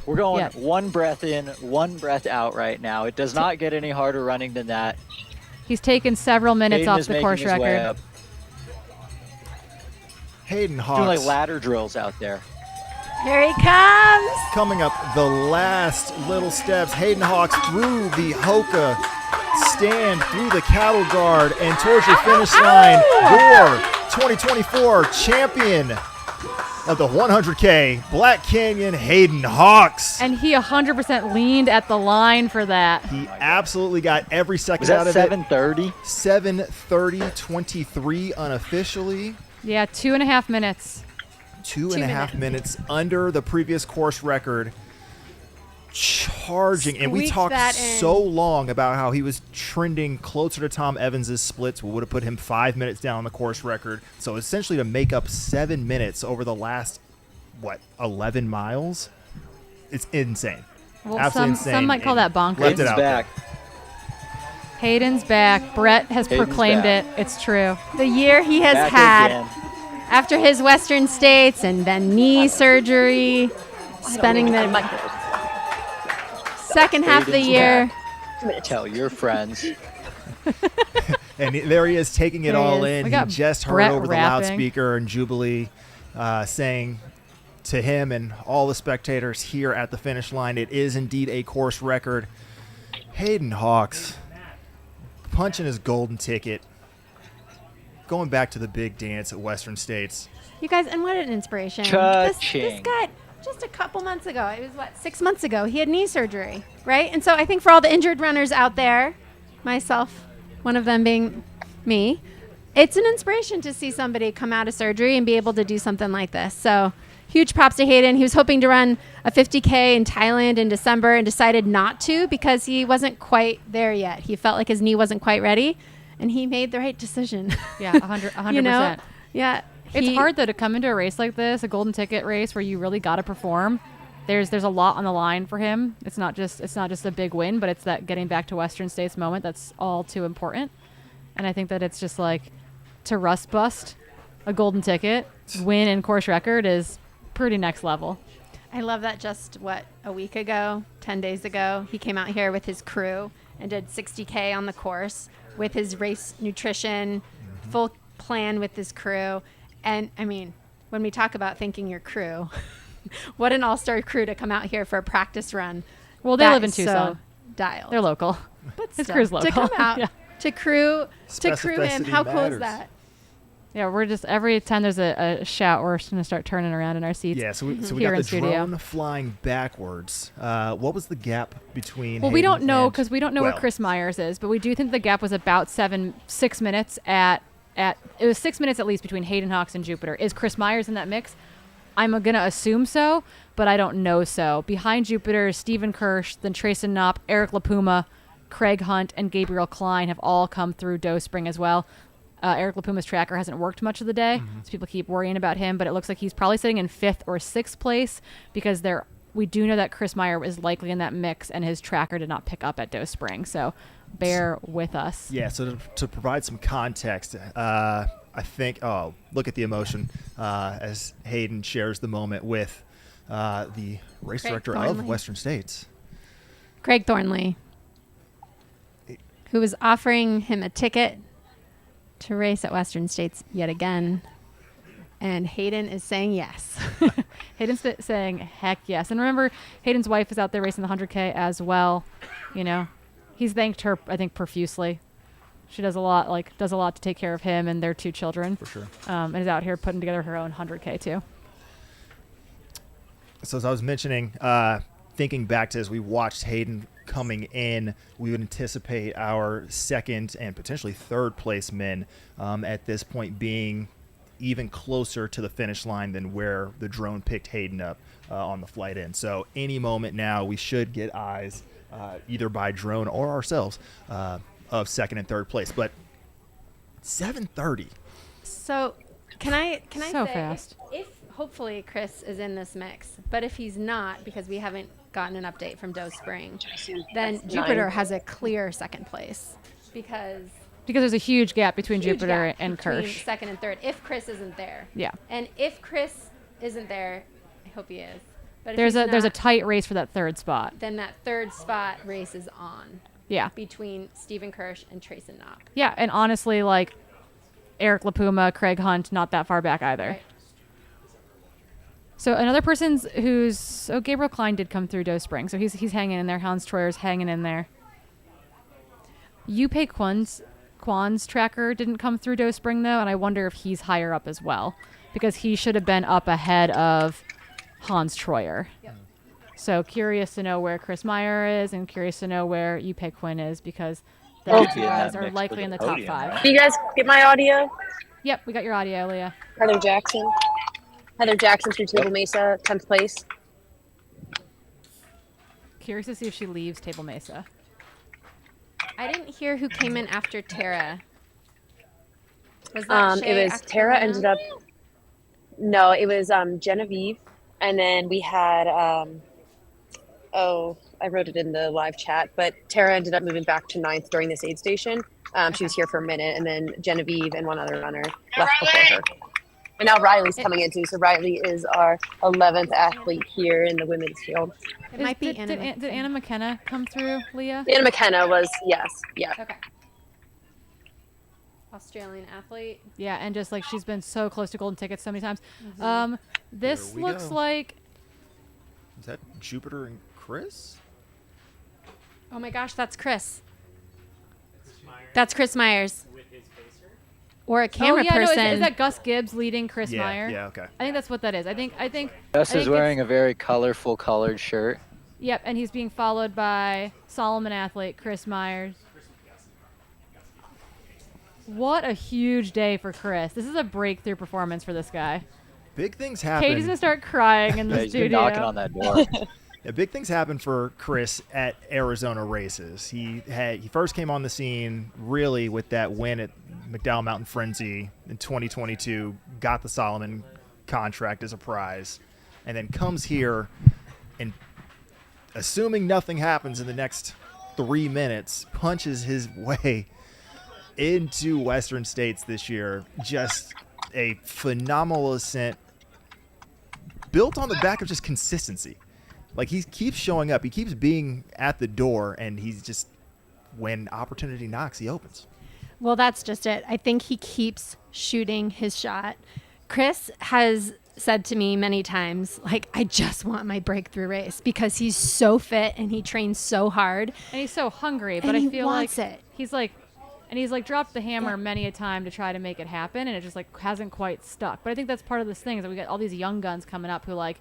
We're going one breath in, one breath out right now. It does not get any harder running than that. He's taken several minutes Hayden off is the making course his way record. up. Hayden Hawks. Doing like ladder drills out there. Here he comes. Coming up the last little steps, Hayden Hawks through the Hoka stand, through the cattle guard, and towards your finish line. Your 2024 champion of the 100K Black Canyon, Hayden Hawks. And he 100% leaned at the line for that. He absolutely got every second Was that out of 7:30? 7:30:23 unofficially. Yeah, 2.5 minutes. 2.5 minutes under the previous course record. Charging, and we Squeaked talked that in. so long about how he was trending closer to Tom Evans's splits. We would have put him 5 minutes down on the course record. So essentially to make up 7 minutes over the last 11 miles, it's insane. Well, Absolutely insane. some might call that bonkers. Left it out there. Hayden's back. Brett has Hayden's proclaimed back. it. It's true. The year he has Back had again. after his Western States and then knee surgery, spending the second half of the Hayden's year. back. Tell your friends. And there he is taking it There he all is. in. We He got just heard Brett over the rapping. loudspeaker and Jubilee saying to him and all the spectators here at the finish line, it is indeed a course record. Hayden Hawks punching his golden ticket, going back to the big dance at Western States. You guys, and what an inspiration. This Cha-ching. guy, just a couple months ago, it was what, 6 months ago, he had knee surgery, right? And so I think for all the injured runners out there, myself, one of them being me, it's an inspiration to see somebody come out of surgery and be able to do something like this. So huge props to Hayden. He was hoping to run a 50K in Thailand in December and decided not to because he wasn't quite there yet. He felt like his knee wasn't quite ready, and he made the right decision. Yeah, 100%. You know? Yeah. It's hard, though, to come into a race like this, a golden ticket race where you really got to perform. There's a lot on the line for him. It's not just a big win, but it's that getting back to Western States moment that's all too important. And I think that it's just like to rust bust a golden ticket, win and course record is pretty next level. I love that just, a week ago, 10 days ago, he came out here with his crew and did 60K on the course with his race nutrition, full plan with his crew. And, I mean, when we talk about thanking your crew, what an all-star crew to come out here for a practice run. Well, they That live in is Tucson. So dialed. They're local. But His still, crew's local. to come out, Yeah. to crew in, how cool is that? Yeah, we're just, every time there's a shout, we're just going to start turning around in our seats. Yeah, so we here got in the studio. drone flying backwards. What was the gap between? Well, we don't Hayden know and- because we don't know where well, Chris Myers is, but we do think the gap was about 6 minutes it was 6 minutes at least between Hayden Hawks and Jupiter. Is Chris Myers in that mix? I'm going to assume so, but I don't know so. Behind Jupiter, Stephen Kirsch, then Trayson Knopp, Eric LaPuma, Craig Hunt, and Gabriel Klein have all come through Doe Spring as well. Eric LaPuma's tracker hasn't worked much of the day, so people keep worrying about him, but it looks like he's probably sitting in 5th or 6th place because we do know that Chris Meyer is likely in that mix, and his tracker did not pick up at Doe Spring, so bear with us. Yeah, so to provide some context, I think, look at the emotion as Hayden shares the moment with the race Craig director Thornley. of Western States. Greg Thornley, who was offering him a ticket to race at Western States yet again. And Hayden is saying yes. Hayden's saying heck yes. And remember, Hayden's wife is out there racing the 100K as well. You know, he's thanked her, I think, profusely. She does a lot to take care of him and their 2 children. For sure. And is out here putting together her own 100K too. So as I was mentioning, thinking back to as we watched Hayden coming in, we would anticipate our 2nd and potentially 3rd place men at this point being even closer to the finish line than where the drone picked Hayden up on the flight in. So any moment now, we should get eyes either by drone or ourselves of 2nd and 3rd place. But 7:30. So can I So say, fast. if hopefully Chris is in this mix, but if he's not, because we haven't gotten an update from Doe Spring, then Jupiter has a clear 2nd place because there's a huge gap between huge Jupiter gap and between Kirsch. 2nd and 3rd if Chris isn't there. Yeah. And if Chris isn't there, I hope he is. But if There's he's a not, tight race for that 3rd spot. then that 3rd spot race is on. Yeah. Between Stephen Kirsch and Trayson Knopp. Yeah, and honestly, like Eric LaPuma, Craig Hunt, not that far back either. Right. So another person's Gabriel Klein did come through Doe Spring, so he's hanging in there. Hans Troyer's hanging in there. Yupe Kwan's tracker didn't come through Doe Spring though, and I wonder if he's higher up as well because he should have been up ahead of Hans Troyer. Yep. So curious to know where Chris Meyer is and curious to know where Yupe Quinn is because Oh. those guys are likely in the top 5. Do you guys get my audio? Yep, we got your audio, Leah. Heather Jackson through Table Mesa, 10th place. Curious to see if she leaves Table Mesa. I didn't hear who came in after Tara. Was that It Shay was after Tara Lena? ended up. No, it was Genevieve, and then we had I wrote it in the live chat, but Tara ended up moving back to 9th during this aid station. She was here for a minute, and then Genevieve and one other runner left before her. And now Riley's coming in too. So Riley is our 11th athlete here in the women's field. It might be Did Anna McKenna come through, Leah? Anna McKenna was, yes, yeah. Okay. Australian athlete. Yeah, and just like she's been so close to golden tickets so many times. This Here we looks go. like Is that Jupiter and Chris? Oh my gosh, that's Chris. That's Chris Myers. With his pacer? or a camera no, person. is that Gus Gibbs leading Chris Yeah, Meyer? yeah, okay. I think that's what that is. I think Gus I is think wearing a it's- very colorful colored shirt. Yep, and he's being followed by Solomon athlete Chris Myers. What a huge day for Chris. This is a breakthrough performance for this guy. Big things happen. Katie's gonna start crying in the Yeah, he's been studio. knocking on that door. Yeah, big things happen for Chris at Arizona races. He first came on the scene really with that win at McDowell Mountain Frenzy in 2022, got the Solomon contract as a prize, and then comes here and, assuming nothing happens in the next 3 minutes, punches his way into Western States this year. Just a phenomenal ascent built on the back of just consistency. Like, he keeps showing up. He keeps being at the door, and he's just, when opportunity knocks, he opens. Well, that's just it. I think he keeps shooting his shot. Chris has said to me many times, like, I just want my breakthrough race, because he's so fit and he trains so hard. And he's so hungry, And but I he feel wants like it. he's like dropped the hammer many a time to try to make it happen, and it just like hasn't quite stuck. But I think that's part of this thing is that we got all these young guns coming up who like,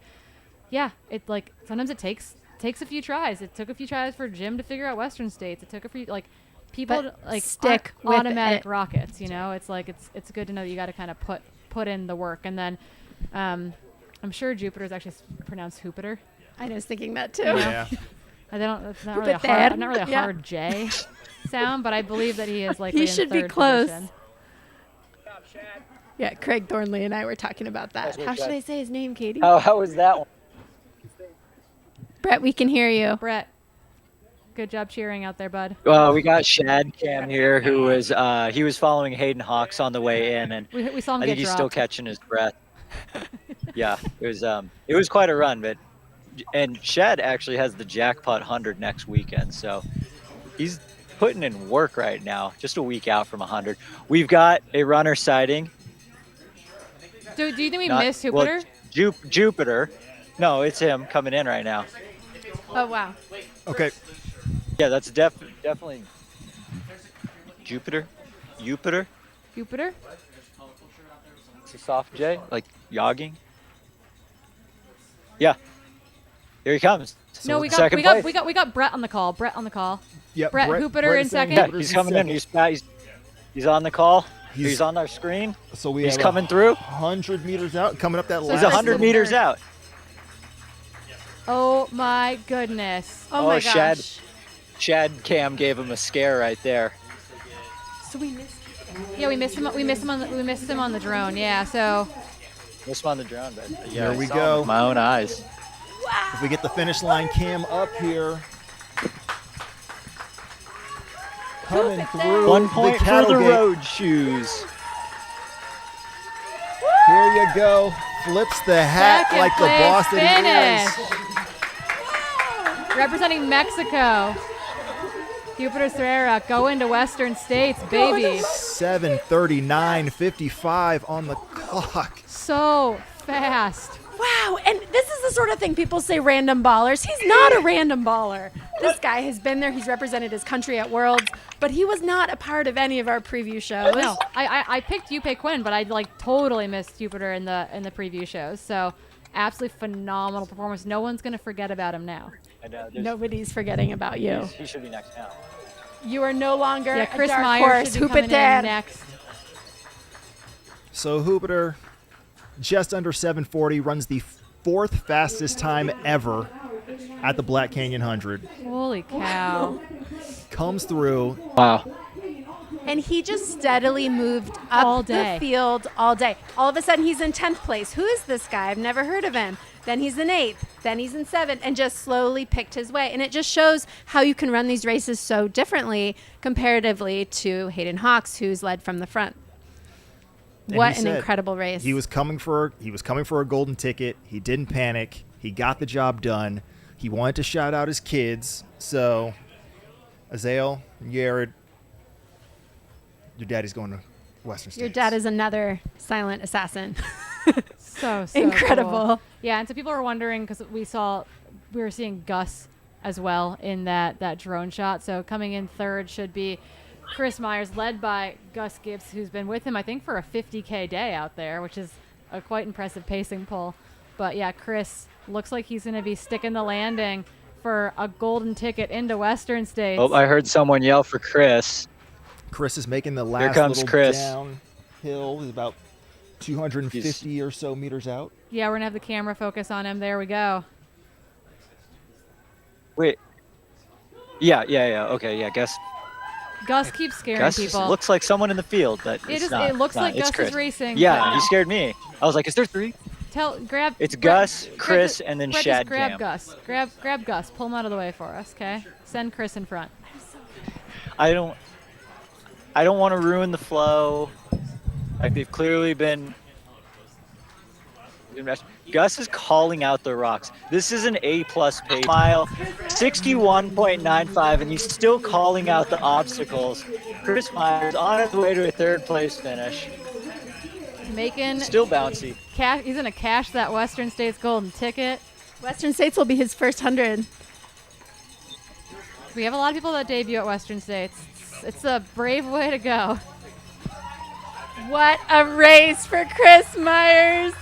yeah, it like sometimes it takes a few tries. It took a few tries for Jim to figure out Western States. It took a few like people But like stick aren't with automatic it. rockets. You know, it's like it's good to know that you got to kind of put in the work, and then I'm sure Jupiter is actually pronounced Jupiter. I was thinking that too. You know? Yeah. I don't. It's not really a Jupiter. hard. Not really a Yeah. hard J sound, but I believe that he is likely He in should be third close. position. Yeah, Craig Thornley and I were talking about that. That's what How should Chad- I say his name, Katie? How was that one? Brett, we can hear you. Brett, good job cheering out there, bud. We got Shad Cam here, who was he was following Hayden Hawks on the way in, and We saw him I get think he's dropped. still catching his breath. Yeah, it was quite a run, and Shad actually has the jackpot 100 next weekend, so he's putting in work right now. Just a week out from 100. We've got a runner sighting. Do you think we Not- missed well, Jupiter? Jupiter. No, it's him coming in right now. Oh, wow. Okay. Yeah, that's definitely Jupiter. Jupiter? It's a soft J, like jogging. Yeah. Here he comes. No, we Second got place. we got Brett on the call. Brett on the call. Yep, Brett Brett- Jupiter Brett in is saying second. Yeah, he's coming in. He's on the call. He's on our screen. So we He's have coming through. 100 meters out, coming up that He's last. 100 meters out. Oh my goodness. Oh my gosh. Shad Cam gave him a scare right there. So we missed. Yeah, we missed him on the drone. Yeah, so Missed him on the drone, but yeah, There I we saw go. him with my own eyes. If we get the finish line cam up here. Coming through 1 point the for cattle the gate. road shoes. Here you go. Flips the hat second like the place boss that he is. representing Mexico. Jupiter Serrera going to Western States, baby. 7:39:55 on the clock. So fast. Wow, and this is the sort of thing people say random ballers. He's not a random baller. This guy has been there. He's represented his country at Worlds, but he was not a part of any of our preview shows. No, I picked Yupe Quinn, but I like totally missed Jupiter in the preview shows. So absolutely phenomenal performance. No one's gonna forget about him now. I know, Nobody's forgetting about you. He should be next now. You are no longer Yeah, Chris a dark Meyer horse. should be coming in Jupiter. next. So Jupiter, just under 7:40, runs the fourth fastest time ever at the Black Canyon 100. Holy cow. Comes through. Wow. And he just steadily moved up All day. the field all day. All of a sudden, he's in 10th place. Who is this guy? I've never heard of him. Then he's in 8th. Then he's in 7th, and just slowly picked his way. And it just shows how you can run these races so differently comparatively to Hayden Hawks, who's led from the front. And What he an said incredible race. He was coming for a golden ticket. He didn't panic. He got the job done. He wanted to shout out his kids. So, Azael, Yared, your daddy's going to Western States. Your dad is another silent assassin. So incredible. cool. Yeah, and so people were wondering because we were seeing Gus as well in that drone shot. So coming in third should be Chris Myers, led by Gus Gibbs, who's been with him, I think, for a 50K day out there, which is a quite impressive pacing pull. But yeah, Chris looks like he's going to be sticking the landing for a golden ticket into Western States. Oh, I heard someone yell for Chris. Chris is making the last Here comes little Chris. downhill. He's about 250 or so meters out. Yeah, we're going to have the camera focus on him. There we go. Wait. Yeah. Okay, yeah, Gus. Gus keeps scaring Gus people. looks like someone in the field, but It it's is- not. it looks It's not. like It's Gus is Chris. racing, Yeah, but- he scared me. I was like, is there 3? It's Gus, Chris, and then Brett, Shad just grab Cam. Gus. Grab Gus. Pull him out of the way for us, okay? Send Chris in front. I don't want to ruin the flow. Like they've clearly been. Gus is calling out the rocks. This is an A+ pace mile, 61.95, and he's still calling out the obstacles. Chris Myers on his way to a 3rd place finish. Making Still bouncy. He's gonna cash that Western States golden ticket. Western States will be his first 100. We have a lot of people that debut at Western States. It's a brave way to go. What a race for Chris Myers.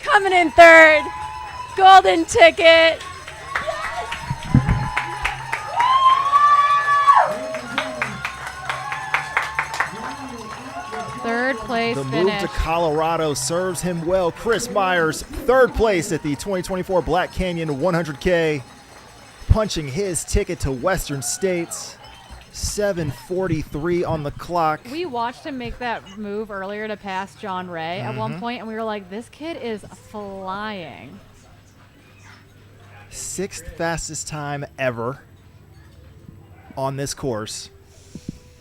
Coming in 3rd. Golden ticket. 3rd place The finish. move to Colorado serves him well. Chris Myers, 3rd place at the 2024 Black Canyon 100K, punching his ticket to Western States. 7:43 on the clock. We watched him make that move earlier to pass John Ray at one point, and we were like, this kid is flying. 6th fastest time ever on this course.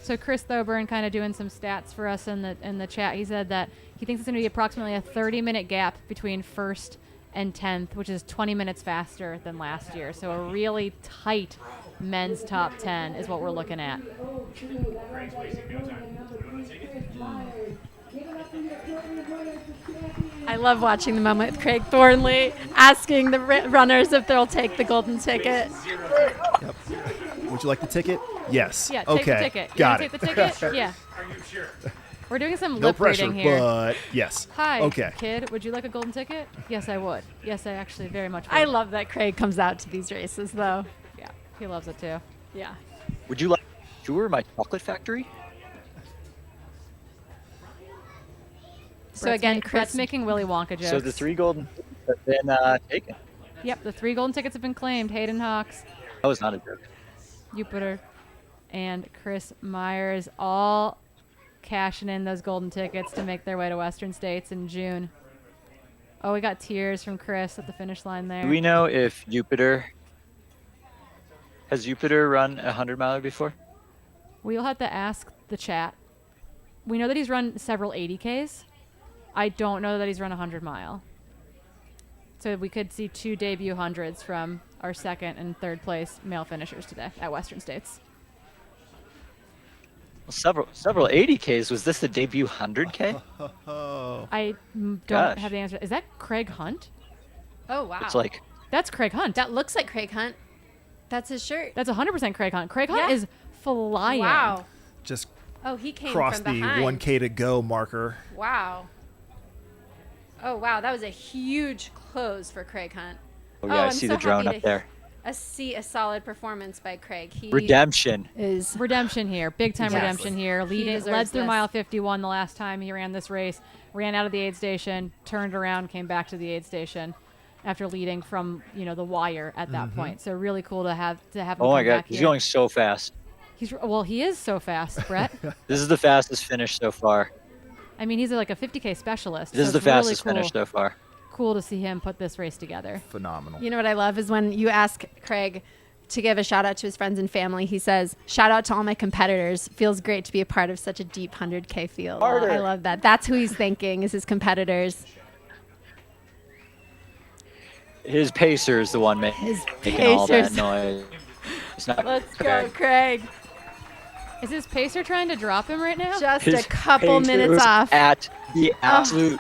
So Chris Thoburn kind of doing some stats for us in the chat. He said that he thinks it's going to be approximately a 30-minute gap between 1st and 10th, which is 20 minutes faster than last year. So a really tight men's top 10 is what we're looking at. I love watching the moment with Craig Thornley asking the runners if they'll take the golden ticket. Yep. Would you like the ticket? Yes. Yeah, okay. take the ticket. You Got wanna it. take the ticket? Yeah. Are you sure? We're doing some No lip pressure, reading here. but yes. Hi, Okay. kid. Would you like a golden ticket? Yes, I would. Yes, I actually very much would. I love that Craig comes out to these races, though. Yeah, he loves it too. Yeah. Would you like to tour my chocolate factory? So again, Brett's making Willy Wonka jokes. So the 3 golden tickets have been taken. Yep, the 3 golden tickets have been claimed. Hayden Hawks, That was not a joke. Jupiter, and Chris Myers all cashing in those golden tickets to make their way to Western States in June. Oh, we got tears from Chris at the finish line there. Do we know if has Jupiter run a 100-miler before? We'll have to ask the chat. We know that he's run several 80Ks. I don't know that he's run a 100-mile. So we could see 2 debut 100s from our 2nd and 3rd place male finishers today at Western States. Well, several 80Ks. Was this the debut 100K? I don't Gosh. have the answer. Is that Craig Hunt? Oh, wow. It's like That's Craig Hunt. That looks like Craig Hunt. That's his shirt. That's 100% Craig Hunt. Craig Hunt Yeah. is flying. Wow. Just Oh, he came cross from the behind. 1K to go marker. Wow. Oh, wow. That was a huge close for Craig Hunt. Oh, yeah, I see the drone up there. See a solid performance by Craig. He Redemption. is Redemption here. Big time Yes. redemption here. He Led deserves through this. mile 51 the last time he ran this race. Ran out of the aid station, turned around, came back to the aid station after leading from, the wire at that point. So really cool to have him Oh my come God, back he's here. going so fast. He is so fast, Brett. This is the fastest finish so far. I mean, he's like a 50K specialist. This so is the it's really fastest finish so far. Cool to see him put this race together. Phenomenal. You know what I love is when you ask Craig to give a shout out to his friends and family, he says, "Shout out to all my competitors. Feels great to be a part of such a deep 100K field." Harder. I love that. That's who he's thanking, is his competitors. His pacer is the one making all that pacers. noise. It's not Let's Craig. go, Craig. Is his pacer trying to drop him right now? Just His a couple pacer minutes is off. At the absolute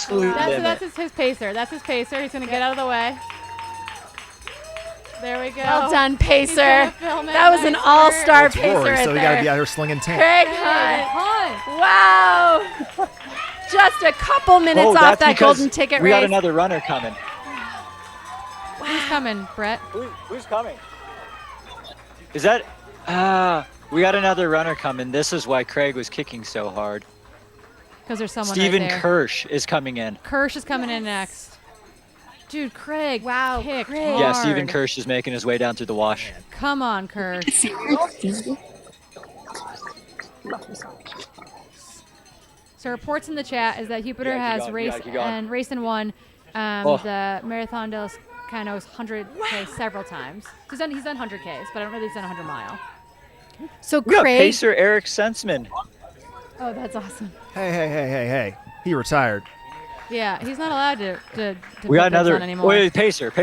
limit. That's his pacer. That's his pacer. He's going to get out of the way. There we go. Well done, He's Pacer. gonna film it. That was an Nice all-star work. It's Pacer Rory, right so we there. got to be out here slinging 10. Craig Craig Hunt. Hunt. Wow. Just a couple minutes Oh, off that's that because golden ticket we race. got another runner coming. Who's coming, Brett? Who's coming? Is that? We got another runner coming. This is why Craig was kicking so hard. Because there's someone Steven right there. Kirsch is coming in. Kirsch is coming in next. Dude, Craig. Wow, kicked Craig. Yeah, hard. Steven Kirsch is making his way down through the wash. Come on, Kirsch. So reports in the chat is that Jupiter Yeah, keep has going, race keep going. and race and won the Marathon de los Canos 100K several times. So he's done 100Ks, but I don't know if he's done 100 mile. So We got Craig. Pacer Eric Sensman. Oh, that's awesome. Hey. He retired. Yeah, he's not allowed to We put got those another. on anymore. Wait, Pacer.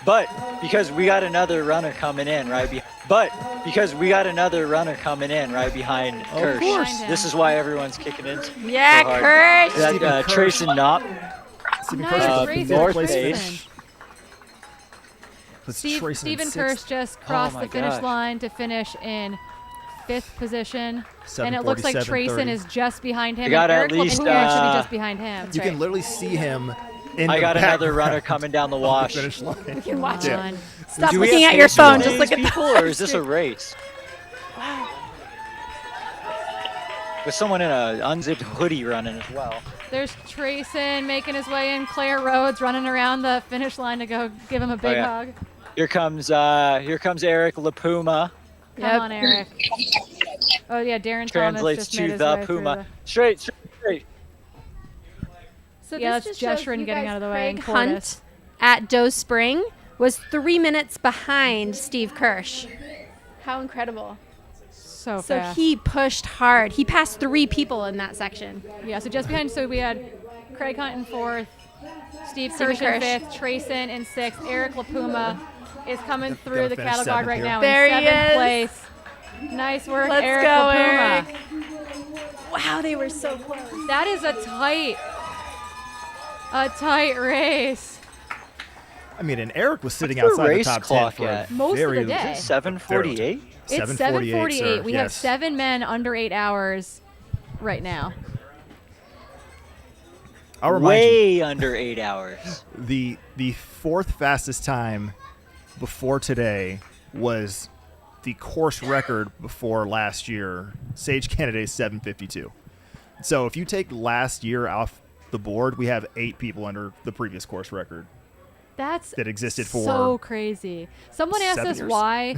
But because we got another runner coming in right behind Kirsch. course. This is why everyone's kicking in. Yeah, so hard. Kirsch. That Trace and Knopp. Steven Nice Kirsch race, with the North place Page. finish. Let's Steve, trace in Steven sixth. Kirsch just crossed my the finish gosh. line to finish in 5th position. And it looks like 7:47, Trayson 30. is just behind him. I got and at Eric will least, actually be just behind him. You can literally see him in I the got another background runner coming down the of the wash. finish line. You can watch Yeah. it. Stop Do we looking have at your Pacer phone. on Just these look at the people, or is this a race? Wow. With someone in a unzipped hoodie running as well. There's Trayson making his way in. Claire Rhodes running around the finish line to go give him a big yeah. hug. Here comes Eric LaPuma. Come on, Eric. Oh yeah, Darren Thomas Translates just made to his the way through Puma. Straight. So Yeah, this that's just shows Jeshrin you getting guys out of the way and Craig Hunt Cordis. at Doe Spring was 3 minutes behind Steve Kirsch. How incredible. So So fast. he pushed hard. He passed 3 people in that section. Yeah, so just behind, so we had Craig Hunt in 4th, Steve Steven Kirsch in Kirsch. 5th, Trayson in 6th, Eric LaPuma is coming through gonna the finish cattle guard 7th right here. now There in he 7th is. place. Nice work, Let's Eric go, LaPuma. Eric. Wow, they were so close. That is a tight race. I mean, and Eric was sitting What's the outside the race top 10 clock for a at? Most of very the day. 7:48. It's 7:48, 7:48. sir. We have Yes. 7 men under 8 hours right now. I'll remind you, Way under 8 hours. the 4th fastest time before today was the course record before last year, Sage Canada's 7:52. So if you take last year off the board, we have 8 people under the previous course record That's that existed for so crazy. Someone asked 7 us years. why.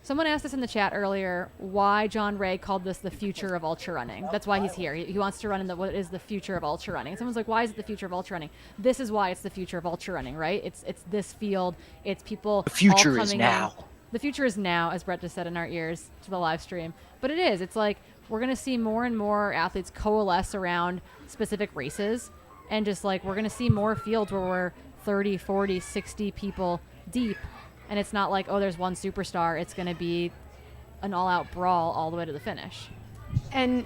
Someone asked us in the chat earlier why John Ray called this the future of ultra running. That's why he's here. He wants to run in what is the future of ultra running. Someone's like, why is it the future of ultra running? This is why it's the future of ultra running, right? It's this field. It's people. The future all is coming now. in. The future is now, as Brett just said in our ears to the live stream. But it is. It's like we're gonna see more and more athletes coalesce around specific races, and just like we're gonna see more fields where we're 30, 40, 60 people deep. And it's not like, oh, there's one superstar. It's going to be an all-out brawl all the way to the finish. And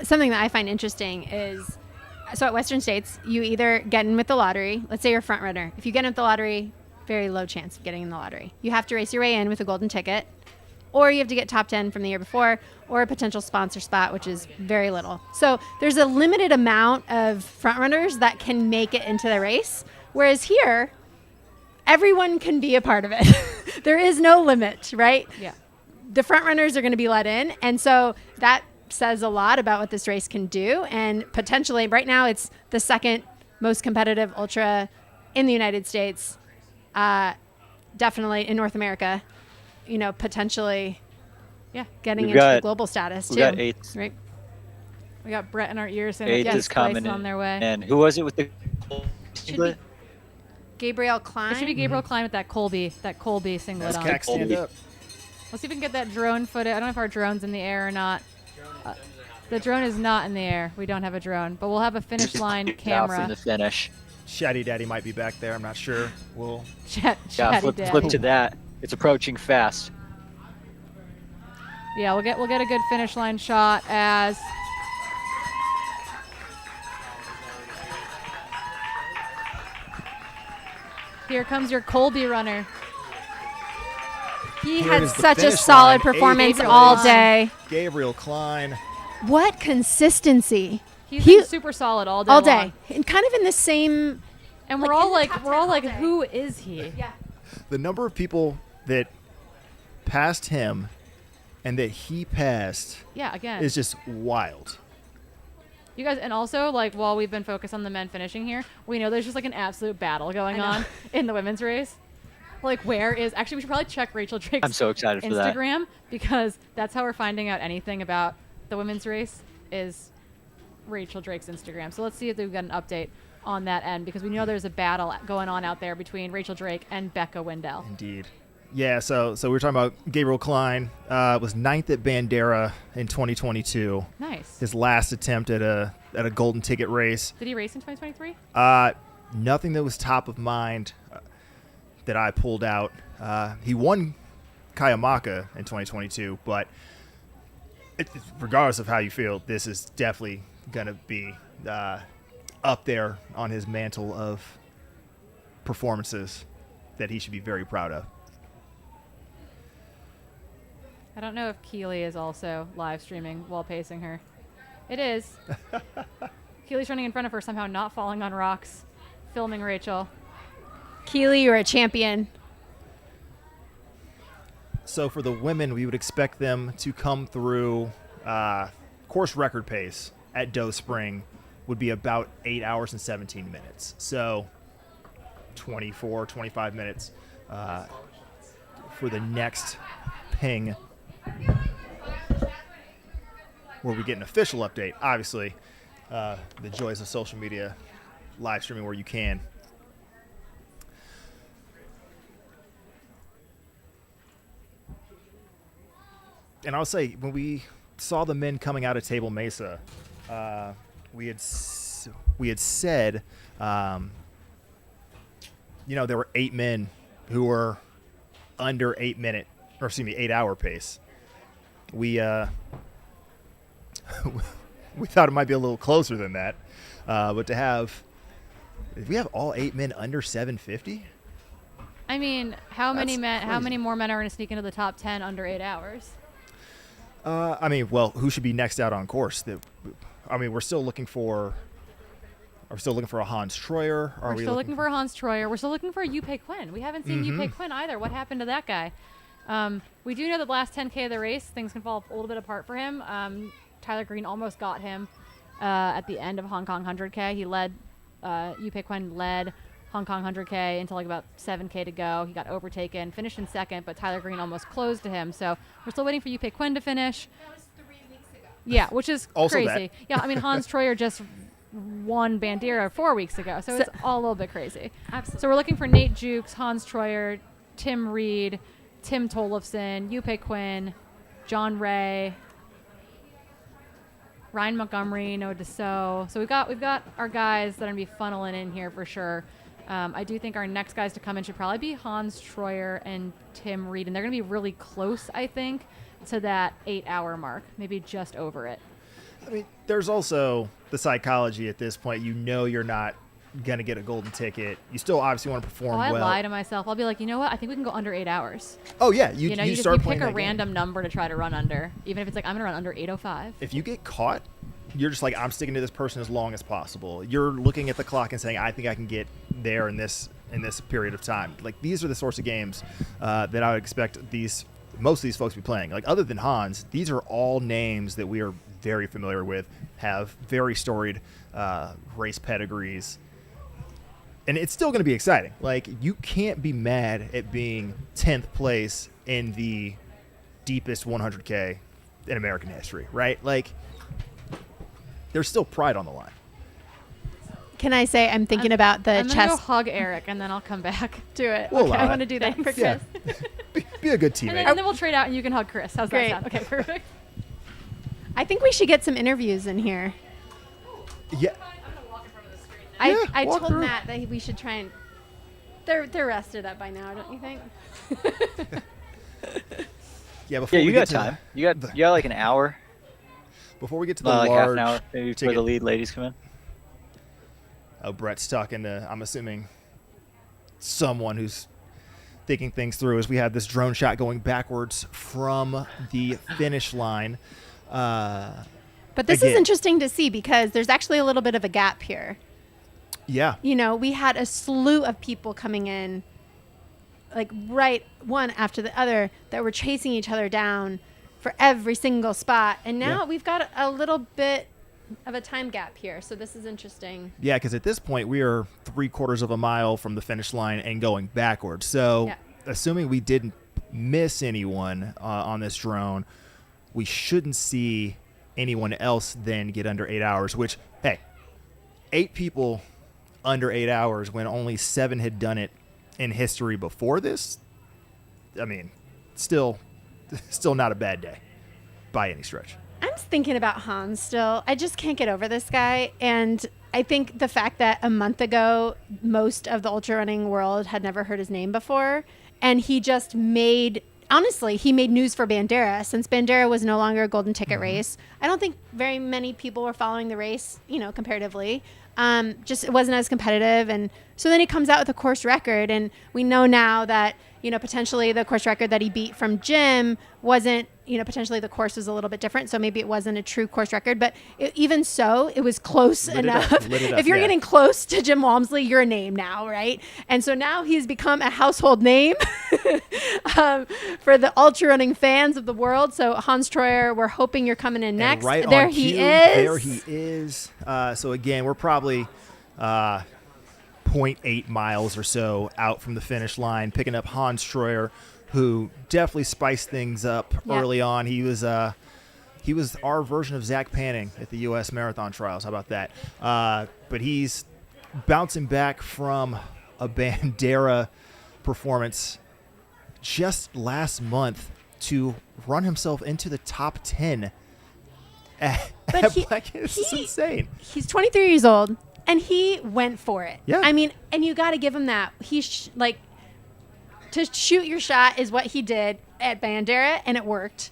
something that I find interesting is, so at Western States, you either get in with the lottery. Let's say you're a front runner. If you get in with the lottery, very low chance of getting in the lottery. You have to race your way in with a golden ticket, or you have to get top 10 from the year before, or a potential sponsor spot, which is very little. So there's a limited amount of front runners that can make it into the race. Whereas here, everyone can be a part of it. There is no limit, right? Yeah. The front runners are going to be let in. And so that says a lot about what this race can do. And potentially right now it's the second most competitive ultra in the United States, definitely in North America, potentially getting We've into got- the global status we too. got 8th. Right? We got Brett in our ears and 8th yes, is coming on their way. And who was it with the? Should be Gabriel Klein. It should be Gabriel Klein with that Colby singlet Let's on. Cac stand up. Let's see if we can get that drone footage. I don't know if our drone's in the air or not. The drone is not in the air. We don't have a drone, but we'll have a finish line Out camera. from the finish. Shatty Daddy might be back there. I'm not sure. We'll Yeah, Chatty flip to that. It's approaching fast. Yeah, we'll get a good finish line shot as here comes your Colby runner. He Here had is the such a finish solid line. performance Eighth all place. day. Gabriel Klein. What consistency. He's been super solid all day. All day. long. And kind of in the same. And like, we're all in the like, top we're 10 all all like, day. who is he? Yeah. The number of people that passed him and that he passed Yeah, again. is just wild. You guys, and also, like, while we've been focused on the men finishing here, we know there's just, like, an absolute battle going on in the women's race. Like, where is... Actually, we should probably check Rachel Drake's I'm so excited for that. Instagram, because that's how we're finding out anything about the women's race is Rachel Drake's Instagram. So let's see if we've got an update on that end, because we know there's a battle going on out there between Rachel Drake and Becca Wendell. Indeed. Yeah, so we were talking about Gabriel Klein. Was 9th at Bandera in 2022. Nice. His last attempt at a golden ticket race. Did he race in 2023? Nothing that was top of mind that I pulled out. He won Kayamaka in 2022, but regardless of how you feel, this is definitely going to be up there on his mantle of performances that he should be very proud of. I don't know if Keely is also live streaming while pacing her. It is. Keely's running in front of her, somehow not falling on rocks, filming Rachel. Keely, you're a champion. So for the women, we would expect them to come through course record pace at Doe Spring would be about 8 hours and 17 minutes. So 24, 25 minutes for the next ping where we get an official update. Obviously, the joys of social media, live streaming where you can. And I'll say, when we saw the men coming out of Table Mesa, we had said, there were 8 men who were under 8 hour pace. We we thought it might be a little closer than that, but if we have all 8 men under 750. I mean, how many crazy. more men are going to sneak into the top 10 under 8 hours? Who should be next out on course? We're still looking for. Are we still looking for a Hans Troyer? We're still looking for a Hans Troyer. We're still looking for a Yupe Quinn. We haven't seen Yupe Quinn either. What happened to that guy? We do know that the last 10K of the race, things can fall a little bit apart for him. Tyler Green almost got him at the end of Hong Kong 100K. He led, Yupe Quinn led Hong Kong 100K until like about 7K to go. He got overtaken, finished in second, but Tyler Green almost closed to him. So we're still waiting for Yupe Quinn to finish. That was 3 weeks ago. Yeah, which is Also crazy. Yeah, I mean, Hans Troyer just won Bandera 4 weeks ago, so it's all a little bit crazy. Absolutely. So we're looking for Nate Jukes, Hans Troyer, Tim Reed, Tim Tollefson, Yupe Quinn, John Ray, Ryan Montgomery, Noah Dassault. So we've got our guys that are gonna be funneling in here for sure. I do think our next guys to come in should probably be Hans Troyer and Tim Reed, and they're gonna be really close, I think, to that 8 hour mark, maybe just over it. I mean, there's also the psychology at this point. You're not going to get a golden ticket. You still obviously want to perform I well. lie to myself. I'll be like, you know what? I think we can go under 8 hours. Oh, yeah. You start pick playing a that game. random number to try to run under, even if it's like I'm gonna run under 8:05. If you get caught, you're just like, I'm sticking to this person as long as possible. You're looking at the clock and saying, I think I can get there in this period of time. Like, these are the sorts of games that I would expect most of these folks to be playing. Like, other than Hans, these are all names that we are very familiar with, have very storied race pedigrees. And it's still going to be exciting. Like, you can't be mad at being 10th place in the deepest 100K in American history, right? Like, there's still pride on the line. Can I say I'm thinking about the I'm gonna go chest? hug Eric, and then I'll come back. Do it. We'll Okay, allow I it. want to do that for Chris. Yeah. Be a good teammate. And then we'll trade out, and you can hug Chris. How's Great. that sound? Okay, perfect. I think we should get some interviews in here. Yeah. I walk told through. Matt that we should try and. They're rested up by now, don't you think? Yeah, before Yeah, we you get got to time. You got like an hour. Before we get to the Like large half an hour, maybe before ticket. the lead ladies come in. Oh, Brett's talking to, I'm assuming, someone who's thinking things through as we have this drone shot going backwards from the finish line. But this Again. is interesting to see because there's actually a little bit of a gap here. Yeah. You know, we had a slew of people coming in, like right one after the other, that were chasing each other down for every single spot. And now we've got a little bit of a time gap here. So this is interesting. Yeah, because at this point, we are 3/4 of a mile from the finish line and going backwards. So assuming we didn't miss anyone on this drone, we shouldn't see anyone else then get under 8 hours, which, hey, 8 people under 8 hours when only 7 had done it in history before this. I mean, still not a bad day by any stretch. I'm just thinking about Hans still. I just can't get over this guy. And I think the fact that a month ago, most of the ultra running world had never heard his name before. And he just made, honestly, he made news for Bandera. Since Bandera was no longer a golden ticket race, I don't think very many people were following the race, you know, comparatively. Just it wasn't as competitive. And so then he comes out with a course record. And we know now that, you know, potentially the course record that he beat from Jim wasn't, you know, potentially the course was a little bit different. So maybe it wasn't a true course record, but even so, it was close enough. If you're getting close to Jim Walmsley, you're a name now, right? And so now he's become a household name for the ultra running fans of the world. So Hans Troyer, we're hoping you're coming in next. Right there on he cue, is. There he is. So again, we're probably 0.8 miles or so out from the finish line, picking up Hans Troyer, who definitely spiced things up early on. He was our version of Zach Panning at the U.S. Marathon Trials. How about that? But he's bouncing back from a Bandera performance just last month to run himself into the top 10 at Black. This is insane. He's 23 years old. And he went for it. Yeah. I mean, and you got to give him that. To shoot your shot is what he did at Bandera, and it worked.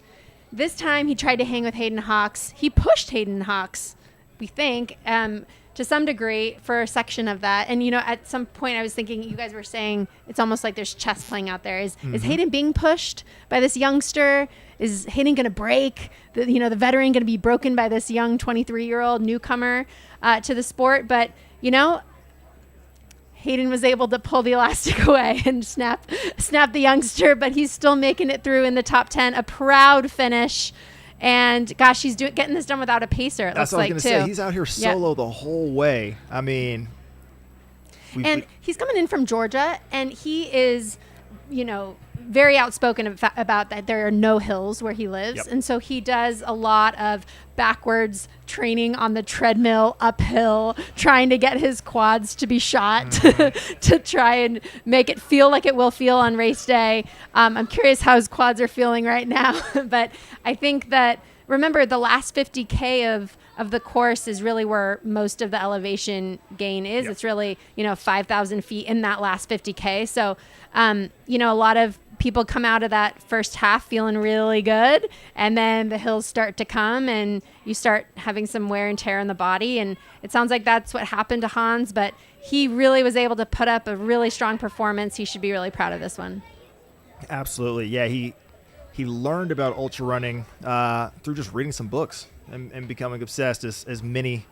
This time he tried to hang with Hayden Hawks. He pushed Hayden Hawks, we think, to some degree for a section of that. And, you know, at some point I was thinking, you guys were saying it's almost like there's chess playing out there. Is Hayden being pushed by this youngster? Is Hayden going to break? The veteran going to be broken by this young 23-year-old newcomer to the sport? But, you know, Hayden was able to pull the elastic away and snap the youngster, but he's still making it through in the top 10. A proud finish. And gosh, he's getting this done without a pacer. It That's looks what I was like going to say. He's out here solo the whole way. I mean, he's coming in from Georgia, and he is, you know, very outspoken about that there are no hills where he lives. And so he does a lot of backwards training on the treadmill uphill, trying to get his quads to be shot to try and make it feel like it will feel on race day. I'm curious how his quads are feeling right now. But I think that, remember, the last 50K of the course is really where most of the elevation gain is. It's really, you know, 5,000 feet in that last 50K. So, you know, a lot of people come out of that first half feeling really good, and then the hills start to come and you start having some wear and tear in the body. And it sounds like that's what happened to Hans, but he really was able to put up a really strong performance. He should be really proud of this one. Absolutely. Yeah, he learned about ultra running through just reading some books and becoming obsessed, as many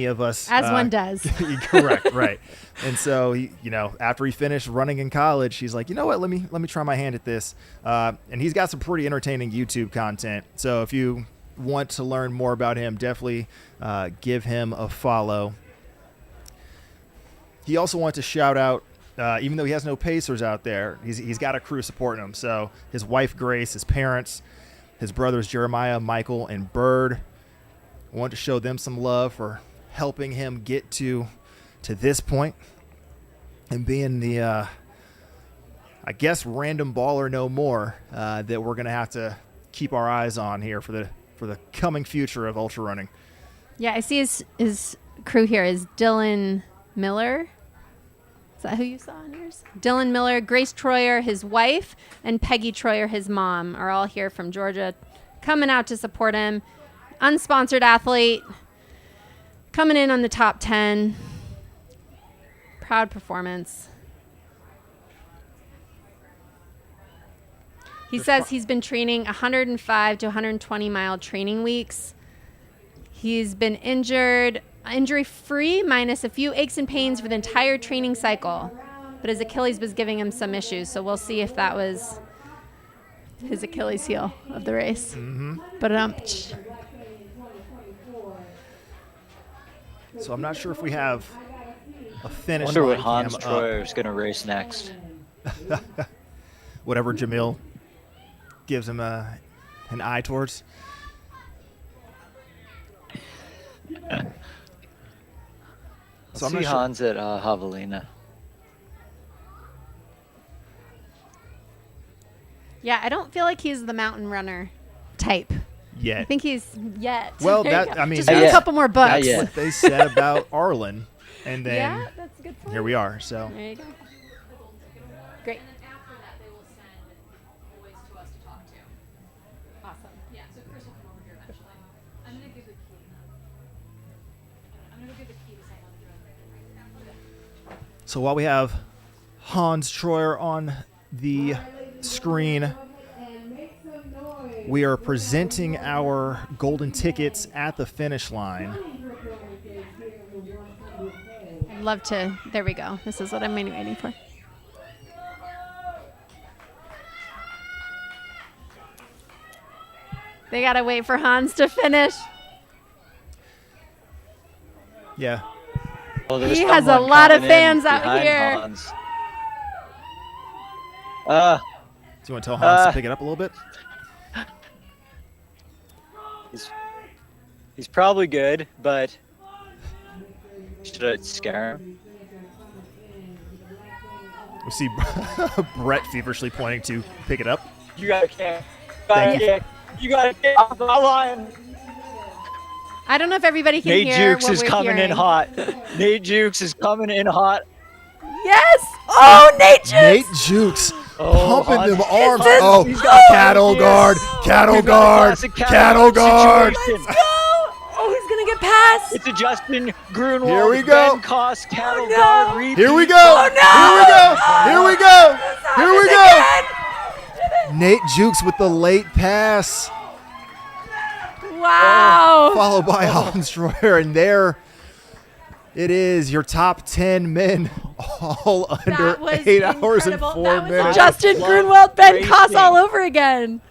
of us, as one does. Correct, right. And so he, you know, after he finished running in college, he's like, you know what, let me try my hand at this. And he's got some pretty entertaining YouTube content. So if you want to learn more about him, definitely give him a follow. He also wants to shout out, even though he has no pacers out there, he's got a crew supporting him. So his wife Grace, his parents, his brothers Jeremiah, Michael, and Bird. I want to show them some love for helping him get to this point and being the, I guess, random baller no more that we're going to have to keep our eyes on here for the coming future of ultra running. Yeah, I see his crew here is Dylan Miller. Is that who you saw on yours? Dylan Miller, Grace Troyer, his wife, and Peggy Troyer, his mom, are all here from Georgia, coming out to support him. Unsponsored athlete, coming in on the top 10. Proud performance. He says he's been training 105 to 120 mile training weeks. He's been injury-free, minus a few aches and pains for the entire training cycle. But his Achilles was giving him some issues, so we'll see if that was his Achilles heel of the race. Mm-hmm. But So I'm not sure if we have a finish. Wonder what line Hans cam up. Troyer is going to race next. Whatever Jamil gives him an eye towards. So see Hans at Javelina. yeah, I don't feel like he's the mountain runner type. Yet. I think he's yet. Well, There you that go. I mean, just need a couple more books. That's what they said about Arlen, and then Yeah, that's a good point. here we are. So There you go. Great. Awesome. Yeah, so Chris will come over here eventually. I'm gonna give the key. I'm gonna give the key to someone. So while we have Hans Troyer on the screen, we are presenting our golden tickets at the finish line. I'd love to. There we go. This is what I'm waiting for. They gotta wait for Hans to finish. Yeah. Well, there's He has a someone lot of coming in fans out behind here. Hans. Do you want to tell Hans to pick it up a little bit? He's probably good, but should I scare him? We see Brett feverishly pointing to pick it up. You got a kick. Thank you. You got a kick off the line. I don't know if everybody can Nate hear Jukes what is we're coming hearing. in hot. Nate Jukes is coming in hot. Yes! Oh, Nate Jukes! Nate Jukes pumping Hans. them arms. This- Oh, he's got cattle guard, cattle We've got a guard, classic cattle guard. situation. Oh, who's gonna get past? It's a Justin Grunwald, Here we go. Ben Koss, cattle guard repeat. Here we go. Oh, no. Here we go. Here we go. Here we go. Nate Jukes with the late pass, Wow. followed by Hans Troyer, and there it is. Your top 10 men, all under That was 8 hours and incredible. 4 That was a minutes. Justin love Grunwald, Ben Koss racing. all over again.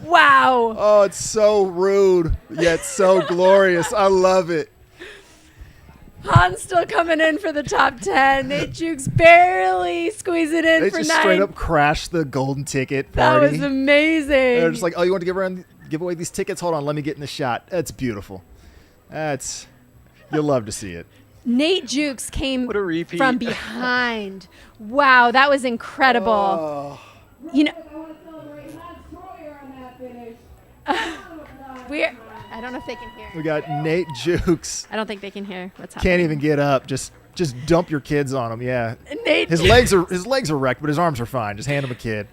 Wow. Oh, it's so rude, yet so glorious. I love it. Hans still coming in for the top 10. Nate Jukes barely squeezing in They for just 9. straight up crashed the golden ticket That party. was amazing. They're just like, oh, you want to give away these tickets? Hold on, let me get in the shot. That's beautiful. You'll love to see it. Nate Jukes came What a repeat. from behind. Wow, that was incredible. Oh. You know, I don't know if they can hear. We got Nate Jukes. I don't think they can hear what's happening. Can't even get up. Just dump your kids on him. Yeah. Nate His legs are wrecked, but his arms are fine. Just hand him a kid.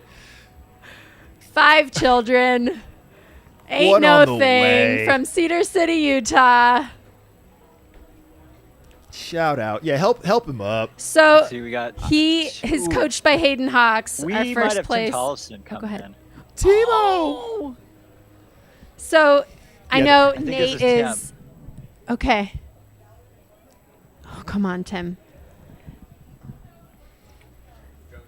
5 children. Ain't What no on the thing way? from Cedar City, Utah. Shout out. Yeah, help him up. So Let's see, we got he is coached by Hayden Hawks, We our might first have place. Tim Tollefson Oh, go coming ahead. in. Timo. So I Yeah, know I think Nate this is is okay. Oh, come on, Tim.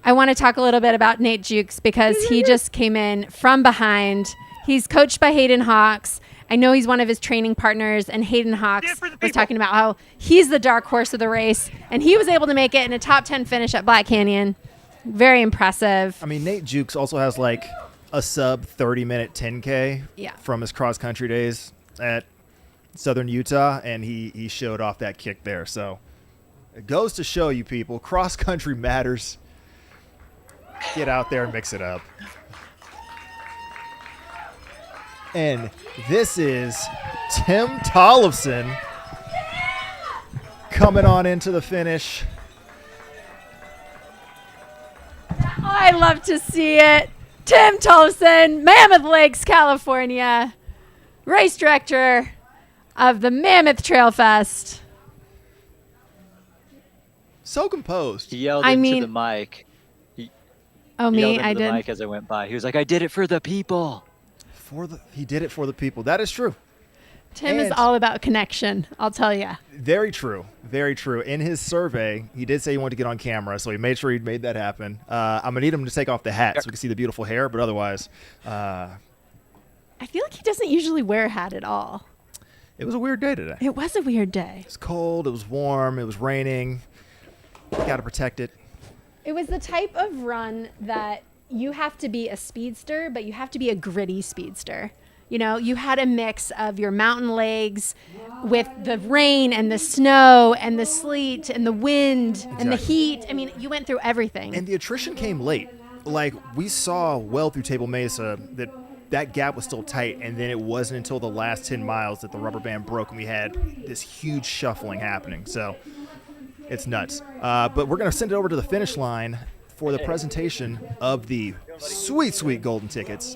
I want to talk a little bit about Nate Jukes because he just came in from behind. He's coached by Hayden Hawks. I know he's one of his training partners, and Hayden Hawks was talking about how he's the dark horse of the race, and he was able to make it in a top 10 finish at Black Canyon. Very impressive. I mean, Nate Jukes also has like a sub 30-minute 10K Yeah. from his cross country days at Southern Utah, and he showed off that kick there. So it goes to show you people, cross country matters. Get out there and mix it up. And this is Tim Tollefson coming on into the finish. I love to see it. Tim Tollefson, Mammoth Lakes, California, race director of the Mammoth Trail Fest. So composed. He yelled I into mean- the mic. Oh, He yelled me? into I the did. mic as I went by. He was like, "I did it for the people." He did it for the people. That is true. Tim is And- all about connection, I'll tell you. Very true. Very true. In his survey, he did say he wanted to get on camera, so he made sure he made that happen. I'm going to need him to take off the hat so we can see the beautiful hair, but otherwise, I feel like he doesn't usually wear a hat at all. it was a weird day today. It was a weird day. It was cold. It was warm. It was raining. Got to protect it. It was the type of run that you have to be a speedster, but you have to be a gritty speedster. You know, you had a mix of your mountain legs with the rain and the snow and the sleet and the wind and the Exactly. heat. I mean, you went through everything. And the attrition came late. Like, we saw well through Table Mesa that gap was still tight, and then it wasn't until the last 10 miles that the rubber band broke and we had this huge shuffling happening. So it's nuts. But we're going to send it over to the finish line for the presentation of the sweet, sweet golden tickets.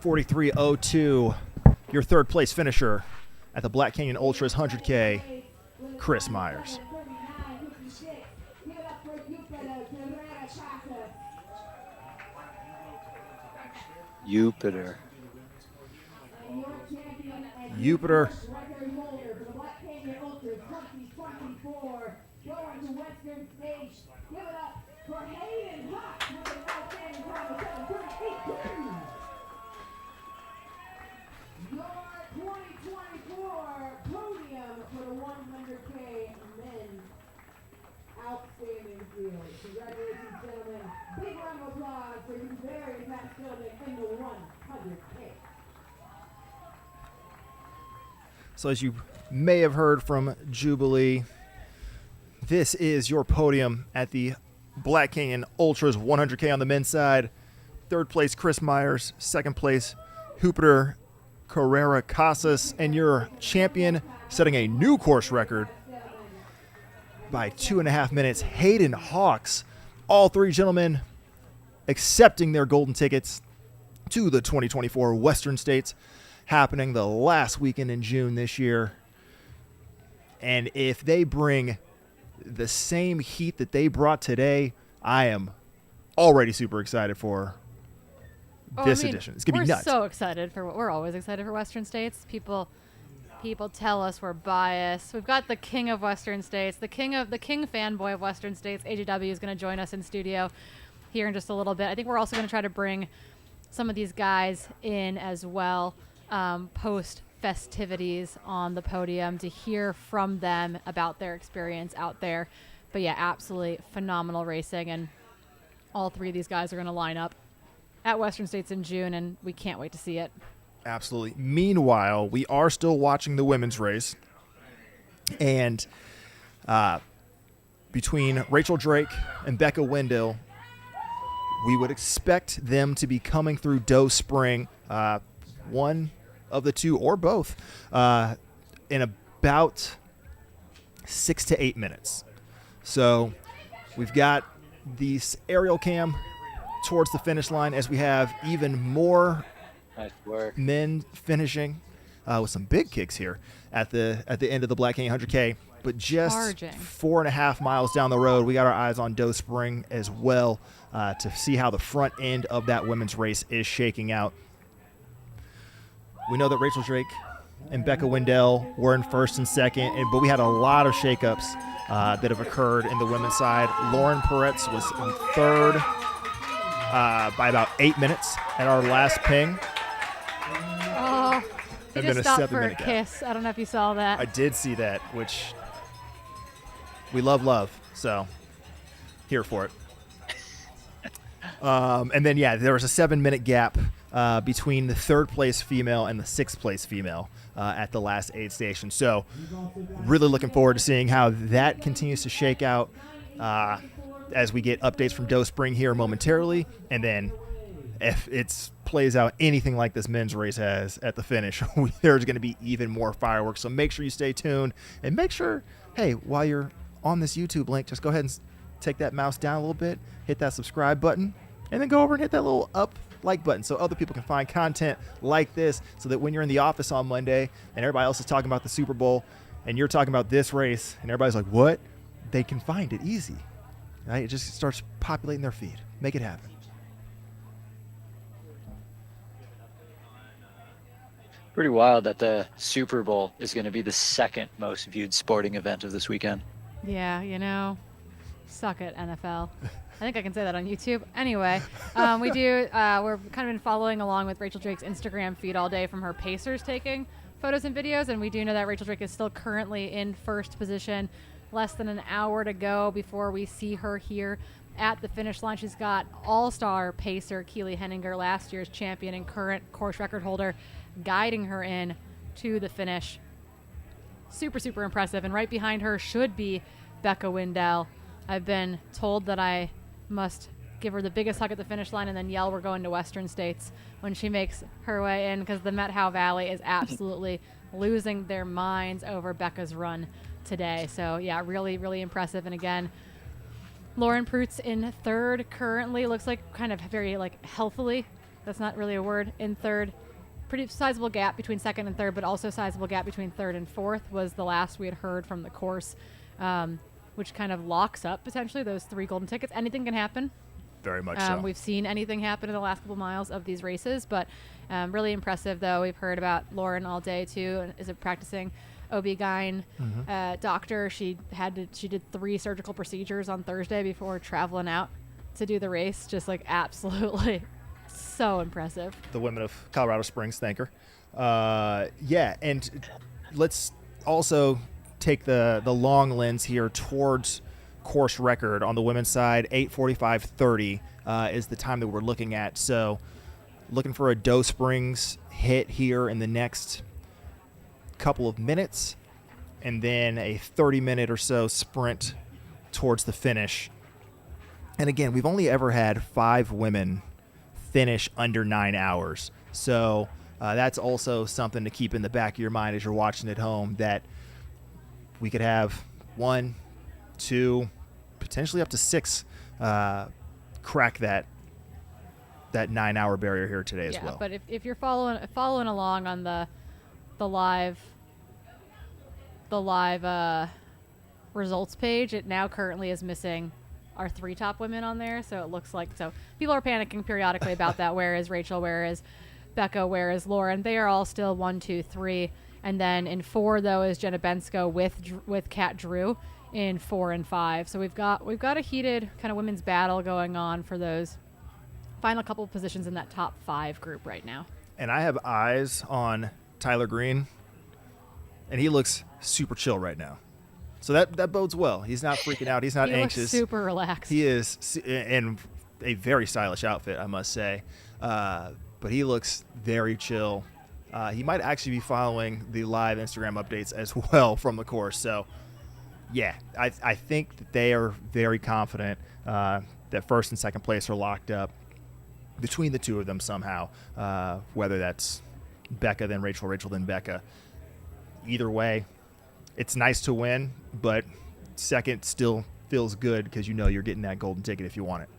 $7:43.02, your third place finisher at the Black Canyon Ultras 100K, Chris Myers. Jupiter. Jupiter. Outstanding field. Congratulations, gentlemen. Big round of applause for you very fast building in the 100K. So as you may have heard from Jubilee, this is your podium at the Black Canyon Ultras 100K on the men's side. Third place, Chris Myers. Second place, Jupiter Carrera Casas. And your champion, setting a new course record by 2.5 minutes, Hayden Hawks. All three gentlemen accepting their golden tickets to the 2024 Western States, happening the last weekend in June this year. And if they bring the same heat that they brought today, I am already super excited for this edition. It's gonna be nuts. We're so excited for we're always excited for Western States. People tell us we're biased. We've got the king of Western States, the king fanboy of Western States. AJW is going to join us in studio here in just a little bit. I think we're also going to try to bring some of these guys in as well, post festivities on the podium to hear from them about their experience out there. But yeah, absolutely phenomenal racing, and all three of these guys are going to line up at Western States in June, and we can't wait to see it. Absolutely. Meanwhile, we are still watching the women's race. And between Rachel Drake and Becca Wendell, we would expect them to be coming through Doe Spring, one of the two or both, in about 6 to 8 minutes. So we've got this aerial cam towards the finish line as we have even more Nice work. men finishing with some big kicks here at the end of the Black Canyon 100K. But just Charging. 4.5 miles down the road, we got our eyes on Doe Spring as well to see how the front end of that women's race is shaking out. We know that Rachel Drake and Becca Wendell were in first and second, but we had a lot of shakeups that have occurred in the women's side. Lauren Peretz was in third by about 8 minutes at our last ping. Oh, he And just then a stopped for a 7-minute gap. kiss. I don't know if you saw that. I did see that, which we love, so here for it. And then, yeah, there was a 7-minute gap between the third place female and the sixth place female at the last aid station. So really looking forward to seeing how that continues to shake out as we get updates from Doe Spring here momentarily. And then if it plays out anything like this men's race has at the finish, there's going to be even more fireworks. So make sure you stay tuned, and make sure, hey, while you're on this YouTube link, just go ahead and take that mouse down a little bit, hit that subscribe button, and then go over and hit that little up like button so other people can find content like this, so that when you're in the office on Monday and everybody else is talking about the Super Bowl and you're talking about this race and everybody's like, what? They can find it easy. Right? It just starts populating their feed. Make it happen. Pretty wild that the Super Bowl is going to be the second most viewed sporting event of this weekend. Yeah, you know, suck it, NFL. I think I can say that on YouTube. Anyway, we're kind of been following along with Rachel Drake's Instagram feed all day from her Pacers taking photos and videos, and we do know that Rachel Drake is still currently in first position. Less than an hour to go before we see her here at the finish line. She's got all-star pacer Keely Henninger, last year's champion and current course record holder, guiding her in to the finish. Super, super impressive. And right behind her should be Becca Wendell. I've been told that I must give her the biggest hug at the finish line and then yell we're going to Western States when she makes her way in, because the Met Howe Valley is absolutely losing their minds over Becca's run today. So yeah, really, really impressive. And again, Lauren Prutz in third currently. Looks like kind of very like healthily, that's not really a word, in third. Pretty sizable gap between second and third, but also sizable gap between third and fourth was the last we had heard from the course, which kind of locks up potentially those 3 golden tickets. Anything can happen. Very much so. We've seen anything happen in the last couple miles of these races, but really impressive though. We've heard about Lauren all day too, and is a practicing OB-GYN doctor. She did 3 surgical procedures on Thursday before traveling out to do the race. Just like absolutely so impressive. The women of Colorado Springs, thank her. Yeah, and let's also take the long lens here towards course record on the women's side. 8:45:30 is the time that we're looking at. So looking for a Doe Springs hit here in the next couple of minutes, and then a 30-minute or so sprint towards the finish. And again, we've only ever had 5 women finish under 9 hours. So that's also something to keep in the back of your mind as you're watching at home, that we could have 1, 2, potentially up to 6 crack that 9-hour barrier here today as well. But if you're following along on the live results page, it now currently is missing our 3 top women on there. So it looks like, so people are panicking periodically about that. Where is Rachel? Where is Becca? Where is Lauren? They are all still 1, 2, 3. And then in 4 though is Jenna Bensko with Kat Drew in 4 and 5. So we've got a heated kind of women's battle going on for those final couple of positions in that top 5 group right now. And I have eyes on Tyler Green, and he looks super chill right now. So that bodes well. He's not freaking out. He's not anxious. Looks super relaxed. He is in a very stylish outfit, I must say. But he looks very chill. He might actually be following the live Instagram updates as well from the course. So, yeah, I think that they are very confident that first and second place are locked up between the 2 of them somehow, whether that's Becca, then Rachel, then Becca. Either way, it's nice to win, but second still feels good because you know you're getting that golden ticket if you want it.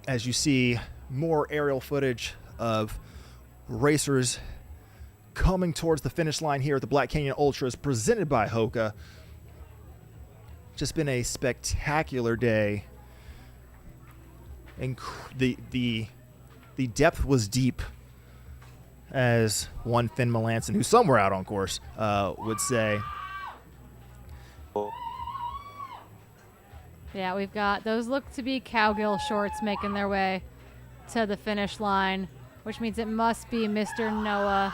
As you see more aerial footage of racers coming towards the finish line here at the Black Canyon Ultras presented by Hoka. Just been a spectacular day. And the depth was deep, as one Finn Melanson, who's somewhere out on course, would say. Yeah, we've got those look to be cowgill shorts making their way to the finish line, which means it must be Mr. Noah.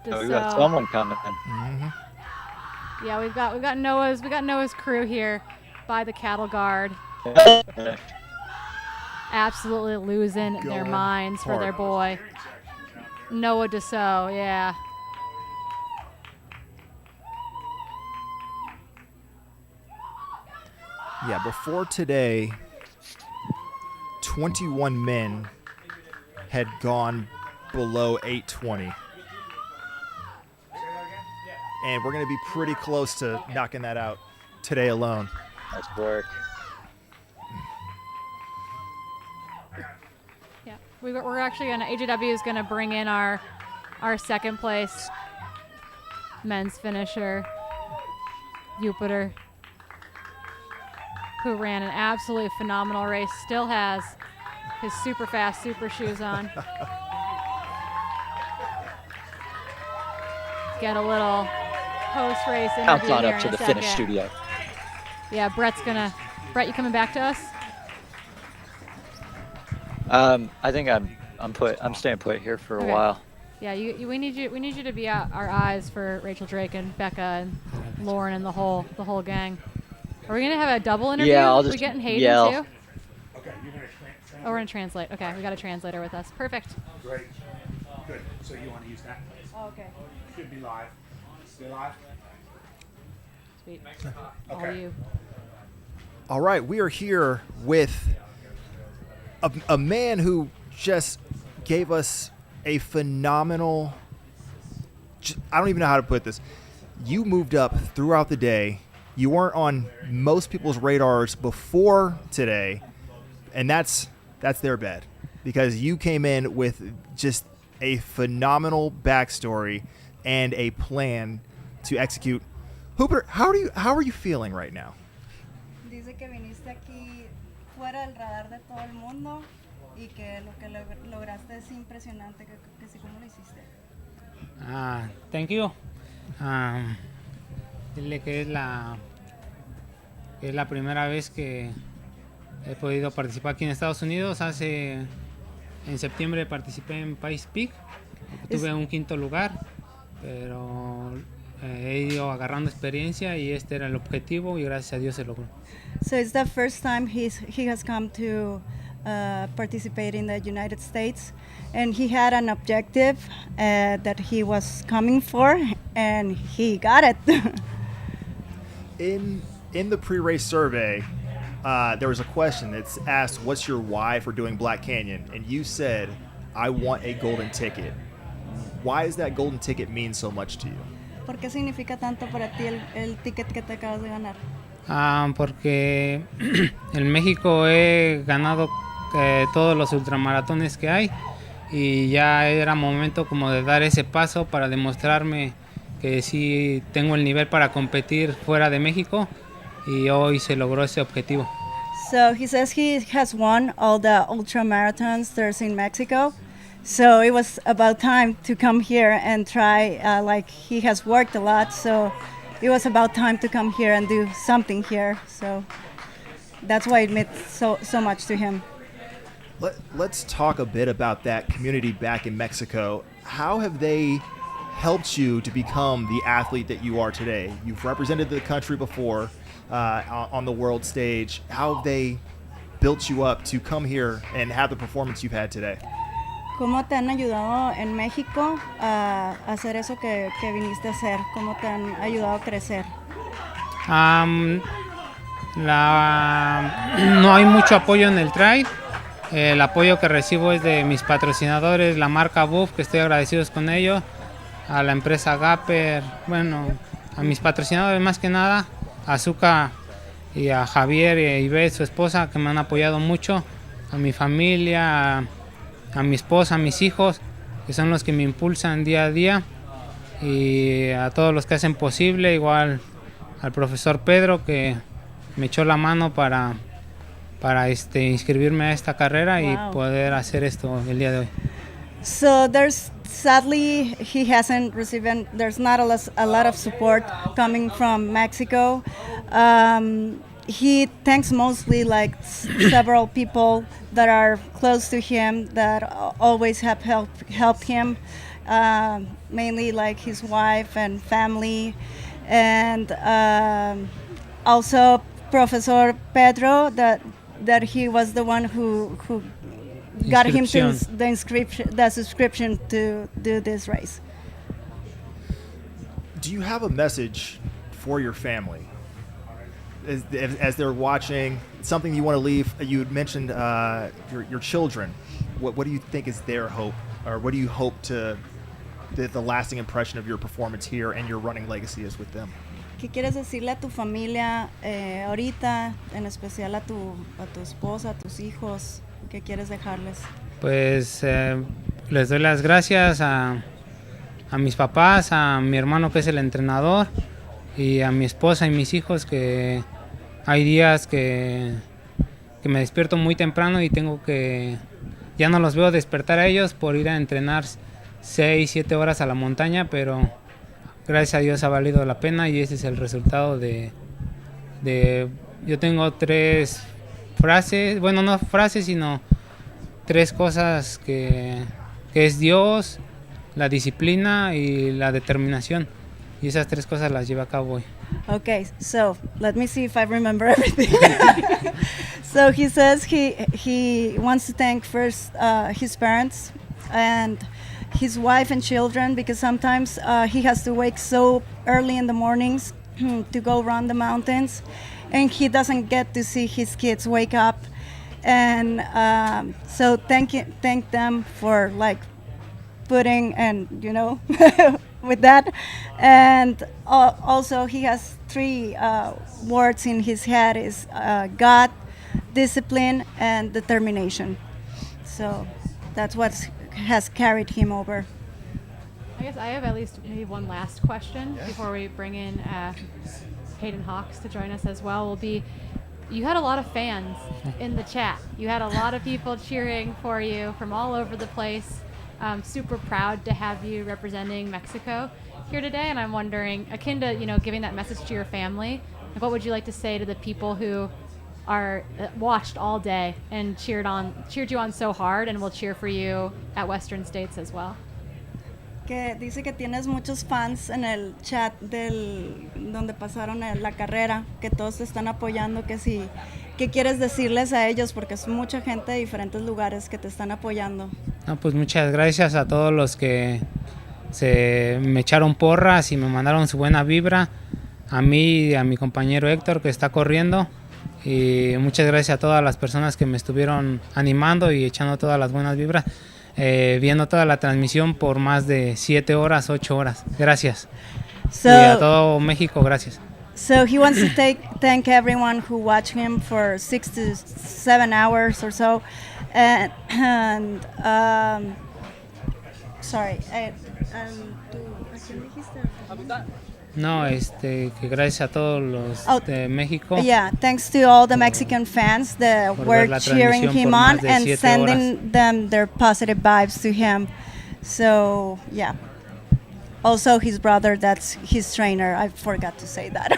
Oh, we got someone coming. Yeah, we've got Noah's crew here by the cattle guard. Absolutely losing their minds for their boy Noah Deso. Yeah. Yeah, before today, 21 men had gone below 8:20. And we're going to be pretty close to knocking that out today alone. Nice work. We're actually gonna AJW is gonna bring in our second place men's finisher, Jupiter, who ran an absolutely phenomenal race. Still has his super fast super shoes on. Get a little post-race interview Countdown here up to in a the finish second. studio. Yeah, Brett, you coming back to us? I think I'm staying put here for a Okay. while. Yeah, we need you to be our eyes for Rachel Drake and Becca and Lauren and the whole gang. Are we gonna have a double interview? Yeah, I'll just we getting Hayden yell. too? Okay, you're gonna translate. Oh, we're gonna translate. Okay, we got a translator with us. Perfect. Great. Good. So you want to use that? Oh, okay. Should be live. Still live? Sweet. Okay. All you. All right, we are here with a man who just gave us a phenomenal. I don't even know how to put this. You moved up throughout the day. You weren't on most people's radars before today, and that's their bad, because you came in with just a phenomenal backstory and a plan to execute. Hooper, how are you feeling right now? Dice que viniste aquí fuera del radar de todo el mundo y que lo que lograste es impresionante, que sí, ¿cómo lo hiciste? Thank you. Dile que es la primera vez que he podido participar aquí en Estados Unidos. En septiembre participé en Pikes Peak, tuve un quinto lugar, pero he ido agarrando experiencia y este era el objetivo y gracias a Dios se logró. So it's the first time he has come to participate in the United States, and he had an objective that he was coming for, and he got it. In the pre-race survey, there was a question that's asked, "What's your why for doing Black Canyon?" And you said, "I want a golden ticket." Why does that golden ticket mean so much to you? ¿Por qué significa tanto para ti el ticket que te acabas de ganar? Porque en México he ganado todos los ultramaratones que hay y ya era momento como de dar ese paso para demostrarme que sí tengo el nivel para competir fuera de México, y hoy se logró ese objetivo. So he says he has won all the ultra marathons there's in Mexico. So it was about time to come here and try, like he has worked a lot. So it was about time to come here and do something here. So that's why it meant so much to him. Let's talk a bit about that community back in Mexico. How have they helped you to become the athlete that you are today? You've represented the country before on the world stage. How have they built you up to come here and have the performance you've had today? ¿Cómo te han ayudado en México a hacer eso que viniste a hacer? ¿Cómo te han ayudado a crecer? No hay mucho apoyo en el trail. El apoyo que recibo es de mis patrocinadores, la marca Buff, que estoy agradecido con ellos, a la empresa Gapper, bueno, a mis patrocinadores más que nada, a Azúcar y a Javier y Ivette, su esposa, que me han apoyado mucho, a mi familia, a mi esposa, a mis hijos, que son los que me impulsan día a día, y a todos los que hacen posible, igual al profesor Pedro, que me echó la mano para inscribirme a esta carrera y poder hacer esto el día de hoy. So sadly he hasn't received, there's not a lot of support coming from Mexico. He thanks mostly like several people that are close to him that always have helped him, mainly like his wife and family, and also Professor Pedro, that he was the one who got him to the subscription to do this race. Do you have a message for your family as they're watching? Something you want to leave? You had mentioned your children. What do you think is their hope, or what do you hope the lasting impression of your performance here and your running legacy is with them? ¿Qué quieres decirle a tu familia ahorita, en especial a tu esposa, a tus hijos? ¿Qué quieres dejarles? Pues les doy las gracias a mis papás, a mi hermano que es el entrenador y a mi esposa y mis hijos, que hay días que me despierto muy temprano y ya no los veo despertar a ellos por ir a entrenar 6, 7 horas a la montaña, pero gracias a Dios ha valido la pena y ese es el resultado yo tengo 3 frases, bueno, no frases, sino 3 cosas que es Dios, la disciplina y la determinación. Y esas 3 cosas las llevo a cabo hoy. Okay, so let me see if I remember everything. So he says he wants to thank first his parents and his wife and children, because sometimes he has to wake so early in the mornings to go run the mountains, and he doesn't get to see his kids wake up. And so thank them for like putting and with that. And also he has 3 words in his head is God, discipline, and determination. So that's what has carried him over. I guess I have at least maybe one last question before we bring in Hayden Hawks to join us as well. Will be, you had a lot of fans in the chat. You had a lot of people cheering for you from all over the place. Super proud to have you representing Mexico here today, and I'm wondering, akin to giving that message to your family, what would you like to say to the people who are watched all day and cheered you on so hard and will cheer for you at Western States as well? Que dice que tienes muchos fans en el chat donde pasaron la carrera, que todos te están apoyando, ¿qué quieres decirles a ellos? Porque es mucha gente de diferentes lugares que te están apoyando. No, pues muchas gracias a todos los que me echaron porras y me mandaron su buena vibra, a mí y a mi compañero Héctor que está corriendo, y muchas gracias a todas las personas que me estuvieron animando y echando todas las buenas vibras, viendo toda la transmisión por más de 7 horas, 8 horas. Gracias. Y a todo México, gracias. So he wants to thank everyone who watched him for 6 to 7 hours or so, and sorry, No, que gracias a todos los de México. Yeah, thanks to all the Mexican fans that were cheering him on and sending them their positive vibes to him. So, yeah. Also, his brother, that's his trainer. I forgot to say that.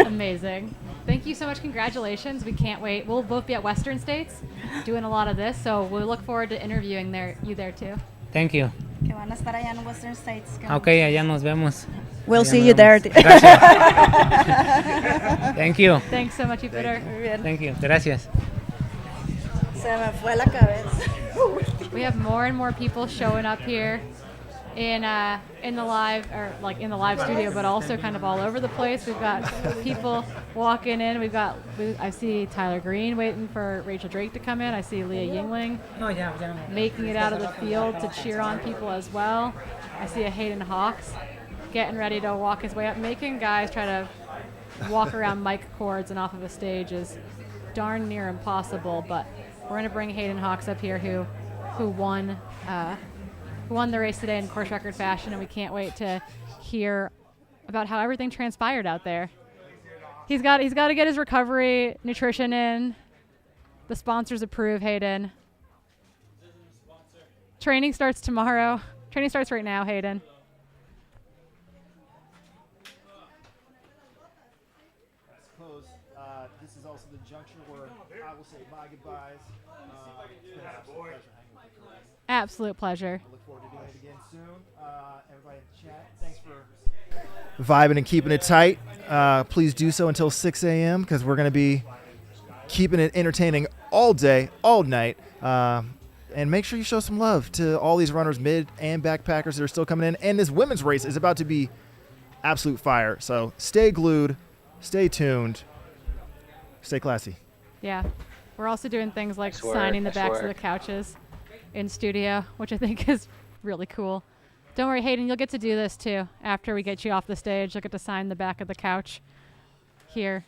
Amazing. Thank you so much. Congratulations. We can't wait. We'll both be at Western States doing a lot of this, so we look forward to interviewing you there too. Thank you. Que van a estar allá en Western States. Okay, allá nos vemos. We'll see you there. Gracias. Thank you. Thanks so much, Jupiter. Thank you. Gracias. Se me fue la cabeza. We have more and more people showing up here in the live, or like in the live studio, but also kind of all over the place. We've got people walking in. I see Tyler Green waiting for Rachel Drake to come in. I see Leah Yingling making it out of the field to cheer on people as well. I see a Hayden Hawks getting ready to walk his way up. Making guys try to walk around mic cords and off of a stage is darn near impossible, but we're going to bring Hayden Hawks up here who won the race today in course record fashion, and we can't wait to hear about how everything transpired out there. He's got to get his recovery nutrition in. The sponsors approve, Hayden. Training starts tomorrow. Training starts right now, Hayden. This is also the juncture where I will say bye goodbyes. Absolute pleasure. I look forward to doing it again soon. Everybody in the chat, thanks for vibing and keeping it tight. Please do so until 6 a.m. because we're going to be keeping it entertaining all day, all night. And make sure you show some love to all these runners, mid and backpackers that are still coming in. And this women's race is about to be absolute fire. So stay glued, stay tuned, stay classy. Yeah. We're also doing things like signing the backs of the couches in studio, which I think is really cool. Don't worry, Hayden, you'll get to do this too. After we get you off the stage, you'll get to sign the back of the couch here.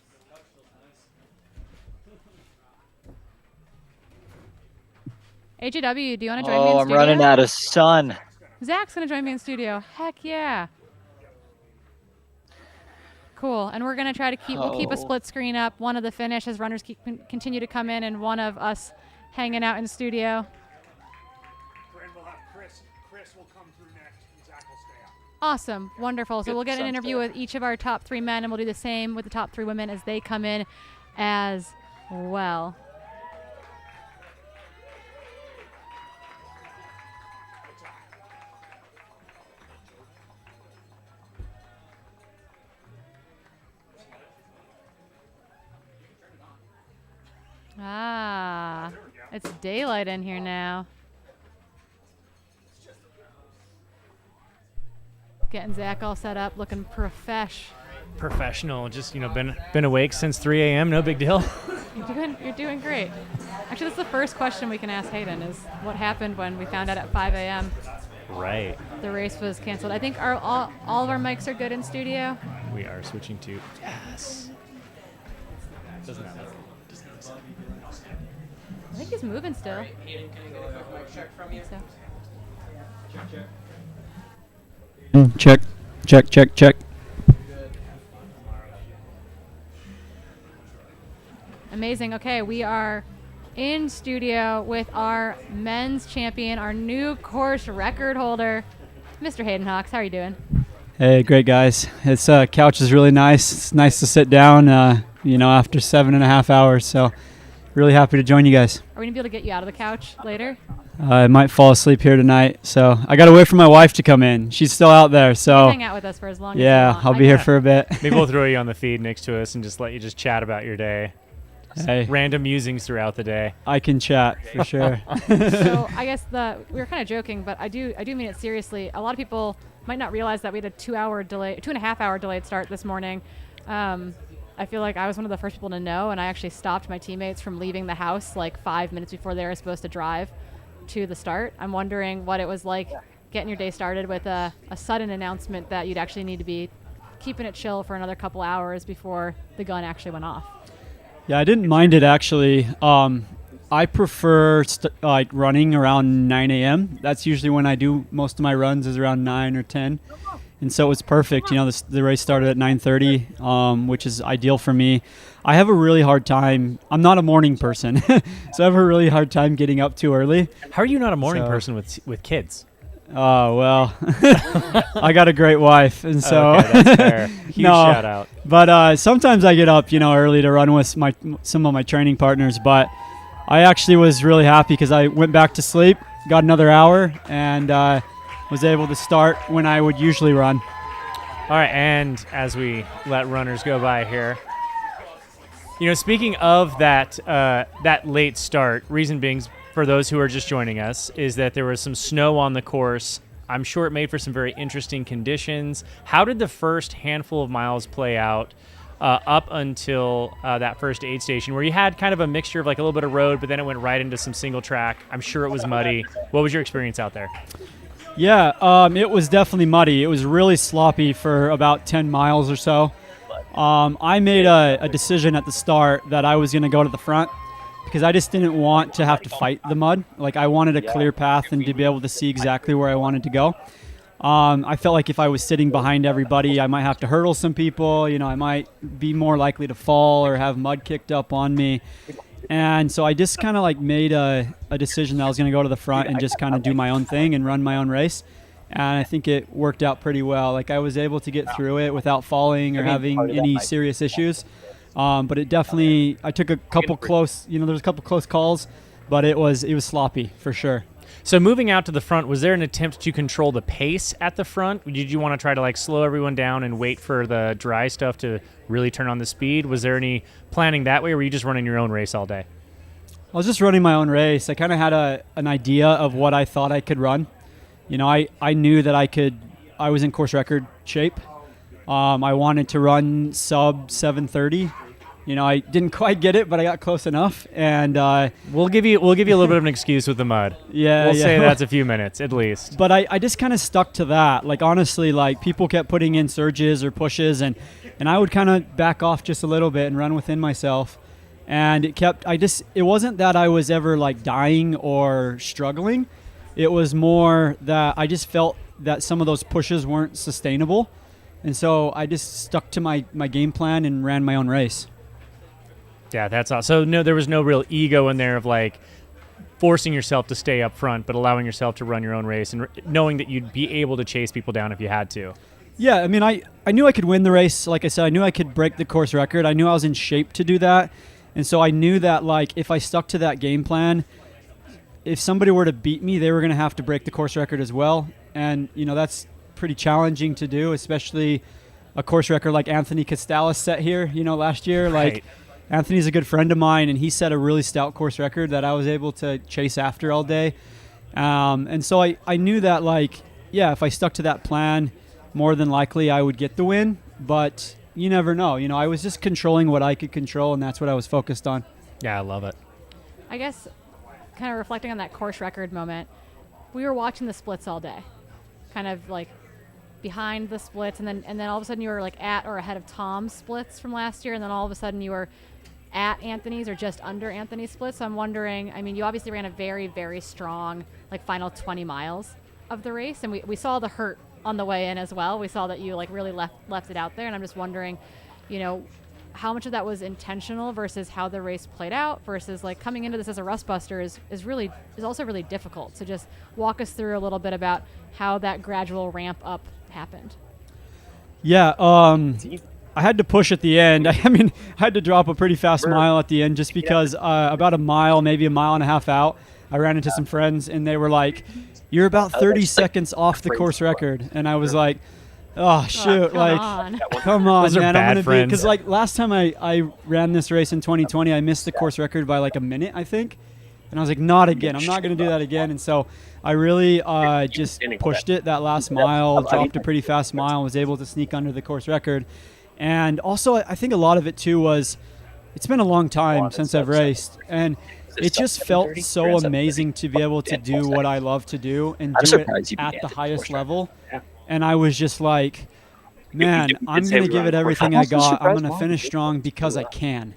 AJW, do you want to join me in Oh, I'm studio? running out of sun. Zach's going to join me in studio. Heck yeah. Cool. And we're going to try to we'll keep a split screen up. One of the finish as runners continue to come in, and one of us hanging out in studio. Bryn will have Chris. Chris will come through next, and Zach will stay out. Awesome. Wonderful. So Good. we'll get an Sounds interview good. with each of our top 3 men, and we'll do the same with the top 3 women as they come in as well. Ah, it's daylight in here now. Getting Zach all set up, looking Professional. Just, been awake since 3 a.m. No big deal. You're doing great. Actually, that's the first question we can ask Hayden is what happened when we found out at 5 a.m. Right. the race was canceled. I think all of our mics are good in studio. We are switching to yes. Doesn't matter. I think he's moving still. All right, Hayden, can I get a quick mic check from you? Check. Check. Amazing. Okay, we are in studio with our men's champion, our new course record holder, Mr. Hayden Hawks. How are you doing? Hey, great guys. This couch is really nice. It's nice to sit down, after 7.5 hours. So really happy to join you guys. Are we going to be able to get you out of the couch later? I might fall asleep here tonight. So I got to wait for my wife to come in. She's still out there. So hang out with us for as long as you want. I'll be here for a bit. Maybe we'll throw you on the feed next to us and just let you just chat about your day. Hey. Random musings throughout the day. I can chat for sure. So I guess we were kind of joking, but I do mean it seriously. A lot of people might not realize that we had a 2.5 hour delayed start this morning. I feel like I was one of the first people to know, and I actually stopped my teammates from leaving the house like 5 minutes before they were supposed to drive to the start. I'm wondering what it was like getting your day started with a sudden announcement that you'd actually need to be keeping it chill for another couple hours before the gun actually went off. Yeah, I didn't mind it actually. I prefer running around 9 a.m. That's usually when I do most of my runs is around 9 or 10. And so it was perfect. The race started at 9:30, which is ideal for me. I have a really hard time. I'm not a morning person, so I have a really hard time getting up too early. How are you not a morning person with kids? Oh, well, I got a great wife, and so okay, that's fair. Huge shout out. But sometimes I get up, early to run with some of my training partners. But I actually was really happy because I went back to sleep, got another hour, and was able to start when I would usually run. All right, and as we let runners go by here, speaking of that late start, reason being for those who are just joining us is that there was some snow on the course. I'm sure it made for some very interesting conditions. How did the first handful of miles play out up until that first aid station where you had kind of a mixture of like a little bit of road, but then it went right into some single track? I'm sure it was muddy. What was your experience out there? Yeah, it was definitely muddy. It was really sloppy for about 10 miles or so. I made a decision at the start that I was going to go to the front because I just didn't want to have to fight the mud. Like, I wanted a clear path and to be able to see exactly where I wanted to go. I felt like if I was sitting behind everybody, I might have to hurdle some people. I might be more likely to fall or have mud kicked up on me. And so I just kind of made a decision that I was going to go to the front and just kind of do my own thing and run my own race. And I think it worked out pretty well. Like, I was able to get through it without falling or having any serious issues. But it definitely, I took a couple close, there was a couple close calls, but it was sloppy for sure. So moving out to the front, was there an attempt to control the pace at the front? Did you want to try to slow everyone down and wait for the dry stuff to really turn on the speed? Was there any planning that way, or were you just running your own race all day? I was just running my own race. I kind of had an idea of what I thought I could run. I knew that I was in course record shape. I wanted to run sub 7:30. I didn't quite get it, but I got close enough. And we'll give you a little bit of an excuse with the mud. We'll say that's a few minutes at least. But I just kind of stuck to that. Honestly, people kept putting in surges or pushes, and I would kind of back off just a little bit and run within myself. And it wasn't that I was ever like dying or struggling. It was more that I just felt that some of those pushes weren't sustainable. And so I just stuck to my game plan and ran my own race. Yeah, that's awesome. So no, there was no real ego in there of like forcing yourself to stay up front, but allowing yourself to run your own race and knowing that you'd be able to chase people down if you had to. Yeah, I mean, I knew I could win the race. Like I said, I knew I could break the course record. I knew I was in shape to do that. And so I knew that, like, if I stuck to that game plan, if somebody were to beat me, they were going to have to break the course record as well. And, you know, that's pretty challenging to do, especially a course record like Anthony Costalis set here, you know, last year. Right. Like, Anthony's a good friend of mine, and he set a really stout course record that I was able to chase after all day. And so I knew that, like, yeah, if I stuck to that plan, more than likely I would get the win. But you never know. You know, I was just controlling what I could control, and that's what I was focused on. Yeah, I love it. I guess kind of reflecting on that course record moment, we were watching the splits all day, kind of like behind the splits, and then all of a sudden you were like at or ahead of Tom's splits from last year, and then all of a sudden you were at Anthony's or just under Anthony's splits. So I'm wondering, I mean, you obviously ran a very, very strong like final 20 miles of the race, and we saw the hurt on the way in as well. We saw that you like really left it out there, and I'm just wondering, you know, how much of that was intentional versus how the race played out versus like coming into this as a rust buster is also really difficult. So just walk us through a little bit about how that gradual ramp up happened. Yeah, I had to push at the end. I mean, I had to drop a pretty fast mile at the end just because about a mile, maybe a mile and a half out, I ran into some friends and they were like, "You're about 30 seconds off the course record." And I was like, "Oh, shoot. Come on, Those are man. bad I'm going to be," friends. because like last time I ran this race in 2020, I missed the course record by like a minute, I think. And I was like, not again. I'm not going to do that again. And so I really just pushed it that last mile, dropped a pretty fast mile, was able to sneak under the course record. And also, I think a lot of it, too, was it's been a long time since I've raced. And it just felt so amazing to be able to do what I love to do and do it at the highest level. And I was just like, man, I'm going to give it everything I got. I'm going to finish strong because I can.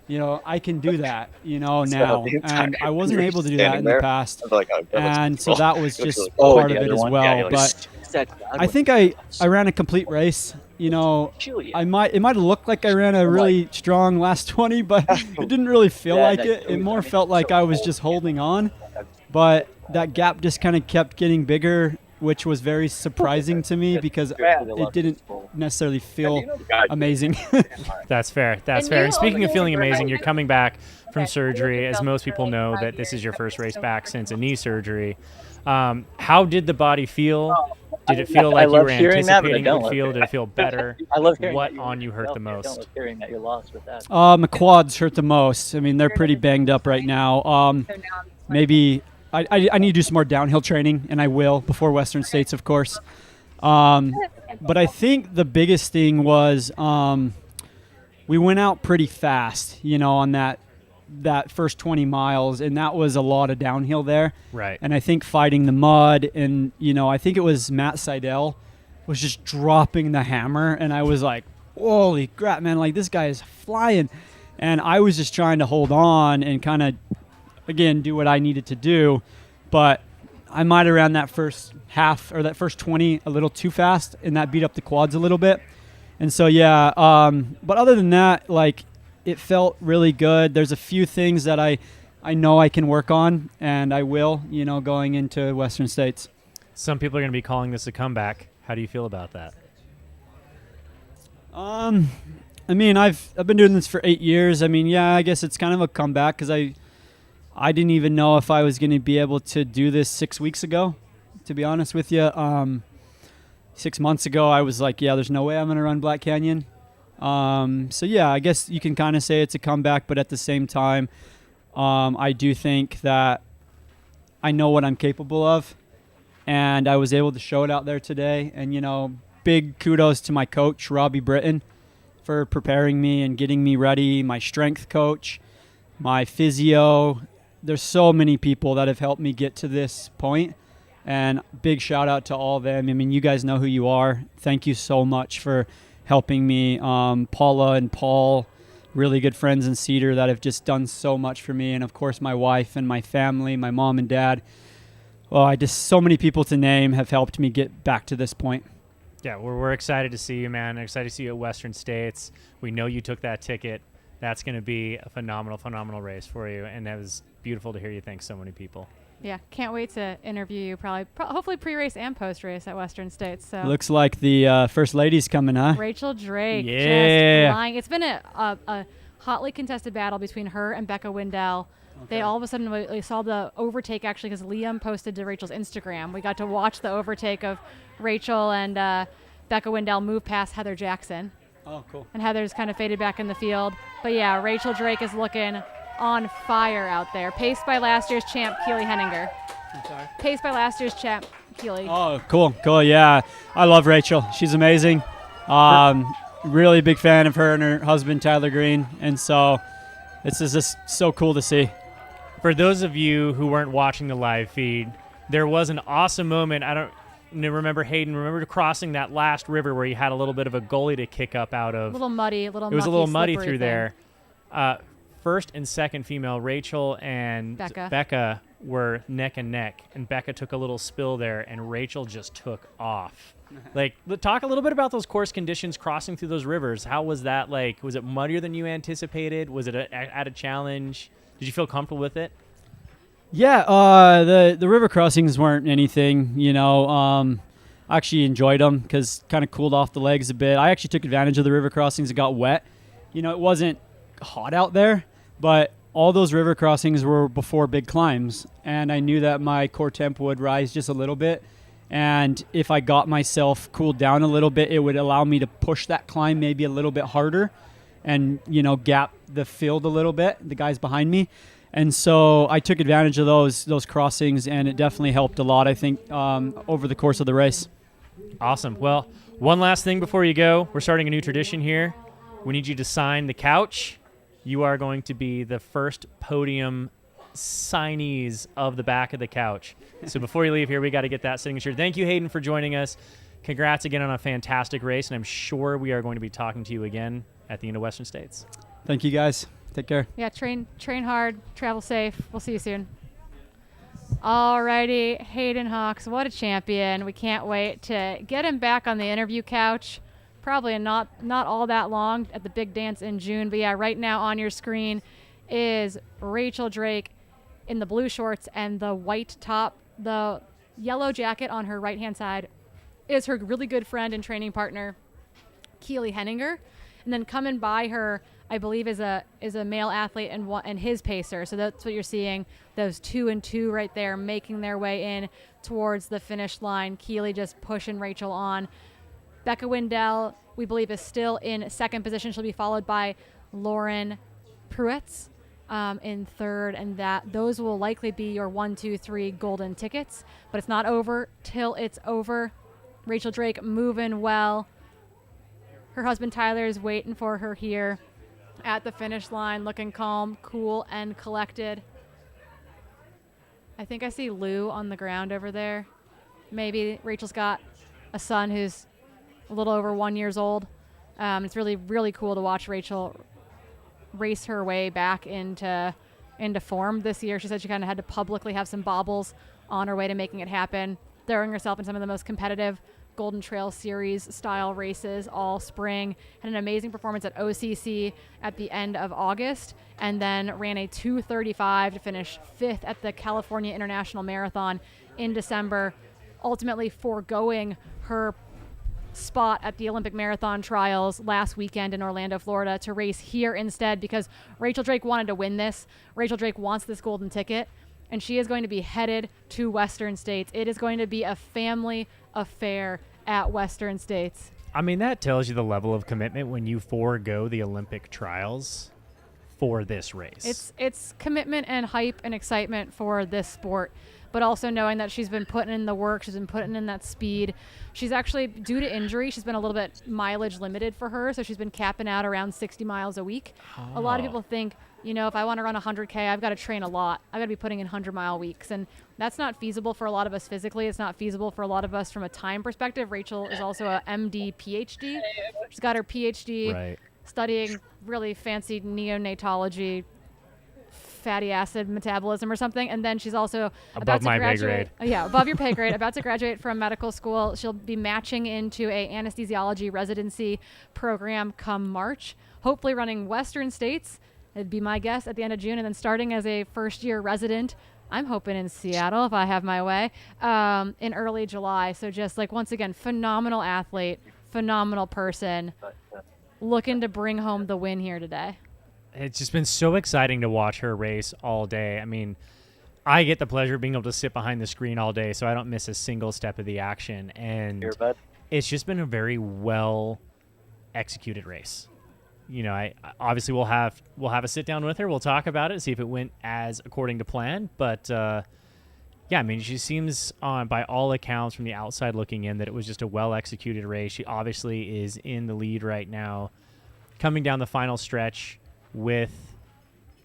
You know, I can do that, you know, now. And I wasn't able to do that in the past. And so that was just part of it as well. But I think I ran a complete race. You know, it might have looked like I ran a really strong last 20, but it didn't really feel like it. It more felt like I was just holding on. But that gap just kind of kept getting bigger, which was very surprising to me because it didn't necessarily feel amazing. That's fair. That's fair. And speaking of feeling amazing, you're coming back from surgery. As most people know, that this is your first race back since a knee surgery. How did the body feel? Did it feel like you were anticipating it would feel? Did it feel better? I love hearing what that on you hurt the I most? don't love hearing that you're lost with that. My quads hurt the most. I mean, they're pretty banged up right now. Maybe I need to do some more downhill training, and I will before Western States, of course. But I think the biggest thing was we went out pretty fast, you know, on that first 20 miles, and that was a lot of downhill there. Right. And I think fighting the mud, and, you know, I think it was Matt Seidel was just dropping the hammer, and I was like, holy crap, man, like this guy is flying. And I was just trying to hold on and kind of, again, do what I needed to do. But I might have ran that first half or that first 20 a little too fast, and that beat up the quads a little bit. And so, yeah, but other than that, like, it felt really good. There's a few things that I know I can work on, and I will, you know, going into Western States. Some people are going to be calling this a comeback. How do you feel about that? I mean, I've been doing this for 8 years. I mean, yeah, I guess it's kind of a comeback because I didn't even know if I was going to be able to do this 6 weeks ago, to be honest with you. 6 months ago, I was like, yeah, there's no way I'm going to run Black Canyon. So, yeah, I guess you can kind of say it's a comeback, but at the same time, I do think that I know what I'm capable of, and I was able to show it out there today. And, you know, big kudos to my coach, Robbie Britton, for preparing me and getting me ready, my strength coach, my physio. There's so many people that have helped me get to this point, and big shout out to all of them. I mean, you guys know who you are. Thank you so much for helping me. Paula and Paul, really good friends in Cedar that have just done so much for me. And of course, my wife and my family, my mom and dad. Well, so many people to name have helped me get back to this point. Yeah, we're excited to see you, man. Excited to see you at Western States. We know you took that ticket. That's going to be a phenomenal race for you. And that was beautiful to hear you thank so many people. Yeah, can't wait to interview you hopefully pre-race and post-race at Western States. So Looks like the First Lady's coming, huh? Rachel Drake Yeah. just flying. It's been a hotly contested battle between her and Becca Wendell. They all of a sudden we saw the overtake actually because Liam posted to Rachel's Instagram. We got to watch the overtake of Rachel and Becca Wendell move past Heather Jackson. Oh, cool. And Heather's kind of faded back in the field. But yeah, Rachel Drake is looking on fire out there. Paced by last year's champ, Keely Henninger. I'm sorry? Paced by last year's champ, Keely. Oh, cool. Yeah, I love Rachel. She's amazing. Really big fan of her and her husband, Tyler Green. And so this is just so cool to see. For those of you who weren't watching the live feed, there was an awesome moment. I don't remember, Hayden, remember crossing that last river where you had a little bit of a gully to kick up out of. A little muddy, It was a little muddy through thing. there. First and second female, Rachel and Becca were neck and neck, and Becca took a little spill there, and Rachel just took off. Talk a little bit about those course conditions crossing through those rivers. How was that like? Was it muddier than you anticipated? Was it at a challenge? Did you feel comfortable with it? Yeah, the river crossings weren't anything, I actually enjoyed them because kind of cooled off the legs a bit. I actually took advantage of the river crossings. It got wet. It wasn't hot out there, but all those river crossings were before big climbs, and I knew that my core temp would rise just a little bit. And if I got myself cooled down a little bit, it would allow me to push that climb maybe a little bit harder and, gap the field a little bit, the guys behind me. And so I took advantage of those crossings, and it definitely helped a lot, I think, over the course of the race. Awesome. Well, one last thing before you go. We're starting a new tradition here. We need you to sign the couch. You are going to be the first podium signees of the back of the couch. So before you leave here, we got to get that signature. Thank you, Hayden, for joining us. Congrats again on a fantastic race, and I'm sure we are going to be talking to you again at the end of Western States. Thank you, guys. Take care. Yeah, train hard, travel safe. We'll see you soon. Alrighty, Hayden Hawks, what a champion. We can't wait to get him back on the interview couch. Probably not all that long at the big dance in June. But yeah, right now on your screen is Rachel Drake in the blue shorts and the white top. The yellow jacket on her right-hand side is her really good friend and training partner, Keely Henninger. And then coming by her, I believe, is a male athlete and his pacer. So that's what you're seeing, those 2 and 2 right there making their way in towards the finish line. Keely just pushing Rachel on. Becca Wendell, we believe, is still in second position. She'll be followed by Lauren Pruetz in third, and those will likely be your 1, 2, 3 golden tickets. But it's not over till it's over. Rachel Drake moving well. Her husband Tyler is waiting for her here at the finish line, looking calm, cool, and collected. I think I see Lou on the ground over there. Maybe Rachel's got a son who's a little over 1 year old. It's really, really cool to watch Rachel race her way back into form this year. She said she kind of had to publicly have some bobbles on her way to making it happen, throwing herself in some of the most competitive Golden Trail Series style races all spring. Had an amazing performance at OCC at the end of August, and then ran a 2:35 to finish 5th at the California International Marathon in December, ultimately foregoing her spot at the Olympic Marathon Trials last weekend in Orlando, Florida, to race here instead because Rachel Drake wanted to win this. Rachel Drake wants this golden ticket, and she is going to be headed to Western States. It is going to be a family affair at Western States. I mean, that tells you the level of commitment when you forego the Olympic trials for this race. It's commitment and hype and excitement for this sport, but also knowing that she's been putting in the work, she's been putting in that speed. She's actually, due to injury, she's been a little bit mileage limited for her, so she's been capping out around 60 miles a week. A lot of people think, if I want to run 100K, I've got to train a lot. I've got to be putting in 100-mile weeks, and that's not feasible for a lot of us physically. It's not feasible for a lot of us from a time perspective. Rachel is also a MD, PhD. She's got her PhD studying really fancy neonatology, fatty acid metabolism or something, and then she's also about to my pay graduate. grade. Yeah, above your pay grade. About to graduate from medical school. She'll be matching into a anesthesiology residency program come March. Hopefully, running Western states. It'd be my guess at the end of June, and then starting as a first-year resident. I'm hoping in Seattle if I have my way in early July. So just like once again, phenomenal athlete, phenomenal person, looking to bring home the win here today. It's just been so exciting to watch her race all day. I mean, I get the pleasure of being able to sit behind the screen all day, so I don't miss a single step of the action. And it's just been a very well executed race. You know, I obviously we'll have a sit down with her. We'll talk about it, see if it went as according to plan. But yeah, I mean, she seems by all accounts from the outside looking in that it was just a well executed race. She obviously is in the lead right now, coming down the final stretch with,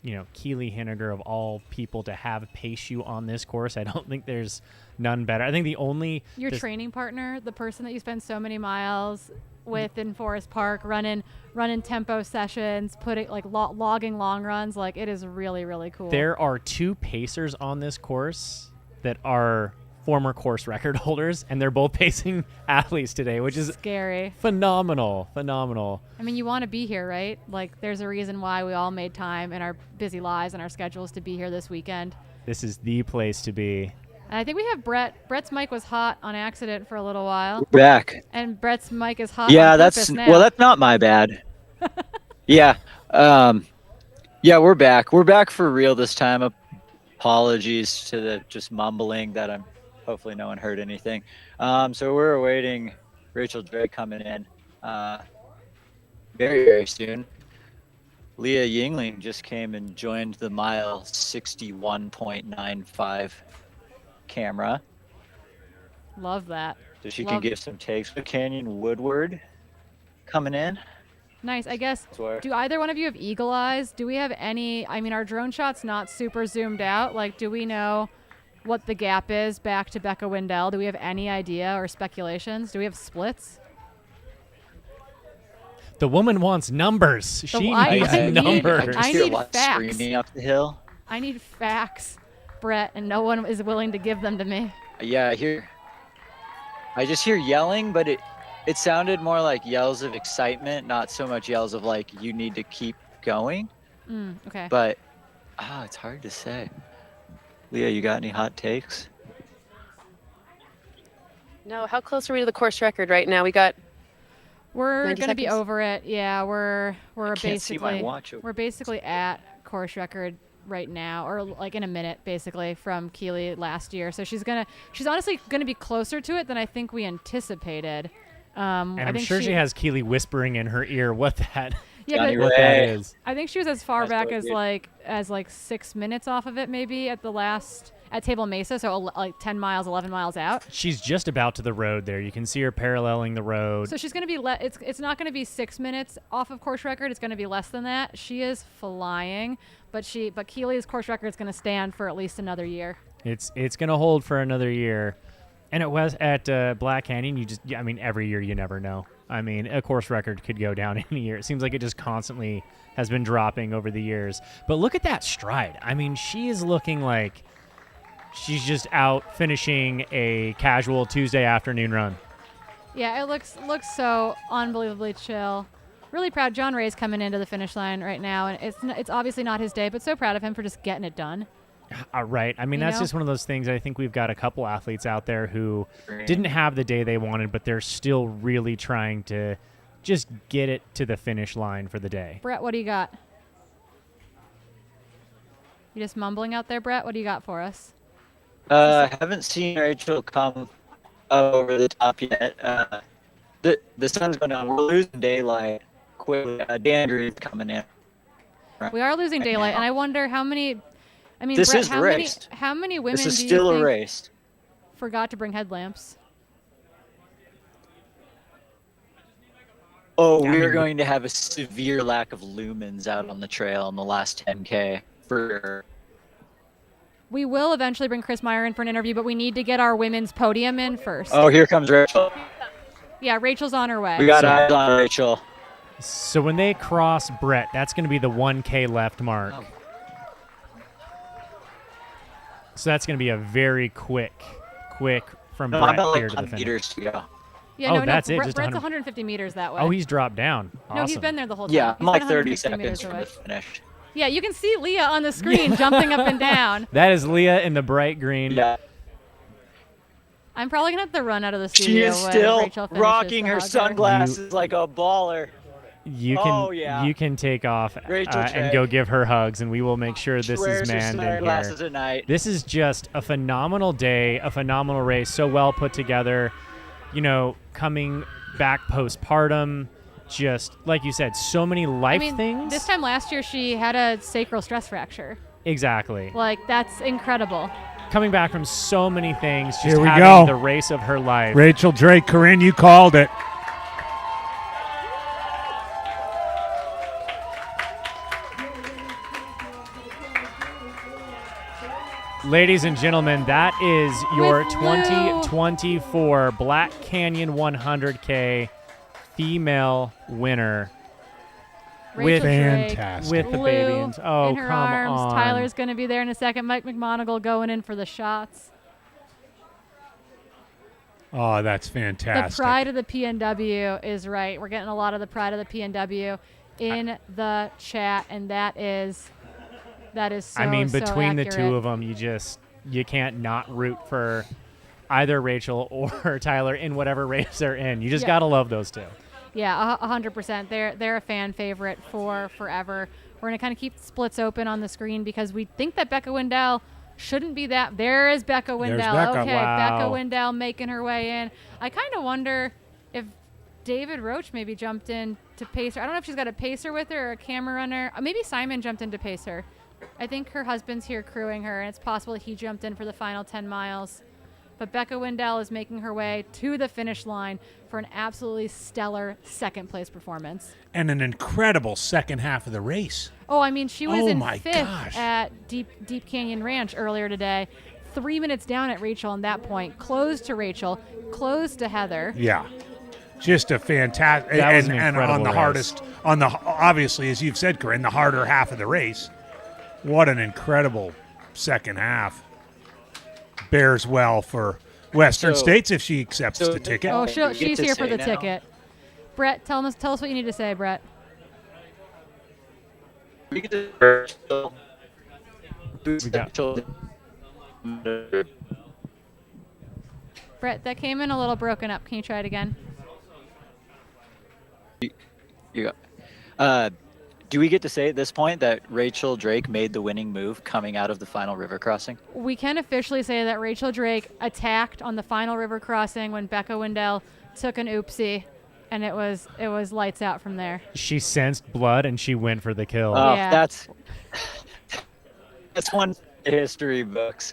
you know, Keely Henniger of all people to have pace you on this course. I don't think there's none better. I think the only your training partner, the person that you spend so many miles with in Forest Park, running tempo sessions, putting like logging long runs, like it is really, really cool. There are 2 pacers on this course that are former course record holders, and they're both pacing athletes today, which is scary. Phenomenal. I mean, you want to be here, right? Like, there's a reason why we all made time in our busy lives and our schedules to be here this weekend. This is the place to be. And I think we have Brett. Brett's mic was hot on accident for a little while. We're back. And Brett's mic is hot. Yeah, on that's now. well, that's not my bad. Yeah, yeah, we're back. We're back for real this time. Apologies to the just mumbling that I'm. Hopefully no one heard anything. So we're awaiting Rachel Drake coming in very, very soon. Leah Yingling just came and joined the mile 61.95 camera. Love that. So she can give some takes. Canyon Woodward coming in. Nice. I guess, do either one of you have eagle eyes? Do we have any, I mean, our drone shot's not super zoomed out. Like, do we know what the gap is back to Becca Wendell? Do we have any idea or speculations? Do we have splits? The woman wants numbers. She needs numbers. I need facts. Screaming up the hill. I need facts, Brett, and no one is willing to give them to me. Yeah, I just hear yelling, but it sounded more like yells of excitement, not so much yells of like, you need to keep going. Okay. But, it's hard to say. Leah, you got any hot takes? No, how close are we to the course record right now? We're gonna be over it. Yeah, we're can't see my basically watch over. we're basically at course record right now, or like in a minute, basically from Keely last year. So she's honestly gonna be closer to it than I think we anticipated. And I'm sure she has Keely whispering in her ear what that. Yeah, what that is. I think she was as far back as like 6 minutes off of it, maybe at Table Mesa, so like 10 miles, 11 miles out. She's just about to the road there. You can see her paralleling the road. So she's going to be it's not going to be 6 minutes off of course record. It's going to be less than that. She is flying, but Keely's course record is going to stand for at least another year. It's going to hold for another year. And it was at Black Canyon. Every year you never know. I mean, a course record could go down in a year. It seems like it just constantly has been dropping over the years. But look at that stride. I mean, she is looking like she's just out finishing a casual Tuesday afternoon run. Yeah, it looks so unbelievably chill. Really proud. John Ray's coming into the finish line right now, and it's obviously not his day, but so proud of him for just getting it done. Right. I mean, that's just one of those things. I think we've got a couple athletes out there who didn't have the day they wanted, but they're still really trying to just get it to the finish line for the day. Brett, what do you got? You just mumbling out there, Brett? What do you got for us? I haven't seen Rachel come over the top yet. The sun's going down. We're losing daylight quickly. Dandry's coming in. We are losing daylight, and I wonder how many. I mean, This Brett, is raced. how many women This is do still you a think race. forgot to bring headlamps? Oh, we're going to have a severe lack of lumens out on the trail in the last 10K for sure. We will eventually bring Chris Meyer in for an interview, but we need to get our women's podium in first. Oh, here comes Rachel. Yeah, Rachel's on her way. We got eyes on Rachel. So when they cross Brett, that's going to be the 1K left mark. Oh. So that's going to be a very quick from No, I'm Brett about here like to the 10 finish. meters to go. Yeah, Oh, no, that's it, Brett's just 100 100 150 meters that way. Oh, he's dropped down. No, he's Awesome. been there the whole time. Yeah, He's I'm like been 30 150 seconds meters from away. the finish. Yeah, you can see Leah on the screen jumping up and down. That is Leah in the bright green. Yeah. I'm probably gonna have to run out of the She studio is when still Rachel finishes rocking to her hug her. sunglasses like a baller. You can Oh, yeah. you can take off Rachel and Drake. go give her hugs, and we will make sure this Wears is her manned in sunglasses here. at night. This is just a phenomenal day, a phenomenal race, so well put together. You know, coming back postpartum, just like you said, so many life things. This time last year she had a sacral stress fracture. Exactly. Like, that's incredible. Coming back from so many things, just Here we having go. the race of her life. Rachel Drake, Corinne, you called it. Ladies and gentlemen, that is your With blue. 2024 Black Canyon 100K female winner. Rachel Drake, Fantastic. With the blue baby. Oh, in her come arms. on. Tyler's going to be there in a second. Mike McMonigal going in for the shots. Oh, that's The fantastic. pride of the PNW is right. We're getting a lot of the pride of the PNW in the chat, and that is so, I mean, so between the two accurate. of them, you can't not root for either Rachel or Tyler in whatever race they're in. You just Yeah. gotta love those two. Yeah, 100%. They're a fan favorite for forever. We're gonna kind of keep splits open on the screen because we think that Becca Wendell shouldn't be that. There is Becca Wendell. Becca. Okay, Wow. Becca Wendell making her way in. I kind of wonder if David Roach maybe jumped in to pace her. I don't know if she's got a pacer with her or a camera runner. Maybe Simon jumped in to pace her. I think her husband's here crewing her, and it's possible that he jumped in for the final 10 miles. But Becca Wendell is making her way to the finish line for an absolutely stellar second-place performance. And an incredible second half of the race. Oh, I mean, she was Oh in my fifth gosh. at Deep Canyon Ranch earlier today. 3 minutes down at Rachel on that point. Close to Rachel, close to Heather. Yeah. Just a fantastic, That was an and on incredible the race. hardest, obviously, as you've said, Corinne, the harder half of the race. What an incredible second half. Bears well for Western So- States if she accepts so the ticket. Oh, You get she's to here for say the now. ticket. Brett, tell us what you need to say, Brett. We get to Rachel. We got- Rachel. Brett, that came in a little broken up. Can you try it again? Do we get to say at this point that Rachel Drake made the winning move coming out of the final river crossing? We can officially say that Rachel Drake attacked on the final river crossing when Becca Wendell took an oopsie, and it was lights out from there. She sensed blood and she went for the kill. Oh, Yeah. that's one for the history books.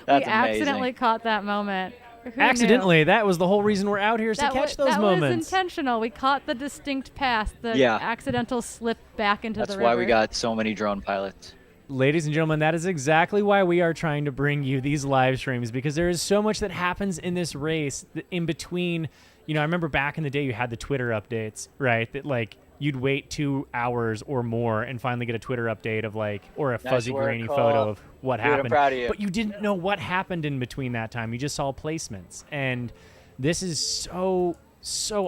That's we amazing. accidentally caught that moment. Who knew? Accidentally, that was the whole reason we're out here is to That catch wa- those that moments. was intentional. We caught the distinct pass, the Yeah. accidental slip back into That's the why river. we got so many drone pilots. Ladies and gentlemen, that is exactly why we are trying to bring you these live streams, because there is so much that happens in this race in between. You know, I remember back in the day you had the Twitter updates, right? That like you'd wait 2 hours or more and finally get a Twitter update of like, or a Nice fuzzy work, grainy Cole. photo of what Dude, I'm happened. proud of you. But you didn't know what happened in between that time. You just saw placements. And this is so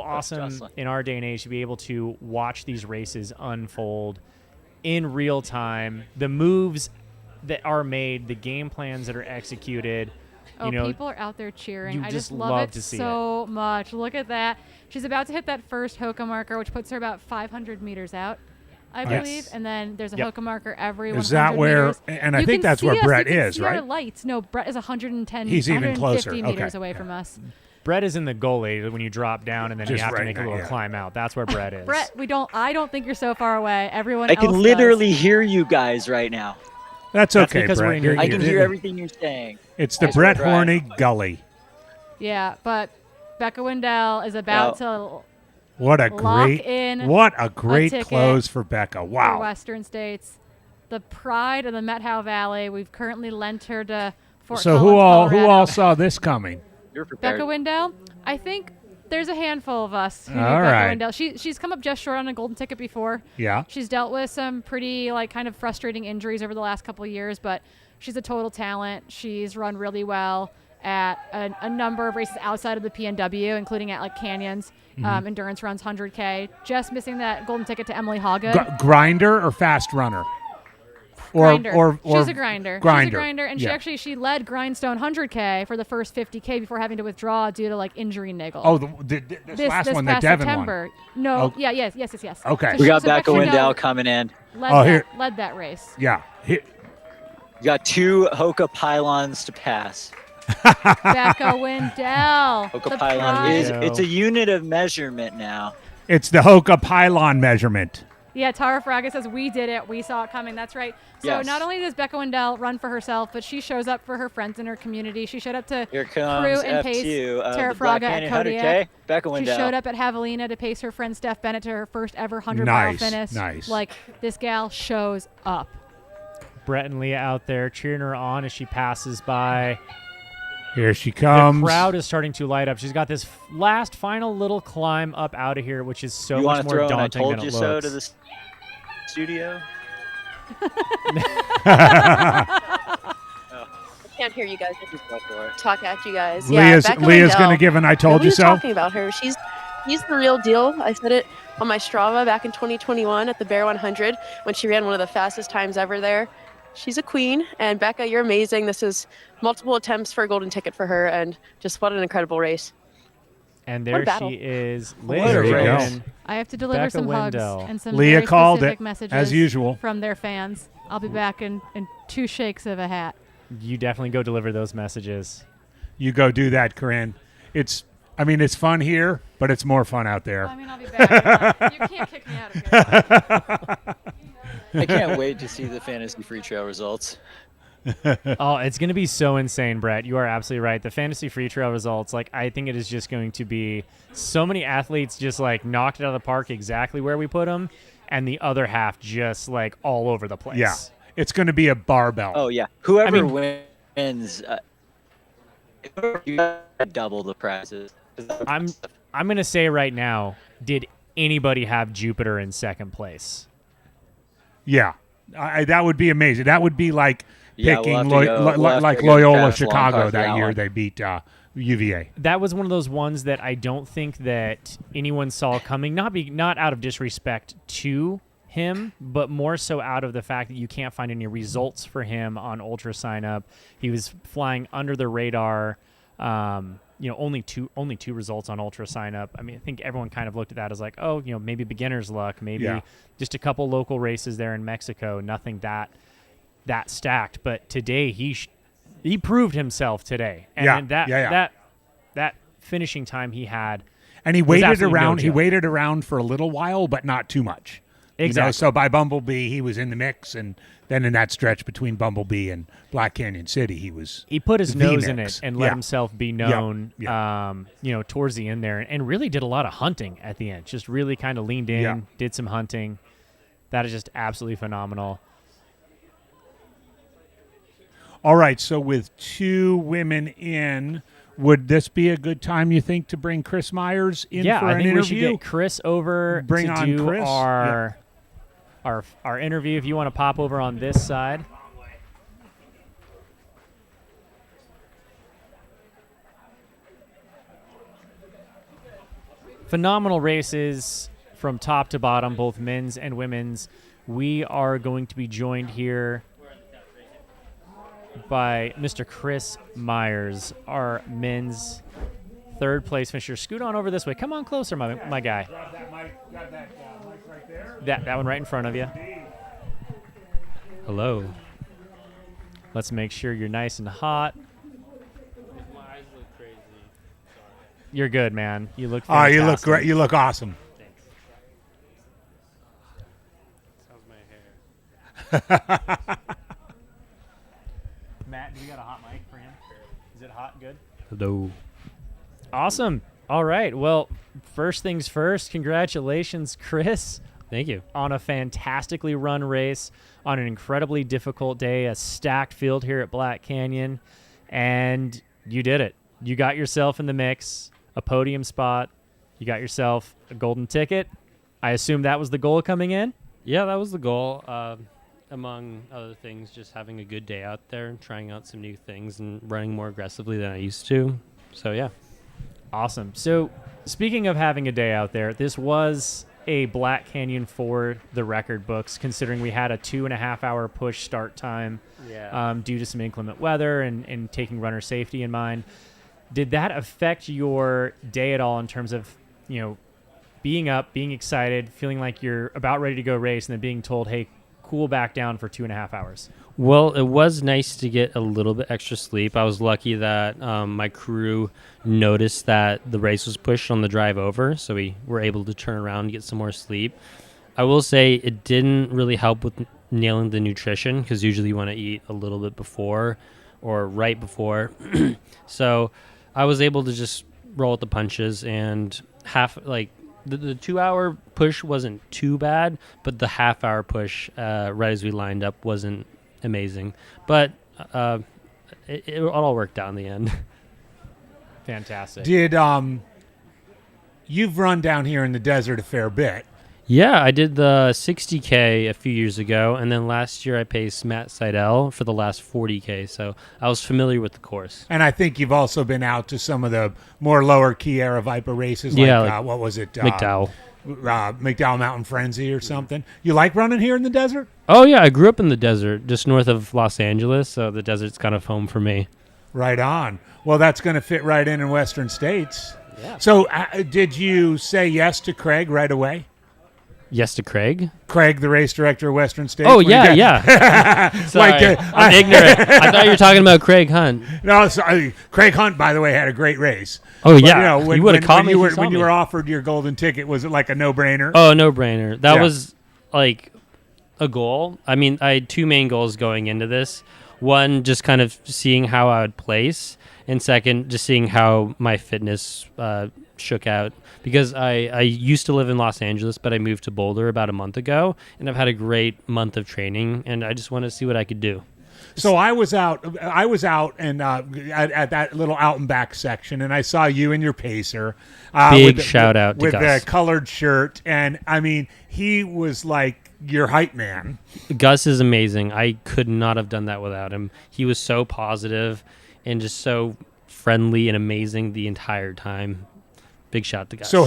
awesome Jocelyn. in our day and age to be able to watch these races unfold in real time, the moves that are made, the game plans that are executed. Oh, You know, people are out there cheering. you I just just love love it to see so much. Look at that. She's about to hit that first Hoka marker, which puts her about 500 meters out, I Yes. believe. And then there's a Yep. Hoka marker every Is 100 that where- meters. and I You think can that's where see us, Brett you can is, see our right? lights. No, Brett is 110. He's even 150 closer. meters Okay. away from us. Brett is in the goalie when you drop down and then Just you have to right make a now, little yeah. climb out. That's where Brett is. Brett, I don't think you're so far away. Everyone I else can does. literally hear you guys right now. That's That's okay, because we're Brett. in your You're- I can you're- hear everything you're saying. It's the I swear Brett to God. Horney Gully. Yeah, but Becca Wendell is about to What a lock great, in what a great ticket close for Becca. for Wow. Western States. The pride of the Methow Valley. We've currently lent her to Fort So Collins, who all Colorado. saw this coming? You're prepared. Becca Wendell. I think there's a handful of us who All know Becca right. Wendell. She's come up just short on a golden ticket before. Yeah. She's dealt with some pretty like kind of frustrating injuries over the last couple of years, but she's a total talent. She's run really well at a number of races outside of the PNW, including at like Canyons, endurance runs, 100K. Just missing that golden ticket to Emily Hoggood. Grinder or fast runner? Grinder. She's a grinder. She's a grinder, and Yeah. she led Grindstone 100K for the first 50K before having to withdraw due to like injury niggle. Oh, this last one that past Devin September. won. No, Oh. yes. Okay. We got so Becca Wendell Wendell coming in. Led that race. Yeah. We got 2 Hoka pylons to pass. Becca Wendell. Hoka the pylon prize. it's a unit of measurement now. It's the Hoka pylon measurement. Yeah, Tara Fraga says we did it. We saw it coming. That's right. So Yes. not only does Becca Wendell run for herself, but she shows up for her friends in her community. She showed up to Here comes crew and pace F2 of Tara the Black Fraga at Canyon Kodiak. 100K. Becca She Wendell. showed up at Javelina to pace her friend Steph Bennett to her first ever 100-mile finish. Nice. Like, this gal shows up. Brett and Leah out there cheering her on as she passes by. Here she comes. The crowd is starting to light up. She's got this last final little climb up out of here, which is so you much want to more throw an I daunting told than you it so looks. to the studio? I can't hear you guys. I just talk at you guys. Leah's Becca going Wendell. to give an I told Nobody you was so. talking about her. She's the real deal. I said it on my Strava back in 2021 at the Bear 100 when she ran one of the fastest times ever there. She's a queen, and Becca, you're amazing. This is multiple attempts for a golden ticket for her, and just what an incredible race. And What a there battle. she is. There you go. Ladies I have to deliver Becca some Wendell. hugs and some Leah very called specific it, messages as usual. from their fans. I'll be back in 2 shakes of a hat. You definitely go deliver those messages. You go do that, Corinne. It's fun here, but it's more fun out there. I mean, I'll be back. You can't kick me out of here. I can't wait to see the Fantasy Free Trail results. Oh, it's going to be so insane, Brett. You are absolutely right. The Fantasy Free Trail results, like, I think it is just going to be so many athletes just, like, knocked it out of the park exactly where we put them, and the other half just, like, all over the place. Yeah. It's going to be a barbell. Oh, yeah. Whoever wins, you gotta double the prizes. I'm going to say right now, did anybody have Jupiter in second place? Yeah. That would be amazing. That would be like Yeah, picking we'll have to go- we'll have like to go Loyola triathlon Chicago card for that that year. one. They beat UVA. That was one of those ones that I don't think that anyone saw coming. Not out of disrespect to him, but more so out of the fact that you can't find any results for him on Ultra Sign Up. He was flying under the radar. Only two results on Ultra Sign Up. I mean, I think everyone kind of looked at that as like, oh, maybe beginner's luck, maybe just a couple local races there in Mexico. Nothing that stacked. But today he proved himself today, and that finishing time he had, And he was waited absolutely no around. He joke. waited around for a little while, but not too much. Exactly. So by Bumblebee, he was in the mix, and then in that stretch between Bumblebee and Black Canyon City, he put his the nose in mix. it and let himself be known. Yep. Towards the end there, and really did a lot of hunting at the end. Just really kind of leaned in, Yeah. did some hunting. That is just absolutely phenomenal. All right, so with 2 women in, would this be a good time, you think, to bring Chris Myers in for I an think interview? we should get Chris over Bring to on do Chris. our interview. If you want to pop over on this side. Phenomenal races from top to bottom, both men's and women's. We are going to be joined here by Mr. Chris Myers, our men's third place finisher. Scoot on over this way. Come on closer, my guy. Grab that mic right there. That one right in front of you. Hello. Let's make sure you're nice and hot. My eyes look crazy. You're good, man. You look Oh, fantastic. you look great. You look awesome. How's my hair? Matt, do we got a hot mic for him? Is it hot? Good? Hello. Awesome. All right. Well, first things first, congratulations, Chris. Thank you. On a fantastically run race, on an incredibly difficult day, a stacked field here at Black Canyon, and you did it. You got yourself in the mix, a podium spot, You got yourself a golden ticket. I assume that was the goal coming in? Yeah, that was the goal. Among other things, just having a good day out there, trying out some new things, and running more aggressively than I used to. So, yeah. Awesome. So, speaking of having a day out there, this was a Black Canyon for the record books, considering we had a 2.5-hour push start time due to some inclement weather and taking runner safety in mind. Did that affect your day at all in terms of, being up, being excited, feeling like you're about ready to go race, and then being told, hey, cool back down for 2.5 hours? Well, it was nice to get a little bit extra sleep. I was lucky that my crew noticed that the race was pushed on the drive over, so we were able to turn around and get some more sleep. I will say it didn't really help with nailing the nutrition, because usually you want to eat a little bit before or right before. So I was able to just roll with the punches, and the 2-hour push wasn't too bad, but the half-hour push right as we lined up wasn't amazing. But it all worked out in the end. Fantastic. Did you've run down here in the desert a fair bit? Yeah, I did the 60K a few years ago, and then last year I paced Matt Seidel for the last 40K, so I was familiar with the course. And I think you've also been out to some of the more lower key era Viper races, like what was it? McDowell. McDowell Mountain Frenzy or something. You like running here in the desert? Oh, yeah, I grew up in the desert, just north of Los Angeles, so the desert's kind of home for me. Right on. Well, that's going to fit right in Western States. Yeah. So did you say yes to Craig right away? Yes to Craig? Craig, the race director of Western States. Oh, yeah. Sorry, I'm ignorant. I thought you were talking about Craig Hunt. No, sorry. Craig Hunt, by the way, had a great race. Oh, But, yeah. You would have caught me if you saw when you me. were offered your golden ticket, was it like a no-brainer? Oh, no-brainer. That Yeah. was like a goal. I mean, I had two main goals going into this. One, just kind of seeing how I would place, and second, just seeing how my fitness shook out. Because I used to live in Los Angeles, but I moved to Boulder about a month ago, and I've had a great month of training, and I just want to see what I could do. So I was out and at that little out and back section, and I saw you and your pacer. Big shout out to with Gus. the colored shirt, and I mean, he was like your hype man. Gus is amazing. I could not have done that without him. He was so positive and just so friendly and amazing the entire time. Big shout to Gus. So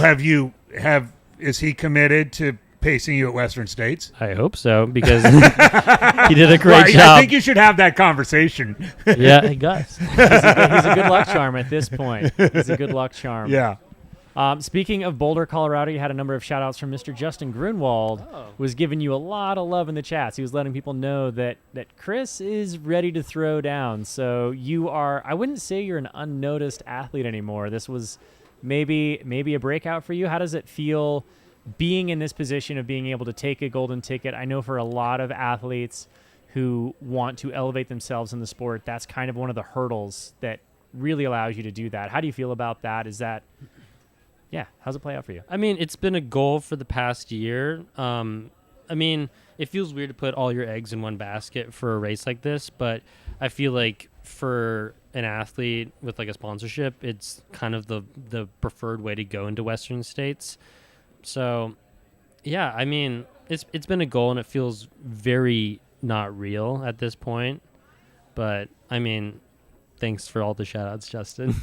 is he committed to pacing you at Western States? I hope so, because he did a great job. I think you should have that conversation. Yeah, Gus. He's a good luck charm at this point. He's a good luck charm. Yeah. Speaking of Boulder, Colorado, you had a number of shout-outs from Mr. Justin Grunwald, was giving you a lot of love in the chats. He was letting people know that Chris is ready to throw down. So you are, I wouldn't say you're an unnoticed athlete anymore. This was maybe a breakout for you. How does it feel being in this position of being able to take a golden ticket? I know for a lot of athletes who want to elevate themselves in the sport, that's kind of one of the hurdles that really allows you to do that. How do you feel about that? Yeah, how's it play out for you? I mean, it's been a goal for the past year. I mean, it feels weird to put all your eggs in one basket for a race like this, but I feel like for an athlete with like a sponsorship, it's kind of the preferred way to go into Western States. So, yeah, I mean, it's been a goal, and it feels very not real at this point. But, I mean, thanks for all the shout-outs, Justin.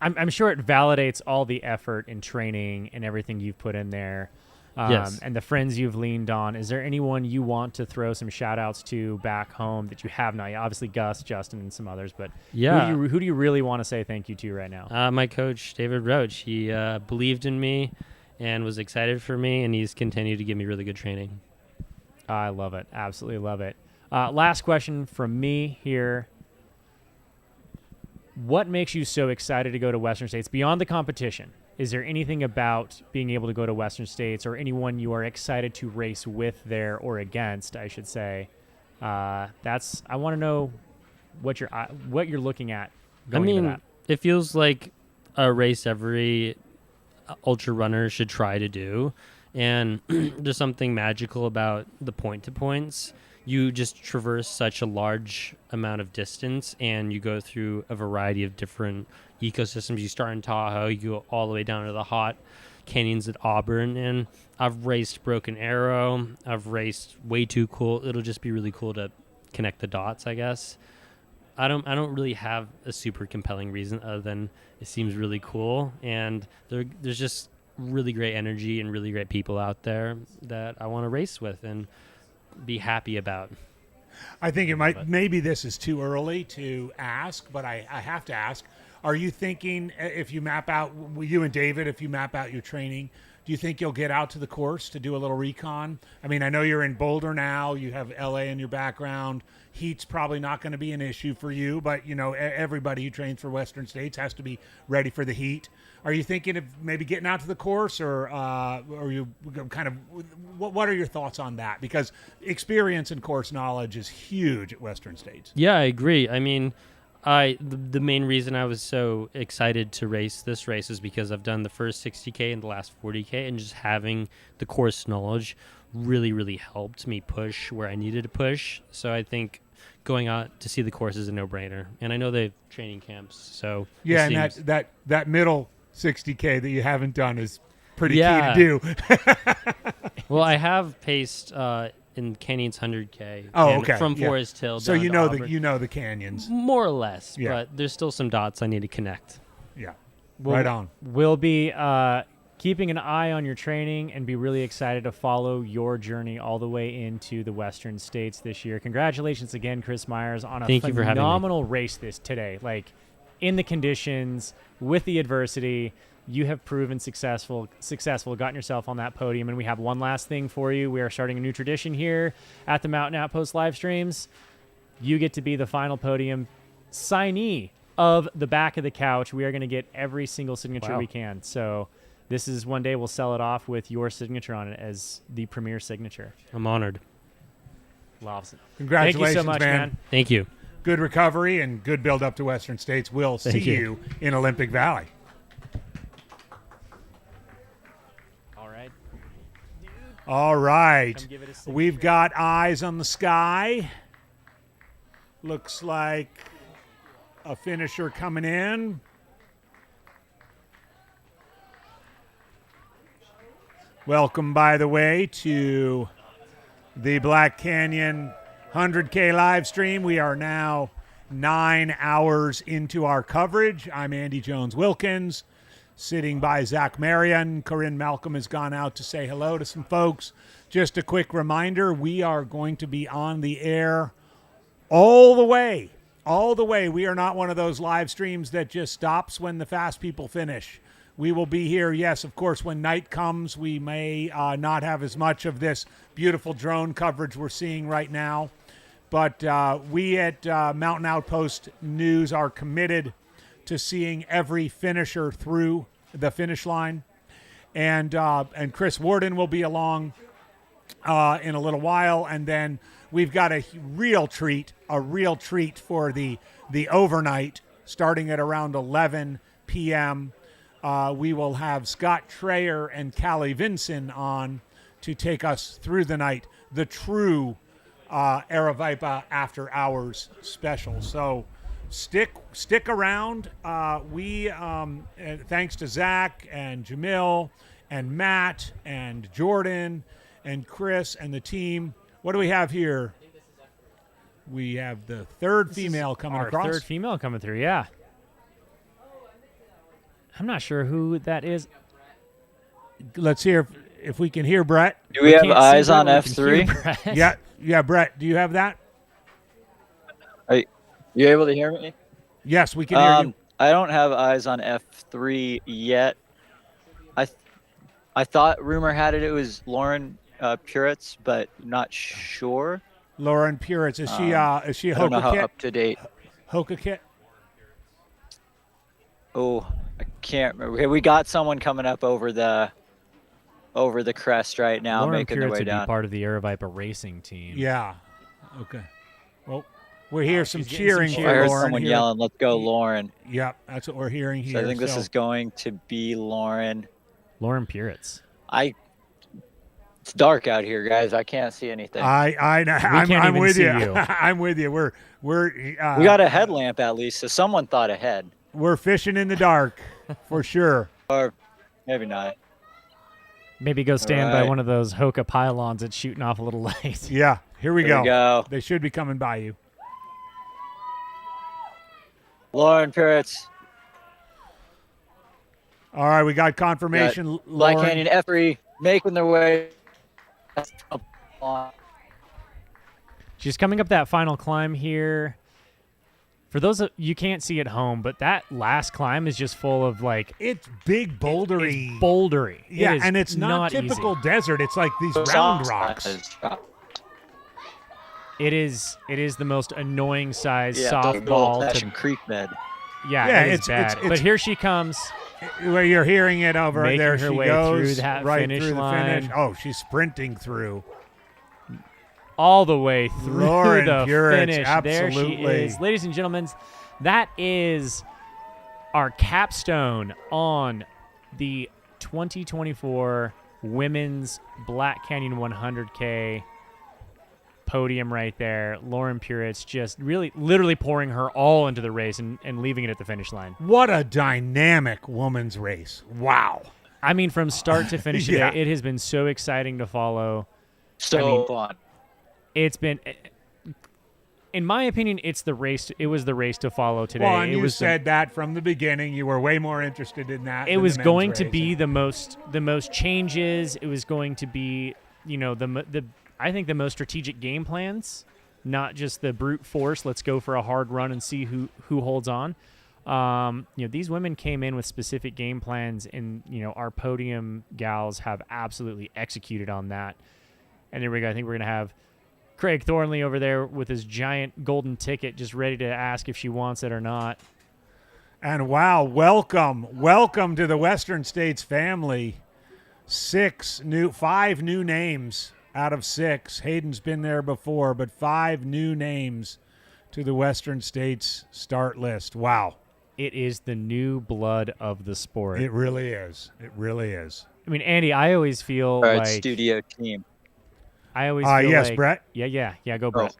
I'm sure it validates all the effort and training and everything you've put in there. Yes. And the friends you've leaned on. Is there anyone you want to throw some shout-outs to back home that you have not? Obviously, Gus, Justin, and some others. But yeah, who do you really want to say thank you to right now? My coach, David Roach. He believed in me and was excited for me, and he's continued to give me really good training. I love it. Absolutely love it. Last question from me here. What makes you so excited to go to Western States beyond the competition? Is there anything about being able to go to Western States or anyone you are excited to race with there or against, I should say? I want to know what you're looking at going into that. It feels like a race every ultra runner should try to do. And there's something magical about the point-to-points. You just traverse such a large amount of distance, and you go through a variety of different ecosystems. You start in Tahoe, you go all the way down to the hot canyons at Auburn, and I've raced Broken Arrow. I've raced Way Too Cool. It'll just be really cool to connect the dots, I guess. I don't really have a super compelling reason other than it seems really cool, and there's just really great energy and really great people out there that I want to race with and be happy about. I think maybe this is too early to ask, but I have to ask. Are you thinking, if you map out, you and David, if you map out your training, do you think you'll get out to the course to do a little recon? I mean, I know you're in Boulder now. You have LA in your background. Heat's probably not going to be an issue for you, but, everybody who trains for Western States has to be ready for the heat. Are you thinking of maybe getting out to the course, or you kind of, what are your thoughts on that? Because experience and course knowledge is huge at Western States. Yeah, I agree. I mean, the main reason I was so excited to race this race is because I've done the first 60K and the last 40K, and just having the course knowledge really, really helped me push where I needed to push. So I think going out to see the course is a no-brainer. And I know they have training camps, so yeah, and that middle 60K that you haven't done is pretty key to do. Well, I have paced in Canyons 100K. Oh, okay. From Forest Hill. So down you to know Auburn. the canyons More or less, Yeah. but there's still some dots I need to connect. Yeah. We'll- Right on. We'll be keeping an eye on your training and be really excited to follow your journey all the way into the Western States this year. Congratulations again, Chris Myers, on a Thank you for having me. phenomenal race today. Like, in the conditions, with the adversity, you have proven successful, gotten yourself on that podium. And we have one last thing for you. We are starting a new tradition here at the Mountain Outpost live streams. You get to be the final podium signee of the back of the couch. We are going to get every single signature Wow. we can. So this is one day we'll sell it off with your signature on it as the premier signature. I'm honored. Loves it. Congratulations, Thank you so much, man. Thank you. Good recovery and good build up to Western States. We'll see Thank you. you in Olympic Valley. All right. All right. Come give it a signature. We've got eyes on the sky. Looks like a finisher coming in. Welcome, by the way, to the Black Canyon 100K live stream. We are now 9 hours into our coverage. I'm Andy Jones-Wilkins, sitting by Zach Marion. Corinne Malcolm has gone out to say hello to some folks. Just a quick reminder, we are going to be on the air all the way. We are not one of those live streams that just stops when the fast people finish. We will be here, yes, of course, when night comes. We may not have as much of this beautiful drone coverage we're seeing right now. But we at Mountain Outpost News are committed to seeing every finisher through the finish line. And Chris Warden will be along in a little while. And then we've got a real treat for the overnight, starting at around 11 p.m. We will have Scott Trayer and Callie Vinson on to take us through the night, the true Aravaipa After Hours special. So stick around. We thanks to Zach and Jamil and Matt and Jordan and Chris and the team. What do we have here? We have the third female coming Our across. third female coming through, yeah. I'm not sure who that is. Let's hear if we can hear Brett. Do we have can't see eyes Brett, on but we can hear F3? Brett. Yeah, Brett, do you have that? Are you able to hear me? Yes, we can hear you. I don't have eyes on F3 yet. I thought rumor had it was Lauren Puritz, but not sure. Lauren Puritz, is she a I don't know Hoka how kit? up to date. Hoka kit? Oh, I can't remember. We got someone coming up over the crest right now, Lauren making their Puritz way would be down. part of the Aravaipa racing team. Yeah. Okay. Well, we're here some she's getting cheering some for I heard Lauren someone here. yelling, "Let's go, Lauren!" Yep, that's what we're hearing here. So I think this is going to be Lauren. Lauren Puritz. It's dark out here, guys. I can't see anything. I'm even with see you. you. I'm with you. We're We got a headlamp at least, so someone thought ahead. we're fishing in the dark for sure. Or maybe not. Maybe go stand by right. one of those Hoka pylons that's shooting off a little light. Yeah, here we There go. we go. They should be coming by you. Lauren Peretz. All right, we got confirmation. Black Lauren. Canyon Effery making their way. She's coming up that final climb here. For those of you can't see at home, but that last climb is just full of like it's big bouldery. It's bouldery. Yeah, It is and it's not typical easy. desert. It's like these round rocks. It is the most annoying size Yeah, softball old-fashioned creek bed. Yeah, it is it's bad. it's but here she comes. Where you're hearing it over Making there, her she way goes through that right finish through line. the finish. Oh, she's sprinting through. All the way through Lauren the Puritz, finish. There she absolutely. is. Ladies and gentlemen, that is our capstone on the 2024 Women's Black Canyon 100K podium right there. Lauren Puritz just really, literally pouring her all into the race and leaving it at the finish line. What a dynamic woman's race. Wow. I mean, from start to finish Yeah. today, it has been so exciting to follow. So fun. It's been, in my opinion, it's the race. It was the race to follow today. Well, and it you was said that from the beginning. You were way more interested in that. it than was the men's going to race. be the most changes. It was going to be, the I think the most strategic game plans, not just the brute force. Let's go for a hard run and see who holds on. These women came in with specific game plans, and our podium gals have absolutely executed on that. And there we go. I think we're gonna have Craig Thornley over there with his giant golden ticket, just ready to ask if she wants it or not. And wow, welcome to the Western States family. 5 new names out of 6. Hayden's been there before, but 5 new names to the Western States start list. Wow. It is the new blood of the sport. It really is. It really is. I mean, Andy, I always feel All right, like studio team. I always feel yes, like, Brett. Yeah, go Brett.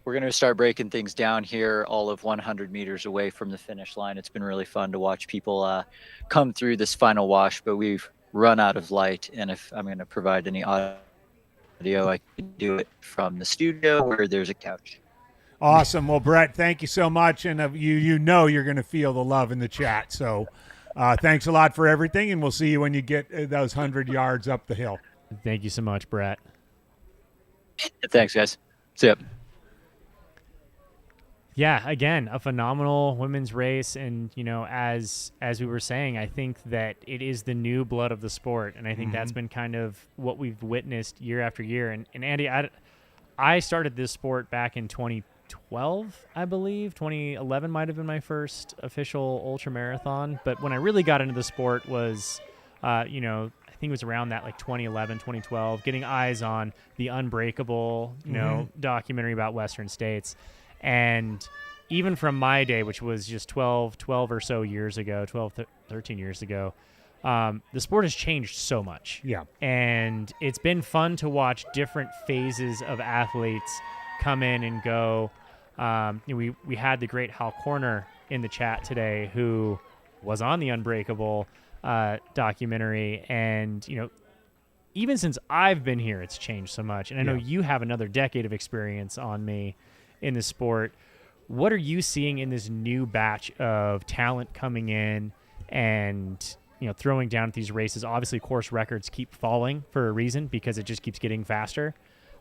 We're gonna start breaking things down here, all of 100 meters away from the finish line. It's been really fun to watch people come through this final wash, but we've run out of light, and if I'm gonna provide any audio, I can do it from the studio where there's a couch. Awesome. Well, Brett, thank you so much, and you're going to feel the love in the chat. So, thanks a lot for everything, and we'll see you when you get those 100 yards up the hill. Thank you so much, Brett. Thanks, guys. See ya. Yeah, again, a phenomenal women's race, and as we were saying, I think that it is the new blood of the sport, and I think that's been kind of what we've witnessed year after year. And Andy, I started this sport back in 2012, I believe. 2011 might have been my first official ultra marathon, but when I really got into the sport was, I think it was around that, like 2011, 2012, getting eyes on the Unbreakable, documentary about Western States. And even from my day, which was just 12 or so years ago, 13 years ago, the sport has changed so much. Yeah. And it's been fun to watch different phases of athletes come in and go. We had the great Hal Corner in the chat today, who was on the Unbreakable documentary. And, even since I've been here, it's changed so much. And I know you have another decade of experience on me in the sport. What are you seeing in this new batch of talent coming in and throwing down at these races? Obviously, course records keep falling for a reason because it just keeps getting faster.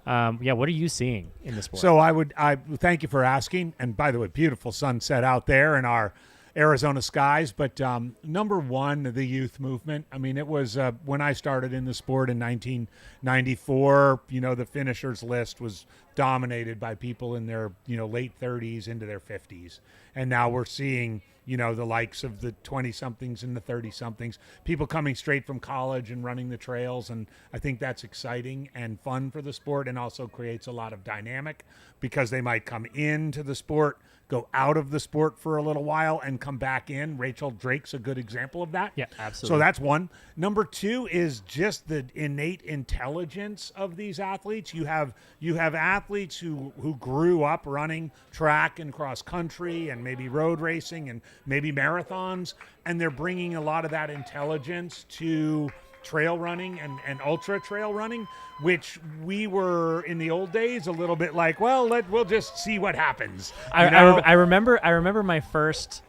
What are you seeing in the sport? So I thank you for asking. And by the way, beautiful sunset out there in our Arizona skies. But number one, the youth movement. I mean, it was when I started in the sport in 1994, the finishers list was dominated by people in their, late 30s into their 50s. And now we're seeing, the likes of the 20-somethings and the 30-somethings, people coming straight from college and running the trails. And I think that's exciting and fun for the sport, and also creates a lot of dynamic because they might come into the sport go out of the sport for a little while and come back in. Rachel Drake's a good example of that. Yeah, absolutely. So that's one. Number two is just the innate intelligence of these athletes. You have athletes who grew up running track and cross country and maybe road racing and maybe marathons, and they're bringing a lot of that intelligence to trail running and ultra trail running, which we were in the old days a little bit like, well, we'll just see what happens. I remember my first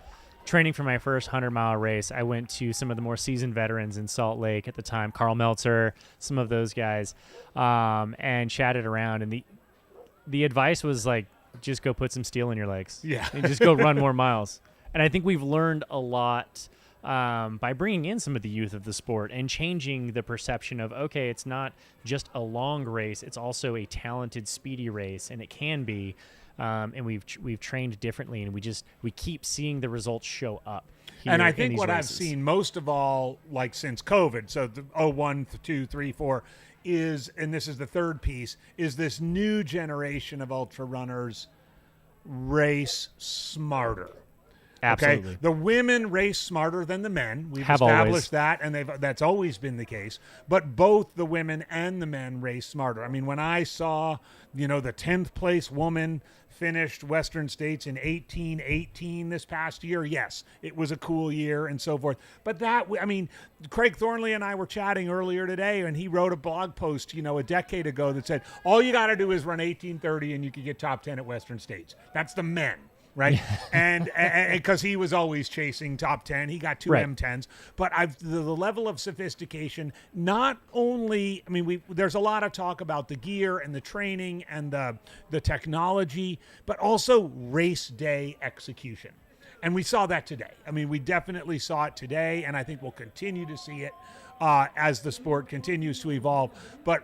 training for my first 100-mile race. I went to some of the more seasoned veterans in Salt Lake at the time, Carl Meltzer, some of those guys, and chatted around. And the advice was like, just go put some steel in your legs. Yeah. And just go run more miles. And I think we've learned a lot by bringing in some of the youth of the sport and changing the perception of, okay, it's not just a long race, it's also a talented, speedy race, and it can be. And we've trained differently, and we keep seeing the results show up. And I think these what races. I've seen most of all, like since COVID, so the 01, 2, 3, 4, is, and this is the third piece, is this new generation of ultra runners race smarter. Absolutely. Okay? The women race smarter than the men. We've Have established always. that, and that's always been the case. But both the women and the men race smarter. I mean, when I saw, the 10th place woman finished Western States in 18:18 this past year, yes, it was a cool year and so forth. But Craig Thornley and I were chatting earlier today, and he wrote a blog post, a decade ago that said, all you got to do is run 18:30 and you can get top 10 at Western States. That's the men. Right. And because he was always chasing top 10, he got two Right. M10s. But the level of sophistication, not only, there's a lot of talk about the gear and the training and the technology, but also race day execution. And we saw that today. We definitely saw it today, and I think we'll continue to see it as the sport continues to evolve. But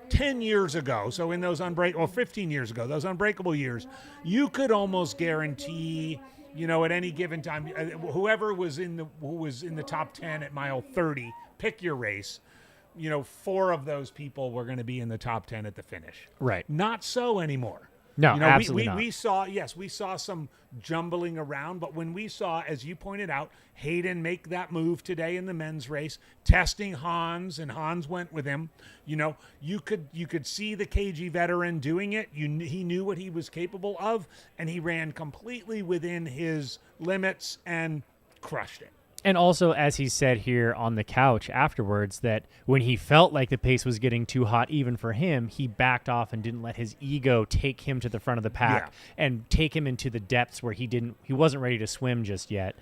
10 years ago, so in those 15 years ago, those unbreakable years, you could almost guarantee, at any given time, who was in the top 10 at mile 30, pick your race, 4 of those people were going to be in the top 10 at the finish. Right. Not so anymore. No, absolutely not. We saw some jumbling around, but when we saw, as you pointed out, Hayden make that move today in the men's race, testing Hans, and Hans went with him. You could see the KG veteran doing it. He knew what he was capable of, and he ran completely within his limits and crushed it. And also, as he said here on the couch afterwards, that when he felt like the pace was getting too hot even for him, he backed off and didn't let his ego take him to the front of the pack and take him into the depths where he wasn't ready to swim just yet.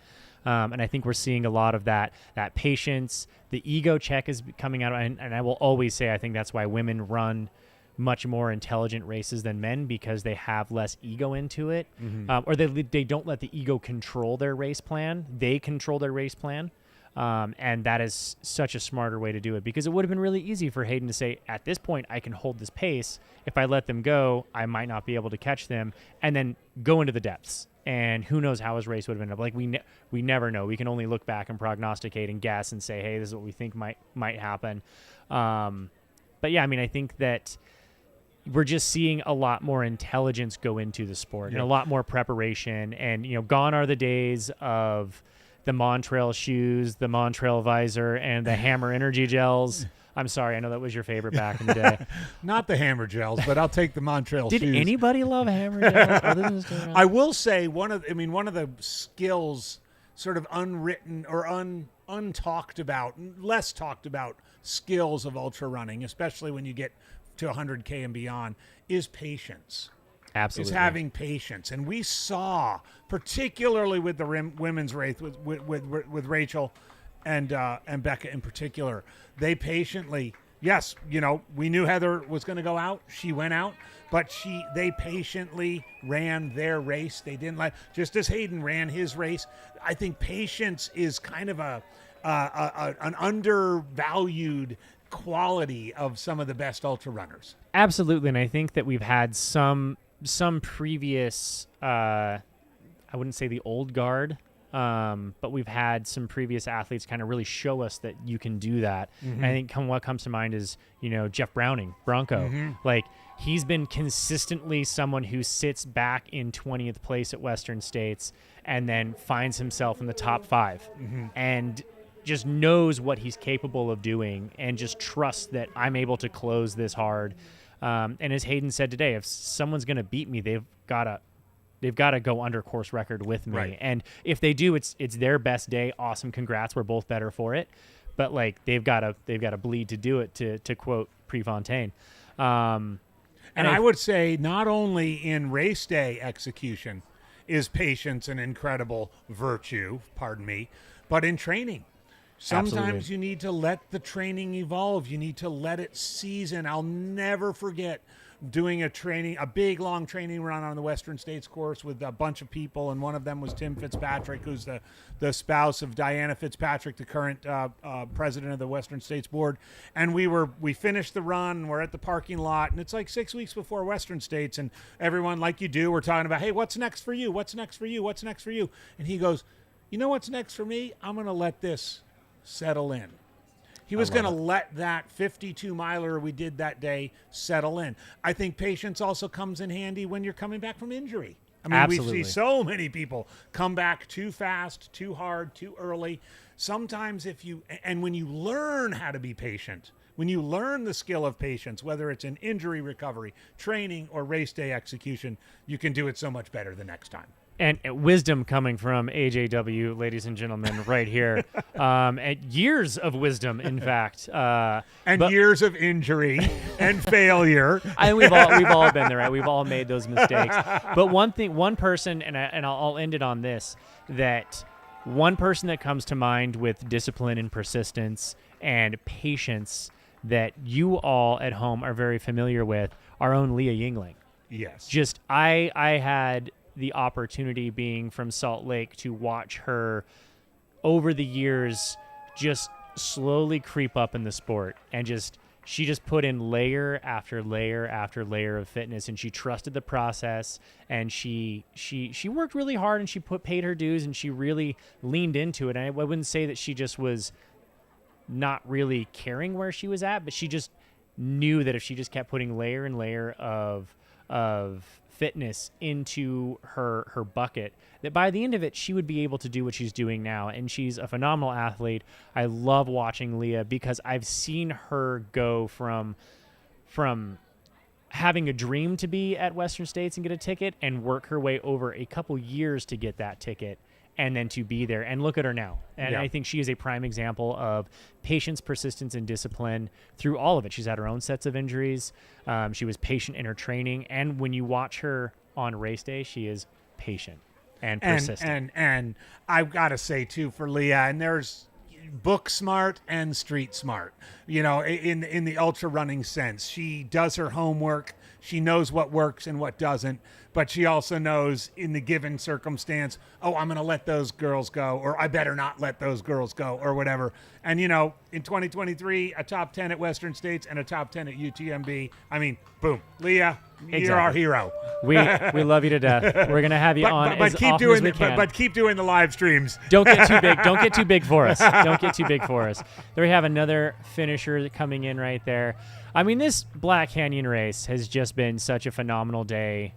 And I think we're seeing a lot of that patience. The ego check is coming out, and I will always say I think that's why women run much more intelligent races than men, because they have less ego into it, or they don't let the ego control their race plan. They control their race plan, and that is such a smarter way to do it, because it would have been really easy for Hayden to say, at this point, I can hold this pace. If I let them go, I might not be able to catch them, and then go into the depths. And who knows how his race would have ended up. Like, we never know. We can only look back and prognosticate and guess and say, hey, this is what we think might happen. But yeah, I think that we're just seeing a lot more intelligence go into the sport and a lot more preparation. And, gone are the days of the Montrail shoes, the Montrail visor, and the Hammer energy gels. I'm sorry, I know that was your favorite back in the day. Not the Hammer gels, but I'll take the Montrail shoes. Did anybody love Hammer gels other than Mr. I will say one of the skills, sort of unwritten or untalked about, less talked about skills of ultra running, especially when you get to 100K and beyond, is patience. Absolutely. Is having patience. And we saw, particularly with the women's race with Rachel and Becca in particular, they patiently, yes, we knew Heather was going to go out. She went out, but they patiently ran their race. They didn't just as Hayden ran his race. I think patience is kind of an undervalued quality of some of the best ultra runners. Absolutely. And I think that we've had some previous, I wouldn't say the old guard but we've had some previous athletes kind of really show us that you can do that. Mhm. And I think what comes to mind is, Jeff Browning, Bronco. Mhm. Like, he's been consistently someone who sits back in 20th place at Western States and then finds himself in the top 5 Mhm. and just knows what he's capable of doing and just trusts that I'm able to close this hard. And as Hayden said today, if someone's going to beat me, they've got to go under course record with me. Right. And if they do, it's their best day. Awesome. Congrats. We're both better for it. But like, they've got to bleed to do it, to quote Prefontaine. And I would say not only in race day execution is patience an incredible virtue, pardon me, but in training. Sometimes Absolutely. you need to let the training evolve. You need to let it season. I'll never forget doing a big, long training run on the Western States course with a bunch of people, and one of them was Tim Fitzpatrick, who's the spouse of Diana Fitzpatrick, the current president of the Western States Board. And we finished the run, and we're at the parking lot, and it's like 6 weeks before Western States, and everyone, like you do, we're talking about, hey, what's next for you? What's next for you? What's next for you? And he goes, you know what's next for me? I'm going to let this settle in. He was going to let that 52 miler we did that day settle in. I think patience also comes in handy when you're coming back from injury. I mean, Absolutely. we see so many people come back too fast, too hard, too early. Sometimes when you learn how to be patient, when you learn the skill of patience, whether it's in injury recovery, training, or race day execution, you can do it so much better the next time. And wisdom coming from AJW, ladies and gentlemen, right here. And years of wisdom, in fact. Years of injury and failure. We've all been there, right? We've all made those mistakes. But one person, and I'll end it on this, that one person that comes to mind with discipline and persistence and patience that you all at home are very familiar with, our own Leah Yingling. Yes. Just, I had the opportunity, being from Salt Lake, to watch her over the years just slowly creep up in the sport, and she just put in layer after layer after layer of fitness, and she trusted the process, and she worked really hard, and she paid her dues, and she really leaned into it. And I wouldn't say that she just was not really caring where she was at, but she just knew that if she just kept putting layer and layer of fitness into her bucket, that by the end of it, she would be able to do what she's doing now. And she's a phenomenal athlete. I love watching Leah because I've seen her go from having a dream to be at Western States and get a ticket, and work her way over a couple years to get that ticket, and then to be there. And look at her now. And Yeah. I think she is a prime example of patience, persistence, and discipline through all of it. She's had her own sets of injuries. She was patient in her training. And when you watch her on race day, she is patient and persistent. And I've got to say, too, for Leah, and there's book smart and street smart, in the ultra running sense. She does her homework. She knows what works and what doesn't, but she also knows in the given circumstance, oh, I'm going to let those girls go, or I better not let those girls go, or whatever. And, in 2023, a top 10 at Western States and a top 10 at UTMB. I mean, boom, Leah, you're our hero. We love you to death. We're going to have you on as keep often doing as we can. But keep doing the live streams. Don't get too big. Don't get too big for us. Don't get too big for us. There we have another finisher coming in right there. I mean, this Black Canyon race has just been such a phenomenal day.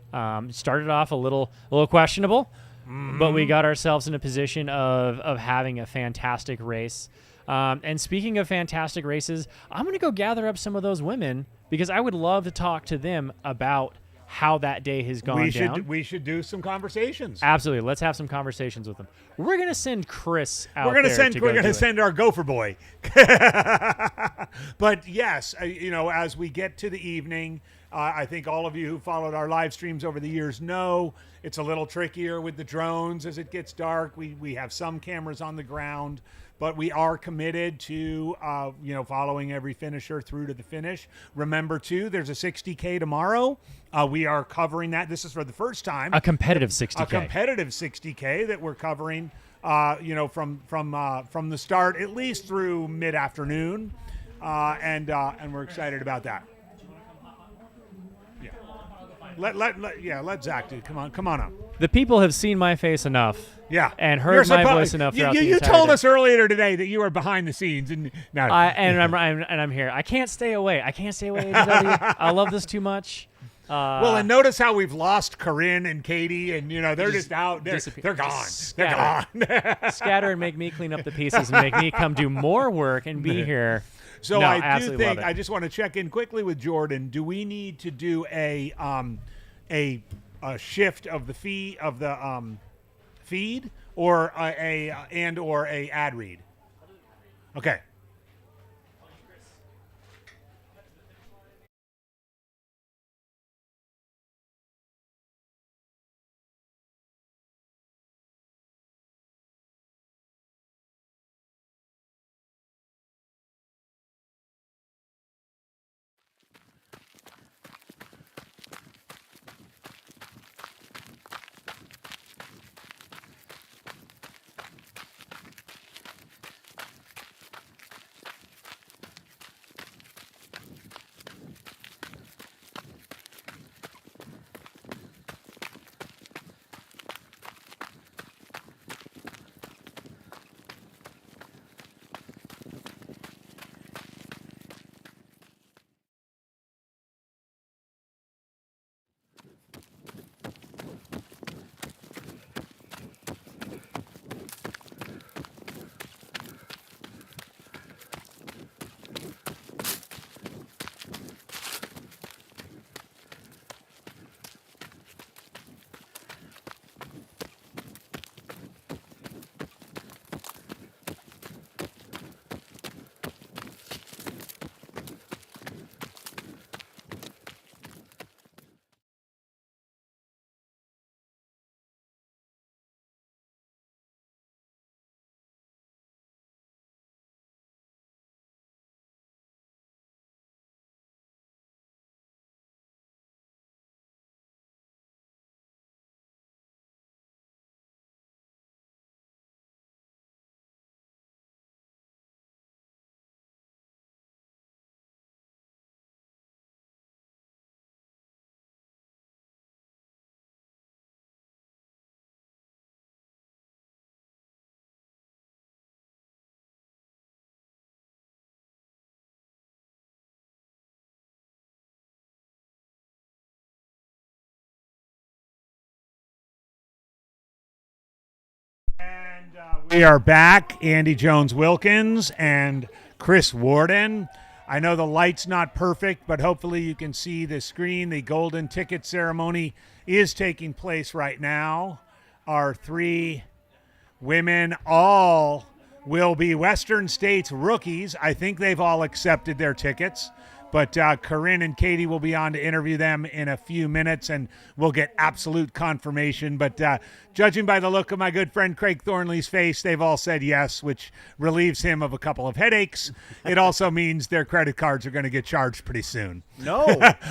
Started off a little questionable, but we got ourselves in a position of having a fantastic race. And speaking of fantastic races, I'm going to go gather up some of those women because I would love to talk to them about how that day has gone down. We should do some conversations. Absolutely. Let's have some conversations with them. We're going to send Chris out We're going there to send our gopher boy. But yes, as we get to the evening, I think all of you who followed our live streams over the years know it's a little trickier with the drones as it gets dark. We have some cameras on the ground, but we are committed to, following every finisher through to the finish. Remember, too, there's a 60K tomorrow. We are covering that. This is for the first time. A competitive 60K. A competitive 60K that we're covering, from the start, at least through mid-afternoon. And we're excited about that. Let Zach do. Come on up. The people have seen my face enough. Yeah, and heard my voice enough. You told us earlier today that you were behind the scenes, and now I'm here. I can't stay away. ADW. I love this too much. Well, and notice how we've lost Corinne and Katie, and they're just out. They're gone. They're gone. Scatter and make me clean up the pieces and make me come do more work and be here. So no, I do think I just want to check in quickly with Jordan. Do we need to do a shift of the feed or a ad read? Okay. We are back. Andy Jones-Wilkins and Chris Warden. I know the light's not perfect, but hopefully you can see the screen. The golden ticket ceremony is taking place right now. Our three women all will be Western States rookies. I think they've all accepted their tickets. But Corinne and Katie will be on to interview them in a few minutes, and we'll get absolute confirmation. But judging by the look of my good friend Craig Thornley's face, they've all said yes, which relieves him of a couple of headaches. It also means their credit cards are going to get charged pretty soon. No.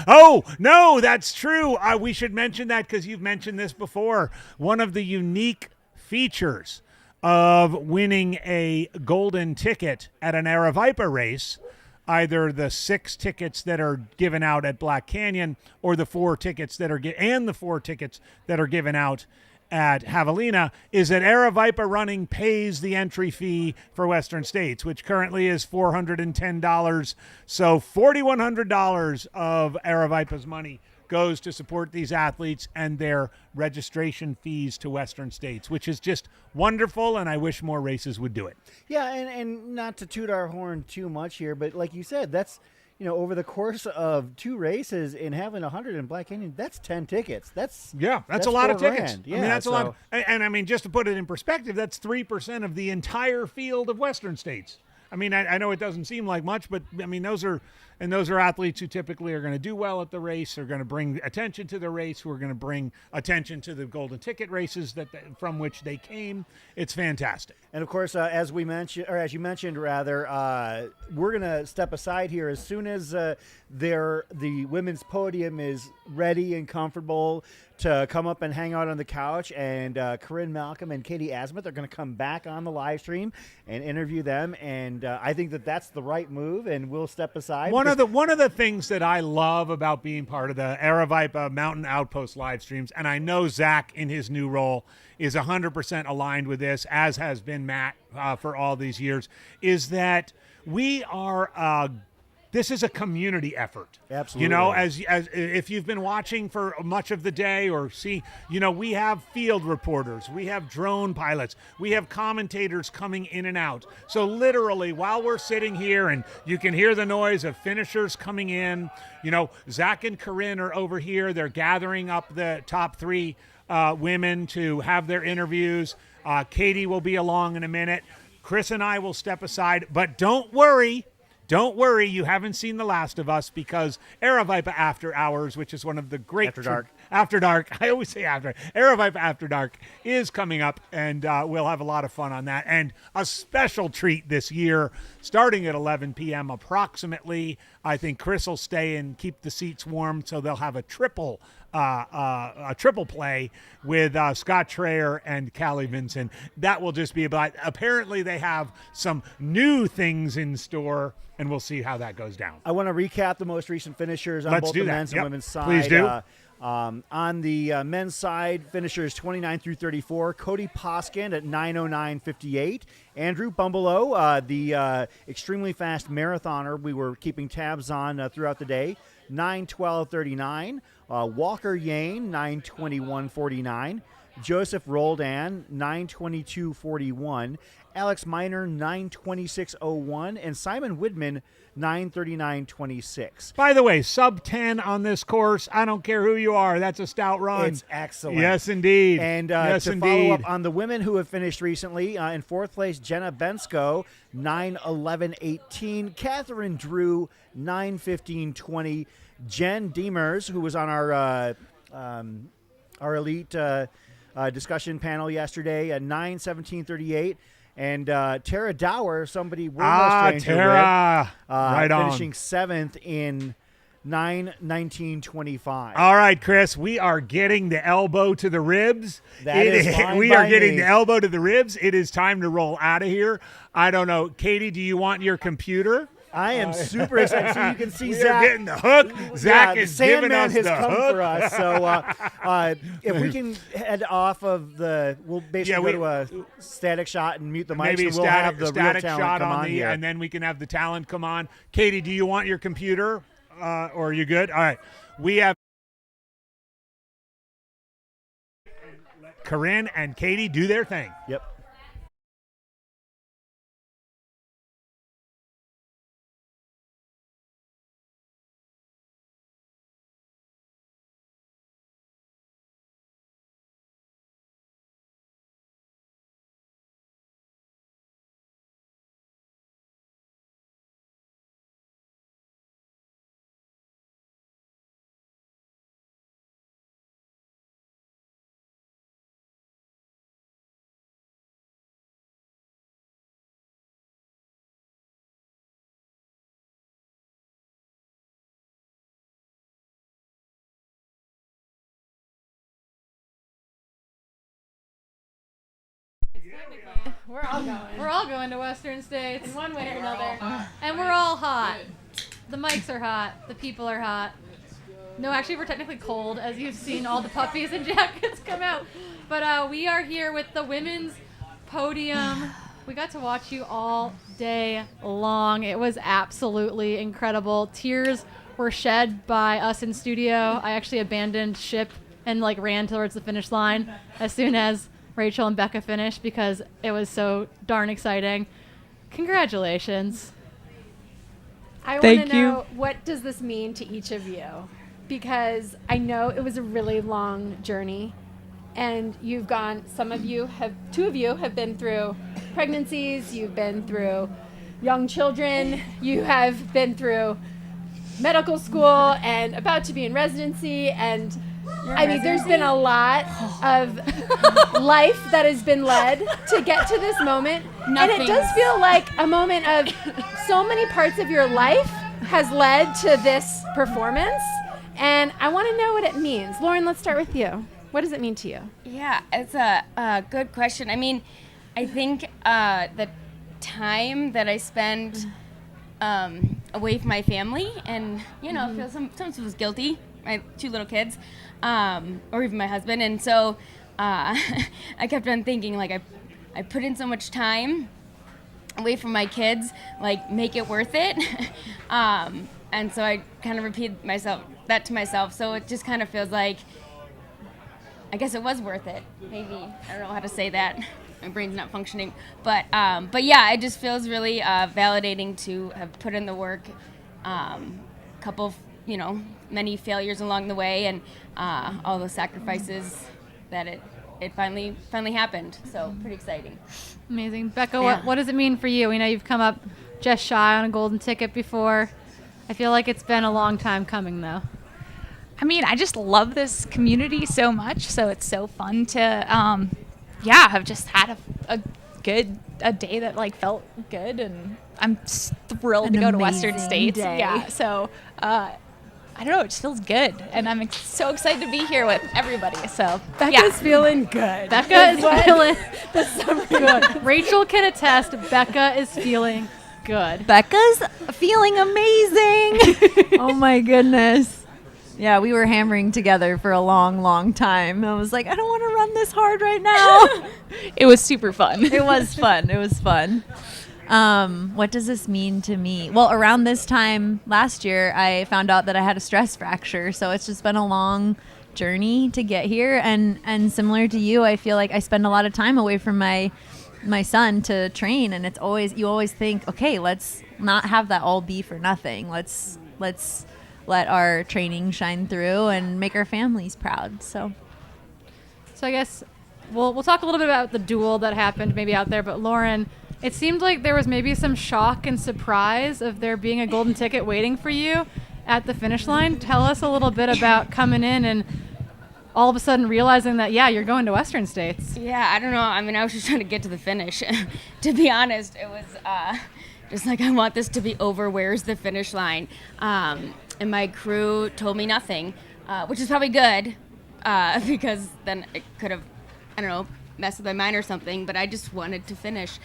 Oh, no, that's true. We should mention that because you've mentioned this before. One of the unique features of winning a golden ticket at an Aravaipa race, either the 6 tickets that are given out at Black Canyon or the 4 tickets that are the 4 tickets that are given out at Javelina, is that Aravaipa Running pays the entry fee for Western States, which currently is $410. So $4,100 of Aravaipa's money goes to support these athletes and their registration fees to Western States, which is just wonderful, and I wish more races would do it. Yeah, and not to toot our horn too much here, but like you said, that's, over the course of 2 races and having 100 in Black Canyon, that's 10 tickets. That's a lot of tickets. Yeah, I mean, that's a lot. And I mean, just to put it in perspective, that's 3% of the entire field of Western States. I mean, I know it doesn't seem like much, but I mean, those are athletes who typically are going to do well at the race, are going to bring attention to the race, who are going to bring attention to the golden ticket races from which they came. It's fantastic. And of course, as you mentioned, we're going to step aside here as soon as the women's podium is ready and comfortable to come up and hang out on the couch, and Corinne Malcolm and Katie Asmuth are going to come back on the live stream and interview them. And I think that that's the right move, and we'll step aside. One of the things that I love about being part of the Aravaipa Mountain Outpost live streams, and I know Zach in his new role is 100% aligned with this, as has been Matt for all these years, is that we are this is a community effort. Absolutely. You know, as if you've been watching for much of the day or see, you know, we have field reporters, we have drone pilots, we have commentators coming in and out. So literally while we're sitting here and you can hear the noise of finishers coming in, you know, Zach and Corinne are over here. They're gathering up the top 3 women to have their interviews. Katie will be along in a minute. Chris and I will step aside, but don't worry. Don't worry, you haven't seen The Last of Us, because Aravaipa After Hours, which is one of the great... After Dark. I always say after. Aravaipa After Dark is coming up, and we'll have a lot of fun on that. And a special treat this year, starting at 11 p.m. approximately. I think Chris will stay and keep the seats warm, so they'll have a triple play with Scott Traer and Callie Vinson. That will just be about... Apparently, they have some new things in store, and we'll see how that goes down. I want to recap the most recent finishers on Let's both do the that. men's and women's side. Please do. On the men's side, finishers 29 through 34. Cody Poskin at 9:09:58. Andrew Bumbleow, the extremely fast marathoner we were keeping tabs on throughout the day, 9:12:39. Walker Yane, 9:21:49. Joseph Roldan, 9:22:41. Alex Miner, 9:26:01. And Simon Widman, 9:39:26. By the way, sub 10 on this course. I don't care who you are. That's a stout run. It's excellent. Yes, indeed. And yes, to indeed. follow up on the women who have finished recently, in fourth place, Jenna Bensko, 9:11:18. Catherine Drew, 9:15:20. Jen Demers, who was on our elite discussion panel yesterday, 9:17:38. And Tara Dower, somebody we're no stranger Tara. with, Right on. finishing 7th in 9:19:25. All right, Chris, we are getting the elbow to the ribs. That is fine we by are getting me. the elbow to the ribs. It is time to roll out of here. I don't know. Katie, do you want your computer? I am super excited. So you can see we Zach. are getting the hook. Zach is the giving Sandman us has the come hook. for us. So if we can head off of we'll basically go to a static shot and mute the mics, Maybe and we'll static, have the real static talent shot come on on the, here. and then we can have the talent come on. Katie, do you want your computer, or are you good? All right, we have Corinne and Katie do their thing. Yep. We're all going to Western States in one way or another, and we're all hot. The mics are hot. The people are hot. No, actually, we're technically cold, as you've seen all the puppies and jackets come out. But we are here with the women's podium. We got to watch you all day long. It was absolutely incredible. Tears were shed by us in studio. I actually abandoned ship and ran towards the finish line as soon as Rachel and Becca finished because it was so darn exciting. Congratulations. I want Thank to you. know, what does this mean to each of you? Because I know it was a really long journey, and you've gone, two of you have been through pregnancies, you've been through young children, you have been through medical school and about to be in residency, and I mean, there's been a lot of life that has been led to get to this moment. And it does feel like a moment of so many parts of your life has led to this performance. And I want to know what it means. Lauren, let's start with you. What does it mean to you? Yeah, it's a good question. I mean, I think the time that I spend away from my family, and feel sometimes feels guilty. My 2 little kids, or even my husband, and so I kept on thinking like I put in so much time away from my kids, like make it worth it. And so I kind of repeat that to myself. So it just kind of feels like, I guess it was worth it. Maybe I don't know how to say that. My brain's not functioning, but yeah, it just feels really validating to have put in the work. Couple, many failures along the way, and all the sacrifices that it finally happened. So pretty exciting. Amazing. Becca, Yeah. what does it mean for you? We know you've come up just shy on a golden ticket before. I feel like it's been a long time coming, though. I mean, I just love this community so much, so it's so fun to, have just had a day that like felt good, and I'm thrilled to go to Western States. day. Yeah, so I don't know, it just feels good, and I'm so excited to be here with everybody. So Becca's feeling good. Becca is feeling good. Rachel can attest. Becca is feeling good. Becca's feeling amazing. Oh my goodness. Yeah, we were hammering together for a long time. I was like, I don't want to run this hard right now. It was super fun. It was fun. What does this mean to me? Well, around this time last year, I found out that I had a stress fracture. So it's just been a long journey to get here. And similar to you, I feel like I spend a lot of time away from my son to train. And you always think, okay, let's not have that all be for nothing. Let's let our training shine through and make our families proud. So I guess we'll talk a little bit about the duel that happened maybe out there. But Lauren, it seemed like there was maybe some shock and surprise of there being a golden ticket waiting for you at the finish line. Tell us a little bit about coming in and all of a sudden realizing that, you're going to Western States. Yeah, I don't know. I mean, I was just trying to get to the finish. To be honest, it was just like, I want this to be over. Where's the finish line? And my crew told me nothing, which is probably good because then it could have, I don't know, messed with my mind or something, but I just wanted to finish.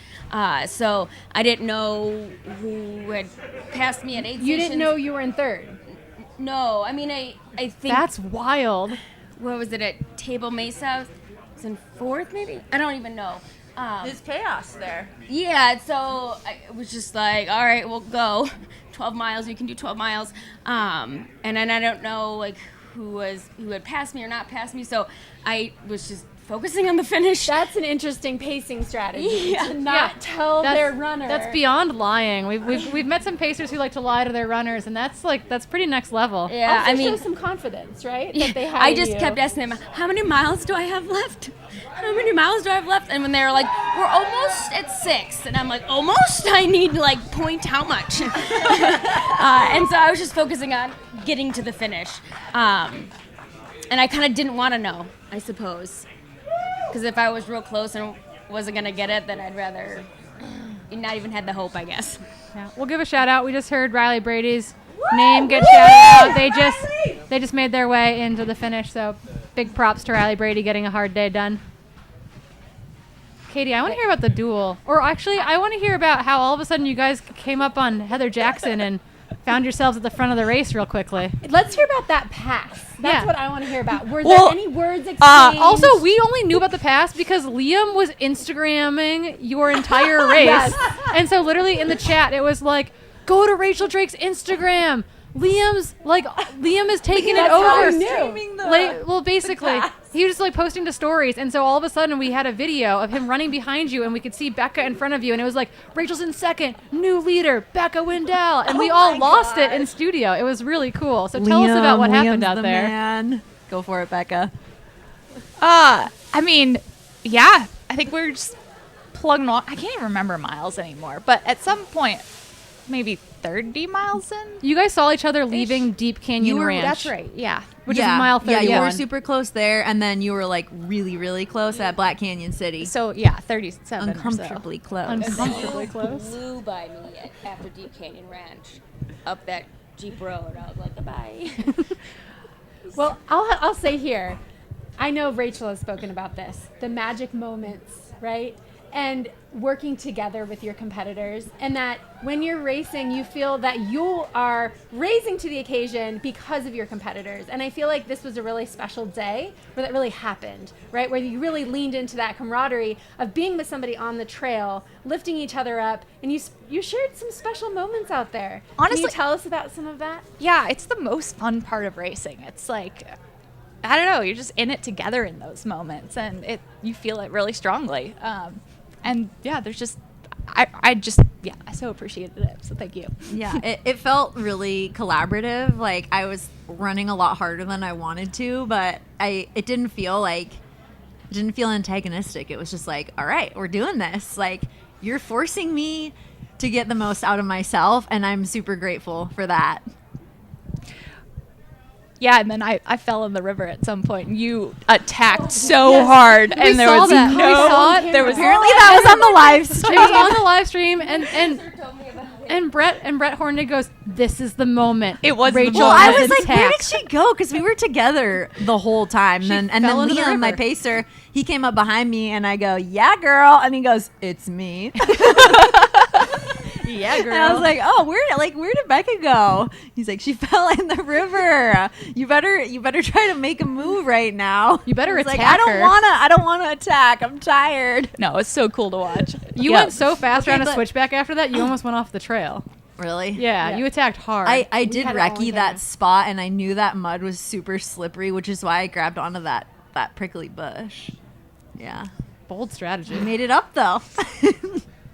So I didn't know who had passed me at 8 stations. You didn't know you were in third? No. I mean, I think... That's wild. What was it, at Table Mesa? I was in 4th, maybe? I don't even know. There's chaos there. Yeah, so it was just like, all right, we'll go. 12 miles, you can do 12 miles. And then I don't know like who had passed me or not passed me, so I was just focusing on the finish. That's an interesting pacing strategy. To not tell their runner. That's beyond lying. We've met some pacers who like to lie to their runners, and that's pretty next level. Yeah, also I mean, shows some confidence, right? Yeah, That they had I just you. kept asking them, how many miles do I have left? How many miles do I have left? And when they were like, we're almost at 6, and I'm like, almost? I need like point how much? And so I was just focusing on getting to the finish, and I kind of didn't want to know, I suppose. Because if I was real close and wasn't going to get it, then I'd rather not even had the hope, I guess. Yeah, we'll give a shout out. We just heard Riley Brady's name get shouted out. They just made their way into the finish, so big props to Riley Brady getting a hard day done. Katie, I want to hear about the duel. Or actually, I want to hear about how all of a sudden you guys came up on Heather Jackson and found yourselves at the front of the race real quickly. Let's hear about that pass. That's what I want to hear about. Were Well, there any words exchanged? Also, we only knew about the pass because Liam was Instagramming your entire race. Yes. And so literally in the chat, it was like, go to Rachel Drake's Instagram. Liam is taking it That's over. how we knew. Basically, he was just like posting to stories, and so all of a sudden we had a video of him running behind you, and we could see Becca in front of you, and it was like, Rachel's in second, new leader, Becca Wendell, and we all lost it in studio. It was really cool. So tell us about what happened out there. Man. Go for it, Becca. I mean, yeah, I think we're just plugging on. I can't even remember miles anymore, but at some point, maybe 30 miles in. You guys saw each other leaving Deep Canyon Ranch. That's right, yeah. Which is mile 31. Yeah, you were super close there, and then you were like really, really close at Black Canyon City. So, yeah, 37 Uncomfortably close. Uncomfortably close. Flew by me after Deep Canyon Ranch up that Jeep road. I was like, goodbye. Well, I'll say here, I know Rachel has spoken about this, the magic moments, right? And working together with your competitors, and that when you're racing, you feel that you are raising to the occasion because of your competitors. And I feel like this was a really special day where that really happened, right? Where you really leaned into that camaraderie of being with somebody on the trail, lifting each other up, and you shared some special moments out there. Honestly, can you tell us about some of that? Yeah, it's the most fun part of racing. It's like, I don't know, you're just in it together in those moments, and you feel it really strongly. And yeah, there's just, I so appreciated it. So thank you. Yeah, it felt really collaborative. Like I was running a lot harder than I wanted to, but it didn't feel antagonistic. It was just like, all right, we're doing this. Like you're forcing me to get the most out of myself, and I'm super grateful for that. Yeah, and then I fell in the river at some point, and you attacked so hard, and there was that. We saw it. There was apparently that was on the live stream. It was on the live stream, and Brett Hornady goes, "This is the moment." It was Rachel. Well, I was like, attacked. where did she go? Because we were together the whole time. And then fell into the Liam, my river. pacer, he came up behind me, and I go, "Yeah, girl," and he goes, "It's me." Yeah, girl. And I was like, "Oh, where did Becca go?" He's like, "She fell in the river. You better try to make a move right now. You better I was like, attack her." I don't wanna attack. I'm tired." No, it's so cool to watch. You Yeah. went so fast Okay, around a but- switchback after that, you almost went off the trail. Really? Yeah, you attacked hard. I did recce that spot, and I knew that mud was super slippery, which is why I grabbed onto that prickly bush. Yeah. Bold strategy. I made it up, though.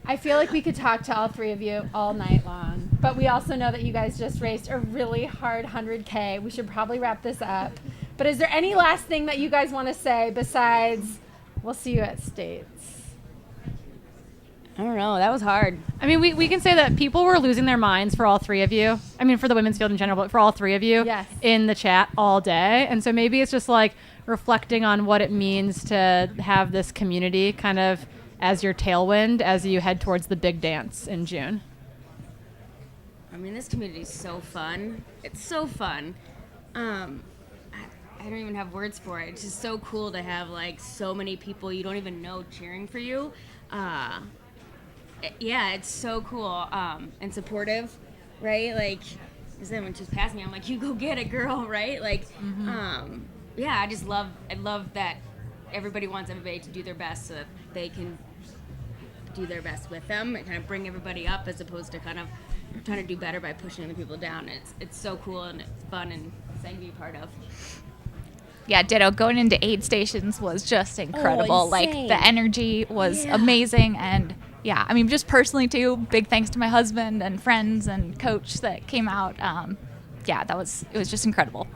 I feel like we could talk to all three of you all night long, but we also know that you guys just raced a really hard 100K. We should probably wrap this up. But is there any last thing that you guys want to say besides, we'll see you at States? I don't know. That was hard. I mean, we can say that people were losing their minds for all three of you. I mean, for the women's field in general, but for all three of you in the chat all day. And so maybe it's just like reflecting on what it means to have this community kind of as your tailwind as you head towards the big dance in June. I mean, this community is so fun. It's so fun. I don't even have words for it. It's just so cool to have like so many people you don't even know cheering for you. Yeah, it's so cool and supportive, right? Like, because then when she's passing me, I'm like, "You go get it, girl!" Right? Like, yeah, I love that everybody wants everybody to do their best so that they can do their best with them and kind of bring everybody up as opposed to kind of trying to do better by pushing other people down. It's so cool and it's fun and exciting to be part of. Yeah, ditto. Going into aid stations was just incredible. Like insane. the energy was amazing, and yeah, I mean, just personally too. Big thanks to my husband and friends and coach that came out. Yeah, it was just incredible.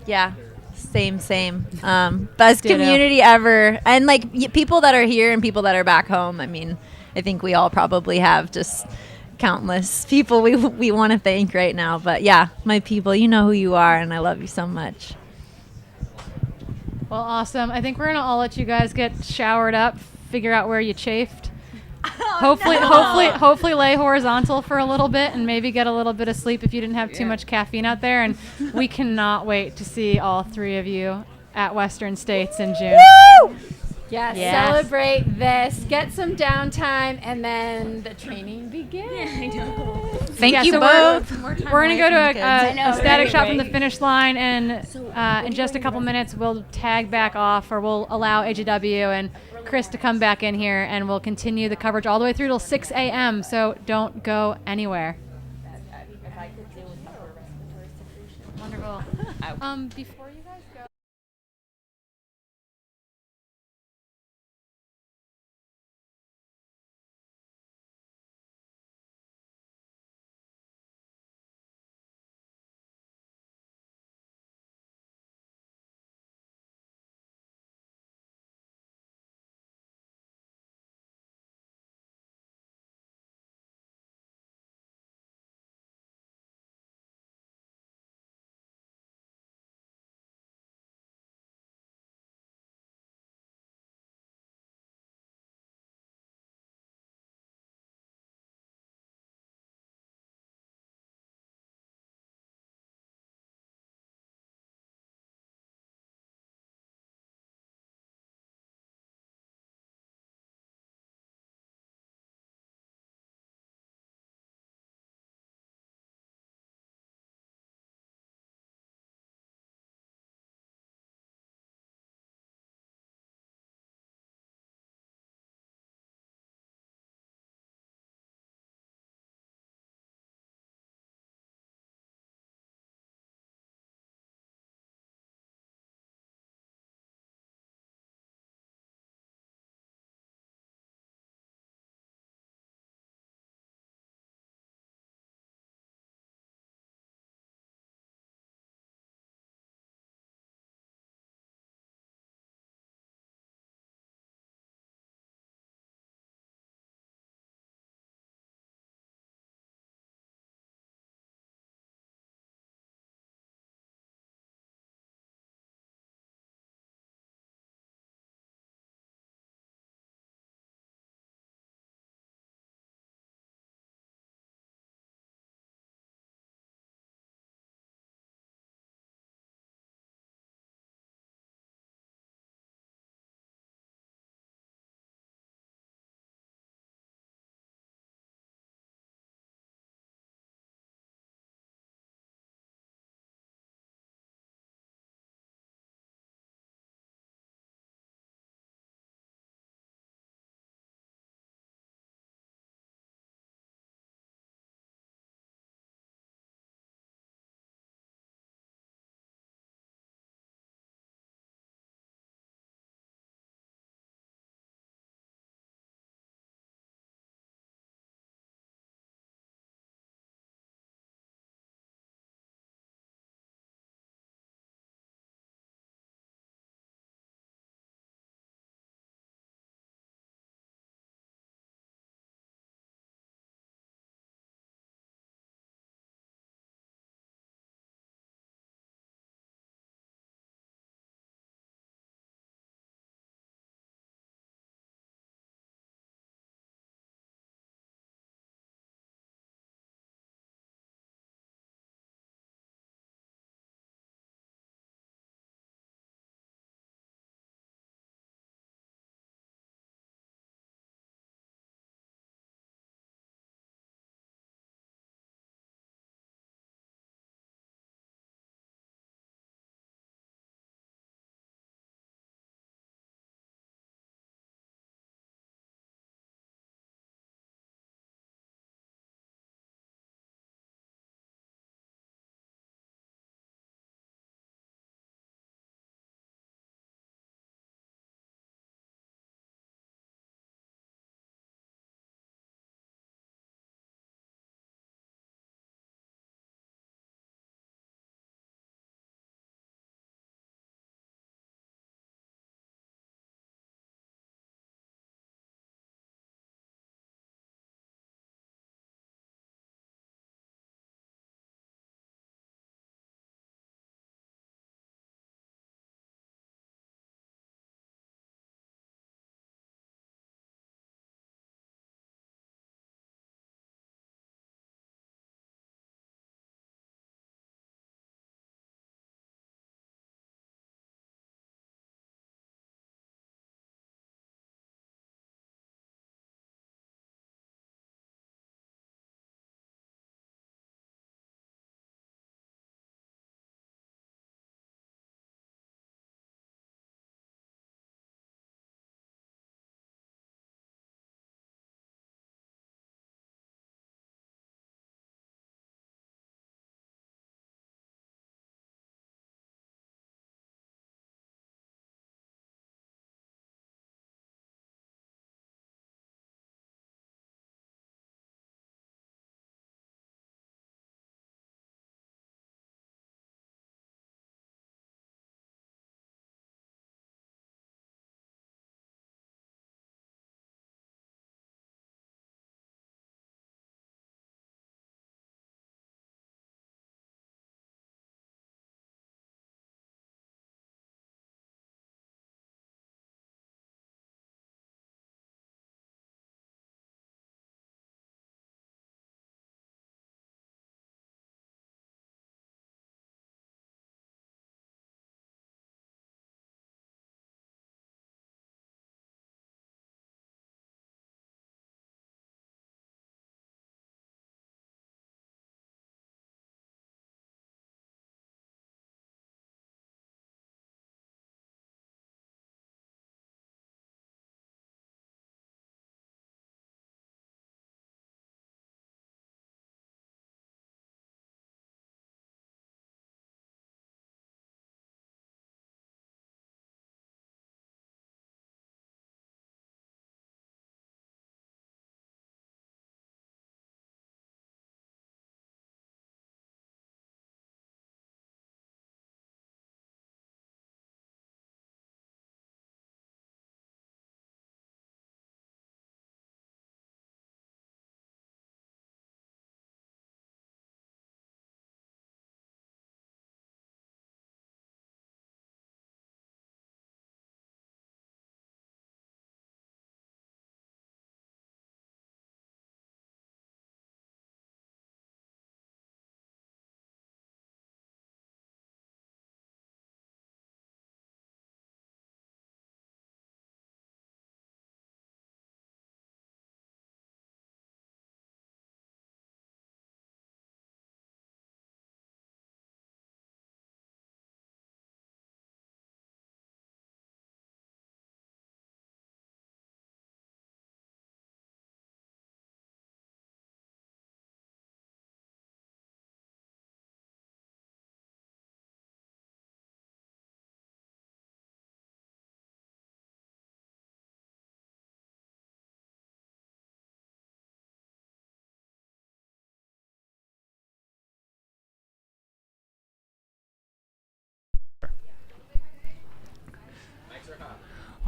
Yeah. Same. Best Ditto. community ever. And like people that are here and people that are back home. I mean, I think we all probably have just countless people we want to thank right now. But yeah, my people, you know who you are, and I love you so much. Well, awesome. I think we're gonna all let you guys get showered up, figure out where you chafed. Hopefully lay horizontal for a little bit and maybe get a little bit of sleep if you didn't have too much caffeine out there. And we cannot wait to see all three of you at Western States in June. Woo! Yes, Yes. celebrate this, get some downtime, and then the training begins. Thank you so both. We're going to go to I know, a static right, shot from the right. finish line, and in just a couple minutes, we'll tag back off, or we'll allow AJW and Chris to come back in here, and we'll continue the coverage all the way through till 6 a.m., so don't go anywhere. Wonderful. Before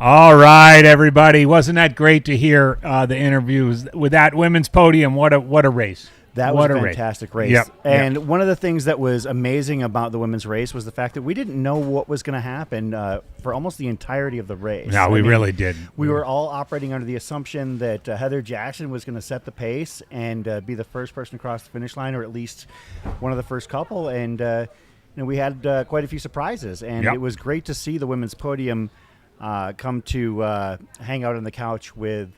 All right, everybody. Wasn't that great to hear the interviews with that women's podium? What a race. That was a fantastic race. Yep. And one of the things that was amazing about the women's race was the fact that we didn't know what was going to happen for almost the entirety of the race. No, we really didn't. We were all operating under the assumption that Heather Jackson was going to set the pace and be the first person across the finish line, or at least one of the first couple. And we had quite a few surprises. And it was great to see the women's podium come to hang out on the couch with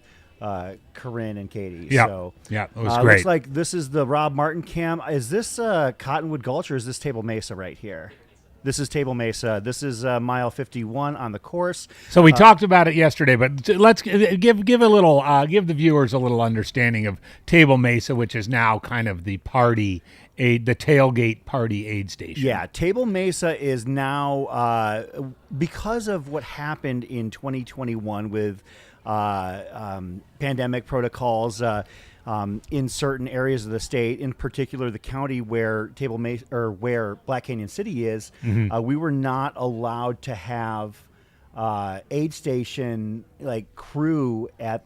Corinne and Katie. Yeah, so, it was great. Looks like this is the Rob Martin cam. Is this Cottonwood Gulch or is this Table Mesa right here? This is Table Mesa. This is mile 51 on the course. So we talked about it yesterday, but let's give a little give the viewers a little understanding of Table Mesa, which is now kind of the the tailgate party aid station. Yeah, Table Mesa is now because of what happened in 2021 with pandemic protocols in certain areas of the state, in particular the county where Table Mesa or where Black Canyon City is. We were not allowed to have aid station crew at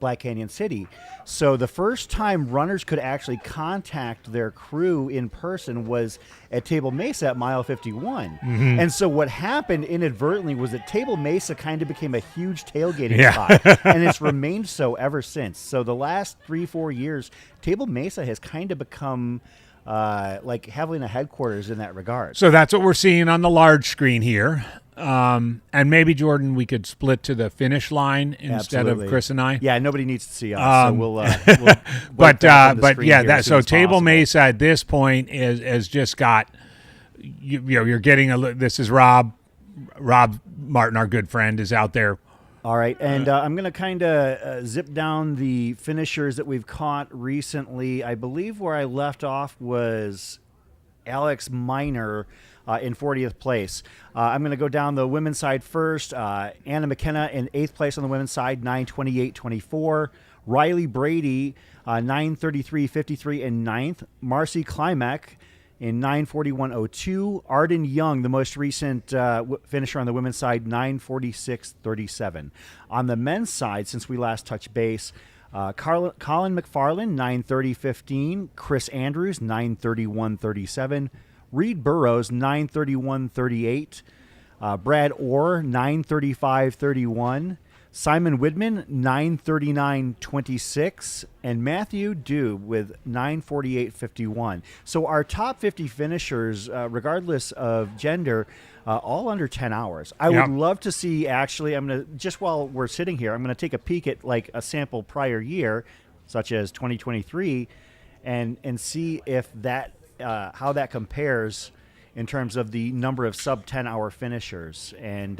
Black Canyon City. So the first time runners could actually contact their crew in person was at Table Mesa at mile 51. And so what happened inadvertently was that Table Mesa kind of became a huge tailgating spot, and it's remained so ever since. So the last 3-4 years, Table Mesa has kind of become like having a headquarters in that regard. So that's what we're seeing on the large screen here. And maybe, Jordan, we could split to the finish line instead of Chris and I. Yeah, nobody needs to see us, so we'll but yeah, so Table Mesa at this point has just got you're getting this is Rob Martin, our good friend, is out there. All right, and I'm going to kind of zip down the finishers that we've caught recently. I believe where I left off was Alex Miner in 40th place. I'm going to go down the women's side first. Anna McKenna in 8th place on the women's side, 9:28.24. Riley Brady, 9:33.53 in 9th. Marcy Klimek in 9:41.02. Arden Young, the most recent finisher on the women's side, 9:46.37. On the men's side, since we last touched base, Colin McFarland, 9:30.15. Chris Andrews, 9:31.37. Reed Burrows, 9:31.38. Brad Orr, 9:35.31. Simon Widman, 9:39.26. And Matthew Dube with 9:48.51. So our top 50 finishers, regardless of gender, all under 10 hours. I would love to see, actually, I'm going to, just while we're sitting here, I'm going to take a peek at like a sample prior year, such as 2023, and see if that, how that compares in terms of the number of sub 10 hour finishers. And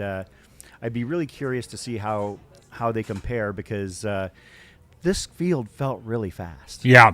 I'd be really curious to see how they compare, because this field felt really fast. Yeah.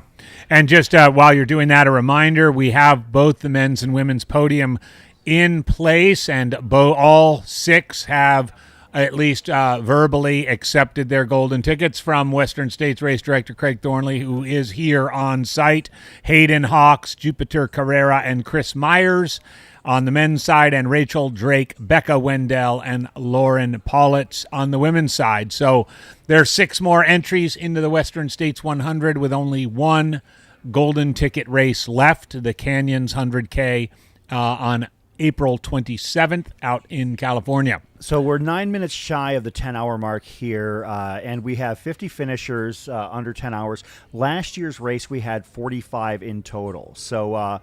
And just while you're doing that, a reminder, we have both the men's and women's podium in place, and all 6 have at least verbally accepted their golden tickets from Western States Race Director Craig Thornley, who is here on site. Hayden Hawks, Jupiter Carrera, and Chris Myers on the men's side, and Rachel Drake, Becca Wendell, and Lauren Politz on the women's side. So there's 6 more entries into the Western States 100 with only one golden ticket race left, the Canyons 100K on April 27th out in California. So we're 9 minutes shy of the 10-hour mark here, and we have 50 finishers under 10 hours. Last year's race, we had 45 in total. So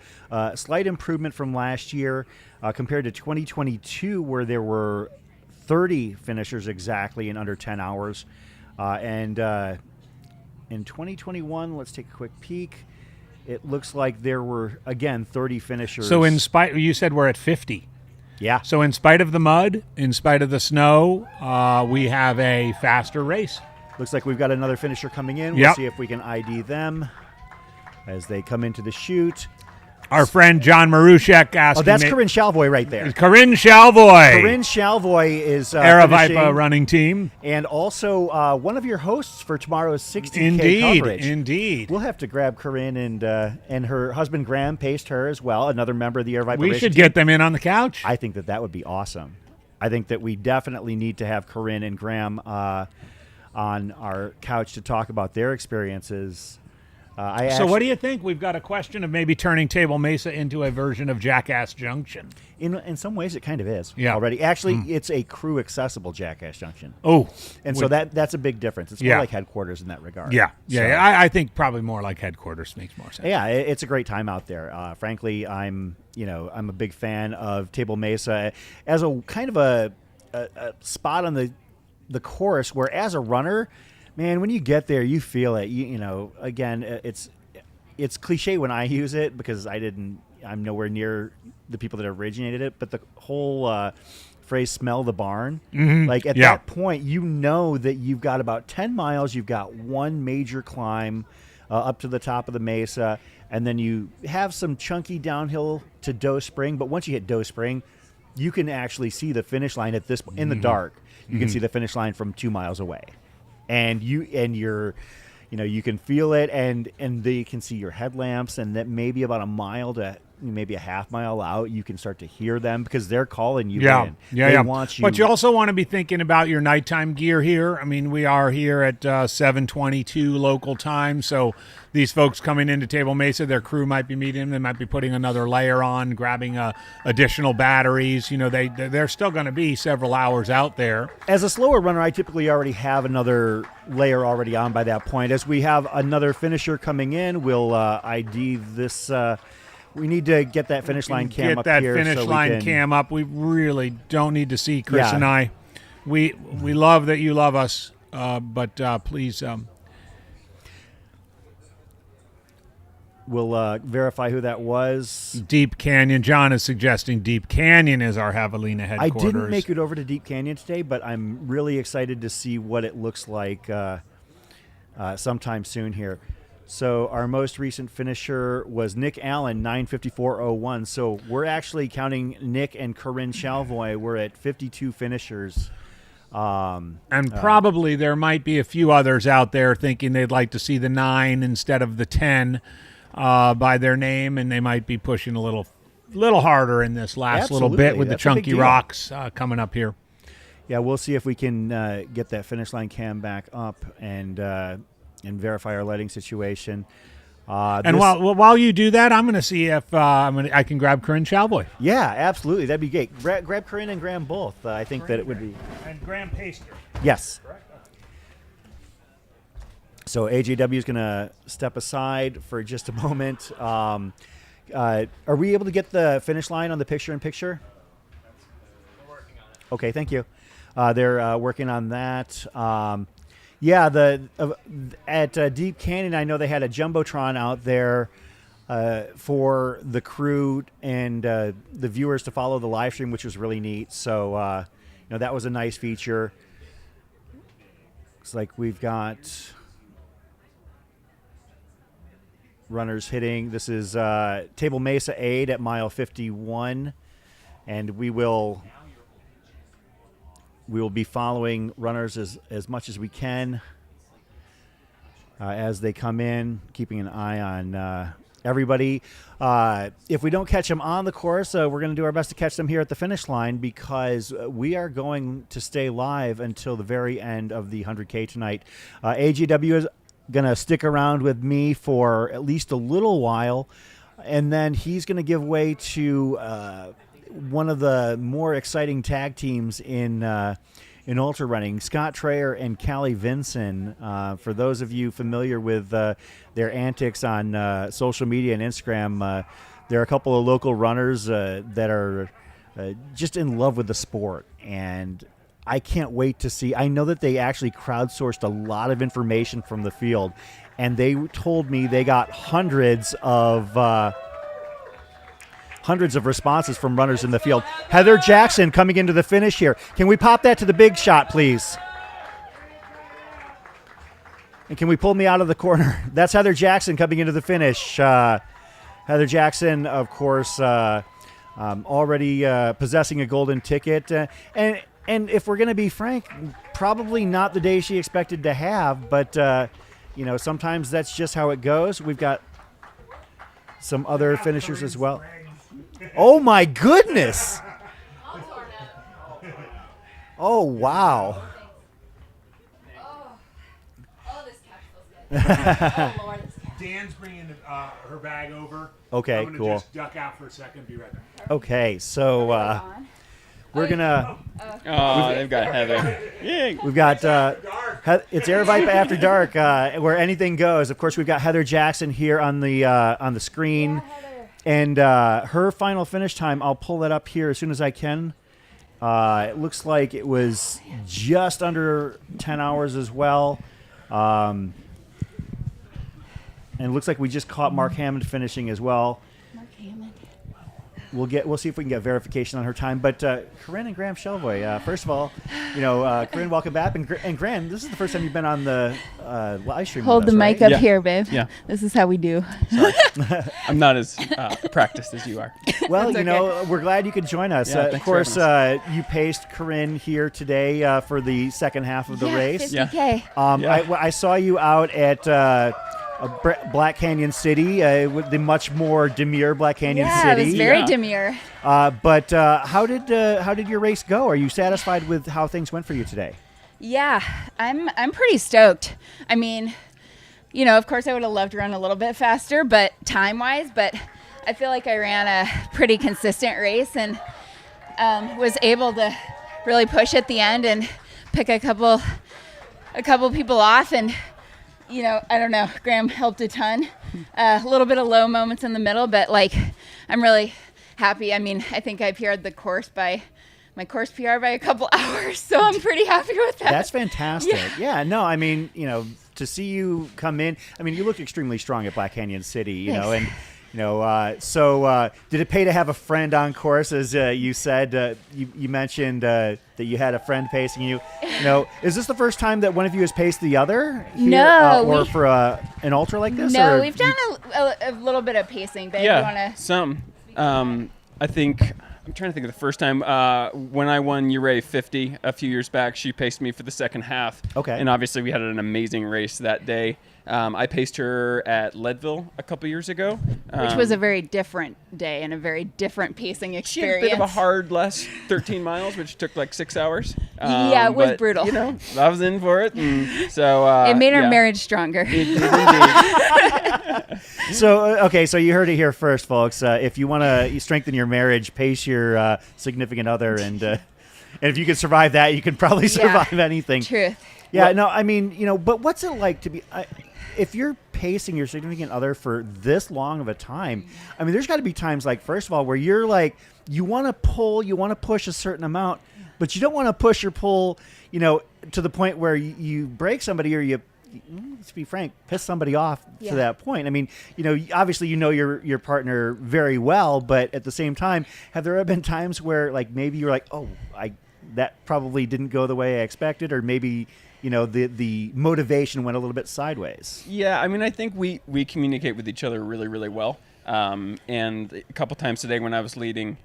slight improvement from last year compared to 2022, where there were 30 finishers exactly in under 10 hours. And in 2021, let's take a quick peek. It looks like there were, again, 30 finishers. So you said we're at 50. Yeah. So in spite of the mud, in spite of the snow, we have a faster race. Looks like we've got another finisher coming in. We'll see if we can ID them as they come into the chute. Our friend John Marushek asked. Oh, that's Corinne Shalvoy right there. Corinne Shalvoy. Corinne Shalvoy is Aravipa running team. And also one of your hosts for tomorrow's 60K coverage. Indeed. We'll have to grab Corinne and her husband Graham paced her as well, another member of the Aravipa We racing should team. get them in on the couch. I think that would be awesome. I think that we definitely need to have Corinne and Graham on our couch to talk about their experiences. So what do you think? We've got a question of maybe turning Table Mesa into a version of Jackass Junction. In some ways, it kind of is Yeah. already. Actually, it's a crew-accessible Jackass Junction. Oh. And so that's a big difference. It's more like headquarters in that regard. Yeah. So- I think probably more like headquarters makes more sense. Yeah, it's a great time out there. Frankly, I'm a big fan of Table Mesa as a kind of a spot on the course where, as a runner, man, when you get there, you feel it. Again, it's cliche when I use it because I'm nowhere near the people that originated it. But the whole phrase "smell the barn," like at that point, you know that you've got about 10 miles. You've got one major climb up to the top of the mesa, and then you have some chunky downhill to Doe Spring. But once you hit Doe Spring, you can actually see the finish line at this in the dark. You can see the finish line from 2 miles away, and you can feel it, and they can see your headlamps, and that maybe about a mile to maybe a half mile out, you can start to hear them because they're calling you in. They want you. But you also want to be thinking about your nighttime gear here. I mean, we are here at 7:22 local time, so these folks coming into Table Mesa, their crew might be meeting. They might be putting another layer on, grabbing additional batteries. They're still going to be several hours out there. As a slower runner, I typically already have another layer already on by that point. As we have another finisher coming in, we'll ID this. We need to get that finish line cam up here. Get that finish line cam up. We really don't need to see Chris and I. We love that you love us, but please. We'll verify who that was. Deep Canyon. John is suggesting Deep Canyon is our Javelina headquarters. I didn't make it over to Deep Canyon today, but I'm really excited to see what it looks like sometime soon here. So our most recent finisher was Nick Allen, 9:54.01. So we're actually counting Nick and Corinne Chalvoy. We're at 52 finishers. And probably there might be a few others out there thinking they'd like to see the 9 instead of the 10 by their name, and they might be pushing a little harder in this last little bit with the chunky rocks coming up here. Yeah, we'll see if we can get that finish line cam back up and verify our lighting situation. And while you do that, I'm going to see if I can grab Corinne Chalvoy. Yeah, absolutely. That'd be great. Grab Corinne and Graham both. I think Corinne that it would be. And Graham Paster. Yes. Correct. So AJW is going to step aside for just a moment. Are we able to get the finish line on the picture-in-picture? We're working on it. Okay, thank you. They're working on that. At Deep Canyon, I know they had a jumbotron out there for the crew and the viewers to follow the live stream, which was really neat. So, that was a nice feature. Looks like we've got runners hitting. This is Table Mesa 8 at mile 51, and we will be following runners as much as we can as they come in, keeping an eye on everybody. If we don't catch them on the course, we're going to do our best to catch them here at the finish line because we are going to stay live until the very end of the 100K tonight. AGW is going to stick around with me for at least a little while, and then he's going to give way to one of the more exciting tag teams in ultra running, Scott Trayer and Callie Vinson. For those of you familiar with their antics on social media and Instagram, there are a couple of local runners that are just in love with the sport, and I can't wait to see. I know that they actually crowdsourced a lot of information from the field, and they told me they got hundreds of responses from runners in the field. Heather Jackson coming into the finish here. Can we pop that to the big shot, please? And can we pull me out of the corner? That's Heather Jackson coming into the finish. Heather Jackson, of course, already possessing a golden ticket. And if we're going to be frank, probably not the day she expected to have, but, sometimes that's just how it goes. We've got some other finishers as well. Oh, my goodness. Oh, wow. Dan's bringing her bag over. Okay, I'm gonna cool. just duck out for a second. Be right back. Okay, so we're gonna. Oh, they've got Heather. Yeah. We've got it's Air Vibe After Dark, where anything goes. Of course, we've got Heather Jackson here on the screen, and her final finish time. I'll pull that up here as soon as I can. It looks like it was just under 10 hours as well. And it looks like we just caught Mark Hammond finishing as well. Mark Hammond. We'll see if we can get verification on her time. But Corinne and Graham Shelvoy, first of all, Corinne, welcome back, and Graham, this is the first time you've been on the live stream. Hold with the us, mic right? up here, babe. Yeah. This is how we do. Sorry. I'm not as practiced as you are. Well, That's okay. we're glad you could join us. Yeah, Of thanks for course, having you paced Corinne here today for the second half of the race. 50K. I saw you out at Black Canyon City, with the much more demure Black Canyon Yeah, City. it was very demure. But how did your race go? Are you satisfied with how things went for you today? Yeah, I'm pretty stoked. I mean, of course I would have loved to run a little bit faster, but time-wise, but I feel like I ran a pretty consistent race and was able to really push at the end and pick a couple people off, and I don't know, Graham helped a ton. A little bit of low moments in the middle, but I'm really happy. I mean, I think I PR'd my course PR by a couple hours, so I'm pretty happy with that. That's fantastic. Yeah, no, I mean, to see you come in, I mean, you looked extremely strong at Black Canyon City, Thanks. and so did it pay to have a friend on course, as you said? You mentioned that you had a friend pacing you. Is this the first time that one of you has paced the other here, No, or for an ultra like this? No, or we've done a little bit of pacing, but Yeah, you want to... some. I think I'm trying to think of the first time when I won Uray 50 a few years back. She paced me for the second half. Okay. And obviously we had an amazing race that day. I paced her at Leadville a couple years ago, Which was a very different day and a very different pacing she experience. had a bit of a hard last 13 miles, which took like 6 hours. Yeah, it was but, brutal. I was in for it, and so it made our yeah. marriage stronger. It did indeed. So you heard it here first, folks. If you want to strengthen your marriage, pace your significant other, and if you can survive that, you can probably survive anything. Truth. Yeah, no, I mean, but what's it like to be? If you're pacing your significant other for this long of a time, I mean, there's got to be times, like, first of all, where you're like, you want to pull, you want to push a certain amount, but you don't want to push or pull, to the point where you break somebody or you, let's be frank, piss somebody off to that point. I mean, obviously your partner very well, but at the same time, have there ever been times where, like, maybe you're like, oh, that probably didn't go the way I expected, or maybe the motivation went a little bit sideways? Yeah, I mean, I think we communicate with each other really, really well. And a couple times today when I was leading,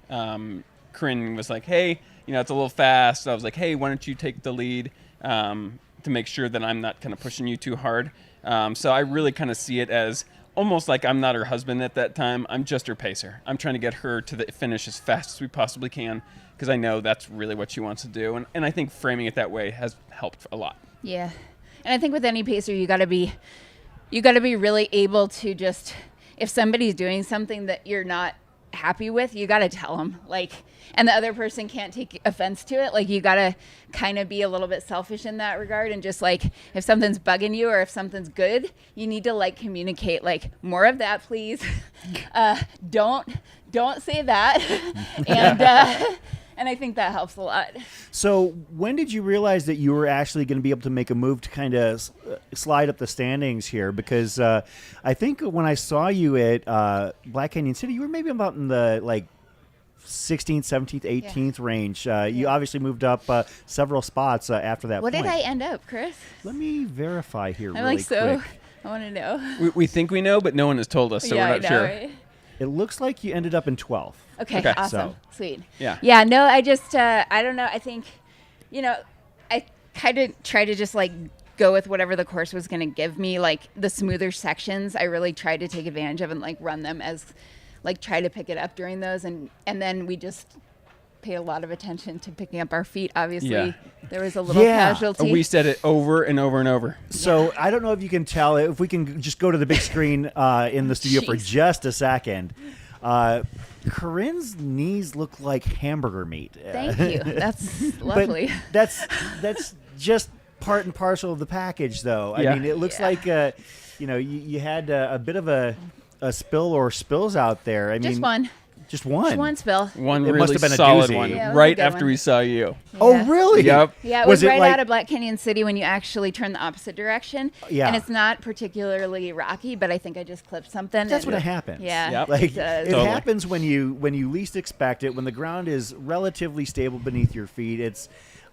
Corinne was like, hey, it's a little fast. I was like, hey, why don't you take the lead to make sure that I'm not kind of pushing you too hard. So I really kind of see it as almost like I'm not her husband at that time. I'm just her pacer. I'm trying to get her to the finish as fast as we possibly can, because I know that's really what she wants to do. And I think framing it that way has helped a lot. Yeah. And I think with any pacer, you got to be really able to just, if somebody's doing something that you're not happy with, you got to tell them, and the other person can't take offense to it. You got to kind of be a little bit selfish in that regard. And just if something's bugging you or if something's good, you need to communicate, more of that, please. Don't say that. And I think that helps a lot. So when did you realize that you were actually going to be able to make a move to kind of slide up the standings here? Because I think when I saw you at Black Canyon City, you were maybe about in the 16th, 17th, 18th range. You obviously moved up several spots after that What point. did I end up, Chris? Let me verify here I'm really quick. I want to know. We think we know, but no one has told us, so Yeah, we're I not know, sure. right? It looks like you ended up in 12th. Okay, awesome. So. Sweet. Yeah. Yeah, no, I just, I don't know. I think, I kind of try to just go with whatever the course was going to give me. The smoother sections, I really tried to take advantage of and run them as, try to pick it up during those. And then we just paid a lot of attention to picking up our feet. Obviously, Yeah. there was a little Yeah. casualty. We said it over and over and over. So I don't know if you can tell, if we can just go to the big screen in the studio for just a second. Corinne's knees look like hamburger meat. Thank you. That's lovely. But that's just part and parcel of the package, though. Yeah. I mean, it looks like you had a bit of a spill or spills out there. I Just mean, one. Just one. Just one spill. One It really must have been a solid doozy. one, Yeah, it was a right good after one. we saw you. Oh, really? Yep. Yeah, it was it right like- out of Black Canyon City when you actually turn the opposite direction. Yeah. And it's not particularly rocky, but I think I just clipped something. That's and when it happens. Yeah. Yep. Like it does. it happens when you least expect it, when the ground is relatively stable beneath your feet.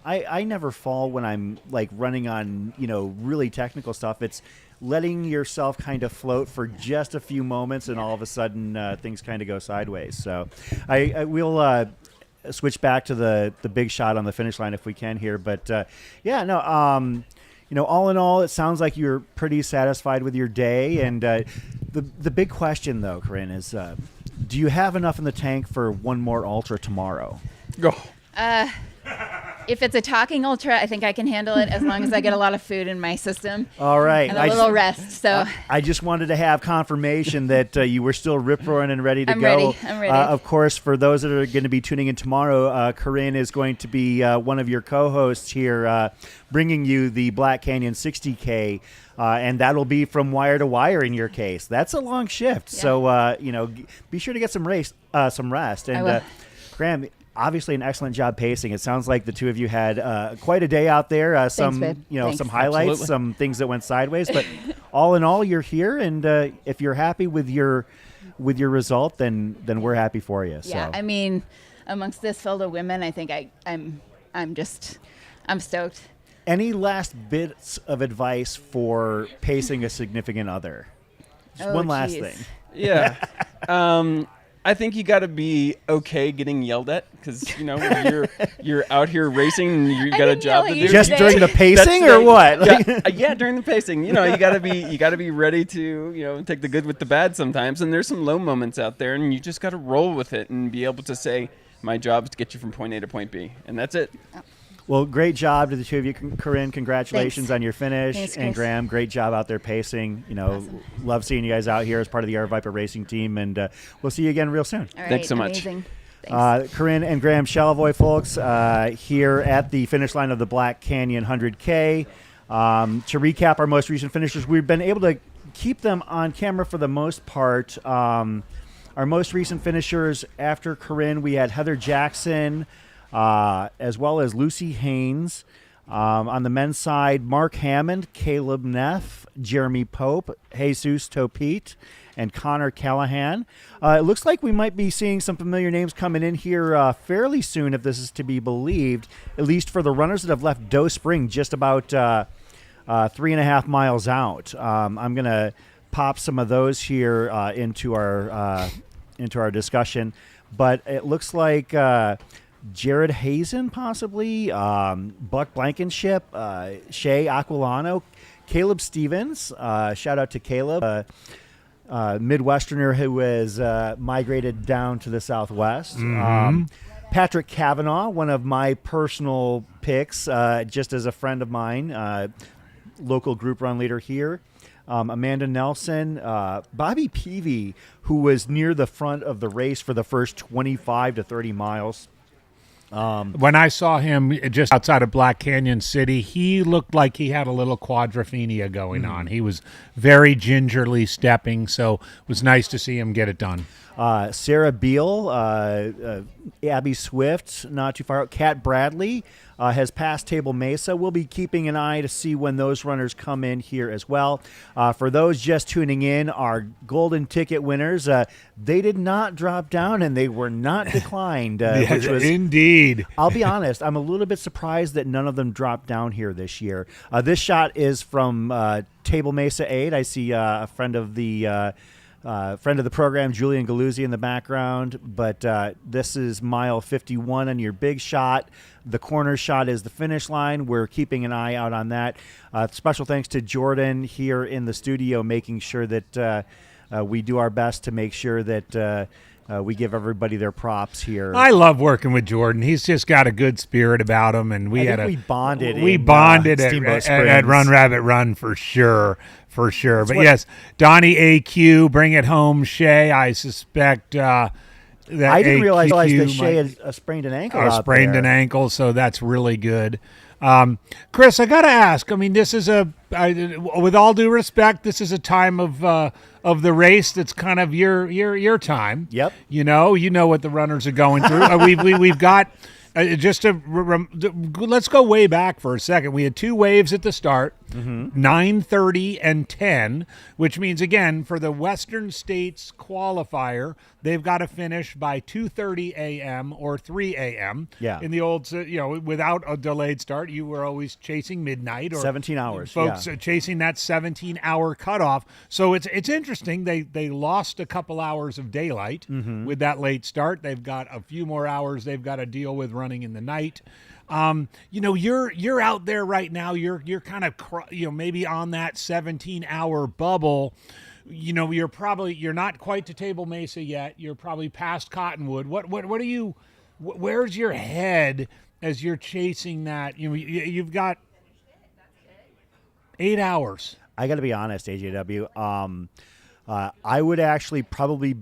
I never fall when I'm like running on, really technical stuff. It's letting yourself kind of float for just a few moments, and all of a sudden things kind of go sideways. So I will switch back to the big shot on the finish line if we can here. But all in all, it sounds like you're pretty satisfied with your day. And the big question, though, Corinne, is do you have enough in the tank for one more ultra tomorrow? Go. If it's a talking ultra, I think I can handle it as long as I get a lot of food in my system. All right. And a little rest. So I just wanted to have confirmation that you were still rip-roaring and ready to I'm go. ready. I'm ready. Of course, for those that are going to be tuning in tomorrow, Corinne is going to be one of your co-hosts here, bringing you the Black Canyon 60K. And that'll be from wire to wire in your case. That's a long shift. Yeah. So, be sure to get some rest. I will. Graham, obviously an excellent job pacing. It sounds like the two of you had quite a day out there. Thanks, babe. Thanks. Some highlights, Absolutely. some things that went sideways. But all in all, you're here, and if you're happy with your result, then we're happy for you. yeah, So. I mean, amongst this field of women, I think I'm stoked. Any last bits of advice for pacing a significant other? Just Oh, one last geez. thing. Yeah. I think you got to be okay getting yelled at because you're out here racing and you got a didn't job yell to at do. you Just today. during the pacing, That's or what? Yeah, during the pacing. You gotta be ready to take the good with the bad sometimes. And there's some low moments out there, and you just gotta roll with it and be able to say, my job is to get you from point A to point B, and that's it. Well, great job to the two of you. Corinne, congratulations Thanks. on your finish. Thanks, and Chris. Graham, great job out there pacing. Love seeing you guys out here as part of the Air Viper racing team. And we'll see you again real soon. All right, Thanks so much. Amazing. Thanks. Corinne and Graham Shalvoy, folks, here at the finish line of the Black Canyon 100K. To recap our most recent finishers, we've been able to keep them on camera for the most part. Our most recent finishers after Corinne, we had Heather Jackson, as well as Lucy Haynes. On the men's side, Mark Hammond, Caleb Neff, Jeremy Pope, Jesus Topete, and Connor Callahan. It looks like we might be seeing some familiar names coming in here fairly soon, if this is to be believed, at least for the runners that have left Doe Spring just about 3.5 miles out. I'm going to pop some of those here into our discussion, but it looks like Jared Hazen, possibly, Buck Blankenship, Shay Aquilano, Caleb Stevens. Shout out to Caleb, Midwesterner who has migrated down to the Southwest. Patrick Kavanaugh, one of my personal picks, just as a friend of mine, local group run leader here. Amanda Nelson, Bobby Peavy, who was near the front of the race for the first 25 to 30 miles. When I saw him just outside of Black Canyon City, he looked like he had a little quadrophenia going on. He was very gingerly stepping, so it was nice to see him get it done. Sarah Beal, Abby Swift, not too far out. Kat Bradley has passed Table Mesa. We'll be keeping an eye to see when those runners come in here as well. For those just tuning in, our golden ticket winners, they did not drop down and they were not declined. Which was, indeed. I'll be honest, I'm a little bit surprised that none of them dropped down here this year. This shot is from Table Mesa 8. I see a friend of the program, Julian Galuzzi, in the background, but this is mile 51 on your big shot. The corner shot is the finish line. We're keeping an eye out on that. Special thanks to Jordan here in the studio, making sure that we do our best to make sure that we give everybody their props here. I love working with Jordan. He's just got a good spirit about him, and we bonded. We in, bonded Steamboat at Run Springs. Rabbit Run for sure. But yes, Donnie AQ, bring it home, Shay. I suspect that I didn't realize AQ that Shay had sprained an ankle. out sprained there. an ankle, so that's really good. Chris, I got to ask. I mean, this is with all due respect, this is a time of the race that's kind of your time. Yep. You know what the runners are going through. We've got just to let's go way back for a second. We had two waves at the start, 9:30 and 10, which means again for the Western States qualifier, they've got to finish by 2:30 a.m. or 3 a.m. Yeah. In the old, without a delayed start, you were always chasing midnight or 17 hours. Folks yeah. chasing that 17-hour cutoff. So it's interesting. They lost a couple hours of daylight with that late start. They've got a few more hours they've got to deal with running in the night. You're out there right now. You're kind of maybe on that 17-hour bubble. You're not quite to Table Mesa yet. You're probably past Cottonwood. What are you? Where's your head as you're chasing that? You've got 8 hours. I got to be honest, AJW. I would actually probably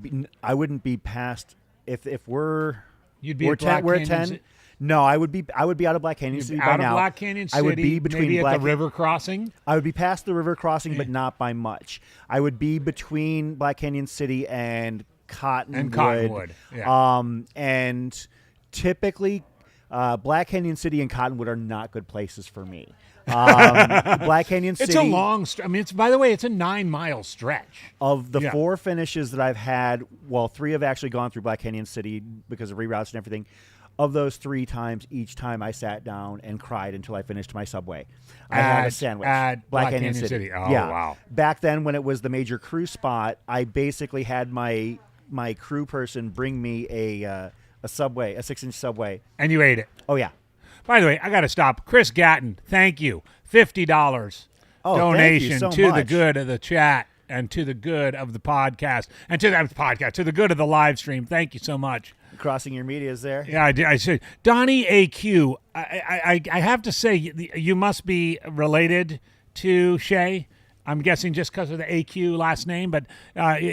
I wouldn't be past if we're. You'd be we're at Black we're at Canyon 10. No, I would be out of Black Canyon City by out now. of Black Canyon City. I would be between maybe Black at the river crossing. I would be past the river crossing, but not by much. I would be between Black Canyon City and Cottonwood. Yeah. And typically, Black Canyon City and Cottonwood are not good places for me. Black Canyon City. It's a long. By the way, it's a 9-mile stretch. Of the 4 finishes that I've had, 3 have actually gone through Black Canyon City because of reroutes and everything. Of those 3 times, each time I sat down and cried until I finished my Subway. I had a sandwich. At Black Canyon City. Oh, yeah. wow. Back then, when it was the major crew spot, I basically had my crew person bring me a Subway, a 6-inch Subway. And you ate it. Oh, yeah. By the way, I got to stop. Chris Gatton, thank you. $50 donation thank you so to much. the good of the chat and to the good of the podcast and to the good of the live stream. Thank you so much. Crossing your medias there. Yeah, I said Donnie AQ. I have to say you must be related to Shay. I'm guessing just because of the AQ last name, but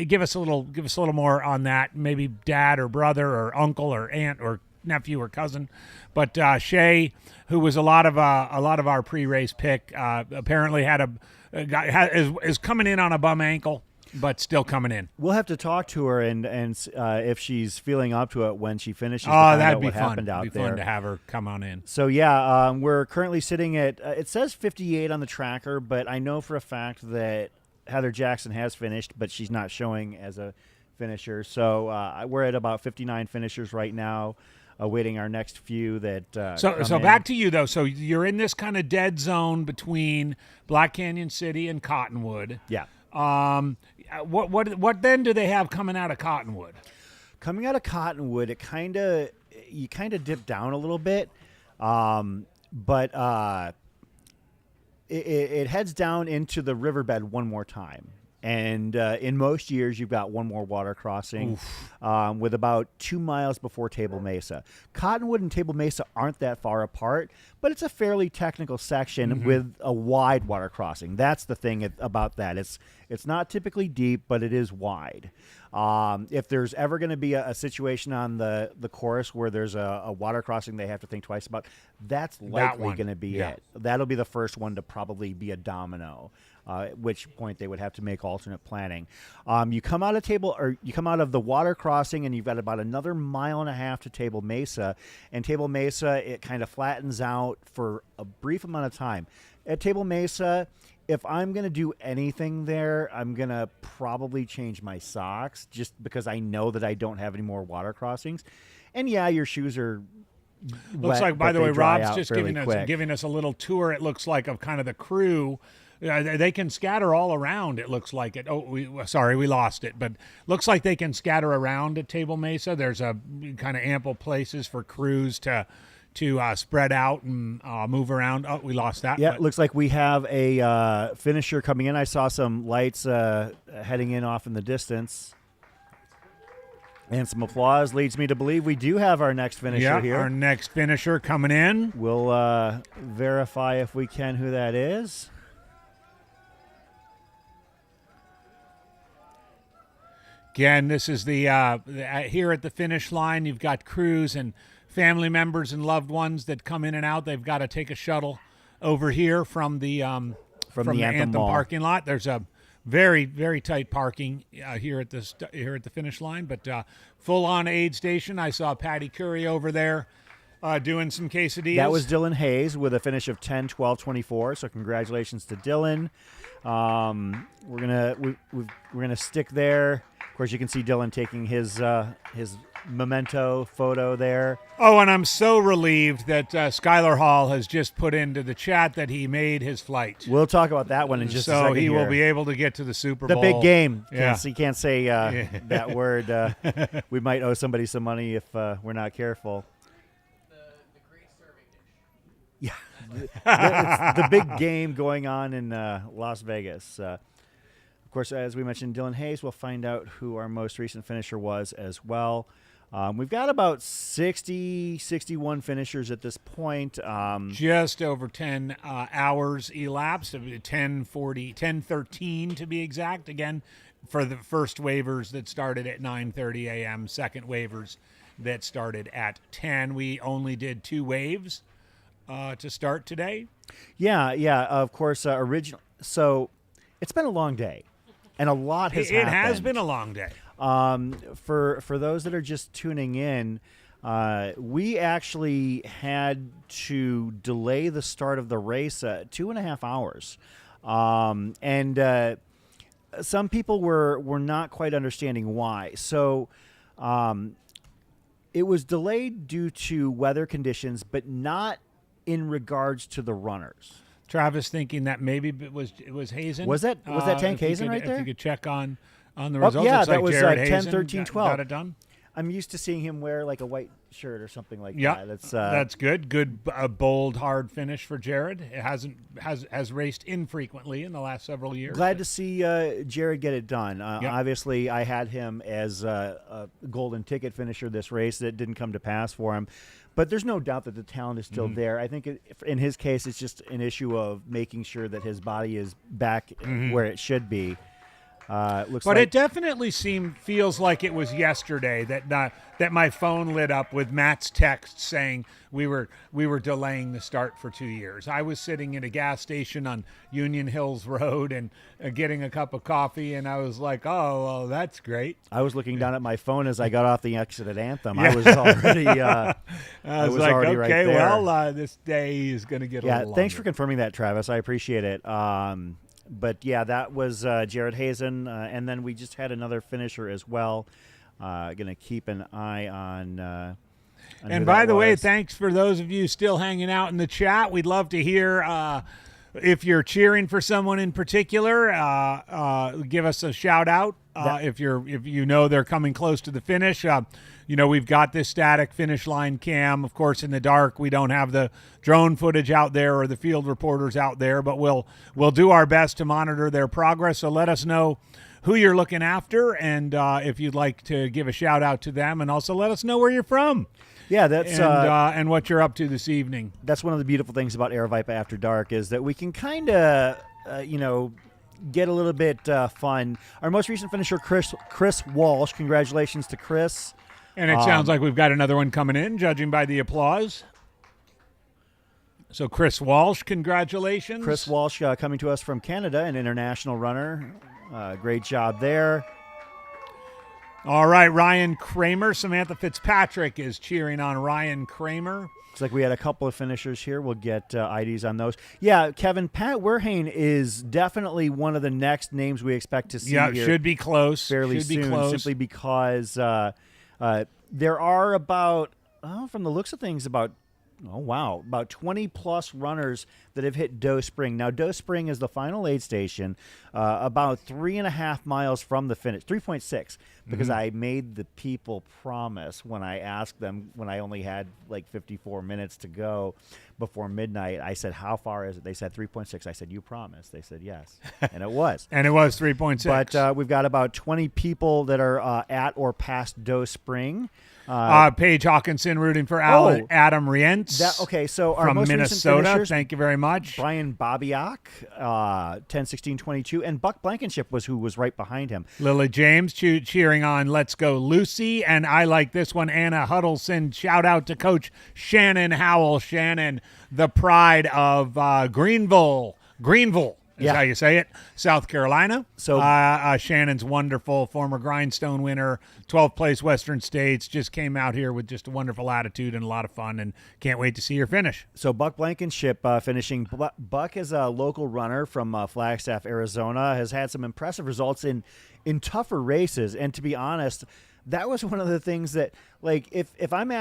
give us a little more on that. Maybe dad or brother or uncle or aunt or nephew or cousin. But Shay, who was a lot of our pre-race pick, apparently is coming in on a bum ankle, but still coming in. We'll have to talk to her and if she's feeling up to it when she finishes. Oh, that'd be what fun. Happened out It'd be there. fun to have her come on in. So yeah, we're currently sitting at it says 58 on the tracker, but I know for a fact that Heather Jackson has finished, but she's not showing as a finisher. So we're at about 59 finishers right now, awaiting our next few that. So back to you though. So you're in this kind of dead zone between Black Canyon City and Cottonwood. Yeah. What then do they have coming out of Cottonwood? Coming out of Cottonwood, you kind of dip down a little bit, but it heads down into the riverbed one more time. And in most years, you've got one more water crossing with about 2 miles before Table Mesa. Cottonwood and Table Mesa aren't that far apart, but it's a fairly technical section with a wide water crossing. That's the thing about that. It's not typically deep, but it is wide. If there's ever going to be a situation on the course where there's a water crossing they have to think twice about, that's likely going to be it. That'll be the first one to probably be a domino. At which point they would have to make alternate planning. You come out of the water crossing, and you've got about another 1.5 miles to Table Mesa. And Table Mesa, it kind of flattens out for a brief amount of time. At Table Mesa, if I'm going to do anything there, I'm going to probably change my socks just because I know that I don't have any more water crossings. And yeah, your shoes are Looks wet, like, by but the they way, dry Rob's out just fairly quick. giving us a little tour. It looks like of kind of the crew. They can scatter all around. It looks like it. Oh, we lost it, but looks like they can scatter around at Table Mesa. There's a kind of ample places for crews to spread out and move around. Oh, we lost that. Yeah, it looks like we have a finisher coming in. I saw some lights heading in off in the distance. And some applause leads me to believe we do have our next finisher here. Our next finisher coming in. We'll verify if we can who that is. Again, this is the here at the finish line. You've got crews and family members and loved ones that come in and out. They've got to take a shuttle over here from the Anthem parking lot. There's a very, very tight parking here at the finish line, but full on aid station. I saw Patty Curry over there doing some quesadillas. That was Dylan Hayes with a finish of 10:12:24. So congratulations to Dylan. We're gonna stick there. Of course, you can see Dylan taking his memento photo there. Oh, and I'm so relieved that Skylar Hall has just put into the chat that he made his flight. We'll talk about that one in just a second. So he will here. be able to get to the Super The Bowl. big game. Yeah. You can't say that word. We might owe somebody some money if we're not careful. The great serving dish. Yeah. It's the big game going on in Las Vegas. Of course, as we mentioned, Dylan Hayes, we'll find out who our most recent finisher was as well. We've got about 60, 61 finishers at this point. Just over 10 hours elapsed, 10:13 to be exact. Again, for the first waivers that started at 9:30 a.m., second waivers that started at 10. We only did 2 waves to start today. Yeah, of course, original. So it's been a long day, and a lot has happened. It has been a long day. For those that are just tuning in, we actually had to delay the start of the race 2.5 hours. And some people were not quite understanding why. So it was delayed due to weather conditions, but not in regards to the runners. Travis thinking that maybe it was Hazen. Was that Tank Hazen right there? If you could check on the results. Yeah, Looks that like was Jared 10:13:12. Got it done. I'm used to seeing him wear like a white shirt or something like Yeah, that. that's good. Good, bold, hard finish for Jared. It has raced infrequently in the last several years. Glad to see Jared get it done. Obviously, I had him as a golden ticket finisher this race. That didn't come to pass for him. But there's no doubt that the talent is still there. I think in his case, it's just an issue of making sure that his body is back where it should be. But it definitely feels like it was yesterday that my phone lit up with Matt's text saying we were delaying the start for 2 years. I was sitting at a gas station on Union Hills Road and getting a cup of coffee, and I was like, "Oh, well, that's great." I was looking down at my phone as I got off the exit at Anthem. I was already. I was like, already "Okay, right there. well, this day is going to get a little longer." Thanks for confirming that, Travis. I appreciate it. But yeah, that was Jared Hazen, and then we just had another finisher as well. Going to keep an eye on. And by the way, thanks for those of you still hanging out in the chat. We'd love to hear if you're cheering for someone in particular. Give us a shout out if you know they're coming close to the finish. We've got this static finish line cam. Of course, in the dark, we don't have the drone footage out there or the field reporters out there, but we'll do our best to monitor their progress. So let us know who you're looking after, and if you'd like to give a shout out to them, and also let us know where you're from. Yeah, that's and what you're up to this evening. That's one of the beautiful things about Air Vipa After Dark is that we can kind of, get a little bit fun. Our most recent finisher, Chris Walsh. Congratulations to Chris. And it sounds like we've got another one coming in, judging by the applause. So Chris Walsh, congratulations. Chris Walsh coming to us from Canada, an international runner. Great job there. All right, Ryan Kramer. Samantha Fitzpatrick is cheering on Ryan Kramer. Looks like we had a couple of finishers here. We'll get IDs on those. Yeah, Kevin, Pat Werhane is definitely one of the next names we expect to see here. Yeah, should be close. Fairly soon, simply because there are about, from the looks of things, about 20-plus runners that have hit Doe Spring. Now, Doe Spring is the final aid station. about 3.5 miles from the finish, 3.6, because Mhm. I made the people promise when I asked them when I only had like 54 minutes to go before midnight. I said, "How far is it?" They said 3.6. I said, "You promised." They said, "Yes," and it was. And it was 3.6. But we've got about 20 people that are at or past Doe Spring. Paige Hawkinson rooting for Adam Rientz. Okay, so our from most Minnesota. recent finishers, Thank you very much. Brian Bobiak, 10-16-22, and Buck Blankenship was who was right behind him. Lily James cheering on Let's Go Lucy. And I like this one, Anna Huddleston. Shout out to Coach Shannon Howell. Shannon, the pride of Greenville is how you say it, South Carolina. So Shannon's wonderful, former Grindstone winner, 12th place Western States, just came out here with just a wonderful attitude and a lot of fun, and can't wait to see her finish. So Buck Blankenship finishing. Buck is a local runner from Flagstaff, Arizona, has had some impressive results in tougher races, and to be honest, that was one of the things that, like, if I'm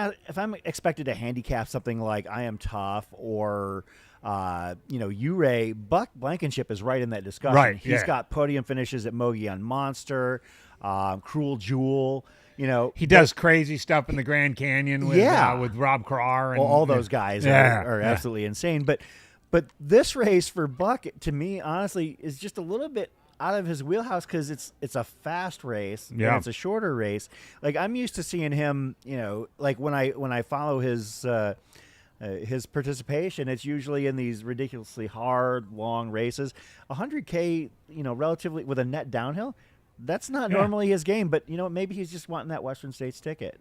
expected to handicap something like I Am Tough or Uray, Buck Blankenship is right in that discussion. Right, He's got podium finishes at Mogollon Monster, Cruel Jewel. He does crazy stuff in the Grand Canyon with Rob Carr. And, all those guys are absolutely insane. But this race for Buck, to me, honestly, is just a little bit out of his wheelhouse because it's a fast race and it's a shorter race. Like, I'm used to seeing him, like when I follow his participation, it's usually in these ridiculously hard, long races. 100K, relatively with a net downhill, that's not normally his game. But maybe he's just wanting that Western States ticket.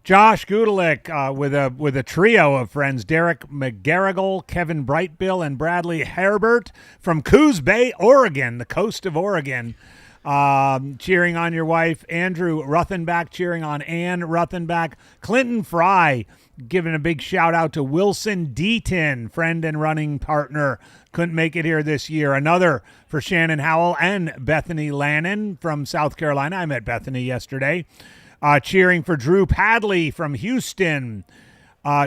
Josh Gudalik with a trio of friends, Derek McGarrigle, Kevin Brightbill, and Bradley Herbert from Coos Bay, Oregon, the coast of Oregon. Cheering on your wife, Andrew Ruthenbach, cheering on Ann Ruthenbach. Clinton Fry giving a big shout out to Wilson Deaton, friend and running partner. Couldn't make it here this year. Another for Shannon Howell and Bethany Lannon from South Carolina. I met Bethany yesterday. Cheering for Drew Padley from Houston.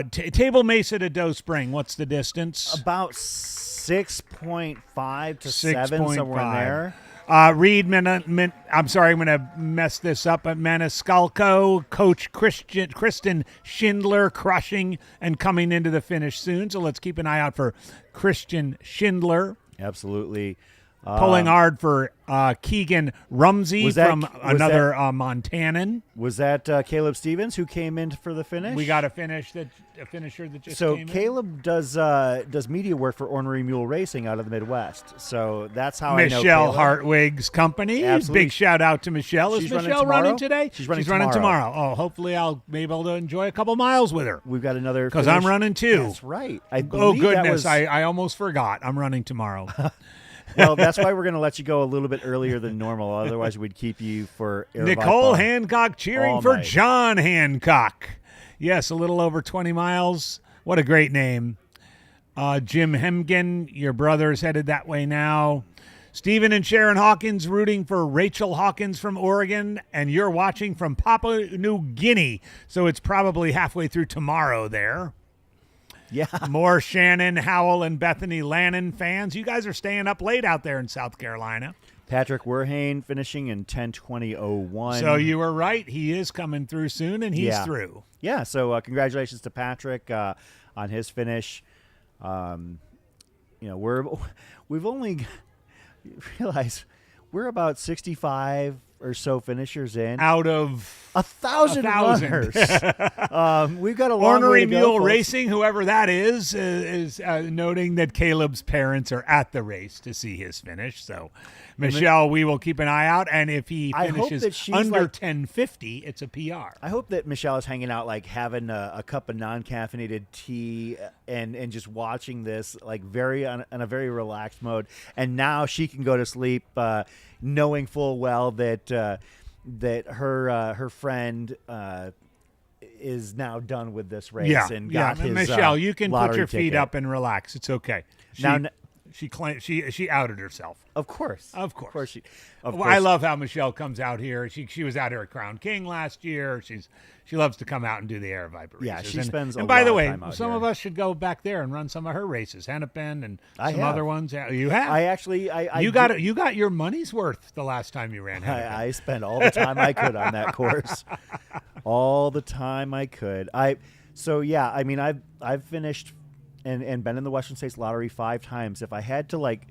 Table Mesa to Doe Spring, what's the distance? About 6.5 to 7, somewhere in there. Reed, I'm sorry, I'm going to mess this up, but Maniscalco, Coach Kristen Schindler crushing and coming into the finish soon. So let's keep an eye out for Christian Schindler. Absolutely. Pulling hard for Keegan Rumsey from another Montanan. Was that Caleb Stevens who came in for the finish? We got a finisher that just came in. So Caleb does media work for Ornery Mule Racing out of the Midwest. So that's how I know Michelle Caleb. Hartwig's company. Absolutely. Big shout out to Michelle. She's Is Michelle running today? She's running tomorrow. Oh, hopefully I'll be able to enjoy a couple miles with her. We've got another because I'm running too. That's right. Oh goodness, I almost forgot. I'm running tomorrow. Well, that's why we're going to let you go a little bit earlier than normal. Otherwise, we'd keep you for Nicole Hancock cheering for night. John Hancock. Yes, a little over 20 miles. What a great name. Jim Hemgen, your brother's headed that way now. Stephen and Sharon Hawkins rooting for Rachel Hawkins from Oregon, and you're watching from Papua New Guinea, so it's probably halfway through tomorrow there. Yeah. More Shannon Howell and Bethany Lannon fans. You guys are staying up late out there in South Carolina. Patrick Werhane finishing in 10:20:01. So you were right. He is coming through soon, and he's through. Yeah, so congratulations to Patrick on his finish. We've only realized we're about 65 or so finishers in out of 1,000 runners. We've got a long way Ornery to go, Mule folks. Racing, whoever that is noting that Caleb's parents are at the race to see his finish. So, Michelle, we will keep an eye out, and if he finishes under 10:50, it's a PR. I hope that Michelle is hanging out, like having a cup of non-caffeinated tea and just watching this like in a very relaxed mode. And now she can go to sleep knowing full well that her friend is now done with this race and got his Michelle, you can put your feet ticket. up and relax. It's okay. She outed herself. Of course. Of course. Of course. Well, I love how Michelle comes out here. She was out here at Crown King last year. She loves to come out and do the air viper races. Yeah, she spends a And by lot the of way, time out some here. of us should go back there and run some of her races, Hennepin and I some have. other ones. Yeah, you have. I actually, you got your money's worth the last time you ran Hennepin. I spent all the time I could on that course. All the time I could. So yeah, I mean, I've finished and been in the Western States Lottery 5 times. If I had to, like,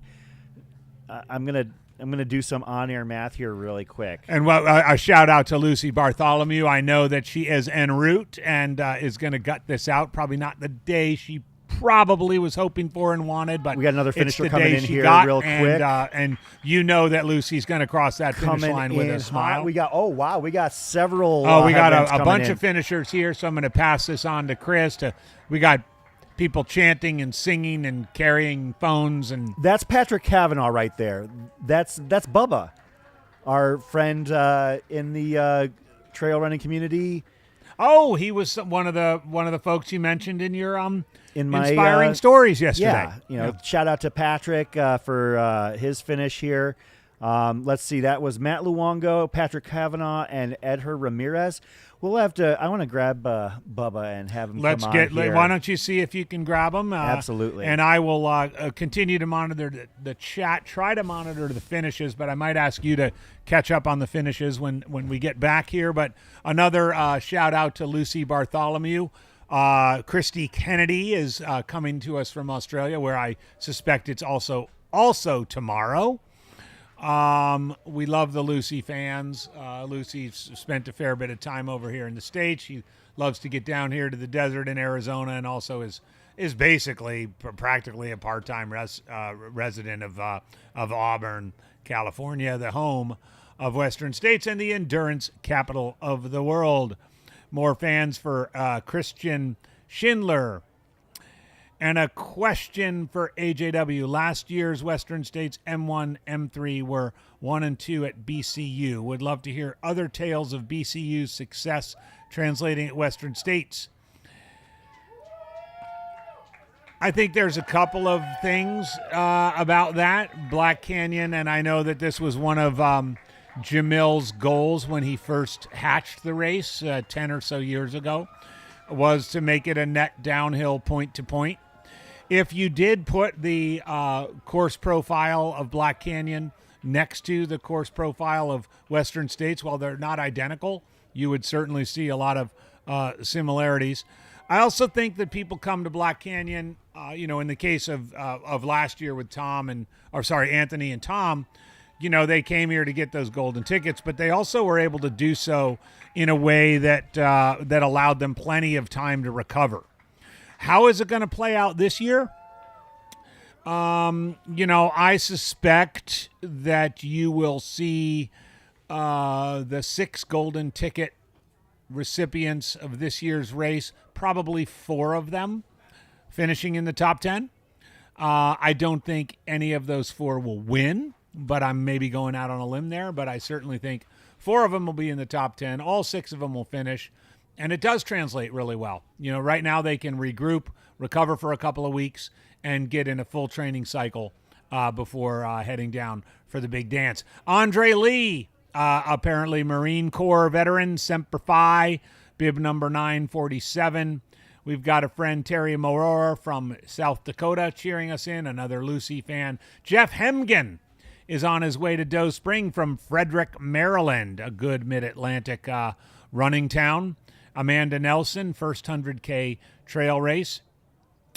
I'm gonna do some on-air math here really quick. And well, a shout out to Lucy Bartholomew. I know that she is en route and is going to gut this out. Probably not the day she probably was hoping for and wanted, but we got another it's finisher the coming day in she here got, real quick. And you know that Lucy's going to cross that finish line with a smile. We got several. We got events a coming bunch in. of finishers here, so I'm going to pass this on to Chris. We got people chanting and singing and carrying phones, and that's Patrick Kavanaugh right there. That's Bubba, our friend in the trail running community. Oh, he was one of the folks you mentioned in your in my inspiring stories yesterday. Yeah, shout out to Patrick for his finish here. Let's see, that was Matt Luongo, Patrick Kavanaugh, and Edher Ramirez. We'll have to. I want to grab Bubba and have him. Let's come get. on here. Why don't you see if you can grab him? Absolutely. And I will continue to monitor the chat. Try to monitor the finishes, but I might ask you to catch up on the finishes when we get back here. But another shout out to Lucy Bartholomew. Christy Kennedy is coming to us from Australia, where I suspect it's also tomorrow. We love the Lucy fans. Lucy's spent a fair bit of time over here in the States. She loves to get down here to the desert in Arizona, and also is basically practically a part-time resident of Auburn, California, the home of Western States and the endurance capital of the world. More fans for Christian Schindler. And a question for AJW. Last year's Western States M1, M3 were 1 and 2 at BCU. Would love to hear other tales of BCU's success translating at Western States. I think there's a couple of things about that. Black Canyon, and I know that this was one of Jamil's goals when he first hatched the race 10 or so years ago, was to make it a net downhill point-to-point. If you did put the course profile of Black Canyon next to the course profile of Western States, while they're not identical, you would certainly see a lot of similarities. I also think that people come to Black Canyon, in the case of last year with Anthony and Tom, they came here to get those golden tickets, but they also were able to do so in a way that allowed them plenty of time to recover. How is it going to play out this year? I suspect that you will see the 6 golden ticket recipients of this year's race, probably 4 of them finishing in the top 10. I don't think any of those 4 will win, but I'm maybe going out on a limb there. But I certainly think 4 of them will be in the top 10. All 6 of them will finish. And it does translate really well. Right now they can regroup, recover for a couple of weeks, and get in a full training cycle before heading down for the big dance. Andre Lee, apparently Marine Corps veteran, Semper Fi, bib number 947. We've got a friend, Terry Moror from South Dakota, cheering us in, another Lucy fan. Jeff Hemgen is on his way to Doe Spring from Frederick, Maryland, a good mid-Atlantic running town. Amanda Nelson, first 100K trail race.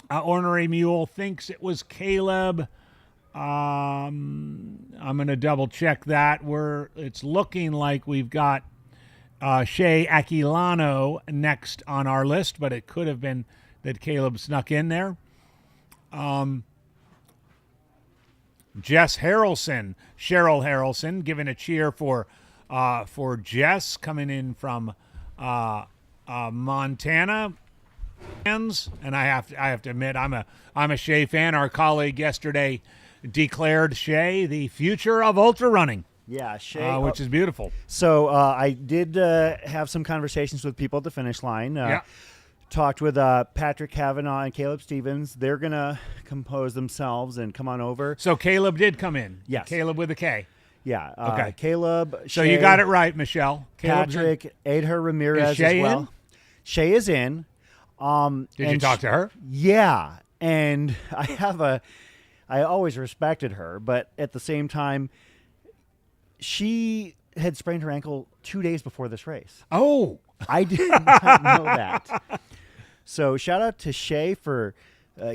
Ornery Mule thinks it was Caleb. I'm going to double check that. It's looking like we've got Shea Aquilano next on our list, but it could have been that Caleb snuck in there. Jess Harrelson, Cheryl Harrelson, giving a cheer for Jess coming in from Montana. And I have to admit, I'm a Shea fan. Our colleague yesterday declared Shea the future of ultra running. Yeah, Shea, which is beautiful. So I did have some conversations with people at the finish line. talked with Patrick Kavanaugh and Caleb Stevens. They're going to compose themselves and come on over. So Caleb did come in. Yes. Caleb with a K. Yeah. Okay. Caleb. So Shay, you got it right, Michelle. Patrick, Adher Ramirez Is Shay as well. in? Shay is in. Did you talk to her? Yeah. And I always respected her, but at the same time, she had sprained her ankle 2 days before this race. Oh. I did not know that. So shout out to Shay for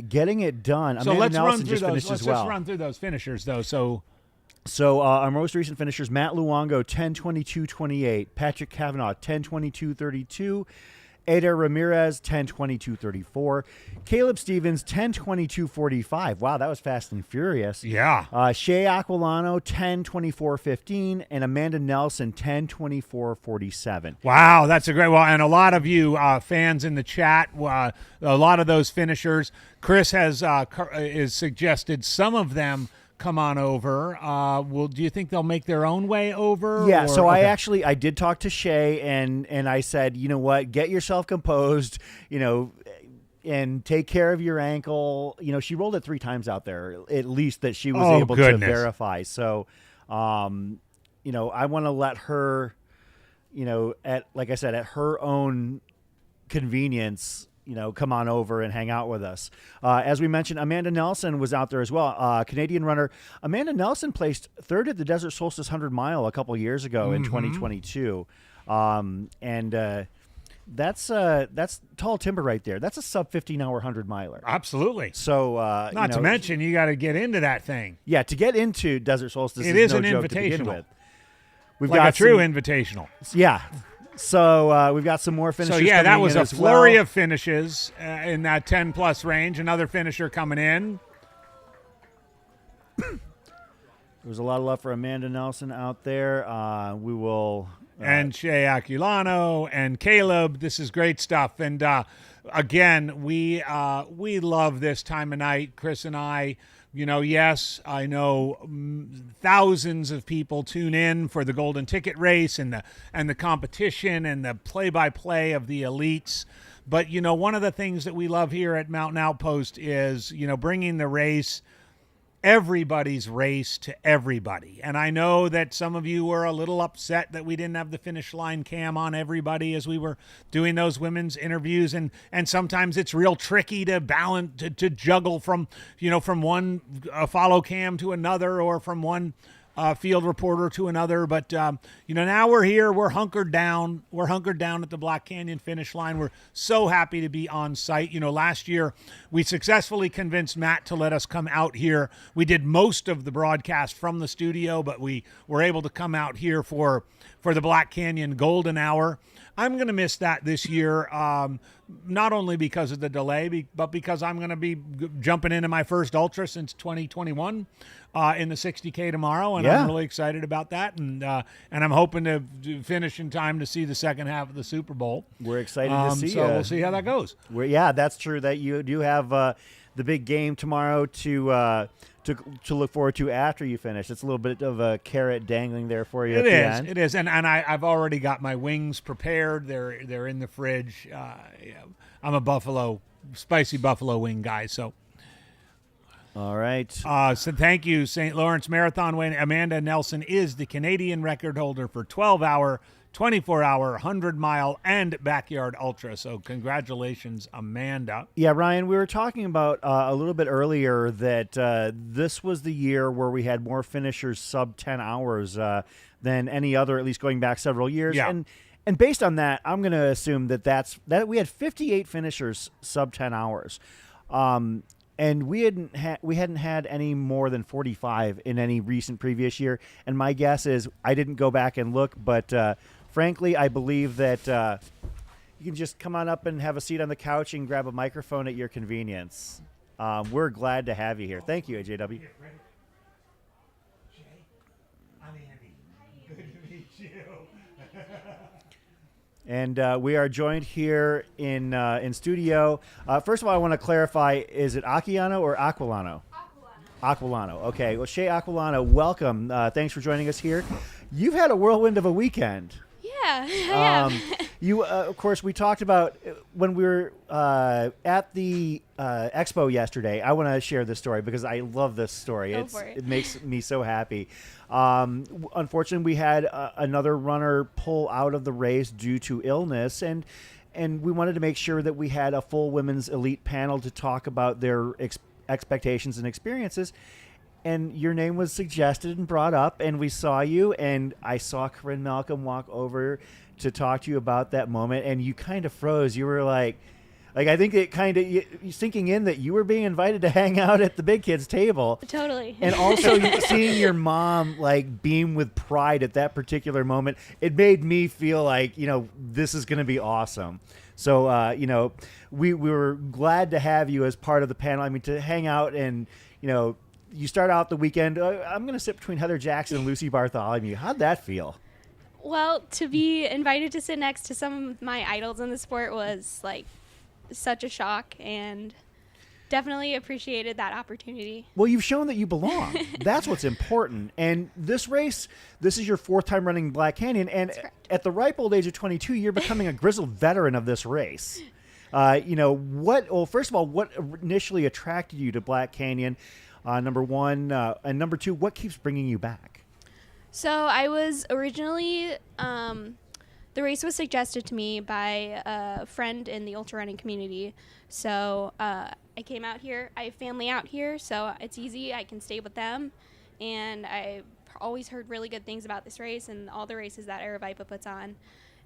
getting it done. So Amanda let's Nelson run through just those. finished Let's as well. just run through those finishers, though. So our most recent finishers, Matt Luongo, 10:22:28. Patrick Kavanaugh, 10:22:32. Ada Ramirez, 10:22:34. Caleb Stevens, 10:22:45. Wow, that was fast and furious. Yeah. Shea Aquilano, 10:24:15. And Amanda Nelson, 10:24:47. wow, that's a great one. And a lot of you fans in the chat, a lot of those finishers. Chris has suggested some of them come on over. Do you think they'll make their own way over? Yeah, or- so okay. I did talk to Shay and I said, you know what, get yourself composed, and take care of your ankle. She rolled it 3 times out there, at least that she was able to verify. So, I want to let her, like I said, at her own convenience, come on over and hang out with us. As we mentioned, Amanda Nelson was out there as well. Canadian runner. Amanda Nelson placed 3rd at the Desert Solstice 100 mile a couple years ago in 2022. That's tall timber right there. That's a sub 15-hour 100 miler. Absolutely. So not to mention, you got to get into that thing. Yeah, to get into Desert Solstice, it is no an joke to begin invitational. with. We've like got a true some, invitational. Yeah. So we've got some more finishers. So yeah, that coming was in a as flurry well. of finishes in that 10+ range. Another finisher coming in. There was a lot of love for Amanda Nelson out there. We will. And Shea Aquilano and Caleb. This is great stuff. And again, we love this time of night. Chris and I, yes, I know thousands of people tune in for the Golden Ticket race and the competition and the play-by-play of the elites. But, one of the things that we love here at Mountain Outpost is, bringing the race, everybody's race to everybody. And I know that some of you were a little upset that we didn't have the finish line cam on everybody as we were doing those women's interviews. And sometimes it's real tricky to balance, to juggle from one follow cam to another or from one field reporter to another. But, now we're here. We're hunkered down. We're hunkered down at the Black Canyon finish line. We're so happy to be on site. Last year we successfully convinced Matt to let us come out here. We did most of the broadcast from the studio, but we were able to come out here for the Black Canyon Golden Hour. I'm going to miss that this year, not only because of the delay, but because I'm going to be jumping into my first ultra since 2021 in the 60K tomorrow, and I'm really excited about that. And I'm hoping to finish in time to see the second half of the Super Bowl. We're excited to see. So we'll see how that goes. Yeah, that's true. That you do have the big game tomorrow to look forward to after you finish. It's a little bit of a carrot dangling there for you. It is, and I've already got my wings prepared. They're in the fridge. I'm a spicy buffalo wing guy. So, all right. So thank you, St. Lawrence Marathon winner Amanda Nelson is the Canadian record holder for 12-hour, 24-hour, 100-mile, and backyard ultra. So congratulations, Amanda. Yeah, Ryan, we were talking about a little bit earlier that this was the year where we had more finishers sub 10 hours than any other, at least going back several years. Yeah. And based on that, I'm going to assume that we had 58 finishers sub 10 hours. And we hadn't had any more than 45 in any recent previous year. And my guess is, I didn't go back and look, but frankly, I believe that you can just come on up and have a seat on the couch and grab a microphone at your convenience. We're glad to have you here. Thank you, AJW. I'm Andy. Good to meet you. And we are joined here in studio. First of all, I want to clarify, is it Aquilano or Aquilano? Aquilano. Okay. Well, Shea Aquilano, welcome. Thanks for joining us here. You've had a whirlwind of a weekend. Yeah, Yeah, I am. You, of course, we talked about when we were at the expo yesterday. I want to share this story because I love this story. Go for it. It makes me so happy. Unfortunately, we had another runner pull out of the race due to illness, and we wanted to make sure that we had a full women's elite panel to talk about their expectations and experiences. And your name was suggested and brought up, and we saw you, and I saw Corinne Malcolm walk over to talk to you about that moment, and you kind of froze. You were like I think it kind of sinking in that you were being invited to hang out at the big kids table. Totally. And also seeing your mom like beam with pride at that particular moment, it made me feel like, this is going to be awesome. So, we were glad to have you as part of the panel. I mean, to hang out and, you start out the weekend, I'm going to sit between Heather Jackson and Lucy Bartholomew. How'd that feel? Well, to be invited to sit next to some of my idols in the sport was like such a shock, and definitely appreciated that opportunity. Well, you've shown that you belong. That's what's important. And this race, this is your fourth time running Black Canyon, and at the ripe old age of 22, you're becoming a grizzled veteran of this race. First of all, what initially attracted you to Black Canyon? Number one, and number two, what keeps bringing you back? So I was originally, the race was suggested to me by a friend in the ultra running community. So I came out here. I have family out here, so it's easy. I can stay with them. And I've always heard really good things about this race and all the races that Aravaipa puts on.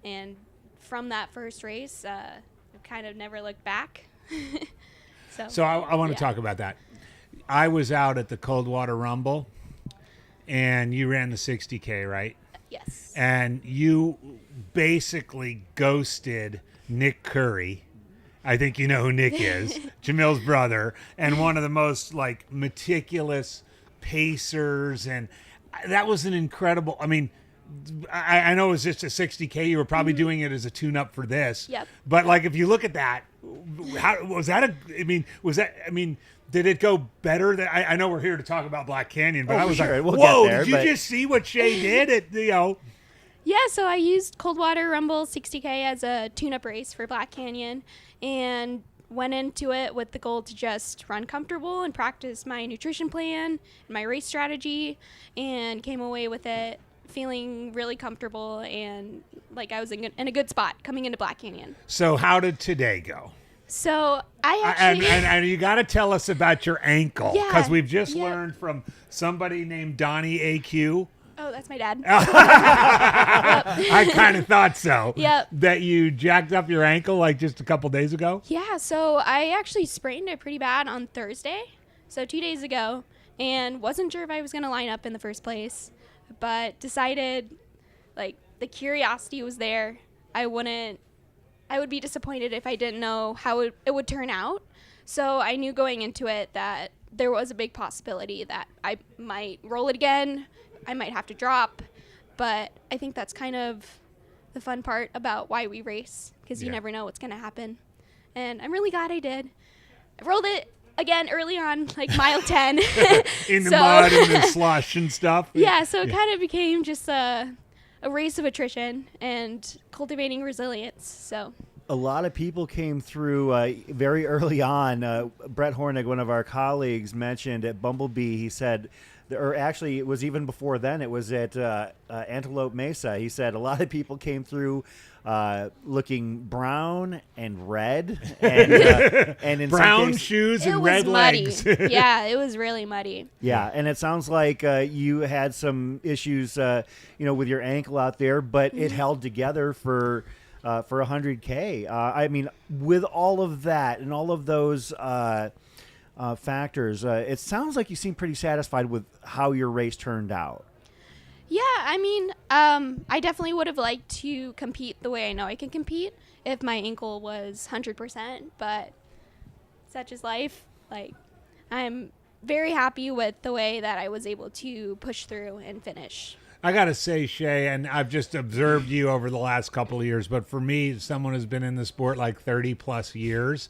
And from that first race, I've kind of never looked back. So I want to talk about that. I was out at the Coldwater Rumble, and you ran the 60K, right? Yes. And you basically ghosted Nick Curry. I think you know who Nick is, Jamil's brother, and one of the most like meticulous pacers. And that was an incredible, I know it was just a 60K. You were probably doing it as a tune-up for this. Yep. But like, if you look at that, did it go better? I know we're here to talk about Black Canyon, but I was like, whoa, did you just see what Shay did? Yeah, so I used Coldwater Rumble 60K as a tune-up race for Black Canyon and went into it with the goal to just run comfortable and practice my nutrition plan and my race strategy, and came away with it feeling really comfortable and like I was in a good spot coming into Black Canyon. So how did today go? So I actually... And you got to tell us about your ankle, because we've just learned from somebody named Donnie AQ. Oh, that's my dad. I kind of thought so. Yep. That you jacked up your ankle like just a couple days ago? Yeah, so I actually sprained it pretty bad on Thursday, so 2 days ago, and wasn't sure if I was going to line up in the first place, but decided, like, the curiosity was there. I would be disappointed if I didn't know how it would turn out. So I knew going into it that there was a big possibility that I might roll it again. I might have to drop. But I think that's kind of the fun part about why we race, because you never know what's going to happen. And I'm really glad I did. I rolled it again early on, like mile 10. In the mud and the slush and stuff. Yeah, so it kind of became just a race of attrition and cultivating resilience. So a lot of people came through very early on. Brett Hornig, one of our colleagues, mentioned at Bumblebee, he said, or actually it was even before then, it was at Antelope Mesa. He said a lot of people came through looking brown and red, and in brown some cases, shoes and it red was muddy. legs. Yeah, it was really muddy. Yeah, and it sounds like you had some issues, with your ankle out there, but it held together for 100K. I mean, with all of that and all of those factors, it sounds like you seem pretty satisfied with how your race turned out. Yeah, I mean, I definitely would have liked to compete the way I know I can compete if my ankle was 100%, but such is life. Like, I'm very happy with the way that I was able to push through and finish. I got to say, Shay, and I've just observed you over the last couple of years, but for me, someone who's been in the sport like 30 plus years,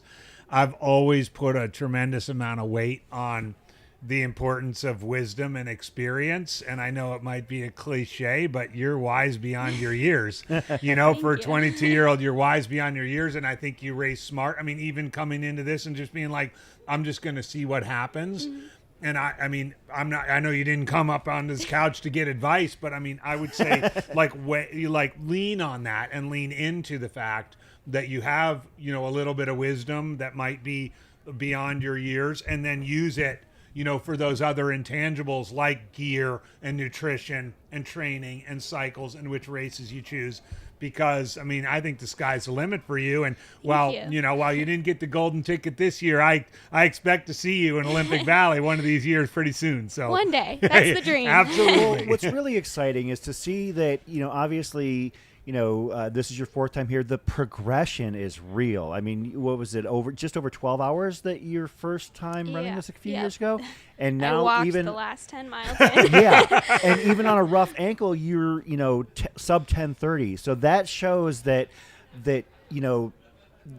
I've always put a tremendous amount of weight on the importance of wisdom and experience. And I know it might be a cliche, but you're wise beyond your years. You know, for a 22-year-old, you're wise beyond your years. And I think you race smart. I mean, even coming into this and just being like, I'm just going to see what happens. And I mean, I know you didn't come up on this couch to get advice, but I mean, I would say you lean on that and lean into the fact that you have, you know, a little bit of wisdom that might be beyond your years, and then use it, you know, for those other intangibles like gear and nutrition and training and cycles and which races you choose. Because I mean, I think the sky's the limit for you. And while you didn't get the golden ticket this year, I expect to see you in Olympic Valley one of these years pretty soon. So one day, that's the dream. Absolutely. Well, what's really exciting is to see that, you know, obviously, you know, this is your fourth time here. The progression is real. I mean, what was it, just over 12 hours that your first time running this a few years ago? And now I walked even the last 10 miles in. yeah, and even on a rough ankle, you're, you know, sub 10:30. So that shows that you know,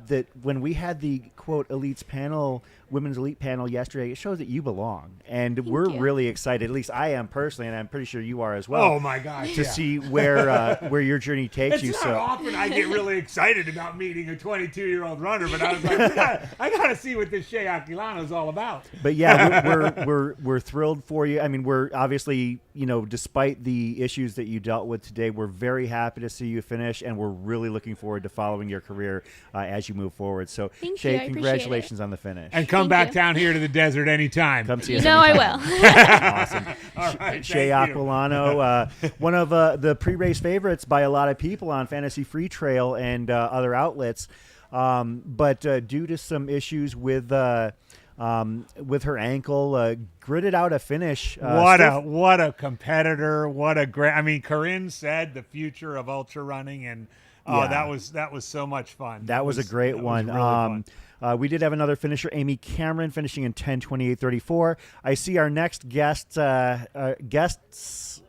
that when we had the quote elites panel, women's elite panel yesterday, it shows that you belong, and we're really excited. At least I am personally, and I'm pretty sure you are as well. Oh my gosh! To see where your journey takes you. It's not often I get really excited about meeting a 22-year-old runner, but I was like, I gotta see what this Shea Aquilano is all about. But yeah, we're thrilled for you. I mean, we're obviously, you know, despite the issues that you dealt with today, we're very happy to see you finish, and we're really looking forward to following your career as you move forward. So, Thank Shea, you. I congratulations on the finish. And come back down here to the desert anytime. Come see You us know I anytime. will. Awesome. All right, Shea thank you. Aquilano, one of the pre-race favorites by a lot of people on Fantasy Free Trail and other outlets, but due to some issues with her ankle, gritted out a finish. What a competitor! What a great! I mean, Corinne said the future of ultra running, and that was so much fun. That was a great one. Really fun. We did have another finisher, Amy Cameron, finishing in 10:28:34. I see our next guests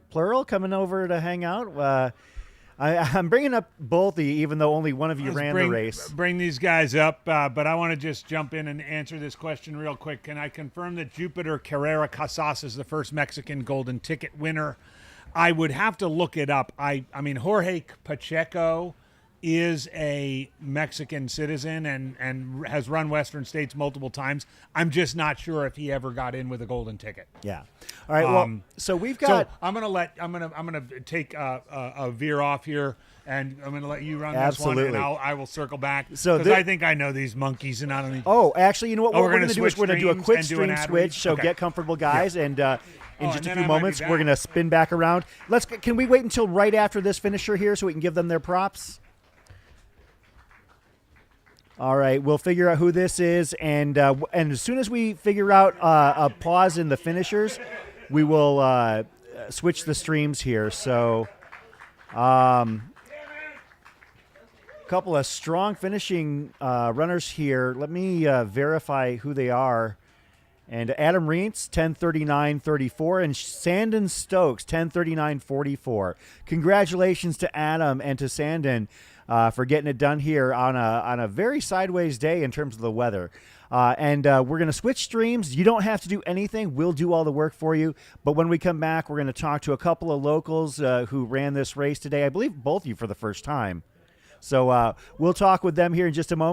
plural coming over to hang out. I'm bringing up both of you, even though only one of you ran the race. Bring these guys up, but I want to just jump in and answer this question real quick. Can I confirm that Jupiter Carrera Casas is the first Mexican golden ticket winner? I would have to look it up. I mean, Jorge Pacheco is a Mexican citizen and has run Western States multiple times. I'm just not sure if he ever got in with a golden ticket. Yeah. All right. Well, so we've got. So I'm gonna take a veer off here, and I'm gonna let you run Absolutely. this one, and I will circle back. So because I think I know these monkeys, and I don't need. Oh, actually, you know what? Oh, what we're going to do is we're going to do a quick and do an stream ad switch. read? So Okay. get comfortable, guys, and in just a and then few I might be moments, back. we're going to spin back around. Can we wait until right after this finisher here so we can give them their props? All right, we'll figure out who this is, and as soon as we figure out a pause in the finishers, we will switch the streams here. So, couple of strong finishing runners here. Let me verify who they are. And Adam Reentz, 10:39:34, and Sandon Stokes, 10:39:44. Congratulations to Adam and to Sandon for getting it done here on a very sideways day in terms of the weather. And we're going to switch streams. You don't have to do anything. We'll do all the work for you. But when we come back, we're going to talk to a couple of locals who ran this race today. I believe both of you for the first time. So we'll talk with them here in just a moment.